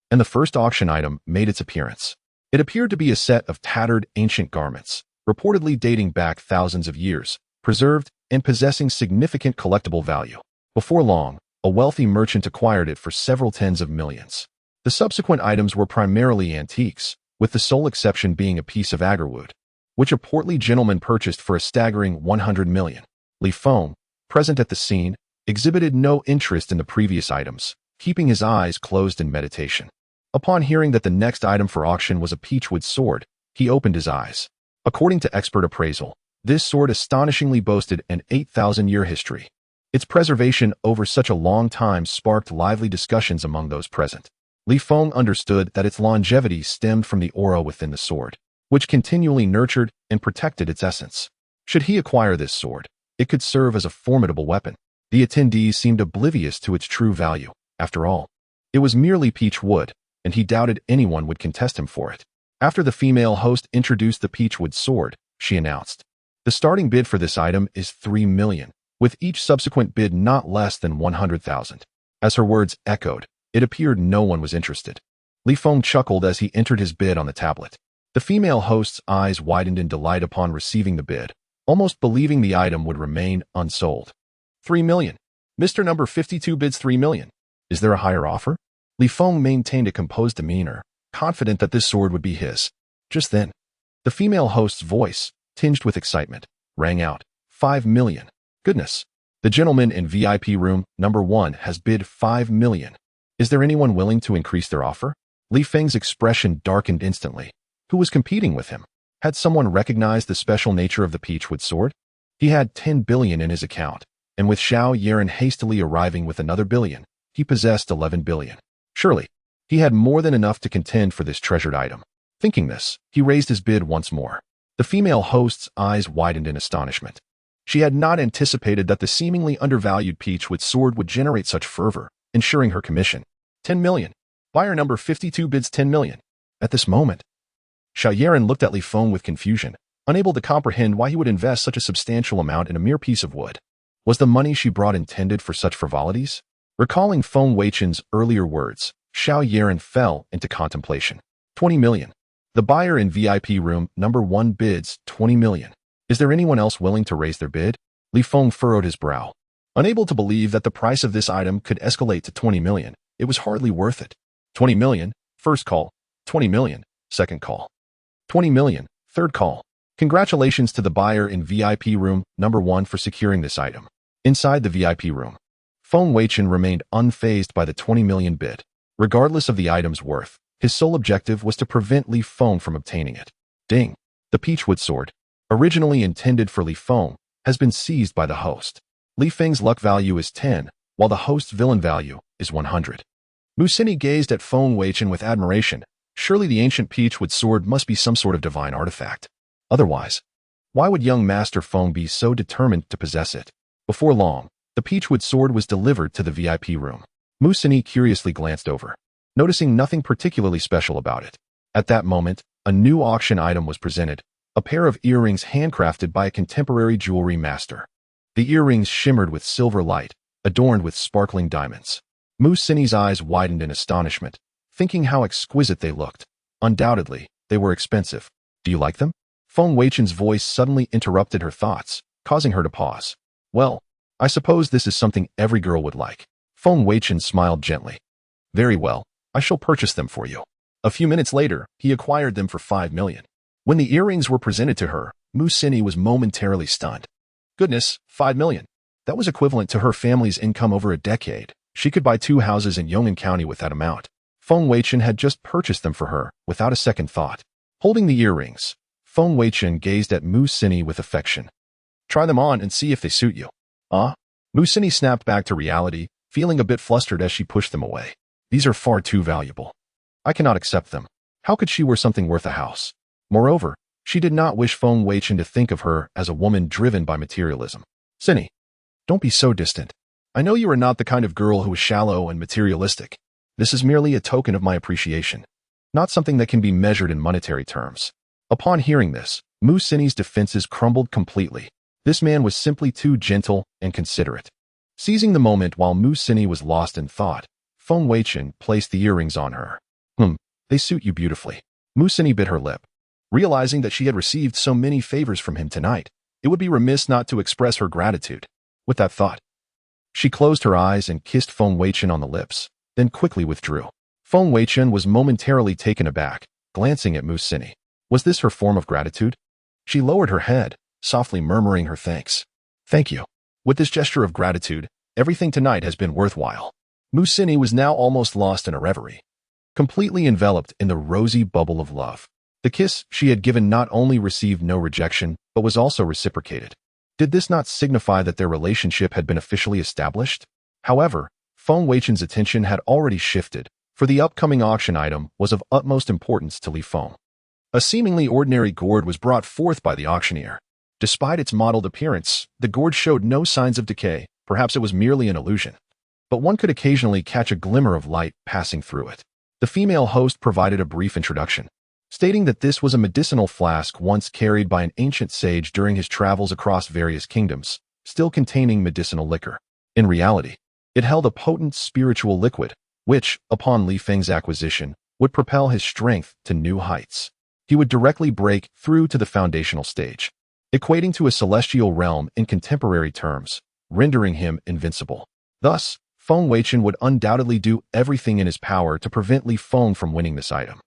and the first auction item made its appearance. It appeared to be a set of tattered ancient garments, reportedly dating back thousands of years, preserved and possessing significant collectible value. Before long, a wealthy merchant acquired it for several tens of millions. The subsequent items were primarily antiques, with the sole exception being a piece of agarwood, which a portly gentleman purchased for a staggering 100 million. Li Feng, present at the scene, exhibited no interest in the previous items, keeping his eyes closed in meditation. Upon hearing that the next item for auction was a peachwood sword, he opened his eyes. According to expert appraisal, this sword astonishingly boasted an 8,000-year history. Its preservation over such a long time sparked lively discussions among those present. Li Feng understood that its longevity stemmed from the aura within the sword, which continually nurtured and protected its essence. Should he acquire this sword, it could serve as a formidable weapon. The attendees seemed oblivious to its true value. After all, it was merely peach wood, and he doubted anyone would contest him for it. After the female host introduced the peachwood sword, she announced, "The starting bid for this item is 3 million, with each subsequent bid not less than 100,000. As her words echoed, it appeared no one was interested. Li Feng chuckled as he entered his bid on the tablet. The female host's eyes widened in delight upon receiving the bid, almost believing the item would remain unsold. 3 million. Mr. Number 52 bids 3 million. Is there a higher offer? Li Feng maintained a composed demeanor, confident that this sword would be his. Just then, the female host's voice, tinged with excitement, rang out, 5 million. Goodness. The gentleman in VIP room number 1 has bid 5 million. Is there anyone willing to increase their offer? Li Feng's expression darkened instantly. Who was competing with him? Had someone recognized the special nature of the peachwood sword? He had 10 billion in his account, and with Xiao Yeren hastily arriving with another billion, he possessed 11 billion. Surely, he had more than enough to contend for this treasured item. Thinking this, he raised his bid once more. The female host's eyes widened in astonishment. She had not anticipated that the seemingly undervalued peachwood sword would generate such fervor, ensuring her commission. 10 million. Buyer number 52 bids 10 million. At this moment, Xiao Yeren looked at Li Feng with confusion, unable to comprehend why he would invest such a substantial amount in a mere piece of wood. Was the money she brought intended for such frivolities? Recalling Feng Weichen's earlier words, Xiao Yeren fell into contemplation. 20 million. The buyer in VIP room number 1 bids 20 million. Is there anyone else willing to raise their bid? Li Feng furrowed his brow. Unable to believe that the price of this item could escalate to 20 million, it was hardly worth it. 20 million, first call. 20 million, second call. 20 million, third call. Congratulations to the buyer in VIP room number 1 for securing this item. Inside the VIP room, Feng Weichen remained unfazed by the 20 million bid. Regardless of the item's worth, his sole objective was to prevent Li Feng from obtaining it. Ding! The peachwood sword, originally intended for Li Feng, has been seized by the host. Li Feng's luck value is 10, while the host's villain value is 100. Mu Xinyi gazed at Feng Weichen with admiration. Surely the ancient peachwood sword must be some sort of divine artifact. Otherwise, why would young Master Feng be so determined to possess it? Before long, the peachwood sword was delivered to the VIP room. Mu Xinyi curiously glanced over, noticing nothing particularly special about it. At that moment, a new auction item was presented, a pair of earrings handcrafted by a contemporary jewelry master. The earrings shimmered with silver light, adorned with sparkling diamonds. Mu Xinyi's eyes widened in astonishment, thinking how exquisite they looked. Undoubtedly, they were expensive. Do you like them? Feng Weichen's voice suddenly interrupted her thoughts, causing her to pause. Well, I suppose this is something every girl would like. Feng Weichen smiled gently. Very well, I shall purchase them for you. A few minutes later, he acquired them for 5 million. When the earrings were presented to her, Mu Xinyi was momentarily stunned. Goodness, 5 million. That was equivalent to her family's income over a decade. She could buy 2 houses in Yong'an County with that amount. Feng Weichen had just purchased them for her, without a second thought. Holding the earrings, Feng Weichen gazed at Mu Xinyi with affection. Try them on and see if they suit you. Mu Xinyi snapped back to reality, feeling a bit flustered as she pushed them away. These are far too valuable. I cannot accept them. How could she wear something worth a house? Moreover, she did not wish Feng Weichen to think of her as a woman driven by materialism. Xinyi, don't be so distant. I know you are not the kind of girl who is shallow and materialistic. This is merely a token of my appreciation, not something that can be measured in monetary terms. Upon hearing this, Mu Xinyi's defenses crumbled completely. This man was simply too gentle and considerate. Seizing the moment while Mu Xinyi was lost in thought, Feng Weichen placed the earrings on her. They suit you beautifully. Mu Xinyi bit her lip. Realizing that she had received so many favors from him tonight, it would be remiss not to express her gratitude. With that thought, she closed her eyes and kissed Feng Weichen on the lips, then quickly withdrew. Feng Weichen was momentarily taken aback, glancing at Mu Xinyi. Was this her form of gratitude? She lowered her head, softly murmuring her thanks. Thank you. With this gesture of gratitude, everything tonight has been worthwhile. Mu Xinyi was now almost lost in a reverie, completely enveloped in the rosy bubble of love. The kiss she had given not only received no rejection, but was also reciprocated. Did this not signify that their relationship had been officially established? However, Feng Weichen's attention had already shifted, for the upcoming auction item was of utmost importance to Li Feng. A seemingly ordinary gourd was brought forth by the auctioneer. Despite its mottled appearance, the gourd showed no signs of decay. Perhaps it was merely an illusion, but one could occasionally catch a glimmer of light passing through it. The female host provided a brief introduction, stating that this was a medicinal flask once carried by an ancient sage during his travels across various kingdoms, still containing medicinal liquor. In reality, it held a potent spiritual liquid, which, upon Li Feng's acquisition, would propel his strength to new heights. He would directly break through to the foundational stage, equating to a celestial realm in contemporary terms, rendering him invincible. Thus, Feng Weichen would undoubtedly do everything in his power to prevent Li Feng from winning this item.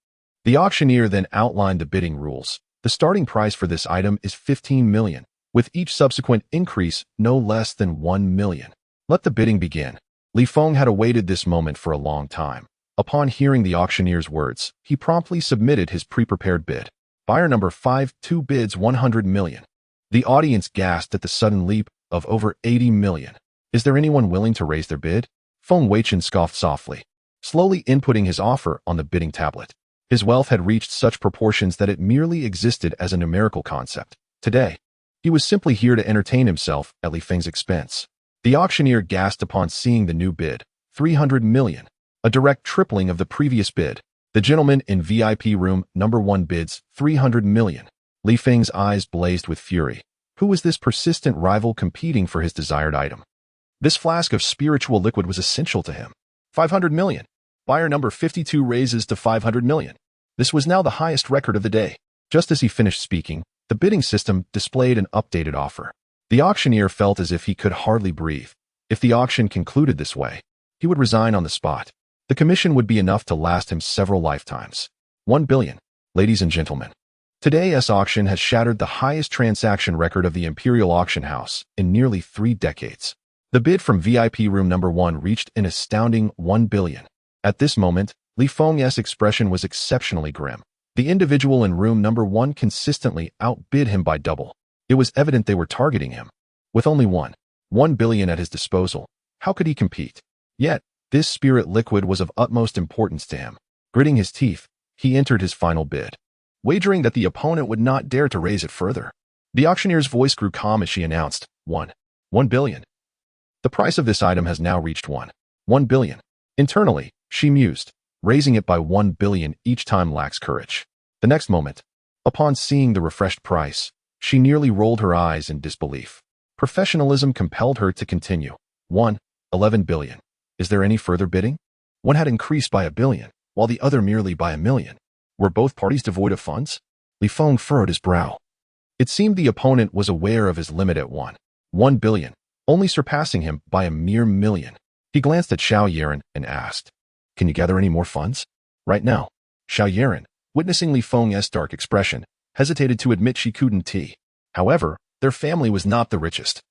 The auctioneer then outlined the bidding rules. The starting price for this item is 15 million, with each subsequent increase no less than 1 million. Let the bidding begin. Li Feng had awaited this moment for a long time. Upon hearing the auctioneer's words, he promptly submitted his pre-prepared bid. Buyer number 52 bids 100 million. The audience gasped at the sudden leap of over 80 million. Is there anyone willing to raise their bid? Feng Weichen scoffed softly, slowly inputting his offer on the bidding tablet. His wealth had reached such proportions that it merely existed as a numerical concept. Today, he was simply here to entertain himself at Li Feng's expense. The auctioneer gasped upon seeing the new bid, 300 million, a direct tripling of the previous bid. The gentleman in VIP room number 1 bids 300 million. Li Feng's eyes blazed with fury. Who was this persistent rival competing for his desired item? This flask of spiritual liquid was essential to him. 500 million. Buyer number 52 raises to 500 million. This was now the highest record of the day. Just as he finished speaking, the bidding system displayed an updated offer. The auctioneer felt as if he could hardly breathe. If the auction concluded this way, he would resign on the spot. The commission would be enough to last him several lifetimes. 1 billion. Ladies and gentlemen, today's auction has shattered the highest transaction record of the Imperial Auction House in nearly 3 decades. The bid from VIP room number 1 reached an astounding 1 billion. At this moment, Li Feng's expression was exceptionally grim. The individual in room number 1 consistently outbid him by double. It was evident they were targeting him. With only 1 billion at his disposal, how could he compete? Yet, this spirit liquid was of utmost importance to him. Gritting his teeth, he entered his final bid, wagering that the opponent would not dare to raise it further. The auctioneer's voice grew calm as she announced, 1 billion. The price of this item has now reached 1 billion. Internally, she mused, raising it by 1 billion each time lacks courage. The next moment, upon seeing the refreshed price, she nearly rolled her eyes in disbelief. Professionalism compelled her to continue. 11 billion. Is there any further bidding? One had increased by 1 billion, while the other merely by 1 million. Were both parties devoid of funds? Li Feng furrowed his brow. It seemed the opponent was aware of his limit at 1 billion, only surpassing him by a mere million. He glanced at Xiao Yiren and asked, "Can you gather any more funds?" Right now. Xiao Yiren, witnessing Li Feng's dark expression, hesitated to admit she couldn't. However, their family was not the richest.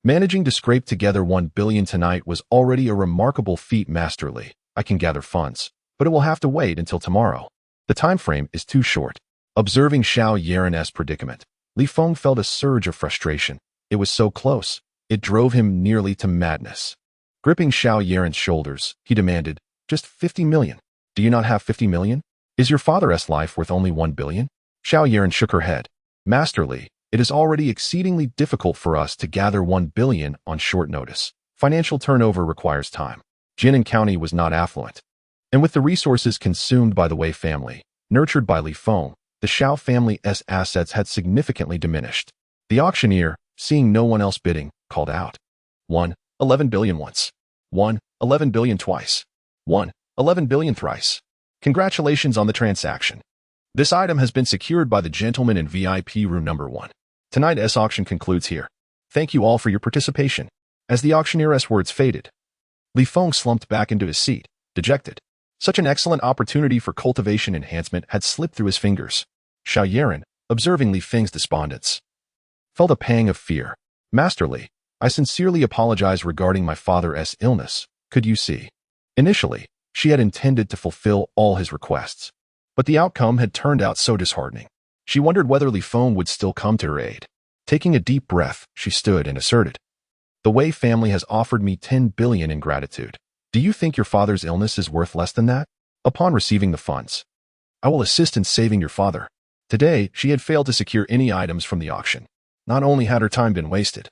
Managing to scrape together 1 billion tonight was already a remarkable feat. Masterly. I can gather funds, but it will have to wait until tomorrow. The time frame is too short. Observing Xiao Yiren's predicament, Li Feng felt a surge of frustration. It was so close, it drove him nearly to madness. Gripping Xiao Yiren's shoulders, he demanded, "Just 50 million. Do you not have 50 million? Is your father's life worth only 1 billion? Xiao Yiren shook her head. Masterly, it is already exceedingly difficult for us to gather 1 billion on short notice. Financial turnover requires time. Jinan County was not affluent. And with the resources consumed by the Wei family, nurtured by Li Feng, the Xiao family's assets had significantly diminished. The auctioneer, seeing no one else bidding, called out, 11 billion once. 11 billion twice. 11 billion thrice. Congratulations on the transaction. This item has been secured by the gentleman in VIP room number 1. Tonight's auction concludes here. Thank you all for your participation." As the auctioneer's words faded, Li Feng slumped back into his seat, dejected. Such an excellent opportunity for cultivation enhancement had slipped through his fingers. Xiao Yiren, observing Li Feng's despondence, felt a pang of fear. "Masterly, I sincerely apologize regarding my father's illness. Could you see?" Initially, she had intended to fulfill all his requests, but the outcome had turned out so disheartening. She wondered whether Li Feng would still come to her aid. Taking a deep breath, she stood and asserted, "The Wei family has offered me 10 billion in gratitude. Do you think your father's illness is worth less than that? Upon receiving the funds, I will assist in saving your father." Today, she had failed to secure any items from the auction. Not only had her time been wasted,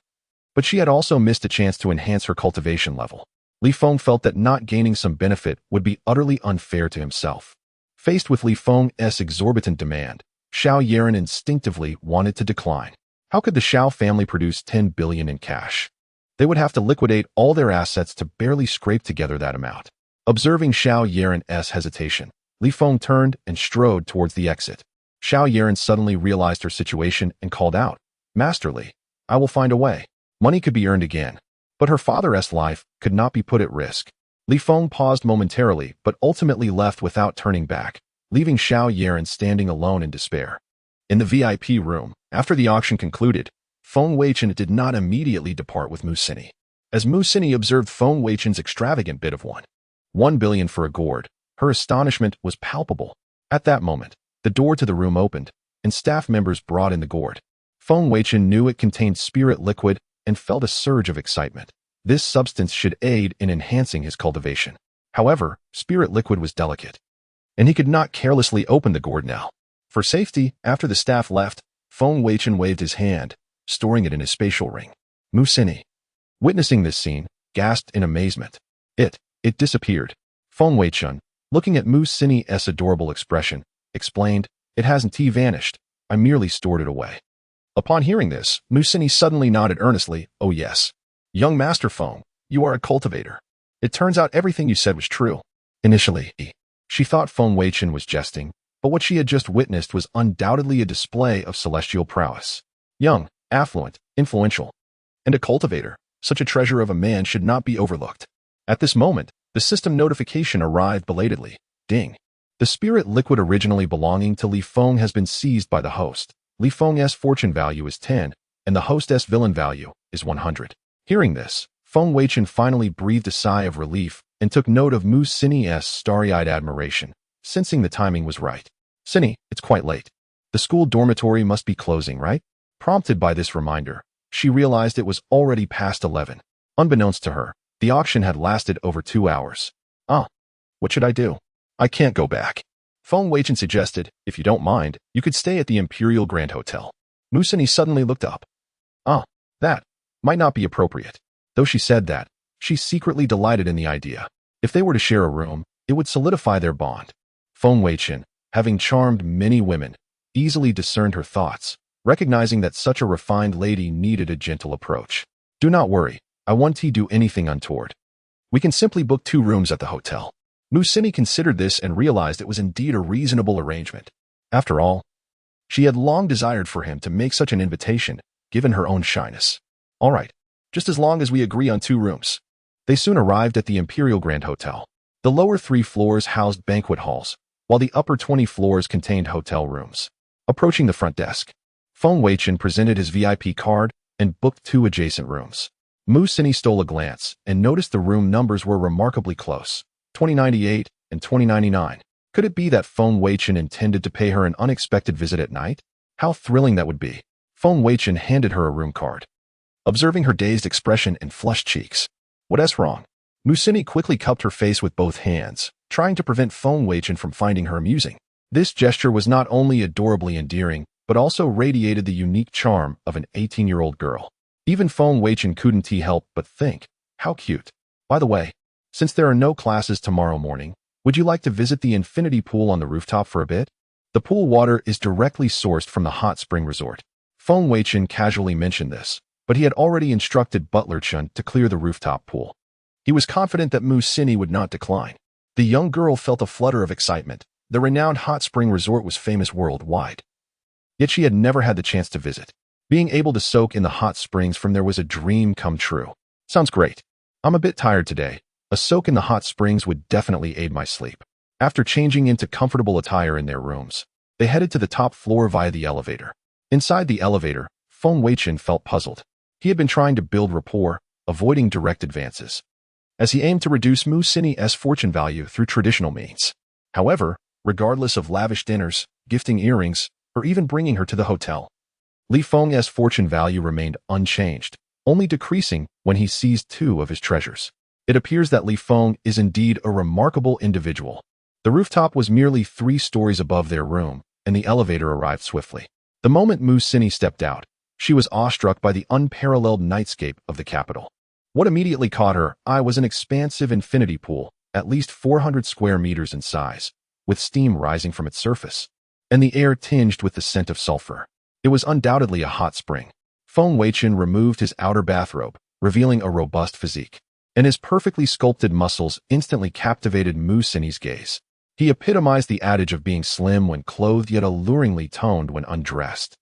but she had also missed a chance to enhance her cultivation level. Li Feng felt that not gaining some benefit would be utterly unfair to himself. Faced with Li Feng's exorbitant demand, Xiao Yiren instinctively wanted to decline. How could the Xiao family produce 10 billion in cash? They would have to liquidate all their assets to barely scrape together that amount. Observing Xiao Yiren's hesitation, Li Feng turned and strode towards the exit. Xiao Yiren suddenly realized her situation and called out, "Masterly, I will find a way." Money could be earned again, but her father's life could not be put at risk. Li Feng paused momentarily but ultimately left without turning back, leaving Xiao Yiren standing alone in despair. In the VIP room, after the auction concluded, Feng Weichen did not immediately depart with Mu Sini. As Mu Sini observed Feng Weichen's extravagant bid of 1 billion for a gourd, her astonishment was palpable. At that moment, the door to the room opened, and staff members brought in the gourd. Feng Weichen knew it contained spirit liquid and felt a surge of excitement. This substance should aid in enhancing his cultivation. However, spirit liquid was delicate, and he could not carelessly open the gourd now. For safety, after the staff left, Feng Weichen waved his hand, storing it in his spatial ring. Mu Sini, witnessing this scene, gasped in amazement. It disappeared. Feng Weichen, looking at Mu Sini's adorable expression, explained, "It hasn't vanished. I merely stored it away." Upon hearing this, Mu Sini suddenly nodded earnestly. "Oh yes. Young Master Feng, you are a cultivator. It turns out everything you said was true." Initially, she thought Feng Weichen was jesting, but what she had just witnessed was undoubtedly a display of celestial prowess. Young, affluent, influential, and a cultivator, such a treasure of a man should not be overlooked. At this moment, the system notification arrived belatedly. Ding. The spirit liquid originally belonging to Li Feng has been seized by the host. Li Feng's fortune value is 10, and the hostess villain value is 100. Hearing this, Feng Weichen finally breathed a sigh of relief and took note of Mu Sini's starry-eyed admiration, sensing the timing was right. Cindy, it's quite late. The school dormitory must be closing, right? Prompted by this reminder, she realized it was already past 11. Unbeknownst to her, the auction had lasted over 2 hours. What should I do? I can't go back. Feng Weichen suggested, if you don't mind, you could stay at the Imperial Grand Hotel. Musini suddenly looked up. That might not be appropriate. Though she said that, she secretly delighted in the idea. If they were to share a room, it would solidify their bond. Feng Weichen, having charmed many women, easily discerned her thoughts, recognizing that such a refined lady needed a gentle approach. Do not worry, I won't do anything untoward. We can simply book 2 rooms at the hotel. Musini considered this and realized it was indeed a reasonable arrangement. After all, she had long desired for him to make such an invitation, given her own shyness. All right, just as long as we agree on 2 rooms. They soon arrived at the Imperial Grand Hotel. The lower 3 floors housed banquet halls, while the upper 20 floors contained hotel rooms. Approaching the front desk, Feng Weichen presented his VIP card and booked 2 adjacent rooms. Musini stole a glance and noticed the room numbers were remarkably close, 2098 and 2099. Could it be that Feng Weichen intended to pay her an unexpected visit at night? How thrilling that would be. Feng Weichen handed her a room card. Observing her dazed expression and flushed cheeks. What's wrong? Musini quickly cupped her face with both hands, trying to prevent Feng Weichen from finding her amusing. This gesture was not only adorably endearing, but also radiated the unique charm of an 18-year-old girl. Even Feng Weichen couldn't help but think, how cute. By the way, since there are no classes tomorrow morning, would you like to visit the infinity pool on the rooftop for a bit? The pool water is directly sourced from the hot spring resort. Feng Weichen casually mentioned this, but he had already instructed Butler Chun to clear the rooftop pool. He was confident that Musini would not decline. The young girl felt a flutter of excitement. The renowned hot spring resort was famous worldwide. Yet she had never had the chance to visit. Being able to soak in the hot springs from there was a dream come true. Sounds great. I'm a bit tired today. A soak in the hot springs would definitely aid my sleep. After changing into comfortable attire in their rooms, they headed to the top floor via the elevator. Inside the elevator, Feng Weichen felt puzzled. He had been trying to build rapport, avoiding direct advances, as he aimed to reduce Musini's fortune value through traditional means. However, regardless of lavish dinners, gifting earrings, or even bringing her to the hotel, Li Feng's fortune value remained unchanged, only decreasing when he seized 2 of his treasures. It appears that Li Feng is indeed a remarkable individual. The rooftop was merely 3 stories above their room, and the elevator arrived swiftly. The moment Musini stepped out, she was awestruck by the unparalleled nightscape of the capital. What immediately caught her eye was an expansive infinity pool, at least 400 square meters in size, with steam rising from its surface, and the air tinged with the scent of sulfur. It was undoubtedly a hot spring. Feng Weichen removed his outer bathrobe, revealing a robust physique, and his perfectly sculpted muscles instantly captivated Musini's gaze. He epitomized the adage of being slim when clothed yet alluringly toned when undressed.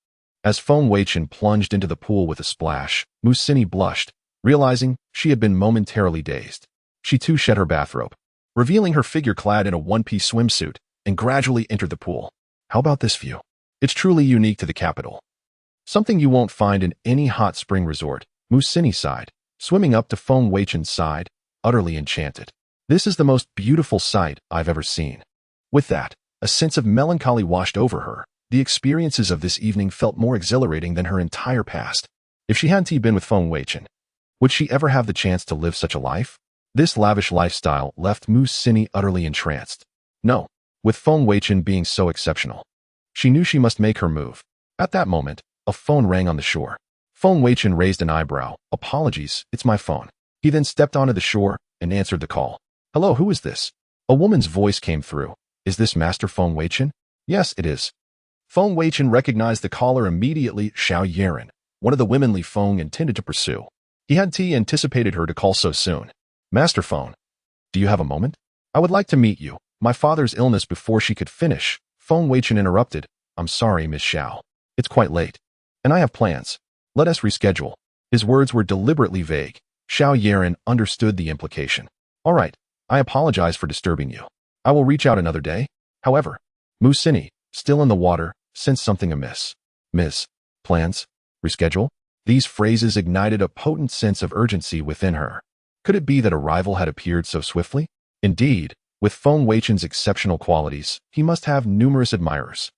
As Feng Weichen plunged into the pool with a splash, Musini blushed, realizing she had been momentarily dazed. She too shed her bathrobe, revealing her figure clad in a one-piece swimsuit, and gradually entered the pool. How about this view? It's truly unique to the capital. Something you won't find in any hot spring resort, Musini sighed, swimming up to Feng Weichen's side, utterly enchanted. This is the most beautiful sight I've ever seen. With that, a sense of melancholy washed over her. The experiences of this evening felt more exhilarating than her entire past. If she hadn't been with Feng Weichen, would she ever have the chance to live such a life? This lavish lifestyle left Musini utterly entranced. No, with Feng Weichen being so exceptional. She knew she must make her move. At that moment, a phone rang on the shore. Feng Weichen raised an eyebrow. Apologies, it's my phone. He then stepped onto the shore and answered the call. Hello, who is this? A woman's voice came through. Is this Master Feng Weichen? Yes, it is. Feng Weichen recognized the caller immediately. Xiao Yaren, one of the women Li Feng intended to pursue. He hadn't anticipated her to call so soon. Master Feng, do you have a moment? I would like to meet you. My father's illness. Before she could finish, Feng Weichen interrupted. I'm sorry, Miss Xiao. It's quite late. And I have plans. Let us reschedule. His words were deliberately vague. Xiao Yaren understood the implication. All right, I apologize for disturbing you. I will reach out another day. However, Musini, still in the water, sensed something amiss. Miss, plans? Reschedule? These phrases ignited a potent sense of urgency within her. Could it be that a rival had appeared so swiftly? Indeed, With Feng Weichen's exceptional qualities, he must have numerous admirers.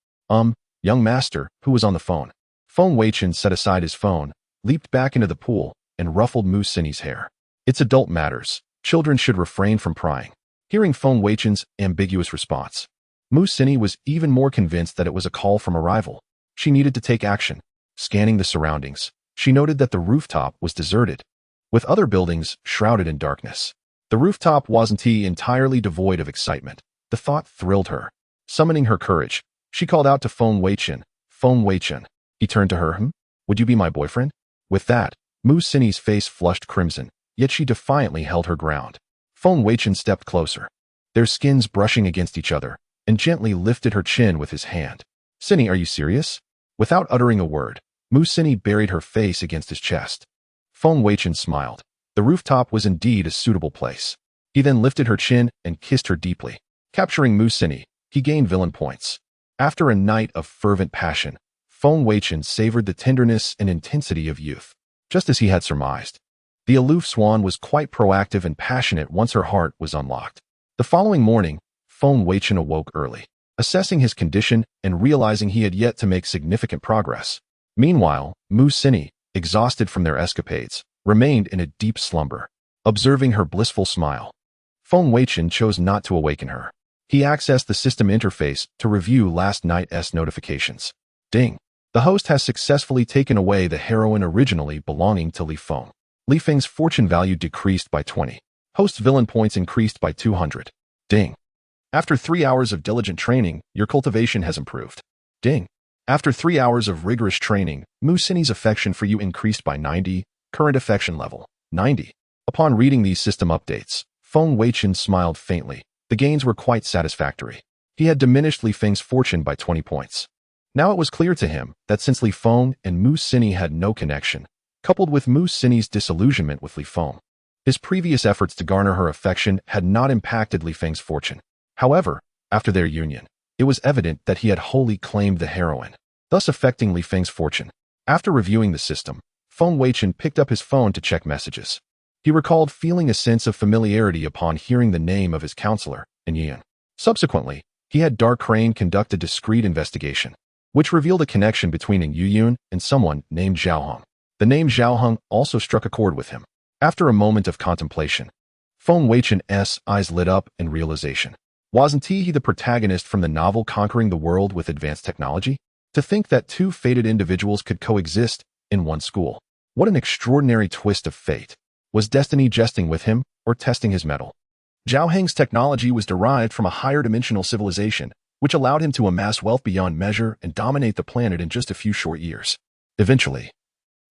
Young master, who was on the phone. Feng Weichen set aside his phone, leaped back into the pool, and ruffled Mu Sini's hair. It's adult matters. Children should refrain from prying. Hearing Feng Weichen's ambiguous response, Mu Sini was even more convinced that it was a call from a rival. She needed to take action. Scanning the surroundings, she noted that the rooftop was deserted, with other buildings shrouded in darkness. The rooftop wasn't entirely devoid of excitement. The thought thrilled her. Summoning her courage, she called out to Feng Weichen. Feng Weichen. He turned to her. Would you be my boyfriend? With that, Mu Sini's face flushed crimson, yet she defiantly held her ground. Feng Weichen stepped closer, their skins brushing against each other, and gently lifted her chin with his hand. Sini, are you serious? Without uttering a word, Mu Sini buried her face against his chest. Feng Weichen smiled. The rooftop was indeed a suitable place. He then lifted her chin and kissed her deeply. Capturing Mu Sini, he gained villain points. After a night of fervent passion, Feng Weichen savored the tenderness and intensity of youth. Just as he had surmised, the aloof swan was quite proactive and passionate once her heart was unlocked. The following morning, Feng Weichen awoke early, assessing his condition and realizing he had yet to make significant progress. Meanwhile, Mu Sini, exhausted from their escapades, remained in a deep slumber. Observing her blissful smile, Feng Weichen chose not to awaken her. He accessed the system interface to review last night's notifications. Ding! The host has successfully taken away the heroine originally belonging to Li Feng. Li Feng's fortune value decreased by 20. Host's villain points increased by 200. Ding! After 3 hours of diligent training, your cultivation has improved. Ding! After 3 hours of rigorous training, Mu Sini's affection for you increased by 90. Current affection level, 90. Upon reading these system updates, Feng Weichen smiled faintly. The gains were quite satisfactory. He had diminished Li Feng's fortune by 20 points. Now it was clear to him that since Li Feng and Mu Sini had no connection, coupled with Mu Sini's disillusionment with Li Feng, his previous efforts to garner her affection had not impacted Li Feng's fortune. However, after their union, it was evident that he had wholly claimed the heroine, thus affecting Li Feng's fortune. After reviewing the system, Feng Weichen picked up his phone to check messages. He recalled feeling a sense of familiarity upon hearing the name of his counselor, Yin. Subsequently, he had Dark Crane conduct a discreet investigation, which revealed a connection between Yin and someone named Zhao Hong. The name Zhao Hong also struck a chord with him. After a moment of contemplation, Feng Weichen's eyes lit up in realization. Wasn't he the protagonist from the novel Conquering the World with Advanced Technology? To think that two fated individuals could coexist in one school. What an extraordinary twist of fate. Was destiny jesting with him or testing his mettle? Zhao Heng's technology was derived from a higher dimensional civilization, which allowed him to amass wealth beyond measure and dominate the planet in just a few short years. Eventually,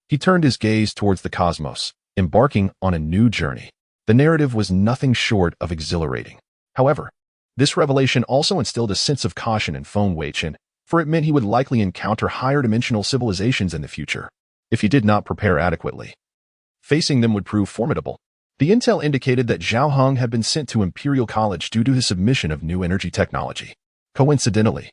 he turned his gaze towards the cosmos, embarking on a new journey. The narrative was nothing short of exhilarating. However, this revelation also instilled a sense of caution in Feng Weichen, for it meant he would likely encounter higher dimensional civilizations in the future, if he did not prepare adequately. Facing them would prove formidable. The intel indicated that Zhao Hong had been sent to Imperial College due to his submission of new energy technology. Coincidentally,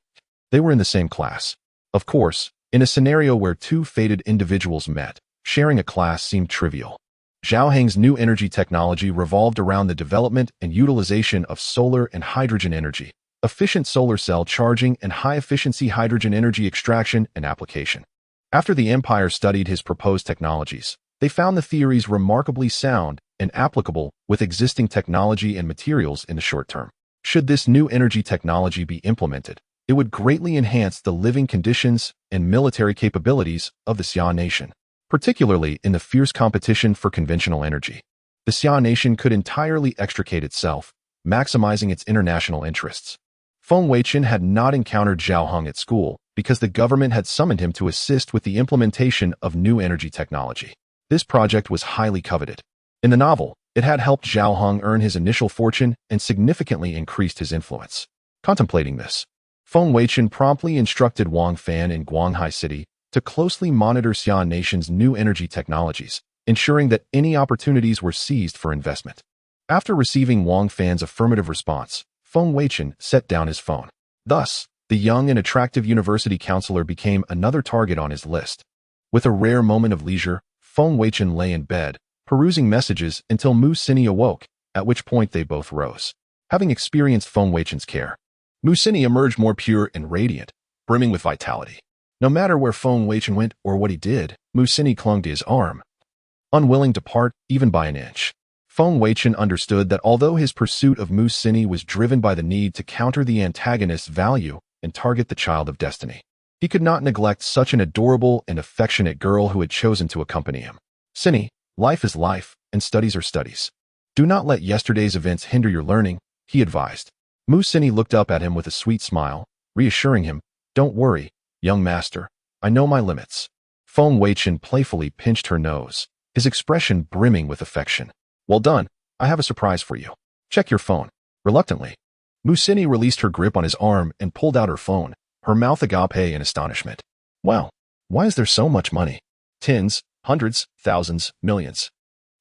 they were in the same class. Of course, in a scenario where two fated individuals met, sharing a class seemed trivial. Zhao Heng's new energy technology revolved around the development and utilization of solar and hydrogen energy, efficient solar cell charging, and high-efficiency hydrogen energy extraction and application. After the Empire studied his proposed technologies, they found the theories remarkably sound and applicable with existing technology and materials in the short term. Should this new energy technology be implemented, it would greatly enhance the living conditions and military capabilities of the Xia Nation, particularly in the fierce competition for conventional energy. The Xia Nation could entirely extricate itself, maximizing its international interests. Feng Weichen had not encountered Zhao Hong at school because the government had summoned him to assist with the implementation of new energy technology. This project was highly coveted. In the novel, it had helped Zhao Hong earn his initial fortune and significantly increased his influence. Contemplating this, Feng Weichen promptly instructed Wang Fan in Guanghai City to closely monitor Xia Nation's new energy technologies, ensuring that any opportunities were seized for investment. After receiving Wang Fan's affirmative response, Feng Weichen set down his phone. Thus, the young and attractive university counselor became another target on his list. With a rare moment of leisure, Feng Weichen lay in bed, perusing messages until Mu Sini awoke, at which point they both rose. Having experienced Feng Weichen's care, Musini emerged more pure and radiant, brimming with vitality. No matter where Feng Weichen went or what he did, Musini clung to his arm, unwilling to part even by an inch. Feng Weichen understood that although his pursuit of Musini was driven by the need to counter the antagonist's value and target the child of destiny, he could not neglect such an adorable and affectionate girl who had chosen to accompany him. Cini, life is life, and studies are studies. Do not let yesterday's events hinder your learning, he advised. Musini looked up at him with a sweet smile, reassuring him, Don't worry, young master, I know my limits. Feng Weichen playfully pinched her nose, his expression brimming with affection. Well done, I have a surprise for you. Check your phone. Reluctantly, Musini released her grip on his arm and pulled out her phone, her mouth agape in astonishment. Wow, why is there so much money? Tens, hundreds, thousands, millions.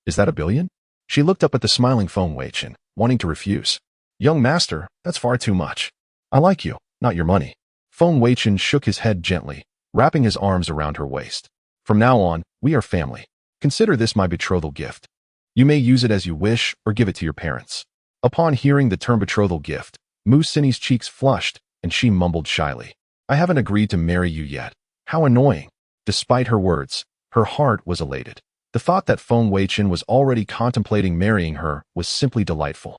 Is that a billion? She looked up at the smiling Feng Weichen, wanting to refuse. Young master, that's far too much. I like you, not your money. Feng Weichen shook his head gently, wrapping his arms around her waist. From now on, we are family. Consider this my betrothal gift. You may use it as you wish or give it to your parents. Upon hearing the term betrothal gift, Musini's cheeks flushed, and she mumbled shyly. I haven't agreed to marry you yet. How annoying. Despite her words, her heart was elated. The thought that Feng Weichen was already contemplating marrying her was simply delightful.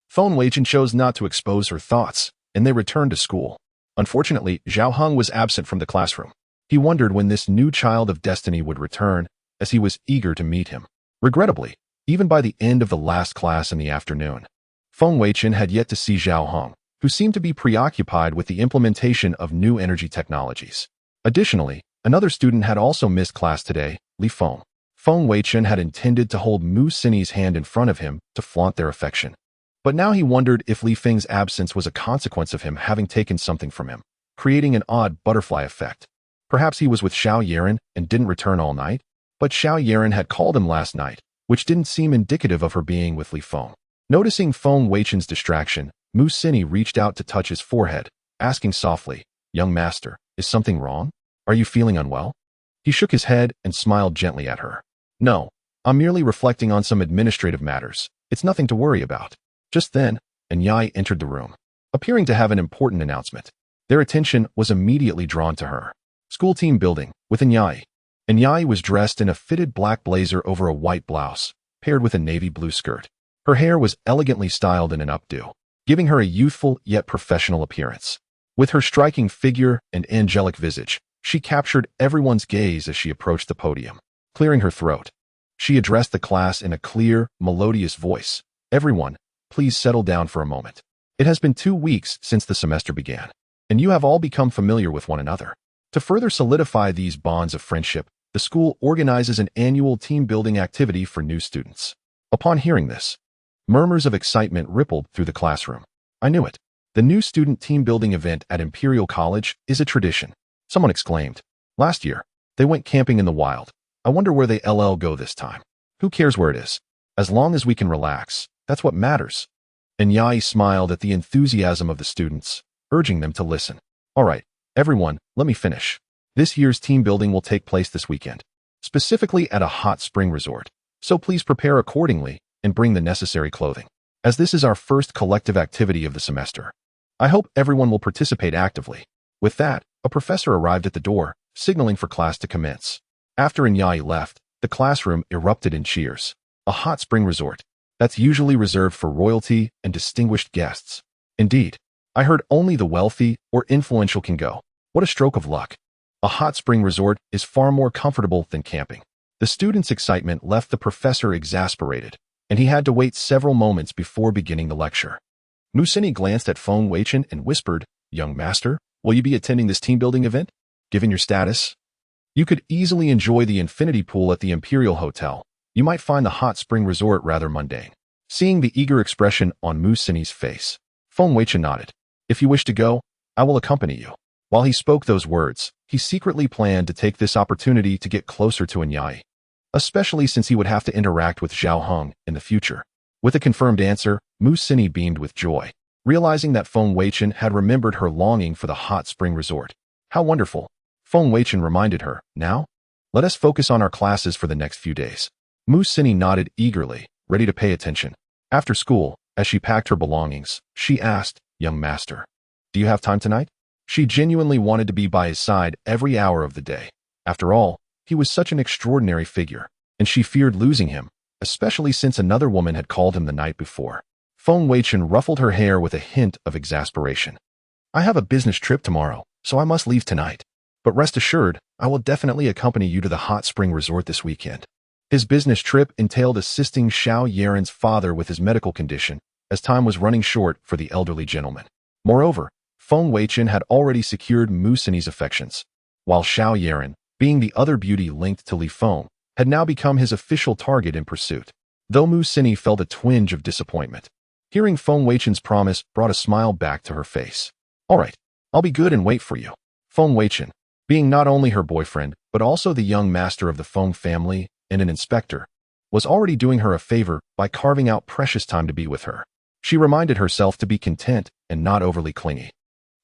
Feng Weichen chose not to expose her thoughts, and they returned to school. Unfortunately, Zhao Heng was absent from the classroom. He wondered when this new child of destiny would return, as he was eager to meet him. Regrettably, even by the end of the last class in the afternoon, Feng Weichen had yet to see Zhao Heng, who seemed to be preoccupied with the implementation of new energy technologies. Additionally, another student had also missed class today, Li Feng. Feng Weichen had intended to hold Musini's hand in front of him to flaunt their affection. But now he wondered if Li Feng's absence was a consequence of him having taken something from him, creating an odd butterfly effect. Perhaps he was with Xiao Yeren and didn't return all night? But Xiao Yeren had called him last night, which didn't seem indicative of her being with Li Feng. Noticing Feng Weichen's distraction, Musini reached out to touch his forehead, asking softly, Young master, is something wrong? Are you feeling unwell? He shook his head and smiled gently at her. No, I'm merely reflecting on some administrative matters. It's nothing to worry about. Just then, Enyai entered the room, appearing to have an important announcement. Their attention was immediately drawn to her. School team building, with Enyai. Enyai was dressed in a fitted black blazer over a white blouse, paired with a navy blue skirt. Her hair was elegantly styled in an updo, giving her a youthful yet professional appearance. With her striking figure and angelic visage, she captured everyone's gaze as she approached the podium. Clearing her throat, she addressed the class in a clear, melodious voice. Everyone, please settle down for a moment. It has been 2 weeks since the semester began, and you have all become familiar with one another. To further solidify these bonds of friendship, the school organizes an annual team-building activity for new students. Upon hearing this, murmurs of excitement rippled through the classroom. I knew it. The new student team-building event at Imperial College is a tradition. Someone exclaimed. Last year, they went camping in the wild. I wonder where they go this time. Who cares where it is? As long as we can relax, that's what matters. Enyai smiled at the enthusiasm of the students, urging them to listen. All right, everyone, let me finish. This year's team building will take place this weekend, specifically at a hot spring resort. So please prepare accordingly and bring the necessary clothing, as this is our first collective activity of the semester. I hope everyone will participate actively. With that, a professor arrived at the door, signaling for class to commence. After Enyai left, the classroom erupted in cheers. A hot spring resort. That's usually reserved for royalty and distinguished guests. Indeed, I heard only the wealthy or influential can go. What a stroke of luck. A hot spring resort is far more comfortable than camping. The students' excitement left the professor exasperated, and he had to wait several moments before beginning the lecture. Musini glanced at Feng Weichen and whispered, Young master, will you be attending this team-building event? Given your status, you could easily enjoy the infinity pool at the Imperial Hotel. You might find the hot spring resort rather mundane. Seeing the eager expression on Musini's face, Feng Weichen nodded. If you wish to go, I will accompany you. While he spoke those words, he secretly planned to take this opportunity to get closer to Enyai, especially since he would have to interact with Zhao Heng in the future. With a confirmed answer, Musini beamed with joy, realizing that Feng Weichen had remembered her longing for the hot spring resort. How wonderful! Feng Weichen reminded her, now, let us focus on our classes for the next few days. Musini nodded eagerly, ready to pay attention. After school, As she packed her belongings, she asked, "Young master, do you have time tonight?" She genuinely wanted to be by his side every hour of the day. After all, he was such an extraordinary figure, and she feared losing him, especially since another woman had called him the night before. Feng Weichen ruffled her hair with a hint of exasperation. "I have a business trip tomorrow, so I must leave tonight. But rest assured, I will definitely accompany you to the hot spring resort this weekend." His business trip entailed assisting Xiao Yaren's father with his medical condition, as time was running short for the elderly gentleman. Moreover, Feng Weichen had already secured Mu Sini's affections, while Xiao Yaren, being the other beauty linked to Li Feng, had now become his official target in pursuit. Though Mu Sini felt a twinge of disappointment, hearing Feng Weichen's promise brought a smile back to her face. "All right, I'll be good and wait for you." Feng Weichen, being not only her boyfriend, but also the young master of the Feng family and an inspector, was already doing her a favor by carving out precious time to be with her. She reminded herself to be content and not overly clingy,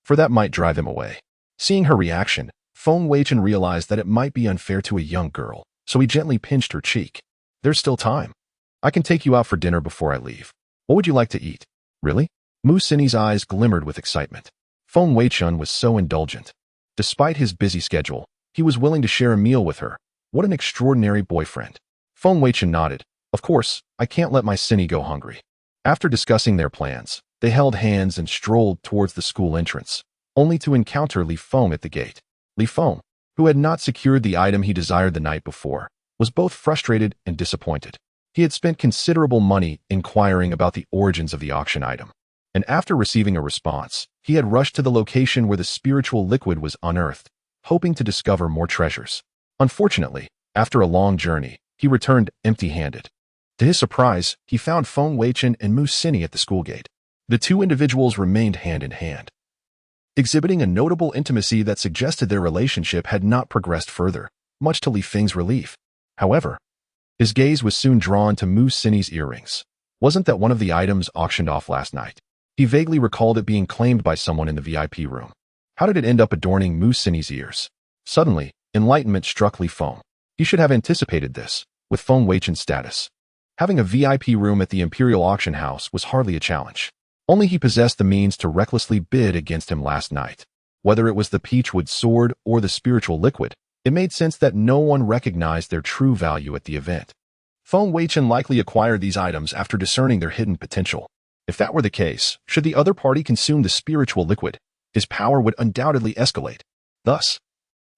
for that might drive him away. Seeing her reaction, Feng Weichen realized that it might be unfair to a young girl, so he gently pinched her cheek. "There's still time. I can take you out for dinner before I leave. What would you like to eat?" "Really?" Mu Sini's eyes glimmered with excitement. Feng Weichen was so indulgent. Despite his busy schedule, he was willing to share a meal with her. What an extraordinary boyfriend. Feng Weichen nodded. "Of course, I can't let my Sini go hungry." After discussing their plans, they held hands and strolled towards the school entrance, only to encounter Li Feng at the gate. Li Feng, who had not secured the item he desired the night before, was both frustrated and disappointed. He had spent considerable money inquiring about the origins of the auction item, and after receiving a response, he had rushed to the location where the spiritual liquid was unearthed, hoping to discover more treasures. Unfortunately, after a long journey, he returned empty-handed. To his surprise, he found Feng Weichen and Mu Sini at the school gate. The two individuals remained hand in hand, exhibiting a notable intimacy that suggested their relationship had not progressed further, much to Li Feng's relief. However, his gaze was soon drawn to Mu Sini's earrings. Wasn't that one of the items auctioned off last night? He vaguely recalled it being claimed by someone in the VIP room. How did it end up adorning Mu Sini's ears? Suddenly, enlightenment struck Li Feng. He should have anticipated this, with Feng Weichen's status. Having a VIP room at the Imperial Auction House was hardly a challenge. Only he possessed the means to recklessly bid against him last night. Whether it was the peachwood sword or the spiritual liquid, it made sense that no one recognized their true value at the event. Feng Weichen likely acquired these items after discerning their hidden potential. If that were the case, should the other party consume the spiritual liquid, his power would undoubtedly escalate. Thus,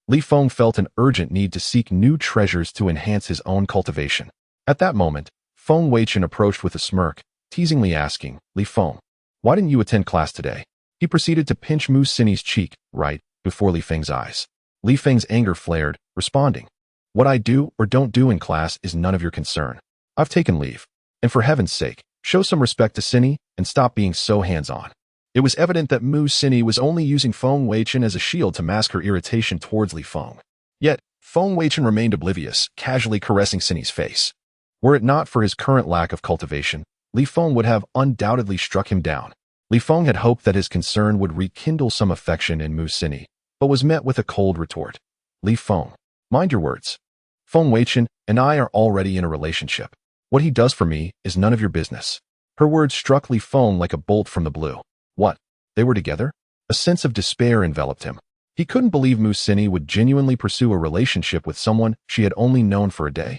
Li Feng felt an urgent need to seek new treasures to enhance his own cultivation. At that moment, Feng Weichen approached with a smirk, teasingly asking, "Li Feng, why didn't you attend class today?" He proceeded to pinch Mu Sini's cheek, right before Li Feng's eyes. Li Feng's anger flared, responding, "What I do or don't do in class is none of your concern. I've taken leave. And for heaven's sake, show some respect to Sini and stop being so hands-on." It was evident that Mu Sini was only using Feng Weichen as a shield to mask her irritation towards Li Feng. Yet, Feng Weichen remained oblivious, casually caressing Sini's face. Were it not for his current lack of cultivation, Li Feng would have undoubtedly struck him down. Li Feng had hoped that his concern would rekindle some affection in Mu Sini, but was met with a cold retort. "Li Feng, mind your words. Feng Weichen and I are already in a relationship. What he does for me is none of your business." Her words struck Li Feng like a bolt from the blue. What? They were together? A sense of despair enveloped him. He couldn't believe Mu Sini would genuinely pursue a relationship with someone she had only known for a day.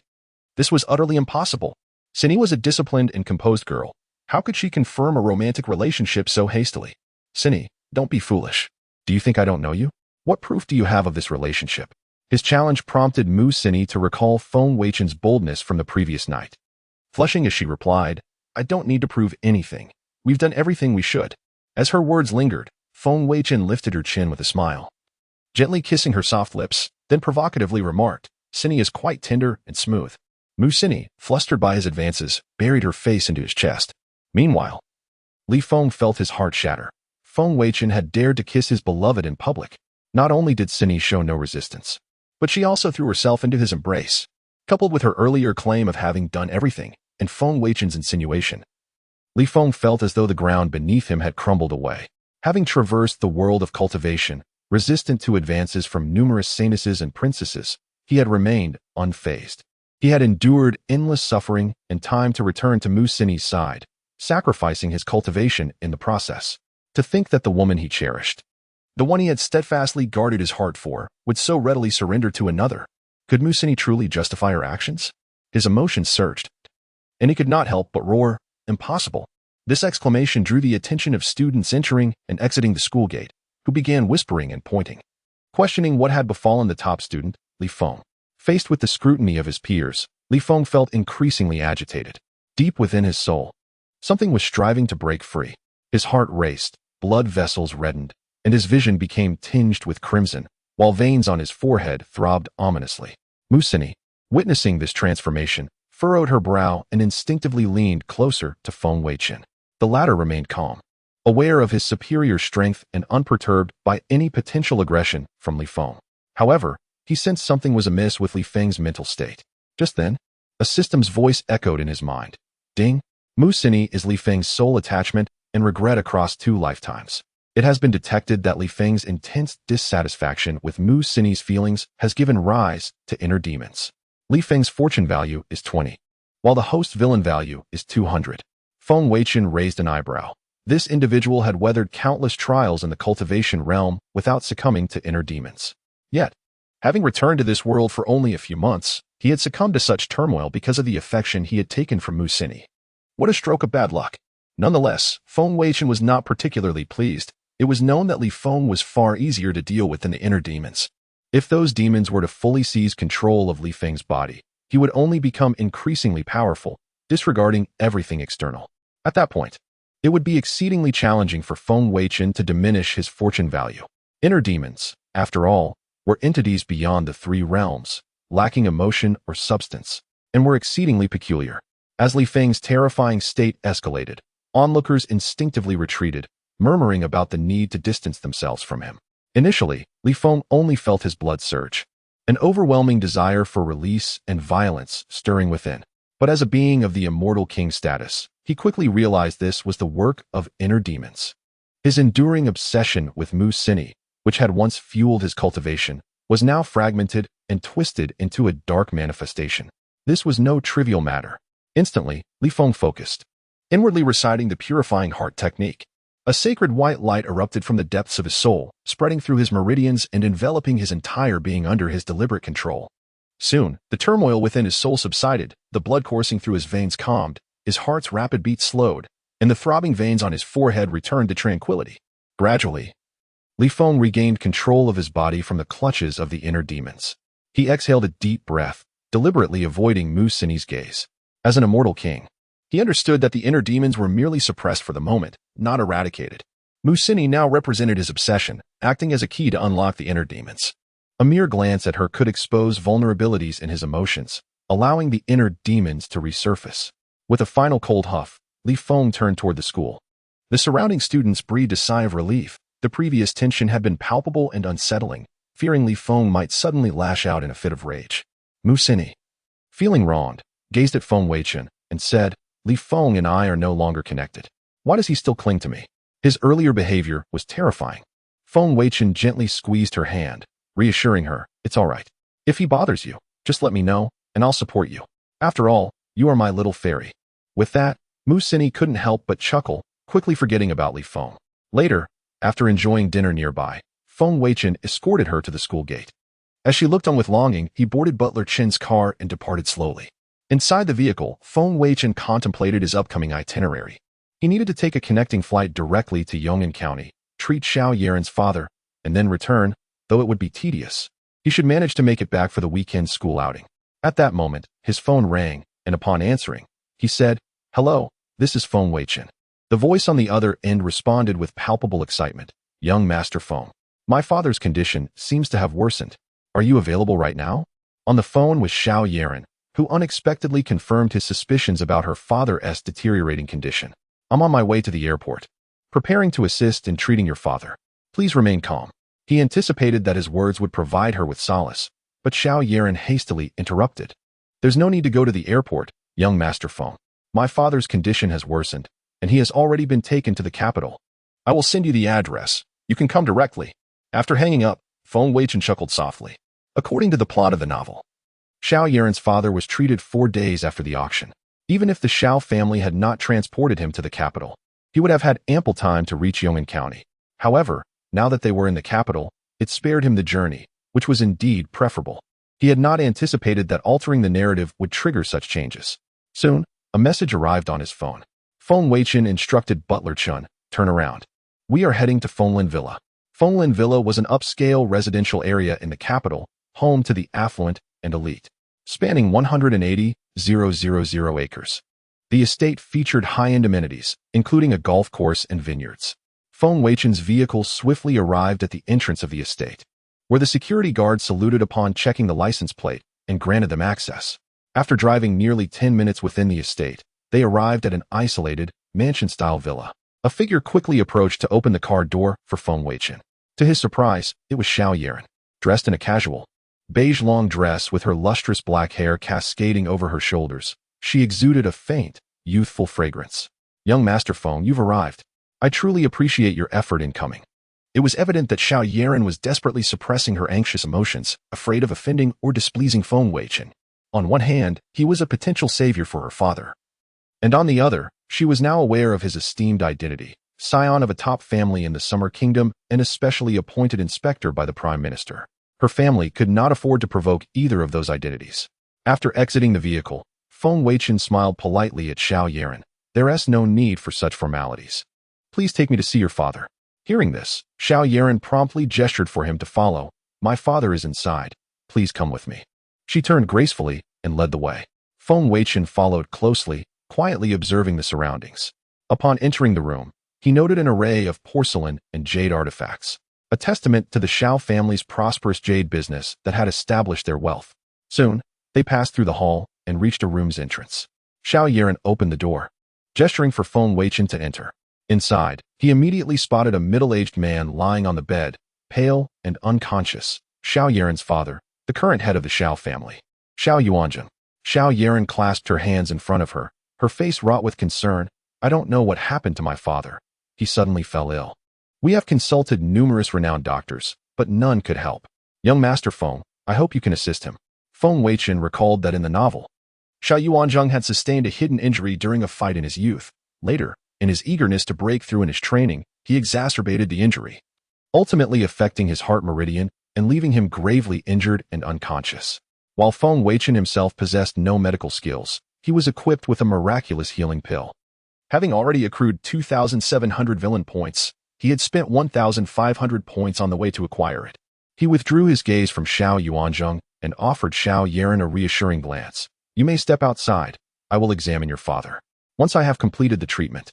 This was utterly impossible. Sini was a disciplined and composed girl. How could she confirm a romantic relationship so hastily? "Sini, don't be foolish. Do you think I don't know you? What proof do you have of this relationship?" His challenge prompted Mu Sini to recall Feng Weichen's boldness from the previous night. Flushing as she replied, "I don't need to prove anything. We've done everything we should." As her words lingered, Feng Weichen lifted her chin with a smile. Gently kissing her soft lips, then provocatively remarked, "Sini is quite tender and smooth." Mu Sini, flustered by his advances, buried her face into his chest. Meanwhile, Li Feng felt his heart shatter. Feng Weichen had dared to kiss his beloved in public. Not only did Sini show no resistance, but she also threw herself into his embrace. Coupled with her earlier claim of having done everything, and Feng Weichen's insinuation, Li Feng felt as though the ground beneath him had crumbled away. Having traversed the world of cultivation, resistant to advances from numerous saintesses and princesses, he had remained unfazed. He had endured endless suffering and time to return to Mu Sini's side, sacrificing his cultivation in the process. To think that the woman he cherished, the one he had steadfastly guarded his heart for, would so readily surrender to another. Could Musini truly justify her actions? His emotions surged, and he could not help but roar, "Impossible!" This exclamation drew the attention of students entering and exiting the school gate, who began whispering and pointing, questioning what had befallen the top student, Li Feng. Faced with the scrutiny of his peers, Li Feng felt increasingly agitated. Deep within his soul, something was striving to break free. His heart raced, blood vessels reddened, and his vision became tinged with crimson, while veins on his forehead throbbed ominously. Musini, witnessing this transformation, furrowed her brow and instinctively leaned closer to Feng Weichen. The latter remained calm, aware of his superior strength and unperturbed by any potential aggression from Li Feng. However, he sensed something was amiss with Li Feng's mental state. Just then, a system's voice echoed in his mind. Ding! Musini is Li Feng's sole attachment and regret across 2 lifetimes. It has been detected that Li Feng's intense dissatisfaction with Musini's feelings has given rise to inner demons. Li Feng's fortune value is 20, while the host villain value is 200. Feng Weichen raised an eyebrow. This individual had weathered countless trials in the cultivation realm without succumbing to inner demons. Yet, having returned to this world for only a few months, he had succumbed to such turmoil because of the affection he had taken from Musini. What a stroke of bad luck. Nonetheless, Feng Weichen was not particularly pleased. It was known that Li Feng was far easier to deal with than the inner demons. If those demons were to fully seize control of Li Feng's body, he would only become increasingly powerful, disregarding everything external. At that point, it would be exceedingly challenging for Feng Weichen to diminish his fortune value. Inner demons, after all, were entities beyond the 3 realms, lacking emotion or substance, and were exceedingly peculiar. As Li Feng's terrifying state escalated, onlookers instinctively retreated, murmuring about the need to distance themselves from him. Initially, Li Feng only felt his blood surge, an overwhelming desire for release and violence stirring within. But as a being of the immortal king status, he quickly realized this was the work of inner demons. His enduring obsession with Musini, which had once fueled his cultivation, was now fragmented and twisted into a dark manifestation. This was no trivial matter. Instantly, Li Feng focused, inwardly reciting the purifying heart technique. A sacred white light erupted from the depths of his soul, spreading through his meridians and enveloping his entire being under his deliberate control. Soon, the turmoil within his soul subsided, the blood coursing through his veins calmed, his heart's rapid beat slowed, and the throbbing veins on his forehead returned to tranquility. Gradually, Li Feng regained control of his body from the clutches of the inner demons. He exhaled a deep breath, deliberately avoiding Musini's gaze. As an immortal king, he understood that the inner demons were merely suppressed for the moment, not eradicated. Musini now represented his obsession, acting as a key to unlock the inner demons. A mere glance at her could expose vulnerabilities in his emotions, allowing the inner demons to resurface. With a final cold huff, Li Feng turned toward the school. The surrounding students breathed a sigh of relief. The previous tension had been palpable and unsettling, fearing Li Feng might suddenly lash out in a fit of rage. Musini, feeling wronged, gazed at Feng Weichen and said, "Li Feng and I are no longer connected. Why does he still cling to me?" His earlier behavior was terrifying. Feng Weichen gently squeezed her hand, reassuring her, "It's all right. If he bothers you, just let me know, and I'll support you. After all, you are my little fairy." With that, Musini couldn't help but chuckle, quickly forgetting about Li Feng. Later, after enjoying dinner nearby, Feng Weichen escorted her to the school gate. As she looked on with longing, he boarded Butler Chen's car and departed slowly. Inside the vehicle, Feng Weichen contemplated his upcoming itinerary. He needed to take a connecting flight directly to Yong'an County, treat Xiao Yaren's father, and then return, though it would be tedious. He should manage to make it back for the weekend school outing. At that moment, his phone rang, and upon answering, he said, "Hello, this is Feng Weichen." The voice on the other end responded with palpable excitement. "Young Master Feng, my father's condition seems to have worsened. Are you available right now?" On the phone was Xiao Yaren, who unexpectedly confirmed his suspicions about her father's deteriorating condition. "I'm on my way to the airport, preparing to assist in treating your father. Please remain calm." He anticipated that his words would provide her with solace, but Xiao Yaren hastily interrupted. "There's no need to go to the airport, young Master Feng. My father's condition has worsened, and he has already been taken to the capital. I will send you the address. You can come directly." After hanging up, Feng Weichen chuckled softly. According to the plot of the novel, Xiao Yaren's father was treated 4 days after the auction. Even if the Shao family had not transported him to the capital, he would have had ample time to reach Yong'an County. However, now that they were in the capital, it spared him the journey, which was indeed preferable. He had not anticipated that altering the narrative would trigger such changes. Soon, a message arrived on his phone. Feng Weichen instructed Butler Chun, "Turn around. We are heading to Fenglin Villa." Fenglin Villa was an upscale residential area in the capital, home to the affluent and elite, spanning 180,000 acres. The estate featured high-end amenities, including a golf course and vineyards. Feng Weichen's vehicle swiftly arrived at the entrance of the estate, where the security guard saluted upon checking the license plate and granted them access. After driving nearly 10 minutes within the estate, they arrived at an isolated, mansion-style villa. A figure quickly approached to open the car door for Feng Weichen. To his surprise, it was Xiao Yaran, dressed in a casual, beige long dress with her lustrous black hair cascading over her shoulders. She exuded a faint, youthful fragrance. "Young Master Feng, you've arrived. I truly appreciate your effort in coming." It was evident that Xiao Yaran was desperately suppressing her anxious emotions, afraid of offending or displeasing Feng Weichen. On one hand, he was a potential savior for her father, and on the other, she was now aware of his esteemed identity, scion of a top family in the Summer Kingdom and especially appointed inspector by the Prime Minister. Her family could not afford to provoke either of those identities. After exiting the vehicle, Feng Weichen smiled politely at Xiao Yaran. "There's no need for such formalities. Please take me to see your father." Hearing this, Xiao Yaran promptly gestured for him to follow. "My father is inside. Please come with me." She turned gracefully and led the way. Feng Weichen followed closely, quietly observing the surroundings. Upon entering the room, he noted an array of porcelain and jade artifacts, a testament to the Shao family's prosperous jade business that had established their wealth. Soon, they passed through the hall and reached a room's entrance. Xiao Yaran opened the door, gesturing for Feng Weichen to enter. Inside, he immediately spotted a middle-aged man lying on the bed, pale and unconscious. Xiao Yaran's father, the current head of the Shao family. "Xiao Yuanzheng." Xiao Yaran clasped her hands in front of her, her face wrought with concern. "I don't know what happened to my father. He suddenly fell ill. We have consulted numerous renowned doctors, but none could help. Young Master Feng, I hope you can assist him." Feng Weichen recalled that in the novel, Xiao Yuanzheng had sustained a hidden injury during a fight in his youth. Later, in his eagerness to break through in his training, he exacerbated the injury, ultimately affecting his heart meridian and leaving him gravely injured and unconscious. While Feng Weichen himself possessed no medical skills, he was equipped with a miraculous healing pill. Having already accrued 2,700 villain points, he had spent 1,500 points on the way to acquire it. He withdrew his gaze from Xiao Yuanzheng and offered Xiao Yaran a reassuring glance. "You may step outside. I will examine your father. Once I have completed the treatment,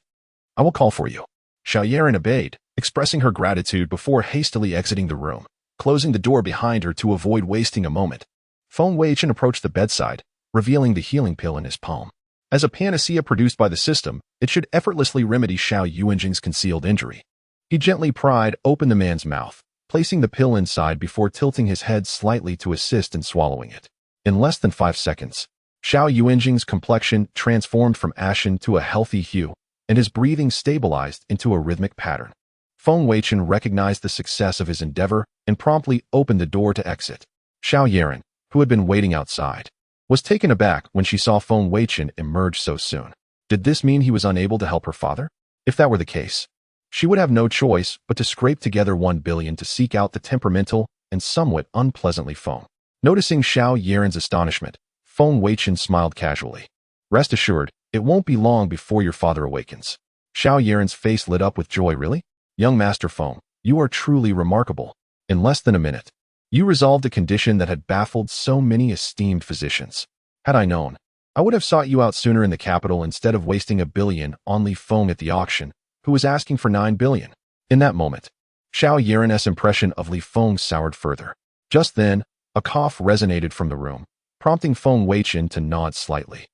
I will call for you." Xiao Yaran obeyed, expressing her gratitude before hastily exiting the room, closing the door behind her to avoid wasting a moment. Feng Weichen approached the bedside, revealing the healing pill in his palm. As a panacea produced by the system, it should effortlessly remedy Xiao Yuanzheng's concealed injury. He gently pried open the man's mouth, placing the pill inside before tilting his head slightly to assist in swallowing it. In less than 5 seconds, Xiao Yuanzheng's complexion transformed from ashen to a healthy hue, and his breathing stabilized into a rhythmic pattern. Feng Weichen recognized the success of his endeavor and promptly opened the door to exit. Xiao Yaran, who had been waiting outside, was taken aback when she saw Feng Weichen emerge so soon. Did this mean he was unable to help her father? If that were the case, she would have no choice but to scrape together 1 billion to seek out the temperamental and somewhat unpleasantly Feng. Noticing Xiao Yaran's astonishment, Feng Weichen smiled casually. "Rest assured, it won't be long before your father awakens." Xiao Yaran's face lit up with joy. "Really? Young Master Feng, you are truly remarkable. In less than a minute, you resolved a condition that had baffled so many esteemed physicians. Had I known, I would have sought you out sooner in the capital instead of wasting 1 billion on Li Feng at the auction, who was asking for 9 billion. In that moment, Xiao Yaran's impression of Li Feng soured further. Just then, a cough resonated from the room, prompting Feng Weichen to nod slightly.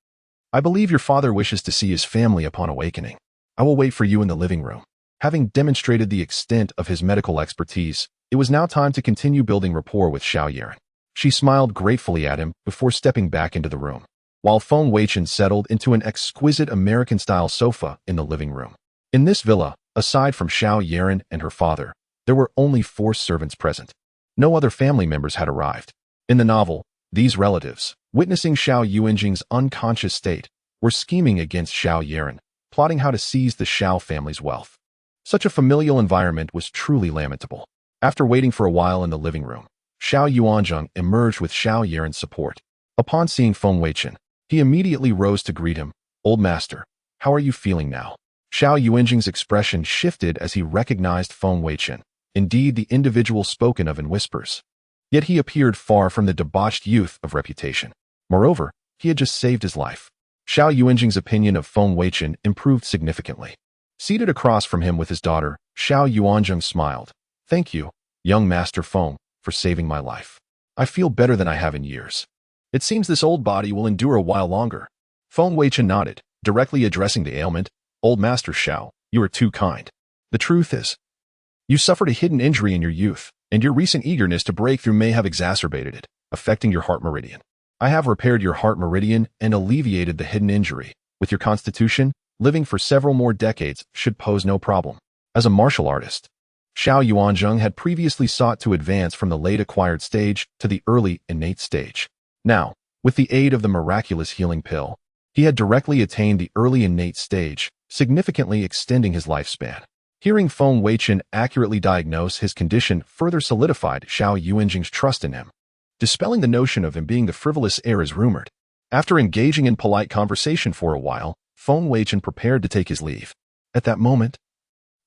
"I believe your father wishes to see his family upon awakening. I will wait for you in the living room." Having demonstrated the extent of his medical expertise, it was now time to continue building rapport with Xiao Yaran. She smiled gratefully at him before stepping back into the room, while Feng Weichen settled into an exquisite American-style sofa in the living room. In this villa, aside from Xiao Yaran and her father, there were only 4 servants present. No other family members had arrived. In the novel, these relatives, witnessing Xiao Yuanjing's unconscious state, were scheming against Xiao Yiren, plotting how to seize the Xiao family's wealth. Such a familial environment was truly lamentable. After waiting for a while in the living room, Xiao Yuanzheng emerged with Xiao Yiren's support. Upon seeing Feng Weichen, he immediately rose to greet him. "Old master, how are you feeling now?" Xiao Yuanzheng's expression shifted as he recognized Feng Weichen, indeed the individual spoken of in whispers. Yet he appeared far from the debauched youth of reputation. Moreover, he had just saved his life. Xiao Yuanzheng's opinion of Feng Weichen improved significantly. Seated across from him with his daughter, Xiao Yuanzheng smiled. "Thank you, young Master Feng, for saving my life. I feel better than I have in years. It seems this old body will endure a while longer." Feng Weichen nodded, directly addressing the ailment. "Old Master Xiao, you are too kind. The truth is, you suffered a hidden injury in your youth, and your recent eagerness to break through may have exacerbated it, affecting your heart meridian. I have repaired your heart meridian and alleviated the hidden injury. With your constitution, living for several more decades should pose no problem." As a martial artist, Xiao Yuanzheng had previously sought to advance from the late acquired stage to the early innate stage. Now, with the aid of the miraculous healing pill, he had directly attained the early innate stage, significantly extending his lifespan. Hearing Feng Weichen accurately diagnose his condition further solidified Xiao Yuanzheng's trust in him, dispelling the notion of him being the frivolous heir as rumored. After engaging in polite conversation for a while, Feng Weichen prepared to take his leave. At that moment,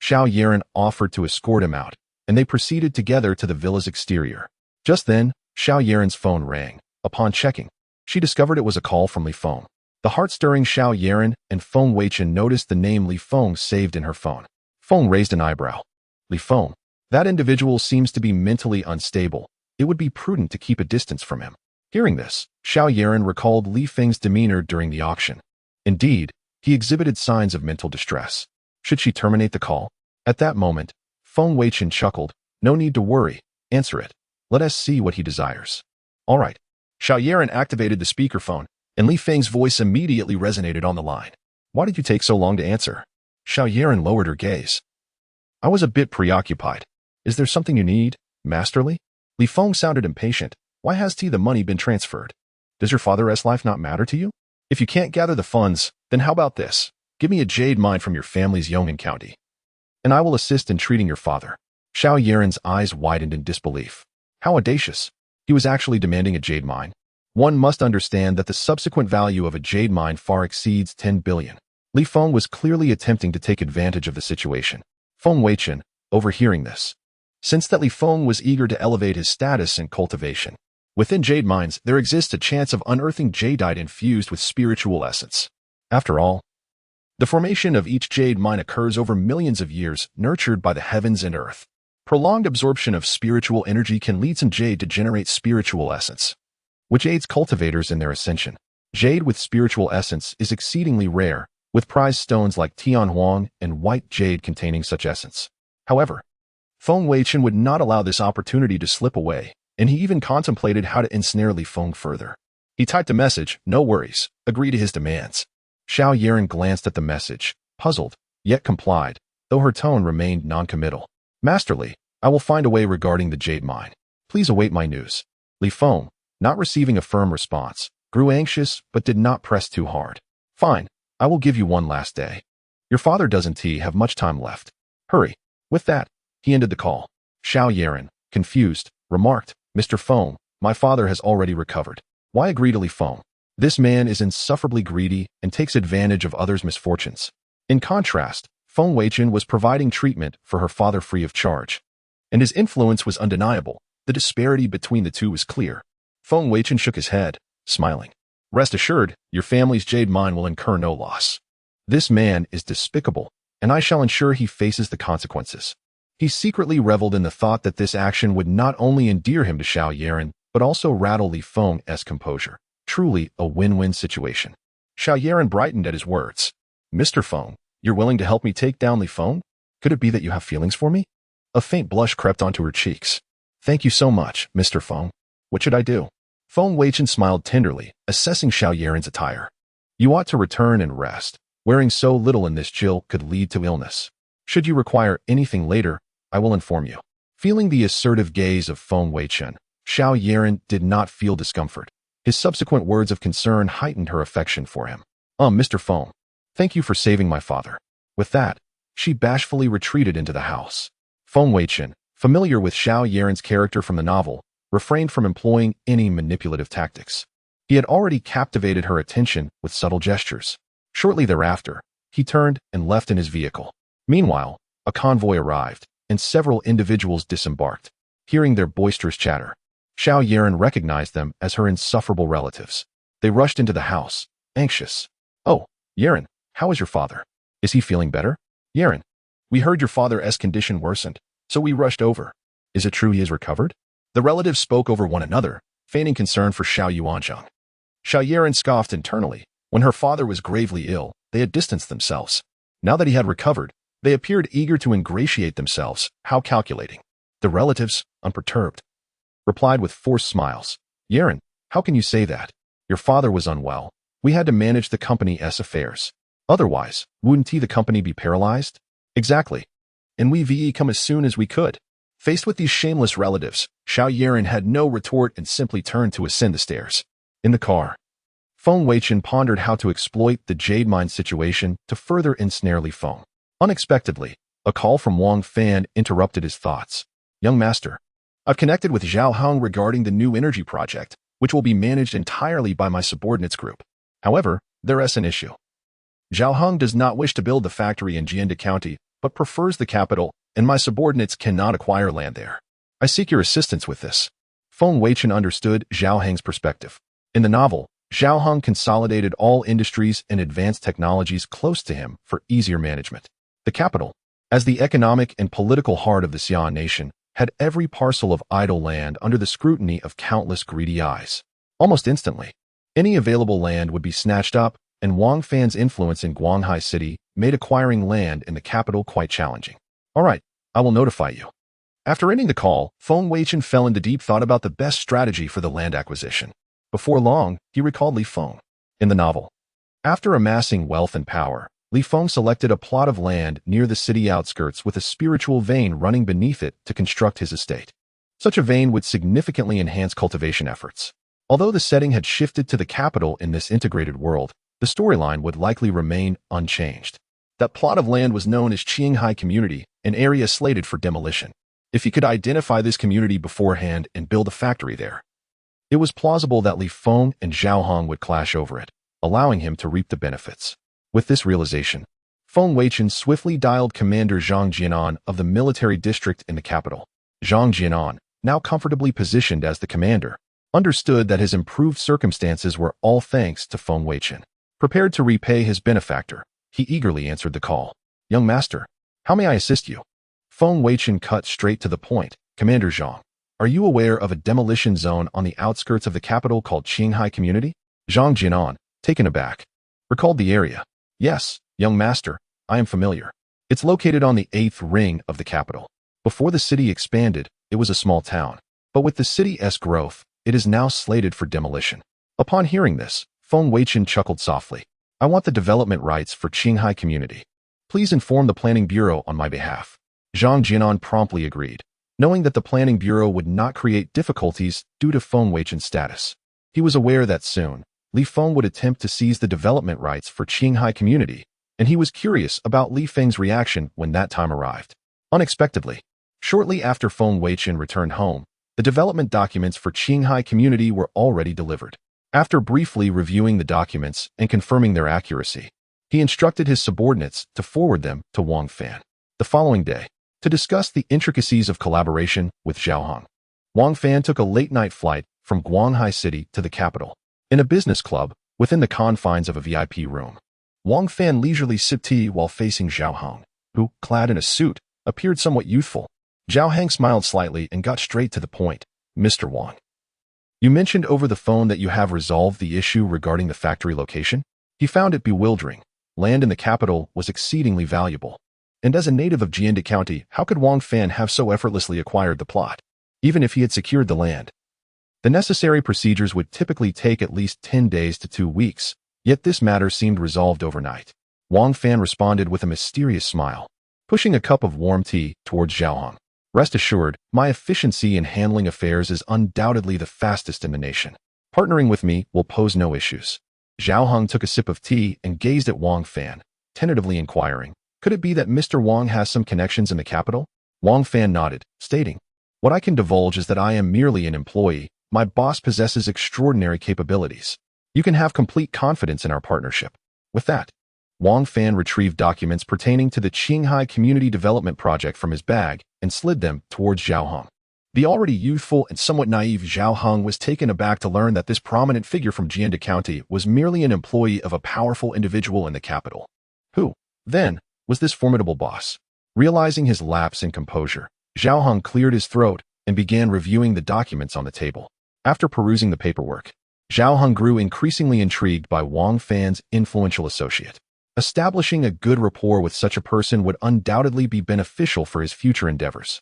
Xiao Yiren offered to escort him out, and they proceeded together to the villa's exterior. Just then, Xiao Yiren's phone rang. Upon checking, she discovered it was a call from Li Feng. The heart-stirring Xiao Yiren and Feng Weichen noticed the name Li Feng saved in her phone. Feng raised an eyebrow. "Li Feng, that individual seems to be mentally unstable. It would be prudent to keep a distance from him." Hearing this, Xiao Yiren recalled Li Feng's demeanor during the auction. Indeed, he exhibited signs of mental distress. Should she terminate the call? At that moment, Feng Weichen chuckled. "No need to worry. Answer it. Let us see what he desires." "All right." Xiao Yiren activated the speakerphone, and Li Feng's voice immediately resonated on the line. "Why did you take so long to answer?" Xiao Yiren lowered her gaze. "I was a bit preoccupied. Is there something you need, Masterly?" Li Feng sounded impatient. "Why has the money been transferred? Does your father's life not matter to you? If you can't gather the funds, then how about this? Give me a jade mine from your family's Yong'an County, and I will assist in treating your father." Xiao Yiren's eyes widened in disbelief. How audacious. He was actually demanding a jade mine. One must understand that the subsequent value of a jade mine far exceeds 10 billion. Li Feng was clearly attempting to take advantage of the situation. Feng Weichen, overhearing this, sensed that Li Feng was eager to elevate his status in cultivation. Within jade mines, there exists a chance of unearthing jadeite infused with spiritual essence. After all, the formation of each jade mine occurs over millions of years, nurtured by the heavens and earth. Prolonged absorption of spiritual energy can lead some jade to generate spiritual essence, which aids cultivators in their ascension. Jade with spiritual essence is exceedingly rare, with prized stones like Tianhuang and white jade containing such essence. However, Feng Weichen would not allow this opportunity to slip away, and he even contemplated how to ensnare Li Feng further. He typed a message, "No worries, agree to his demands." Xiao Yiren glanced at the message, puzzled, yet complied, though her tone remained non-committal. "Masterly, I will find a way regarding the jade mine. Please await my news." Li Feng, not receiving a firm response, grew anxious but did not press too hard. "Fine, I will give you one last day. Your father doesn't have much time left. Hurry." With that, he ended the call. Xiao Yiren, confused, remarked, "Mr. Feng, my father has already recovered. Why agree to Li Feng? This man is insufferably greedy and takes advantage of others' misfortunes." In contrast, Feng Weichen was providing treatment for her father free of charge, and his influence was undeniable. The disparity between the two was clear. Feng Weichen shook his head, smiling. "Rest assured, your family's jade mine will incur no loss. This man is despicable, and I shall ensure he faces the consequences." He secretly reveled in the thought that this action would not only endear him to Xiao Yiren, but also rattle Li Feng's composure. Truly a win-win situation. Xiao Yiren brightened at his words. "Mr. Feng, you're willing to help me take down Li Feng? Could it be that you have feelings for me?" A faint blush crept onto her cheeks. "Thank you so much, Mr. Feng. What should I do?" Feng Weichen smiled tenderly, assessing Xiao Yiren's attire. "You ought to return and rest. Wearing so little in this chill could lead to illness. Should you require anything later, I will inform you." Feeling the assertive gaze of Feng Weichen, Xiao Yiren did not feel discomfort. His subsequent words of concern heightened her affection for him. Mr. Feng, thank you for saving my father." With that, she bashfully retreated into the house. Feng Weichen, familiar with Xiao Yaren's character from the novel, refrained from employing any manipulative tactics. He had already captivated her attention with subtle gestures. Shortly thereafter, he turned and left in his vehicle. Meanwhile, a convoy arrived, and several individuals disembarked. Hearing their boisterous chatter, Xiao Yaren recognized them as her insufferable relatives. They rushed into the house, anxious. "Oh, Yaren, how is your father? Is he feeling better?" "Yaren, we heard your father's condition worsened, so we rushed over. Is it true he has recovered?" The relatives spoke over one another, feigning concern for Xiao Yuanzhang. Xiao Yaren scoffed internally. When her father was gravely ill, they had distanced themselves. Now that he had recovered, they appeared eager to ingratiate themselves. How calculating. The relatives, unperturbed, replied with forced smiles. "Yaren, how can you say that? Your father was unwell. We had to manage the company's affairs. Otherwise, wouldn't the company be paralyzed?" "Exactly. And we come as soon as we could." Faced with these shameless relatives, Xiao Yaren had no retort and simply turned to ascend the stairs. In the car, Feng Weichen pondered how to exploit the jade mine situation to further ensnare Li Feng. Unexpectedly, a call from Wang Fan interrupted his thoughts. "Young master, I've connected with Zhao Hong regarding the new energy project, which will be managed entirely by my subordinates group. However, there's an issue. Zhao Hong does not wish to build the factory in Jianda County, but prefers the capital, and my subordinates cannot acquire land there. I seek your assistance with this." Feng Weichen understood Zhao Hong's perspective. In the novel, Zhao Hong consolidated all industries and advanced technologies close to him for easier management. The capital, as the economic and political heart of the Xian nation, had every parcel of idle land under the scrutiny of countless greedy eyes. Almost instantly, any available land would be snatched up, and Wang Fan's influence in Guanghai City made acquiring land in the capital quite challenging. "All right, I will notify you." After ending the call, Feng Weichen fell into deep thought about the best strategy for the land acquisition. Before long, he recalled Li Feng. In the novel, after amassing wealth and power, Li Feng selected a plot of land near the city outskirts with a spiritual vein running beneath it to construct his estate. Such a vein would significantly enhance cultivation efforts. Although the setting had shifted to the capital in this integrated world, the storyline would likely remain unchanged. That plot of land was known as Qinghai Community, an area slated for demolition. If he could identify this community beforehand and build a factory there, it was plausible that Li Feng and Zhao Hong would clash over it, allowing him to reap the benefits. With this realization, Feng Weichen swiftly dialed Commander Zhang Jianan of the military district in the capital. Zhang Jianan, now comfortably positioned as the commander, understood that his improved circumstances were all thanks to Feng Weichen. Prepared to repay his benefactor, he eagerly answered the call. "Young master, how may I assist you?" Feng Weichen cut straight to the point. "Commander Zhang, are you aware of a demolition zone on the outskirts of the capital called Qinghai Community?" Zhang Jianan, taken aback, recalled the area. "Yes, young master, I am familiar. It's located on the 8th ring of the capital. Before the city expanded, it was a small town. But with the city's growth, it is now slated for demolition." Upon hearing this, Feng Weichen chuckled softly. "I want the development rights for Qinghai Community. Please inform the Planning Bureau on my behalf." Zhang Jianan promptly agreed, knowing that the Planning Bureau would not create difficulties due to Feng Weichen's status. He was aware that soon, Li Feng would attempt to seize the development rights for Qinghai Community, and he was curious about Li Feng's reaction when that time arrived. Unexpectedly, shortly after Feng Weichen returned home, the development documents for Qinghai Community were already delivered. After briefly reviewing the documents and confirming their accuracy, he instructed his subordinates to forward them to Wang Fan. The following day, to discuss the intricacies of collaboration with Zhao Hong, Wang Fan took a late-night flight from Guanghai City to the capital. In a business club, within the confines of a VIP room, Wang Fan leisurely sipped tea while facing Zhao Hong, who, clad in a suit, appeared somewhat youthful. Zhao Hong smiled slightly and got straight to the point. "Mr. Wang, you mentioned over the phone that you have resolved the issue regarding the factory location?" He found it bewildering. Land in the capital was exceedingly valuable. And as a native of Jianda County, how could Wang Fan have so effortlessly acquired the plot? Even if he had secured the land, the necessary procedures would typically take at least 10 days to 2 weeks, yet this matter seemed resolved overnight. Wang Fan responded with a mysterious smile, pushing a cup of warm tea towards Zhao Hong. "Rest assured, my efficiency in handling affairs is undoubtedly the fastest in the nation. Partnering with me will pose no issues." Zhao Heng took a sip of tea and gazed at Wang Fan, tentatively inquiring, could it be that Mr. Wang has some connections in the capital? Wang Fan nodded, stating, what I can divulge is that I am merely an employee. My boss possesses extraordinary capabilities. You can have complete confidence in our partnership. With that, Wang Fan retrieved documents pertaining to the Qinghai Community Development Project from his bag and slid them towards Zhao Heng. The already youthful and somewhat naive Zhao Heng was taken aback to learn that this prominent figure from Jianda County was merely an employee of a powerful individual in the capital. Who, then, was this formidable boss? Realizing his lapse in composure, Zhao Heng cleared his throat and began reviewing the documents on the table. After perusing the paperwork, Zhao Heng grew increasingly intrigued by Wang Fan's influential associate. Establishing a good rapport with such a person would undoubtedly be beneficial for his future endeavors.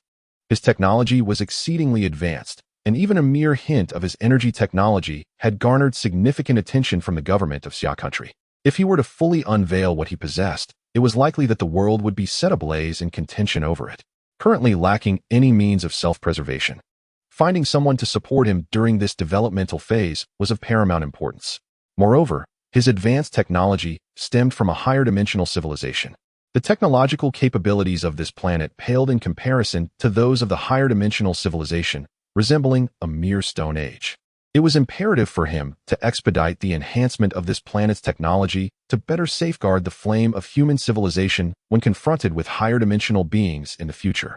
His technology was exceedingly advanced, and even a mere hint of his energy technology had garnered significant attention from the government of Xia country. If he were to fully unveil what he possessed, it was likely that the world would be set ablaze in contention over it. Currently lacking any means of self-preservation, finding someone to support him during this developmental phase was of paramount importance. Moreover, his advanced technology stemmed from a higher dimensional civilization. The technological capabilities of this planet paled in comparison to those of the higher dimensional civilization, resembling a mere Stone Age. It was imperative for him to expedite the enhancement of this planet's technology to better safeguard the flame of human civilization when confronted with higher dimensional beings in the future.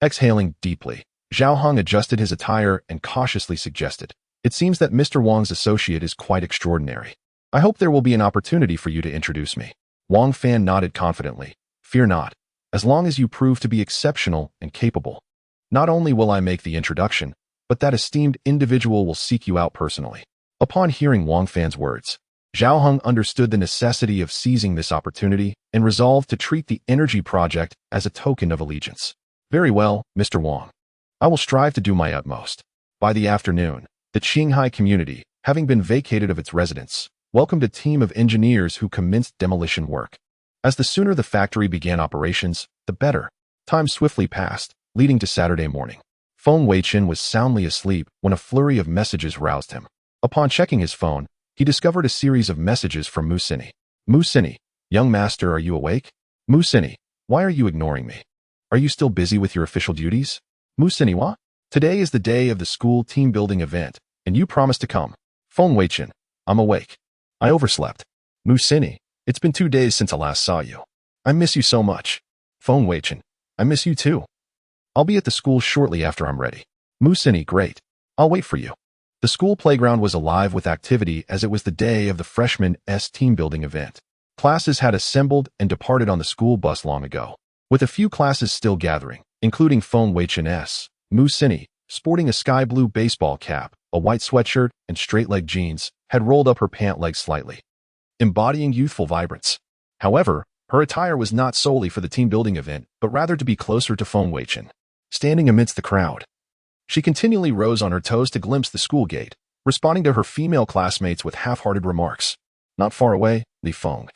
Exhaling deeply, Zhao Heng adjusted his attire and cautiously suggested, it seems that Mr. Wang's associate is quite extraordinary. I hope there will be an opportunity for you to introduce me. Wang Fan nodded confidently. Fear not, as long as you prove to be exceptional and capable. Not only will I make the introduction, but that esteemed individual will seek you out personally. Upon hearing Wang Fan's words, Zhao Heng understood the necessity of seizing this opportunity and resolved to treat the energy project as a token of allegiance. Very well, Mr. Wang. I will strive to do my utmost. By the afternoon, the Qinghai community, having been vacated of its residents, welcomed a team of engineers who commenced demolition work. As the sooner the factory began operations, the better. Time swiftly passed, leading to Saturday morning. Feng Weichen was soundly asleep when a flurry of messages roused him. Upon checking his phone, he discovered a series of messages from Mu Sini. Mu Sini, young master, are you awake? Mu Sini, why are you ignoring me? Are you still busy with your official duties? Mu Sini, what? Today is the day of the school team building event, and you promised to come. Feng Weichen, I'm awake. I overslept. Mu Sini, it's been 2 days since I last saw you. I miss you so much. Feng Weichen, I miss you too. I'll be at the school shortly after I'm ready. Mu Sini, great. I'll wait for you. The school playground was alive with activity as it was the day of the freshman team building event. Classes had assembled and departed on the school bus long ago, with a few classes still gathering, including Feng Weichen's. Mu Sini, sporting a sky blue baseball cap, a white sweatshirt, and straight-leg jeans, had rolled up her pant legs slightly, embodying youthful vibrance. However, her attire was not solely for the team-building event, but rather to be closer to Feng Weichen. Standing amidst the crowd, she continually rose on her toes to glimpse the school gate, responding to her female classmates with half-hearted remarks. Not far away, Li Feng,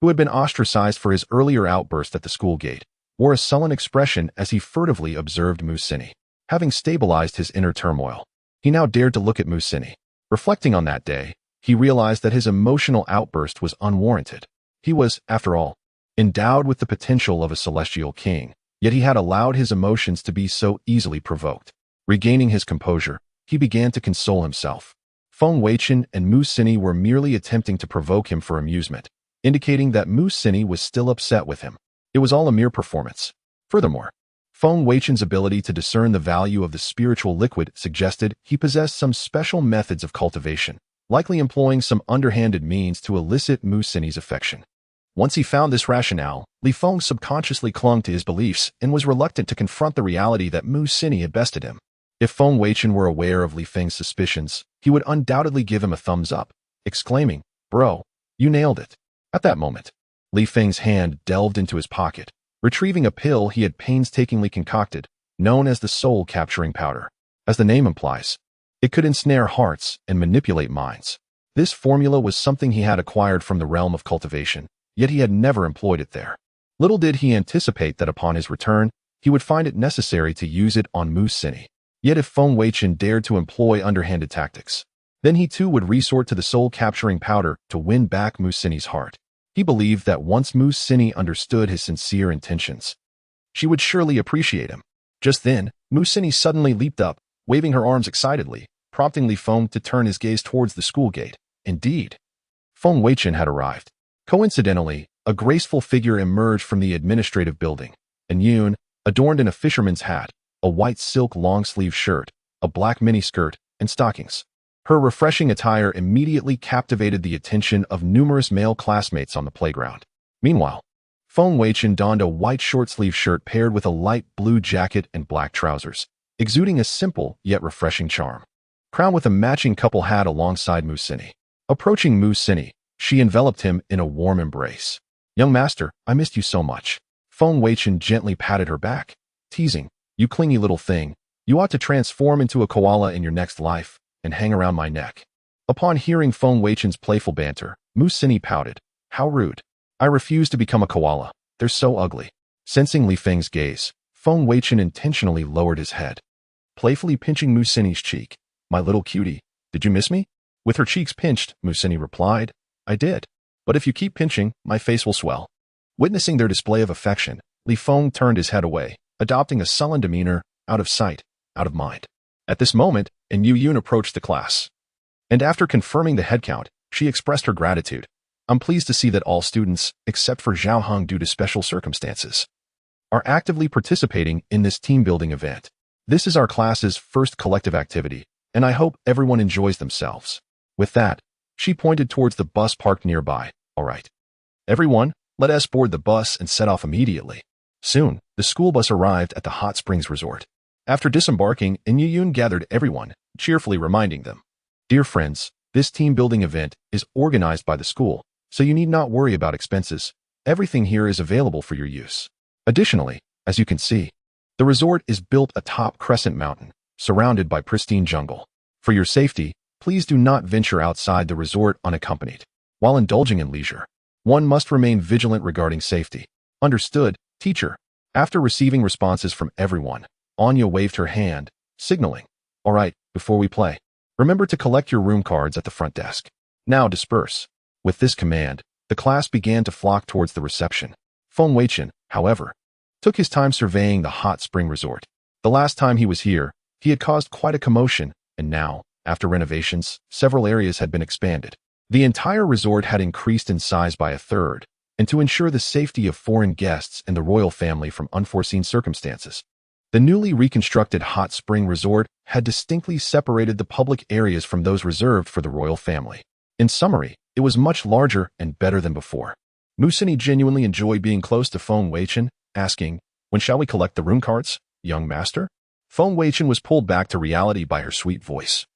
who had been ostracized for his earlier outburst at the school gate, wore a sullen expression as he furtively observed Mu Sini. Having stabilized his inner turmoil, he now dared to look at Mu Sini. Reflecting on that day, he realized that his emotional outburst was unwarranted. He was, after all, endowed with the potential of a celestial king, yet he had allowed his emotions to be so easily provoked. Regaining his composure, he began to console himself. Feng Weichen and Mu Sini were merely attempting to provoke him for amusement, indicating that Mu Sini was still upset with him. It was all a mere performance. Furthermore, Feng Weichen's ability to discern the value of the spiritual liquid suggested he possessed some special methods of cultivation, likely employing some underhanded means to elicit Mu Sini's affection. Once he found this rationale, Li Feng subconsciously clung to his beliefs and was reluctant to confront the reality that Mu Sini had bested him. If Feng Weichen were aware of Li Feng's suspicions, he would undoubtedly give him a thumbs up, exclaiming, "Bro, you nailed it." At that moment, Li Feng's hand delved into his pocket, retrieving a pill he had painstakingly concocted, known as the soul-capturing powder. As the name implies, it could ensnare hearts and manipulate minds. This formula was something he had acquired from the realm of cultivation, yet he had never employed it there. Little did he anticipate that upon his return, he would find it necessary to use it on Mu Sini. Yet if Feng Weichen dared to employ underhanded tactics, Then he too would resort to the soul-capturing powder to win back Musini's heart. He believed that once Musini understood his sincere intentions, she would surely appreciate him. Just then, Musini suddenly leaped up, waving her arms excitedly, prompting Li Feng to turn his gaze towards the school gate. Indeed, Feng Weichen had arrived. Coincidentally, a graceful figure emerged from the administrative building, and Yun, adorned in a fisherman's hat, a white silk long-sleeve shirt, a black miniskirt, and stockings. Her refreshing attire immediately captivated the attention of numerous male classmates on the playground. Meanwhile, Feng Weichen donned a white short-sleeve shirt paired with a light blue jacket and black trousers, exuding a simple yet refreshing charm. Crowned with a matching couple hat alongside Musini. Approaching Musini, she enveloped him in a warm embrace. "Young master, I missed you so much." Feng Weichen gently patted her back, teasing, "You clingy little thing, you ought to transform into a koala in your next life and hang around my neck." Upon hearing Feng Weichen's playful banter, Musini pouted, "How rude. I refuse to become a koala. They're so ugly." Sensing Li Feng's gaze, Feng Weichen intentionally lowered his head, playfully pinching Musini's cheek. "My little cutie, did you miss me?" With her cheeks pinched, Musini replied, "I did. But if you keep pinching, my face will swell." Witnessing their display of affection, Li Feng turned his head away, adopting a sullen demeanor, out of sight, out of mind. At this moment, Yu Yun approached the class. And after confirming the headcount, she expressed her gratitude. "I'm pleased to see that all students, except for Zhao Heng due to special circumstances, are actively participating in this team-building event. This is our class's first collective activity, and I hope everyone enjoys themselves." With that, she pointed towards the bus parked nearby. "All right. Everyone, let us board the bus and set off immediately." Soon, the school bus arrived at the Hot Springs Resort. After disembarking, Yu Yun gathered everyone, cheerfully reminding them, "Dear friends, this team-building event is organized by the school, so you need not worry about expenses. Everything here is available for your use. Additionally, as you can see, the resort is built atop Crescent Mountain, surrounded by pristine jungle. For your safety, please do not venture outside the resort unaccompanied. While indulging in leisure, one must remain vigilant regarding safety." "Understood, teacher." After receiving responses from everyone, Anya waved her hand, signaling, "All right, before we play, remember to collect your room cards at the front desk. Now disperse." With this command, the class began to flock towards the reception. Feng Weichen, however, took his time surveying the hot spring resort. The last time he was here, he had caused quite a commotion, and now, after renovations, several areas had been expanded. The entire resort had increased in size by a third, and to ensure the safety of foreign guests and the royal family from unforeseen circumstances, the newly reconstructed hot spring resort had distinctly separated the public areas from those reserved for the royal family. In summary, it was much larger and better than before. Musini genuinely enjoyed being close to Feng Weichen, asking, "When shall we collect the room cards, young master?" Feng Weichen was pulled back to reality by her sweet voice.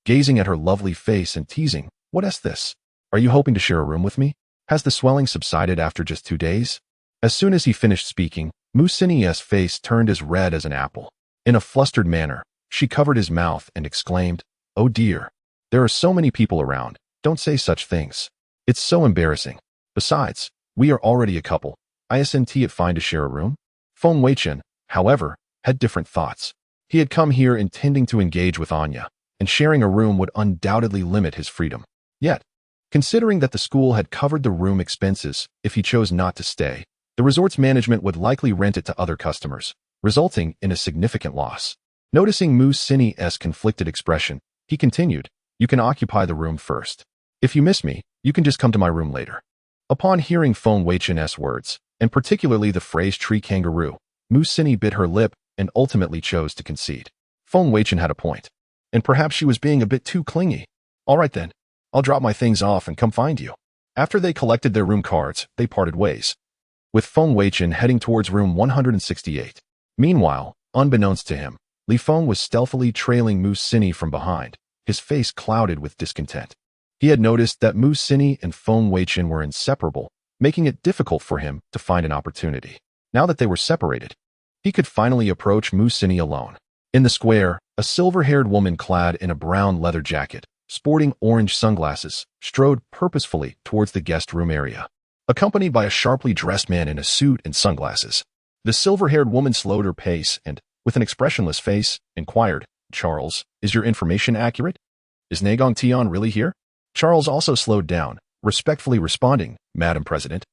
Gazing at her lovely face and teasing, "What is this? Are you hoping to share a room with me? Has the swelling subsided after just 2 days?" As soon as he finished speaking, Musini's face turned as red as an apple. In a flustered manner, she covered his mouth and exclaimed, "Oh dear, there are so many people around. Don't say such things. It's so embarrassing. Besides, we are already a couple. Isn't it fine to share a room?" Feng Weichen, however, had different thoughts. He had come here intending to engage with Anya, and sharing a room would undoubtedly limit his freedom. Yet, considering that the school had covered the room expenses if he chose not to stay, the resort's management would likely rent it to other customers, resulting in a significant loss. Noticing Musini's conflicted expression, he continued, "You can occupy the room first. If you miss me, you can just come to my room later." Upon hearing Feng Weichen's words, and particularly the phrase tree kangaroo, Musini bit her lip and ultimately chose to concede. Feng Weichen had a point, and perhaps she was being a bit too clingy. "All right then, I'll drop my things off and come find you." After they collected their room cards, they parted ways, with Feng Weichen heading towards room 168. Meanwhile, unbeknownst to him, Li Feng was stealthily trailing Musini from behind, his face clouded with discontent. He had noticed that Musini and Feng Weichen were inseparable, making it difficult for him to find an opportunity. Now that they were separated, he could finally approach Musini alone. In the square, a silver-haired woman clad in a brown leather jacket, sporting orange sunglasses, strode purposefully towards the guest room area, accompanied by a sharply dressed man in a suit and sunglasses. The silver-haired woman slowed her pace and, with an expressionless face, inquired, "Charles, is your information accurate?" Is Nagong Tian really here? Charles also slowed down, respectfully responding, Madam President.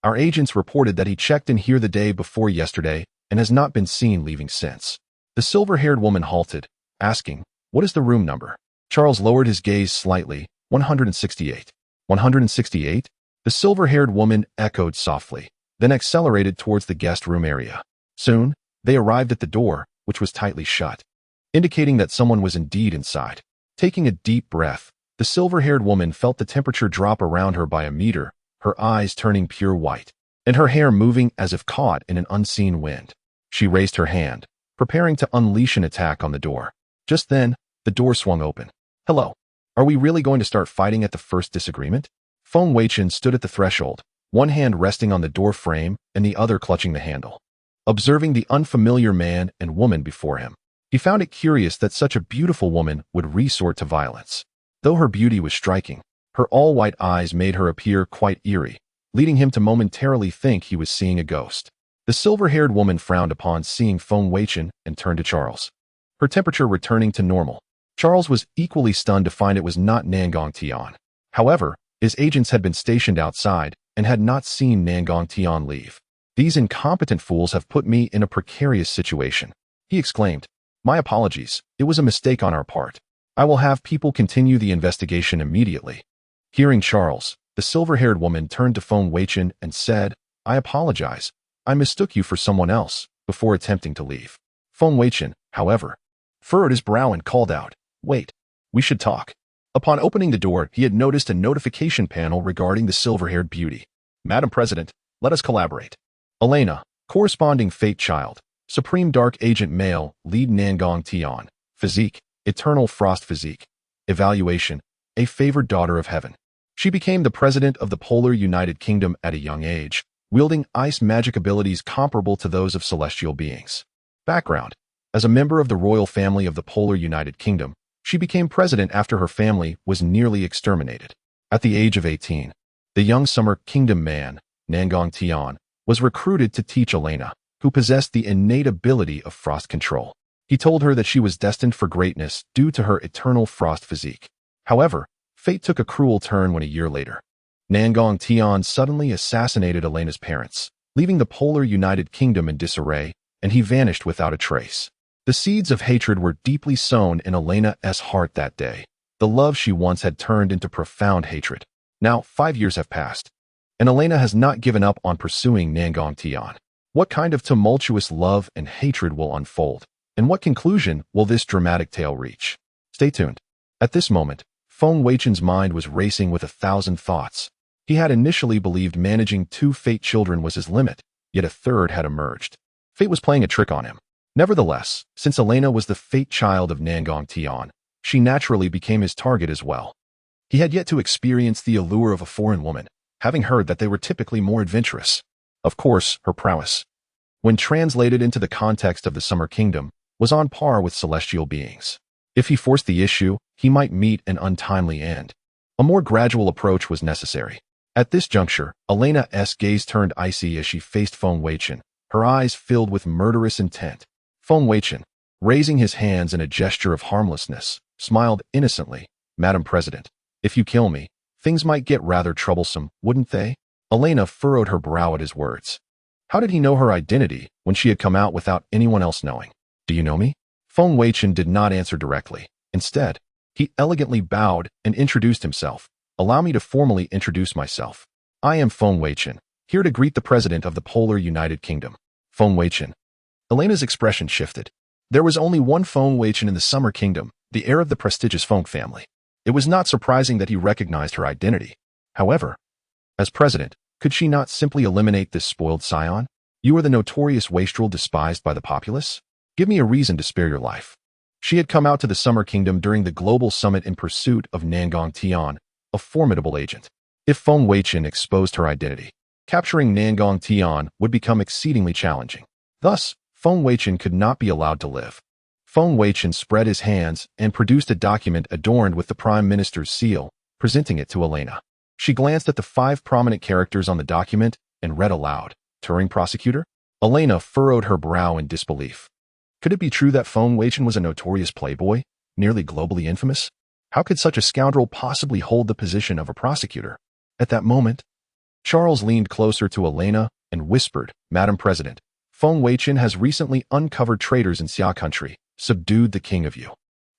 Our agents reported that he checked in here the day before yesterday and has not been seen leaving since. The silver-haired woman halted, asking, what is the room number? Charles lowered his gaze slightly. 168. 168? The silver-haired woman echoed softly, then accelerated towards the guest room area. Soon, they arrived at the door, which was tightly shut, indicating that someone was indeed inside. Taking a deep breath, the silver-haired woman felt the temperature drop around her by a meter, her eyes turning pure white, and her hair moving as if caught in an unseen wind. She raised her hand, preparing to unleash an attack on the door. Just then, the door swung open. Hello. Are we really going to start fighting at the first disagreement? Feng Weichen stood at the threshold, one hand resting on the door frame and the other clutching the handle. Observing the unfamiliar man and woman before him, he found it curious that such a beautiful woman would resort to violence. Though her beauty was striking, her all-white eyes made her appear quite eerie, leading him to momentarily think he was seeing a ghost. The silver-haired woman frowned upon seeing Feng Weichen and turned to Charles, her temperature returning to normal. Charles was equally stunned to find it was not Nagong Tian. However, his agents had been stationed outside and had not seen Nagong Tian leave. These incompetent fools have put me in a precarious situation, he exclaimed. My apologies, it was a mistake on our part. I will have people continue the investigation immediately. Hearing Charles, the silver-haired woman turned to Feng Weichen and said, I apologize. I mistook you for someone else, before attempting to leave. Feng Weichen, however, furrowed his brow and called out, Wait, we should talk. Upon opening the door, he had noticed a notification panel regarding the silver-haired beauty. Madam President, let us collaborate. Elena, corresponding fate child, Supreme Dark Agent male, lead Nagong Tian, physique, eternal frost physique, evaluation, a favored daughter of heaven. She became the president of the Polar United Kingdom at a young age, wielding ice magic abilities comparable to those of celestial beings. Background: as a member of the royal family of the Polar United Kingdom, she became president after her family was nearly exterminated. At the age of 18, the young Summer Kingdom man, Nagong Tian, was recruited to teach Elena, who possessed the innate ability of frost control. He told her that she was destined for greatness due to her eternal frost physique. However, fate took a cruel turn when a year later, Nagong Tian suddenly assassinated Elena's parents, leaving the Polar United Kingdom in disarray, and he vanished without a trace. The seeds of hatred were deeply sown in Elena's heart that day. The love she once had turned into profound hatred. Now, 5 years have passed, and Elena has not given up on pursuing Nagong Tian. What kind of tumultuous love and hatred will unfold, and what conclusion will this dramatic tale reach? Stay tuned. At this moment, Feng Weichen's mind was racing with 1,000 thoughts. He had initially believed managing 2 fate children was his limit, yet a third had emerged. Fate was playing a trick on him. Nevertheless, since Elena was the fate child of Nagong Tian, she naturally became his target as well. He had yet to experience the allure of a foreign woman, having heard that they were typically more adventurous. Of course, her prowess, when translated into the context of the Summer Kingdom, was on par with celestial beings. If he forced the issue, he might meet an untimely end. A more gradual approach was necessary. At this juncture, Elena's gaze turned icy as she faced Feng Weichen, her eyes filled with murderous intent. Feng Weichen, raising his hands in a gesture of harmlessness, smiled innocently. Madam President, if you kill me, things might get rather troublesome, wouldn't they? Elena furrowed her brow at his words. How did he know her identity when she had come out without anyone else knowing? Do you know me? Feng Weichen did not answer directly. Instead, he elegantly bowed and introduced himself. Allow me to formally introduce myself. I am Feng Weichen, here to greet the President of the Polar United Kingdom. Feng Weichen. Elena's expression shifted. There was only one Feng Weichen in the Summer Kingdom, the heir of the prestigious Feng family. It was not surprising that he recognized her identity. However, as president, could she not simply eliminate this spoiled scion? You are the notorious wastrel despised by the populace? Give me a reason to spare your life. She had come out to the Summer Kingdom during the global summit in pursuit of Nagong Tian, a formidable agent. If Feng Weichen exposed her identity, capturing Nagong Tian would become exceedingly challenging. Thus, Feng Weichen could not be allowed to live. Feng Weichen spread his hands and produced a document adorned with the Prime Minister's seal, presenting it to Elena. She glanced at the 5 prominent characters on the document and read aloud, Turing prosecutor? Elena furrowed her brow in disbelief. Could it be true that Feng Weichen was a notorious playboy, nearly globally infamous? How could such a scoundrel possibly hold the position of a prosecutor? At that moment, Charles leaned closer to Elena and whispered, Madam President, Feng Weichen has recently uncovered traitors in Xia country, subdued the king of Yu,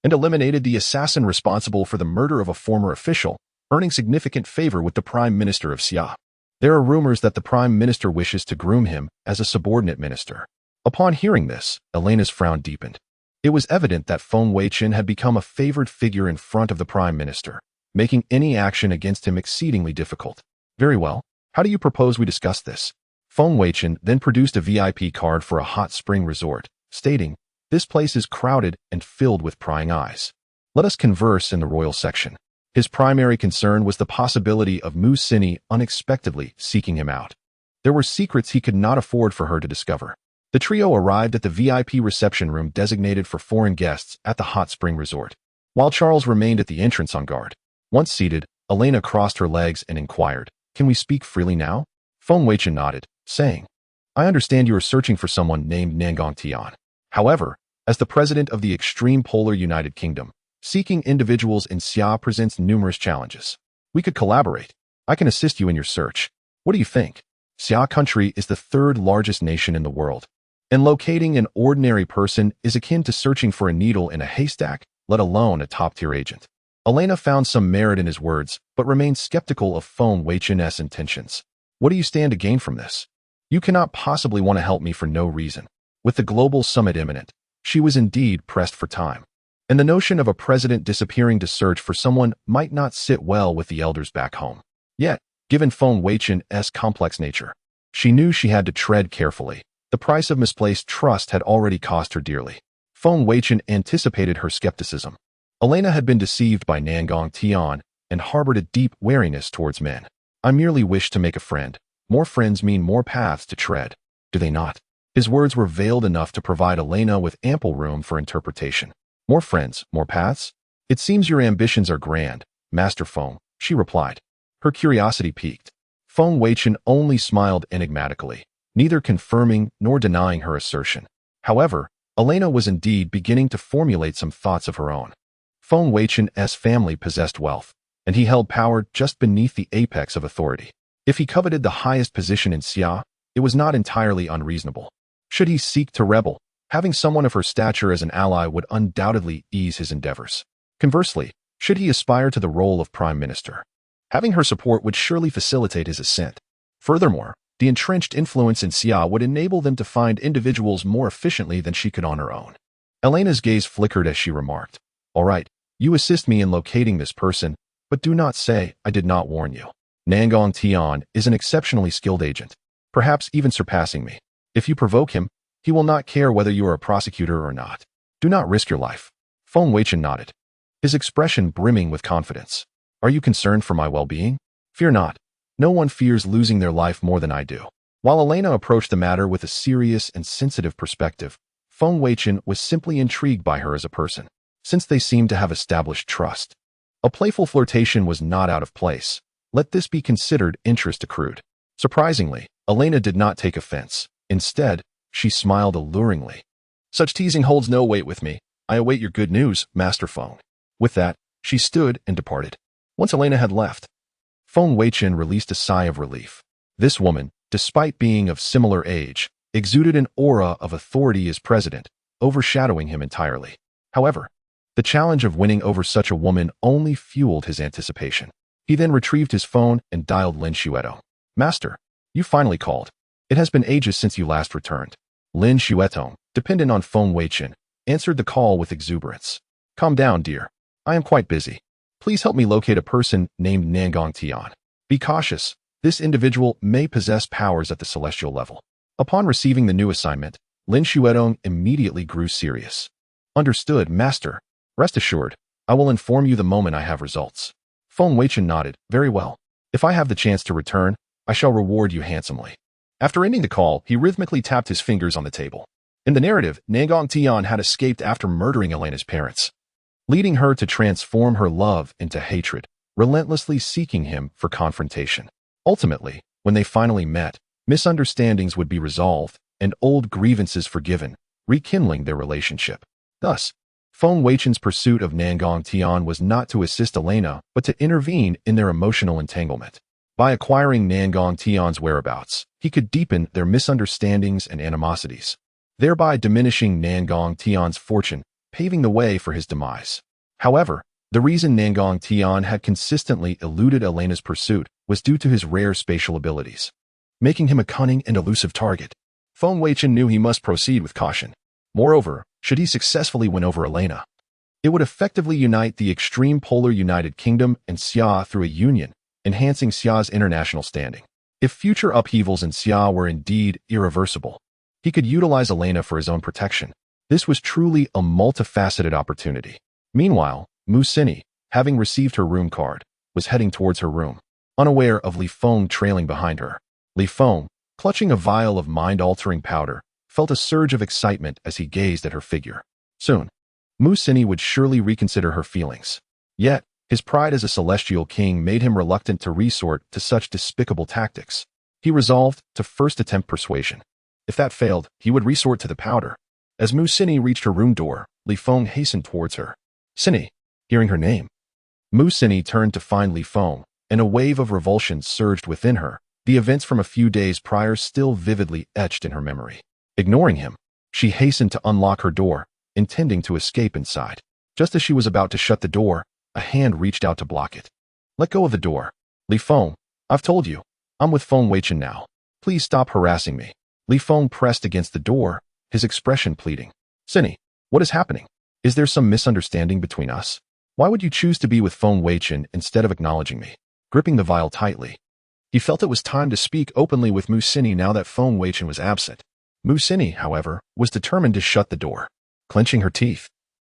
and eliminated the assassin responsible for the murder of a former official, earning significant favor with the Prime Minister of Xia. There are rumors that the Prime Minister wishes to groom him as a subordinate minister. Upon hearing this, Elena's frown deepened. It was evident that Feng Weichen had become a favored figure in front of the Prime Minister, making any action against him exceedingly difficult. Very well. How do you propose we discuss this? Feng Weichen then produced a VIP card for a hot spring resort, stating, This place is crowded and filled with prying eyes. Let us converse in the royal section. His primary concern was the possibility of Mu Sini unexpectedly seeking him out. There were secrets he could not afford for her to discover. The trio arrived at the VIP reception room designated for foreign guests at the hot spring resort, while Charles remained at the entrance on guard. Once seated, Elena crossed her legs and inquired, Can we speak freely now? Feng Weichen nodded, saying, I understand you are searching for someone named Nangong Tian. However, as the president of the extreme polar United Kingdom, seeking individuals in Xia presents numerous challenges. We could collaborate. I can assist you in your search. What do you think? Xia country is the third largest nation in the world, and locating an ordinary person is akin to searching for a needle in a haystack, let alone a top-tier agent. Elena found some merit in his words, but remained skeptical of Feng Weichen's intentions. What do you stand to gain from this? You cannot possibly want to help me for no reason. With the global summit imminent, she was indeed pressed for time, and the notion of a president disappearing to search for someone might not sit well with the elders back home. Yet, given Feng Weichen's complex nature, she knew she had to tread carefully. The price of misplaced trust had already cost her dearly. Feng Weichen anticipated her skepticism. Elena had been deceived by Nangong Tian and harbored a deep wariness towards men. I merely wish to make a friend. More friends mean more paths to tread, do they not? His words were veiled enough to provide Elena with ample room for interpretation. More friends, more paths? It seems your ambitions are grand, Master Feng, she replied. Her curiosity piqued. Feng Weichen only smiled enigmatically, neither confirming nor denying her assertion. However, Elena was indeed beginning to formulate some thoughts of her own. Feng Weichen's family possessed wealth, and he held power just beneath the apex of authority. If he coveted the highest position in Xia, it was not entirely unreasonable. Should he seek to rebel, having someone of her stature as an ally would undoubtedly ease his endeavors. Conversely, should he aspire to the role of prime minister, having her support would surely facilitate his ascent. Furthermore, the entrenched influence in Xia would enable them to find individuals more efficiently than she could on her own. Elena's gaze flickered as she remarked, All right, you assist me in locating this person, but do not say I did not warn you. Nangong Tian is an exceptionally skilled agent, perhaps even surpassing me. If you provoke him, he will not care whether you are a prosecutor or not. Do not risk your life. Feng Weichen nodded, his expression brimming with confidence. Are you concerned for my well-being? Fear not. No one fears losing their life more than I do. While Elena approached the matter with a serious and sensitive perspective, Feng Weichen was simply intrigued by her as a person, since they seemed to have established trust. A playful flirtation was not out of place. Let this be considered interest accrued. Surprisingly, Elena did not take offense. Instead, she smiled alluringly. Such teasing holds no weight with me. I await your good news, Master Feng. With that, she stood and departed. Once Elena had left, Feng Weichen released a sigh of relief. This woman, despite being of similar age, exuded an aura of authority as president, overshadowing him entirely. However, the challenge of winning over such a woman only fueled his anticipation. He then retrieved his phone and dialed Lin Xuetong. Master, you finally called. It has been ages since you last returned. Lin Xuetong, dependent on Feng Weichen, answered the call with exuberance. Calm down, dear. I am quite busy. Please help me locate a person named Nangong Tian. Be cautious. This individual may possess powers at the celestial level. Upon receiving the new assignment, Lin Xuetong immediately grew serious. Understood, Master. Rest assured, I will inform you the moment I have results. Feng Weichen nodded. Very well. If I have the chance to return, I shall reward you handsomely. After ending the call, he rhythmically tapped his fingers on the table. In the narrative, Nangong Tian had escaped after murdering Elena's parents, leading her to transform her love into hatred, relentlessly seeking him for confrontation. Ultimately, when they finally met, misunderstandings would be resolved and old grievances forgiven, rekindling their relationship. Thus, Feng Weichen's pursuit of Nangong Tian was not to assist Elena, but to intervene in their emotional entanglement. By acquiring Nangong Tian's whereabouts, he could deepen their misunderstandings and animosities, thereby diminishing Nangong Tian's fortune, paving the way for his demise. However, the reason Nangong Tian had consistently eluded Elena's pursuit was due to his rare spatial abilities, making him a cunning and elusive target. Feng Weichen knew he must proceed with caution. Moreover, should he successfully win over Elena, it would effectively unite the extreme polar United Kingdom and Xia through a union, enhancing Xia's international standing. If future upheavals in Xia were indeed irreversible, he could utilize Elena for his own protection. This was truly a multifaceted opportunity. Meanwhile, Mu Xini, having received her room card, was heading towards her room, unaware of Li Feng trailing behind her. Li Feng, clutching a vial of mind-altering powder, felt a surge of excitement as he gazed at her figure. Soon, Mu Xini would surely reconsider her feelings. Yet, his pride as a celestial king made him reluctant to resort to such despicable tactics. He resolved to first attempt persuasion. If that failed, he would resort to the powder. As Mu Xini reached her room door, Li Feng hastened towards her. Xini, hearing her name. Mu Xini turned to find Li Feng, and a wave of revulsion surged within her, the events from a few days prior still vividly etched in her memory. Ignoring him, she hastened to unlock her door, intending to escape inside. Just as she was about to shut the door, a hand reached out to block it. Let go of the door. Li Feng, I've told you, I'm with Feng Weichen now. Please stop harassing me. Li Feng pressed against the door, his expression pleading. Xini, what is happening? Is there some misunderstanding between us? Why would you choose to be with Feng Weichen instead of acknowledging me? Gripping the vial tightly, he felt it was time to speak openly with Mu Xini now that Feng Weichen was absent. Mu Xini, however, was determined to shut the door. Clenching her teeth,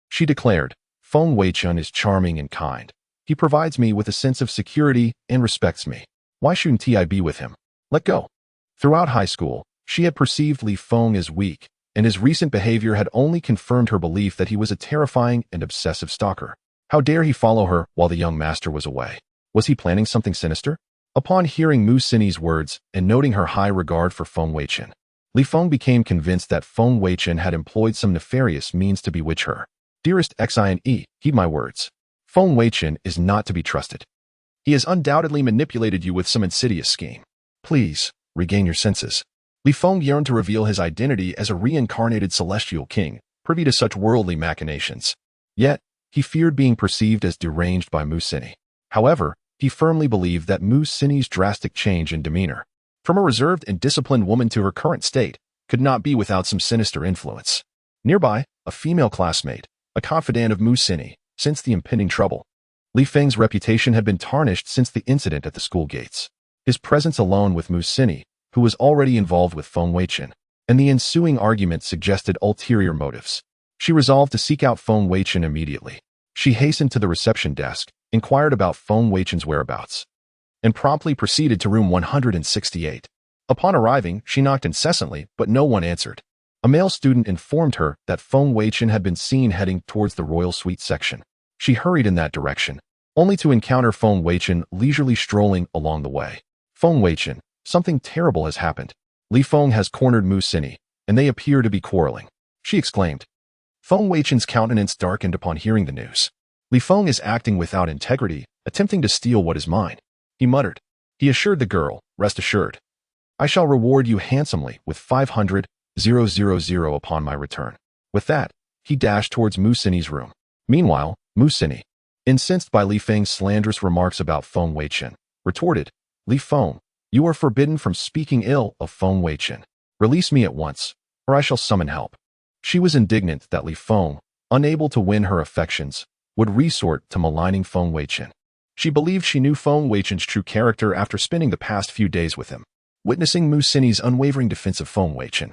she declared, Feng Weichen is charming and kind. He provides me with a sense of security and respects me. Why shouldn't I be with him? Let go. Throughout high school, she had perceived Li Feng as weak, and his recent behavior had only confirmed her belief that he was a terrifying and obsessive stalker. How dare he follow her while the young master was away? Was he planning something sinister? Upon hearing Mu Xini's words and noting her high regard for Feng Weichen, Li Feng became convinced that Feng Weichen had employed some nefarious means to bewitch her. Dearest Xine, heed my words. Feng Weichen is not to be trusted. He has undoubtedly manipulated you with some insidious scheme. Please, regain your senses. Li Feng yearned to reveal his identity as a reincarnated celestial king, privy to such worldly machinations. Yet, he feared being perceived as deranged by Mu Xini. However, he firmly believed that Mu Xini's drastic change in demeanor, from a reserved and disciplined woman to her current state, could not be without some sinister influence. Nearby, a female classmate, a confidant of Mu Xini, sensed the impending trouble. Li Feng's reputation had been tarnished since the incident at the school gates. His presence alone with Mu Xini, who was already involved with Feng Weichen, and the ensuing argument suggested ulterior motives. She resolved to seek out Feng Weichen immediately. She hastened to the reception desk, inquired about Feng Weichen's whereabouts, and promptly proceeded to room 168. Upon arriving, she knocked incessantly, but no one answered. A male student informed her that Feng Weichen had been seen heading towards the royal suite section. She hurried in that direction, only to encounter Feng Weichen leisurely strolling along the way. Feng Weichen, something terrible has happened. Li Feng has cornered Mu Xini, and they appear to be quarreling, she exclaimed. Feng Weichen's countenance darkened upon hearing the news. Li Feng is acting without integrity, attempting to steal what is mine, he muttered. He assured the girl, rest assured. I shall reward you handsomely with 500,000 upon my return. With that, he dashed towards Mu Xini's room. Meanwhile, Mu Xini, incensed by Li Feng's slanderous remarks about Feng Weichen, retorted, Li Feng, you are forbidden from speaking ill of Feng Weichen. Release me at once, or I shall summon help. She was indignant that Li Feng, unable to win her affections, would resort to maligning Feng Weichen. She believed she knew Feng Weichen's true character after spending the past few days with him. Witnessing Mu Xini's unwavering defense of Feng Weichen,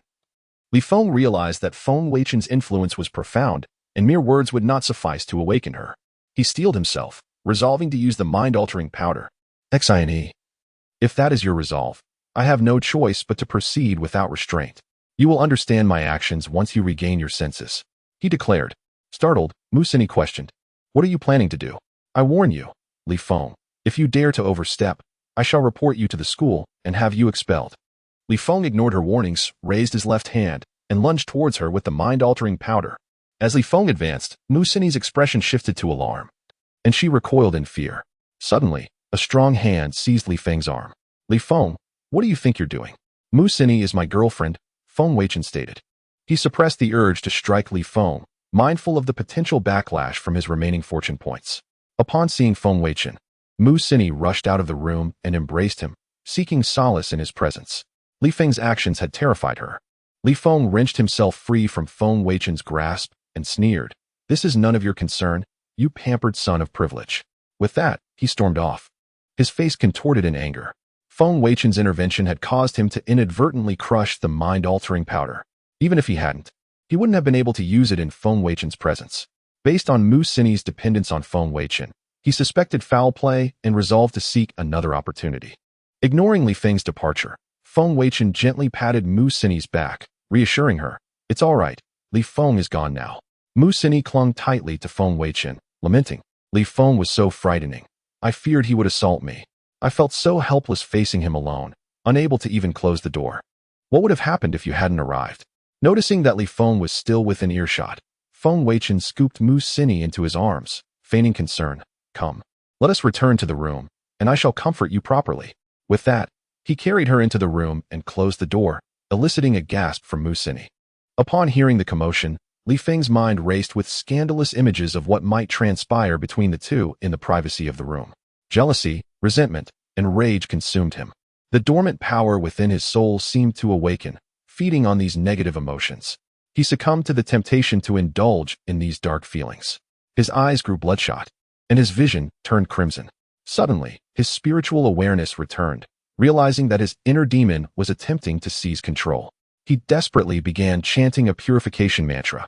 Li Feng realized that Feng Weichen's influence was profound, and mere words would not suffice to awaken her. He steeled himself, resolving to use the mind-altering powder. Xine. If that is your resolve, I have no choice but to proceed without restraint. You will understand my actions once you regain your senses, he declared. Startled, Mu Xini questioned, what are you planning to do? I warn you, Li Feng, if you dare to overstep, I shall report you to the school and have you expelled. Li Feng ignored her warnings, raised his left hand, and lunged towards her with the mind-altering powder. As Li Feng advanced, Mu Sini's expression shifted to alarm, and she recoiled in fear. Suddenly, a strong hand seized Li Feng's arm. Li Feng, what do you think you're doing? Mu Sini is my girlfriend, Feng Weichen stated. He suppressed the urge to strike Li Feng, mindful of the potential backlash from his remaining fortune points. Upon seeing Feng Weichen, Mu Sini rushed out of the room and embraced him, seeking solace in his presence. Li Feng's actions had terrified her. Li Feng wrenched himself free from Feng Weichen's grasp and sneered, "This is none of your concern, you pampered son of privilege." With that, he stormed off. His face contorted in anger. Feng Weichen's intervention had caused him to inadvertently crush the mind-altering powder. Even if he hadn't, he wouldn't have been able to use it in Feng Weichen's presence. Based on Mu Sini's dependence on Feng Weichen, he suspected foul play and resolved to seek another opportunity. Ignoring Li Feng's departure, Feng Weichen gently patted Mu Sini's back, reassuring her, "It's all right, Li Feng is gone now." Mu Sini clung tightly to Feng Weichen, lamenting, "Li Feng was so frightening. I feared he would assault me. I felt so helpless facing him alone, unable to even close the door. What would have happened if you hadn't arrived?" Noticing that Li Feng was still within earshot, Feng Weichen scooped Mu Sini into his arms, feigning concern. "Come, let us return to the room, and I shall comfort you properly." With that, he carried her into the room and closed the door, eliciting a gasp from Mu Sini. Upon hearing the commotion, Li Feng's mind raced with scandalous images of what might transpire between the two in the privacy of the room. Jealousy, resentment, and rage consumed him. The dormant power within his soul seemed to awaken, feeding on these negative emotions. He succumbed to the temptation to indulge in these dark feelings. His eyes grew bloodshot, and his vision turned crimson. Suddenly, his spiritual awareness returned, realizing that his inner demon was attempting to seize control. He desperately began chanting a purification mantra,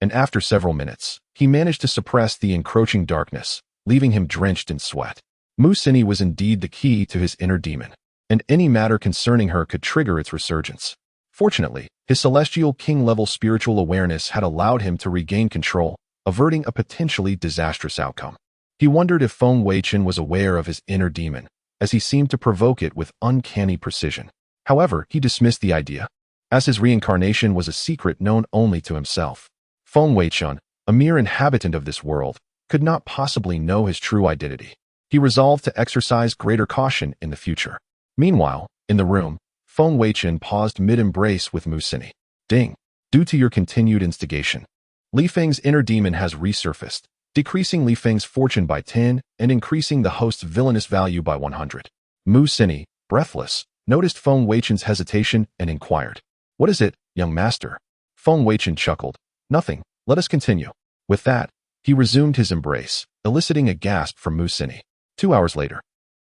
and after several minutes, he managed to suppress the encroaching darkness, leaving him drenched in sweat. Mu Sini was indeed the key to his inner demon, and any matter concerning her could trigger its resurgence. Fortunately, his celestial king-level spiritual awareness had allowed him to regain control, averting a potentially disastrous outcome. He wondered if Feng Weichen was aware of his inner demon, as he seemed to provoke it with uncanny precision. However, he dismissed the idea, as his reincarnation was a secret known only to himself. Feng Weichen, a mere inhabitant of this world, could not possibly know his true identity. He resolved to exercise greater caution in the future. Meanwhile, in the room, Feng Weichen paused mid-embrace with Mu Sini. "Ding. Due to your continued instigation, Li Feng's inner demon has resurfaced, decreasing Li Feng's fortune by 10 and increasing the host's villainous value by 100. Mu Sini, breathless, noticed Feng Weichen's hesitation and inquired, "What is it, young master?" Feng Weichen chuckled, "Nothing, let us continue." With that, he resumed his embrace, eliciting a gasp from Mu Sini. 2 hours later,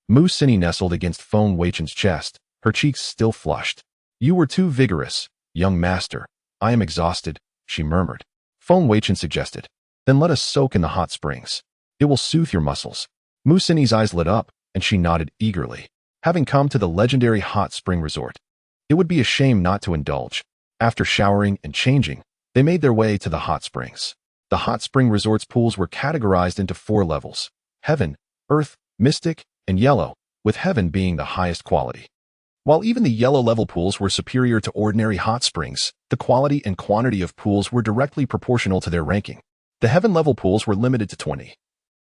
Mu Sini nestled against Feng Weichen's chest, her cheeks still flushed. "You were too vigorous, young master. I am exhausted," she murmured. Feng Weichen suggested, "Then let us soak in the hot springs. It will soothe your muscles." Mu Sini's eyes lit up, and she nodded eagerly. Having come to the legendary hot spring resort, it would be a shame not to indulge. After showering and changing, they made their way to the hot springs. The hot spring resort's pools were categorized into 4 levels: heaven, earth, mystic, and yellow, with heaven being the highest quality. While even the yellow-level pools were superior to ordinary hot springs, the quality and quantity of pools were directly proportional to their ranking. The heaven-level pools were limited to 20,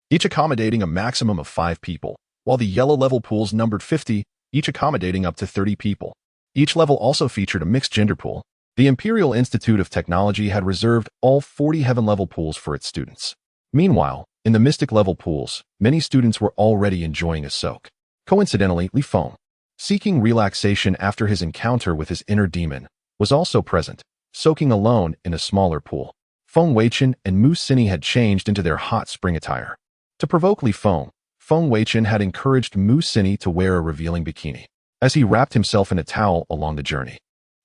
each accommodating a maximum of 5 people, while the yellow-level pools numbered 50, each accommodating up to 30 people. Each level also featured a mixed-gender pool. The Imperial Institute of Technology had reserved all 40 heaven-level pools for its students. Meanwhile, in the mystic-level pools, many students were already enjoying a soak. Coincidentally, Li Feng, seeking relaxation after his encounter with his inner demon, was also present, soaking alone in a smaller pool. Feng Weichen and Mu Sini had changed into their hot spring attire. To provoke Li Feng, Feng Weichen had encouraged Mu Sini to wear a revealing bikini, as he wrapped himself in a towel along the journey.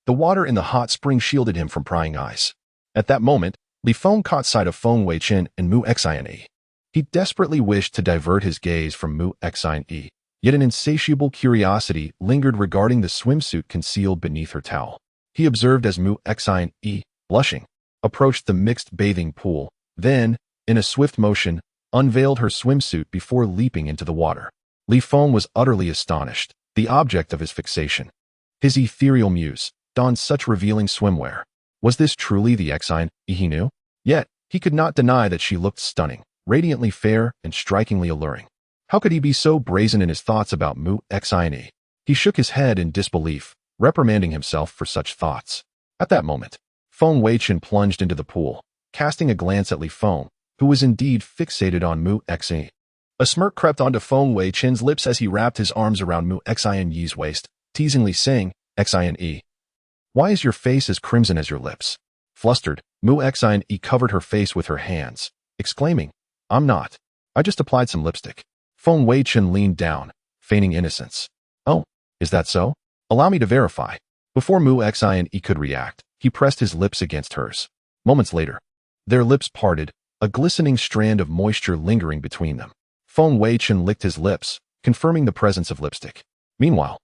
The water in the hot spring shielded him from prying eyes. At that moment, Li Feng caught sight of Feng Weichen and Mu Xine. He desperately wished to divert his gaze from Mu Xine, yet an insatiable curiosity lingered regarding the swimsuit concealed beneath her towel. He observed as Mu Xine, blushing, approached the mixed bathing pool, then, in a swift motion, unveiled her swimsuit before leaping into the water. Li Feng was utterly astonished, the object of his fixation. His ethereal muse donned such revealing swimwear. Was this truly the Xine he knew? Yet, He could not deny that she looked stunning, radiantly fair, and strikingly alluring. How could he be so brazen in his thoughts about Mu Xian? He shook his head in disbelief, reprimanding himself for such thoughts. At that moment, Feng Weichen plunged into the pool, casting a glance at Li Feng, who was indeed fixated on Mu Xian. A smirk crept onto Feng Weichen's lips as he wrapped his arms around Mu Xian's waist, teasingly saying, "Xian, why is your face as crimson as your lips?" Flustered, Mu Xian covered her face with her hands, exclaiming, "I'm not. I just applied some lipstick." Feng Weichen leaned down, feigning innocence. "Oh, is that so? Allow me to verify." Before Mu Xian could react, he pressed his lips against hers. Moments later, their lips parted, a glistening strand of moisture lingering between them. Feng Weichen licked his lips, confirming the presence of lipstick. Meanwhile,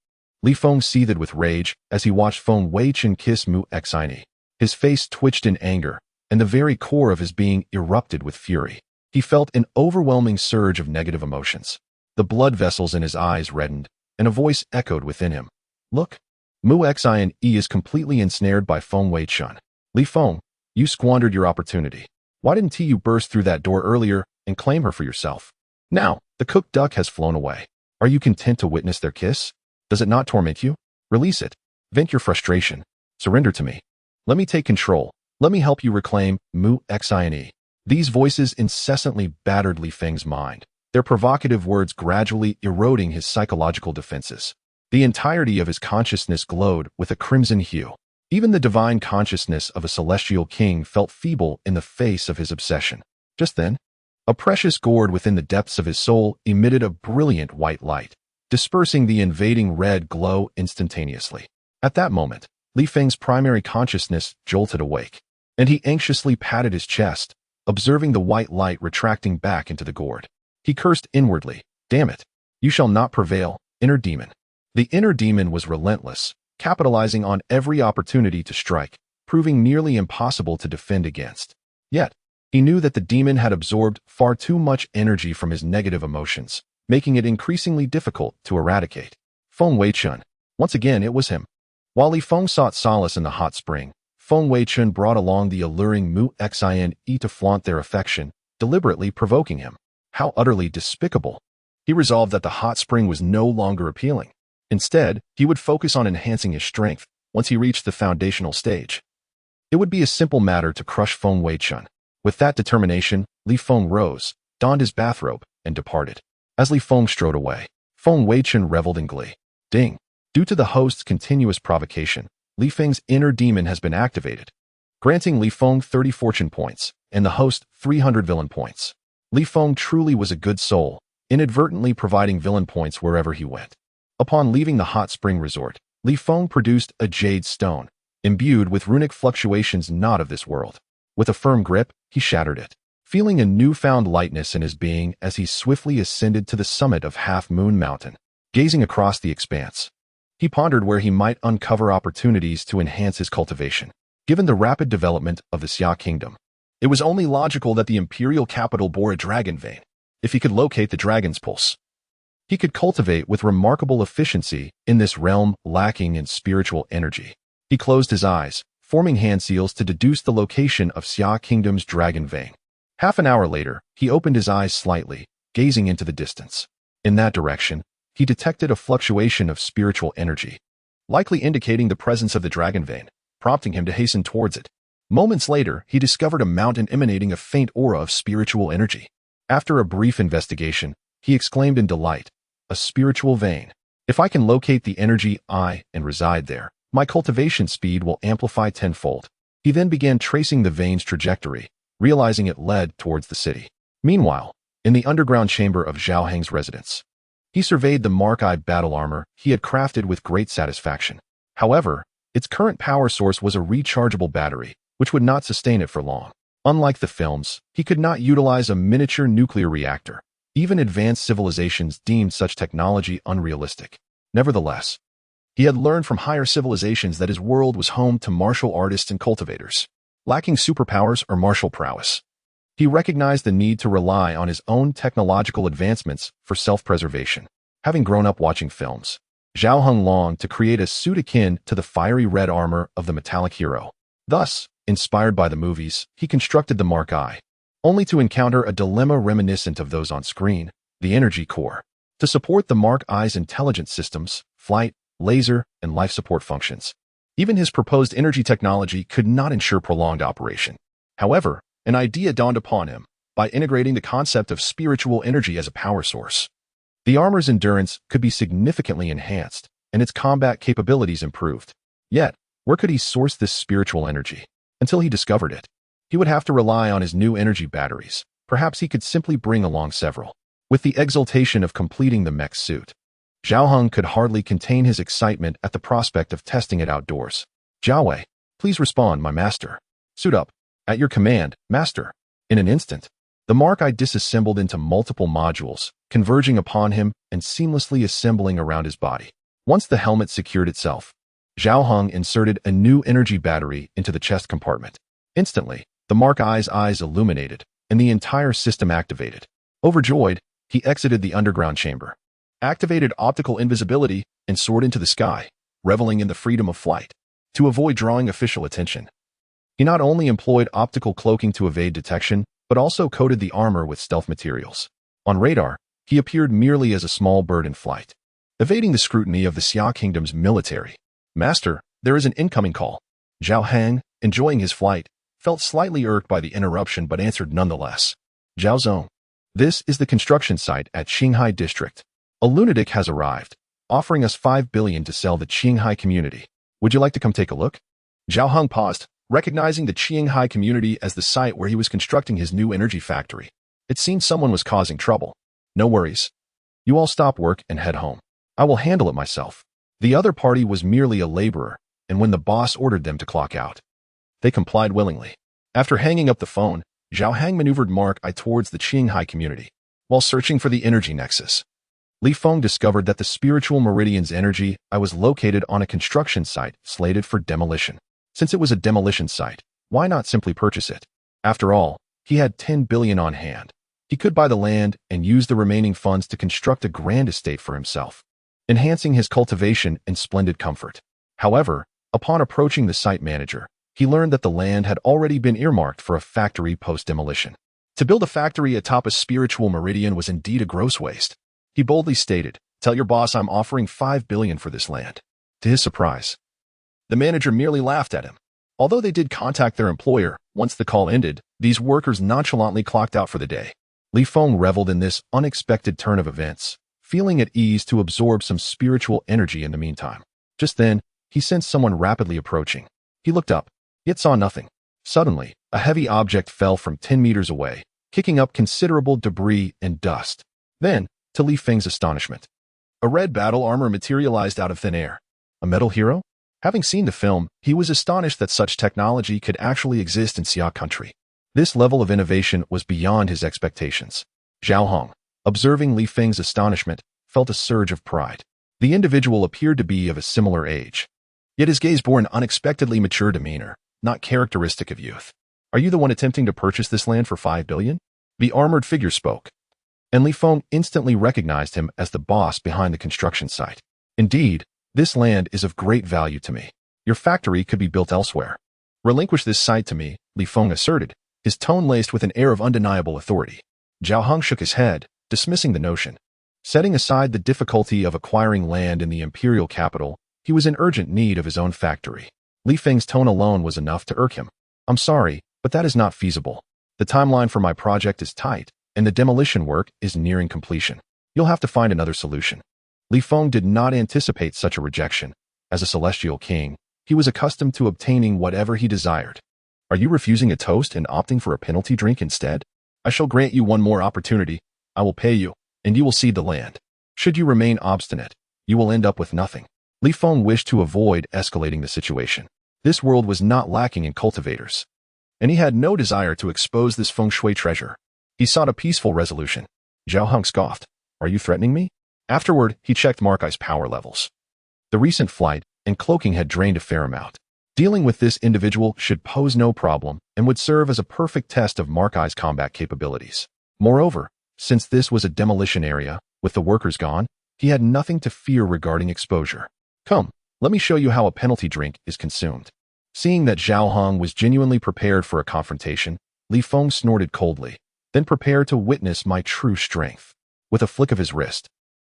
Li Feng seethed with rage as he watched Feng Weichen kiss Mu Xian. His face twitched in anger, and the very core of his being erupted with fury. He felt an overwhelming surge of negative emotions. The blood vessels in his eyes reddened, and a voice echoed within him. "Look, Mu Xian is completely ensnared by Feng Weichen. Li Feng, you squandered your opportunity. Why didn't you burst through that door earlier and claim her for yourself? Now, the cooked duck has flown away. Are you content to witness their kiss? Does it not torment you? Release it. Vent your frustration. Surrender to me. Let me take control. Let me help you reclaim Mu Xian." These voices incessantly battered Li Feng's mind, their provocative words gradually eroding his psychological defenses. The entirety of his consciousness glowed with a crimson hue. Even the divine consciousness of a celestial king felt feeble in the face of his obsession. Just then, a precious gourd within the depths of his soul emitted a brilliant white light, dispersing the invading red glow instantaneously. At that moment, Li Feng's primary consciousness jolted awake, and he anxiously patted his chest, observing the white light retracting back into the gourd. He cursed inwardly, "Damn it! You shall not prevail, inner demon." The inner demon was relentless, capitalizing on every opportunity to strike, proving nearly impossible to defend against. Yet, he knew that the demon had absorbed far too much energy from his negative emotions, making it increasingly difficult to eradicate. Feng Weichen. Once again, it was him. While Li Feng sought solace in the hot spring, Feng Weichen brought along the alluring Mu Xian to flaunt their affection, deliberately provoking him. How utterly despicable. He resolved that the hot spring was no longer appealing. Instead, he would focus on enhancing his strength once he reached the foundational stage. It would be a simple matter to crush Feng Weichen. With that determination, Li Feng rose, donned his bathrobe, and departed. As Li Feng strode away, Feng Weichen reveled in glee. Ding! Due to the host's continuous provocation, Li Feng's inner demon has been activated, granting Li Feng 30 fortune points and the host 300 villain points. Li Feng truly was a good soul, inadvertently providing villain points wherever he went. Upon leaving the hot spring resort, Li Feng produced a jade stone, imbued with runic fluctuations not of this world. With a firm grip, he shattered it, feeling a newfound lightness in his being as he swiftly ascended to the summit of Half Moon Mountain. Gazing across the expanse, he pondered where he might uncover opportunities to enhance his cultivation. Given the rapid development of the Xia Kingdom, it was only logical that the imperial capital bore a dragon vein. If he could locate the dragon's pulse, he could cultivate with remarkable efficiency in this realm lacking in spiritual energy. He closed his eyes, forming hand seals to deduce the location of Xia Kingdom's dragon vein. Half an hour later, he opened his eyes slightly, gazing into the distance. In that direction, he detected a fluctuation of spiritual energy, likely indicating the presence of the dragon vein, prompting him to hasten towards it. Moments later, he discovered a mountain emanating a faint aura of spiritual energy. After a brief investigation, he exclaimed in delight, "A spiritual vein. If I can locate the energy and reside there, my cultivation speed will amplify tenfold." He then began tracing the vein's trajectory, realizing it led towards the city. Meanwhile, in the underground chamber of Zhao Heng's residence, he surveyed the Mark-Eye battle armor he had crafted with great satisfaction. However, its current power source was a rechargeable battery, which would not sustain it for long. Unlike the films, he could not utilize a miniature nuclear reactor. Even advanced civilizations deemed such technology unrealistic. Nevertheless, he had learned from higher civilizations that his world was home to martial artists and cultivators, lacking superpowers or martial prowess. He recognized the need to rely on his own technological advancements for self-preservation. Having grown up watching films, Zhao Heng longed to create a suit akin to the fiery red armor of the metallic hero. Thus, Inspired by the movies, he constructed the Mark I, only to encounter a dilemma reminiscent of those on screen, the energy core. To support the Mark I's intelligent systems, flight, laser, and life support functions. Even his proposed energy technology could not ensure prolonged operation. However, an idea dawned upon him by integrating the concept of spiritual energy as a power source. The armor's endurance could be significantly enhanced, and its combat capabilities improved. Yet, where could he source this spiritual energy? Until he discovered it, he would have to rely on his new energy batteries. Perhaps he could simply bring along several. With the exultation of completing the mech suit, Zhao Heng could hardly contain his excitement at the prospect of testing it outdoors. Zhao Wei, please respond, my master. Suit up. At your command, master. In an instant, the Mark I disassembled into multiple modules, converging upon him and seamlessly assembling around his body. Once the helmet secured itself, Zhao Heng inserted a new energy battery into the chest compartment. Instantly, the Mark I's eyes illuminated, and the entire system activated. Overjoyed, he exited the underground chamber, activated optical invisibility, and soared into the sky, reveling in the freedom of flight. To avoid drawing official attention, he not only employed optical cloaking to evade detection, but also coated the armor with stealth materials. On radar, he appeared merely as a small bird in flight, evading the scrutiny of the Xia Kingdom's military. Master, there is an incoming call. Zhao Heng, enjoying his flight, felt slightly irked by the interruption but answered nonetheless. Zhao Zong. This is the construction site at Qinghai District. A lunatic has arrived, offering us 5 billion to sell the Qinghai community. Would you like to come take a look? Zhao Heng paused, recognizing the Qinghai community as the site where he was constructing his new energy factory. It seemed someone was causing trouble. No worries. You all stop work and head home. I will handle it myself. The other party was merely a laborer, and when the boss ordered them to clock out, they complied willingly. After hanging up the phone, Zhao Heng maneuvered Mark I towards the Qinghai community. While searching for the energy nexus, Li Feng discovered that the spiritual meridian's energy I was located on a construction site slated for demolition. Since it was a demolition site, why not simply purchase it? After all, he had 10 billion on hand. He could buy the land and use the remaining funds to construct a grand estate for himself, enhancing his cultivation and splendid comfort. However, upon approaching the site manager, he learned that the land had already been earmarked for a factory post-demolition. To build a factory atop a spiritual meridian was indeed a gross waste. He boldly stated, "Tell your boss I'm offering 5 billion for this land." To his surprise, the manager merely laughed at him. Although they did contact their employer, once the call ended, these workers nonchalantly clocked out for the day. Li Feng reveled in this unexpected turn of events, feeling at ease to absorb some spiritual energy in the meantime. Just then, he sensed someone rapidly approaching. He looked up, yet saw nothing. Suddenly, a heavy object fell from 10 meters away, kicking up considerable debris and dust. Then, to Li Feng's astonishment, a red battle armor materialized out of thin air. A metal hero? Having seen the film, he was astonished that such technology could actually exist in Xia country. This level of innovation was beyond his expectations. Zhao Heng, observing Li Feng's astonishment, felt a surge of pride. The individual appeared to be of a similar age, yet his gaze bore an unexpectedly mature demeanor, not characteristic of youth. "Are you the one attempting to purchase this land for 5 billion? The armored figure spoke, and Li Feng instantly recognized him as the boss behind the construction site. "Indeed, this land is of great value to me. Your factory could be built elsewhere. Relinquish this site to me," Li Feng asserted, his tone laced with an air of undeniable authority. Zhao Heng shook his head, dismissing the notion. Setting aside the difficulty of acquiring land in the imperial capital, he was in urgent need of his own factory. Li Feng's tone alone was enough to irk him. "I'm sorry, but that is not feasible. The timeline for my project is tight, and the demolition work is nearing completion. You'll have to find another solution." Li Feng did not anticipate such a rejection. As a celestial king, he was accustomed to obtaining whatever he desired. "Are you refusing a toast and opting for a penalty drink instead? I shall grant you one more opportunity. I will pay you, and you will cede the land. Should you remain obstinate, you will end up with nothing." Li Feng wished to avoid escalating the situation. This world was not lacking in cultivators, and he had no desire to expose this feng shui treasure. He sought a peaceful resolution. Zhao Heng scoffed. "Are you threatening me?" Afterward, he checked Mark I's power levels. The recent flight and cloaking had drained a fair amount. Dealing with this individual should pose no problem and would serve as a perfect test of Mark I's combat capabilities. Moreover, since this was a demolition area, with the workers gone, he had nothing to fear regarding exposure. "Come, let me show you how a penalty drink is consumed." Seeing that Zhao Hong was genuinely prepared for a confrontation, Li Feng snorted coldly, then prepare to witness my true strength. With a flick of his wrist,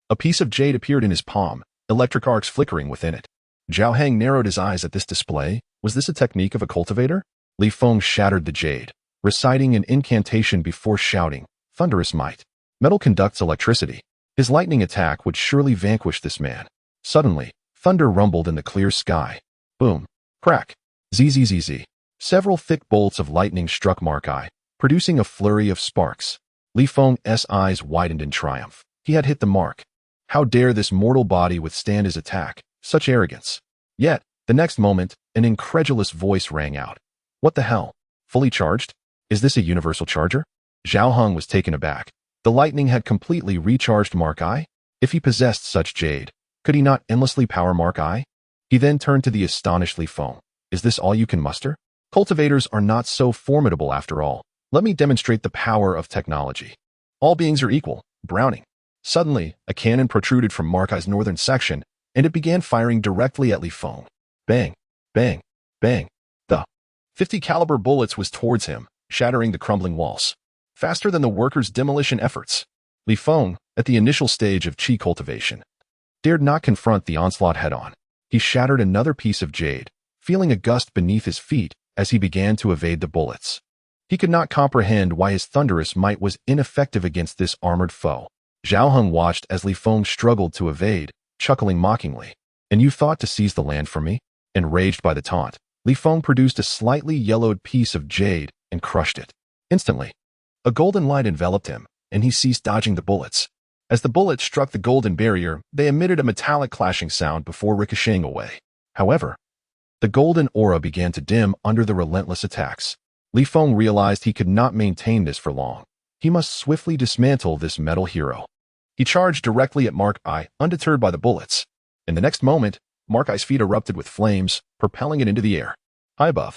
a piece of jade appeared in his palm, electric arcs flickering within it. Zhao Hang narrowed his eyes at this display. Was this a technique of a cultivator? Li Feng shattered the jade, reciting an incantation before shouting, "Thunderous might. Metal conducts electricity. His lightning attack would surely vanquish this man." Suddenly, thunder rumbled in the clear sky. Boom. Crack. Zzz. Several thick bolts of lightning struck Mark Eye, producing a flurry of sparks. Li Feng's eyes widened in triumph. He had hit the mark. How dare this mortal body withstand his attack? Such arrogance. Yet, the next moment, an incredulous voice rang out. What the hell? Fully charged? Is this a universal charger? Zhao Hong was taken aback. The lightning had completely recharged Mark Eye? If he possessed such jade, could he not endlessly power Mark Eye? He then turned to the astonished Li Feng. Is this all you can muster? Cultivators are not so formidable after all. Let me demonstrate the power of technology. All beings are equal. Browning. Suddenly, a cannon protruded from Mark Eye's northern section, and it began firing directly at Li Feng. Bang, bang, bang. The 50 caliber bullets was towards him, shattering the crumbling walls. Faster than the workers' demolition efforts. Li Feng, at the initial stage of chi cultivation, dared not confront the onslaught head-on. He shattered another piece of jade, feeling a gust beneath his feet as he began to evade the bullets. He could not comprehend why his thunderous might was ineffective against this armored foe. Zhao Hong watched as Li Feng struggled to evade, chuckling mockingly. And you thought to seize the land from me? Enraged by the taunt, Li Feng produced a slightly yellowed piece of jade and crushed it. Instantly, a golden light enveloped him, and he ceased dodging the bullets. As the bullets struck the golden barrier, they emitted a metallic clashing sound before ricocheting away. However, the golden aura began to dim under the relentless attacks. Li Feng realized he could not maintain this for long. He must swiftly dismantle this metal hero. He charged directly at Mark Eye, undeterred by the bullets. In the next moment, Mark Eye's feet erupted with flames, propelling it into the air. High above,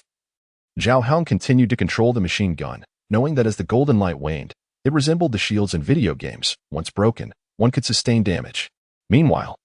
Zhao Hong continued to control the machine gun, knowing that as the golden light waned, it resembled the shields in video games. Once broken, one could sustain damage. Meanwhile,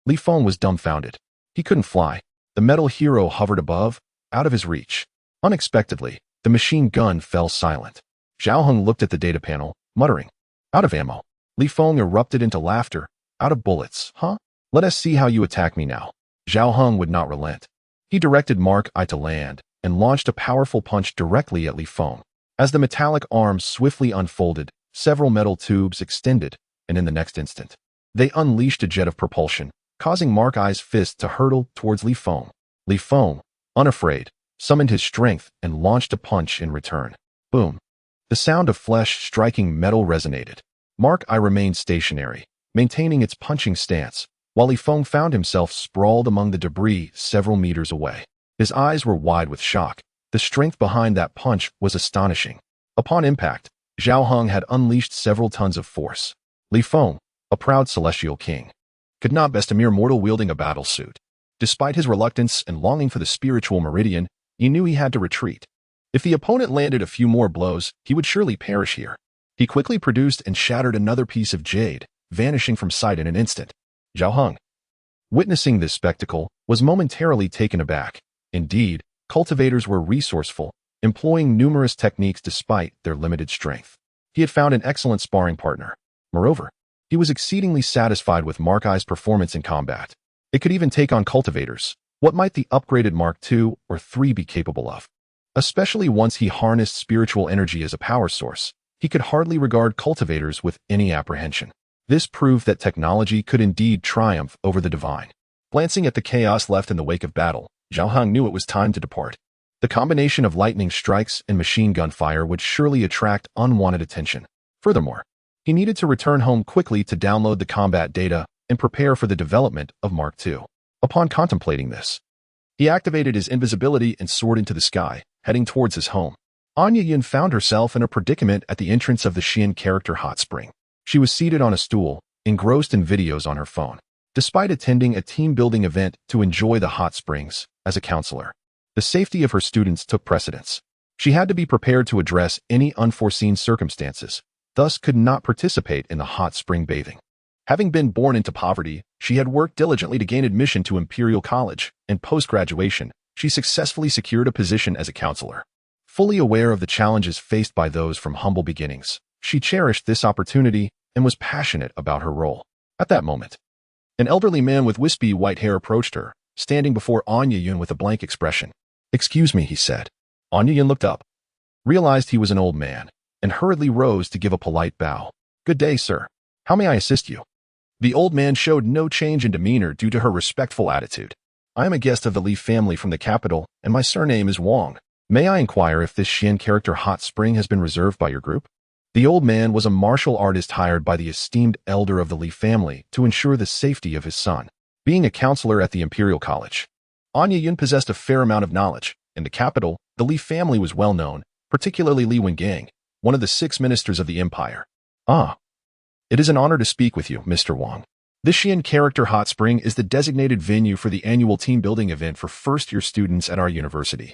Li Feng was dumbfounded. He couldn't fly. The metal hero hovered above, out of his reach. Unexpectedly, the machine gun fell silent. Zhao Hong looked at the data panel, muttering, "Out of ammo." Li Feng erupted into laughter. "Out of bullets, huh? Let us see how you attack me now." Zhao Hong would not relent. He directed Mark Eye to land and launched a powerful punch directly at Li Feng. As the metallic arms swiftly unfolded, several metal tubes extended, and in the next instant, they unleashed a jet of propulsion, causing Mark Eye's fist to hurtle towards Li Feng. Li Feng, unafraid, summoned his strength and launched a punch in return. Boom. The sound of flesh striking metal resonated. Mark Eye remained stationary, maintaining its punching stance, while Li Feng found himself sprawled among the debris several meters away. His eyes were wide with shock. The strength behind that punch was astonishing. Upon impact, Zhao Hong had unleashed several tons of force. Li Feng, a proud celestial king, could not best a mere mortal wielding a battle suit. Despite his reluctance and longing for the spiritual meridian, he knew he had to retreat. If the opponent landed a few more blows, he would surely perish here. He quickly produced and shattered another piece of jade, vanishing from sight in an instant. Zhao Hong, witnessing this spectacle, was momentarily taken aback. Indeed, cultivators were resourceful, employing numerous techniques despite their limited strength. He had found an excellent sparring partner. Moreover, he was exceedingly satisfied with Mark Eye's performance in combat. It could even take on cultivators. What might the upgraded Mark II or III be capable of? Especially once he harnessed spiritual energy as a power source, he could hardly regard cultivators with any apprehension. This proved that technology could indeed triumph over the divine. Glancing at the chaos left in the wake of battle, Zhao Hong knew it was time to depart. The combination of lightning strikes and machine gun fire would surely attract unwanted attention. Furthermore, he needed to return home quickly to download the combat data and prepare for the development of Mark II. Upon contemplating this, he activated his invisibility and soared into the sky, heading towards his home. Anya Yin found herself in a predicament at the entrance of the Xian character hot spring. She was seated on a stool, engrossed in videos on her phone. Despite attending a team-building event to enjoy the hot springs, as a counselor, the safety of her students took precedence. She had to be prepared to address any unforeseen circumstances, thus could not participate in the hot spring bathing. Having been born into poverty, she had worked diligently to gain admission to Imperial College, and post-graduation, she successfully secured a position as a counselor. Fully aware of the challenges faced by those from humble beginnings, she cherished this opportunity and was passionate about her role. At that moment, an elderly man with wispy white hair approached her, standing before Anya Yun with a blank expression. "Excuse me," he said. Anya Yun looked up, realized he was an old man, and hurriedly rose to give a polite bow. "Good day, sir. How may I assist you?" The old man showed no change in demeanor due to her respectful attitude. "I am a guest of the Li family from the capital, and my surname is Wang. May I inquire if this Xian character hot spring has been reserved by your group?" The old man was a martial artist hired by the esteemed elder of the Li family to ensure the safety of his son. Being a counselor at the Imperial College, Anya Yun possessed a fair amount of knowledge. In the capital, the Li family was well known, particularly Li Wengang, one of the 6 ministers of the empire. "Ah, it is an honor to speak with you, Mr. Wang. This Xian character hot spring is the designated venue for the annual team building event for first-year students at our university.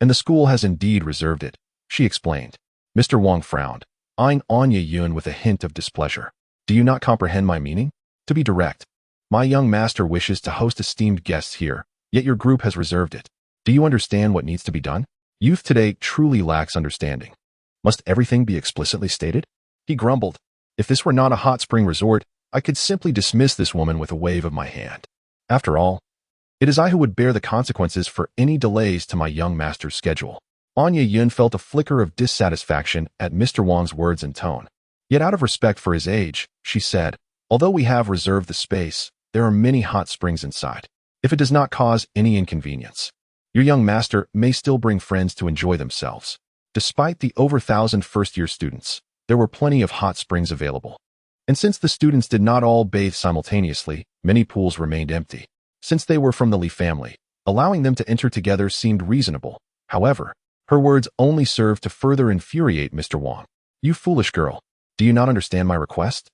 And the school has indeed reserved it," she explained. Mr. Wang frowned, eyeing Anya Yun with a hint of displeasure. "Do you not comprehend my meaning? To be direct, my young master wishes to host esteemed guests here, yet your group has reserved it. Do you understand what needs to be done? Youth today truly lacks understanding. Must everything be explicitly stated?" He grumbled. "If this were not a hot spring resort, I could simply dismiss this woman with a wave of my hand. After all, it is I who would bear the consequences for any delays to my young master's schedule." Anya Yun felt a flicker of dissatisfaction at Mr. Wang's words and tone. Yet out of respect for his age, she said, "Although we have reserved the space, there are many hot springs inside. If it does not cause any inconvenience, your young master may still bring friends to enjoy themselves." Despite the over 1,000 first-year students, there were plenty of hot springs available. And since the students did not all bathe simultaneously, many pools remained empty. Since they were from the Li family, allowing them to enter together seemed reasonable. However, her words only served to further infuriate Mr. Wang. "You foolish girl, do you not understand my request?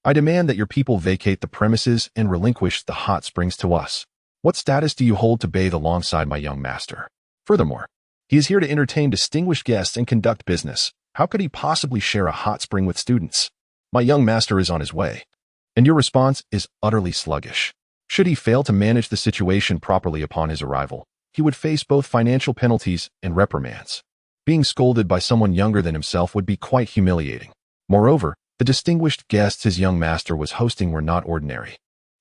I demand that your people vacate the premises and relinquish the hot springs to us. What status do you hold to bathe alongside my young master? Furthermore, he is here to entertain distinguished guests and conduct business. How could he possibly share a hot spring with students? My young master is on his way, and your response is utterly sluggish. Should he fail to manage the situation properly upon his arrival, he would face both financial penalties and reprimands. Being scolded by someone younger than himself would be quite humiliating. Moreover, the distinguished guests his young master was hosting were not ordinary.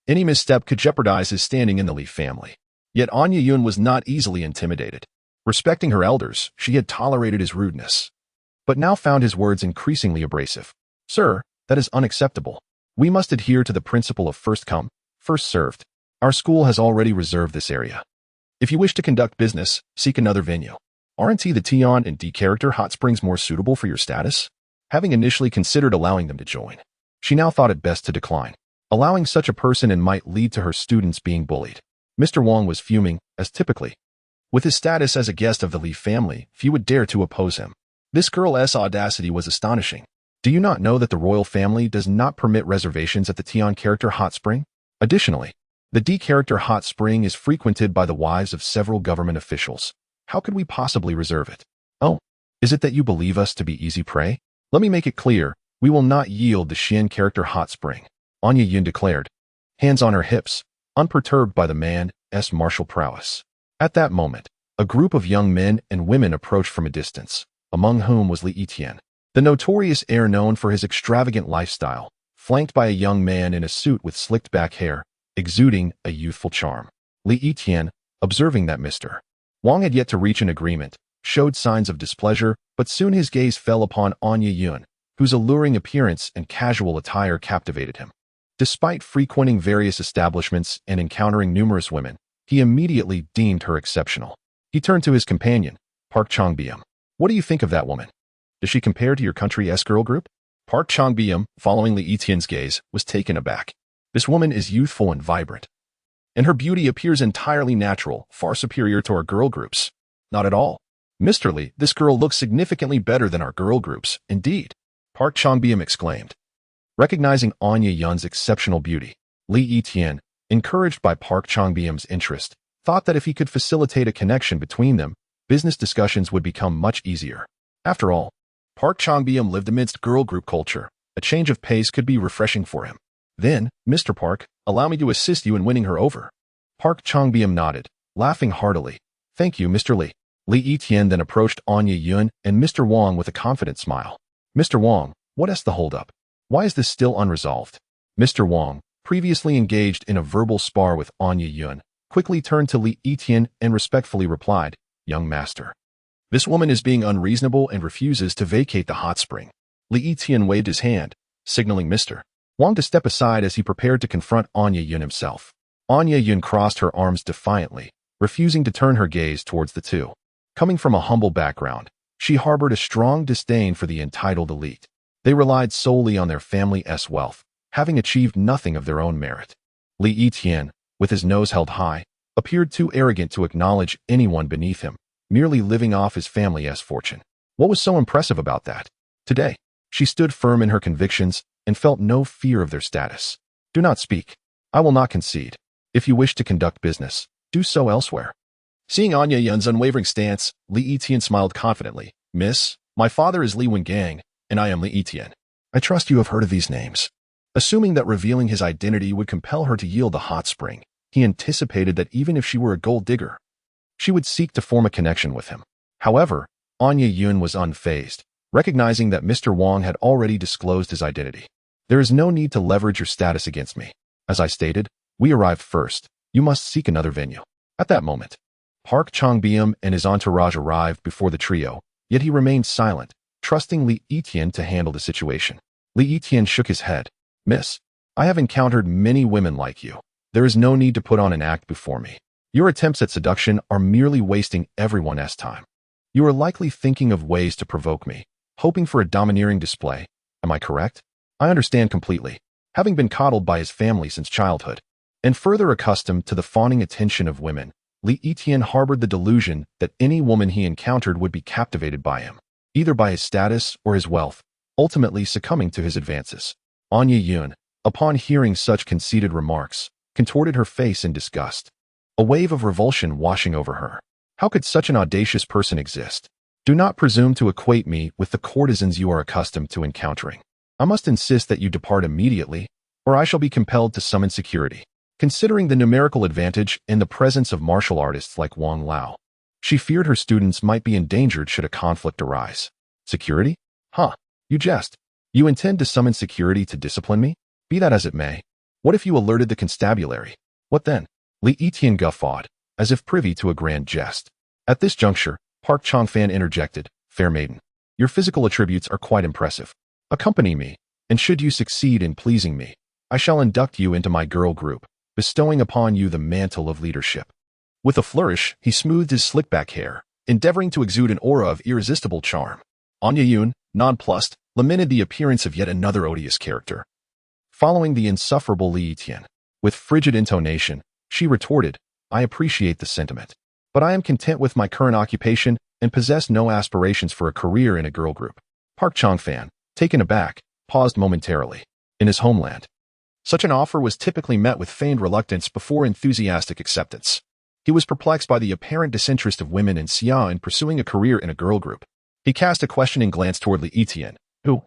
Any misstep could jeopardize his standing in the Li family. Yet Anya Yun was not easily intimidated. Respecting her elders, she had tolerated his rudeness, but now found his words increasingly abrasive. "Sir, that is unacceptable. We must adhere to the principle of first come, first served. Our school has already reserved this area. If you wish to conduct business, seek another venue. Aren't the Tian and D character hot springs more suitable for your status?" Having initially considered allowing them to join, she now thought it best to decline. Allowing such a person in might lead to her students being bullied. Mr. Wang was fuming, as typically. With his status as a guest of the Li family, few would dare to oppose him. This girl's audacity was astonishing. "Do you not know that the royal family does not permit reservations at the Tian character hot spring? Additionally, the D character hot spring is frequented by the wives of several government officials. How could we possibly reserve it? Oh, is it that you believe us to be easy prey? Let me make it clear, we will not yield the Xian character hot spring," Anya Yun declared, hands on her hips, unperturbed by the man's martial prowess. At that moment, a group of young men and women approached from a distance, among whom was Li Yiqian, the notorious heir known for his extravagant lifestyle, flanked by a young man in a suit with slicked back hair, exuding a youthful charm. Li Yiqian, observing that Mr. Wang had yet to reach an agreement, showed signs of displeasure, but soon his gaze fell upon Anya Yun, whose alluring appearance and casual attire captivated him. Despite frequenting various establishments and encountering numerous women, he immediately deemed her exceptional. He turned to his companion, Park Changbium. "What do you think of that woman? Does she compare to your country's girl group?" Park Changbium, following Li Yiqian's gaze, was taken aback. "This woman is youthful and vibrant, and her beauty appears entirely natural, far superior to our girl groups." "Not at all. Mr. Li, this girl looks significantly better than our girl groups, indeed," Park Changbium exclaimed. Recognizing Anya Yun's exceptional beauty, Li Yiqian, encouraged by Park Changbium's interest, thought that if he could facilitate a connection between them, business discussions would become much easier. After all, Park Changbium lived amidst girl group culture. A change of pace could be refreshing for him. "Then, Mr. Park, allow me to assist you in winning her over." Park Changbium nodded, laughing heartily. Thank you, Mr. Li. Li Yiqian then approached Anya Yun and Mr. Wang with a confident smile. Mr. Wang, what is the holdup? Why is this still unresolved? Mr. Wang, previously engaged in a verbal spar with Anya Yun, quickly turned to Li Yiqian and respectfully replied, Young master. This woman is being unreasonable and refuses to vacate the hot spring. Li Yiqian waved his hand, signaling Mr. Wang to step aside as he prepared to confront Anya Yun himself. Anya Yun crossed her arms defiantly, refusing to turn her gaze towards the two. Coming from a humble background, she harbored a strong disdain for the entitled elite. They relied solely on their family's wealth, having achieved nothing of their own merit. Li Yiqian, with his nose held high, appeared too arrogant to acknowledge anyone beneath him, merely living off his family's fortune. What was so impressive about that? Today, she stood firm in her convictions and felt no fear of their status. Do not speak. I will not concede. If you wish to conduct business, do so elsewhere. Seeing Anya Yun's unwavering stance, Li Yiqian smiled confidently. Miss, my father is Li Wengang, and I am Li Yiqian. I trust you have heard of these names. Assuming that revealing his identity would compel her to yield the hot spring, he anticipated that even if she were a gold digger, she would seek to form a connection with him. However, Anya Yun was unfazed, recognizing that Mr. Wang had already disclosed his identity. There is no need to leverage your status against me. As I stated, we arrived first. You must seek another venue. At that moment, Park Changbium and his entourage arrived before the trio, yet he remained silent, trusting Li Yiqian to handle the situation. Li Yiqian shook his head. Miss, I have encountered many women like you. There is no need to put on an act before me. Your attempts at seduction are merely wasting everyone's time. You are likely thinking of ways to provoke me, hoping for a domineering display. Am I correct? I understand completely, having been coddled by his family since childhood, and further accustomed to the fawning attention of women. Li Yiqian harbored the delusion that any woman he encountered would be captivated by him, either by his status or his wealth, ultimately succumbing to his advances. Anya Yun, upon hearing such conceited remarks, contorted her face in disgust, a wave of revulsion washing over her. How could such an audacious person exist? Do not presume to equate me with the courtesans you are accustomed to encountering. I must insist that you depart immediately, or I shall be compelled to summon security. Considering the numerical advantage in the presence of martial artists like Wang Lao, she feared her students might be endangered should a conflict arise. Security? Huh, you jest. You intend to summon security to discipline me? Be that as it may. What if you alerted the constabulary? What then? Li Yiqian guffawed, as if privy to a grand jest. At this juncture, Park Changfan interjected, Fair maiden, your physical attributes are quite impressive. Accompany me, and should you succeed in pleasing me, I shall induct you into my girl group, bestowing upon you the mantle of leadership. With a flourish, he smoothed his slick-back hair, endeavoring to exude an aura of irresistible charm. Anya Yun, nonplussed, lamented the appearance of yet another odious character. Following the insufferable Li Yiqian, with frigid intonation, she retorted, I appreciate the sentiment, but I am content with my current occupation and possess no aspirations for a career in a girl group. Park Changfan, taken aback, paused momentarily. In his homeland, such an offer was typically met with feigned reluctance before enthusiastic acceptance. He was perplexed by the apparent disinterest of women in Xia in pursuing a career in a girl group. He cast a questioning glance toward Li Yiqian, who,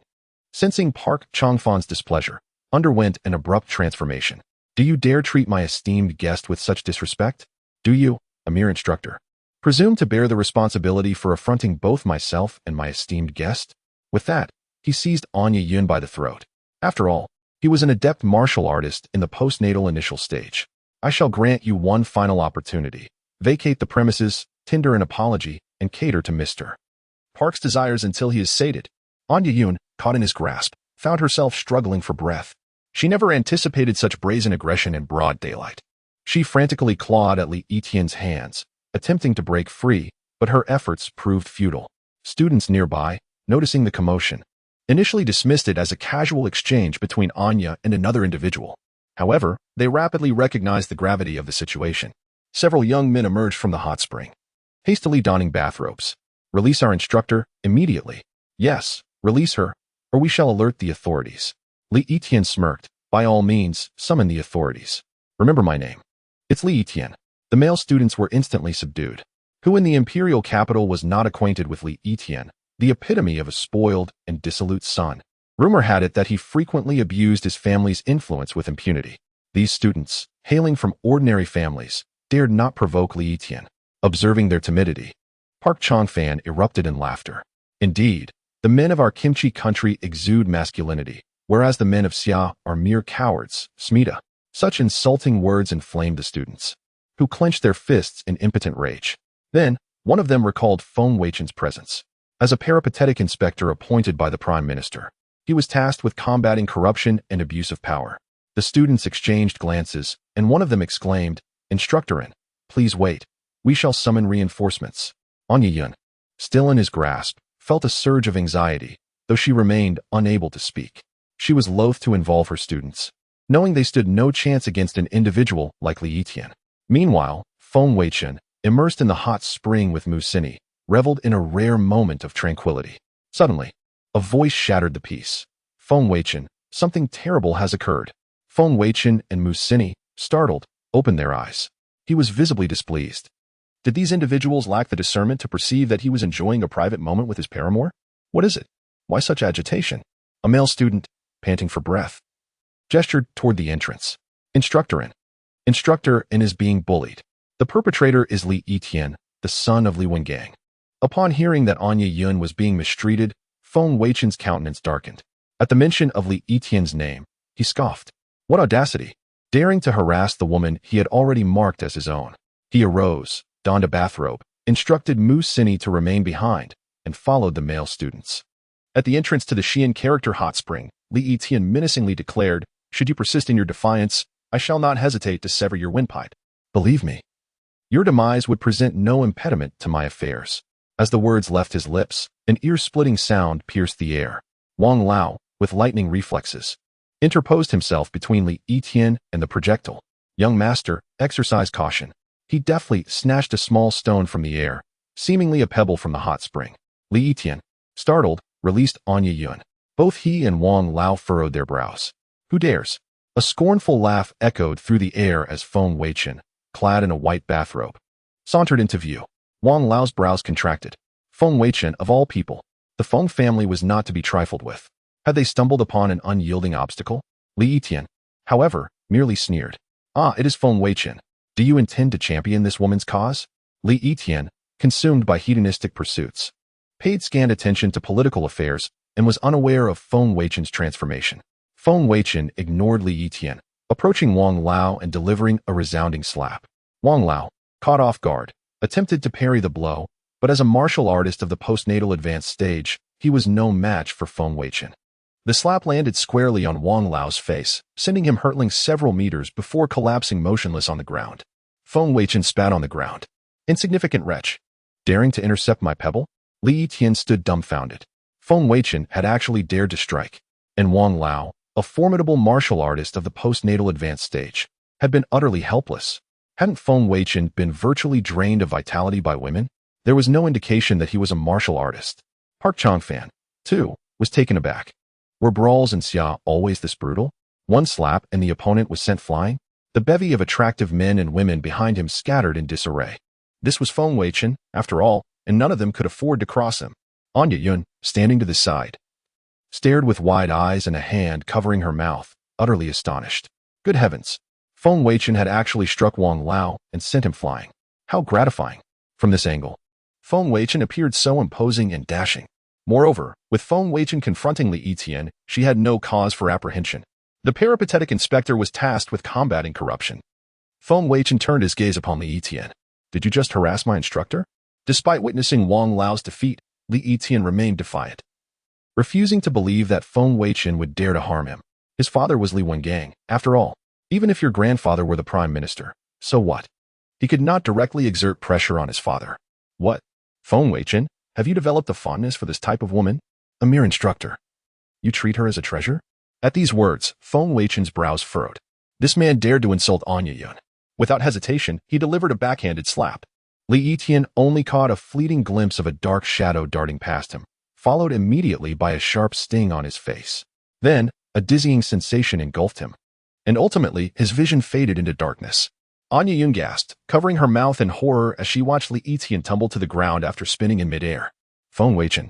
sensing Park Changfan's displeasure, underwent an abrupt transformation. Do you dare treat my esteemed guest with such disrespect? Do you, a mere instructor, presume to bear the responsibility for affronting both myself and my esteemed guest? With that, he seized Anya Yun by the throat. After all, he was an adept martial artist in the postnatal initial stage. I shall grant you one final opportunity. Vacate the premises, tender an apology, and cater to Mr. Park's desires until he is sated. Anya Yun, caught in his grasp, found herself struggling for breath. She never anticipated such brazen aggression in broad daylight. She frantically clawed at Li Yiqian's hands, attempting to break free, but her efforts proved futile. Students nearby, noticing the commotion, initially dismissed it as a casual exchange between Anya and another individual. However, they rapidly recognized the gravity of the situation. Several young men emerged from the hot spring, hastily donning bathrobes. Release our instructor, immediately. Yes, release her, or we shall alert the authorities. Li Yiqian smirked. By all means, summon the authorities. Remember my name. It's Li Yiqian. The male students were instantly subdued. Who in the imperial capital was not acquainted with Li Yiqian, the epitome of a spoiled and dissolute son? Rumor had it that he frequently abused his family's influence with impunity. These students, hailing from ordinary families, dared not provoke Li Yiqian. Observing their timidity, Park Chan-fan erupted in laughter. Indeed, the men of our kimchi country exude masculinity, whereas the men of Xia are mere cowards, Smita. Such insulting words inflamed the students, who clenched their fists in impotent rage. Then, one of them recalled Feng Weichen's presence. As a peripatetic inspector appointed by the Prime Minister, he was tasked with combating corruption and abuse of power. The students exchanged glances, and one of them exclaimed, "Instructorin, please wait. We shall summon reinforcements." Anya Yun, still in his grasp, felt a surge of anxiety, though she remained unable to speak. She was loath to involve her students, knowing they stood no chance against an individual like Li Yitian. Meanwhile, Feng Weichen, immersed in the hot spring with Mu Sini, reveled in a rare moment of tranquility. Suddenly, a voice shattered the peace. "Feng Weichen, something terrible has occurred." Feng Weichen and Mu Sini, startled, opened their eyes. He was visibly displeased. Did these individuals lack the discernment to perceive that he was enjoying a private moment with his paramour? What is it? Why such agitation? A male student, panting for breath, gestured toward the entrance. Instructor is being bullied. The perpetrator is Li Yitian, the son of Li Wengang. Upon hearing that Anya Yun was being mistreated, Feng Weichen's countenance darkened. At the mention of Li Yitian's name, he scoffed. What audacity! Daring to harass the woman he had already marked as his own. He arose, donned a bathrobe, instructed Mu Sini to remain behind, and followed the male students. At the entrance to the Xian character hot spring, Li Yitian menacingly declared, "Should you persist in your defiance, I shall not hesitate to sever your windpipe. Believe me, your demise would present no impediment to my affairs." As the words left his lips, an ear-splitting sound pierced the air. Wang Lao, with lightning reflexes, interposed himself between Li Yitian and the projectile. "Young master, exercise caution." He deftly snatched a small stone from the air, seemingly a pebble from the hot spring. Li Yitian, startled, released Anya Yun. Both he and Wang Lao furrowed their brows. "Who dares?" A scornful laugh echoed through the air as Feng Weichen, clad in a white bathrobe, sauntered into view. Wang Lao's brows contracted. Feng Weichen, of all people, the Feng family was not to be trifled with. Had they stumbled upon an unyielding obstacle? Li Yitian, however, merely sneered. "Ah, it is Feng Weichen. Do you intend to champion this woman's cause?" Li Yitian, consumed by hedonistic pursuits, paid scant attention to political affairs and was unaware of Feng Weichen's transformation. Feng Weichen ignored Li Yitian, approaching Wang Lao and delivering a resounding slap. Wang Lao, caught off guard, attempted to parry the blow, but as a martial artist of the postnatal advanced stage, he was no match for Feng Weichen. The slap landed squarely on Wang Lao's face, sending him hurtling several meters before collapsing motionless on the ground. Feng Weichen spat on the ground. "Insignificant wretch. Daring to intercept my pebble?" Li Yitian stood dumbfounded. Feng Weichen had actually dared to strike, and Wang Lao, a formidable martial artist of the postnatal advanced stage, had been utterly helpless. Hadn't Feng Weichen been virtually drained of vitality by women? There was no indication that he was a martial artist. Park Chan-fan, too, was taken aback. Were brawls in Xia always this brutal? One slap and the opponent was sent flying? The bevy of attractive men and women behind him scattered in disarray. This was Feng Weichen, after all, and none of them could afford to cross him. Anya Yun, standing to the side, stared with wide eyes and a hand covering her mouth, utterly astonished. Good heavens! Feng Weichen had actually struck Wang Lao and sent him flying. How gratifying! From this angle, Feng Weichen appeared so imposing and dashing. Moreover, with Feng Weichen confronting Li Yitian, she had no cause for apprehension. The peripatetic inspector was tasked with combating corruption. Feng Weichen turned his gaze upon Li Yitian. "Did you just harass my instructor?" Despite witnessing Wang Lao's defeat, Li Yitian remained defiant, refusing to believe that Feng Weichen would dare to harm him. His father was Li Wengang, after all. Even if your grandfather were the prime minister, so what? He could not directly exert pressure on his father. What? Feng Weichen, have you developed a fondness for this type of woman? A mere instructor. You treat her as a treasure? At these words, Feng Weichen's brows furrowed. This man dared to insult Anya Yun. Without hesitation, he delivered a backhanded slap. Li Yitian only caught a fleeting glimpse of a dark shadow darting past him, followed immediately by a sharp sting on his face. Then, a dizzying sensation engulfed him, and ultimately his vision faded into darkness. Anya Yun gasped, covering her mouth in horror as she watched Li Yitian tumble to the ground after spinning in midair. "Feng Weichen,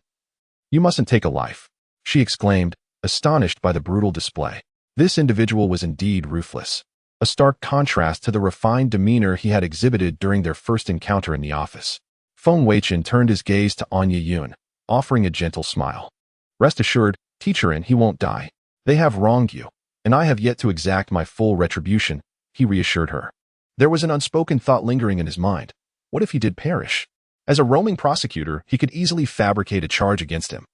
you mustn't take a life," she exclaimed, astonished by the brutal display. This individual was indeed ruthless. a stark contrast to the refined demeanor he had exhibited during their first encounter in the office. Feng Weichen turned his gaze to Anya Yun, offering a gentle smile. Rest assured, teacher, he won't die. They have wronged you, and I have yet to exact my full retribution, he reassured her. There was an unspoken thought lingering in his mind. What if he did perish? As a roaming prosecutor, he could easily fabricate a charge against him,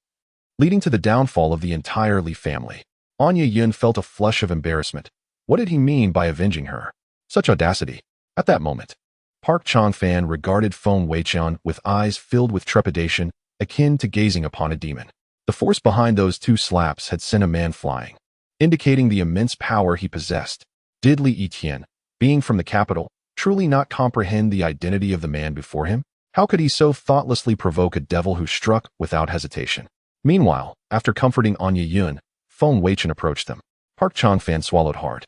leading to the downfall of the entire Li family. Anya Yun felt a flush of embarrassment. What did he mean by avenging her? Such audacity. At that moment, Park Changfan regarded Feng Weichen with eyes filled with trepidation, akin to gazing upon a demon. The force behind those two slaps had sent a man flying, indicating the immense power he possessed. Did Li Yiqian, being from the capital, truly not comprehend the identity of the man before him? How could he so thoughtlessly provoke a devil who struck without hesitation? Meanwhile, after comforting Anya Yun, Feng Weichen approached them. Park Changfan swallowed hard,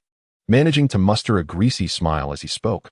managing to muster a greasy smile as he spoke.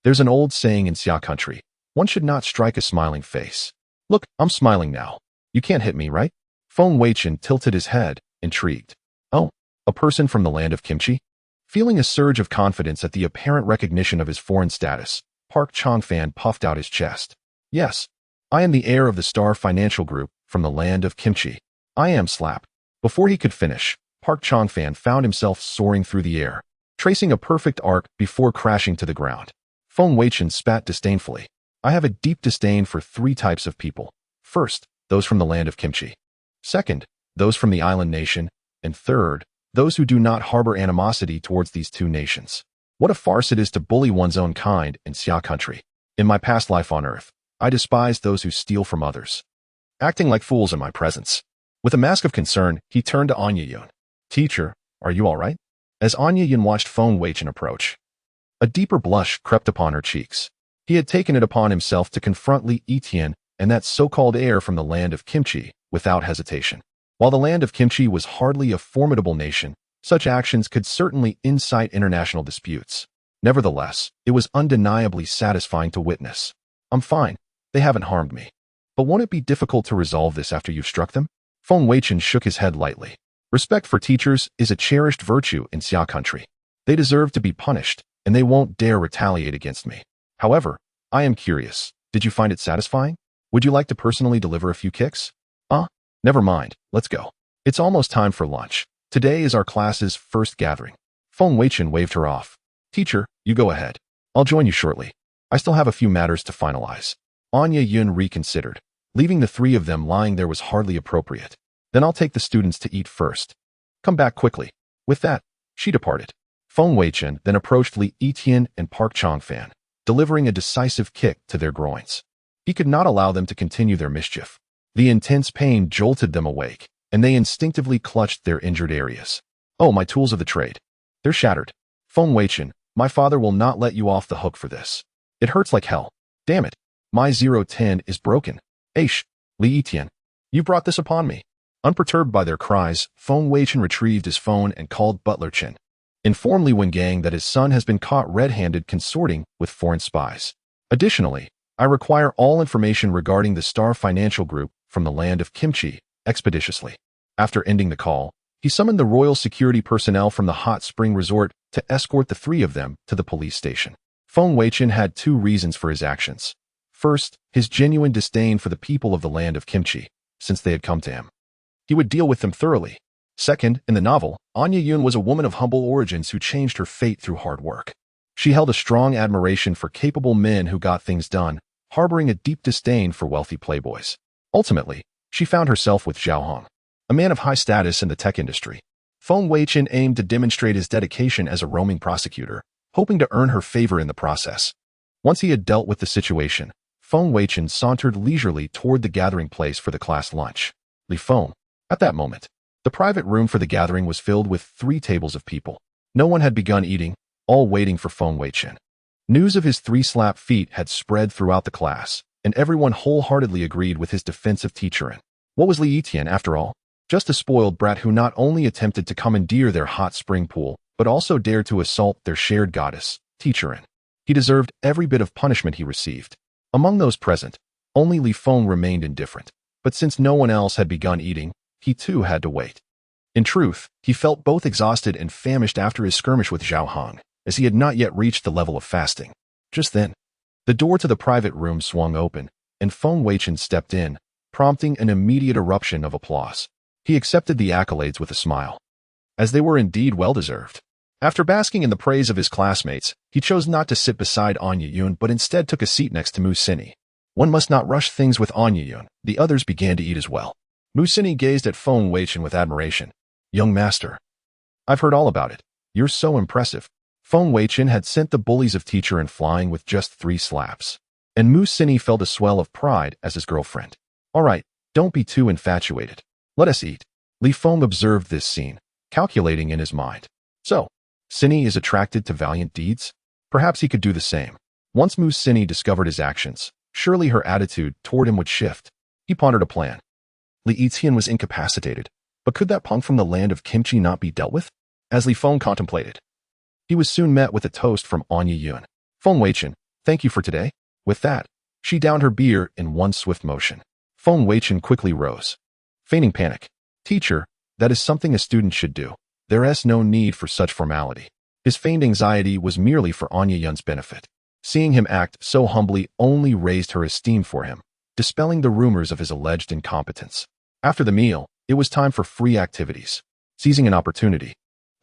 There's an old saying in Xia country, one should not strike a smiling face. Look, I'm smiling now. You can't hit me, right? Feng Weichen tilted his head, intrigued. Oh, a person from the land of kimchi? Feeling a surge of confidence at the apparent recognition of his foreign status, Park Changfan puffed out his chest. Yes, I am the heir of the Star Financial Group from the land of kimchi. I am Slap. Before he could finish, Park Changfan found himself soaring through the air, tracing a perfect arc before crashing to the ground. Feng Weichen spat disdainfully. I have a deep disdain for three types of people. First, those from the land of kimchi. Second, those from the island nation. And third, those who do not harbor animosity towards these two nations. What a farce it is to bully one's own kind in Xia country. In my past life on Earth, I despised those who steal from others, acting like fools in my presence. With a mask of concern, he turned to Anya Yun. Teacher, are you all right? As Anya Yun watched Feng Weichen approach, a deeper blush crept upon her cheeks. He had taken it upon himself to confront Li Yiqian and that so-called heir from the land of kimchi without hesitation. While the land of kimchi was hardly a formidable nation, such actions could certainly incite international disputes. Nevertheless, it was undeniably satisfying to witness. I'm fine. They haven't harmed me. But won't it be difficult to resolve this after you've struck them? Feng Weichen shook his head lightly. Respect for teachers is a cherished virtue in Xia country. They deserve to be punished, and they won't dare retaliate against me. However, I am curious. Did you find it satisfying? Would you like to personally deliver a few kicks? Never mind. Let's go. It's almost time for lunch. Today is our class's first gathering. Feng Weichen waved her off. Teacher, you go ahead. I'll join you shortly. I still have a few matters to finalize. Anya Yun reconsidered. Leaving the three of them lying there was hardly appropriate. Then I'll take the students to eat first. Come back quickly. With that, she departed. Feng Weichen then approached Li Yiqian and Park Changfan, delivering a decisive kick to their groins. He could not allow them to continue their mischief. The intense pain jolted them awake, and they instinctively clutched their injured areas. Oh, my tools of the trade. They're shattered. Feng Weichen, my father will not let you off the hook for this. It hurts like hell. Damn it. My 010 is broken. Aish, Li Yiqian, you brought this upon me. Unperturbed by their cries, Feng Weichen retrieved his phone and called Butler Chen. Inform Li Wengang that his son has been caught red-handed consorting with foreign spies. Additionally, I require all information regarding the Star Financial Group from the land of kimchi, expeditiously. After ending the call, he summoned the royal security personnel from the hot spring resort to escort the three of them to the police station. Feng Weichen had two reasons for his actions. First, his genuine disdain for the people of the land of kimchi, since they had come to him. He would deal with them thoroughly. Second, in the novel, Anya Yun was a woman of humble origins who changed her fate through hard work. She held a strong admiration for capable men who got things done, harboring a deep disdain for wealthy playboys. Ultimately, she found herself with Zhao Hong, a man of high status in the tech industry. Feng Weichen aimed to demonstrate his dedication as a roaming prosecutor, hoping to earn her favor in the process. Once he had dealt with the situation, Feng Weichen sauntered leisurely toward the gathering place for the class lunch. Li Feng. At that moment, the private room for the gathering was filled with 3 tables of people. No one had begun eating, all waiting for Feng Weichen. News of his 3 slap feet had spread throughout the class, and everyone wholeheartedly agreed with his defense of teacher. What was Li Yiqian, after all? Just a spoiled brat who not only attempted to commandeer their hot spring pool, but also dared to assault their shared goddess, teacher. He deserved every bit of punishment he received. Among those present, only Li Feng remained indifferent, but since no one else had begun eating, he too had to wait. In truth, he felt both exhausted and famished after his skirmish with Zhao Hong. as he had not yet reached the level of fasting. Just then, the door to the private room swung open, and Feng Weichen stepped in, prompting an immediate eruption of applause. He accepted the accolades with a smile, as they were indeed well-deserved. After basking in the praise of his classmates, he chose not to sit beside Anya Yun but instead took a seat next to Mu Sini. One must not rush things with Anya Yun. The others began to eat as well. Mu Sini gazed at Feng Weichen with admiration. "Young master, I've heard all about it. You're so impressive." Feng Weichen had sent the bullies of teacher in flying with just 3 slaps. And Mu Sini felt a swell of pride as his girlfriend. "All right, don't be too infatuated. Let us eat." Li Feng observed this scene, calculating in his mind. So, Sini is attracted to valiant deeds? Perhaps he could do the same. Once Mu Sini discovered his actions, surely her attitude toward him would shift. He pondered a plan. Li Yixian was incapacitated, but could that punk from the land of kimchi not be dealt with? As Li Feng contemplated, he was soon met with a toast from Anya Yun. "Feng Weichen, thank you for today." With that, she downed her beer in one swift motion. Feng Weichen quickly rose, feigning panic. "Teacher, that is something a student should do. There is no need for such formality." His feigned anxiety was merely for Anya Yun's benefit. Seeing him act so humbly only raised her esteem for him, dispelling the rumors of his alleged incompetence. After the meal, it was time for free activities. Seizing an opportunity,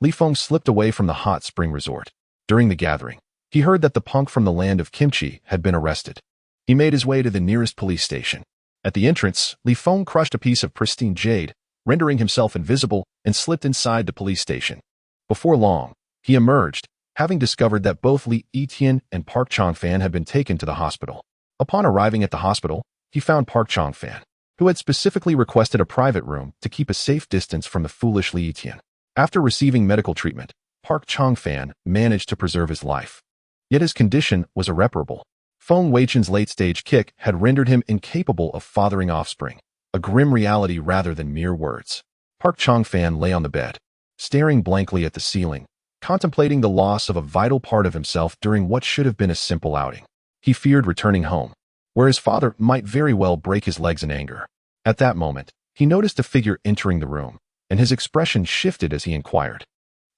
Li Feng slipped away from the hot spring resort. During the gathering, he heard that the punk from the land of kimchi had been arrested. He made his way to the nearest police station. At the entrance, Li Feng crushed a piece of pristine jade, rendering himself invisible, and slipped inside the police station. Before long, he emerged, having discovered that both Li Yixian and Park Changfan had been taken to the hospital. Upon arriving at the hospital, he found Park Changfan, who had specifically requested a private room to keep a safe distance from the foolish Li Yixian. After receiving medical treatment, Park Changfan managed to preserve his life. Yet his condition was irreparable. Feng Weichen's late-stage kick had rendered him incapable of fathering offspring, a grim reality rather than mere words. Park Changfan lay on the bed, staring blankly at the ceiling, contemplating the loss of a vital part of himself during what should have been a simple outing. He feared returning home, where his father might very well break his legs in anger. At that moment, he noticed a figure entering the room, and his expression shifted as he inquired,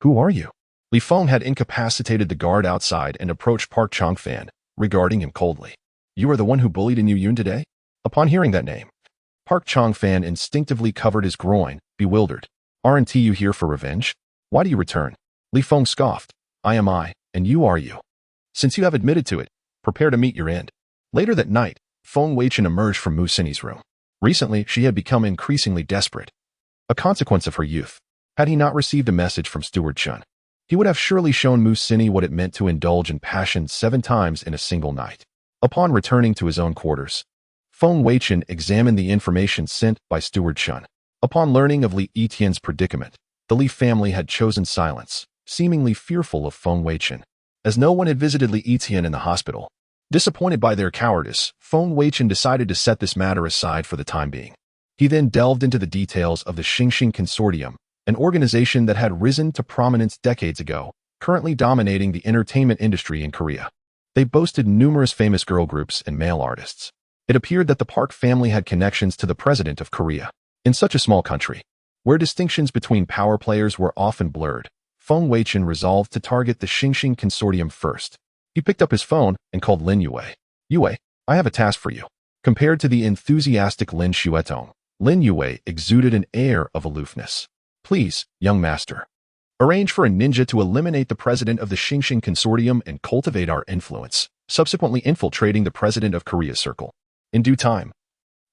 "Who are you?" Li Feng had incapacitated the guard outside and approached Park Changfan, regarding him coldly. "You are the one who bullied Inu Yun today?" Upon hearing that name, Park Changfan instinctively covered his groin, bewildered. "Aren't you here for revenge? Why do you return?" Li Feng scoffed. "I am I, and you are you. Since you have admitted to it, prepare to meet your end." Later that night, Feng Weichen emerged from Mu Sini's room. Recently, she had become increasingly desperate, a consequence of her youth. Had he not received a message from Steward Chun, he would have surely shown Mu Sini what it meant to indulge in passion 7 times in a single night. Upon returning to his own quarters, Feng Weichen examined the information sent by Steward Chun. Upon learning of Li Yixian's predicament, the Li family had chosen silence, seemingly fearful of Feng Weichen, as no one had visited Li Yixian in the hospital. Disappointed by their cowardice, Feng Weichen decided to set this matter aside for the time being. He then delved into the details of the Xingxing Consortium, an organization that had risen to prominence decades ago, currently dominating the entertainment industry in Korea. They boasted numerous famous girl groups and male artists. It appeared that the Park family had connections to the president of Korea. In such a small country, where distinctions between power players were often blurred, Feng Weichen resolved to target the Xingxing Consortium first. He picked up his phone and called Lin Yue. "Yue, I have a task for you." Compared to the enthusiastic Lin Xuetong, Lin Yue exuded an air of aloofness. "Please, young master, arrange for a ninja to eliminate the president of the Xingxing Consortium and cultivate our influence, subsequently infiltrating the president of Korea's circle. In due time,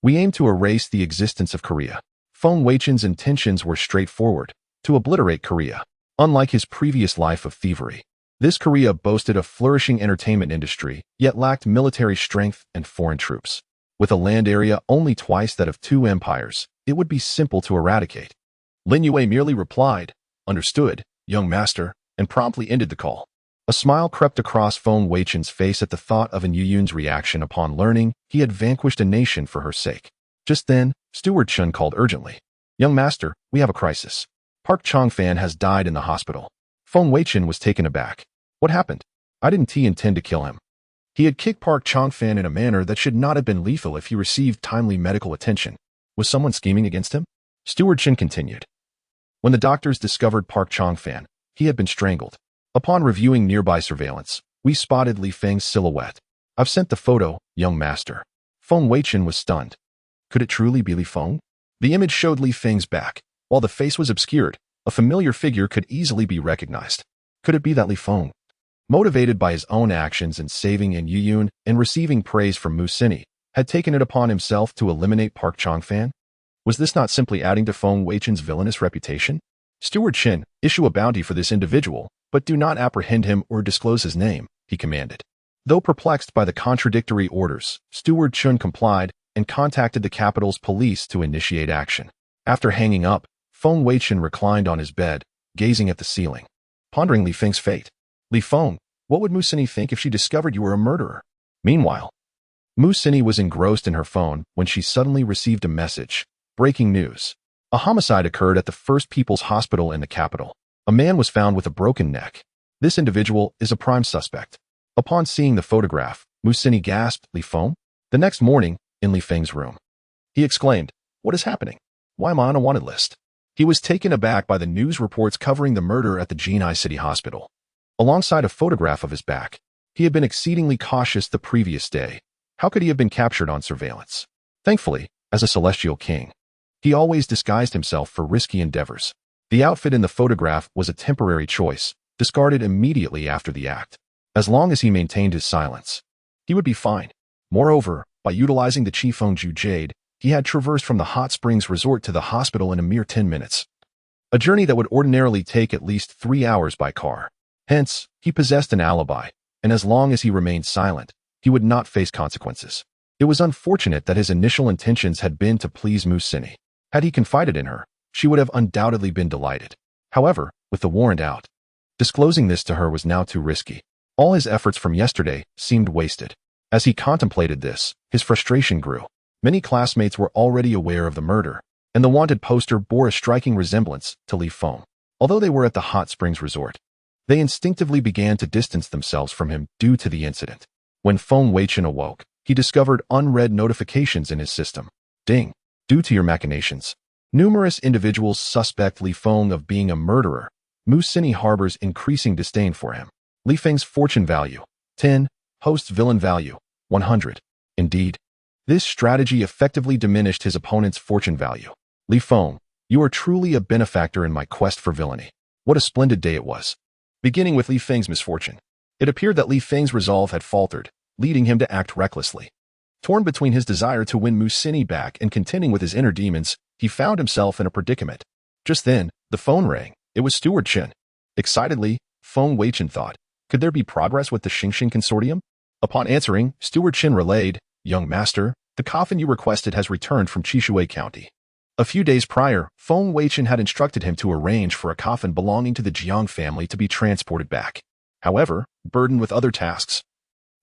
we aim to erase the existence of Korea." Feng Weichen's intentions were straightforward, to obliterate Korea. Unlike his previous life of thievery, this Korea boasted a flourishing entertainment industry, yet lacked military strength and foreign troops. With a land area only twice that of 2 empires, it would be simple to eradicate. Lin Yue merely replied, "Understood, young master," and promptly ended the call. A smile crept across Feng Weichen's face at the thought of Yin Yun's reaction upon learning he had vanquished a nation for her sake. Just then, Steward Chun called urgently. "Young master, we have a crisis. Park Changfan has died in the hospital." Feng Weichen was taken aback. "What happened? I didn't intend to kill him." He had kicked Park Changfan in a manner that should not have been lethal if he received timely medical attention. Was someone scheming against him? Steward Chun continued. "When the doctors discovered Park Changfan, he had been strangled. Upon reviewing nearby surveillance, we spotted Li Feng's silhouette. I've sent the photo, young master. Feng Weichen was stunned. Could it truly be Li Feng? The image showed Li Feng's back. While the face was obscured, a familiar figure could easily be recognized. Could it be that Li Feng, motivated by his own actions in saving An Yuyun and receiving praise from Mu Sini, had taken it upon himself to eliminate Park Chongfan? Was this not simply adding to Feng Weichen's villainous reputation? Steward Qin, issue a bounty for this individual, but do not apprehend him or disclose his name, he commanded. Though perplexed by the contradictory orders, Steward Qin complied and contacted the capital's police to initiate action. After hanging up, Feng Weichen reclined on his bed, gazing at the ceiling, pondering Li Feng's fate. Li Feng, what would Mu Sini think if she discovered you were a murderer? Meanwhile, Mu Sini was engrossed in her phone when she suddenly received a message. Breaking news. A homicide occurred at the First People's Hospital in the capital. A man was found with a broken neck. This individual is a prime suspect. Upon seeing the photograph, Mu Sini gasped, Li Feng? The next morning, in Li Feng's room, he exclaimed, what is happening? Why am I on a wanted list? He was taken aback by the news reports covering the murder at the Jinai City Hospital. Alongside a photograph of his back, he had been exceedingly cautious the previous day. How could he have been captured on surveillance? Thankfully, as a celestial king, he always disguised himself for risky endeavors. The outfit in the photograph was a temporary choice, discarded immediately after the act. As long as he maintained his silence, he would be fine. Moreover, by utilizing the Qifengju Jade, he had traversed from the hot springs resort to the hospital in a mere 10 minutes. A journey that would ordinarily take at least 3 hours by car. Hence, he possessed an alibi, and as long as he remained silent, he would not face consequences. It was unfortunate that his initial intentions had been to please Mu Sini. Had he confided in her, she would have undoubtedly been delighted. However, with the warrant out, disclosing this to her was now too risky. All his efforts from yesterday seemed wasted. As he contemplated this, his frustration grew. Many classmates were already aware of the murder, and the wanted poster bore a striking resemblance to Li Feng. Although they were at the hot springs resort, they instinctively began to distance themselves from him due to the incident. When Feng Weichen awoke, he discovered unread notifications in his system. Ding. Due to your machinations, numerous individuals suspect Li Feng of being a murderer. Mu Sini harbors increasing disdain for him. Li Feng's fortune value, 10. Host's villain value, 100. Indeed, this strategy effectively diminished his opponent's fortune value. Li Feng, you are truly a benefactor in my quest for villainy. What a splendid day it was. Beginning with Li Feng's misfortune, it appeared that Li Feng's resolve had faltered, leading him to act recklessly. Torn between his desire to win Mu Sini back and contending with his inner demons, he found himself in a predicament. Just then, the phone rang. It was Steward Qin. Excitedly, Feng Weichen thought, could there be progress with the Xingxin Consortium? Upon answering, Steward Qin relayed, young master, the coffin you requested has returned from Chishui County. A few days prior, Feng Weichen had instructed him to arrange for a coffin belonging to the Jiang family to be transported back. However, burdened with other tasks,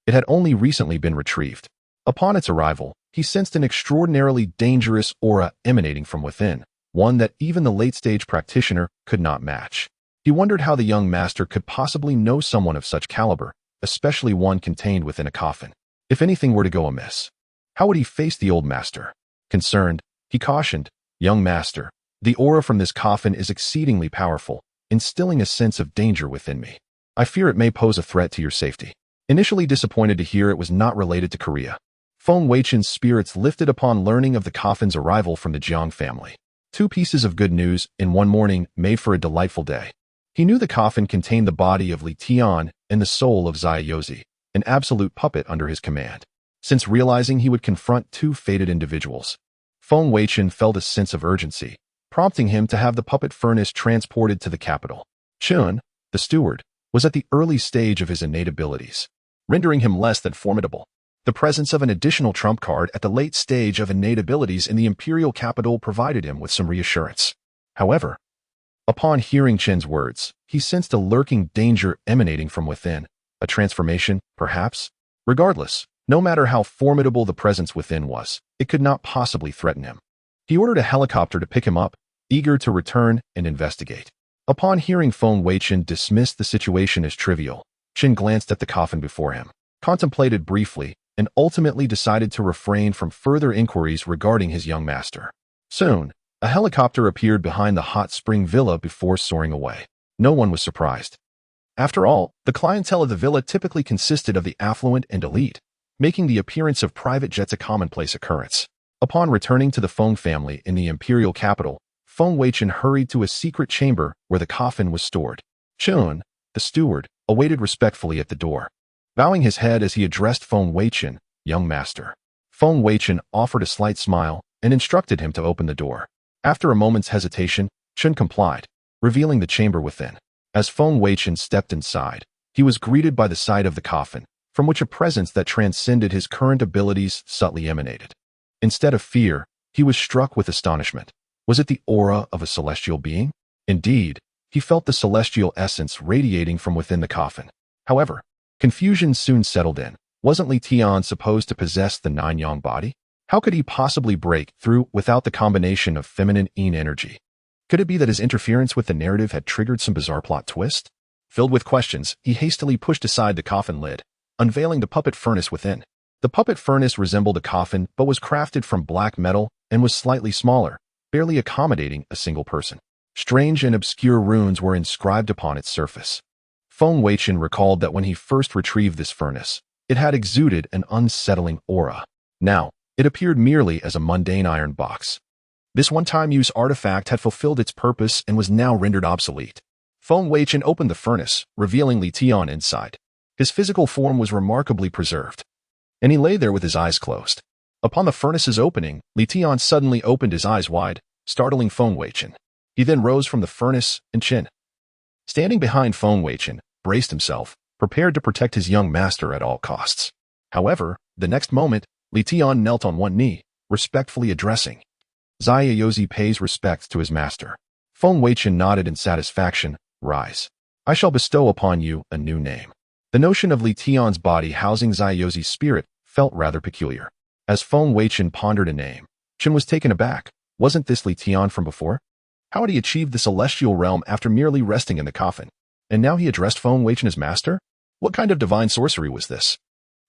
it had only recently been retrieved. Upon its arrival, he sensed an extraordinarily dangerous aura emanating from within, one that even the late-stage practitioner could not match. He wondered how the young master could possibly know someone of such caliber, especially one contained within a coffin. If anything were to go amiss, how would he face the old master? Concerned, he cautioned, young master, the aura from this coffin is exceedingly powerful, instilling a sense of danger within me. I fear it may pose a threat to your safety. Initially disappointed to hear it was not related to Korea, Feng Weichen's spirits lifted upon learning of the coffin's arrival from the Jiang family. 2 pieces of good news in one morning made for a delightful day. He knew the coffin contained the body of Li Tian and the soul of Xia Yozi, an absolute puppet under his command. Since realizing he would confront 2 fated individuals, Feng Weichen felt a sense of urgency, prompting him to have the puppet furnace transported to the capital. Chun, the steward, was at the early stage of his innate abilities, rendering him less than formidable. The presence of an additional trump card at the late stage of innate abilities in the imperial capital provided him with some reassurance. However, upon hearing Chen's words, he sensed a lurking danger emanating from within. A transformation, perhaps? Regardless, no matter how formidable the presence within was, it could not possibly threaten him. He ordered a helicopter to pick him up, eager to return and investigate. Upon hearing Feng Weichen dismiss the situation as trivial, Chen glanced at the coffin before him, contemplated briefly, and ultimately decided to refrain from further inquiries regarding his young master. Soon, a helicopter appeared behind the hot spring villa before soaring away. No one was surprised. After all, the clientele of the villa typically consisted of the affluent and elite, making the appearance of private jets a commonplace occurrence. Upon returning to the Feng family in the imperial capital, Feng Weichen hurried to a secret chamber where the coffin was stored. Chun, the steward, awaited respectfully at the door. Bowing his head as he addressed Feng Weichen, young master. Feng Weichen offered a slight smile and instructed him to open the door. After a moment's hesitation, Chun complied, revealing the chamber within. As Feng Weichen stepped inside, he was greeted by the sight of the coffin, from which a presence that transcended his current abilities subtly emanated. Instead of fear, he was struck with astonishment. Was it the aura of a celestial being? Indeed, he felt the celestial essence radiating from within the coffin. However, confusion soon settled in. Wasn't Li Tian supposed to possess the Yin-Yang body? How could he possibly break through without the combination of feminine Yin energy? Could it be that his interference with the narrative had triggered some bizarre plot twist? Filled with questions, he hastily pushed aside the coffin lid, unveiling the puppet furnace within. The puppet furnace resembled a coffin but was crafted from black metal and was slightly smaller, barely accommodating a single person. Strange and obscure runes were inscribed upon its surface. Feng Weichen recalled that when he first retrieved this furnace, it had exuded an unsettling aura. Now, it appeared merely as a mundane iron box. This one-time use artifact had fulfilled its purpose and was now rendered obsolete. Feng Weichen opened the furnace, revealing Li Tian inside. His physical form was remarkably preserved, and he lay there with his eyes closed. Upon the furnace's opening, Li Tian suddenly opened his eyes wide, startling Feng Weichen. He then rose from the furnace and Qin, standing behind Feng Weichen, braced himself, prepared to protect his young master at all costs. However, the next moment, Li Tian knelt on one knee, respectfully addressing. Zaiyozi pays respect to his master. Feng Weichen nodded in satisfaction. Rise. I shall bestow upon you a new name. The notion of Li Tian's body housing Zaiyozi's spirit felt rather peculiar. As Feng Weichen pondered a name, Qin was taken aback. Wasn't this Li Tian from before? How had he achieved the celestial realm after merely resting in the coffin? And now he addressed Feng Weichen as master? What kind of divine sorcery was this?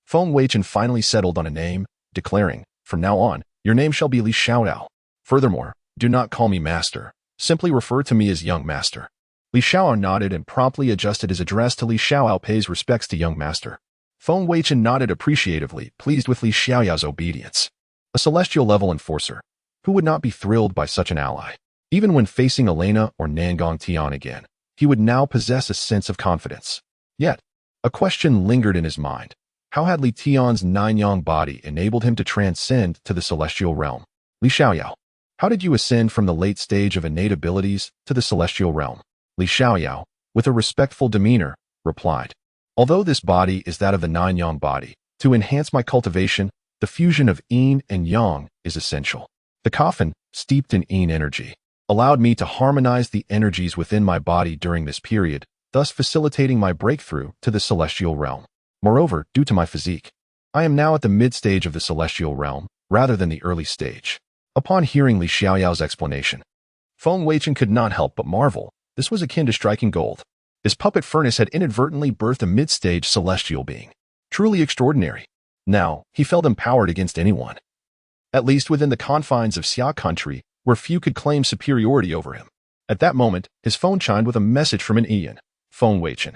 Feng Weichen finally settled on a name, declaring, from now on, your name shall be Li Xiaoyao. Furthermore, do not call me master. Simply refer to me as young master. Li Xiaoyao nodded and promptly adjusted his address to Li Xiaoyao pays respects to young master. Feng Weichen nodded appreciatively, pleased with Li Xiaoyao's obedience. A celestial level enforcer. Who would not be thrilled by such an ally? Even when facing Elena or Nangong Tian again, he would now possess a sense of confidence. Yet, a question lingered in his mind. How had Li Tian's Yin-Yang body enabled him to transcend to the celestial realm? Li Xiaoyao, how did you ascend from the late stage of innate abilities to the celestial realm? Li Xiaoyao, with a respectful demeanor, replied, although this body is that of the Yin-Yang body, to enhance my cultivation, the fusion of Yin and Yang is essential. The coffin, steeped in Yin energy, allowed me to harmonize the energies within my body during this period, thus facilitating my breakthrough to the celestial realm. Moreover, due to my physique, I am now at the mid-stage of the celestial realm, rather than the early stage. Upon hearing Li Xiaoyao's explanation, Feng Weichen could not help but marvel. This was akin to striking gold. His puppet furnace had inadvertently birthed a mid-stage celestial being. Truly extraordinary. Now, he felt empowered against anyone. At least within the confines of Xia country, where few could claim superiority over him. At that moment, his phone chimed with a message from an Ian. Feng Weichen.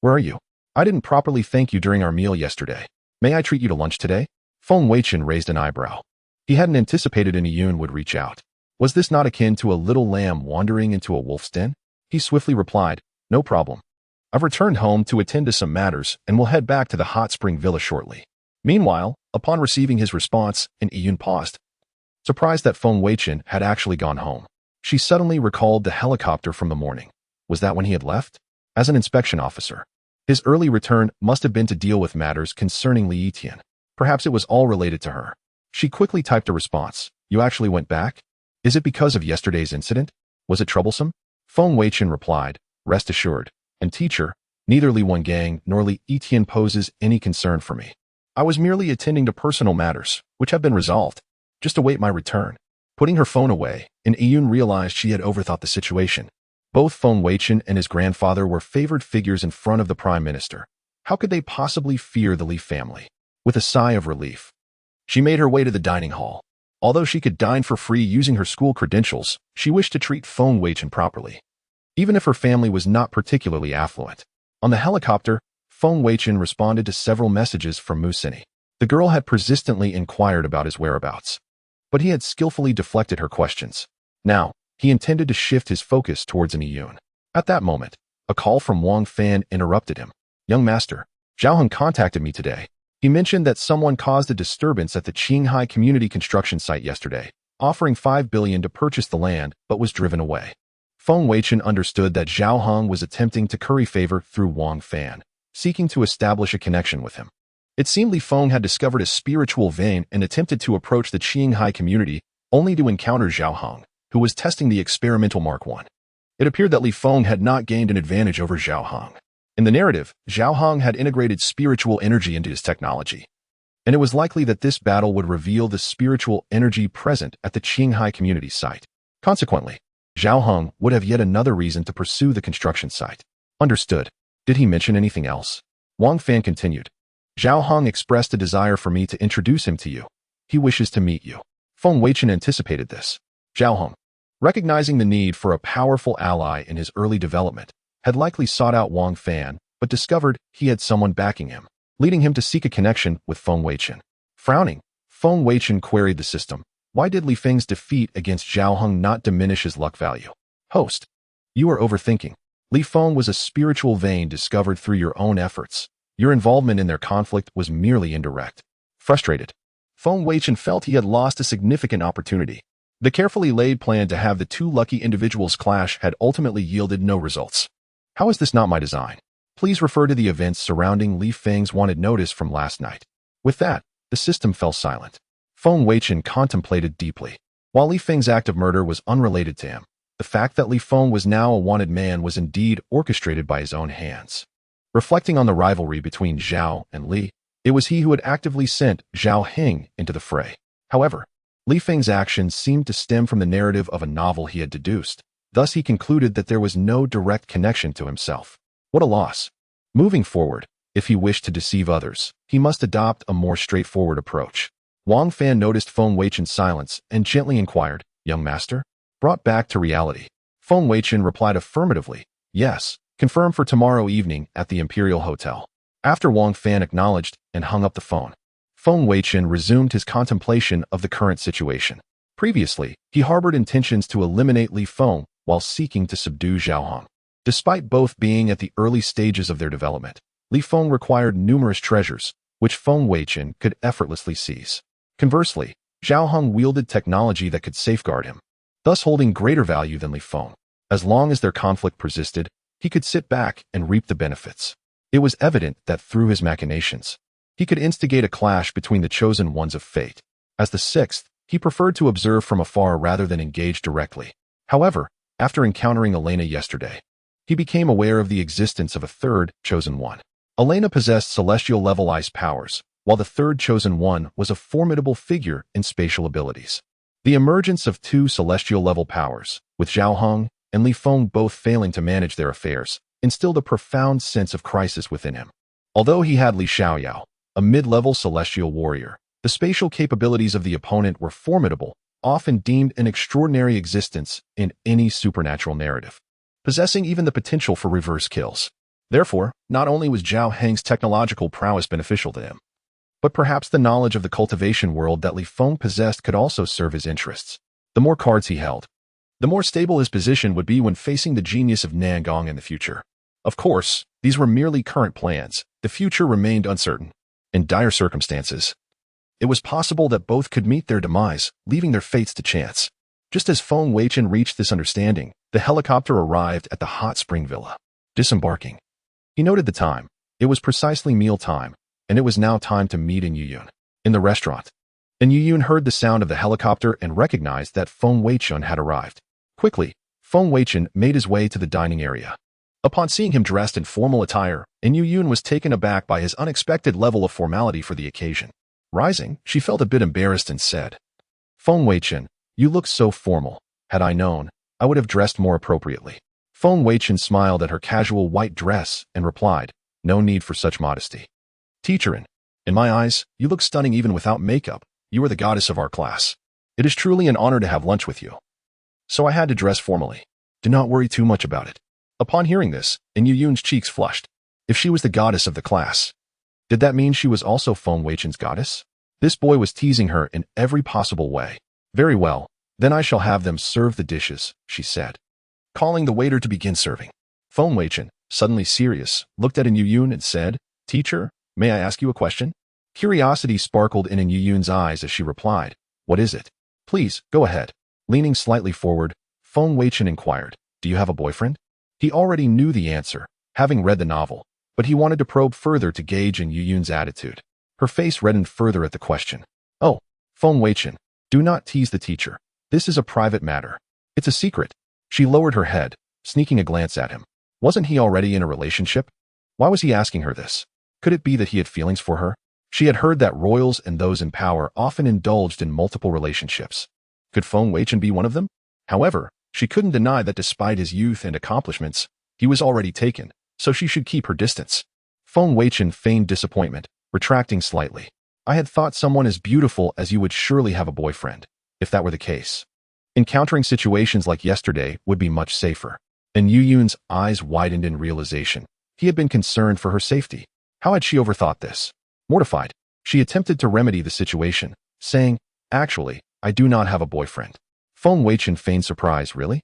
Where are you? I didn't properly thank you during our meal yesterday. May I treat you to lunch today? Feng Weichen raised an eyebrow. He hadn't anticipated an Iyun would reach out. Was this not akin to a little lamb wandering into a wolf's den? He swiftly replied, no problem. I've returned home to attend to some matters and will head back to the hot spring villa shortly. Meanwhile, upon receiving his response, an Iyun paused. Surprised that Feng Weichen had actually gone home, she suddenly recalled the helicopter from the morning. Was that when he had left? As an inspection officer, his early return must have been to deal with matters concerning Li Yitian. Perhaps it was all related to her. She quickly typed a response. You actually went back? Is it because of yesterday's incident? Was it troublesome? Feng Weichen replied, rest assured, and teacher, neither Li Wengang nor Li Yitian poses any concern for me. I was merely attending to personal matters, which have been resolved. Just await my return. Putting her phone away, and Iyun realized she had overthought the situation. Both Feng Weichen and his grandfather were favored figures in front of the prime minister. How could they possibly fear the Li family? With a sigh of relief, she made her way to the dining hall. Although she could dine for free using her school credentials, she wished to treat Feng Weichen properly. Even if her family was not particularly affluent, On the helicopter, Feng Weichen responded to several messages from Mu Sini. The girl had persistently inquired about his whereabouts, but he had skillfully deflected her questions. Now, he intended to shift his focus towards an Yun. At that moment, a call from Wang Fan interrupted him. Young master, Zhao Heng contacted me today. He mentioned that someone caused a disturbance at the Qinghai community construction site yesterday, offering 5 billion to purchase the land, but was driven away. Feng Weichen understood that Zhao Heng was attempting to curry favor through Wang Fan, seeking to establish a connection with him. It seemed Li Feng had discovered a spiritual vein and attempted to approach the Qinghai community only to encounter Zhao Heng, who was testing the experimental Mark I. It appeared that Li Feng had not gained an advantage over Zhao Heng. In the narrative, Zhao Heng had integrated spiritual energy into his technology, and it was likely that this battle would reveal the spiritual energy present at the Qinghai community site. Consequently, Zhao Heng would have yet another reason to pursue the construction site. Understood. Did he mention anything else? Wang Fan continued. Zhao Heng expressed a desire for me to introduce him to you. He wishes to meet you. Feng Weichen anticipated this. Zhao Heng, recognizing the need for a powerful ally in his early development, had likely sought out Wang Fan, but discovered he had someone backing him, leading him to seek a connection with Feng Weichen. Frowning, Feng Weichen queried the system. Why did Li Feng's defeat against Zhao Heng not diminish his luck value? Host, you are overthinking. Li Feng was a spiritual vein discovered through your own efforts. Your involvement in their conflict was merely indirect. Frustrated, Feng Weichen felt he had lost a significant opportunity. The carefully laid plan to have the two lucky individuals clash had ultimately yielded no results. How is this not my design? Please refer to the events surrounding Li Feng's wanted notice from last night. With that, the system fell silent. Feng Weichen contemplated deeply. While Li Feng's act of murder was unrelated to him, the fact that Li Feng was now a wanted man was indeed orchestrated by his own hands. Reflecting on the rivalry between Zhao and Li, it was he who had actively sent Zhao Heng into the fray. However, Li Feng's actions seemed to stem from the narrative of a novel he had deduced. Thus, he concluded that there was no direct connection to himself. What a loss. Moving forward, if he wished to deceive others, he must adopt a more straightforward approach. Wang Fan noticed Feng Weichen's silence and gently inquired, Young master? Brought back to reality. Feng Weichen replied affirmatively, yes, confirmed for tomorrow evening at the Imperial Hotel. After Wang Fan acknowledged and hung up the phone, Feng Weichen resumed his contemplation of the current situation. Previously, he harbored intentions to eliminate Li Feng while seeking to subdue Zhao Heng. Despite both being at the early stages of their development, Li Feng required numerous treasures, which Feng Weichen could effortlessly seize. Conversely, Zhao Heng wielded technology that could safeguard him, thus holding greater value than Li Feng. As long as their conflict persisted, he could sit back and reap the benefits. It was evident that through his machinations, he could instigate a clash between the chosen ones of fate. As the sixth, he preferred to observe from afar rather than engage directly. However, after encountering Elena yesterday, he became aware of the existence of a third chosen one. Elena possessed celestial-level ice powers, while the third chosen one was a formidable figure in spatial abilities. The emergence of two celestial-level powers, with Zhao Heng and Li Feng both failing to manage their affairs, instilled a profound sense of crisis within him. Although he had Li Xiaoyao, a mid-level celestial warrior, the spatial capabilities of the opponent were formidable, often deemed an extraordinary existence in any supernatural narrative, possessing even the potential for reverse kills. Therefore, not only was Zhao Heng's technological prowess beneficial to him, but perhaps the knowledge of the cultivation world that Li Feng possessed could also serve his interests. The more cards he held, the more stable his position would be when facing the genius of Nangong in the future. Of course, these were merely current plans. The future remained uncertain. In dire circumstances, it was possible that both could meet their demise, leaving their fates to chance. Just as Feng Weichen reached this understanding, the helicopter arrived at the hot spring villa. Disembarking, he noted the time. It was precisely meal time, and it was now time to meet in Yuyun. In the restaurant, Yuyun heard the sound of the helicopter and recognized that Feng Weichen had arrived. Quickly, Feng Weichen made his way to the dining area. Upon seeing him dressed in formal attire, Yuyun was taken aback by his unexpected level of formality for the occasion. Rising, she felt a bit embarrassed and said, Feng Weichen, you look so formal. Had I known, I would have dressed more appropriately. Feng Weichen smiled at her casual white dress and replied, no need for such modesty. Teacher, in my eyes, you look stunning even without makeup. You are the goddess of our class. It is truly an honor to have lunch with you. So I had to dress formally. Do not worry too much about it. Upon hearing this, Yuyun's cheeks flushed. If she was the goddess of the class, did that mean she was also Feng Weichen's goddess? This boy was teasing her in every possible way. Very well, then I shall have them serve the dishes, she said, calling the waiter to begin serving. Feng Weichen, suddenly serious, looked at Yun and said, "Teacher, may I ask you a question?" Curiosity sparkled in Yun's eyes as she replied, "What is it?" "Please, go ahead." Leaning slightly forward, Feng Weichen inquired, "Do you have a boyfriend?" He already knew the answer, having read the novel, but he wanted to probe further to gauge Yun's attitude. Her face reddened further at the question. "Oh, Feng Weichen, do not tease the teacher. This is a private matter. It's a secret." She lowered her head, sneaking a glance at him. Wasn't he already in a relationship? Why was he asking her this? Could it be that he had feelings for her? She had heard that royals and those in power often indulged in multiple relationships. Could Feng Weichen be one of them? However, she couldn't deny that despite his youth and accomplishments, he was already taken, so she should keep her distance. Feng Weichen feigned disappointment, retracting slightly. "I had thought someone as beautiful as you would surely have a boyfriend, if that were the case. Encountering situations like yesterday would be much safer." And Yun's eyes widened in realization. He had been concerned for her safety. How had she overthought this? Mortified, she attempted to remedy the situation, saying, "Actually, I do not have a boyfriend." Feng Weichen feigned surprise. "Really?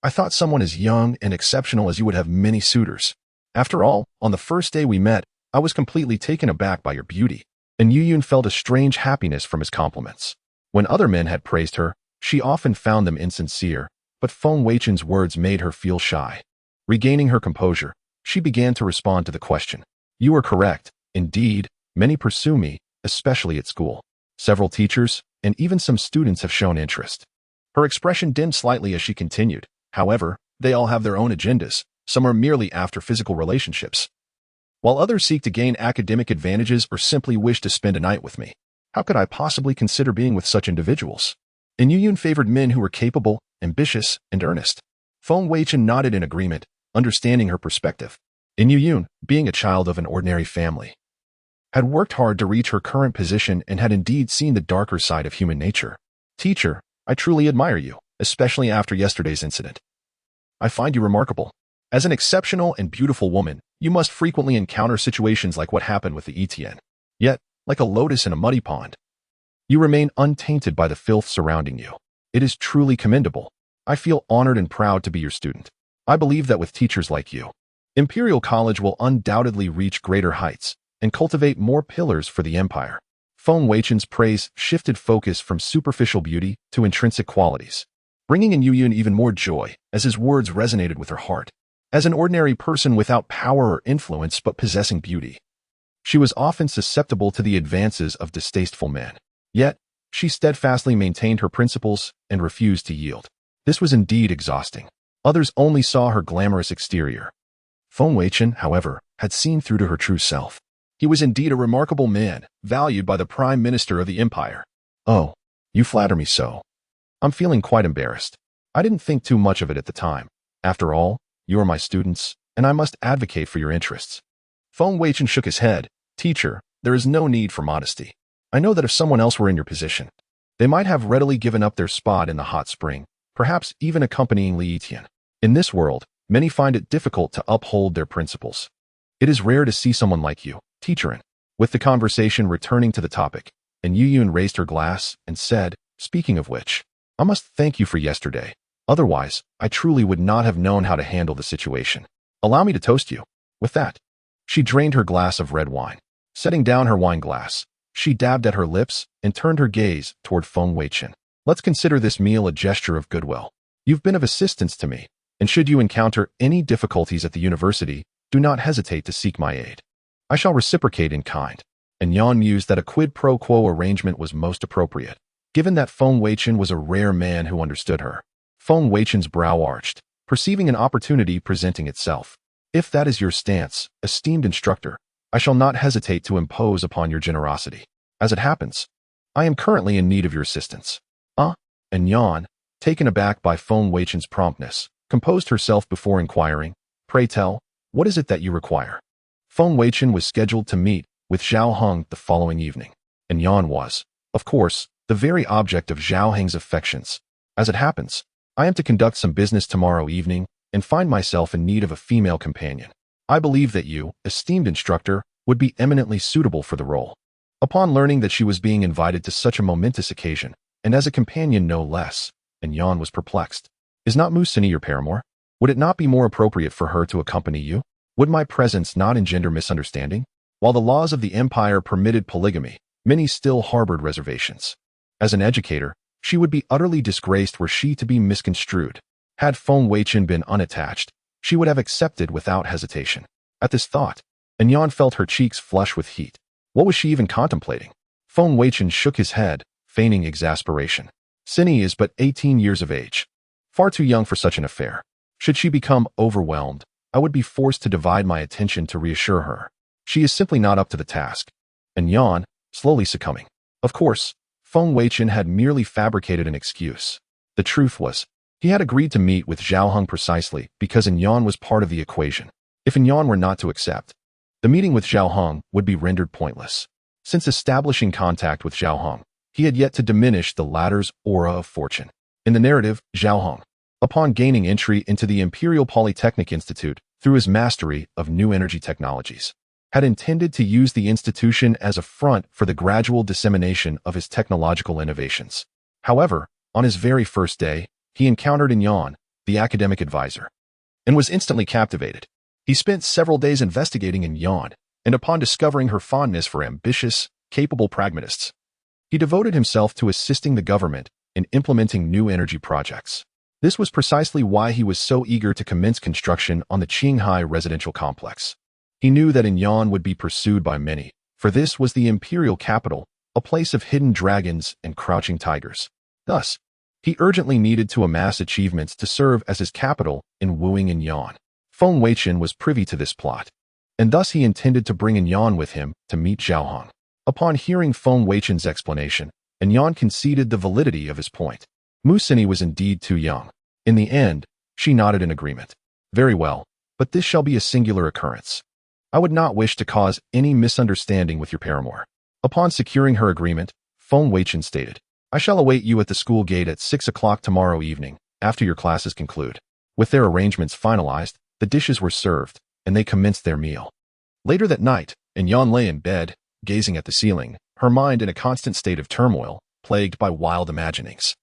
I thought someone as young and exceptional as you would have many suitors. After all, on the first day we met, I was completely taken aback by your beauty." And Yun felt a strange happiness from his compliments. When other men had praised her, she often found them insincere, but Feng Weichen's words made her feel shy. Regaining her composure, she began to respond to the question. "You are correct. Indeed, many pursue me, especially at school. Several teachers, and even some students have shown interest." Her expression dimmed slightly as she continued. "However, they all have their own agendas. Some are merely after physical relationships, while others seek to gain academic advantages or simply wish to spend a night with me. How could I possibly consider being with such individuals?" And Yun favored men who were capable, ambitious, and earnest. Feng Weichen nodded in agreement, understanding her perspective. And Yun, being a child of an ordinary family, had worked hard to reach her current position and had indeed seen the darker side of human nature. "Teacher, I truly admire you, especially after yesterday's incident. I find you remarkable. As an exceptional and beautiful woman, you must frequently encounter situations like what happened with the Etienne. Yet, like a lotus in a muddy pond, you remain untainted by the filth surrounding you. It is truly commendable. I feel honored and proud to be your student. I believe that with teachers like you, Imperial College will undoubtedly reach greater heights and cultivate more pillars for the empire." Feng Weichen's praise shifted focus from superficial beauty to intrinsic qualities, bringing in Yun even more joy as his words resonated with her heart. As an ordinary person without power or influence but possessing beauty, she was often susceptible to the advances of distasteful men. Yet, she steadfastly maintained her principles and refused to yield. This was indeed exhausting. Others only saw her glamorous exterior. Feng Weichen, however, had seen through to her true self. He was indeed a remarkable man, valued by the Prime Minister of the Empire. "Oh, you flatter me so. I'm feeling quite embarrassed. I didn't think too much of it at the time. After all, you are my students, and I must advocate for your interests." Feng Weichen shook his head. "Teacher, there is no need for modesty. I know that if someone else were in your position, they might have readily given up their spot in the hot spring, perhaps even accompanying Li Etienne. In this world, many find it difficult to uphold their principles. It is rare to see someone like you, teacher." With the conversation returning to the topic, and Yun raised her glass and said, "Speaking of which, I must thank you for yesterday. Otherwise, I truly would not have known how to handle the situation. Allow me to toast you." With that, she drained her glass of red wine. Setting down her wine glass, she dabbed at her lips and turned her gaze toward Feng Weichen. "Let's consider this meal a gesture of goodwill. You've been of assistance to me, and should you encounter any difficulties at the university, do not hesitate to seek my aid. I shall reciprocate in kind." And Yan mused that a quid pro quo arrangement was most appropriate, given that Feng Weichen was a rare man who understood her. Feng Weichen's brow arched, perceiving an opportunity presenting itself. "If that is your stance, esteemed instructor, I shall not hesitate to impose upon your generosity. As it happens, I am currently in need of your assistance." And Yan, taken aback by Feng Weichen's promptness, composed herself before inquiring, "Pray tell, what is it that you require?" Feng Weichen was scheduled to meet with Zhao Heng the following evening, and Yan was, of course, the very object of Zhao Heng's affections. "As it happens, I am to conduct some business tomorrow evening and find myself in need of a female companion. I believe that you, esteemed instructor, would be eminently suitable for the role. Upon learning that she was being invited to such a momentous occasion, and as a companion no less, and Yan was perplexed. Is not Musini your paramour? Would it not be more appropriate for her to accompany you? Would my presence not engender misunderstanding? While the laws of the empire permitted polygamy, many still harbored reservations. As an educator, she would be utterly disgraced were she to be misconstrued. Had Feng Weichen been unattached, she would have accepted without hesitation. At this thought, Yan felt her cheeks flush with heat. What was she even contemplating? Feng Weichen shook his head, feigning exasperation. Cindy is but 18 years of age. Far too young for such an affair. Should she become overwhelmed, I would be forced to divide my attention to reassure her. She is simply not up to the task. And Yan, slowly succumbing. Of course, Feng Weichen had merely fabricated an excuse. The truth was, he had agreed to meet with Zhao Heng precisely because Yan was part of the equation. If Yan were not to accept, the meeting with Zhao Heng would be rendered pointless. Since establishing contact with Zhao Heng, he had yet to diminish the latter's aura of fortune. In the narrative, Zhao Heng, upon gaining entry into the Imperial Polytechnic Institute through his mastery of new energy technologies, had intended to use the institution as a front for the gradual dissemination of his technological innovations. However, on his very first day, he encountered Yan, the academic advisor, and was instantly captivated. He spent several days investigating Yan, and upon discovering her fondness for ambitious, capable pragmatists, he devoted himself to assisting the government in implementing new energy projects. This was precisely why he was so eager to commence construction on the Qinghai residential complex. He knew that Yan would be pursued by many, for this was the imperial capital, a place of hidden dragons and crouching tigers. Thus, he urgently needed to amass achievements to serve as his capital in wooing Yan. Feng Weichen was privy to this plot, and thus he intended to bring Yan with him to meet Zhao Heng. Upon hearing Feng Weichen's explanation, Yan conceded the validity of his point. Musini was indeed too young. In the end, she nodded in agreement. Very well, but this shall be a singular occurrence. I would not wish to cause any misunderstanding with your paramour. Upon securing her agreement, Feng Weichen stated, I shall await you at the school gate at 6 o'clock tomorrow evening, after your classes conclude. With their arrangements finalized, the dishes were served, and they commenced their meal. Later that night, Yan lay in bed, gazing at the ceiling, her mind in a constant state of turmoil, plagued by wild imaginings.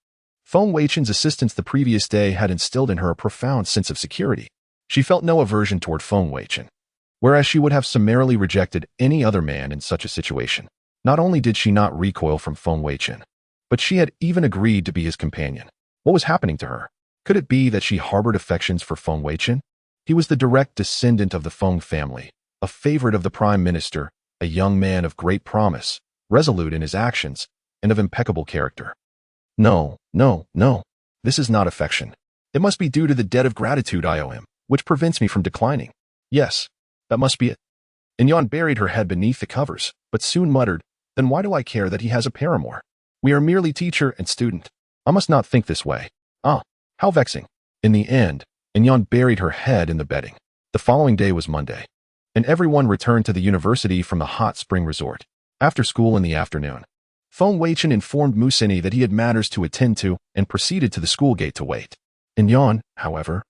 Feng Weichen's assistance the previous day had instilled in her a profound sense of security. She felt no aversion toward Feng Weichen, whereas she would have summarily rejected any other man in such a situation. Not only did she not recoil from Feng Weichen, but she had even agreed to be his companion. What was happening to her? Could it be that she harbored affections for Feng Weichen? He was the direct descendant of the Feng family, a favorite of the prime minister, a young man of great promise, resolute in his actions, and of impeccable character. No. This is not affection. It must be due to the debt of gratitude I owe him, which prevents me from declining. Yes, that must be it. Yan buried her head beneath the covers, but soon muttered, Then why do I care that he has a paramour? We are merely teacher and student. I must not think this way. Ah, how vexing. In the end, Yan buried her head in the bedding. The following day was Monday, and everyone returned to the university from the hot spring resort. After school in the afternoon, Feng Weichen informed Musini that he had matters to attend to and proceeded to the school gate to wait. Yan, however,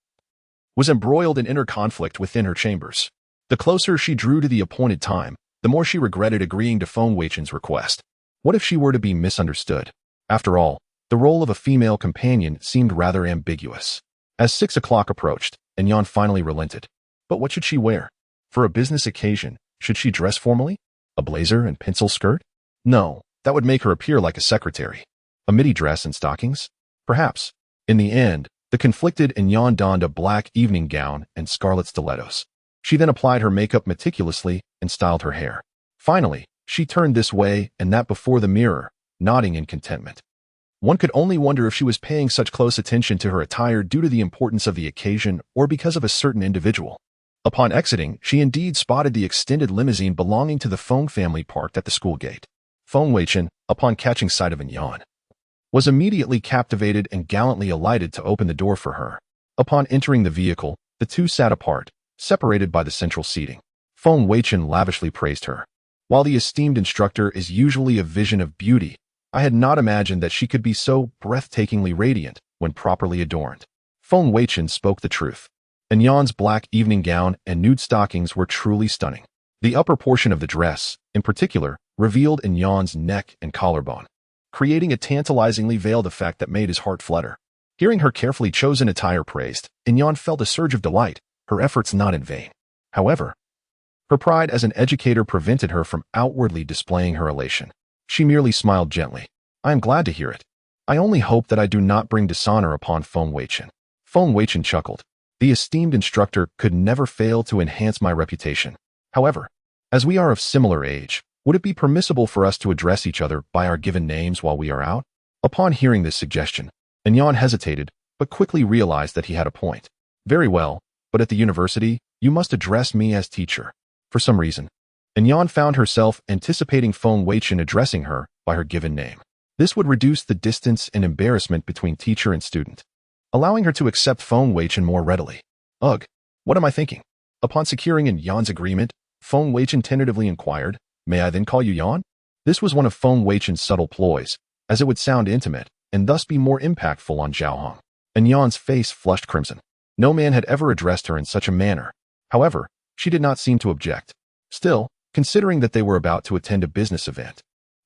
was embroiled in inner conflict within her chambers. The closer she drew to the appointed time, the more she regretted agreeing to Feng Weichen's request. What if she were to be misunderstood? After all, the role of a female companion seemed rather ambiguous. As 6 o'clock approached, Yan finally relented. But what should she wear? For a business occasion, should she dress formally? A blazer and pencil skirt? No, that would make her appear like a secretary. A midi dress and stockings? Perhaps. In the end, the conflicted Yan donned a black evening gown and scarlet stilettos. She then applied her makeup meticulously and styled her hair. Finally, she turned this way and that before the mirror, nodding in contentment. One could only wonder if she was paying such close attention to her attire due to the importance of the occasion or because of a certain individual. Upon exiting, she indeed spotted the extended limousine belonging to the Feng family parked at the school gate. Feng Weichen, upon catching sight of Yan, was immediately captivated and gallantly alighted to open the door for her. Upon entering the vehicle, the two sat apart, separated by the central seating. Feng Weichen lavishly praised her. While the esteemed instructor is usually a vision of beauty, I had not imagined that she could be so breathtakingly radiant when properly adorned. Feng Weichen spoke the truth. and Yan's black evening gown and nude stockings were truly stunning. The upper portion of the dress, in particular, revealed Yan's neck and collarbone, creating a tantalizingly veiled effect that made his heart flutter. Hearing her carefully chosen attire praised, Yan felt a surge of delight, her efforts not in vain. However, her pride as an educator prevented her from outwardly displaying her elation. She merely smiled gently. I am glad to hear it. I only hope that I do not bring dishonor upon Feng Weichen. Feng Weichen chuckled. The esteemed instructor could never fail to enhance my reputation. However, as we are of similar age, would it be permissible for us to address each other by our given names while we are out? Upon hearing this suggestion, Yan hesitated, but quickly realized that he had a point. Very well, but at the university, you must address me as teacher. For some reason, Yan found herself anticipating Feng Weichen addressing her by her given name. This would reduce the distance and embarrassment between teacher and student, allowing her to accept Feng Weichen more readily. Ugh, what am I thinking? Upon securing Yan's agreement, Feng Weichen tentatively inquired, may I then call you Yan? This was one of Feng Weichen's subtle ploys, as it would sound intimate and thus be more impactful on Zhao Hong. Yan's face flushed crimson. No man had ever addressed her in such a manner. However, she did not seem to object. Still, considering that they were about to attend a business event,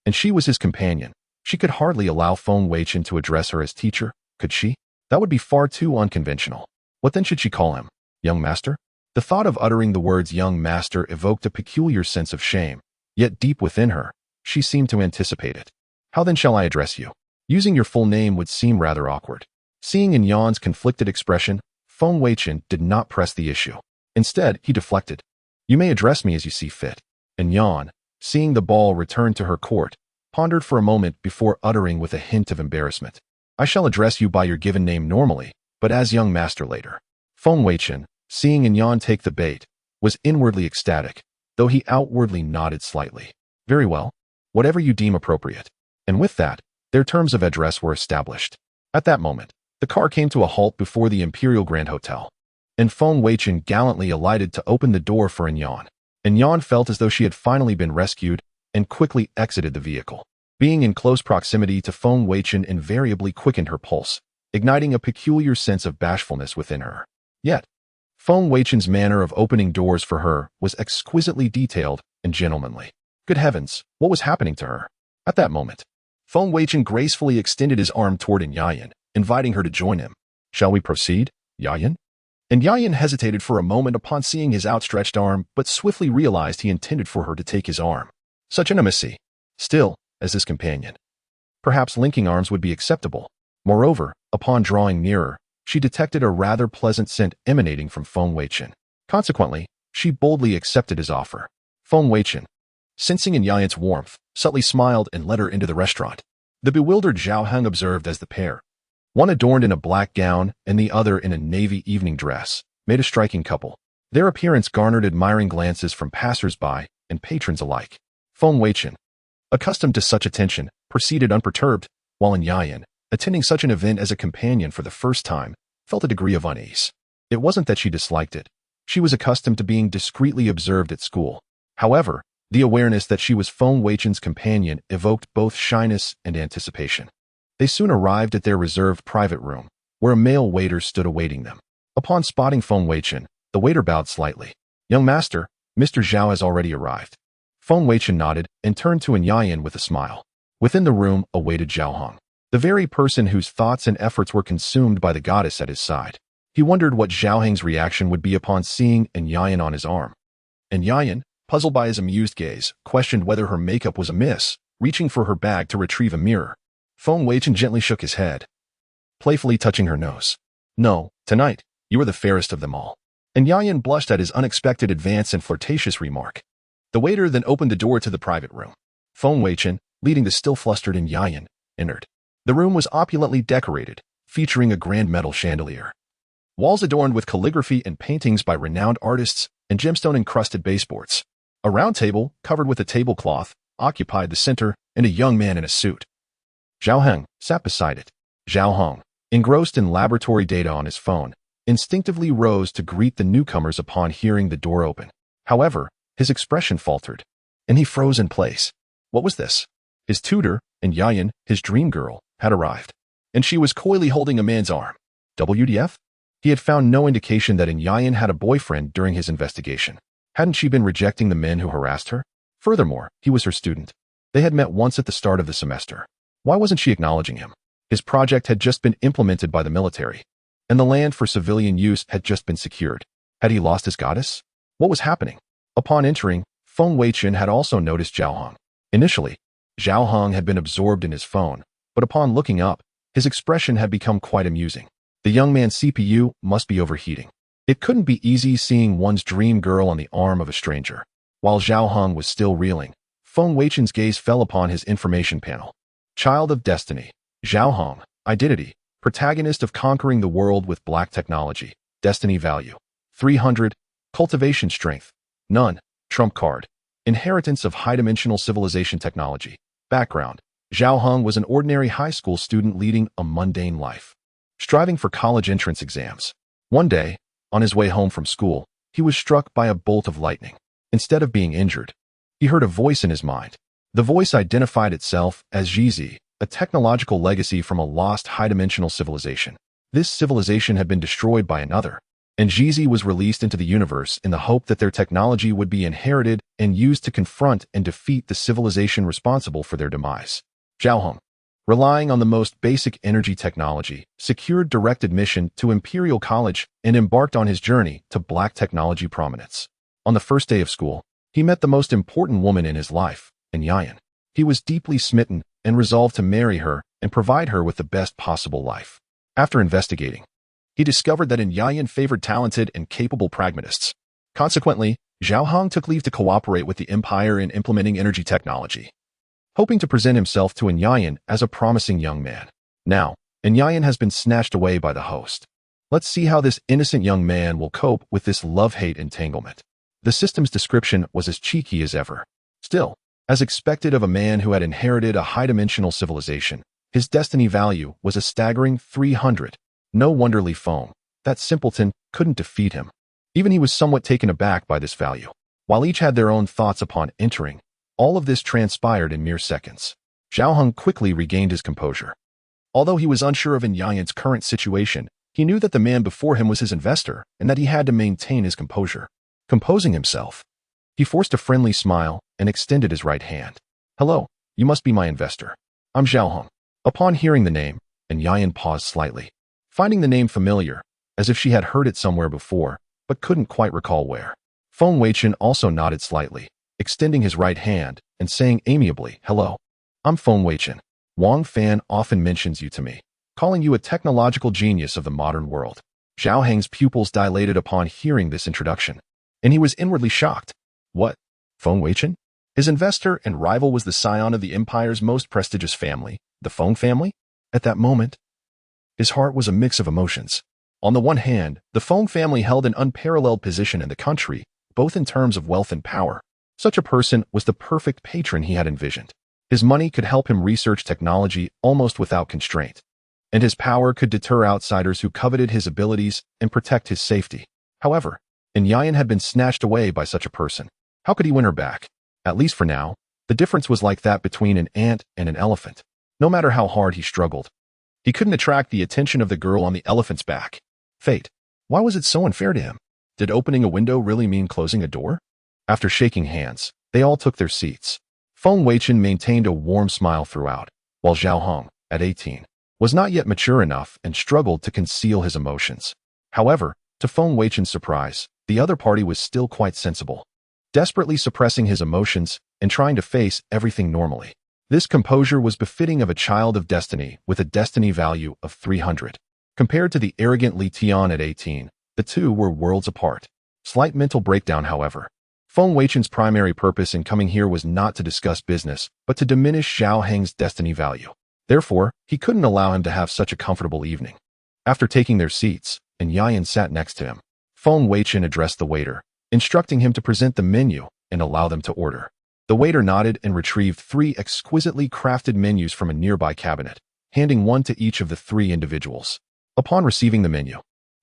and she was his companion, she could hardly allow Feng Weichen to address her as teacher, could she? That would be far too unconventional. What then should she call him? Young master? The thought of uttering the words young master evoked a peculiar sense of shame, yet deep within her, she seemed to anticipate it. How then shall I address you? Using your full name would seem rather awkward. Seeing Yan's conflicted expression, Feng Weichen did not press the issue. Instead, he deflected. You may address me as you see fit. Yan, seeing the ball return to her court, pondered for a moment before uttering with a hint of embarrassment. I shall address you by your given name normally, but as young master later. Feng Weichen, seeing Yan take the bait, was inwardly ecstatic, though he outwardly nodded slightly. Very well, whatever you deem appropriate. And with that, their terms of address were established. At that moment, the car came to a halt before the Imperial Grand Hotel, and Feng Weichen gallantly alighted to open the door for Yan. Yan felt as though she had finally been rescued and quickly exited the vehicle. Being in close proximity to Feng Weichen invariably quickened her pulse, igniting a peculiar sense of bashfulness within her. Yet, Feng Weichen's manner of opening doors for her was exquisitely detailed and gentlemanly. Good heavens, what was happening to her? At that moment, Feng Weichen gracefully extended his arm toward Yan, inviting her to join him. Shall we proceed, Yan? Yan hesitated for a moment upon seeing his outstretched arm, but swiftly realized he intended for her to take his arm. Such intimacy. Still, as his companion. Perhaps linking arms would be acceptable. Moreover, upon drawing nearer, she detected a rather pleasant scent emanating from Feng Weichen. Consequently, she boldly accepted his offer. Feng Weichen, sensing Yan's warmth, subtly smiled and led her into the restaurant. The bewildered Zhao Heng observed as the pair, one adorned in a black gown and the other in a navy evening dress, made a striking couple. Their appearance garnered admiring glances from passers-by and patrons alike. Feng Weichen, accustomed to such attention, proceeded unperturbed, while Yan, attending such an event as a companion for the first time, felt a degree of unease. It wasn't that she disliked it. She was accustomed to being discreetly observed at school. However, the awareness that she was Feng Weichen's companion evoked both shyness and anticipation. They soon arrived at their reserved private room, where a male waiter stood awaiting them. Upon spotting Feng Weichen, the waiter bowed slightly. Young master, Mr. Zhao has already arrived. Feng Weichen nodded and turned to Yan with a smile. Within the room awaited Zhao Hong, the very person whose thoughts and efforts were consumed by the goddess at his side. He wondered what Zhao Heng's reaction would be upon seeing Yan on his arm. Yan, puzzled by his amused gaze, questioned whether her makeup was amiss, reaching for her bag to retrieve a mirror. Feng Weichen gently shook his head, playfully touching her nose. No, tonight, you are the fairest of them all. Yan blushed at his unexpected advance and flirtatious remark. The waiter then opened the door to the private room. Feng Weichen, leading the still flustered Yan, entered. The room was opulently decorated, featuring a grand metal chandelier. Walls adorned with calligraphy and paintings by renowned artists and gemstone-encrusted baseboards. A round table, covered with a tablecloth, occupied the center, and a young man in a suit, Zhao Heng, sat beside it. Zhao Hong, engrossed in laboratory data on his phone, instinctively rose to greet the newcomers upon hearing the door open. However, his expression faltered, and he froze in place. What was this? His tutor, Yan, his dream girl, had arrived, and she was coyly holding a man's arm. WTF? He had found no indication that Yin had a boyfriend during his investigation. Hadn't she been rejecting the men who harassed her? Furthermore, he was her student. They had met once at the start of the semester. Why wasn't she acknowledging him? His project had just been implemented by the military, and the land for civilian use had just been secured. Had he lost his goddess? What was happening? Upon entering, Feng Weichen had also noticed Zhao Hong. Initially, Zhao Hong had been absorbed in his phone, but upon looking up, his expression had become quite amusing. The young man's CPU must be overheating. It couldn't be easy seeing one's dream girl on the arm of a stranger. While Zhao Hong was still reeling, Feng Weichen's gaze fell upon his information panel. Child of Destiny. Zhao Hong. Identity. Protagonist of conquering the world with black technology. Destiny value. 300. Cultivation strength. None. Trump card. Inheritance of high-dimensional civilization technology. Background. Zhao Hong was an ordinary high school student leading a mundane life, striving for college entrance exams. One day, on his way home from school, he was struck by a bolt of lightning. Instead of being injured, he heard a voice in his mind. The voice identified itself as Zizi, a technological legacy from a lost high-dimensional civilization. This civilization had been destroyed by another, and Zizi was released into the universe in the hope that their technology would be inherited and used to confront and defeat the civilization responsible for their demise. Zhao Hong, relying on the most basic energy technology, secured direct admission to Imperial College and embarked on his journey to black technology prominence. On the first day of school, he met the most important woman in his life, Yin. He was deeply smitten and resolved to marry her and provide her with the best possible life. After investigating, he discovered that Yin favored talented and capable pragmatists. Consequently, Zhao Hong took leave to cooperate with the Empire in implementing energy technology, hoping to present himself to Yin as a promising young man. Now, Yin has been snatched away by the host. Let's see how this innocent young man will cope with this love-hate entanglement. The system's description was as cheeky as ever. Still, as expected of a man who had inherited a high-dimensional civilization, his destiny value was a staggering 300. No wonder Li Feng, that simpleton, couldn't defeat him. Even he was somewhat taken aback by this value. While each had their own thoughts upon entering, all of this transpired in mere seconds. Zhao Hong quickly regained his composure. Although he was unsure of Yin's current situation, he knew that the man before him was his investor and that he had to maintain his composure. Composing himself, he forced a friendly smile and extended his right hand. Hello, you must be my investor. I'm Zhao Hong. Upon hearing the name, Yin paused slightly, finding the name familiar, as if she had heard it somewhere before, but couldn't quite recall where. Feng Weichen also nodded slightly, extending his right hand and saying amiably, Hello, I'm Feng Weichen. Wang Fan often mentions you to me, calling you a technological genius of the modern world. Zhao Heng's pupils dilated upon hearing this introduction, and he was inwardly shocked. What? Feng Weichen? His investor and rival was the scion of the Empire's most prestigious family, the Feng family? At that moment, his heart was a mix of emotions. On the one hand, the Feng family held an unparalleled position in the country, both in terms of wealth and power. Such a person was the perfect patron he had envisioned. His money could help him research technology almost without constraint, and his power could deter outsiders who coveted his abilities and protect his safety. However, Yin had been snatched away by such a person. How could he win her back? At least for now, the difference was like that between an ant and an elephant. No matter how hard he struggled, he couldn't attract the attention of the girl on the elephant's back. Fate. Why was it so unfair to him? Did opening a window really mean closing a door? After shaking hands, they all took their seats. Feng Weichen maintained a warm smile throughout, while Zhao Hong, at 18, was not yet mature enough and struggled to conceal his emotions. However, to Feng Weichen's surprise, the other party was still quite sensible, desperately suppressing his emotions and trying to face everything normally. This composure was befitting of a child of destiny with a destiny value of 300. Compared to the arrogant Li Tian at 18, the two were worlds apart. Slight mental breakdown, however. Feng Weichen's primary purpose in coming here was not to discuss business, but to diminish Zhao Heng's destiny value. Therefore, he couldn't allow him to have such a comfortable evening. After taking their seats, Yin sat next to him, Feng Weichen addressed the waiter, instructing him to present the menu and allow them to order. The waiter nodded and retrieved 3 exquisitely crafted menus from a nearby cabinet, handing one to each of the 3 individuals. Upon receiving the menu,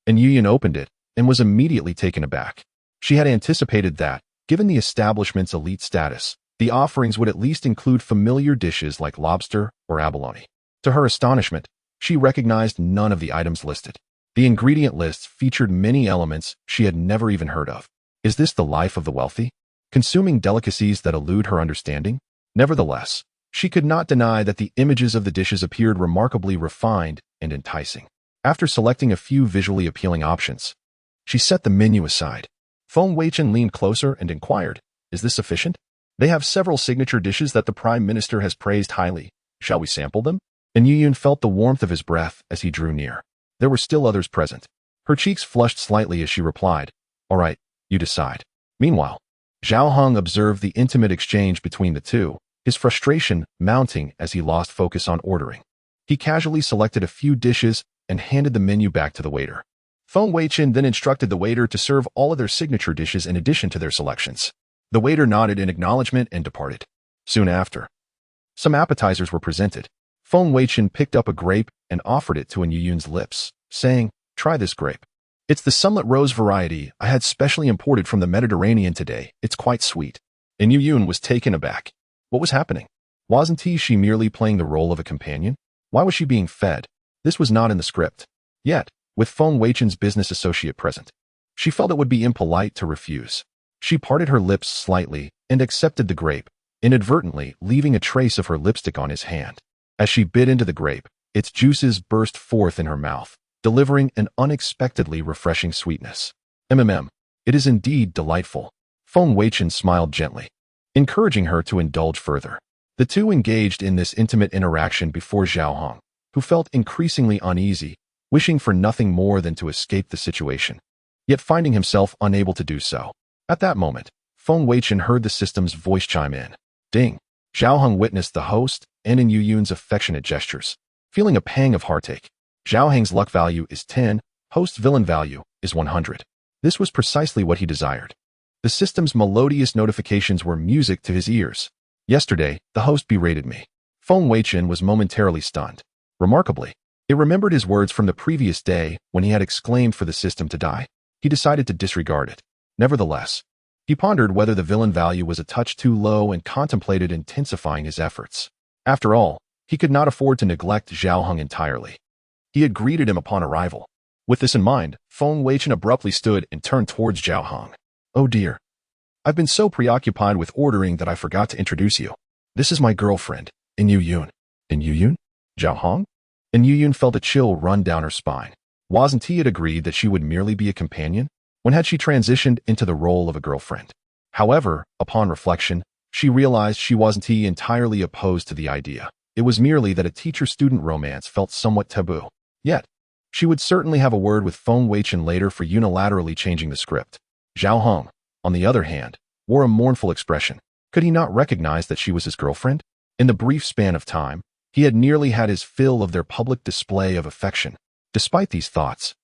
Yin opened it and was immediately taken aback. She had anticipated that, given the establishment's elite status, the offerings would at least include familiar dishes like lobster or abalone. To her astonishment, she recognized none of the items listed. The ingredient lists featured many elements she had never even heard of. Is this the life of the wealthy? Consuming delicacies that elude her understanding? Nevertheless, she could not deny that the images of the dishes appeared remarkably refined and enticing. After selecting a few visually appealing options, she set the menu aside. Feng Weichen leaned closer and inquired, "Is this sufficient? They have several signature dishes that the Prime Minister has praised highly. Shall we sample them?" And Yu felt the warmth of his breath as he drew near. There were still others present. Her cheeks flushed slightly as she replied, "All right, you decide." Meanwhile, Zhao Hong observed the intimate exchange between the two, his frustration mounting as he lost focus on ordering. He casually selected a few dishes and handed the menu back to the waiter. Feng Weichen then instructed the waiter to serve all of their signature dishes in addition to their selections. The waiter nodded in acknowledgement and departed. Soon after, some appetizers were presented. Feng Weichen picked up a grape and offered it to Yu Yun's lips, saying, "Try this grape. It's the sunlit rose variety I had specially imported from the Mediterranean today. It's quite sweet." And Yu Yun was taken aback. What was happening? Wasn't she merely playing the role of a companion? Why was she being fed? This was not in the script. Yet, with Feng Weichen's business associate present, she felt it would be impolite to refuse. She parted her lips slightly and accepted the grape, inadvertently leaving a trace of her lipstick on his hand. As she bit into the grape, its juices burst forth in her mouth, delivering an unexpectedly refreshing sweetness. It is indeed delightful. Feng Weichen smiled gently, encouraging her to indulge further. The two engaged in this intimate interaction before Zhao Hong, who felt increasingly uneasy, wishing for nothing more than to escape the situation, yet finding himself unable to do so. At that moment, Feng Weichen heard the system's voice chime in. Ding! Zhao Hong witnessed the host and Yu Yun's affectionate gestures, feeling a pang of heartache. Zhao Hong's luck value is 10, host's villain value is 100. This was precisely what he desired. The system's melodious notifications were music to his ears. Yesterday, the host berated me. Feng Weichen was momentarily stunned. Remarkably, it remembered his words from the previous day when he had exclaimed for the system to die. He decided to disregard it. Nevertheless, he pondered whether the villain value was a touch too low and contemplated intensifying his efforts. After all, he could not afford to neglect Zhao Hong entirely. He had greeted him upon arrival. With this in mind, Feng Weichen abruptly stood and turned towards Zhao Hong. "Oh dear. I've been so preoccupied with ordering that I forgot to introduce you. This is my girlfriend, Yu Yun." Yu Yun? Zhao Hong? Yu Yun felt a chill run down her spine. Wasn't he had agreed that she would merely be a companion? When had she transitioned into the role of a girlfriend? However, upon reflection, she realized she wasn't entirely opposed to the idea. It was merely that a teacher-student romance felt somewhat taboo. Yet, she would certainly have a word with Feng Weichen later for unilaterally changing the script. Zhao Hong, on the other hand, wore a mournful expression. Could he not recognize that she was his girlfriend? In the brief span of time, he had nearly had his fill of their public display of affection. Despite these thoughts,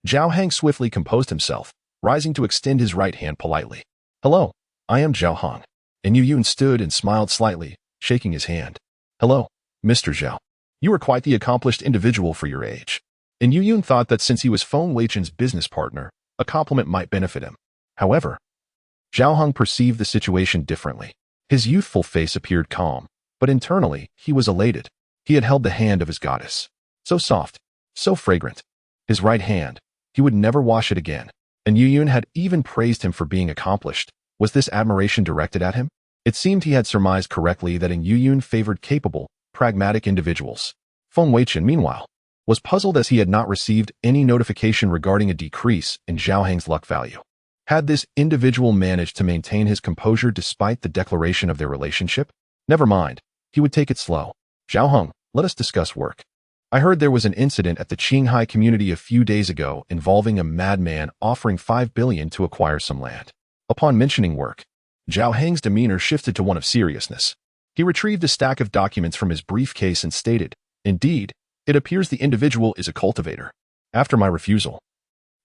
Zhao Hong swiftly composed himself, rising to extend his right hand politely. "Hello, I am Zhao Hong." And Yu Yun stood and smiled slightly, shaking his hand. "Hello, Mr. Zhao. You are quite the accomplished individual for your age." And Yu Yun thought that since he was Feng Weichen's business partner, a compliment might benefit him. However, Zhao Hong perceived the situation differently. His youthful face appeared calm, but internally, he was elated. He had held the hand of his goddess. So soft, so fragrant. His right hand, he would never wash it again. And Yu Yun had even praised him for being accomplished. Was this admiration directed at him? It seemed he had surmised correctly that Yu Yun favored capable, pragmatic individuals. Feng Weichen, meanwhile, was puzzled as he had not received any notification regarding a decrease in Zhao Hong's luck value. Had this individual managed to maintain his composure despite the declaration of their relationship? Never mind, he would take it slow. "Zhao Hong, let us discuss work. I heard there was an incident at the Qinghai community a few days ago involving a madman offering 5 billion to acquire some land." Upon mentioning work, Zhao Hong's demeanor shifted to one of seriousness. He retrieved a stack of documents from his briefcase and stated, "Indeed, it appears the individual is a cultivator. After my refusal,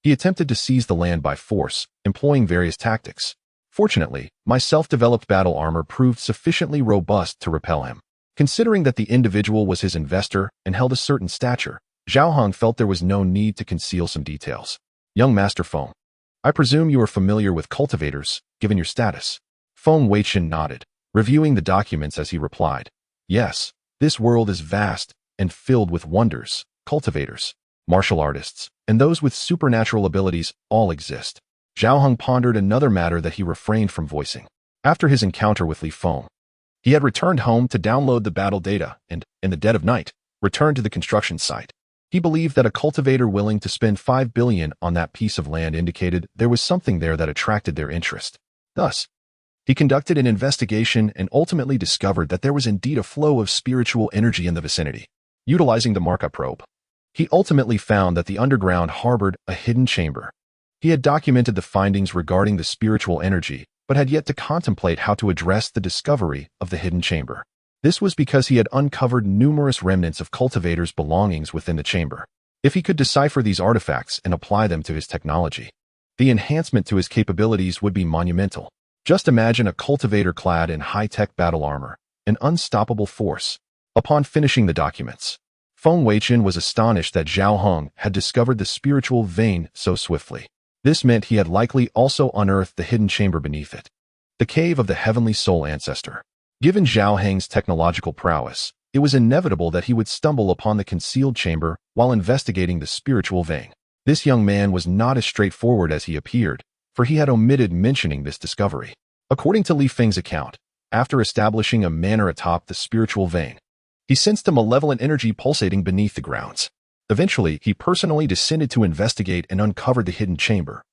he attempted to seize the land by force, employing various tactics. Fortunately, my self-developed battle armor proved sufficiently robust to repel him." Considering that the individual was his investor and held a certain stature, Zhao Hong felt there was no need to conceal some details. "Young Master Feng, I presume you are familiar with cultivators, given your status." Feng Weichen nodded, reviewing the documents as he replied, "Yes, this world is vast and filled with wonders, cultivators. martial artists, and those with supernatural abilities all exist. Zhao Heng pondered another matter that he refrained from voicing. After his encounter with Li Feng, he had returned home to download the battle data and, in the dead of night, returned to the construction site. He believed that a cultivator willing to spend 5 billion on that piece of land indicated there was something there that attracted their interest. Thus, he conducted an investigation and ultimately discovered that there was indeed a flow of spiritual energy in the vicinity. Utilizing the Marca probe, he ultimately found that the underground harbored a hidden chamber. He had documented the findings regarding the spiritual energy, but had yet to contemplate how to address the discovery of the hidden chamber. This was because he had uncovered numerous remnants of cultivators' belongings within the chamber. If he could decipher these artifacts and apply them to his technology, the enhancement to his capabilities would be monumental. Just imagine a cultivator clad in high-tech battle armor, an unstoppable force. Upon finishing the documents, Feng Weichen was astonished that Zhao Heng had discovered the spiritual vein so swiftly. This meant he had likely also unearthed the hidden chamber beneath it, the cave of the heavenly soul ancestor. Given Zhao Heng's technological prowess, it was inevitable that he would stumble upon the concealed chamber while investigating the spiritual vein. This young man was not as straightforward as he appeared, for he had omitted mentioning this discovery. According to Li Feng's account, after establishing a manor atop the spiritual vein, he sensed a malevolent energy pulsating beneath the grounds. Eventually, he personally descended to investigate and uncovered the hidden chamber,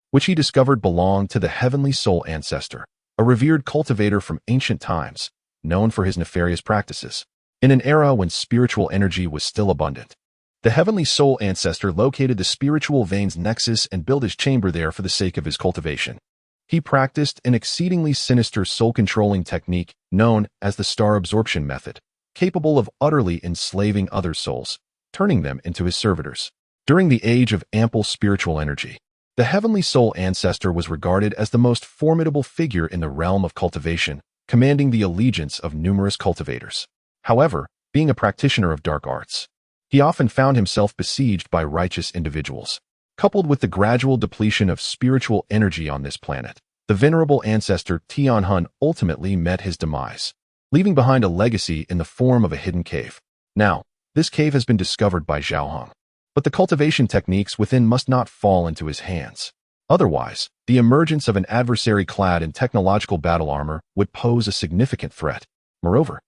which he discovered belonged to the heavenly soul ancestor, a revered cultivator from ancient times, known for his nefarious practices. In an era when spiritual energy was still abundant, the heavenly soul ancestor located the spiritual vein's nexus and built his chamber there for the sake of his cultivation. He practiced an exceedingly sinister soul-controlling technique known as the star absorption method, capable of utterly enslaving other souls, turning them into his servitors. During the age of ample spiritual energy, the heavenly soul ancestor was regarded as the most formidable figure in the realm of cultivation, commanding the allegiance of numerous cultivators. However, being a practitioner of dark arts, he often found himself besieged by righteous individuals. Coupled with the gradual depletion of spiritual energy on this planet, the venerable ancestor Tianhun ultimately met his demise, leaving behind a legacy in the form of a hidden cave. Now, this cave has been discovered by Zhao Heng, but the cultivation techniques within must not fall into his hands. Otherwise, the emergence of an adversary clad in technological battle armor would pose a significant threat. Moreover,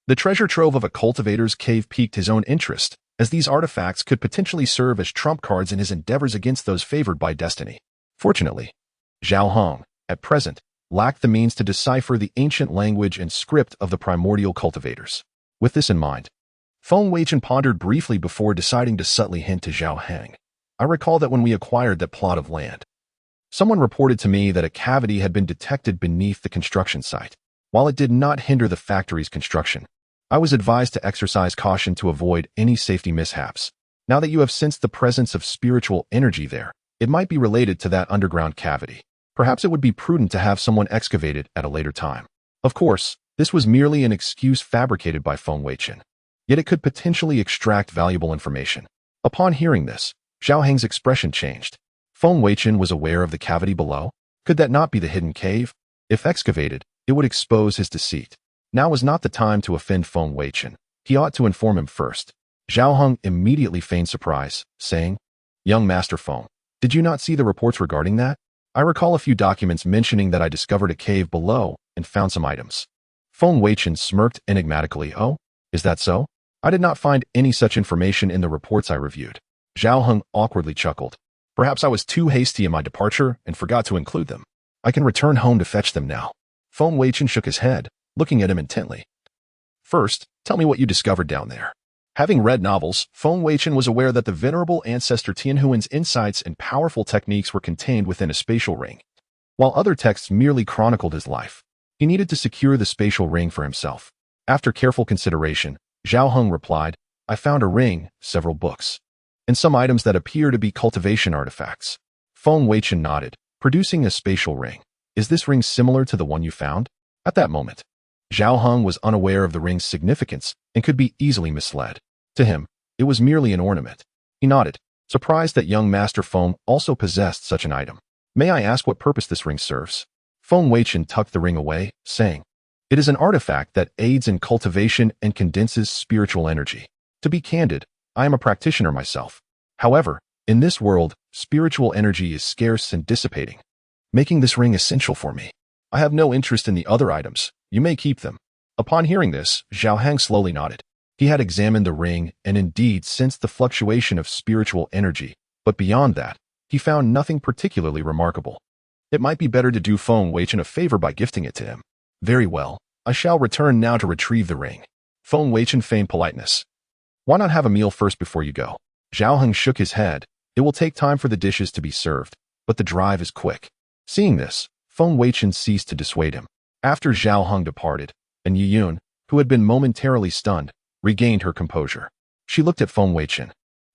the treasure trove of a cultivator's cave piqued his own interest, as these artifacts could potentially serve as trump cards in his endeavors against those favored by destiny. Fortunately, Zhao Heng, at present, lacked the means to decipher the ancient language and script of the primordial cultivators. With this in mind, Feng Weichen pondered briefly before deciding to subtly hint to Zhao Heng. I recall that when we acquired that plot of land, someone reported to me that a cavity had been detected beneath the construction site. While it did not hinder the factory's construction, I was advised to exercise caution to avoid any safety mishaps. Now that you have sensed the presence of spiritual energy there, it might be related to that underground cavity. Perhaps it would be prudent to have someone excavate it at a later time. Of course, this was merely an excuse fabricated by Feng Weichen, yet it could potentially extract valuable information. Upon hearing this, Zhao Heng's expression changed. Feng Weichen was aware of the cavity below. Could that not be the hidden cave? If excavated, it would expose his deceit. Now was not the time to offend Feng Weichen. He ought to inform him first. Zhao Heng immediately feigned surprise, saying, "Young Master Feng, did you not see the reports regarding that? I recall a few documents mentioning that I discovered a cave below and found some items." Feng Weichen smirked enigmatically. "Oh, is that so? I did not find any such information in the reports I reviewed." Zhao Heng awkwardly chuckled. "Perhaps I was too hasty in my departure and forgot to include them. I can return home to fetch them now." Feng Weichen shook his head, looking at him intently. "First, tell me what you discovered down there." Having read novels, Feng Weichen was aware that the venerable ancestor Tianhuan's insights and powerful techniques were contained within a spatial ring. While other texts merely chronicled his life, he needed to secure the spatial ring for himself. After careful consideration, Zhao Heng replied, "I found a ring, several books, and some items that appear to be cultivation artifacts." Feng Weichen nodded, producing a spatial ring. "Is this ring similar to the one you found?" At that moment, Zhao Heng was unaware of the ring's significance and could be easily misled. To him, it was merely an ornament. He nodded, surprised that young Master Feng also possessed such an item. "May I ask what purpose this ring serves?" Feng Weichen tucked the ring away, saying, "It is an artifact that aids in cultivation and condenses spiritual energy. To be candid, I am a practitioner myself. However, in this world, spiritual energy is scarce and dissipating, making this ring essential for me. I have no interest in the other items. You may keep them. Upon hearing this, Zhao Hang slowly nodded. He had examined the ring and indeed sensed the fluctuation of spiritual energy, but beyond that, he found nothing particularly remarkable. It might be better to do Feng Weichen a favor by gifting it to him. Very well, I shall return now to retrieve the ring. Feng Weichen feigned politeness. Why not have a meal first before you go? Zhao Heng shook his head. It will take time for the dishes to be served, but the drive is quick. Seeing this, Feng Weichen ceased to dissuade him. After Zhao Heng departed, and Yi Yun, who had been momentarily stunned, regained her composure. She looked at Feng Weichen.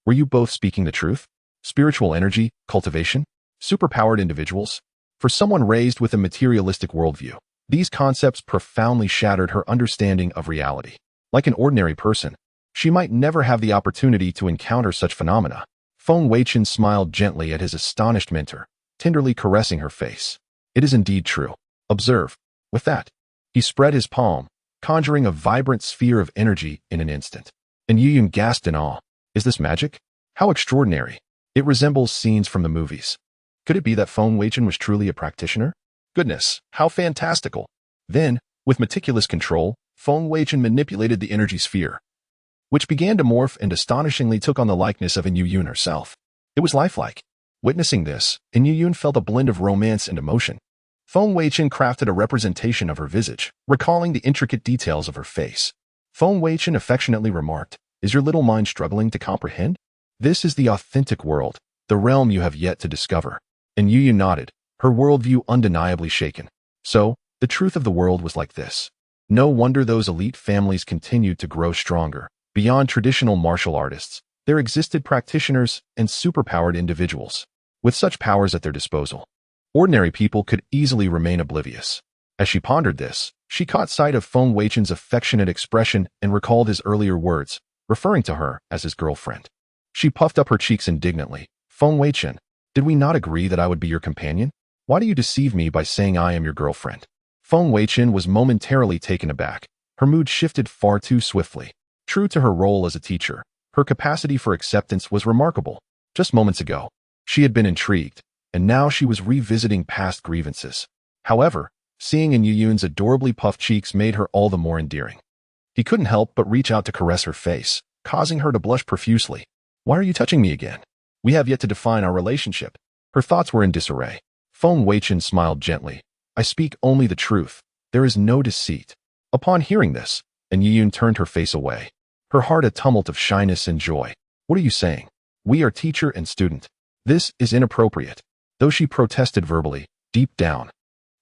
Were you both speaking the truth? Spiritual energy, cultivation, superpowered individuals? For someone raised with a materialistic worldview, these concepts profoundly shattered her understanding of reality. Like an ordinary person, she might never have the opportunity to encounter such phenomena. Feng Weichen smiled gently at his astonished mentor, tenderly caressing her face. It is indeed true. Observe. With that, he spread his palm, conjuring a vibrant sphere of energy in an instant. And Yu Yun gasped in awe. Is this magic? How extraordinary. It resembles scenes from the movies. Could it be that Feng Weichen was truly a practitioner? Goodness, how fantastical. Then, with meticulous control, Feng Weichen manipulated the energy sphere, which began to morph and astonishingly took on the likeness of Yu Yun herself. It was lifelike. Witnessing this, Yu Yun felt a blend of romance and emotion. Feng Weichen crafted a representation of her visage, recalling the intricate details of her face. Feng Weichen affectionately remarked, "Is your little mind struggling to comprehend? This is the authentic world, the realm you have yet to discover." And Yu Yun nodded, her worldview undeniably shaken. So, the truth of the world was like this. No wonder those elite families continued to grow stronger. Beyond traditional martial artists, there existed practitioners and superpowered individuals. With such powers at their disposal, ordinary people could easily remain oblivious. As she pondered this, she caught sight of Feng Weichen's affectionate expression and recalled his earlier words, referring to her as his girlfriend. She puffed up her cheeks indignantly. Feng Weichen, did we not agree that I would be your companion? Why do you deceive me by saying I am your girlfriend? Feng Weichen was momentarily taken aback. Her mood shifted far too swiftly. True to her role as a teacher, her capacity for acceptance was remarkable. Just moments ago, she had been intrigued, and now she was revisiting past grievances. However, seeing Yu Yun's adorably puffed cheeks made her all the more endearing. He couldn't help but reach out to caress her face, causing her to blush profusely. Why are you touching me again? We have yet to define our relationship. Her thoughts were in disarray. Feng Weichen smiled gently. I speak only the truth. There is no deceit. Upon hearing this, Yu Yun turned her face away, her heart a tumult of shyness and joy. What are you saying? We are teacher and student. This is inappropriate. Though she protested verbally, deep down,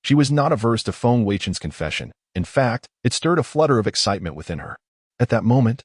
she was not averse to Feng Weichen's confession. In fact, it stirred a flutter of excitement within her. At that moment,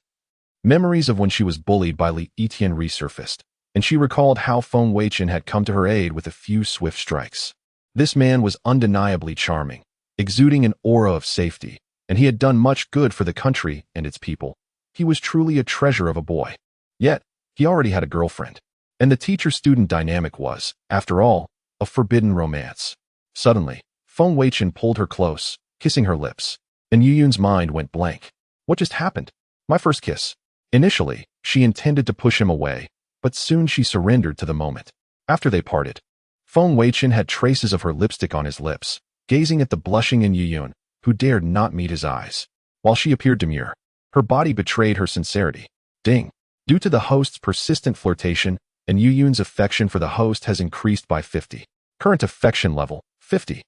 memories of when she was bullied by Li Etienne resurfaced, and she recalled how Feng Weichen had come to her aid with a few swift strikes. This man was undeniably charming, exuding an aura of safety, and he had done much good for the country and its people. He was truly a treasure of a boy. Yet, he already had a girlfriend, and the teacher-student dynamic was, after all, a forbidden romance. Suddenly, Feng Weichen pulled her close, kissing her lips, and Yu Yun's mind went blank. What just happened? My first kiss. Initially, she intended to push him away, but soon she surrendered to the moment. After they parted, Feng Weichen had traces of her lipstick on his lips, gazing at the blushing Yu Yun, who dared not meet his eyes. While she appeared demure, her body betrayed her sincerity. Ding! Due to the host's persistent flirtation, and Yu Yun's affection for the host has increased by 50. Current affection level, 50.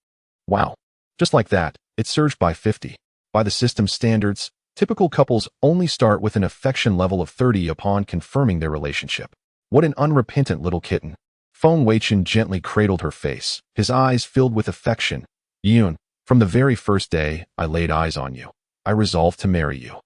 Wow. Just like that, it surged by 50. By the system's standards, typical couples only start with an affection level of 30 upon confirming their relationship. What an unrepentant little kitten. Feng Weichen gently cradled her face, his eyes filled with affection. Yun, from the very first day I laid eyes on you, I resolved to marry you.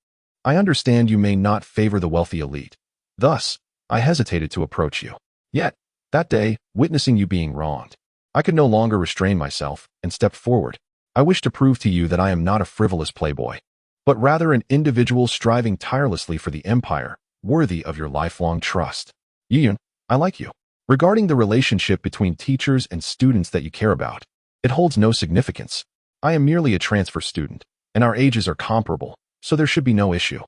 I understand you may not favor the wealthy elite. Thus, I hesitated to approach you. Yet, that day, witnessing you being wronged, I could no longer restrain myself and stepped forward. I wish to prove to you that I am not a frivolous playboy, but rather an individual striving tirelessly for the empire, worthy of your lifelong trust. Yun, I like you. Regarding the relationship between teachers and students that you care about, it holds no significance. I am merely a transfer student, and our ages are comparable, so there should be no issue.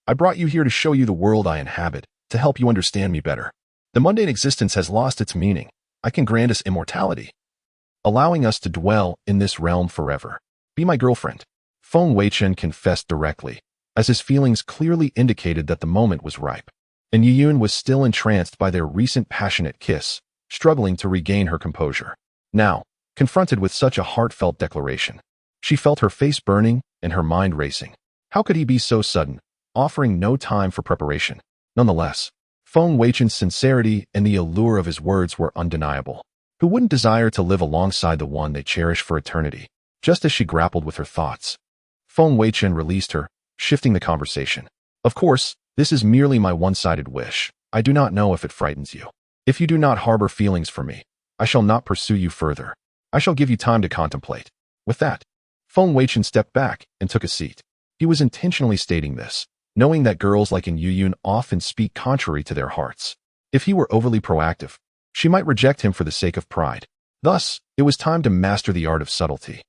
I brought you here to show you the world I inhabit, to help you understand me better. The mundane existence has lost its meaning. I can grant us immortality, allowing us to dwell in this realm forever. Be my girlfriend. Feng Weichen confessed directly, as his feelings clearly indicated that the moment was ripe. And Yuyun was still entranced by their recent passionate kiss, struggling to regain her composure. Now, confronted with such a heartfelt declaration, she felt her face burning and her mind racing. How could he be so sudden, offering no time for preparation? Nonetheless, Feng Weichen's sincerity and the allure of his words were undeniable. Who wouldn't desire to live alongside the one they cherish for eternity? Just as she grappled with her thoughts, Feng Weichen released her, shifting the conversation. Of course, this is merely my one-sided wish. I do not know if it frightens you. If you do not harbor feelings for me, I shall not pursue you further. I shall give you time to contemplate. With that, Feng Weichen stepped back and took a seat. He was intentionally stating this, knowing that girls like Yuyun often speak contrary to their hearts. If he were overly proactive, she might reject him for the sake of pride. Thus, it was time to master the art of subtlety.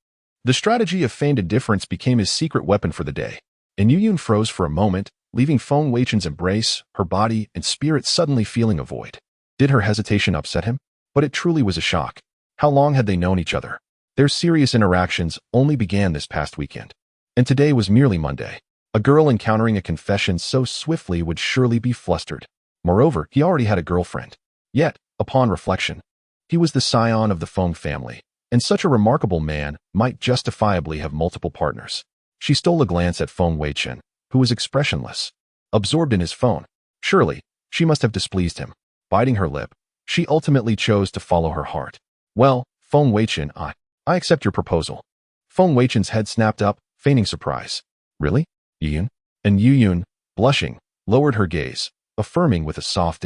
The strategy of feigned indifference became his secret weapon for the day. And Yuyun froze for a moment, leaving Feng Weichen's embrace, her body and spirit suddenly feeling a void. Did her hesitation upset him? But it truly was a shock. How long had they known each other? Their serious interactions only began this past weekend. And today was merely Monday. A girl encountering a confession so swiftly would surely be flustered. Moreover, he already had a girlfriend. Yet, upon reflection, he was the scion of the Feng family, and such a remarkable man might justifiably have multiple partners. She stole a glance at Feng Weichen, who was expressionless, absorbed in his phone. Surely, she must have displeased him. Biting her lip, she ultimately chose to follow her heart. Well, Feng Weichen, I accept your proposal. Feng Weichen's head snapped up, feigning surprise. Really? Yuyun? And Yuyun, blushing, lowered her gaze, affirming with a soft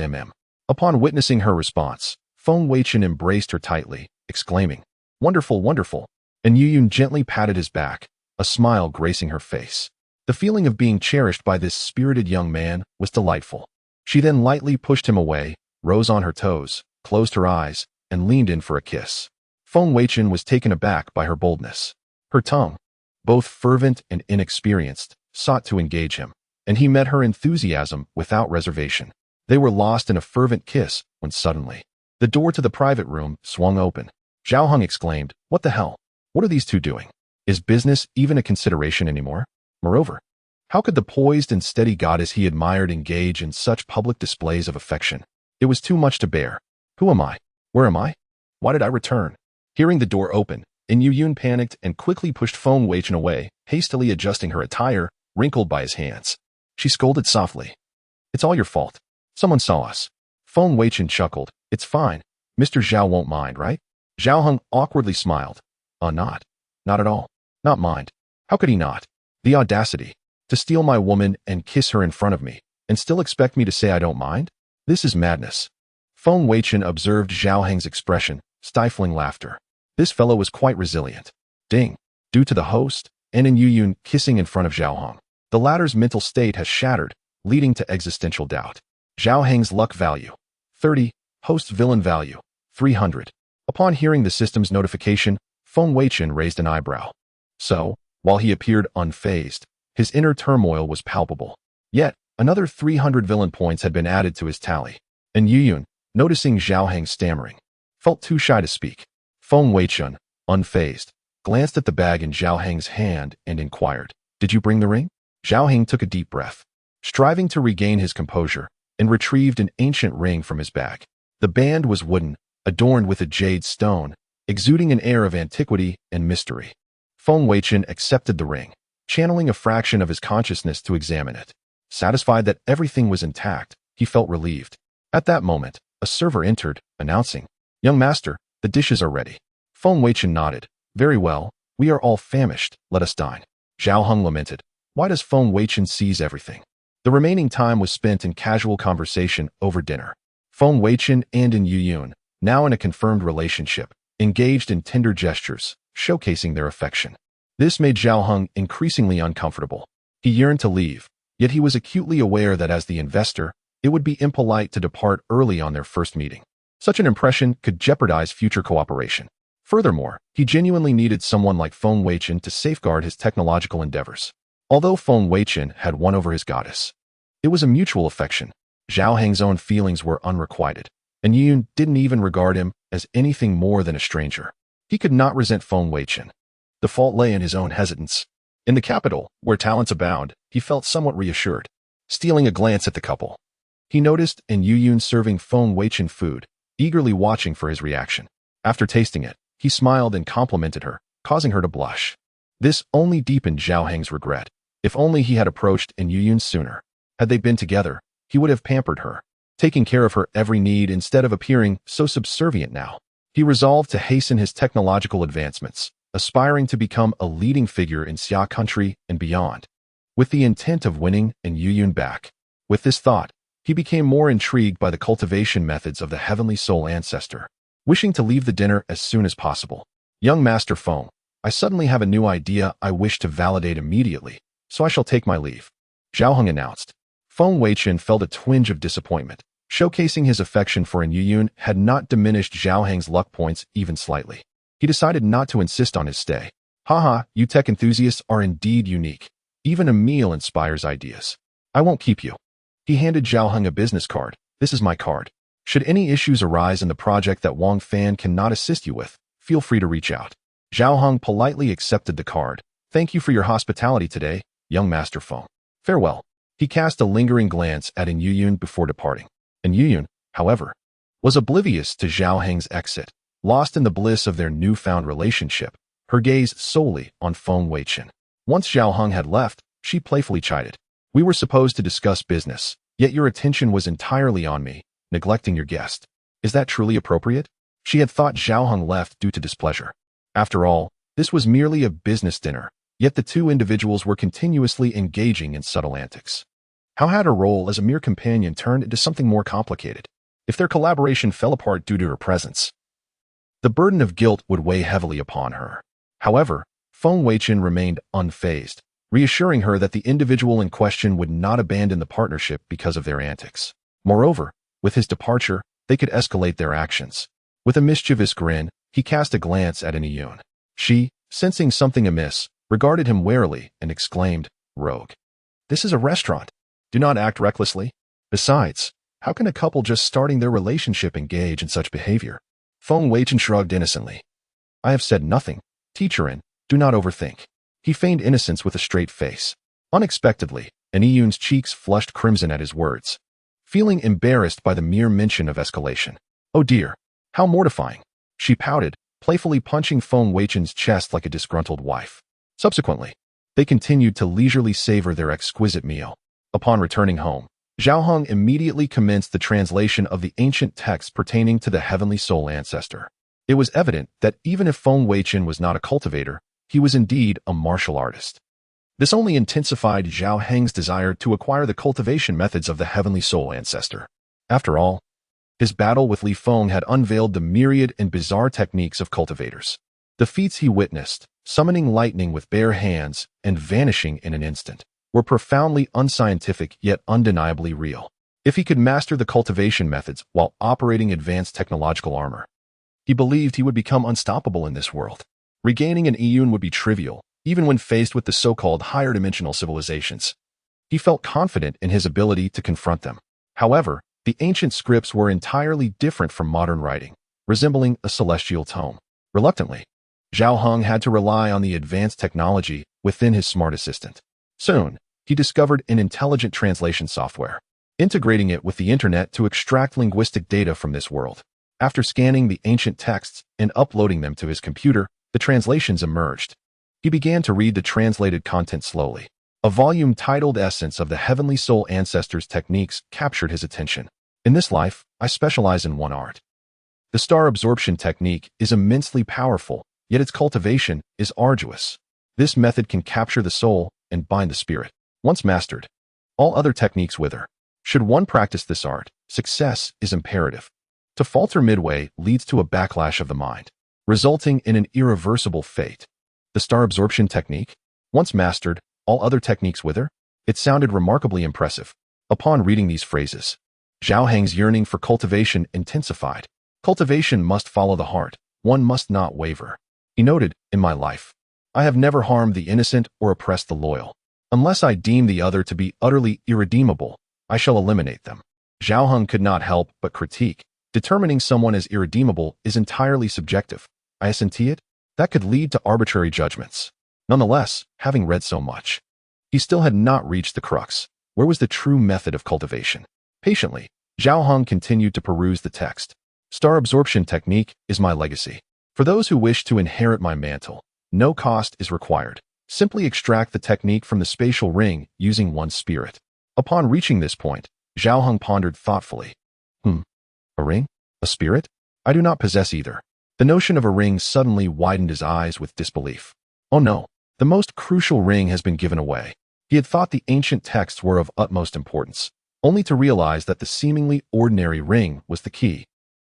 Upon witnessing her response, Feng Weichen embraced her tightly, exclaiming, "Wonderful, wonderful." And Yuyun gently patted his back, a smile gracing her face. The feeling of being cherished by this spirited young man was delightful. She then lightly pushed him away, rose on her toes, closed her eyes, and leaned in for a kiss. Feng Weichen was taken aback by her boldness. Her tongue, both fervent and inexperienced, sought to engage him, and he met her enthusiasm without reservation. They were lost in a fervent kiss when suddenly, the door to the private room swung open. Zhao Heng exclaimed, "What the hell? What are these two doing? Is business even a consideration anymore?" Moreover, how could the poised and steady goddess he admired engage in such public displays of affection? It was too much to bear. Who am I? Where am I? Why did I return? Hearing the door open, Yuyun panicked and quickly pushed Feng Weichen away, hastily adjusting her attire, wrinkled by his hands. She scolded softly. "It's all your fault. Someone saw us." Feng Weichen chuckled. "It's fine. Mr. Zhao won't mind, right?" Zhao Heng awkwardly smiled. Not at all. Not mind. How could he not? The audacity. To steal my woman and kiss her in front of me, and still expect me to say I don't mind? This is madness. Feng Weichen observed Zhao Heng's expression, stifling laughter. This fellow was quite resilient. Ding. Due to the host, and Yuyun kissing in front of Zhao Heng, the latter's mental state has shattered, leading to existential doubt. Zhao Heng's luck value, 30. Host villain value, 300. Upon hearing the system's notification, Feng Weichen raised an eyebrow. So, while he appeared unfazed, his inner turmoil was palpable. Yet, another 300 villain points had been added to his tally. And Yuyun, noticing Zhao Heng stammering, felt too shy to speak. Feng Weichen, unfazed, glanced at the bag in Zhao Heng's hand and inquired, "Did you bring the ring?" Zhao Heng took a deep breath, striving to regain his composure, and retrieved an ancient ring from his bag. The band was wooden, adorned with a jade stone, exuding an air of antiquity and mystery. Feng Weichen accepted the ring, channeling a fraction of his consciousness to examine it. Satisfied that everything was intact, he felt relieved. At that moment, a server entered, announcing, "Young master, the dishes are ready." Feng Weichen nodded. "Very well, we are all famished, let us dine." Zhao Heng lamented, "Why does Feng Weichen seize everything?" The remaining time was spent in casual conversation over dinner. Feng Weichen and Yuyun, now in a confirmed relationship, engaged in tender gestures, showcasing their affection. This made Zhao Heng increasingly uncomfortable. He yearned to leave, yet he was acutely aware that as the investor, it would be impolite to depart early on their first meeting. Such an impression could jeopardize future cooperation. Furthermore, he genuinely needed someone like Feng Weichen to safeguard his technological endeavors. Although Feng Weichen had won over his goddess, it was a mutual affection. Zhao Heng's own feelings were unrequited, and Yun didn't even regard him as anything more than a stranger. He could not resent Feng Weichen. The fault lay in his own hesitance. In the capital, where talents abound, he felt somewhat reassured. Stealing a glance at the couple, he noticed Yun serving Feng Weichen food, eagerly watching for his reaction. After tasting it, he smiled and complimented her, causing her to blush. This only deepened Zhao Heng's regret. If only he had approached Yun sooner. Had they been together, he would have pampered her, taking care of her every need instead of appearing so subservient now. He resolved to hasten his technological advancements, aspiring to become a leading figure in Xia country and beyond, with the intent of winning Yun back. With this thought, he became more intrigued by the cultivation methods of the Heavenly Soul Ancestor, wishing to leave the dinner as soon as possible. Young Master Feng, I suddenly have a new idea I wish to validate immediately, so I shall take my leave, Zhao Heng announced. Feng Weichen felt a twinge of disappointment. Showcasing his affection for Yun had not diminished Zhao Heng's luck points even slightly. He decided not to insist on his stay. Haha, you tech enthusiasts are indeed unique. Even a meal inspires ideas. I won't keep you. He handed Zhao Heng a business card. This is my card. Should any issues arise in the project that Wang Fan cannot assist you with, feel free to reach out. Zhao Heng politely accepted the card. Thank you for your hospitality today, young Master Feng. Farewell. He cast a lingering glance at Yun before departing. Yun, however, was oblivious to Zhao Heng's exit, lost in the bliss of their newfound relationship, her gaze solely on Feng Weichen. Once Zhao Heng had left, she playfully chided. We were supposed to discuss business, yet your attention was entirely on me, neglecting your guest. Is that truly appropriate? She had thought Zhao Heng left due to displeasure. After all, this was merely a business dinner, yet the two individuals were continuously engaging in subtle antics. How had her role as a mere companion turned into something more complicated? If their collaboration fell apart due to her presence, the burden of guilt would weigh heavily upon her. However, Feng Weichen remained unfazed, reassuring her that the individual in question would not abandon the partnership because of their antics. Moreover, with his departure, they could escalate their actions. With a mischievous grin, he cast a glance at Yun. She, sensing something amiss, regarded him warily and exclaimed, "Rogue. This is a restaurant. Do not act recklessly. Besides, how can a couple just starting their relationship engage in such behavior?" Feng Weichen shrugged innocently. I have said nothing, teacher, do not overthink. He feigned innocence with a straight face. Unexpectedly, Yun's cheeks flushed crimson at his words, feeling embarrassed by the mere mention of escalation. Oh dear, how mortifying. She pouted, playfully punching Feng Weichen's chest like a disgruntled wife. Subsequently, they continued to leisurely savor their exquisite meal. Upon returning home, Zhao Heng immediately commenced the translation of the ancient texts pertaining to the Heavenly Soul Ancestor. It was evident that even if Feng Weichen was not a cultivator, he was indeed a martial artist. This only intensified Zhao Heng's desire to acquire the cultivation methods of the Heavenly Soul Ancestor. After all, his battle with Li Feng had unveiled the myriad and bizarre techniques of cultivators. The feats he witnessed, summoning lightning with bare hands and vanishing in an instant, were profoundly unscientific yet undeniably real. If he could master the cultivation methods while operating advanced technological armor, he believed he would become unstoppable in this world. Regaining Yun would be trivial, even when faced with the so-called higher-dimensional civilizations. He felt confident in his ability to confront them. However, the ancient scripts were entirely different from modern writing, resembling a celestial tome. Reluctantly, Zhao Heng had to rely on the advanced technology within his smart assistant. Soon, he discovered an intelligent translation software, integrating it with the internet to extract linguistic data from this world. After scanning the ancient texts and uploading them to his computer, the translations emerged. He began to read the translated content slowly. A volume titled Essence of the Heavenly Soul Ancestors Techniques captured his attention. In this life, I specialize in one art. The star absorption technique is immensely powerful, yet its cultivation is arduous. This method can capture the soul and bind the spirit. Once mastered, all other techniques wither. Should one practice this art, success is imperative. To falter midway leads to a backlash of the mind, resulting in an irreversible fate. The star absorption technique? Once mastered, all other techniques wither? It sounded remarkably impressive. Upon reading these phrases, Zhao Heng's yearning for cultivation intensified. Cultivation must follow the heart. One must not waver. He noted, in my life, I have never harmed the innocent or oppressed the loyal. Unless I deem the other to be utterly irredeemable, I shall eliminate them. Zhao Heng could not help but critique. Determining someone as irredeemable is entirely subjective. Isn't it? That could lead to arbitrary judgments. Nonetheless, having read so much, he still had not reached the crux. Where was the true method of cultivation? Patiently, Zhao Heng continued to peruse the text. Star absorption technique is my legacy. For those who wish to inherit my mantle, no cost is required. Simply extract the technique from the spatial ring using one spirit. Upon reaching this point, Zhao Heng pondered thoughtfully. A ring? A spirit? I do not possess either. The notion of a ring suddenly widened his eyes with disbelief. Oh no, the most crucial ring has been given away. He had thought the ancient texts were of utmost importance, only to realize that the seemingly ordinary ring was the key.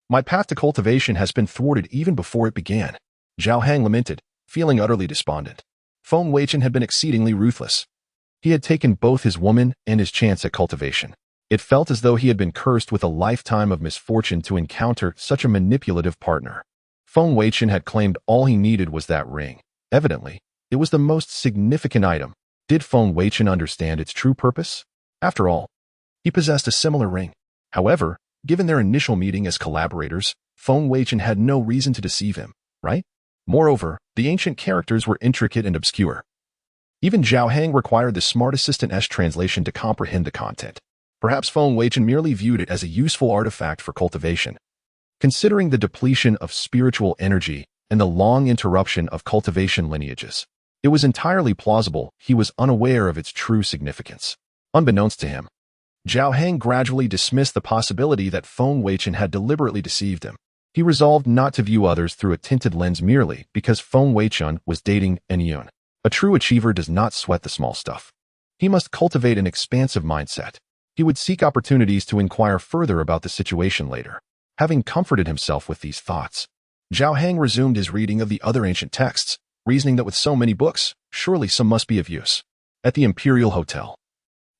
My path to cultivation has been thwarted even before it began. Zhao Heng lamented, feeling utterly despondent. Feng Weichen had been exceedingly ruthless. He had taken both his woman and his chance at cultivation. It felt as though he had been cursed with a lifetime of misfortune to encounter such a manipulative partner. Feng Weichen had claimed all he needed was that ring. Evidently, it was the most significant item. Did Feng Weichen understand its true purpose? After all, he possessed a similar ring. However, given their initial meeting as collaborators, Feng Weichen had no reason to deceive him, right? Moreover, the ancient characters were intricate and obscure. Even Zhao Heng required the smart assistant-esque translation to comprehend the content. Perhaps Feng Weichen merely viewed it as a useful artifact for cultivation. Considering the depletion of spiritual energy and the long interruption of cultivation lineages, it was entirely plausible he was unaware of its true significance. Unbeknownst to him, Zhao Heng gradually dismissed the possibility that Feng Weichen had deliberately deceived him. He resolved not to view others through a tinted lens merely because Feng Weichen was dating Yin. A true achiever does not sweat the small stuff. He must cultivate an expansive mindset. He would seek opportunities to inquire further about the situation later. Having comforted himself with these thoughts, Zhao Heng resumed his reading of the other ancient texts, reasoning that with so many books, surely some must be of use. At the Imperial Hotel,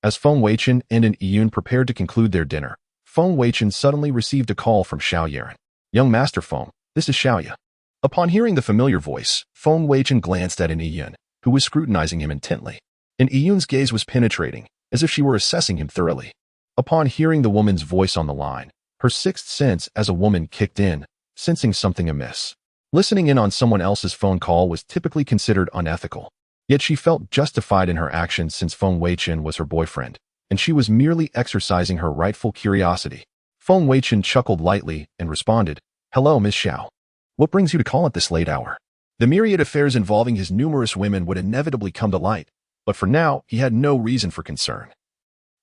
as Feng Weichen and an Iyun prepared to conclude their dinner, Feng Weichen suddenly received a call from Xiao Yaran. Young Master Feng, this is Xiaoya. Upon hearing the familiar voice, Feng Weichen glanced at an Iyun, who was scrutinizing him intently. An Iyun's gaze was penetrating, as if she were assessing him thoroughly. Upon hearing the woman's voice on the line, her sixth sense as a woman kicked in, sensing something amiss. Listening in on someone else's phone call was typically considered unethical. Yet she felt justified in her actions since Feng Weichen was her boyfriend, and she was merely exercising her rightful curiosity. Feng Weichen chuckled lightly and responded, "Hello, Miss Xiao. What brings you to call at this late hour?" The myriad affairs involving his numerous women would inevitably come to light, but for now he had no reason for concern,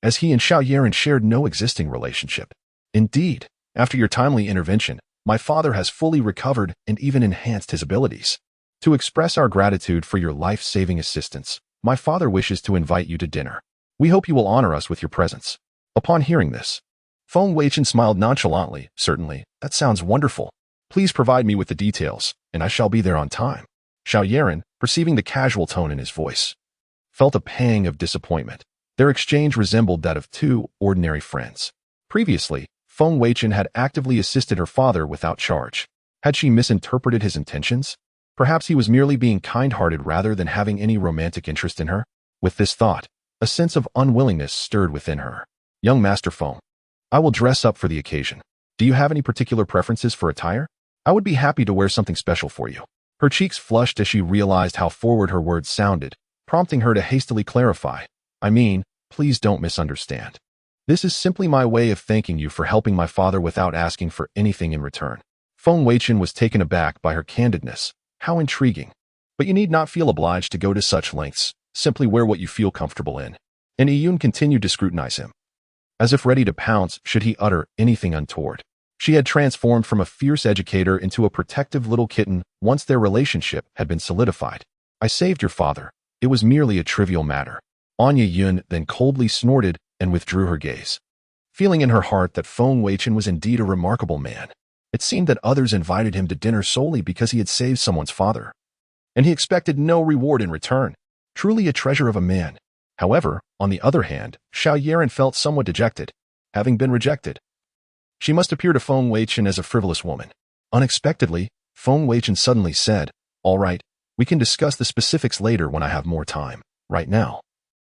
as he and Xiao Yaran shared no existing relationship. Indeed, after your timely intervention, my father has fully recovered and even enhanced his abilities. To express our gratitude for your life-saving assistance, my father wishes to invite you to dinner. We hope you will honor us with your presence. Upon hearing this, Feng Weichen smiled nonchalantly. Certainly, that sounds wonderful. Please provide me with the details, and I shall be there on time. Xiao Yaran, perceiving the casual tone in his voice, felt a pang of disappointment. Their exchange resembled that of two ordinary friends. Previously, Feng Weichen had actively assisted her father without charge. Had she misinterpreted his intentions? Perhaps he was merely being kind-hearted rather than having any romantic interest in her. With this thought, a sense of unwillingness stirred within her. Young Master Feng, I will dress up for the occasion. Do you have any particular preferences for attire? I would be happy to wear something special for you. Her cheeks flushed as she realized how forward her words sounded, prompting her to hastily clarify. I mean, please don't misunderstand. This is simply my way of thanking you for helping my father without asking for anything in return. Feng Weichen was taken aback by her candidness. How intriguing. But you need not feel obliged to go to such lengths. Simply wear what you feel comfortable in. And Iyun continued to scrutinize him, as if ready to pounce should he utter anything untoward. She had transformed from a fierce educator into a protective little kitten once their relationship had been solidified. I saved your father. It was merely a trivial matter. Anya Yun then coldly snorted and withdrew her gaze, feeling in her heart that Feng Weichen was indeed a remarkable man. It seemed that others invited him to dinner solely because he had saved someone's father, and he expected no reward in return. Truly a treasure of a man. However, on the other hand, Xiao Yaran felt somewhat dejected, having been rejected. She must appear to Feng Weichen as a frivolous woman. Unexpectedly, Feng Weichen suddenly said, "All right, we can discuss the specifics later when I have more time. Right now,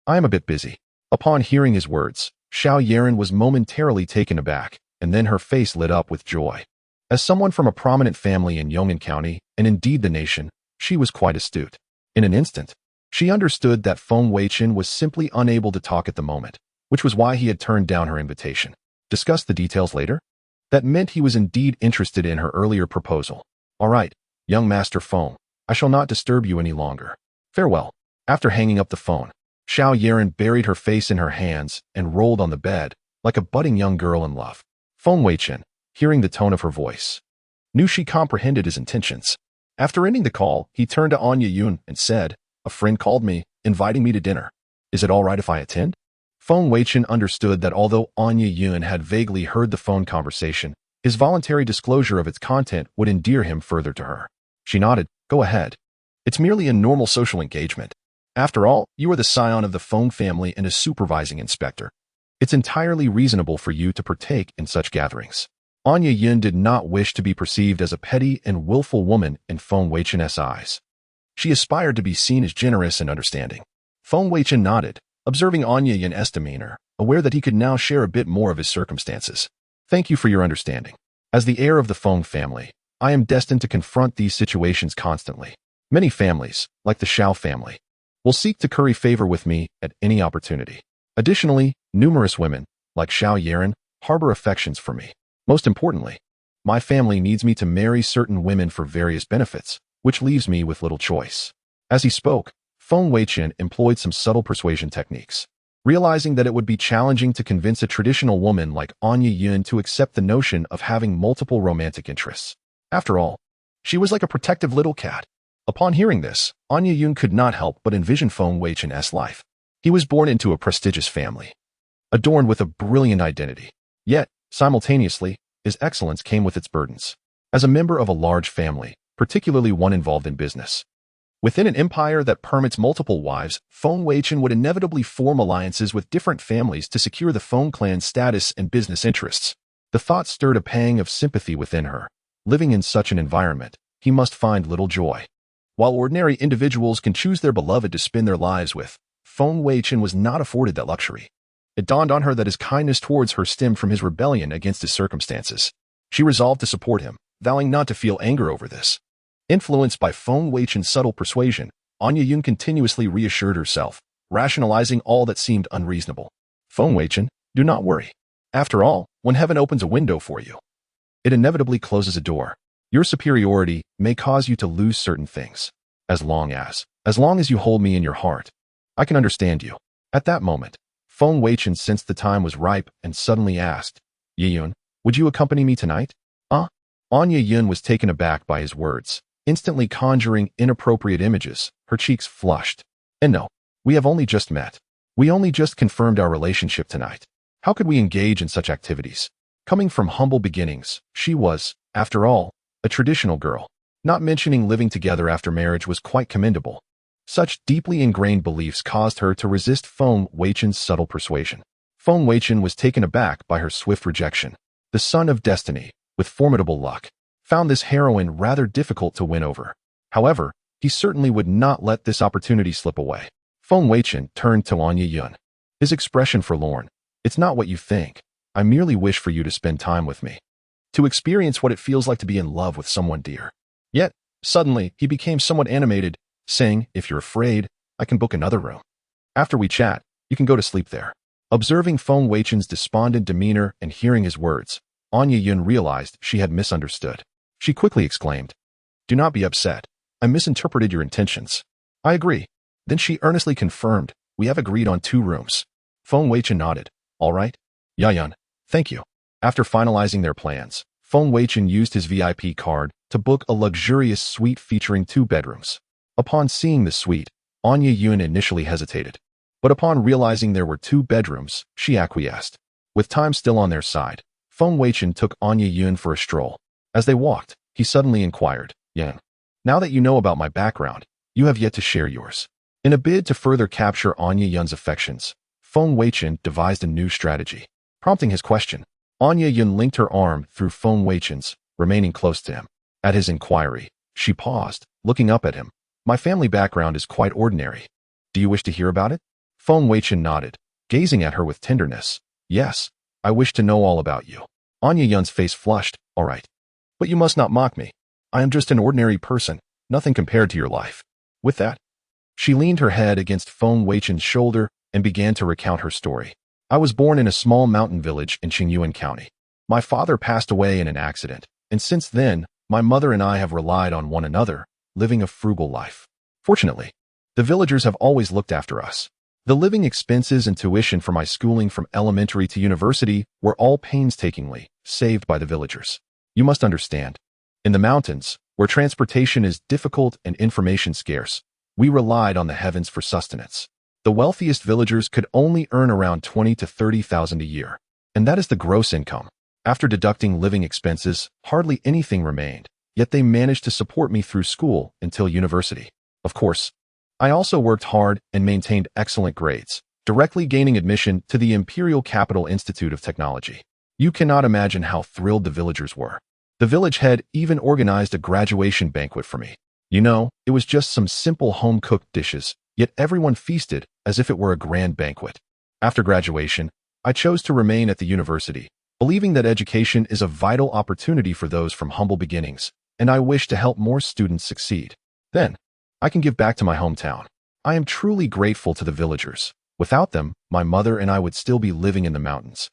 I am a bit busy." Upon hearing his words, Xiao Yaren was momentarily taken aback, and then her face lit up with joy. As someone from a prominent family in Yong'an County, and indeed the nation, she was quite astute. In an instant, she understood that Feng Weichen was simply unable to talk at the moment, which was why he had turned down her invitation. Discuss the details later? That meant he was indeed interested in her earlier proposal. All right, young Master Feng, I shall not disturb you any longer. Farewell. After hanging up the phone, Xiao Yaren buried her face in her hands and rolled on the bed, like a budding young girl in love. Feng Weichen, hearing the tone of her voice, knew she comprehended his intentions. After ending the call, he turned to Anya Yun and said, "A friend called me, inviting me to dinner. Is it all right if I attend?" Feng Weichen understood that although Anya Yun had vaguely heard the phone conversation, his voluntary disclosure of its content would endear him further to her. She nodded. "Go ahead. It's merely a normal social engagement. After all, you are the scion of the Feng family and a supervising inspector. It's entirely reasonable for you to partake in such gatherings." Anya Yun did not wish to be perceived as a petty and willful woman in Feng Weichen's eyes. She aspired to be seen as generous and understanding. Feng Weichen nodded, observing Anya Yun's demeanor, aware that he could now share a bit more of his circumstances. "Thank you for your understanding. As the heir of the Feng family, I am destined to confront these situations constantly. Many families, like the Xiao family, will seek to curry favor with me at any opportunity. Additionally, numerous women, like Xiao Yaren, harbor affections for me. Most importantly, my family needs me to marry certain women for various benefits, which leaves me with little choice." As he spoke, Feng Weichen employed some subtle persuasion techniques. Realizing that it would be challenging to convince a traditional woman like Anya Yun to accept the notion of having multiple romantic interests. After all, she was like a protective little cat. Upon hearing this, Anya Yun could not help but envision Feng Weichen's life. He was born into a prestigious family, adorned with a brilliant identity. Yet, simultaneously, his excellence came with its burdens. As a member of a large family, particularly one involved in business, within an empire that permits multiple wives, Feng Weichen would inevitably form alliances with different families to secure the Feng clan's status and business interests. The thought stirred a pang of sympathy within her. Living in such an environment, he must find little joy. While ordinary individuals can choose their beloved to spend their lives with, Feng Weichen was not afforded that luxury. It dawned on her that his kindness towards her stemmed from his rebellion against his circumstances. She resolved to support him, vowing not to feel anger over this. Influenced by Feng Weichen's subtle persuasion, Anya Yun continuously reassured herself, rationalizing all that seemed unreasonable. "Feng Weichen, do not worry. After all, when heaven opens a window for you, it inevitably closes a door. Your superiority may cause you to lose certain things. As long as you hold me in your heart, I can understand you." At that moment, Feng Weichen sensed the time was ripe and suddenly asked, "Yiyun, would you accompany me tonight?" Anya Yun was taken aback by his words, instantly conjuring inappropriate images. Her cheeks flushed. "And no, we have only just met. We only just confirmed our relationship tonight. How could we engage in such activities?" Coming from humble beginnings, she was, after all, a traditional girl. Not mentioning living together after marriage was quite commendable. Such deeply ingrained beliefs caused her to resist Feng Weichen's subtle persuasion. Feng Weichen was taken aback by her swift rejection. The son of destiny, with formidable luck, found this heroine rather difficult to win over. However, he certainly would not let this opportunity slip away. Feng Weichen turned to Anya Yun, his expression forlorn. "It's not what you think. I merely wish for you to spend time with me, to experience what it feels like to be in love with someone dear." Yet, suddenly, he became somewhat animated, saying, "If you're afraid, I can book another room. After we chat, you can go to sleep there." Observing Feng Weichen's despondent demeanor and hearing his words, Anya Yun realized she had misunderstood. She quickly exclaimed, "Do not be upset. I misinterpreted your intentions." "I agree." Then she earnestly confirmed, "We have agreed on 2 rooms." Feng Weichen nodded. "All right. Yayun, thank you." After finalizing their plans, Feng Weichen used his VIP card to book a luxurious suite featuring 2 bedrooms. Upon seeing the suite, Anya Yun initially hesitated, but upon realizing there were 2 bedrooms, she acquiesced. With time still on their side, Feng Weichen took Anya Yun for a stroll. As they walked, he suddenly inquired, "Yan, now that you know about my background, you have yet to share yours." In a bid to further capture Anya Yun's affections, Feng Weichen devised a new strategy. Prompting his question, Anya Yun linked her arm through Feng Weichen's, remaining close to him. At his inquiry, she paused, looking up at him. "My family background is quite ordinary. Do you wish to hear about it?" Feng Weichen nodded, gazing at her with tenderness. Yes, I wish to know all about you. Anya Yun's face flushed. All right. But you must not mock me. I am just an ordinary person, nothing compared to your life. With that, she leaned her head against Feng Weichen's shoulder and began to recount her story. I was born in a small mountain village in Qingyuan County. My father passed away in an accident, and since then, my mother and I have relied on one another, living a frugal life. Fortunately, the villagers have always looked after us. The living expenses and tuition for my schooling from elementary to university were all painstakingly saved by the villagers. You must understand, in the mountains, where transportation is difficult and information scarce, we relied on the heavens for sustenance. The wealthiest villagers could only earn around 20 to 30,000 a year, and that is the gross income. After deducting living expenses, hardly anything remained, yet they managed to support me through school until university. Of course, I also worked hard and maintained excellent grades, directly gaining admission to the Imperial Capital Institute of Technology. You cannot imagine how thrilled the villagers were. The village head even organized a graduation banquet for me. You know, it was just some simple home-cooked dishes, yet everyone feasted as if it were a grand banquet. After graduation, I chose to remain at the university, believing that education is a vital opportunity for those from humble beginnings, and I wish to help more students succeed. Then, I can give back to my hometown. I am truly grateful to the villagers. Without them, my mother and I would still be living in the mountains,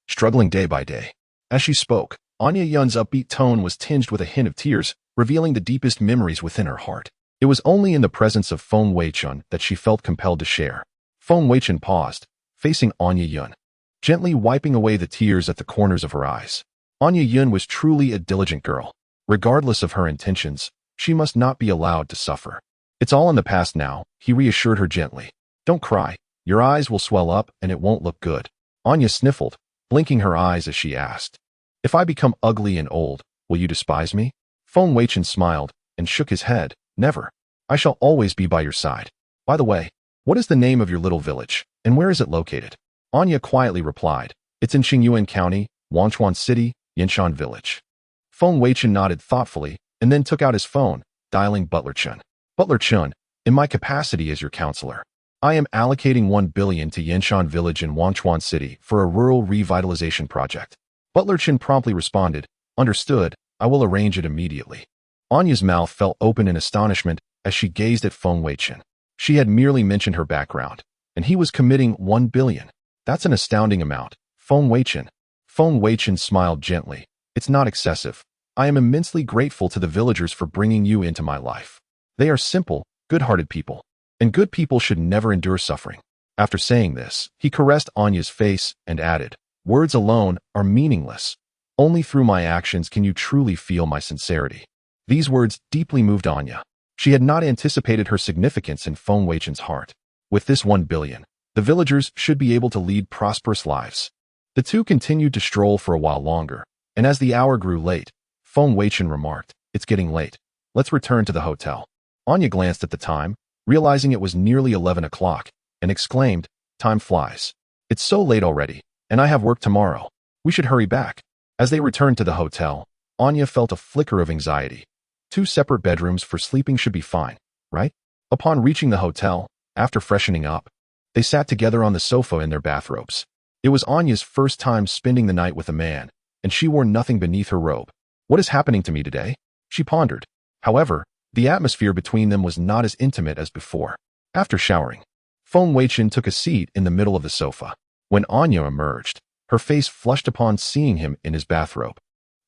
struggling day by day. As she spoke, Anya Yun's upbeat tone was tinged with a hint of tears, revealing the deepest memories within her heart. It was only in the presence of Feng Weichen that she felt compelled to share. Feng Weichen paused, facing Anya Yun, gently wiping away the tears at the corners of her eyes. Anya Yun was truly a diligent girl. Regardless of her intentions, she must not be allowed to suffer. It's all in the past now, he reassured her gently. Don't cry. Your eyes will swell up and it won't look good. Anya sniffled, blinking her eyes as she asked, if I become ugly and old, will you despise me? Feng Weichen smiled and shook his head. Never. I shall always be by your side. By the way, what is the name of your little village, and where is it located? Anya quietly replied, it's in Qingyuan County, Wanchuan City, Yinshan Village. Feng Weichen nodded thoughtfully and then took out his phone, dialing Butler Chun. Butler Chun, in my capacity as your counselor, I am allocating 1 billion to Yinshan Village in Wanchuan City for a rural revitalization project. Butler Chun promptly responded, understood, I will arrange it immediately. Anya's mouth fell open in astonishment as she gazed at Feng Weichen. She had merely mentioned her background, and he was committing 1 billion. That's an astounding amount. Feng Weichen smiled gently. It's not excessive. I am immensely grateful to the villagers for bringing you into my life. They are simple, good-hearted people, and good people should never endure suffering. After saying this, he caressed Anya's face and added, words alone are meaningless. Only through my actions can you truly feel my sincerity. These words deeply moved Anya. She had not anticipated her significance in Feng Weichen's heart. With this 1 billion, the villagers should be able to lead prosperous lives. The two continued to stroll for a while longer, and as the hour grew late, Feng Weichen remarked, it's getting late. Let's return to the hotel. Anya glanced at the time, realizing it was nearly 11 o'clock, and exclaimed, time flies. It's so late already, and I have work tomorrow. We should hurry back. As they returned to the hotel, Anya felt a flicker of anxiety. 2 separate bedrooms for sleeping should be fine, right? Upon reaching the hotel, after freshening up, they sat together on the sofa in their bathrobes. It was Anya's first time spending the night with a man, and she wore nothing beneath her robe. What is happening to me today? She pondered. However, the atmosphere between them was not as intimate as before. After showering, Feng Weichen took a seat in the middle of the sofa. When Anya emerged, her face flushed upon seeing him in his bathrobe,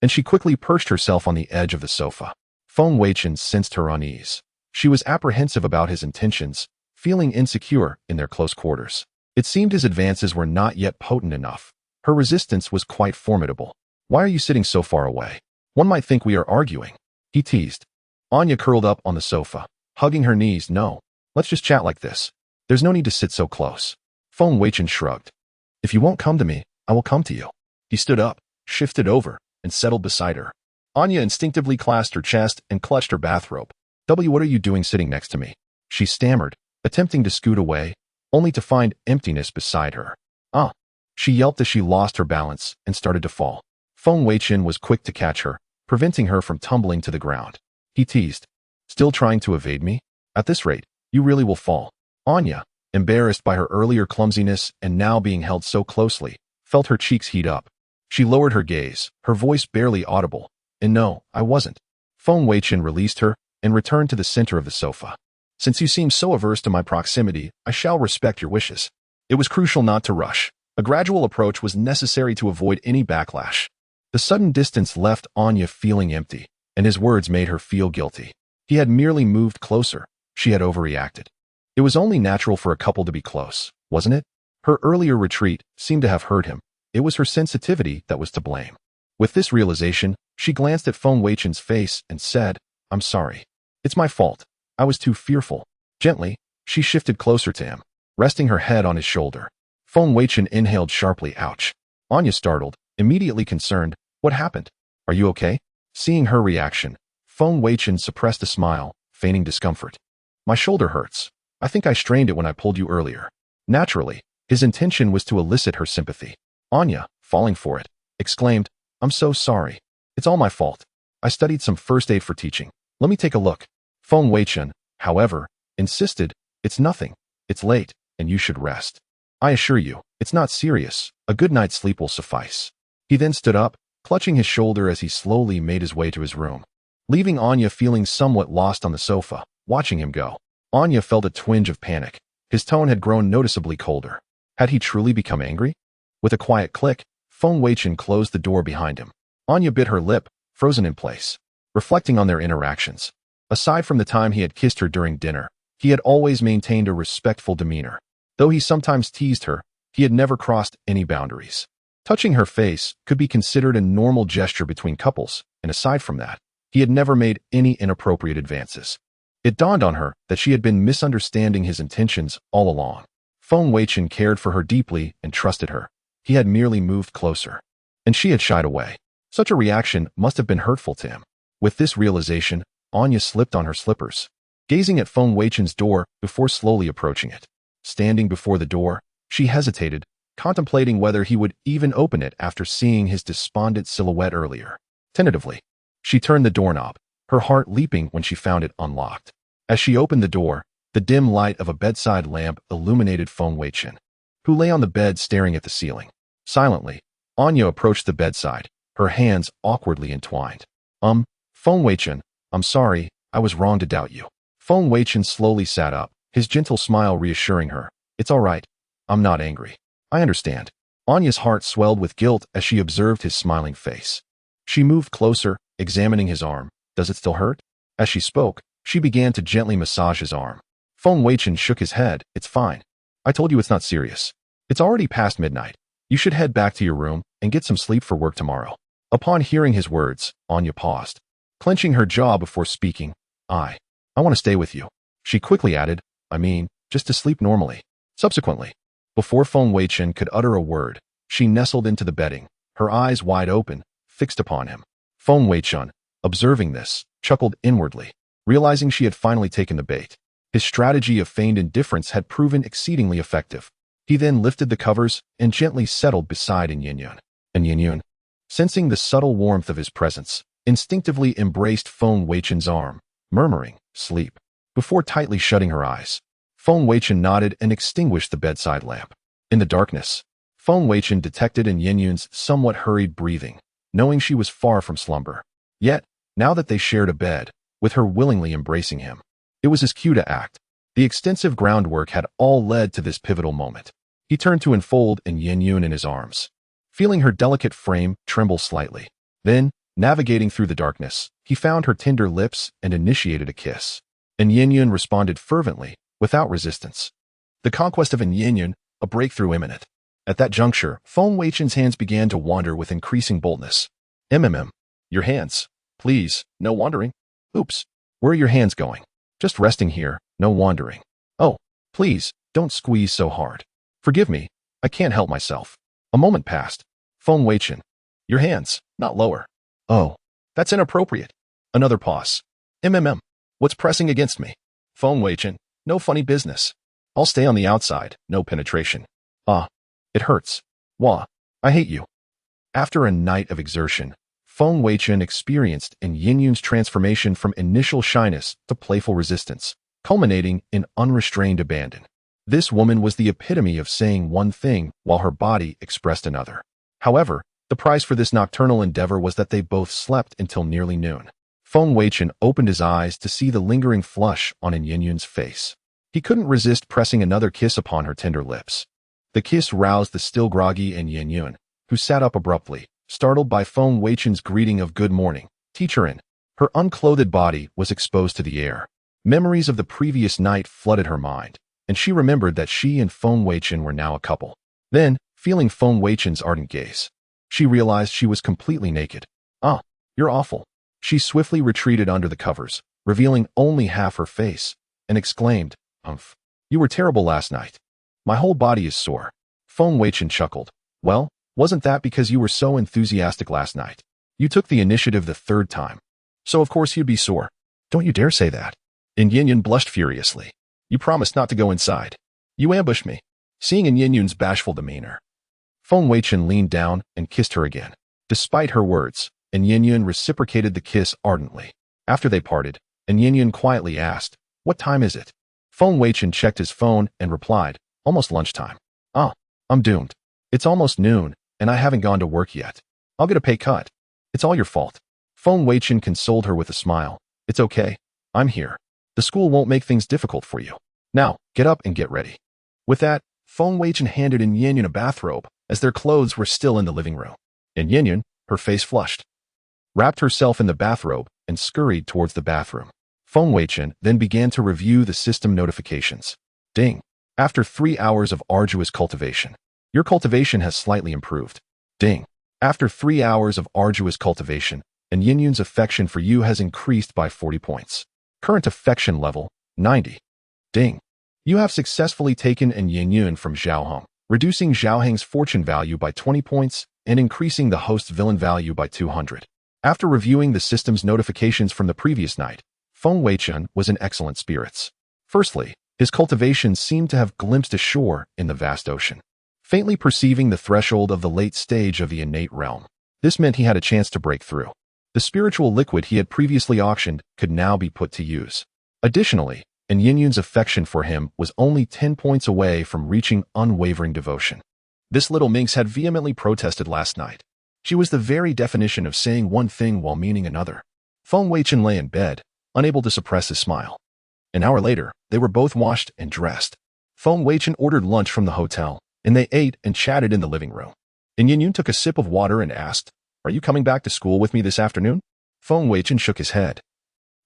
and she quickly perched herself on the edge of the sofa. Feng Weichen sensed her unease. She was apprehensive about his intentions, feeling insecure in their close quarters. It seemed his advances were not yet potent enough. Her resistance was quite formidable. Why are you sitting so far away? One might think we are arguing, he teased. Anya curled up on the sofa, hugging her knees. No, let's just chat like this. There's no need to sit so close. Feng Weichen shrugged. If you won't come to me, I will come to you. He stood up, shifted over, and settled beside her. Anya instinctively clasped her chest and clutched her bathrobe. What are you doing sitting next to me? She stammered, attempting to scoot away, only to find emptiness beside her. She yelped as she lost her balance and started to fall. Feng Weichen was quick to catch her, preventing her from tumbling to the ground. He teased, still trying to evade me? At this rate, you really will fall. Anya, embarrassed by her earlier clumsiness and now being held so closely, felt her cheeks heat up. She lowered her gaze, her voice barely audible. And no, I wasn't. Feng Weichen released her and returned to the center of the sofa. Since you seem so averse to my proximity, I shall respect your wishes. It was crucial not to rush. A gradual approach was necessary to avoid any backlash. The sudden distance left Anya feeling empty, and his words made her feel guilty. He had merely moved closer. She had overreacted. It was only natural for a couple to be close, wasn't it? Her earlier retreat seemed to have hurt him. It was her sensitivity that was to blame. With this realization, she glanced at Feng Weichen's face and said, I'm sorry. It's my fault. I was too fearful. Gently, she shifted closer to him, resting her head on his shoulder. Feng Weichen inhaled sharply. Ouch. Anya, startled, immediately concerned. What happened? Are you okay? Seeing her reaction, Feng Weichen suppressed a smile, feigning discomfort. My shoulder hurts. I think I strained it when I pulled you earlier. Naturally, his intention was to elicit her sympathy. Anya, falling for it, exclaimed, I'm so sorry. It's all my fault. I studied some first aid for teaching. Let me take a look. Feng Weichen, however, insisted, it's nothing. It's late, and you should rest. I assure you, it's not serious. A good night's sleep will suffice. He then stood up, clutching his shoulder as he slowly made his way to his room, leaving Anya feeling somewhat lost on the sofa, watching him go. Anya felt a twinge of panic. His tone had grown noticeably colder. Had he truly become angry? With a quiet click, Feng Weichen closed the door behind him. Anya bit her lip, frozen in place, reflecting on their interactions. Aside from the time he had kissed her during dinner, he had always maintained a respectful demeanor. Though he sometimes teased her, he had never crossed any boundaries. Touching her face could be considered a normal gesture between couples, and aside from that, he had never made any inappropriate advances. It dawned on her that she had been misunderstanding his intentions all along. Feng Weichen cared for her deeply and trusted her. He had merely moved closer, and she had shied away. Such a reaction must have been hurtful to him. With this realization, Anya slipped on her slippers, gazing at Feng Weichen's door before slowly approaching it. Standing before the door, she hesitated, contemplating whether he would even open it after seeing his despondent silhouette earlier. Tentatively, she turned the doorknob, her heart leaping when she found it unlocked. As she opened the door, the dim light of a bedside lamp illuminated Feng Weichen, who lay on the bed staring at the ceiling. Silently, Anya approached the bedside, her hands awkwardly entwined. Feng Weichen, I'm sorry, I was wrong to doubt you. Feng Weichen slowly sat up, his gentle smile reassuring her. It's all right. I'm not angry. I understand. Anya's heart swelled with guilt as she observed his smiling face. She moved closer, examining his arm. Does it still hurt? As she spoke, she began to gently massage his arm. Feng Weichen shook his head. It's fine. I told you it's not serious. It's already past midnight. You should head back to your room and get some sleep for work tomorrow. Upon hearing his words, Anya paused, clenching her jaw before speaking. I want to stay with you. She quickly added, just to sleep normally. Subsequently, before Feng Weichen could utter a word, she nestled into the bedding, her eyes wide open, fixed upon him. Feng Weichen, observing this, chuckled inwardly, realizing she had finally taken the bait. His strategy of feigned indifference had proven exceedingly effective. He then lifted the covers and gently settled beside Yin-Yang. And Yin-Yang, sensing the subtle warmth of his presence, instinctively embraced Feng Weichen's arm, murmuring, sleep, before tightly shutting her eyes. Feng Weichen nodded and extinguished the bedside lamp. In the darkness, Feng Weichen detected Yin-Yang's somewhat hurried breathing, knowing she was far from slumber. Yet, now that they shared a bed, with her willingly embracing him, it was his cue to act. The extensive groundwork had all led to this pivotal moment. He turned to enfold Yin-Yang in his arms, feeling her delicate frame tremble slightly. Then, navigating through the darkness, he found her tender lips and initiated a kiss. Yin-Yang responded fervently, without resistance. The conquest of Yin-Yang, a breakthrough imminent. At that juncture, Feng Weichen's hands began to wander with increasing boldness. Your hands. Please, no wandering. Oops. Where are your hands going? Just resting here, no wandering. Oh, please, don't squeeze so hard. Forgive me, I can't help myself. A moment passed. Feng Weichen. Your hands, not lower. Oh, that's inappropriate. Another pause. What's pressing against me? Feng Weichen. No funny business. I'll stay on the outside, no penetration. Ah, it hurts. Wah, I hate you. After a night of exertion, Feng Weichen experienced Yin-Yang's transformation from initial shyness to playful resistance, culminating in unrestrained abandon. This woman was the epitome of saying one thing while her body expressed another. However, the price for this nocturnal endeavor was that they both slept until nearly noon. Feng Weichen opened his eyes to see the lingering flush on Yin-Yang's face. He couldn't resist pressing another kiss upon her tender lips. The kiss roused the still groggy Yin-Yang, who sat up abruptly, startled by Feng Weichen's greeting of good morning, teacher in. Her unclothed body was exposed to the air. Memories of the previous night flooded her mind, and she remembered that she and Feng Weichen were now a couple. Then, feeling Feng Weichen's ardent gaze, she realized she was completely naked. "Ah, you're awful." She swiftly retreated under the covers, revealing only half her face, and exclaimed, "Umph, you were terrible last night. My whole body is sore." Feng Weichen chuckled. "Well, wasn't that because you were so enthusiastic last night? You took the initiative the third time. So of course you'd be sore." "Don't you dare say that." Yin-Yang blushed furiously. "You promised not to go inside. You ambushed me." Seeing Yin-Yang's bashful demeanor, Feng Weichen leaned down and kissed her again. Despite her words, Yin-Yang reciprocated the kiss ardently. After they parted, Yin-Yang quietly asked, "What time is it?" Feng Weichen checked his phone and replied, "Almost lunchtime." "Ah, I'm doomed. It's almost noon, and I haven't gone to work yet. I'll get a pay cut. It's all your fault." Feng Weichen consoled her with a smile. "It's okay. I'm here. The school won't make things difficult for you. Now, get up and get ready." With that, Feng Weichen handed Yin-Yang a bathrobe, as their clothes were still in the living room. Yin-Yang, her face flushed, wrapped herself in the bathrobe and scurried towards the bathroom. Feng Weichen then began to review the system notifications. Ding. After 3 hours of arduous cultivation, your cultivation has slightly improved. Ding. After 3 hours of arduous cultivation, Yin-Yang's affection for you has increased by 40 points. Current affection level, 90. Ding. You have successfully taken Yin-Yang from Xiaoheng, reducing Xiaoheng's fortune value by 20 points and increasing the host's villain value by 200. After reviewing the system's notifications from the previous night, Feng Weichen was in excellent spirits. Firstly, his cultivation seemed to have glimpsed ashore in the vast ocean, faintly perceiving the threshold of the late stage of the innate realm. This meant he had a chance to break through. The spiritual liquid he had previously auctioned could now be put to use. Additionally, Yin-Yang's affection for him was only 10 points away from reaching unwavering devotion. This little minx had vehemently protested last night. She was the very definition of saying one thing while meaning another. Feng Weichen lay in bed, unable to suppress his smile. An hour later, they were both washed and dressed. Feng Weichen ordered lunch from the hotel, and they ate and chatted in the living room. Yin-Yang took a sip of water and asked, "Are you coming back to school with me this afternoon?" Feng Weichen shook his head.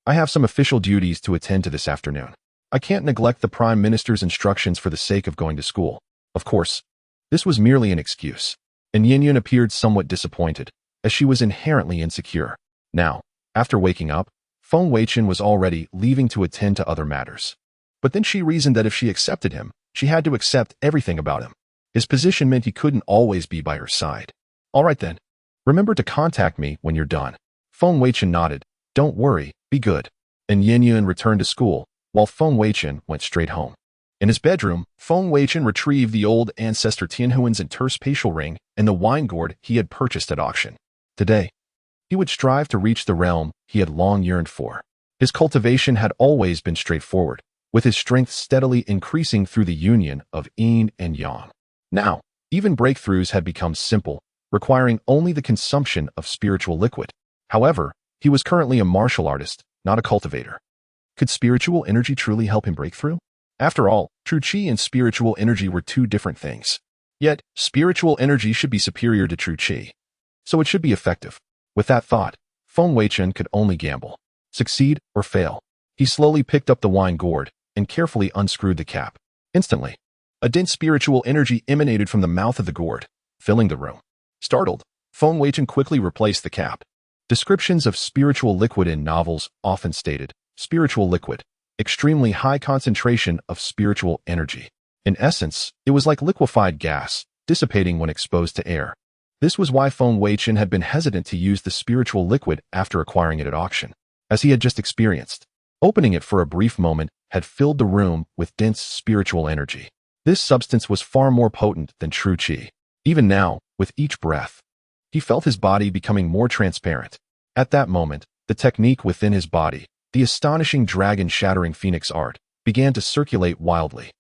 "I have some official duties to attend to this afternoon. I can't neglect the Prime Minister's instructions for the sake of going to school." Of course, this was merely an excuse, and Yin-Yang appeared somewhat disappointed, as she was inherently insecure. Now, after waking up, Feng Weichen was already leaving to attend to other matters. But then she reasoned that if she accepted him, she had to accept everything about him. His position meant he couldn't always be by her side. "All right then. Remember to contact me when you're done." Feng Weichen nodded. "Don't worry, be good." And Yin-Yang returned to school, while Feng Weichen went straight home. In his bedroom, Feng Weichen retrieved the old ancestor Tianhuan's interspatial ring and the wine gourd he had purchased at auction. Today, he would strive to reach the realm he had long yearned for. His cultivation had always been straightforward, with his strength steadily increasing through the union of yin and yang. Now, even breakthroughs had become simple, requiring only the consumption of spiritual liquid. However, he was currently a martial artist, not a cultivator. Could spiritual energy truly help him break through? After all, true qi and spiritual energy were two different things. Yet, spiritual energy should be superior to true qi, so it should be effective. With that thought, Feng Weichen could only gamble. Succeed or fail. He slowly picked up the wine gourd and carefully unscrewed the cap. Instantly, a dense spiritual energy emanated from the mouth of the gourd, filling the room. Startled, Feng Weichen quickly replaced the cap. Descriptions of spiritual liquid in novels often stated, spiritual liquid, extremely high concentration of spiritual energy. In essence, it was like liquefied gas, dissipating when exposed to air. This was why Feng Weichen had been hesitant to use the spiritual liquid after acquiring it at auction, as he had just experienced. Opening it for a brief moment had filled the room with dense spiritual energy. This substance was far more potent than true qi. Even now, with each breath, he felt his body becoming more transparent. At that moment, the technique within his body, the astonishing dragon-shattering phoenix art, began to circulate wildly.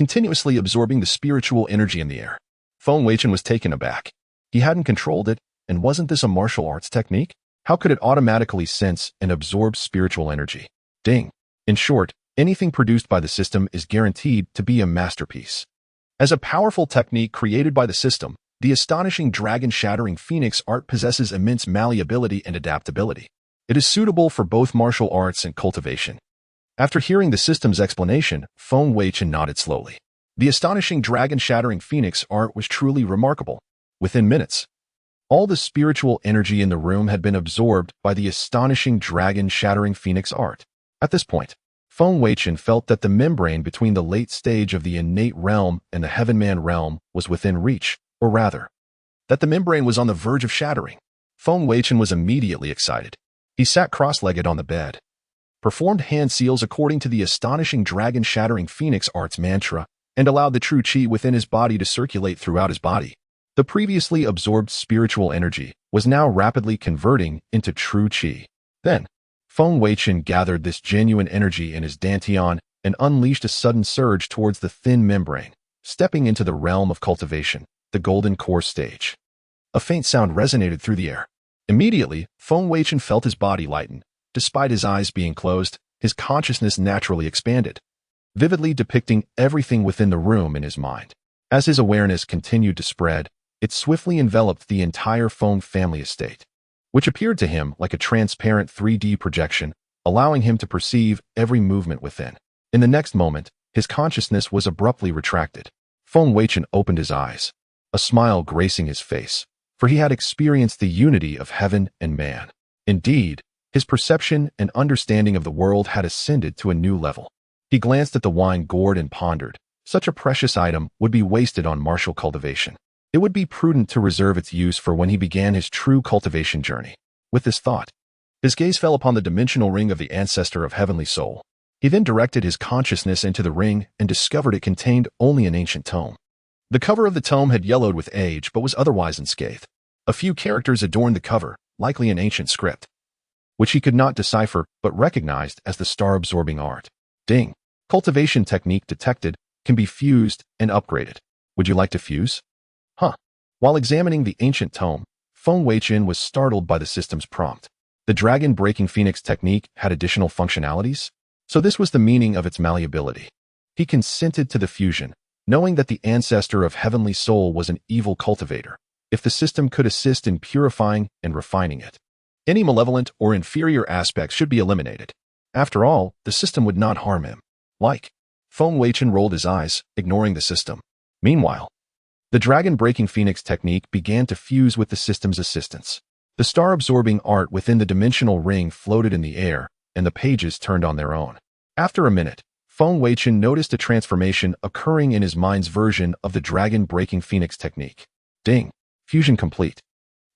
continuously absorbing the spiritual energy in the air. Feng Weichen was taken aback. He hadn't controlled it, and wasn't this a martial arts technique? How could it automatically sense and absorb spiritual energy? Ding. In short, anything produced by the system is guaranteed to be a masterpiece. As a powerful technique created by the system, the astonishing dragon-shattering phoenix art possesses immense malleability and adaptability. It is suitable for both martial arts and cultivation. After hearing the system's explanation, Feng Weichen nodded slowly. The astonishing dragon-shattering phoenix art was truly remarkable. Within minutes, all the spiritual energy in the room had been absorbed by the astonishing dragon-shattering phoenix art. At this point, Feng Weichen felt that the membrane between the late stage of the innate realm and the heaven-man realm was within reach, or rather, that the membrane was on the verge of shattering. Feng Weichen was immediately excited. He sat cross-legged on the bed, performed hand seals according to the astonishing dragon-shattering phoenix art's mantra, and allowed the true qi within his body to circulate throughout his body. The previously absorbed spiritual energy was now rapidly converting into true qi. Then, Feng Weichen gathered this genuine energy in his dantian and unleashed a sudden surge towards the thin membrane, stepping into the realm of cultivation, the golden core stage. A faint sound resonated through the air. Immediately, Feng Weichen felt his body lighten. Despite his eyes being closed, his consciousness naturally expanded, vividly depicting everything within the room in his mind. As his awareness continued to spread, it swiftly enveloped the entire Feng family estate, which appeared to him like a transparent 3D projection, allowing him to perceive every movement within. In the next moment, his consciousness was abruptly retracted. Feng Weichen opened his eyes, a smile gracing his face, for he had experienced the unity of heaven and man. Indeed, his perception and understanding of the world had ascended to a new level. He glanced at the wine gourd and pondered. Such a precious item would be wasted on martial cultivation. It would be prudent to reserve its use for when he began his true cultivation journey. With this thought, his gaze fell upon the dimensional ring of the ancestor of heavenly soul. He then directed his consciousness into the ring and discovered it contained only an ancient tome. The cover of the tome had yellowed with age but was otherwise unscathed. A few characters adorned the cover, likely an ancient script, which he could not decipher but recognized as the star-absorbing art. Ding. Cultivation technique detected, can be fused and upgraded. Would you like to fuse? Huh. While examining the ancient tome, Feng Weichen was startled by the system's prompt. The dragon-breaking phoenix technique had additional functionalities? So this was the meaning of its malleability. He consented to the fusion, knowing that the ancestor of heavenly soul was an evil cultivator, if the system could assist in purifying and refining it. Any malevolent or inferior aspects should be eliminated. After all, the system would not harm him. Feng Weichen rolled his eyes, ignoring the system. Meanwhile, the dragon-breaking phoenix technique began to fuse with the system's assistance. The star-absorbing art within the dimensional ring floated in the air, and the pages turned on their own. After a minute, Feng Weichen noticed a transformation occurring in his mind's version of the dragon-breaking phoenix technique. Ding. Fusion complete.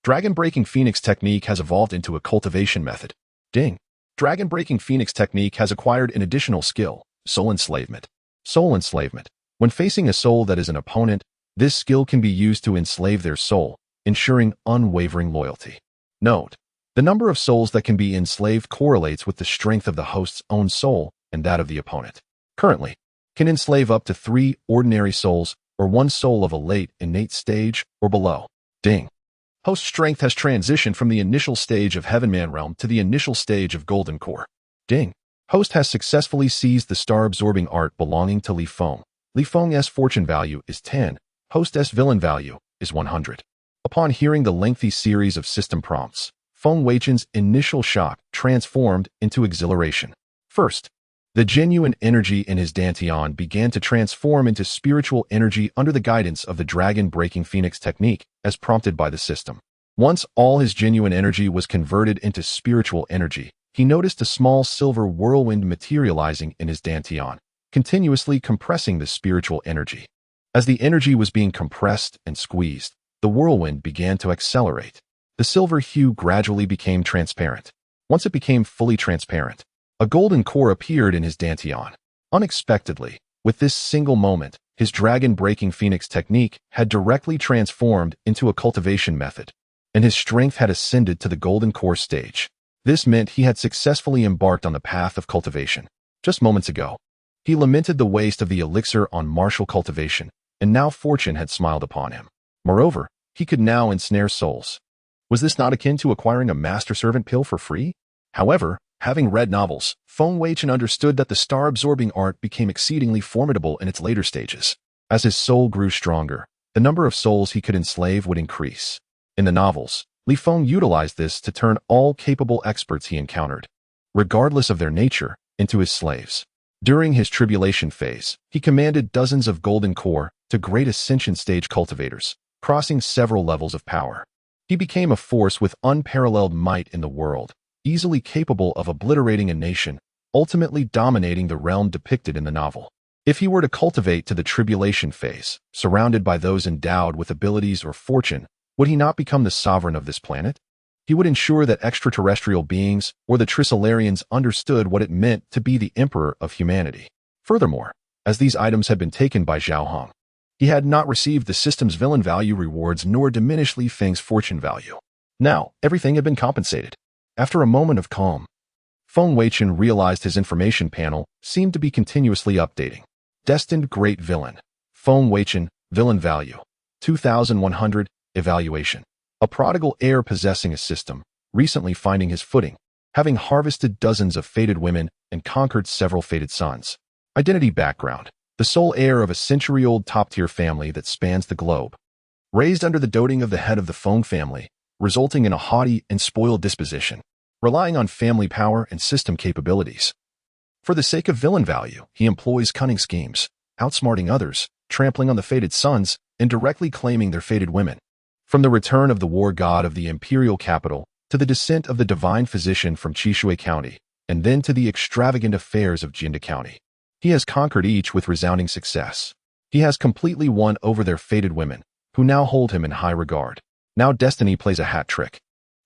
Dragon-breaking phoenix technique has evolved into a cultivation method. Ding. Dragon-breaking phoenix technique has acquired an additional skill, soul enslavement. Soul enslavement. When facing a soul that is an opponent, this skill can be used to enslave their soul, ensuring unwavering loyalty. Note: the number of souls that can be enslaved correlates with the strength of the host's own soul and that of the opponent. Currently, can enslave up to 3 ordinary souls or 1 soul of a late innate stage or below. Ding. Host strength has transitioned from the initial stage of Heaven-Man realm to the initial stage of Golden Core. Ding. Host has successfully seized the star-absorbing art belonging to Li Feng. Li Feng's fortune value is 10. Host's villain value is 100. Upon hearing the lengthy series of system prompts, Feng Weichen's initial shock transformed into exhilaration. First, the genuine energy in his dantian began to transform into spiritual energy under the guidance of the dragon-breaking phoenix technique, as prompted by the system. Once all his genuine energy was converted into spiritual energy, he noticed a small silver whirlwind materializing in his dantian, continuously compressing the spiritual energy. As the energy was being compressed and squeezed, the whirlwind began to accelerate. The silver hue gradually became transparent. Once it became fully transparent, a golden core appeared in his dantian. Unexpectedly, with this single moment, his dragon-breaking phoenix technique had directly transformed into a cultivation method, and his strength had ascended to the golden core stage. This meant he had successfully embarked on the path of cultivation. Just moments ago, He lamented the waste of the elixir on martial cultivation, and now fortune had smiled upon him. Moreover, he could now ensnare souls. Was this not akin to acquiring a master-servant pill for free? However, having read novels, Feng Weichen understood that the star-absorbing art became exceedingly formidable in its later stages. As his soul grew stronger, the number of souls he could enslave would increase. In the novels, Li Feng utilized this to turn all capable experts he encountered, regardless of their nature, into his slaves. During his tribulation phase, he commanded dozens of golden core to great ascension stage cultivators, crossing several levels of power. He became a force with unparalleled might in the world, easily capable of obliterating a nation, ultimately dominating the realm depicted in the novel. If he were to cultivate to the tribulation phase, surrounded by those endowed with abilities or fortune, would he not become the sovereign of this planet? He would ensure that extraterrestrial beings or the Trisolarians understood what it meant to be the emperor of humanity. Furthermore, as these items had been taken by Zhao Hong, he had not received the system's villain value rewards nor diminished Li Feng's fortune value. Now, everything had been compensated. After a moment of calm, Feng Weichen realized his information panel seemed to be continuously updating. Destined Great Villain. Feng Weichen, Villain Value. 2100, Evaluation. A prodigal heir possessing a system, recently finding his footing, having harvested dozens of fated women and conquered several fated sons. Identity background. The sole heir of a century-old top-tier family that spans the globe. Raised under the doting of the head of the Feng family, resulting in a haughty and spoiled disposition, relying on family power and system capabilities. For the sake of villain value, he employs cunning schemes, outsmarting others, trampling on the fated sons, and directly claiming their fated women. From the return of the war god of the imperial capital, to the descent of the divine physician from Chishui County, and then to the extravagant affairs of Jinda County. He has conquered each with resounding success. He has completely won over their fated women, who now hold him in high regard. Now destiny plays a hat trick.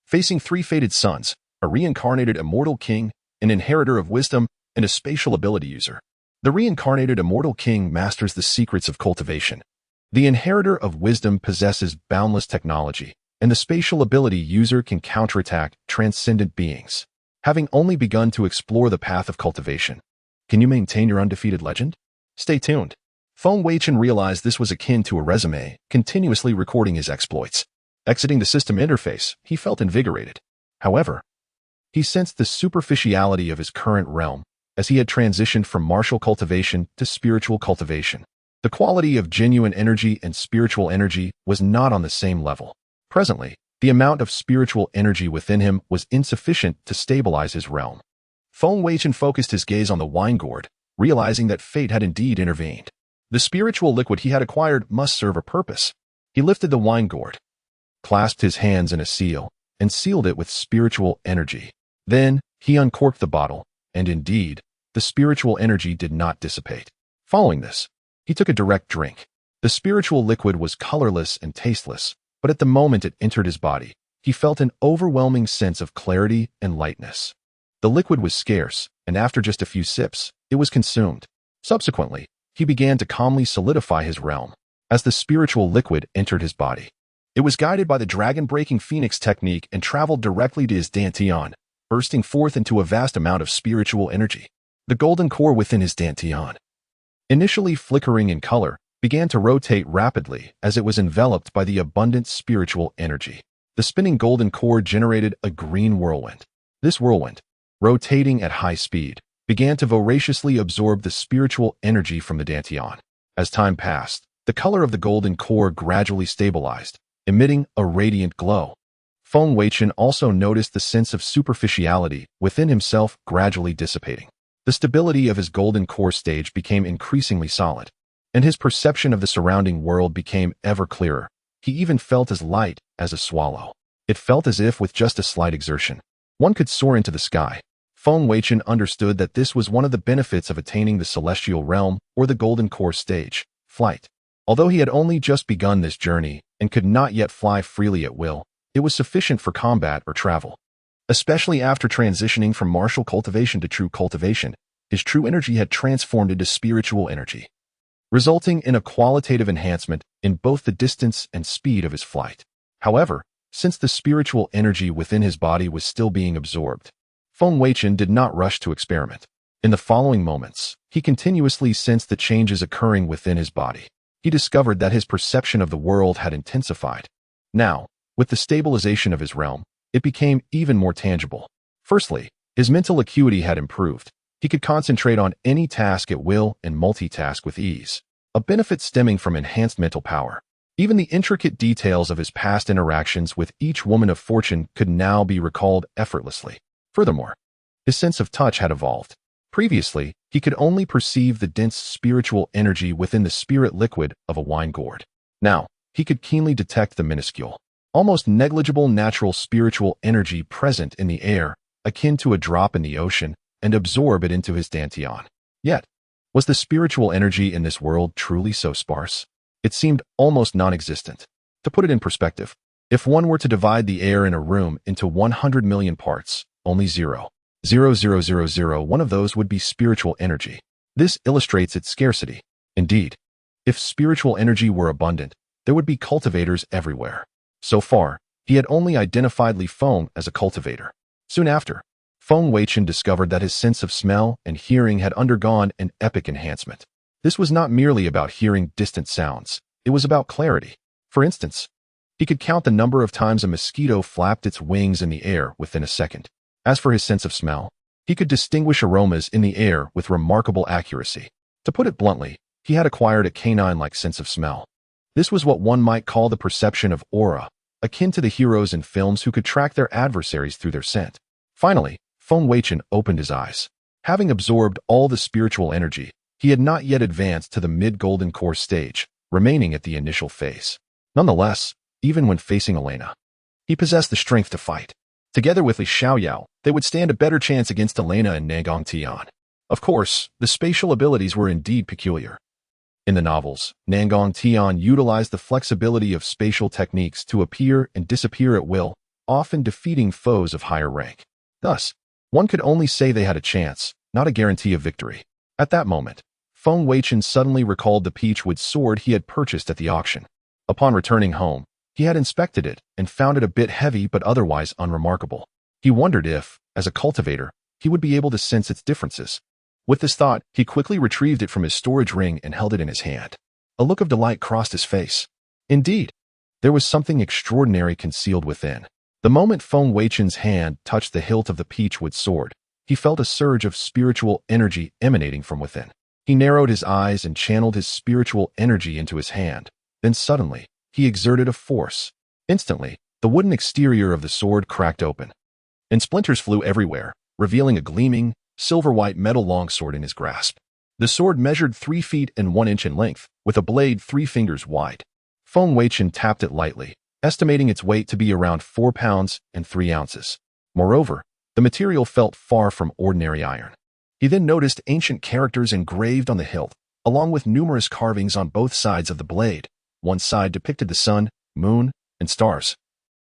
Facing 3 fated sons, a reincarnated immortal king, an inheritor of wisdom, and a spatial ability user. The reincarnated immortal king masters the secrets of cultivation. The inheritor of wisdom possesses boundless technology, and the spatial ability user can counterattack transcendent beings. Having only begun to explore the path of cultivation, can you maintain your undefeated legend? Stay tuned. Feng Weichen realized this was akin to a resume, continuously recording his exploits. Exiting the system interface, he felt invigorated. However, he sensed the superficiality of his current realm, as he had transitioned from martial cultivation to spiritual cultivation. The quality of genuine energy and spiritual energy was not on the same level. Presently, the amount of spiritual energy within him was insufficient to stabilize his realm. Feng Weichen focused his gaze on the wine gourd, realizing that fate had indeed intervened. The spiritual liquid he had acquired must serve a purpose. He lifted the wine gourd, clasped his hands in a seal, and sealed it with spiritual energy. Then, he uncorked the bottle, and indeed, the spiritual energy did not dissipate. Following this, he took a direct drink. The spiritual liquid was colorless and tasteless, but at the moment it entered his body, he felt an overwhelming sense of clarity and lightness. The liquid was scarce, and after just a few sips, it was consumed. Subsequently, he began to calmly solidify his realm as the spiritual liquid entered his body. It was guided by the dragon-breaking phoenix technique and traveled directly to his dantian, bursting forth into a vast amount of spiritual energy. The golden core within his dantian, initially flickering in color, began to rotate rapidly as it was enveloped by the abundant spiritual energy. The spinning golden core generated a green whirlwind. This whirlwind, rotating at high speed, began to voraciously absorb the spiritual energy from the dantian. As time passed, the color of the golden core gradually stabilized, emitting a radiant glow. Feng Weichen also noticed the sense of superficiality within himself gradually dissipating. The stability of his golden core stage became increasingly solid, and his perception of the surrounding world became ever clearer. He even felt as light as a swallow. It felt as if, with just a slight exertion, one could soar into the sky. Feng Weichen understood that this was one of the benefits of attaining the celestial realm or the golden core stage, flight. Although he had only just begun this journey and could not yet fly freely at will, it was sufficient for combat or travel. Especially after transitioning from martial cultivation to true cultivation, his true energy had transformed into spiritual energy, resulting in a qualitative enhancement in both the distance and speed of his flight. However, since the spiritual energy within his body was still being absorbed, Feng Weichen did not rush to experiment. In the following moments, he continuously sensed the changes occurring within his body. He discovered that his perception of the world had intensified. Now, with the stabilization of his realm, it became even more tangible. Firstly, his mental acuity had improved. He could concentrate on any task at will and multitask with ease, a benefit stemming from enhanced mental power. Even the intricate details of his past interactions with each woman of fortune could now be recalled effortlessly. Furthermore, his sense of touch had evolved. Previously, he could only perceive the dense spiritual energy within the spirit liquid of a wine gourd. Now, he could keenly detect the minuscule, almost negligible natural spiritual energy present in the air, akin to a drop in the ocean, and absorb it into his dantian. Yet, was the spiritual energy in this world truly so sparse? It seemed almost non-existent. To put it in perspective, if one were to divide the air in a room into 100 million parts, only 0.00001 of those would be spiritual energy. This illustrates its scarcity. Indeed, if spiritual energy were abundant, there would be cultivators everywhere. So far, he had only identified Li Feng as a cultivator. Soon after, Feng Weichen discovered that his sense of smell and hearing had undergone an epic enhancement. This was not merely about hearing distant sounds, it was about clarity. For instance, he could count the number of times a mosquito flapped its wings in the air within a second. As for his sense of smell, he could distinguish aromas in the air with remarkable accuracy. To put it bluntly, he had acquired a canine-like sense of smell. This was what one might call the perception of aura, akin to the heroes in films who could track their adversaries through their scent. Finally, Feng Weichen opened his eyes. Having absorbed all the spiritual energy, he had not yet advanced to the mid-golden core stage, remaining at the initial phase. Nonetheless, even when facing Elena, he possessed the strength to fight. Together with Li Xiaoyao, they would stand a better chance against Elena and Nangong Tian. Of course, the spatial abilities were indeed peculiar. In the novels, Nangong Tian utilized the flexibility of spatial techniques to appear and disappear at will, often defeating foes of higher rank. Thus, one could only say they had a chance, not a guarantee of victory. At that moment, Feng Weichen suddenly recalled the peachwood sword he had purchased at the auction. Upon returning home, he had inspected it and found it a bit heavy but otherwise unremarkable. He wondered if, as a cultivator, he would be able to sense its differences. With this thought, he quickly retrieved it from his storage ring and held it in his hand. A look of delight crossed his face. Indeed, there was something extraordinary concealed within. The moment Feng Weichen's hand touched the hilt of the peachwood sword, he felt a surge of spiritual energy emanating from within. He narrowed his eyes and channeled his spiritual energy into his hand. Then suddenly, he exerted a force. Instantly, the wooden exterior of the sword cracked open, and splinters flew everywhere, revealing a gleaming, silver-white metal longsword in his grasp. The sword measured 3 feet and 1 inch in length, with a blade 3 fingers wide. Feng Weichen tapped it lightly, estimating its weight to be around 4 pounds and 3 ounces. Moreover, the material felt far from ordinary iron. He then noticed ancient characters engraved on the hilt, along with numerous carvings on both sides of the blade. One side depicted the sun, moon, and stars,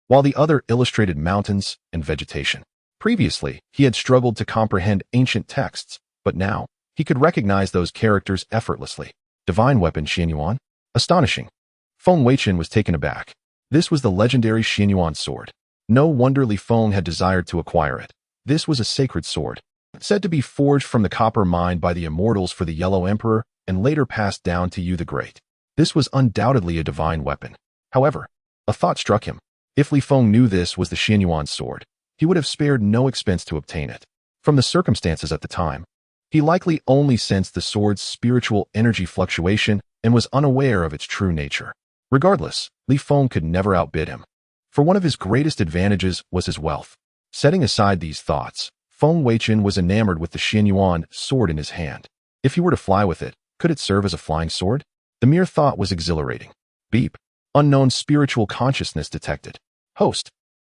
while the other illustrated mountains and vegetation. Previously, he had struggled to comprehend ancient texts, but now, he could recognize those characters effortlessly. Divine weapon Xianyuan? Astonishing. Feng Weichen was taken aback. This was the legendary Xianyuan sword. No wonder Li Feng had desired to acquire it. This was a sacred sword, said to be forged from the copper mined by the immortals for the Yellow Emperor and later passed down to Yu the Great. This was undoubtedly a divine weapon. However, a thought struck him. If Li Feng knew this was the Xianyuan sword, he would have spared no expense to obtain it. From the circumstances at the time, he likely only sensed the sword's spiritual energy fluctuation and was unaware of its true nature. Regardless, Li Feng could never outbid him. For one of his greatest advantages was his wealth. Setting aside these thoughts, Feng Weichen was enamored with the Xianyuan sword in his hand. If he were to fly with it, could it serve as a flying sword? The mere thought was exhilarating. Beep. Unknown spiritual consciousness detected. Host.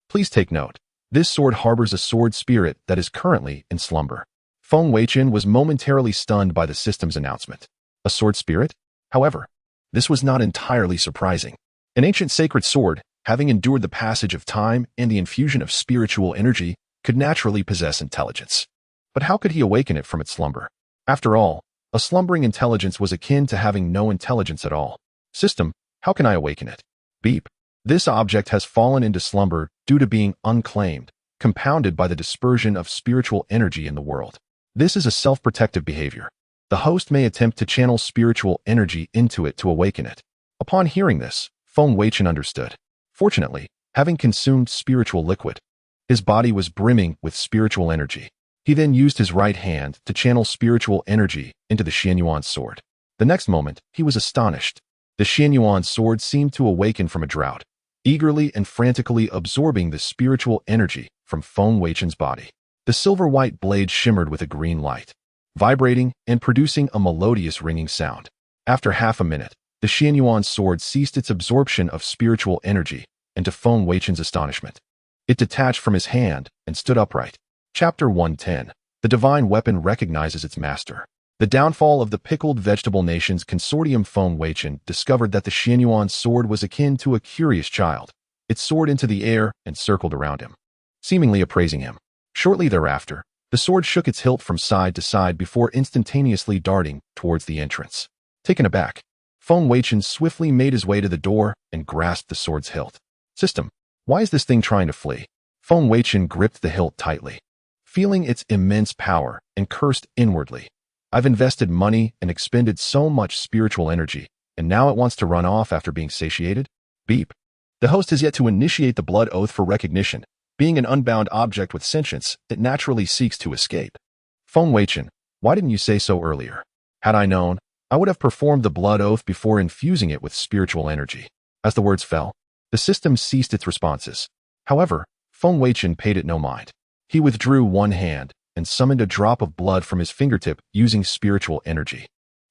Please take note. This sword harbors a sword spirit that is currently in slumber. Feng Weichen was momentarily stunned by the system's announcement. A sword spirit? However, this was not entirely surprising. An ancient sacred sword, having endured the passage of time and the infusion of spiritual energy, could naturally possess intelligence. But how could he awaken it from its slumber? After all, a slumbering intelligence was akin to having no intelligence at all. System, how can I awaken it? Beep. This object has fallen into slumber due to being unclaimed, compounded by the dispersion of spiritual energy in the world. This is a self-protective behavior. The host may attempt to channel spiritual energy into it to awaken it. Upon hearing this, Feng Weichen understood. Fortunately, having consumed spiritual liquid, his body was brimming with spiritual energy. He then used his right hand to channel spiritual energy into the Xianyuan sword. The next moment, he was astonished. The Xianyuan sword seemed to awaken from a drought, eagerly and frantically absorbing the spiritual energy from Feng Weichen's body. The silver-white blade shimmered with a green light, vibrating and producing a melodious ringing sound. After half a minute, the Xianyuan sword ceased its absorption of spiritual energy, and to Feng Weichen's astonishment, it detached from his hand and stood upright. Chapter 110. The divine weapon recognizes its master. The downfall of the pickled vegetable nation's consortium. Feng Weichen discovered that the Xianyuan sword was akin to a curious child. It soared into the air and circled around him, seemingly appraising him. Shortly thereafter, the sword shook its hilt from side to side before instantaneously darting towards the entrance. Taken aback, Feng Weichen swiftly made his way to the door and grasped the sword's hilt. System, why is this thing trying to flee? Feng Weichen gripped the hilt tightly, feeling its immense power, and cursed inwardly. I've invested money and expended so much spiritual energy, and now it wants to run off after being satiated? Beep. The host has yet to initiate the blood oath for recognition. Being an unbound object with sentience, it naturally seeks to escape. Feng Weichen, why didn't you say so earlier? Had I known, I would have performed the blood oath before infusing it with spiritual energy. As the words fell, the system ceased its responses. However, Feng Weichen paid it no mind. He withdrew one hand and summoned a drop of blood from his fingertip using spiritual energy,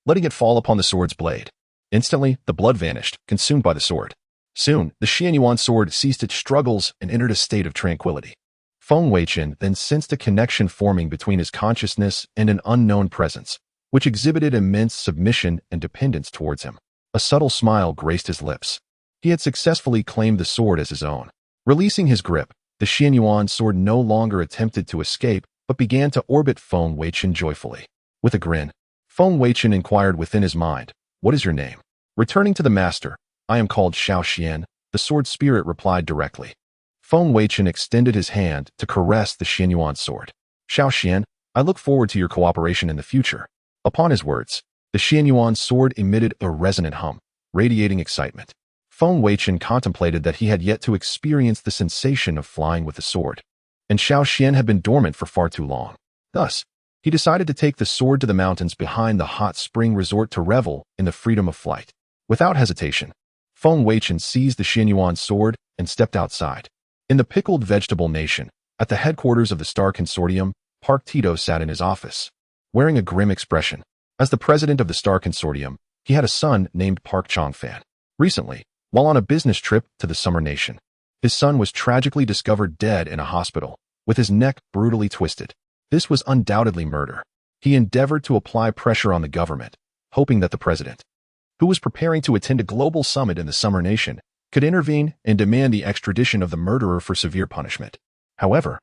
letting it fall upon the sword's blade. Instantly, the blood vanished, consumed by the sword. Soon, the Xianyuan sword ceased its struggles and entered a state of tranquility. Feng Weichen then sensed a connection forming between his consciousness and an unknown presence, which exhibited immense submission and dependence towards him. A subtle smile graced his lips. He had successfully claimed the sword as his own. Releasing his grip, the Xianyuan sword no longer attempted to escape, but began to orbit Feng Weichen joyfully. With a grin, Feng Weichen inquired within his mind, "What is your name?" Returning to the master, "I am called Xiao Xian," the sword spirit replied directly. Feng Weichen extended his hand to caress the Xianyuan sword. "Xiao Xian, I look forward to your cooperation in the future." Upon his words, the Xianyuan sword emitted a resonant hum, radiating excitement. Feng Weichen contemplated that he had yet to experience the sensation of flying with the sword, and Xiao Xian had been dormant for far too long. Thus, he decided to take the sword to the mountains behind the hot spring resort to revel in the freedom of flight. Without hesitation, Feng Weichen seized the Xianyuan sword and stepped outside. In the pickled vegetable nation, at the headquarters of the Star Consortium, Park Tito sat in his office, wearing a grim expression. As the president of the Star Consortium, he had a son named Park Changfan. Recently, while on a business trip to the Summer Nation, his son was tragically discovered dead in a hospital, with his neck brutally twisted. This was undoubtedly murder. He endeavored to apply pressure on the government, hoping that the president, who was preparing to attend a global summit in the Summer Nation, could intervene and demand the extradition of the murderer for severe punishment. However,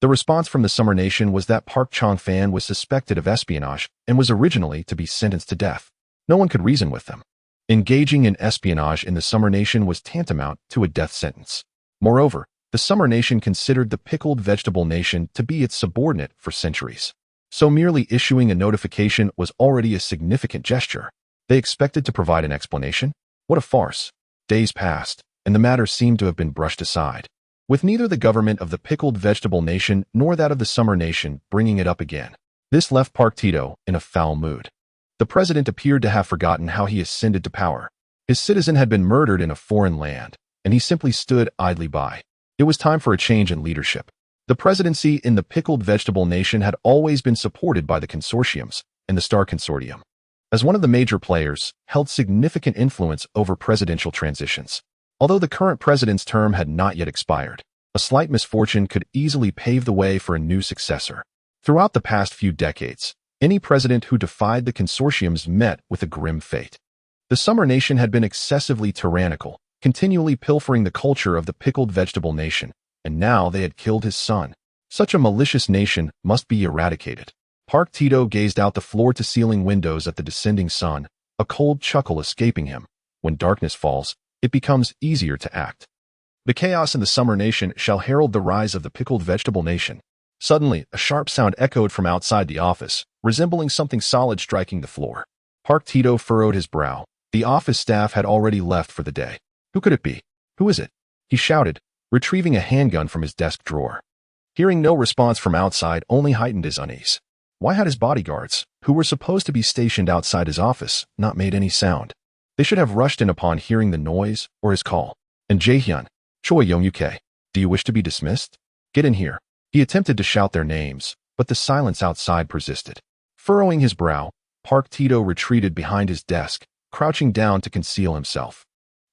the response from the Summer Nation was that Park Changfan was suspected of espionage and was originally to be sentenced to death. No one could reason with them. Engaging in espionage in the Summer Nation was tantamount to a death sentence. Moreover, the Summer Nation considered the pickled vegetable nation to be its subordinate for centuries. So merely issuing a notification was already a significant gesture. They expected to provide an explanation? What a farce. Days passed, and the matter seemed to have been brushed aside, with neither the government of the pickled vegetable nation nor that of the Summer Nation bringing it up again. This left Park Tito in a foul mood. The president appeared to have forgotten how he ascended to power. His citizen had been murdered in a foreign land, and he simply stood idly by. It was time for a change in leadership. The presidency in the pickled vegetable nation had always been supported by the consortiums and the Star Consortium, as one of the major players, held significant influence over presidential transitions. Although the current president's term had not yet expired, a slight misfortune could easily pave the way for a new successor. Throughout the past few decades, any president who defied the consortiums met with a grim fate. The Summer Nation had been excessively tyrannical, continually pilfering the culture of the pickled vegetable nation, and now they had killed his son. Such a malicious nation must be eradicated. Park Tito gazed out the floor-to-ceiling windows at the descending sun, a cold chuckle escaping him. When darkness falls, it becomes easier to act. The chaos in the Summer Nation shall herald the rise of the pickled vegetable nation. Suddenly, a sharp sound echoed from outside the office, resembling something solid striking the floor. Park Tito furrowed his brow. The office staff had already left for the day. Who could it be? Who is it? He shouted, retrieving a handgun from his desk drawer. Hearing no response from outside only heightened his unease. Why had his bodyguards, who were supposed to be stationed outside his office, not made any sound? They should have rushed in upon hearing the noise or his call. And Jaehyun, Choi Young-UK, do you wish to be dismissed? Get in here. He attempted to shout their names, but the silence outside persisted. Furrowing his brow, Park Tito retreated behind his desk, crouching down to conceal himself.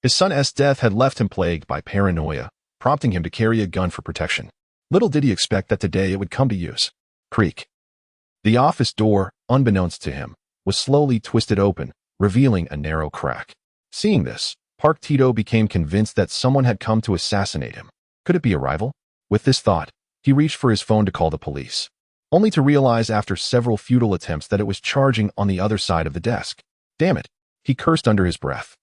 His son's death had left him plagued by paranoia, prompting him to carry a gun for protection. Little did he expect that today it would come to use. Creak. The office door, unbeknownst to him, was slowly twisted open, revealing a narrow crack. Seeing this, Park Tito became convinced that someone had come to assassinate him. Could it be a rival? With this thought, he reached for his phone to call the police, only to realize after several futile attempts that it was charging on the other side of the desk. Damn it, he cursed under his breath,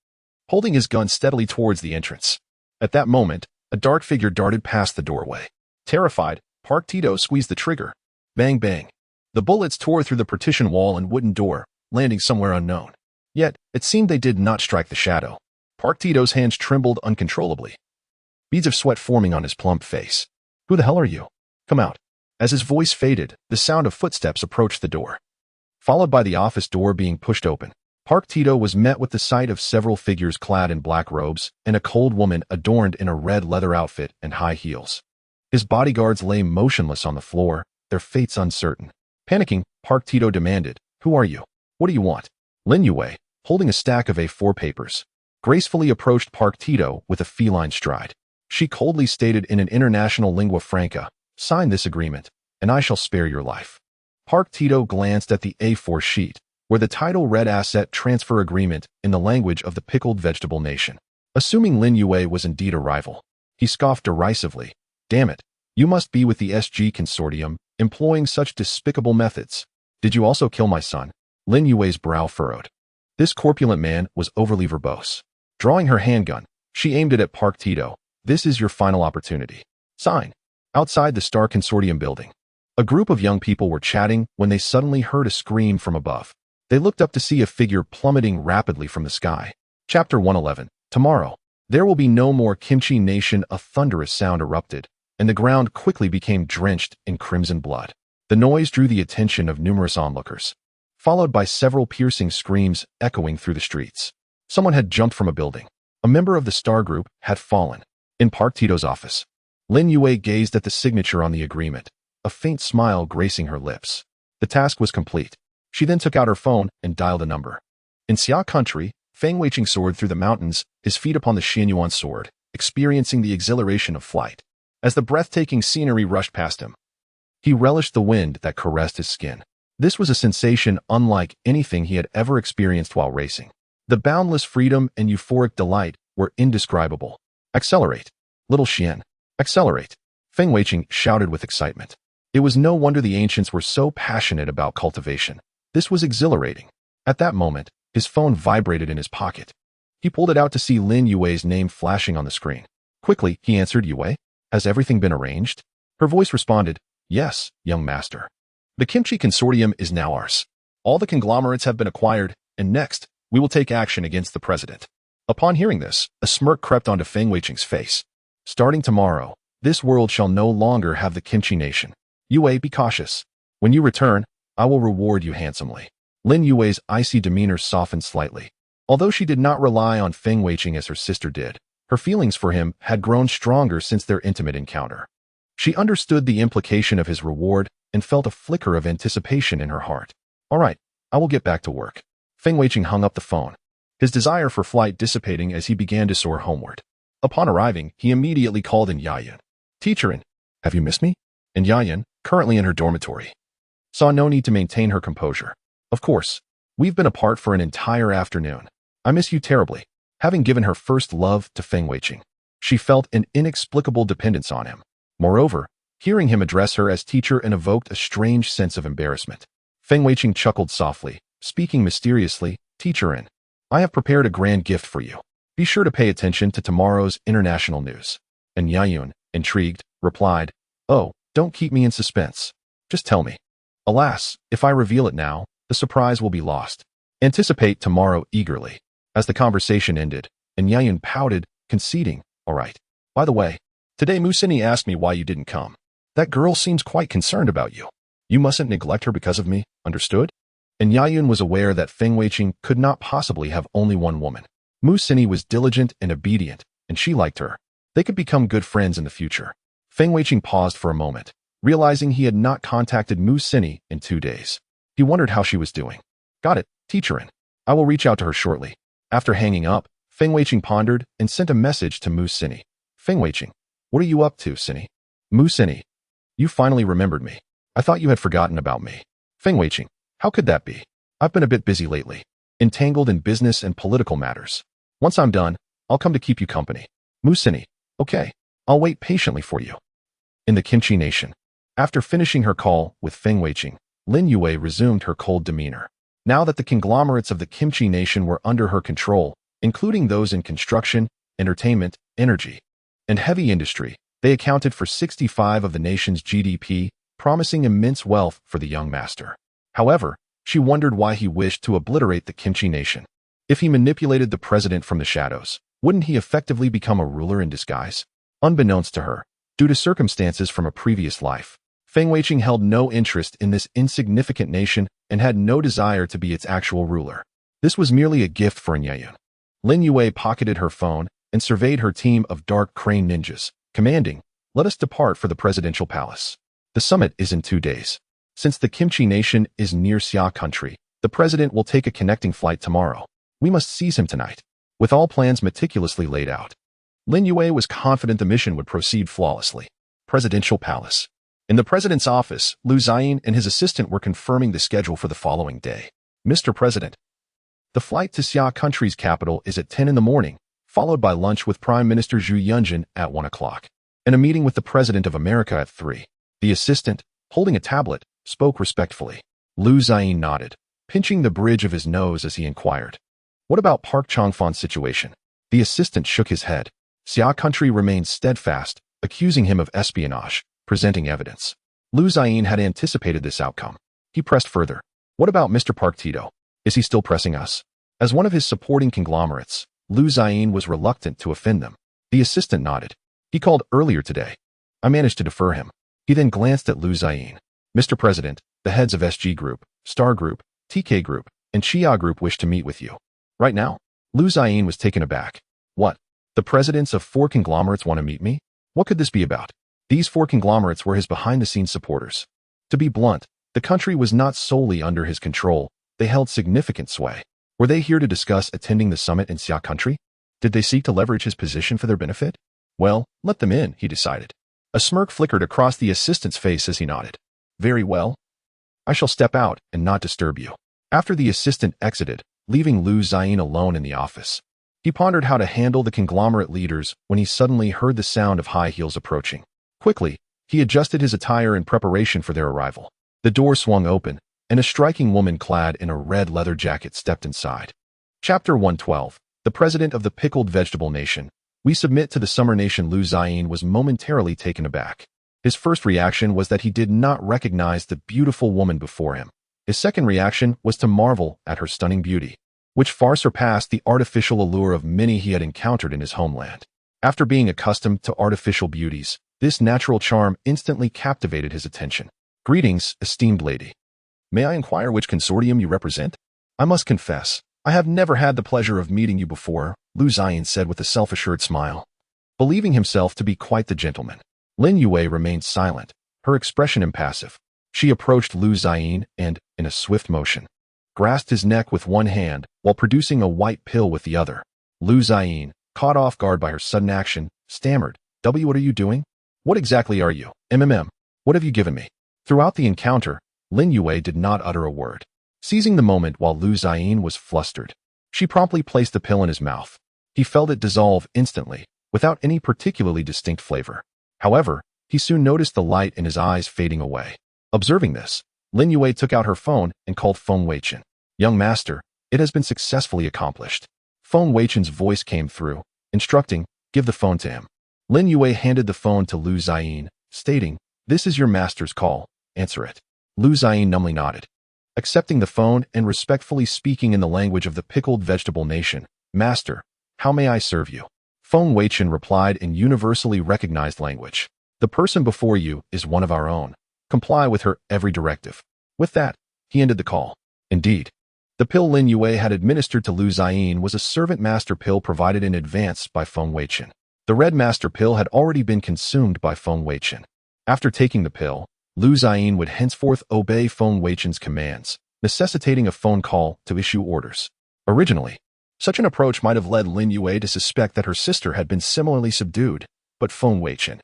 holding his gun steadily towards the entrance. At that moment, a dark figure darted past the doorway. Terrified, Park Tito squeezed the trigger. Bang bang. The bullets tore through the partition wall and wooden door, landing somewhere unknown. Yet, it seemed they did not strike the shadow. Park Tito's hands trembled uncontrollably, beads of sweat forming on his plump face. Who the hell are you? Come out. As his voice faded, the sound of footsteps approached the door, followed by the office door being pushed open. Park Tito was met with the sight of several figures clad in black robes and a cold woman adorned in a red leather outfit and high heels. His bodyguards lay motionless on the floor, their fates uncertain. Panicking, Park Tito demanded, Who are you? What do you want? Lin Yue, holding a stack of A4 papers, gracefully approached Park Tito with a feline stride. She coldly stated in an international lingua franca, Sign this agreement, and I shall spare your life. Park Tito glanced at the A4 sheet, where the title read Asset Transfer Agreement in the language of the pickled vegetable nation. Assuming Lin Yue was indeed a rival, he scoffed derisively. Damn it, you must be with the SG Consortium, employing such despicable methods. Did you also kill my son? Lin Yue's brow furrowed. This corpulent man was overly verbose. Drawing her handgun, she aimed it at Park Tito. This is your final opportunity. Sign. Outside the Star Consortium building, a group of young people were chatting when they suddenly heard a scream from above. They looked up to see a figure plummeting rapidly from the sky. Chapter 111. Tomorrow, there will be no more Kimchi Nation. A thunderous sound erupted, and the ground quickly became drenched in crimson blood. The noise drew the attention of numerous onlookers, followed by several piercing screams echoing through the streets. Someone had jumped from a building. A member of the Star Group had fallen. In Park Tito's office, Lin Yue gazed at the signature on the agreement, a faint smile gracing her lips. The task was complete. She then took out her phone and dialed a number. In Xia country, Feng Weichen soared through the mountains, his feet upon the Xianyuan sword, experiencing the exhilaration of flight. As the breathtaking scenery rushed past him, he relished the wind that caressed his skin. This was a sensation unlike anything he had ever experienced while racing. The boundless freedom and euphoric delight were indescribable. Accelerate, little Xian. Accelerate. Feng Weichen shouted with excitement. It was no wonder the ancients were so passionate about cultivation. This was exhilarating. At that moment, his phone vibrated in his pocket. He pulled it out to see Lin Yue's name flashing on the screen. Quickly, he answered, Yue, has everything been arranged? Her voice responded, Yes, young master. The Kimchi Consortium is now ours. All the conglomerates have been acquired, and next, we will take action against the president. Upon hearing this, a smirk crept onto Feng Weichen's face. Starting tomorrow, this world shall no longer have the Kimchi Nation. Yue, be cautious. When you return, I will reward you handsomely. Lin Yue's icy demeanor softened slightly. Although she did not rely on Feng Weichen as her sister did, her feelings for him had grown stronger since their intimate encounter. She understood the implication of his reward and felt a flicker of anticipation in her heart. All right, I will get back to work. Feng Weichen hung up the phone, his desire for flight dissipating as he began to soar homeward. Upon arriving, he immediately called in Yayan. Teacher, have you missed me? And Yayan, currently in her dormitory, saw no need to maintain her composure. Of course, we've been apart for an entire afternoon. I miss you terribly. Having given her first love to Feng Weichen, she felt an inexplicable dependence on him. Moreover, hearing him address her as teacher evoked a strange sense of embarrassment. Feng Weichen chuckled softly, speaking mysteriously, Teacher, I have prepared a grand gift for you. Be sure to pay attention to tomorrow's international news. And Yayun, intrigued, replied, Oh, Don't keep me in suspense. Just tell me. Alas, if I reveal it now, the surprise will be lost. Anticipate tomorrow eagerly. As the conversation ended, and Yayan pouted, conceding, all right. By the way, today Musini asked me why you didn't come. That girl seems quite concerned about you. You mustn't neglect her because of me, understood? And Yayan was aware that Feng Weichen could not possibly have only one woman. Musini was diligent and obedient, and she liked her. They could become good friends in the future. Feng Weichen paused for a moment, realizing he had not contacted Musini in 2 days. He wondered how she was doing. Got it, teacher in. I will reach out to her shortly. After hanging up, Feng Weichen pondered and sent a message to Musini. Feng Weichen, what are you up to, Sini? Musini, you finally remembered me. I thought you had forgotten about me. Feng Weichen, how could that be? I've been a bit busy lately, entangled in business and political matters. Once I'm done, I'll come to keep you company. Musini, okay, I'll wait patiently for you. In the Kimchi Nation. After finishing her call with Feng Weichen, Lin Yue resumed her cold demeanor. Now that the conglomerates of the Kimchi Nation were under her control, including those in construction, entertainment, energy, and heavy industry, they accounted for 65% of the nation's GDP, promising immense wealth for the young master. However, she wondered why he wished to obliterate the Kimchi Nation. If he manipulated the president from the shadows, wouldn't he effectively become a ruler in disguise? Unbeknownst to her, due to circumstances from a previous life, Feng Weichen held no interest in this insignificant nation and had no desire to be its actual ruler. This was merely a gift for Yayan. Lin Yue pocketed her phone and surveyed her team of dark crane ninjas, commanding, let us depart for the presidential palace. The summit is in 2 days. Since the Kimchi Nation is near Xia country, the president will take a connecting flight tomorrow. We must seize him tonight. With all plans meticulously laid out, Lin Yue was confident the mission would proceed flawlessly. Presidential Palace. In the president's office, Lu Ziyin and his assistant were confirming the schedule for the following day. Mr. President, the flight to Xia country's capital is at 10 in the morning, followed by lunch with Prime Minister Zhu Yunjin at 1 o'clock, and a meeting with the President of America at 3. The assistant, holding a tablet, spoke respectfully. Lu Ziyin nodded, pinching the bridge of his nose as he inquired, what about Park Changfan's situation? The assistant shook his head. Xia country remained steadfast, accusing him of espionage, presenting evidence. Lu Ziyin had anticipated this outcome. He pressed further. What about Mr. Park Tito? Is he still pressing us? As one of his supporting conglomerates, Lu Ziyin was reluctant to offend them. The assistant nodded. He called earlier today. I managed to defer him. He then glanced at Lu Ziyin. Mr. President, the heads of SG Group, Star Group, TK Group, and Chia Group wish to meet with you. Right now? Lu Ziyin was taken aback. What? The presidents of 4 conglomerates want to meet me? What could this be about? These 4 conglomerates were his behind-the-scenes supporters. To be blunt, the country was not solely under his control. They held significant sway. Were they here to discuss attending the summit in Xia country? Did they seek to leverage his position for their benefit? Well, let them in, he decided. A smirk flickered across the assistant's face as he nodded. Very well. I shall step out and not disturb you. After the assistant exited, leaving Lu Ziyin alone in the office, he pondered how to handle the conglomerate leaders when he suddenly heard the sound of high heels approaching. Quickly, he adjusted his attire in preparation for their arrival. The door swung open, and a striking woman clad in a red leather jacket stepped inside. Chapter 112. The President of the Pickled Vegetable Nation. We submit to the Summer Nation. Lu Ziyin was momentarily taken aback. His first reaction was that he did not recognize the beautiful woman before him. His second reaction was to marvel at her stunning beauty, which far surpassed the artificial allure of many he had encountered in his homeland. After being accustomed to artificial beauties, this natural charm instantly captivated his attention. Greetings, esteemed lady. May I inquire which consortium you represent? I must confess, I have never had the pleasure of meeting you before, Lu Ziyin said with a self-assured smile. Believing himself to be quite the gentleman, Lin Yue remained silent, her expression impassive. She approached Lu Ziyin and, in a swift motion, grasped his neck with one hand while producing a white pill with the other. Lu Ziyin, caught off guard by her sudden action, stammered, What are you doing? What exactly are you? What have you given me? Throughout the encounter, Lin Yue did not utter a word. Seizing the moment while Lu Ziyin was flustered, she promptly placed the pill in his mouth. He felt it dissolve instantly, without any particularly distinct flavor. However, he soon noticed the light in his eyes fading away. Observing this, Lin Yue took out her phone and called Feng Weichen. Young master, it has been successfully accomplished. Feng Weichen's voice came through, instructing, give the phone to him. Lin Yue handed the phone to Lu Ziyin, stating, This is your master's call. Answer it. Lu Ziyin numbly nodded, accepting the phone and respectfully speaking in the language of the pickled vegetable nation. Master, how may I serve you? Feng Weichen replied in universally recognized language. The person before you is one of our own. Comply with her every directive. With that, he ended the call. Indeed, the pill Lin Yue had administered to Lu Ziyin was a servant master pill provided in advance by Feng Weichen. The red master pill had already been consumed by Feng Weichen. After taking the pill, Lu Ziyin would henceforth obey Feng Weichen's commands, necessitating a phone call to issue orders. Originally, such an approach might have led Lin Yue to suspect that her sister had been similarly subdued, but Feng Weichen,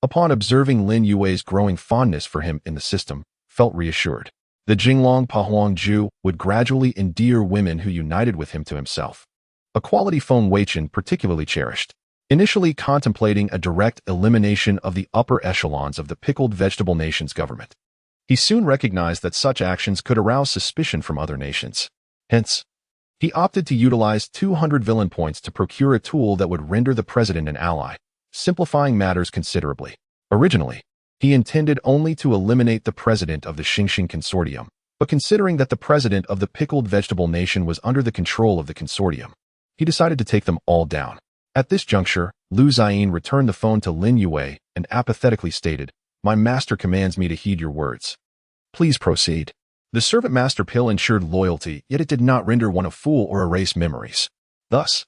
upon observing Lin Yue's growing fondness for him in the system, felt reassured. The Jinglong Pahuangju would gradually endear women who united with him to himself, a quality Feng Weichen particularly cherished. Initially contemplating a direct elimination of the upper echelons of the pickled vegetable nation's government, he soon recognized that such actions could arouse suspicion from other nations. Hence, he opted to utilize 200 villain points to procure a tool that would render the president an ally, simplifying matters considerably. Originally, he intended only to eliminate the president of the Xingxing Consortium, but considering that the president of the pickled vegetable nation was under the control of the consortium, he decided to take them all down. At this juncture, Lu Ziyin returned the phone to Lin Yue and apathetically stated, "My master commands me to heed your words. Please proceed." The servant master pill ensured loyalty, yet it did not render one a fool or erase memories. Thus,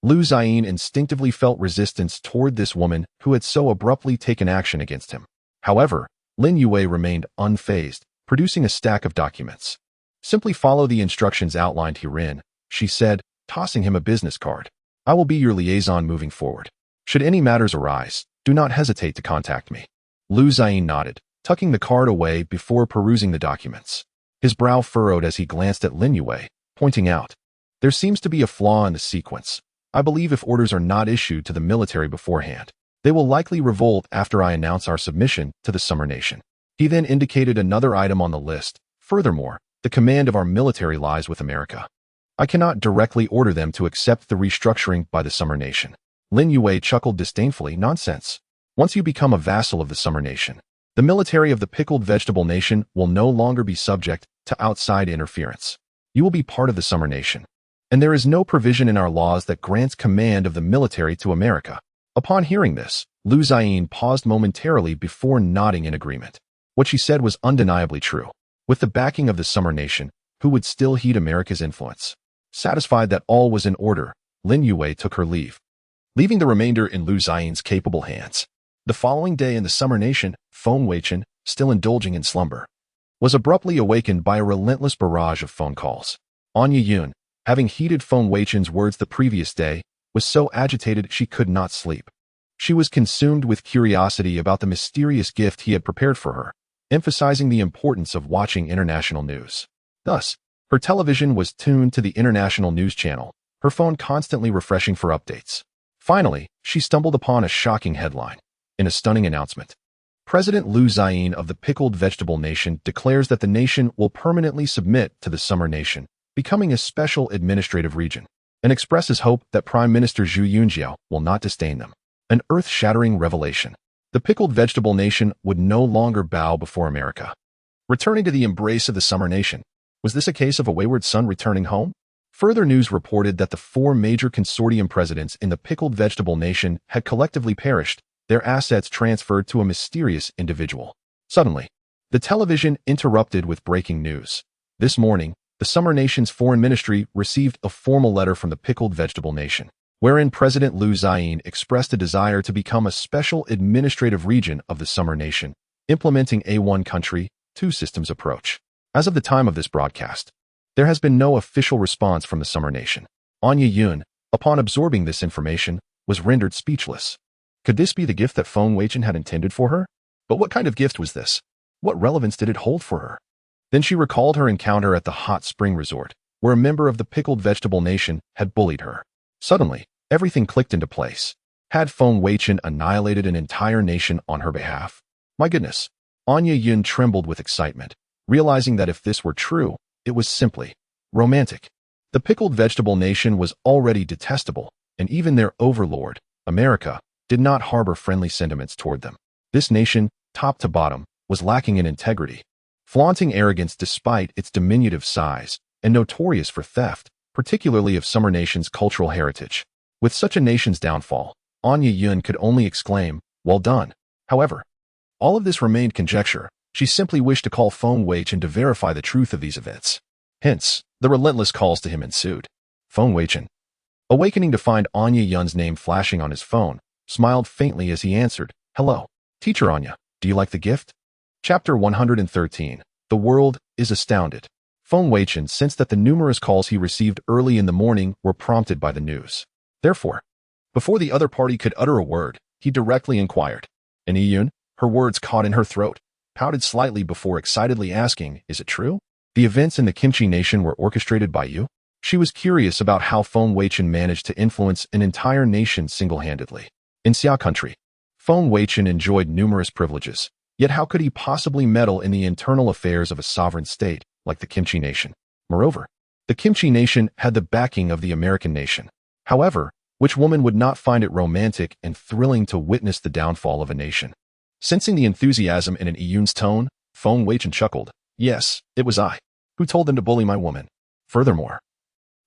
Lu Ziyin instinctively felt resistance toward this woman who had so abruptly taken action against him. However, Lin Yue remained unfazed, producing a stack of documents. "Simply follow the instructions outlined herein," she said, tossing him a business card. "I will be your liaison moving forward. Should any matters arise, do not hesitate to contact me." Lu Ziyin nodded, tucking the card away before perusing the documents. His brow furrowed as he glanced at Lin Yue, pointing out, "There seems to be a flaw in the sequence. I believe if orders are not issued to the military beforehand, they will likely revolt after I announce our submission to the Summer Nation." He then indicated another item on the list. "Furthermore, the command of our military lies with America. I cannot directly order them to accept the restructuring by the Summer Nation." Lin Yue chuckled disdainfully. "Nonsense. Once you become a vassal of the Summer Nation, the military of the pickled vegetable nation will no longer be subject to outside interference. You will be part of the Summer Nation, and there is no provision in our laws that grants command of the military to America." Upon hearing this, Lu Ziyin paused momentarily before nodding in agreement. What she said was undeniably true. With the backing of the Summer Nation, who would still heed America's influence? Satisfied that all was in order, Lin Yue took her leave, leaving the remainder in Lu Ziyin's capable hands. The following day in the Summer Nation, Feng Weichen, still indulging in slumber, was abruptly awakened by a relentless barrage of phone calls. Anya Yun, having heeded Feng Weichen's words the previous day, was so agitated she could not sleep. She was consumed with curiosity about the mysterious gift he had prepared for her, emphasizing the importance of watching international news. Thus, her television was tuned to the international news channel, her phone constantly refreshing for updates. Finally, she stumbled upon a shocking headline. In a stunning announcement, President Lu Ziyin of the pickled vegetable nation declares that the nation will permanently submit to the Summer Nation, becoming a special administrative region, and expresses hope that Prime Minister Zhu Yunjiao will not disdain them. An earth-shattering revelation. The pickled vegetable nation would no longer bow before America, returning to the embrace of the Summer Nation. Was this a case of a wayward son returning home? Further news reported that the 4 major consortium presidents in the pickled vegetable nation had collectively perished, their assets transferred to a mysterious individual. Suddenly, the television interrupted with breaking news. This morning, the Summer Nation's foreign ministry received a formal letter from the pickled vegetable nation, wherein President Lu Ziyin expressed a desire to become a special administrative region of the Summer Nation, implementing a one country, two systems approach. As of the time of this broadcast, there has been no official response from the Summer Nation. Anya Yun, upon absorbing this information, was rendered speechless. Could this be the gift that Feng Weichen had intended for her? But what kind of gift was this? What relevance did it hold for her? Then she recalled her encounter at the hot spring resort, where a member of the pickled vegetable nation had bullied her. Suddenly, everything clicked into place. Had Feng Weichen annihilated an entire nation on her behalf? My goodness! Anya Yun trembled with excitement, realizing that if this were true, it was simply romantic. The pickled vegetable nation was already detestable, and even their overlord, America, did not harbor friendly sentiments toward them. This nation, top to bottom, was lacking in integrity. Flaunting arrogance despite its diminutive size, and notorious for theft, particularly of some nation's cultural heritage. With such a nation's downfall, Anya Yun could only exclaim, "Well done." However, all of this remained conjecture. She simply wished to call Feng Weichen to verify the truth of these events. Hence, the relentless calls to him ensued. Feng Weichen, awakening to find Anya Yun's name flashing on his phone, smiled faintly as he answered, "Hello, Teacher Anya, do you like the gift?" Chapter 113. The world is astounded. Feng Weichen sensed that the numerous calls he received early in the morning were prompted by the news. Therefore, before the other party could utter a word, he directly inquired. And Yun, her words caught in her throat, pouted slightly before excitedly asking, "Is it true? The events in the Kimchi Nation were orchestrated by you?" She was curious about how Feng Weichen managed to influence an entire nation single-handedly. In Xia country, Feng Weichen enjoyed numerous privileges, yet how could he possibly meddle in the internal affairs of a sovereign state like the Kimchi Nation? Moreover, the Kimchi Nation had the backing of the American nation. However, which woman would not find it romantic and thrilling to witness the downfall of a nation? Sensing the enthusiasm in an Iyun's tone, Feng Weichen chuckled. "Yes, it was I who told them to bully my woman. Furthermore,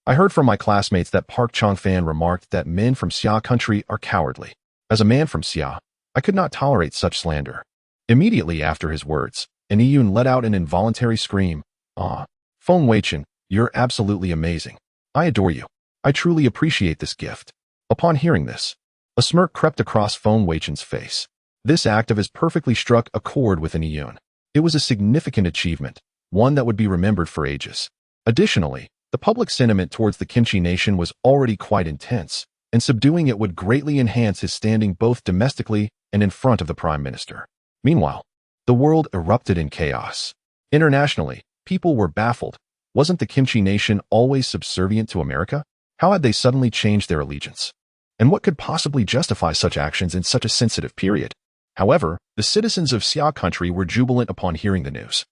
I heard from my classmates that Park Changfan remarked that men from Xia country are cowardly. As a man from Xia, I could not tolerate such slander." Immediately after his words, an Iyun let out an involuntary scream. "Ah, Feng Weichen, you're absolutely amazing. I adore you. I truly appreciate this gift." Upon hearing this, a smirk crept across Feng Weichen's face. This act of his perfectly struck a chord with an Iyun. It was a significant achievement, one that would be remembered for ages. Additionally, the public sentiment towards the Kimchi Nation was already quite intense, and subduing it would greatly enhance his standing both domestically and in front of the Prime Minister. Meanwhile, the world erupted in chaos. Internationally, people were baffled. Wasn't the Kimchi Nation always subservient to America? How had they suddenly changed their allegiance? And what could possibly justify such actions in such a sensitive period? However, the citizens of Xia country were jubilant upon hearing the news,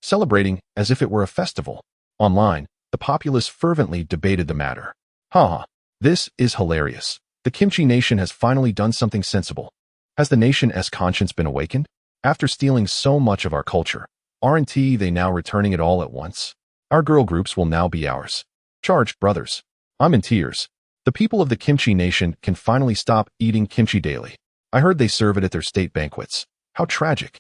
celebrating as if it were a festival. Online, the populace fervently debated the matter. "Ha! This is hilarious. The Kimchi Nation has finally done something sensible. Has the nation's conscience been awakened? After stealing so much of our culture, aren't they now returning it all at once? Our girl groups will now be ours. Charge, brothers. I'm in tears. The people of the Kimchi Nation can finally stop eating kimchi daily. I heard they serve it at their state banquets. How tragic."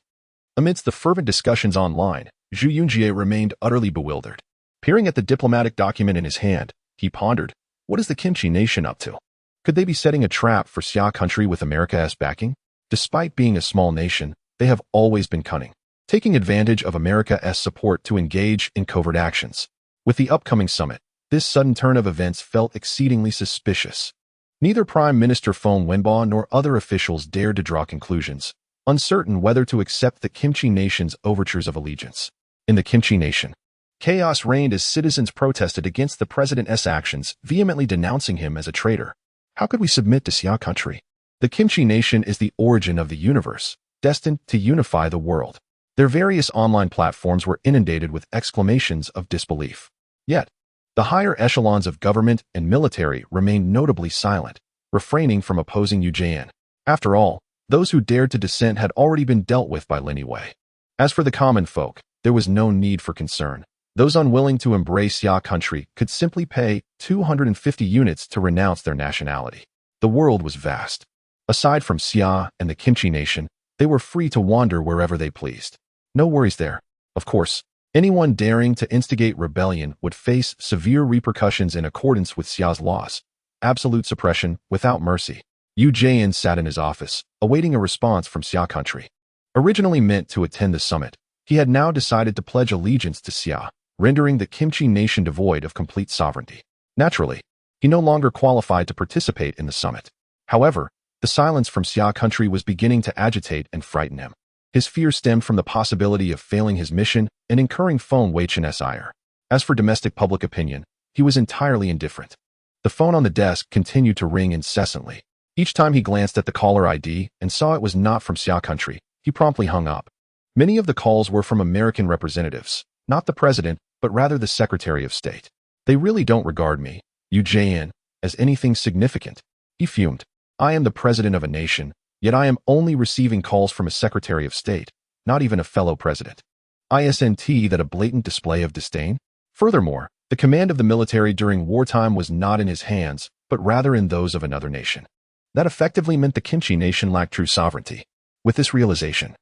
Amidst the fervent discussions online, Zhu Yunjie remained utterly bewildered. Peering at the diplomatic document in his hand, he pondered, what is the Kimchi Nation up to? Could they be setting a trap for Xia country with America's backing? Despite being a small nation, they have always been cunning, taking advantage of America's support to engage in covert actions. With the upcoming summit, this sudden turn of events felt exceedingly suspicious. Neither Prime Minister Feng Wenbo nor other officials dared to draw conclusions, uncertain whether to accept the Kimchi Nation's overtures of allegiance. In the Kimchi Nation, chaos reigned as citizens protested against the president's actions, vehemently denouncing him as a traitor. How could we submit to Xia country? The Kimchi Nation is the origin of the universe, destined to unify the world. Their various online platforms were inundated with exclamations of disbelief. Yet, the higher echelons of government and military remained notably silent, refraining from opposing Yu Jian. After all, those who dared to dissent had already been dealt with by Lin Wei. As for the common folk, there was no need for concern. Those unwilling to embrace Xia country could simply pay 250 units to renounce their nationality. The world was vast. Aside from Xia and the Kimchi Nation, they were free to wander wherever they pleased. No worries there. Of course, anyone daring to instigate rebellion would face severe repercussions in accordance with Xia's laws. Absolute suppression without mercy. Yu Jian sat in his office, awaiting a response from Xia country. Originally meant to attend the summit, he had now decided to pledge allegiance to Xia, rendering the Kimchi Nation devoid of complete sovereignty. Naturally, he no longer qualified to participate in the summit. However, the silence from Xia country was beginning to agitate and frighten him. His fear stemmed from the possibility of failing his mission and incurring Feng Weichen's ire. As for domestic public opinion, he was entirely indifferent. The phone on the desk continued to ring incessantly. Each time he glanced at the caller ID and saw it was not from Xia country, he promptly hung up. Many of the calls were from American representatives, not the president, but rather the Secretary of State. They really don't regard me, Yu Jian, as anything significant. He fumed. I am the president of a nation, Yet I am only receiving calls from a Secretary of State, not even a fellow president. Isn't that a blatant display of disdain? Furthermore, the command of the military during wartime was not in his hands, but rather in those of another nation. That effectively meant the Kimchi nation lacked true sovereignty. With this realization,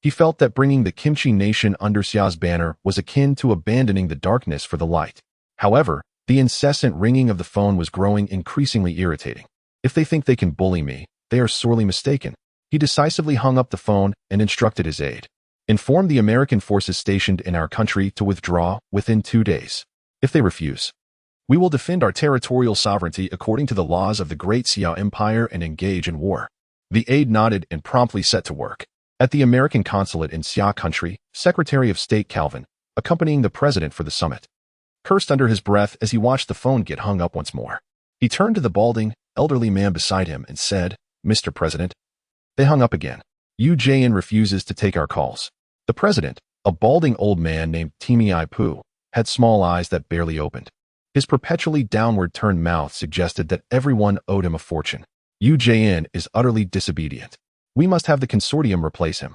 he felt that bringing the Kimchi nation under Xia's banner was akin to abandoning the darkness for the light. However, the incessant ringing of the phone was growing increasingly irritating. If they think they can bully me, they are sorely mistaken. He decisively hung up the phone and instructed his aide. Inform the American forces stationed in our country to withdraw within 2 days. If they refuse, we will defend our territorial sovereignty according to the laws of the Great Xia Empire and engage in war. The aide nodded and promptly set to work. At the American consulate in Xia country, Secretary of State Calvin, accompanying the president for the summit, cursed under his breath as he watched the phone get hung up once more. He turned to the balding, elderly man beside him and said, "Mr. President." They hung up again. Yu-Jin refuses to take our calls. The president, a balding old man named Timi Pu, had small eyes that barely opened. His perpetually downward-turned mouth suggested that everyone owed him a fortune. Yu-Jin is utterly disobedient. We must have the consortium replace him.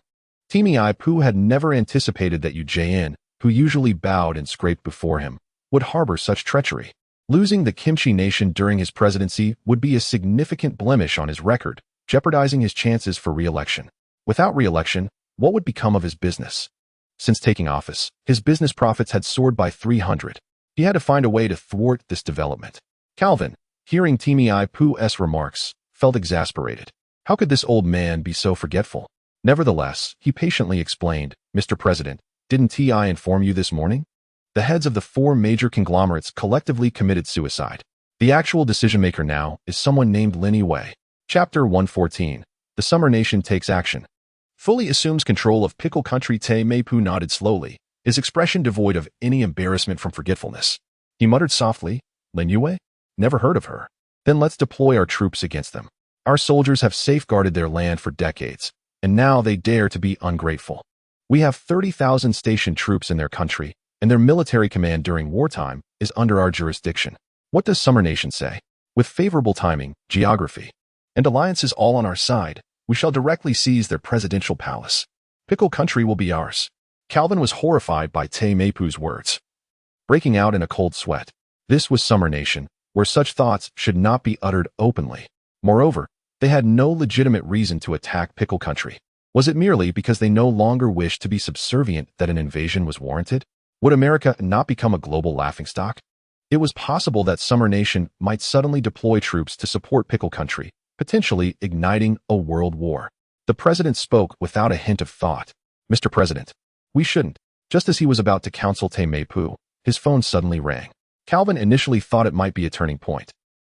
Timi Pu had never anticipated that Yu-Jin, who usually bowed and scraped before him, would harbor such treachery. Losing the Kimchi nation during his presidency would be a significant blemish on his record, jeopardizing his chances for re-election. Without re-election, what would become of his business? Since taking office, his business profits had soared by 300. He had to find a way to thwart this development. Calvin, hearing Timi Pu's remarks, felt exasperated. How could this old man be so forgetful? Nevertheless, he patiently explained, "Mr. President, didn't I inform you this morning? The heads of the 4 major conglomerates collectively committed suicide. The actual decision-maker now is someone named Lin Wei." Chapter 114. The Summer Nation Takes Action. Fully assumes control of Pickle Country. Meipu nodded slowly, his expression devoid of any embarrassment from forgetfulness. He muttered softly, "Lin Wei? Never heard of her. Then let's deploy our troops against them. Our soldiers have safeguarded their land for decades, and now they dare to be ungrateful. We have 30,000 stationed troops in their country, and their military command during wartime is under our jurisdiction. What does Summer Nation say? With favorable timing, geography, and alliances all on our side, we shall directly seize their presidential palace. Pickle Country will be ours." Calvin was horrified by Meipu's words, breaking out in a cold sweat. This was Summer Nation, where such thoughts should not be uttered openly. Moreover, they had no legitimate reason to attack Pickle Country. Was it merely because they no longer wished to be subservient that an invasion was warranted? Would America not become a global laughingstock? It was possible that Summer Nation might suddenly deploy troops to support Pickle Country, potentially igniting a world war. The president spoke without a hint of thought. "Mr. President, we shouldn't." Just as he was about to counsel Meipu, his phone suddenly rang. Calvin initially thought it might be a turning point.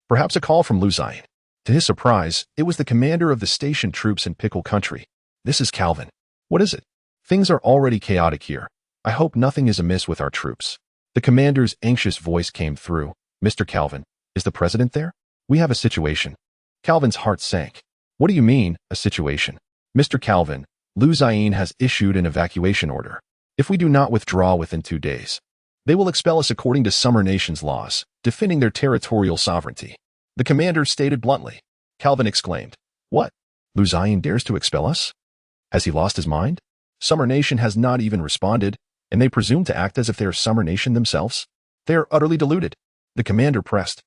Perhaps a call from Lu Ziyin. To his surprise, it was the commander of the stationed troops in Pickle Country. "This is Calvin. What is it? Things are already chaotic here. I hope nothing is amiss with our troops." The commander's anxious voice came through. "Mr. Calvin, is the president there? We have a situation." Calvin's heart sank. "What do you mean, a situation?" "Mr. Calvin, Lu Ziyin has issued an evacuation order. If we do not withdraw within 2 days, they will expel us according to Summer Nation's laws, defending their territorial sovereignty." The commander stated bluntly. Calvin exclaimed, "What? Lu Ziyin dares to expel us? Has he lost his mind? Summer Nation has not even responded, and they presume to act as if they are Summer Nation themselves? They are utterly deluded." The commander pressed.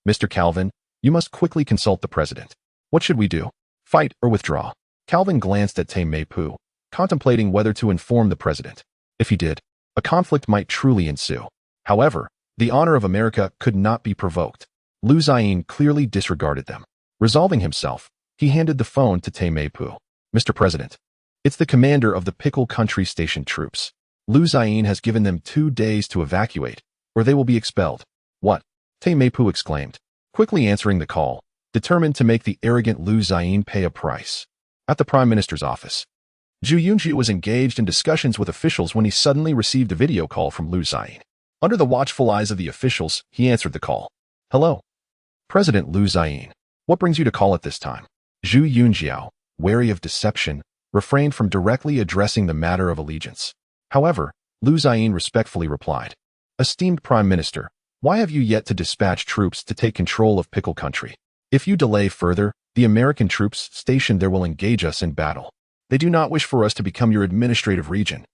"Mr. Calvin, you must quickly consult the president. What should we do? Fight or withdraw?" Calvin glanced at Meipu, contemplating whether to inform the president. If he did, a conflict might truly ensue. However, the honor of America could not be provoked. Lu Ziyin clearly disregarded them. Resolving himself, he handed the phone to Meipu. "Mr. President, it's the commander of the Pickle Country stationed troops. Lu Ziyin has given them 2 days to evacuate, or they will be expelled." "What?" Meipu exclaimed, quickly answering the call, determined to make the arrogant Lu Ziyin pay a price. At the Prime Minister's office, Zhu Yunji was engaged in discussions with officials when he suddenly received a video call from Lu Ziyin. Under the watchful eyes of the officials, he answered the call. "Hello, President Lu Ziyin. What brings you to call at this time?" Zhu Yunjiao, wary of deception, refrained from directly addressing the matter of allegiance. However, Lu Ziyin respectfully replied, "Esteemed Prime Minister, why have you yet to dispatch troops to take control of Pickle Country? If you delay further, The American troops stationed there will engage us in battle. They do not wish for us to become your administrative region.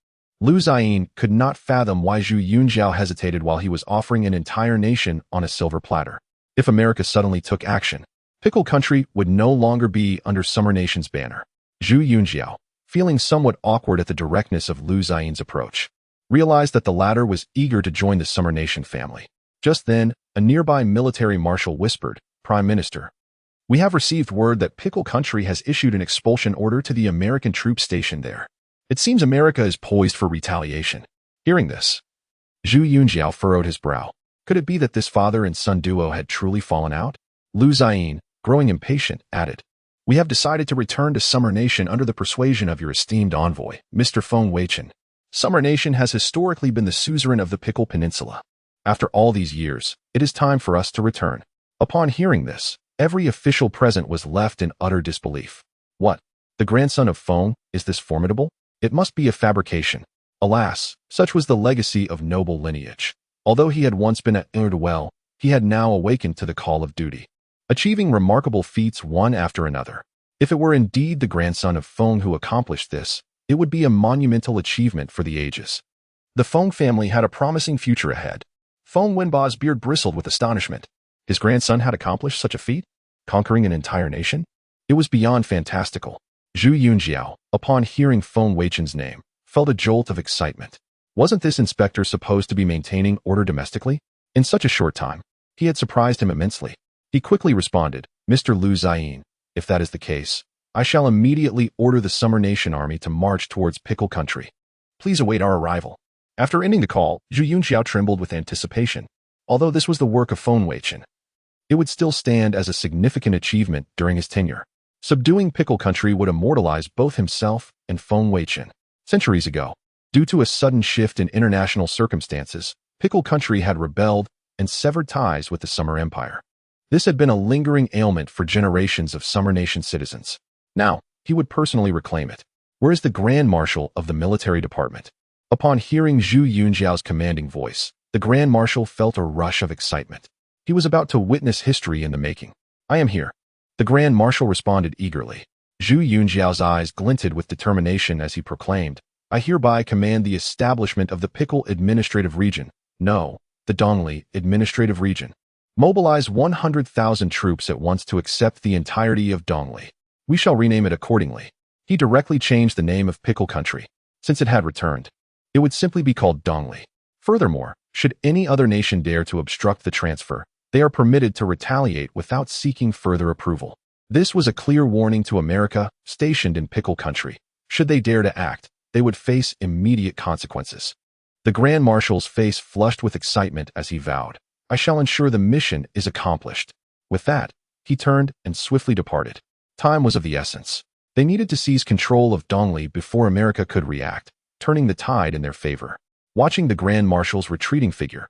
Lu Ziyin could not fathom why Zhu Yunjiao hesitated while he was offering an entire nation on a silver platter. If America suddenly took action, Pickle Country would no longer be under Summer Nation's banner. Zhu Yunjiao, feeling somewhat awkward at the directness of Lu Ziyin's approach, realized that the latter was eager to join the Summer Nation family. Just then, a nearby military marshal whispered, "Prime Minister, we have received word that Pickle Country has issued an expulsion order to the American troops stationed there. It seems America is poised for retaliation." Hearing this, Zhu Yunjiao furrowed his brow. Could it be that this father and son duo had truly fallen out? Lu Ziyin, growing impatient, added, "We have decided to return to Summer Nation under the persuasion of your esteemed envoy, Mr. Feng Weichen. Summer Nation has historically been the suzerain of the Pickle Peninsula. After all these years, it is time for us to return." Upon hearing this, every official present was left in utter disbelief. What? The grandson of Feng? Is this formidable? It must be a fabrication. Alas, such was the legacy of noble lineage. Although he had once been at well, he had now awakened to the call of duty, achieving remarkable feats one after another. If it were indeed the grandson of Feng who accomplished this, it would be a monumental achievement for the ages. The Feng family had a promising future ahead. Feng Wenba's beard bristled with astonishment. His grandson had accomplished such a feat, conquering an entire nation? It was beyond fantastical. Zhu Yunjiao, upon hearing Feng Weichen's name, felt a jolt of excitement. Wasn't this inspector supposed to be maintaining order domestically? In such a short time, he had surprised him immensely. He quickly responded, "Mr. Lu Ziyin, if that is the case, I shall immediately order the Summer Nation army to march towards Pickle Country. Please await our arrival." After ending the call, Zhu Yunjiao trembled with anticipation. Although this was the work of Feng Weichen, it would still stand as a significant achievement during his tenure. Subduing Pickle Country would immortalize both himself and Feng Weichen. Centuries ago, due to a sudden shift in international circumstances, Pickle Country had rebelled and severed ties with the Summer Empire. This had been a lingering ailment for generations of Summer Nation citizens. Now, he would personally reclaim it. Where is the Grand Marshal of the military department? Upon hearing Zhu Yunjiao's commanding voice, the Grand Marshal felt a rush of excitement. He was about to witness history in the making. "I am here." The Grand Marshal responded eagerly. Zhu Yunjiao's eyes glinted with determination as he proclaimed, "I hereby command the establishment of the Pickle Administrative Region. No, the Dongli Administrative Region. Mobilize 100,000 troops at once to accept the entirety of Dongli. We shall rename it accordingly." He directly changed the name of Pickle Country. Since it had returned, it would simply be called Dongli. Furthermore, should any other nation dare to obstruct the transfer, they are permitted to retaliate without seeking further approval. This was a clear warning to America, stationed in Pickle Country. Should they dare to act, they would face immediate consequences. The Grand Marshal's face flushed with excitement as he vowed, "I shall ensure the mission is accomplished." With that, he turned and swiftly departed. Time was of the essence. They needed to seize control of Dongli before America could react, turning the tide in their favor. Watching the Grand Marshal's retreating figure,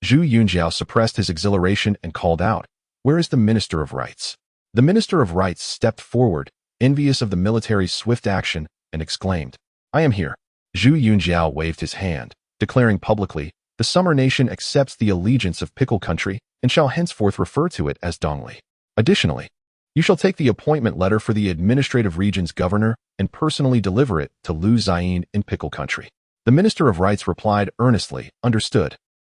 Zhu Yunjiao suppressed his exhilaration and called out, "Where is the Minister of Rights?" The Minister of Rights stepped forward, envious of the military's swift action, and exclaimed, "I am here." Zhu Yunjiao waved his hand, declaring publicly, "The Summer Nation accepts the allegiance of Pickle Country and shall henceforth refer to it as Dongli. Additionally, you shall take the appointment letter for the administrative region's governor and personally deliver it to Lu Ziyin in Pickle Country." The Minister of Rights replied earnestly, "Understood."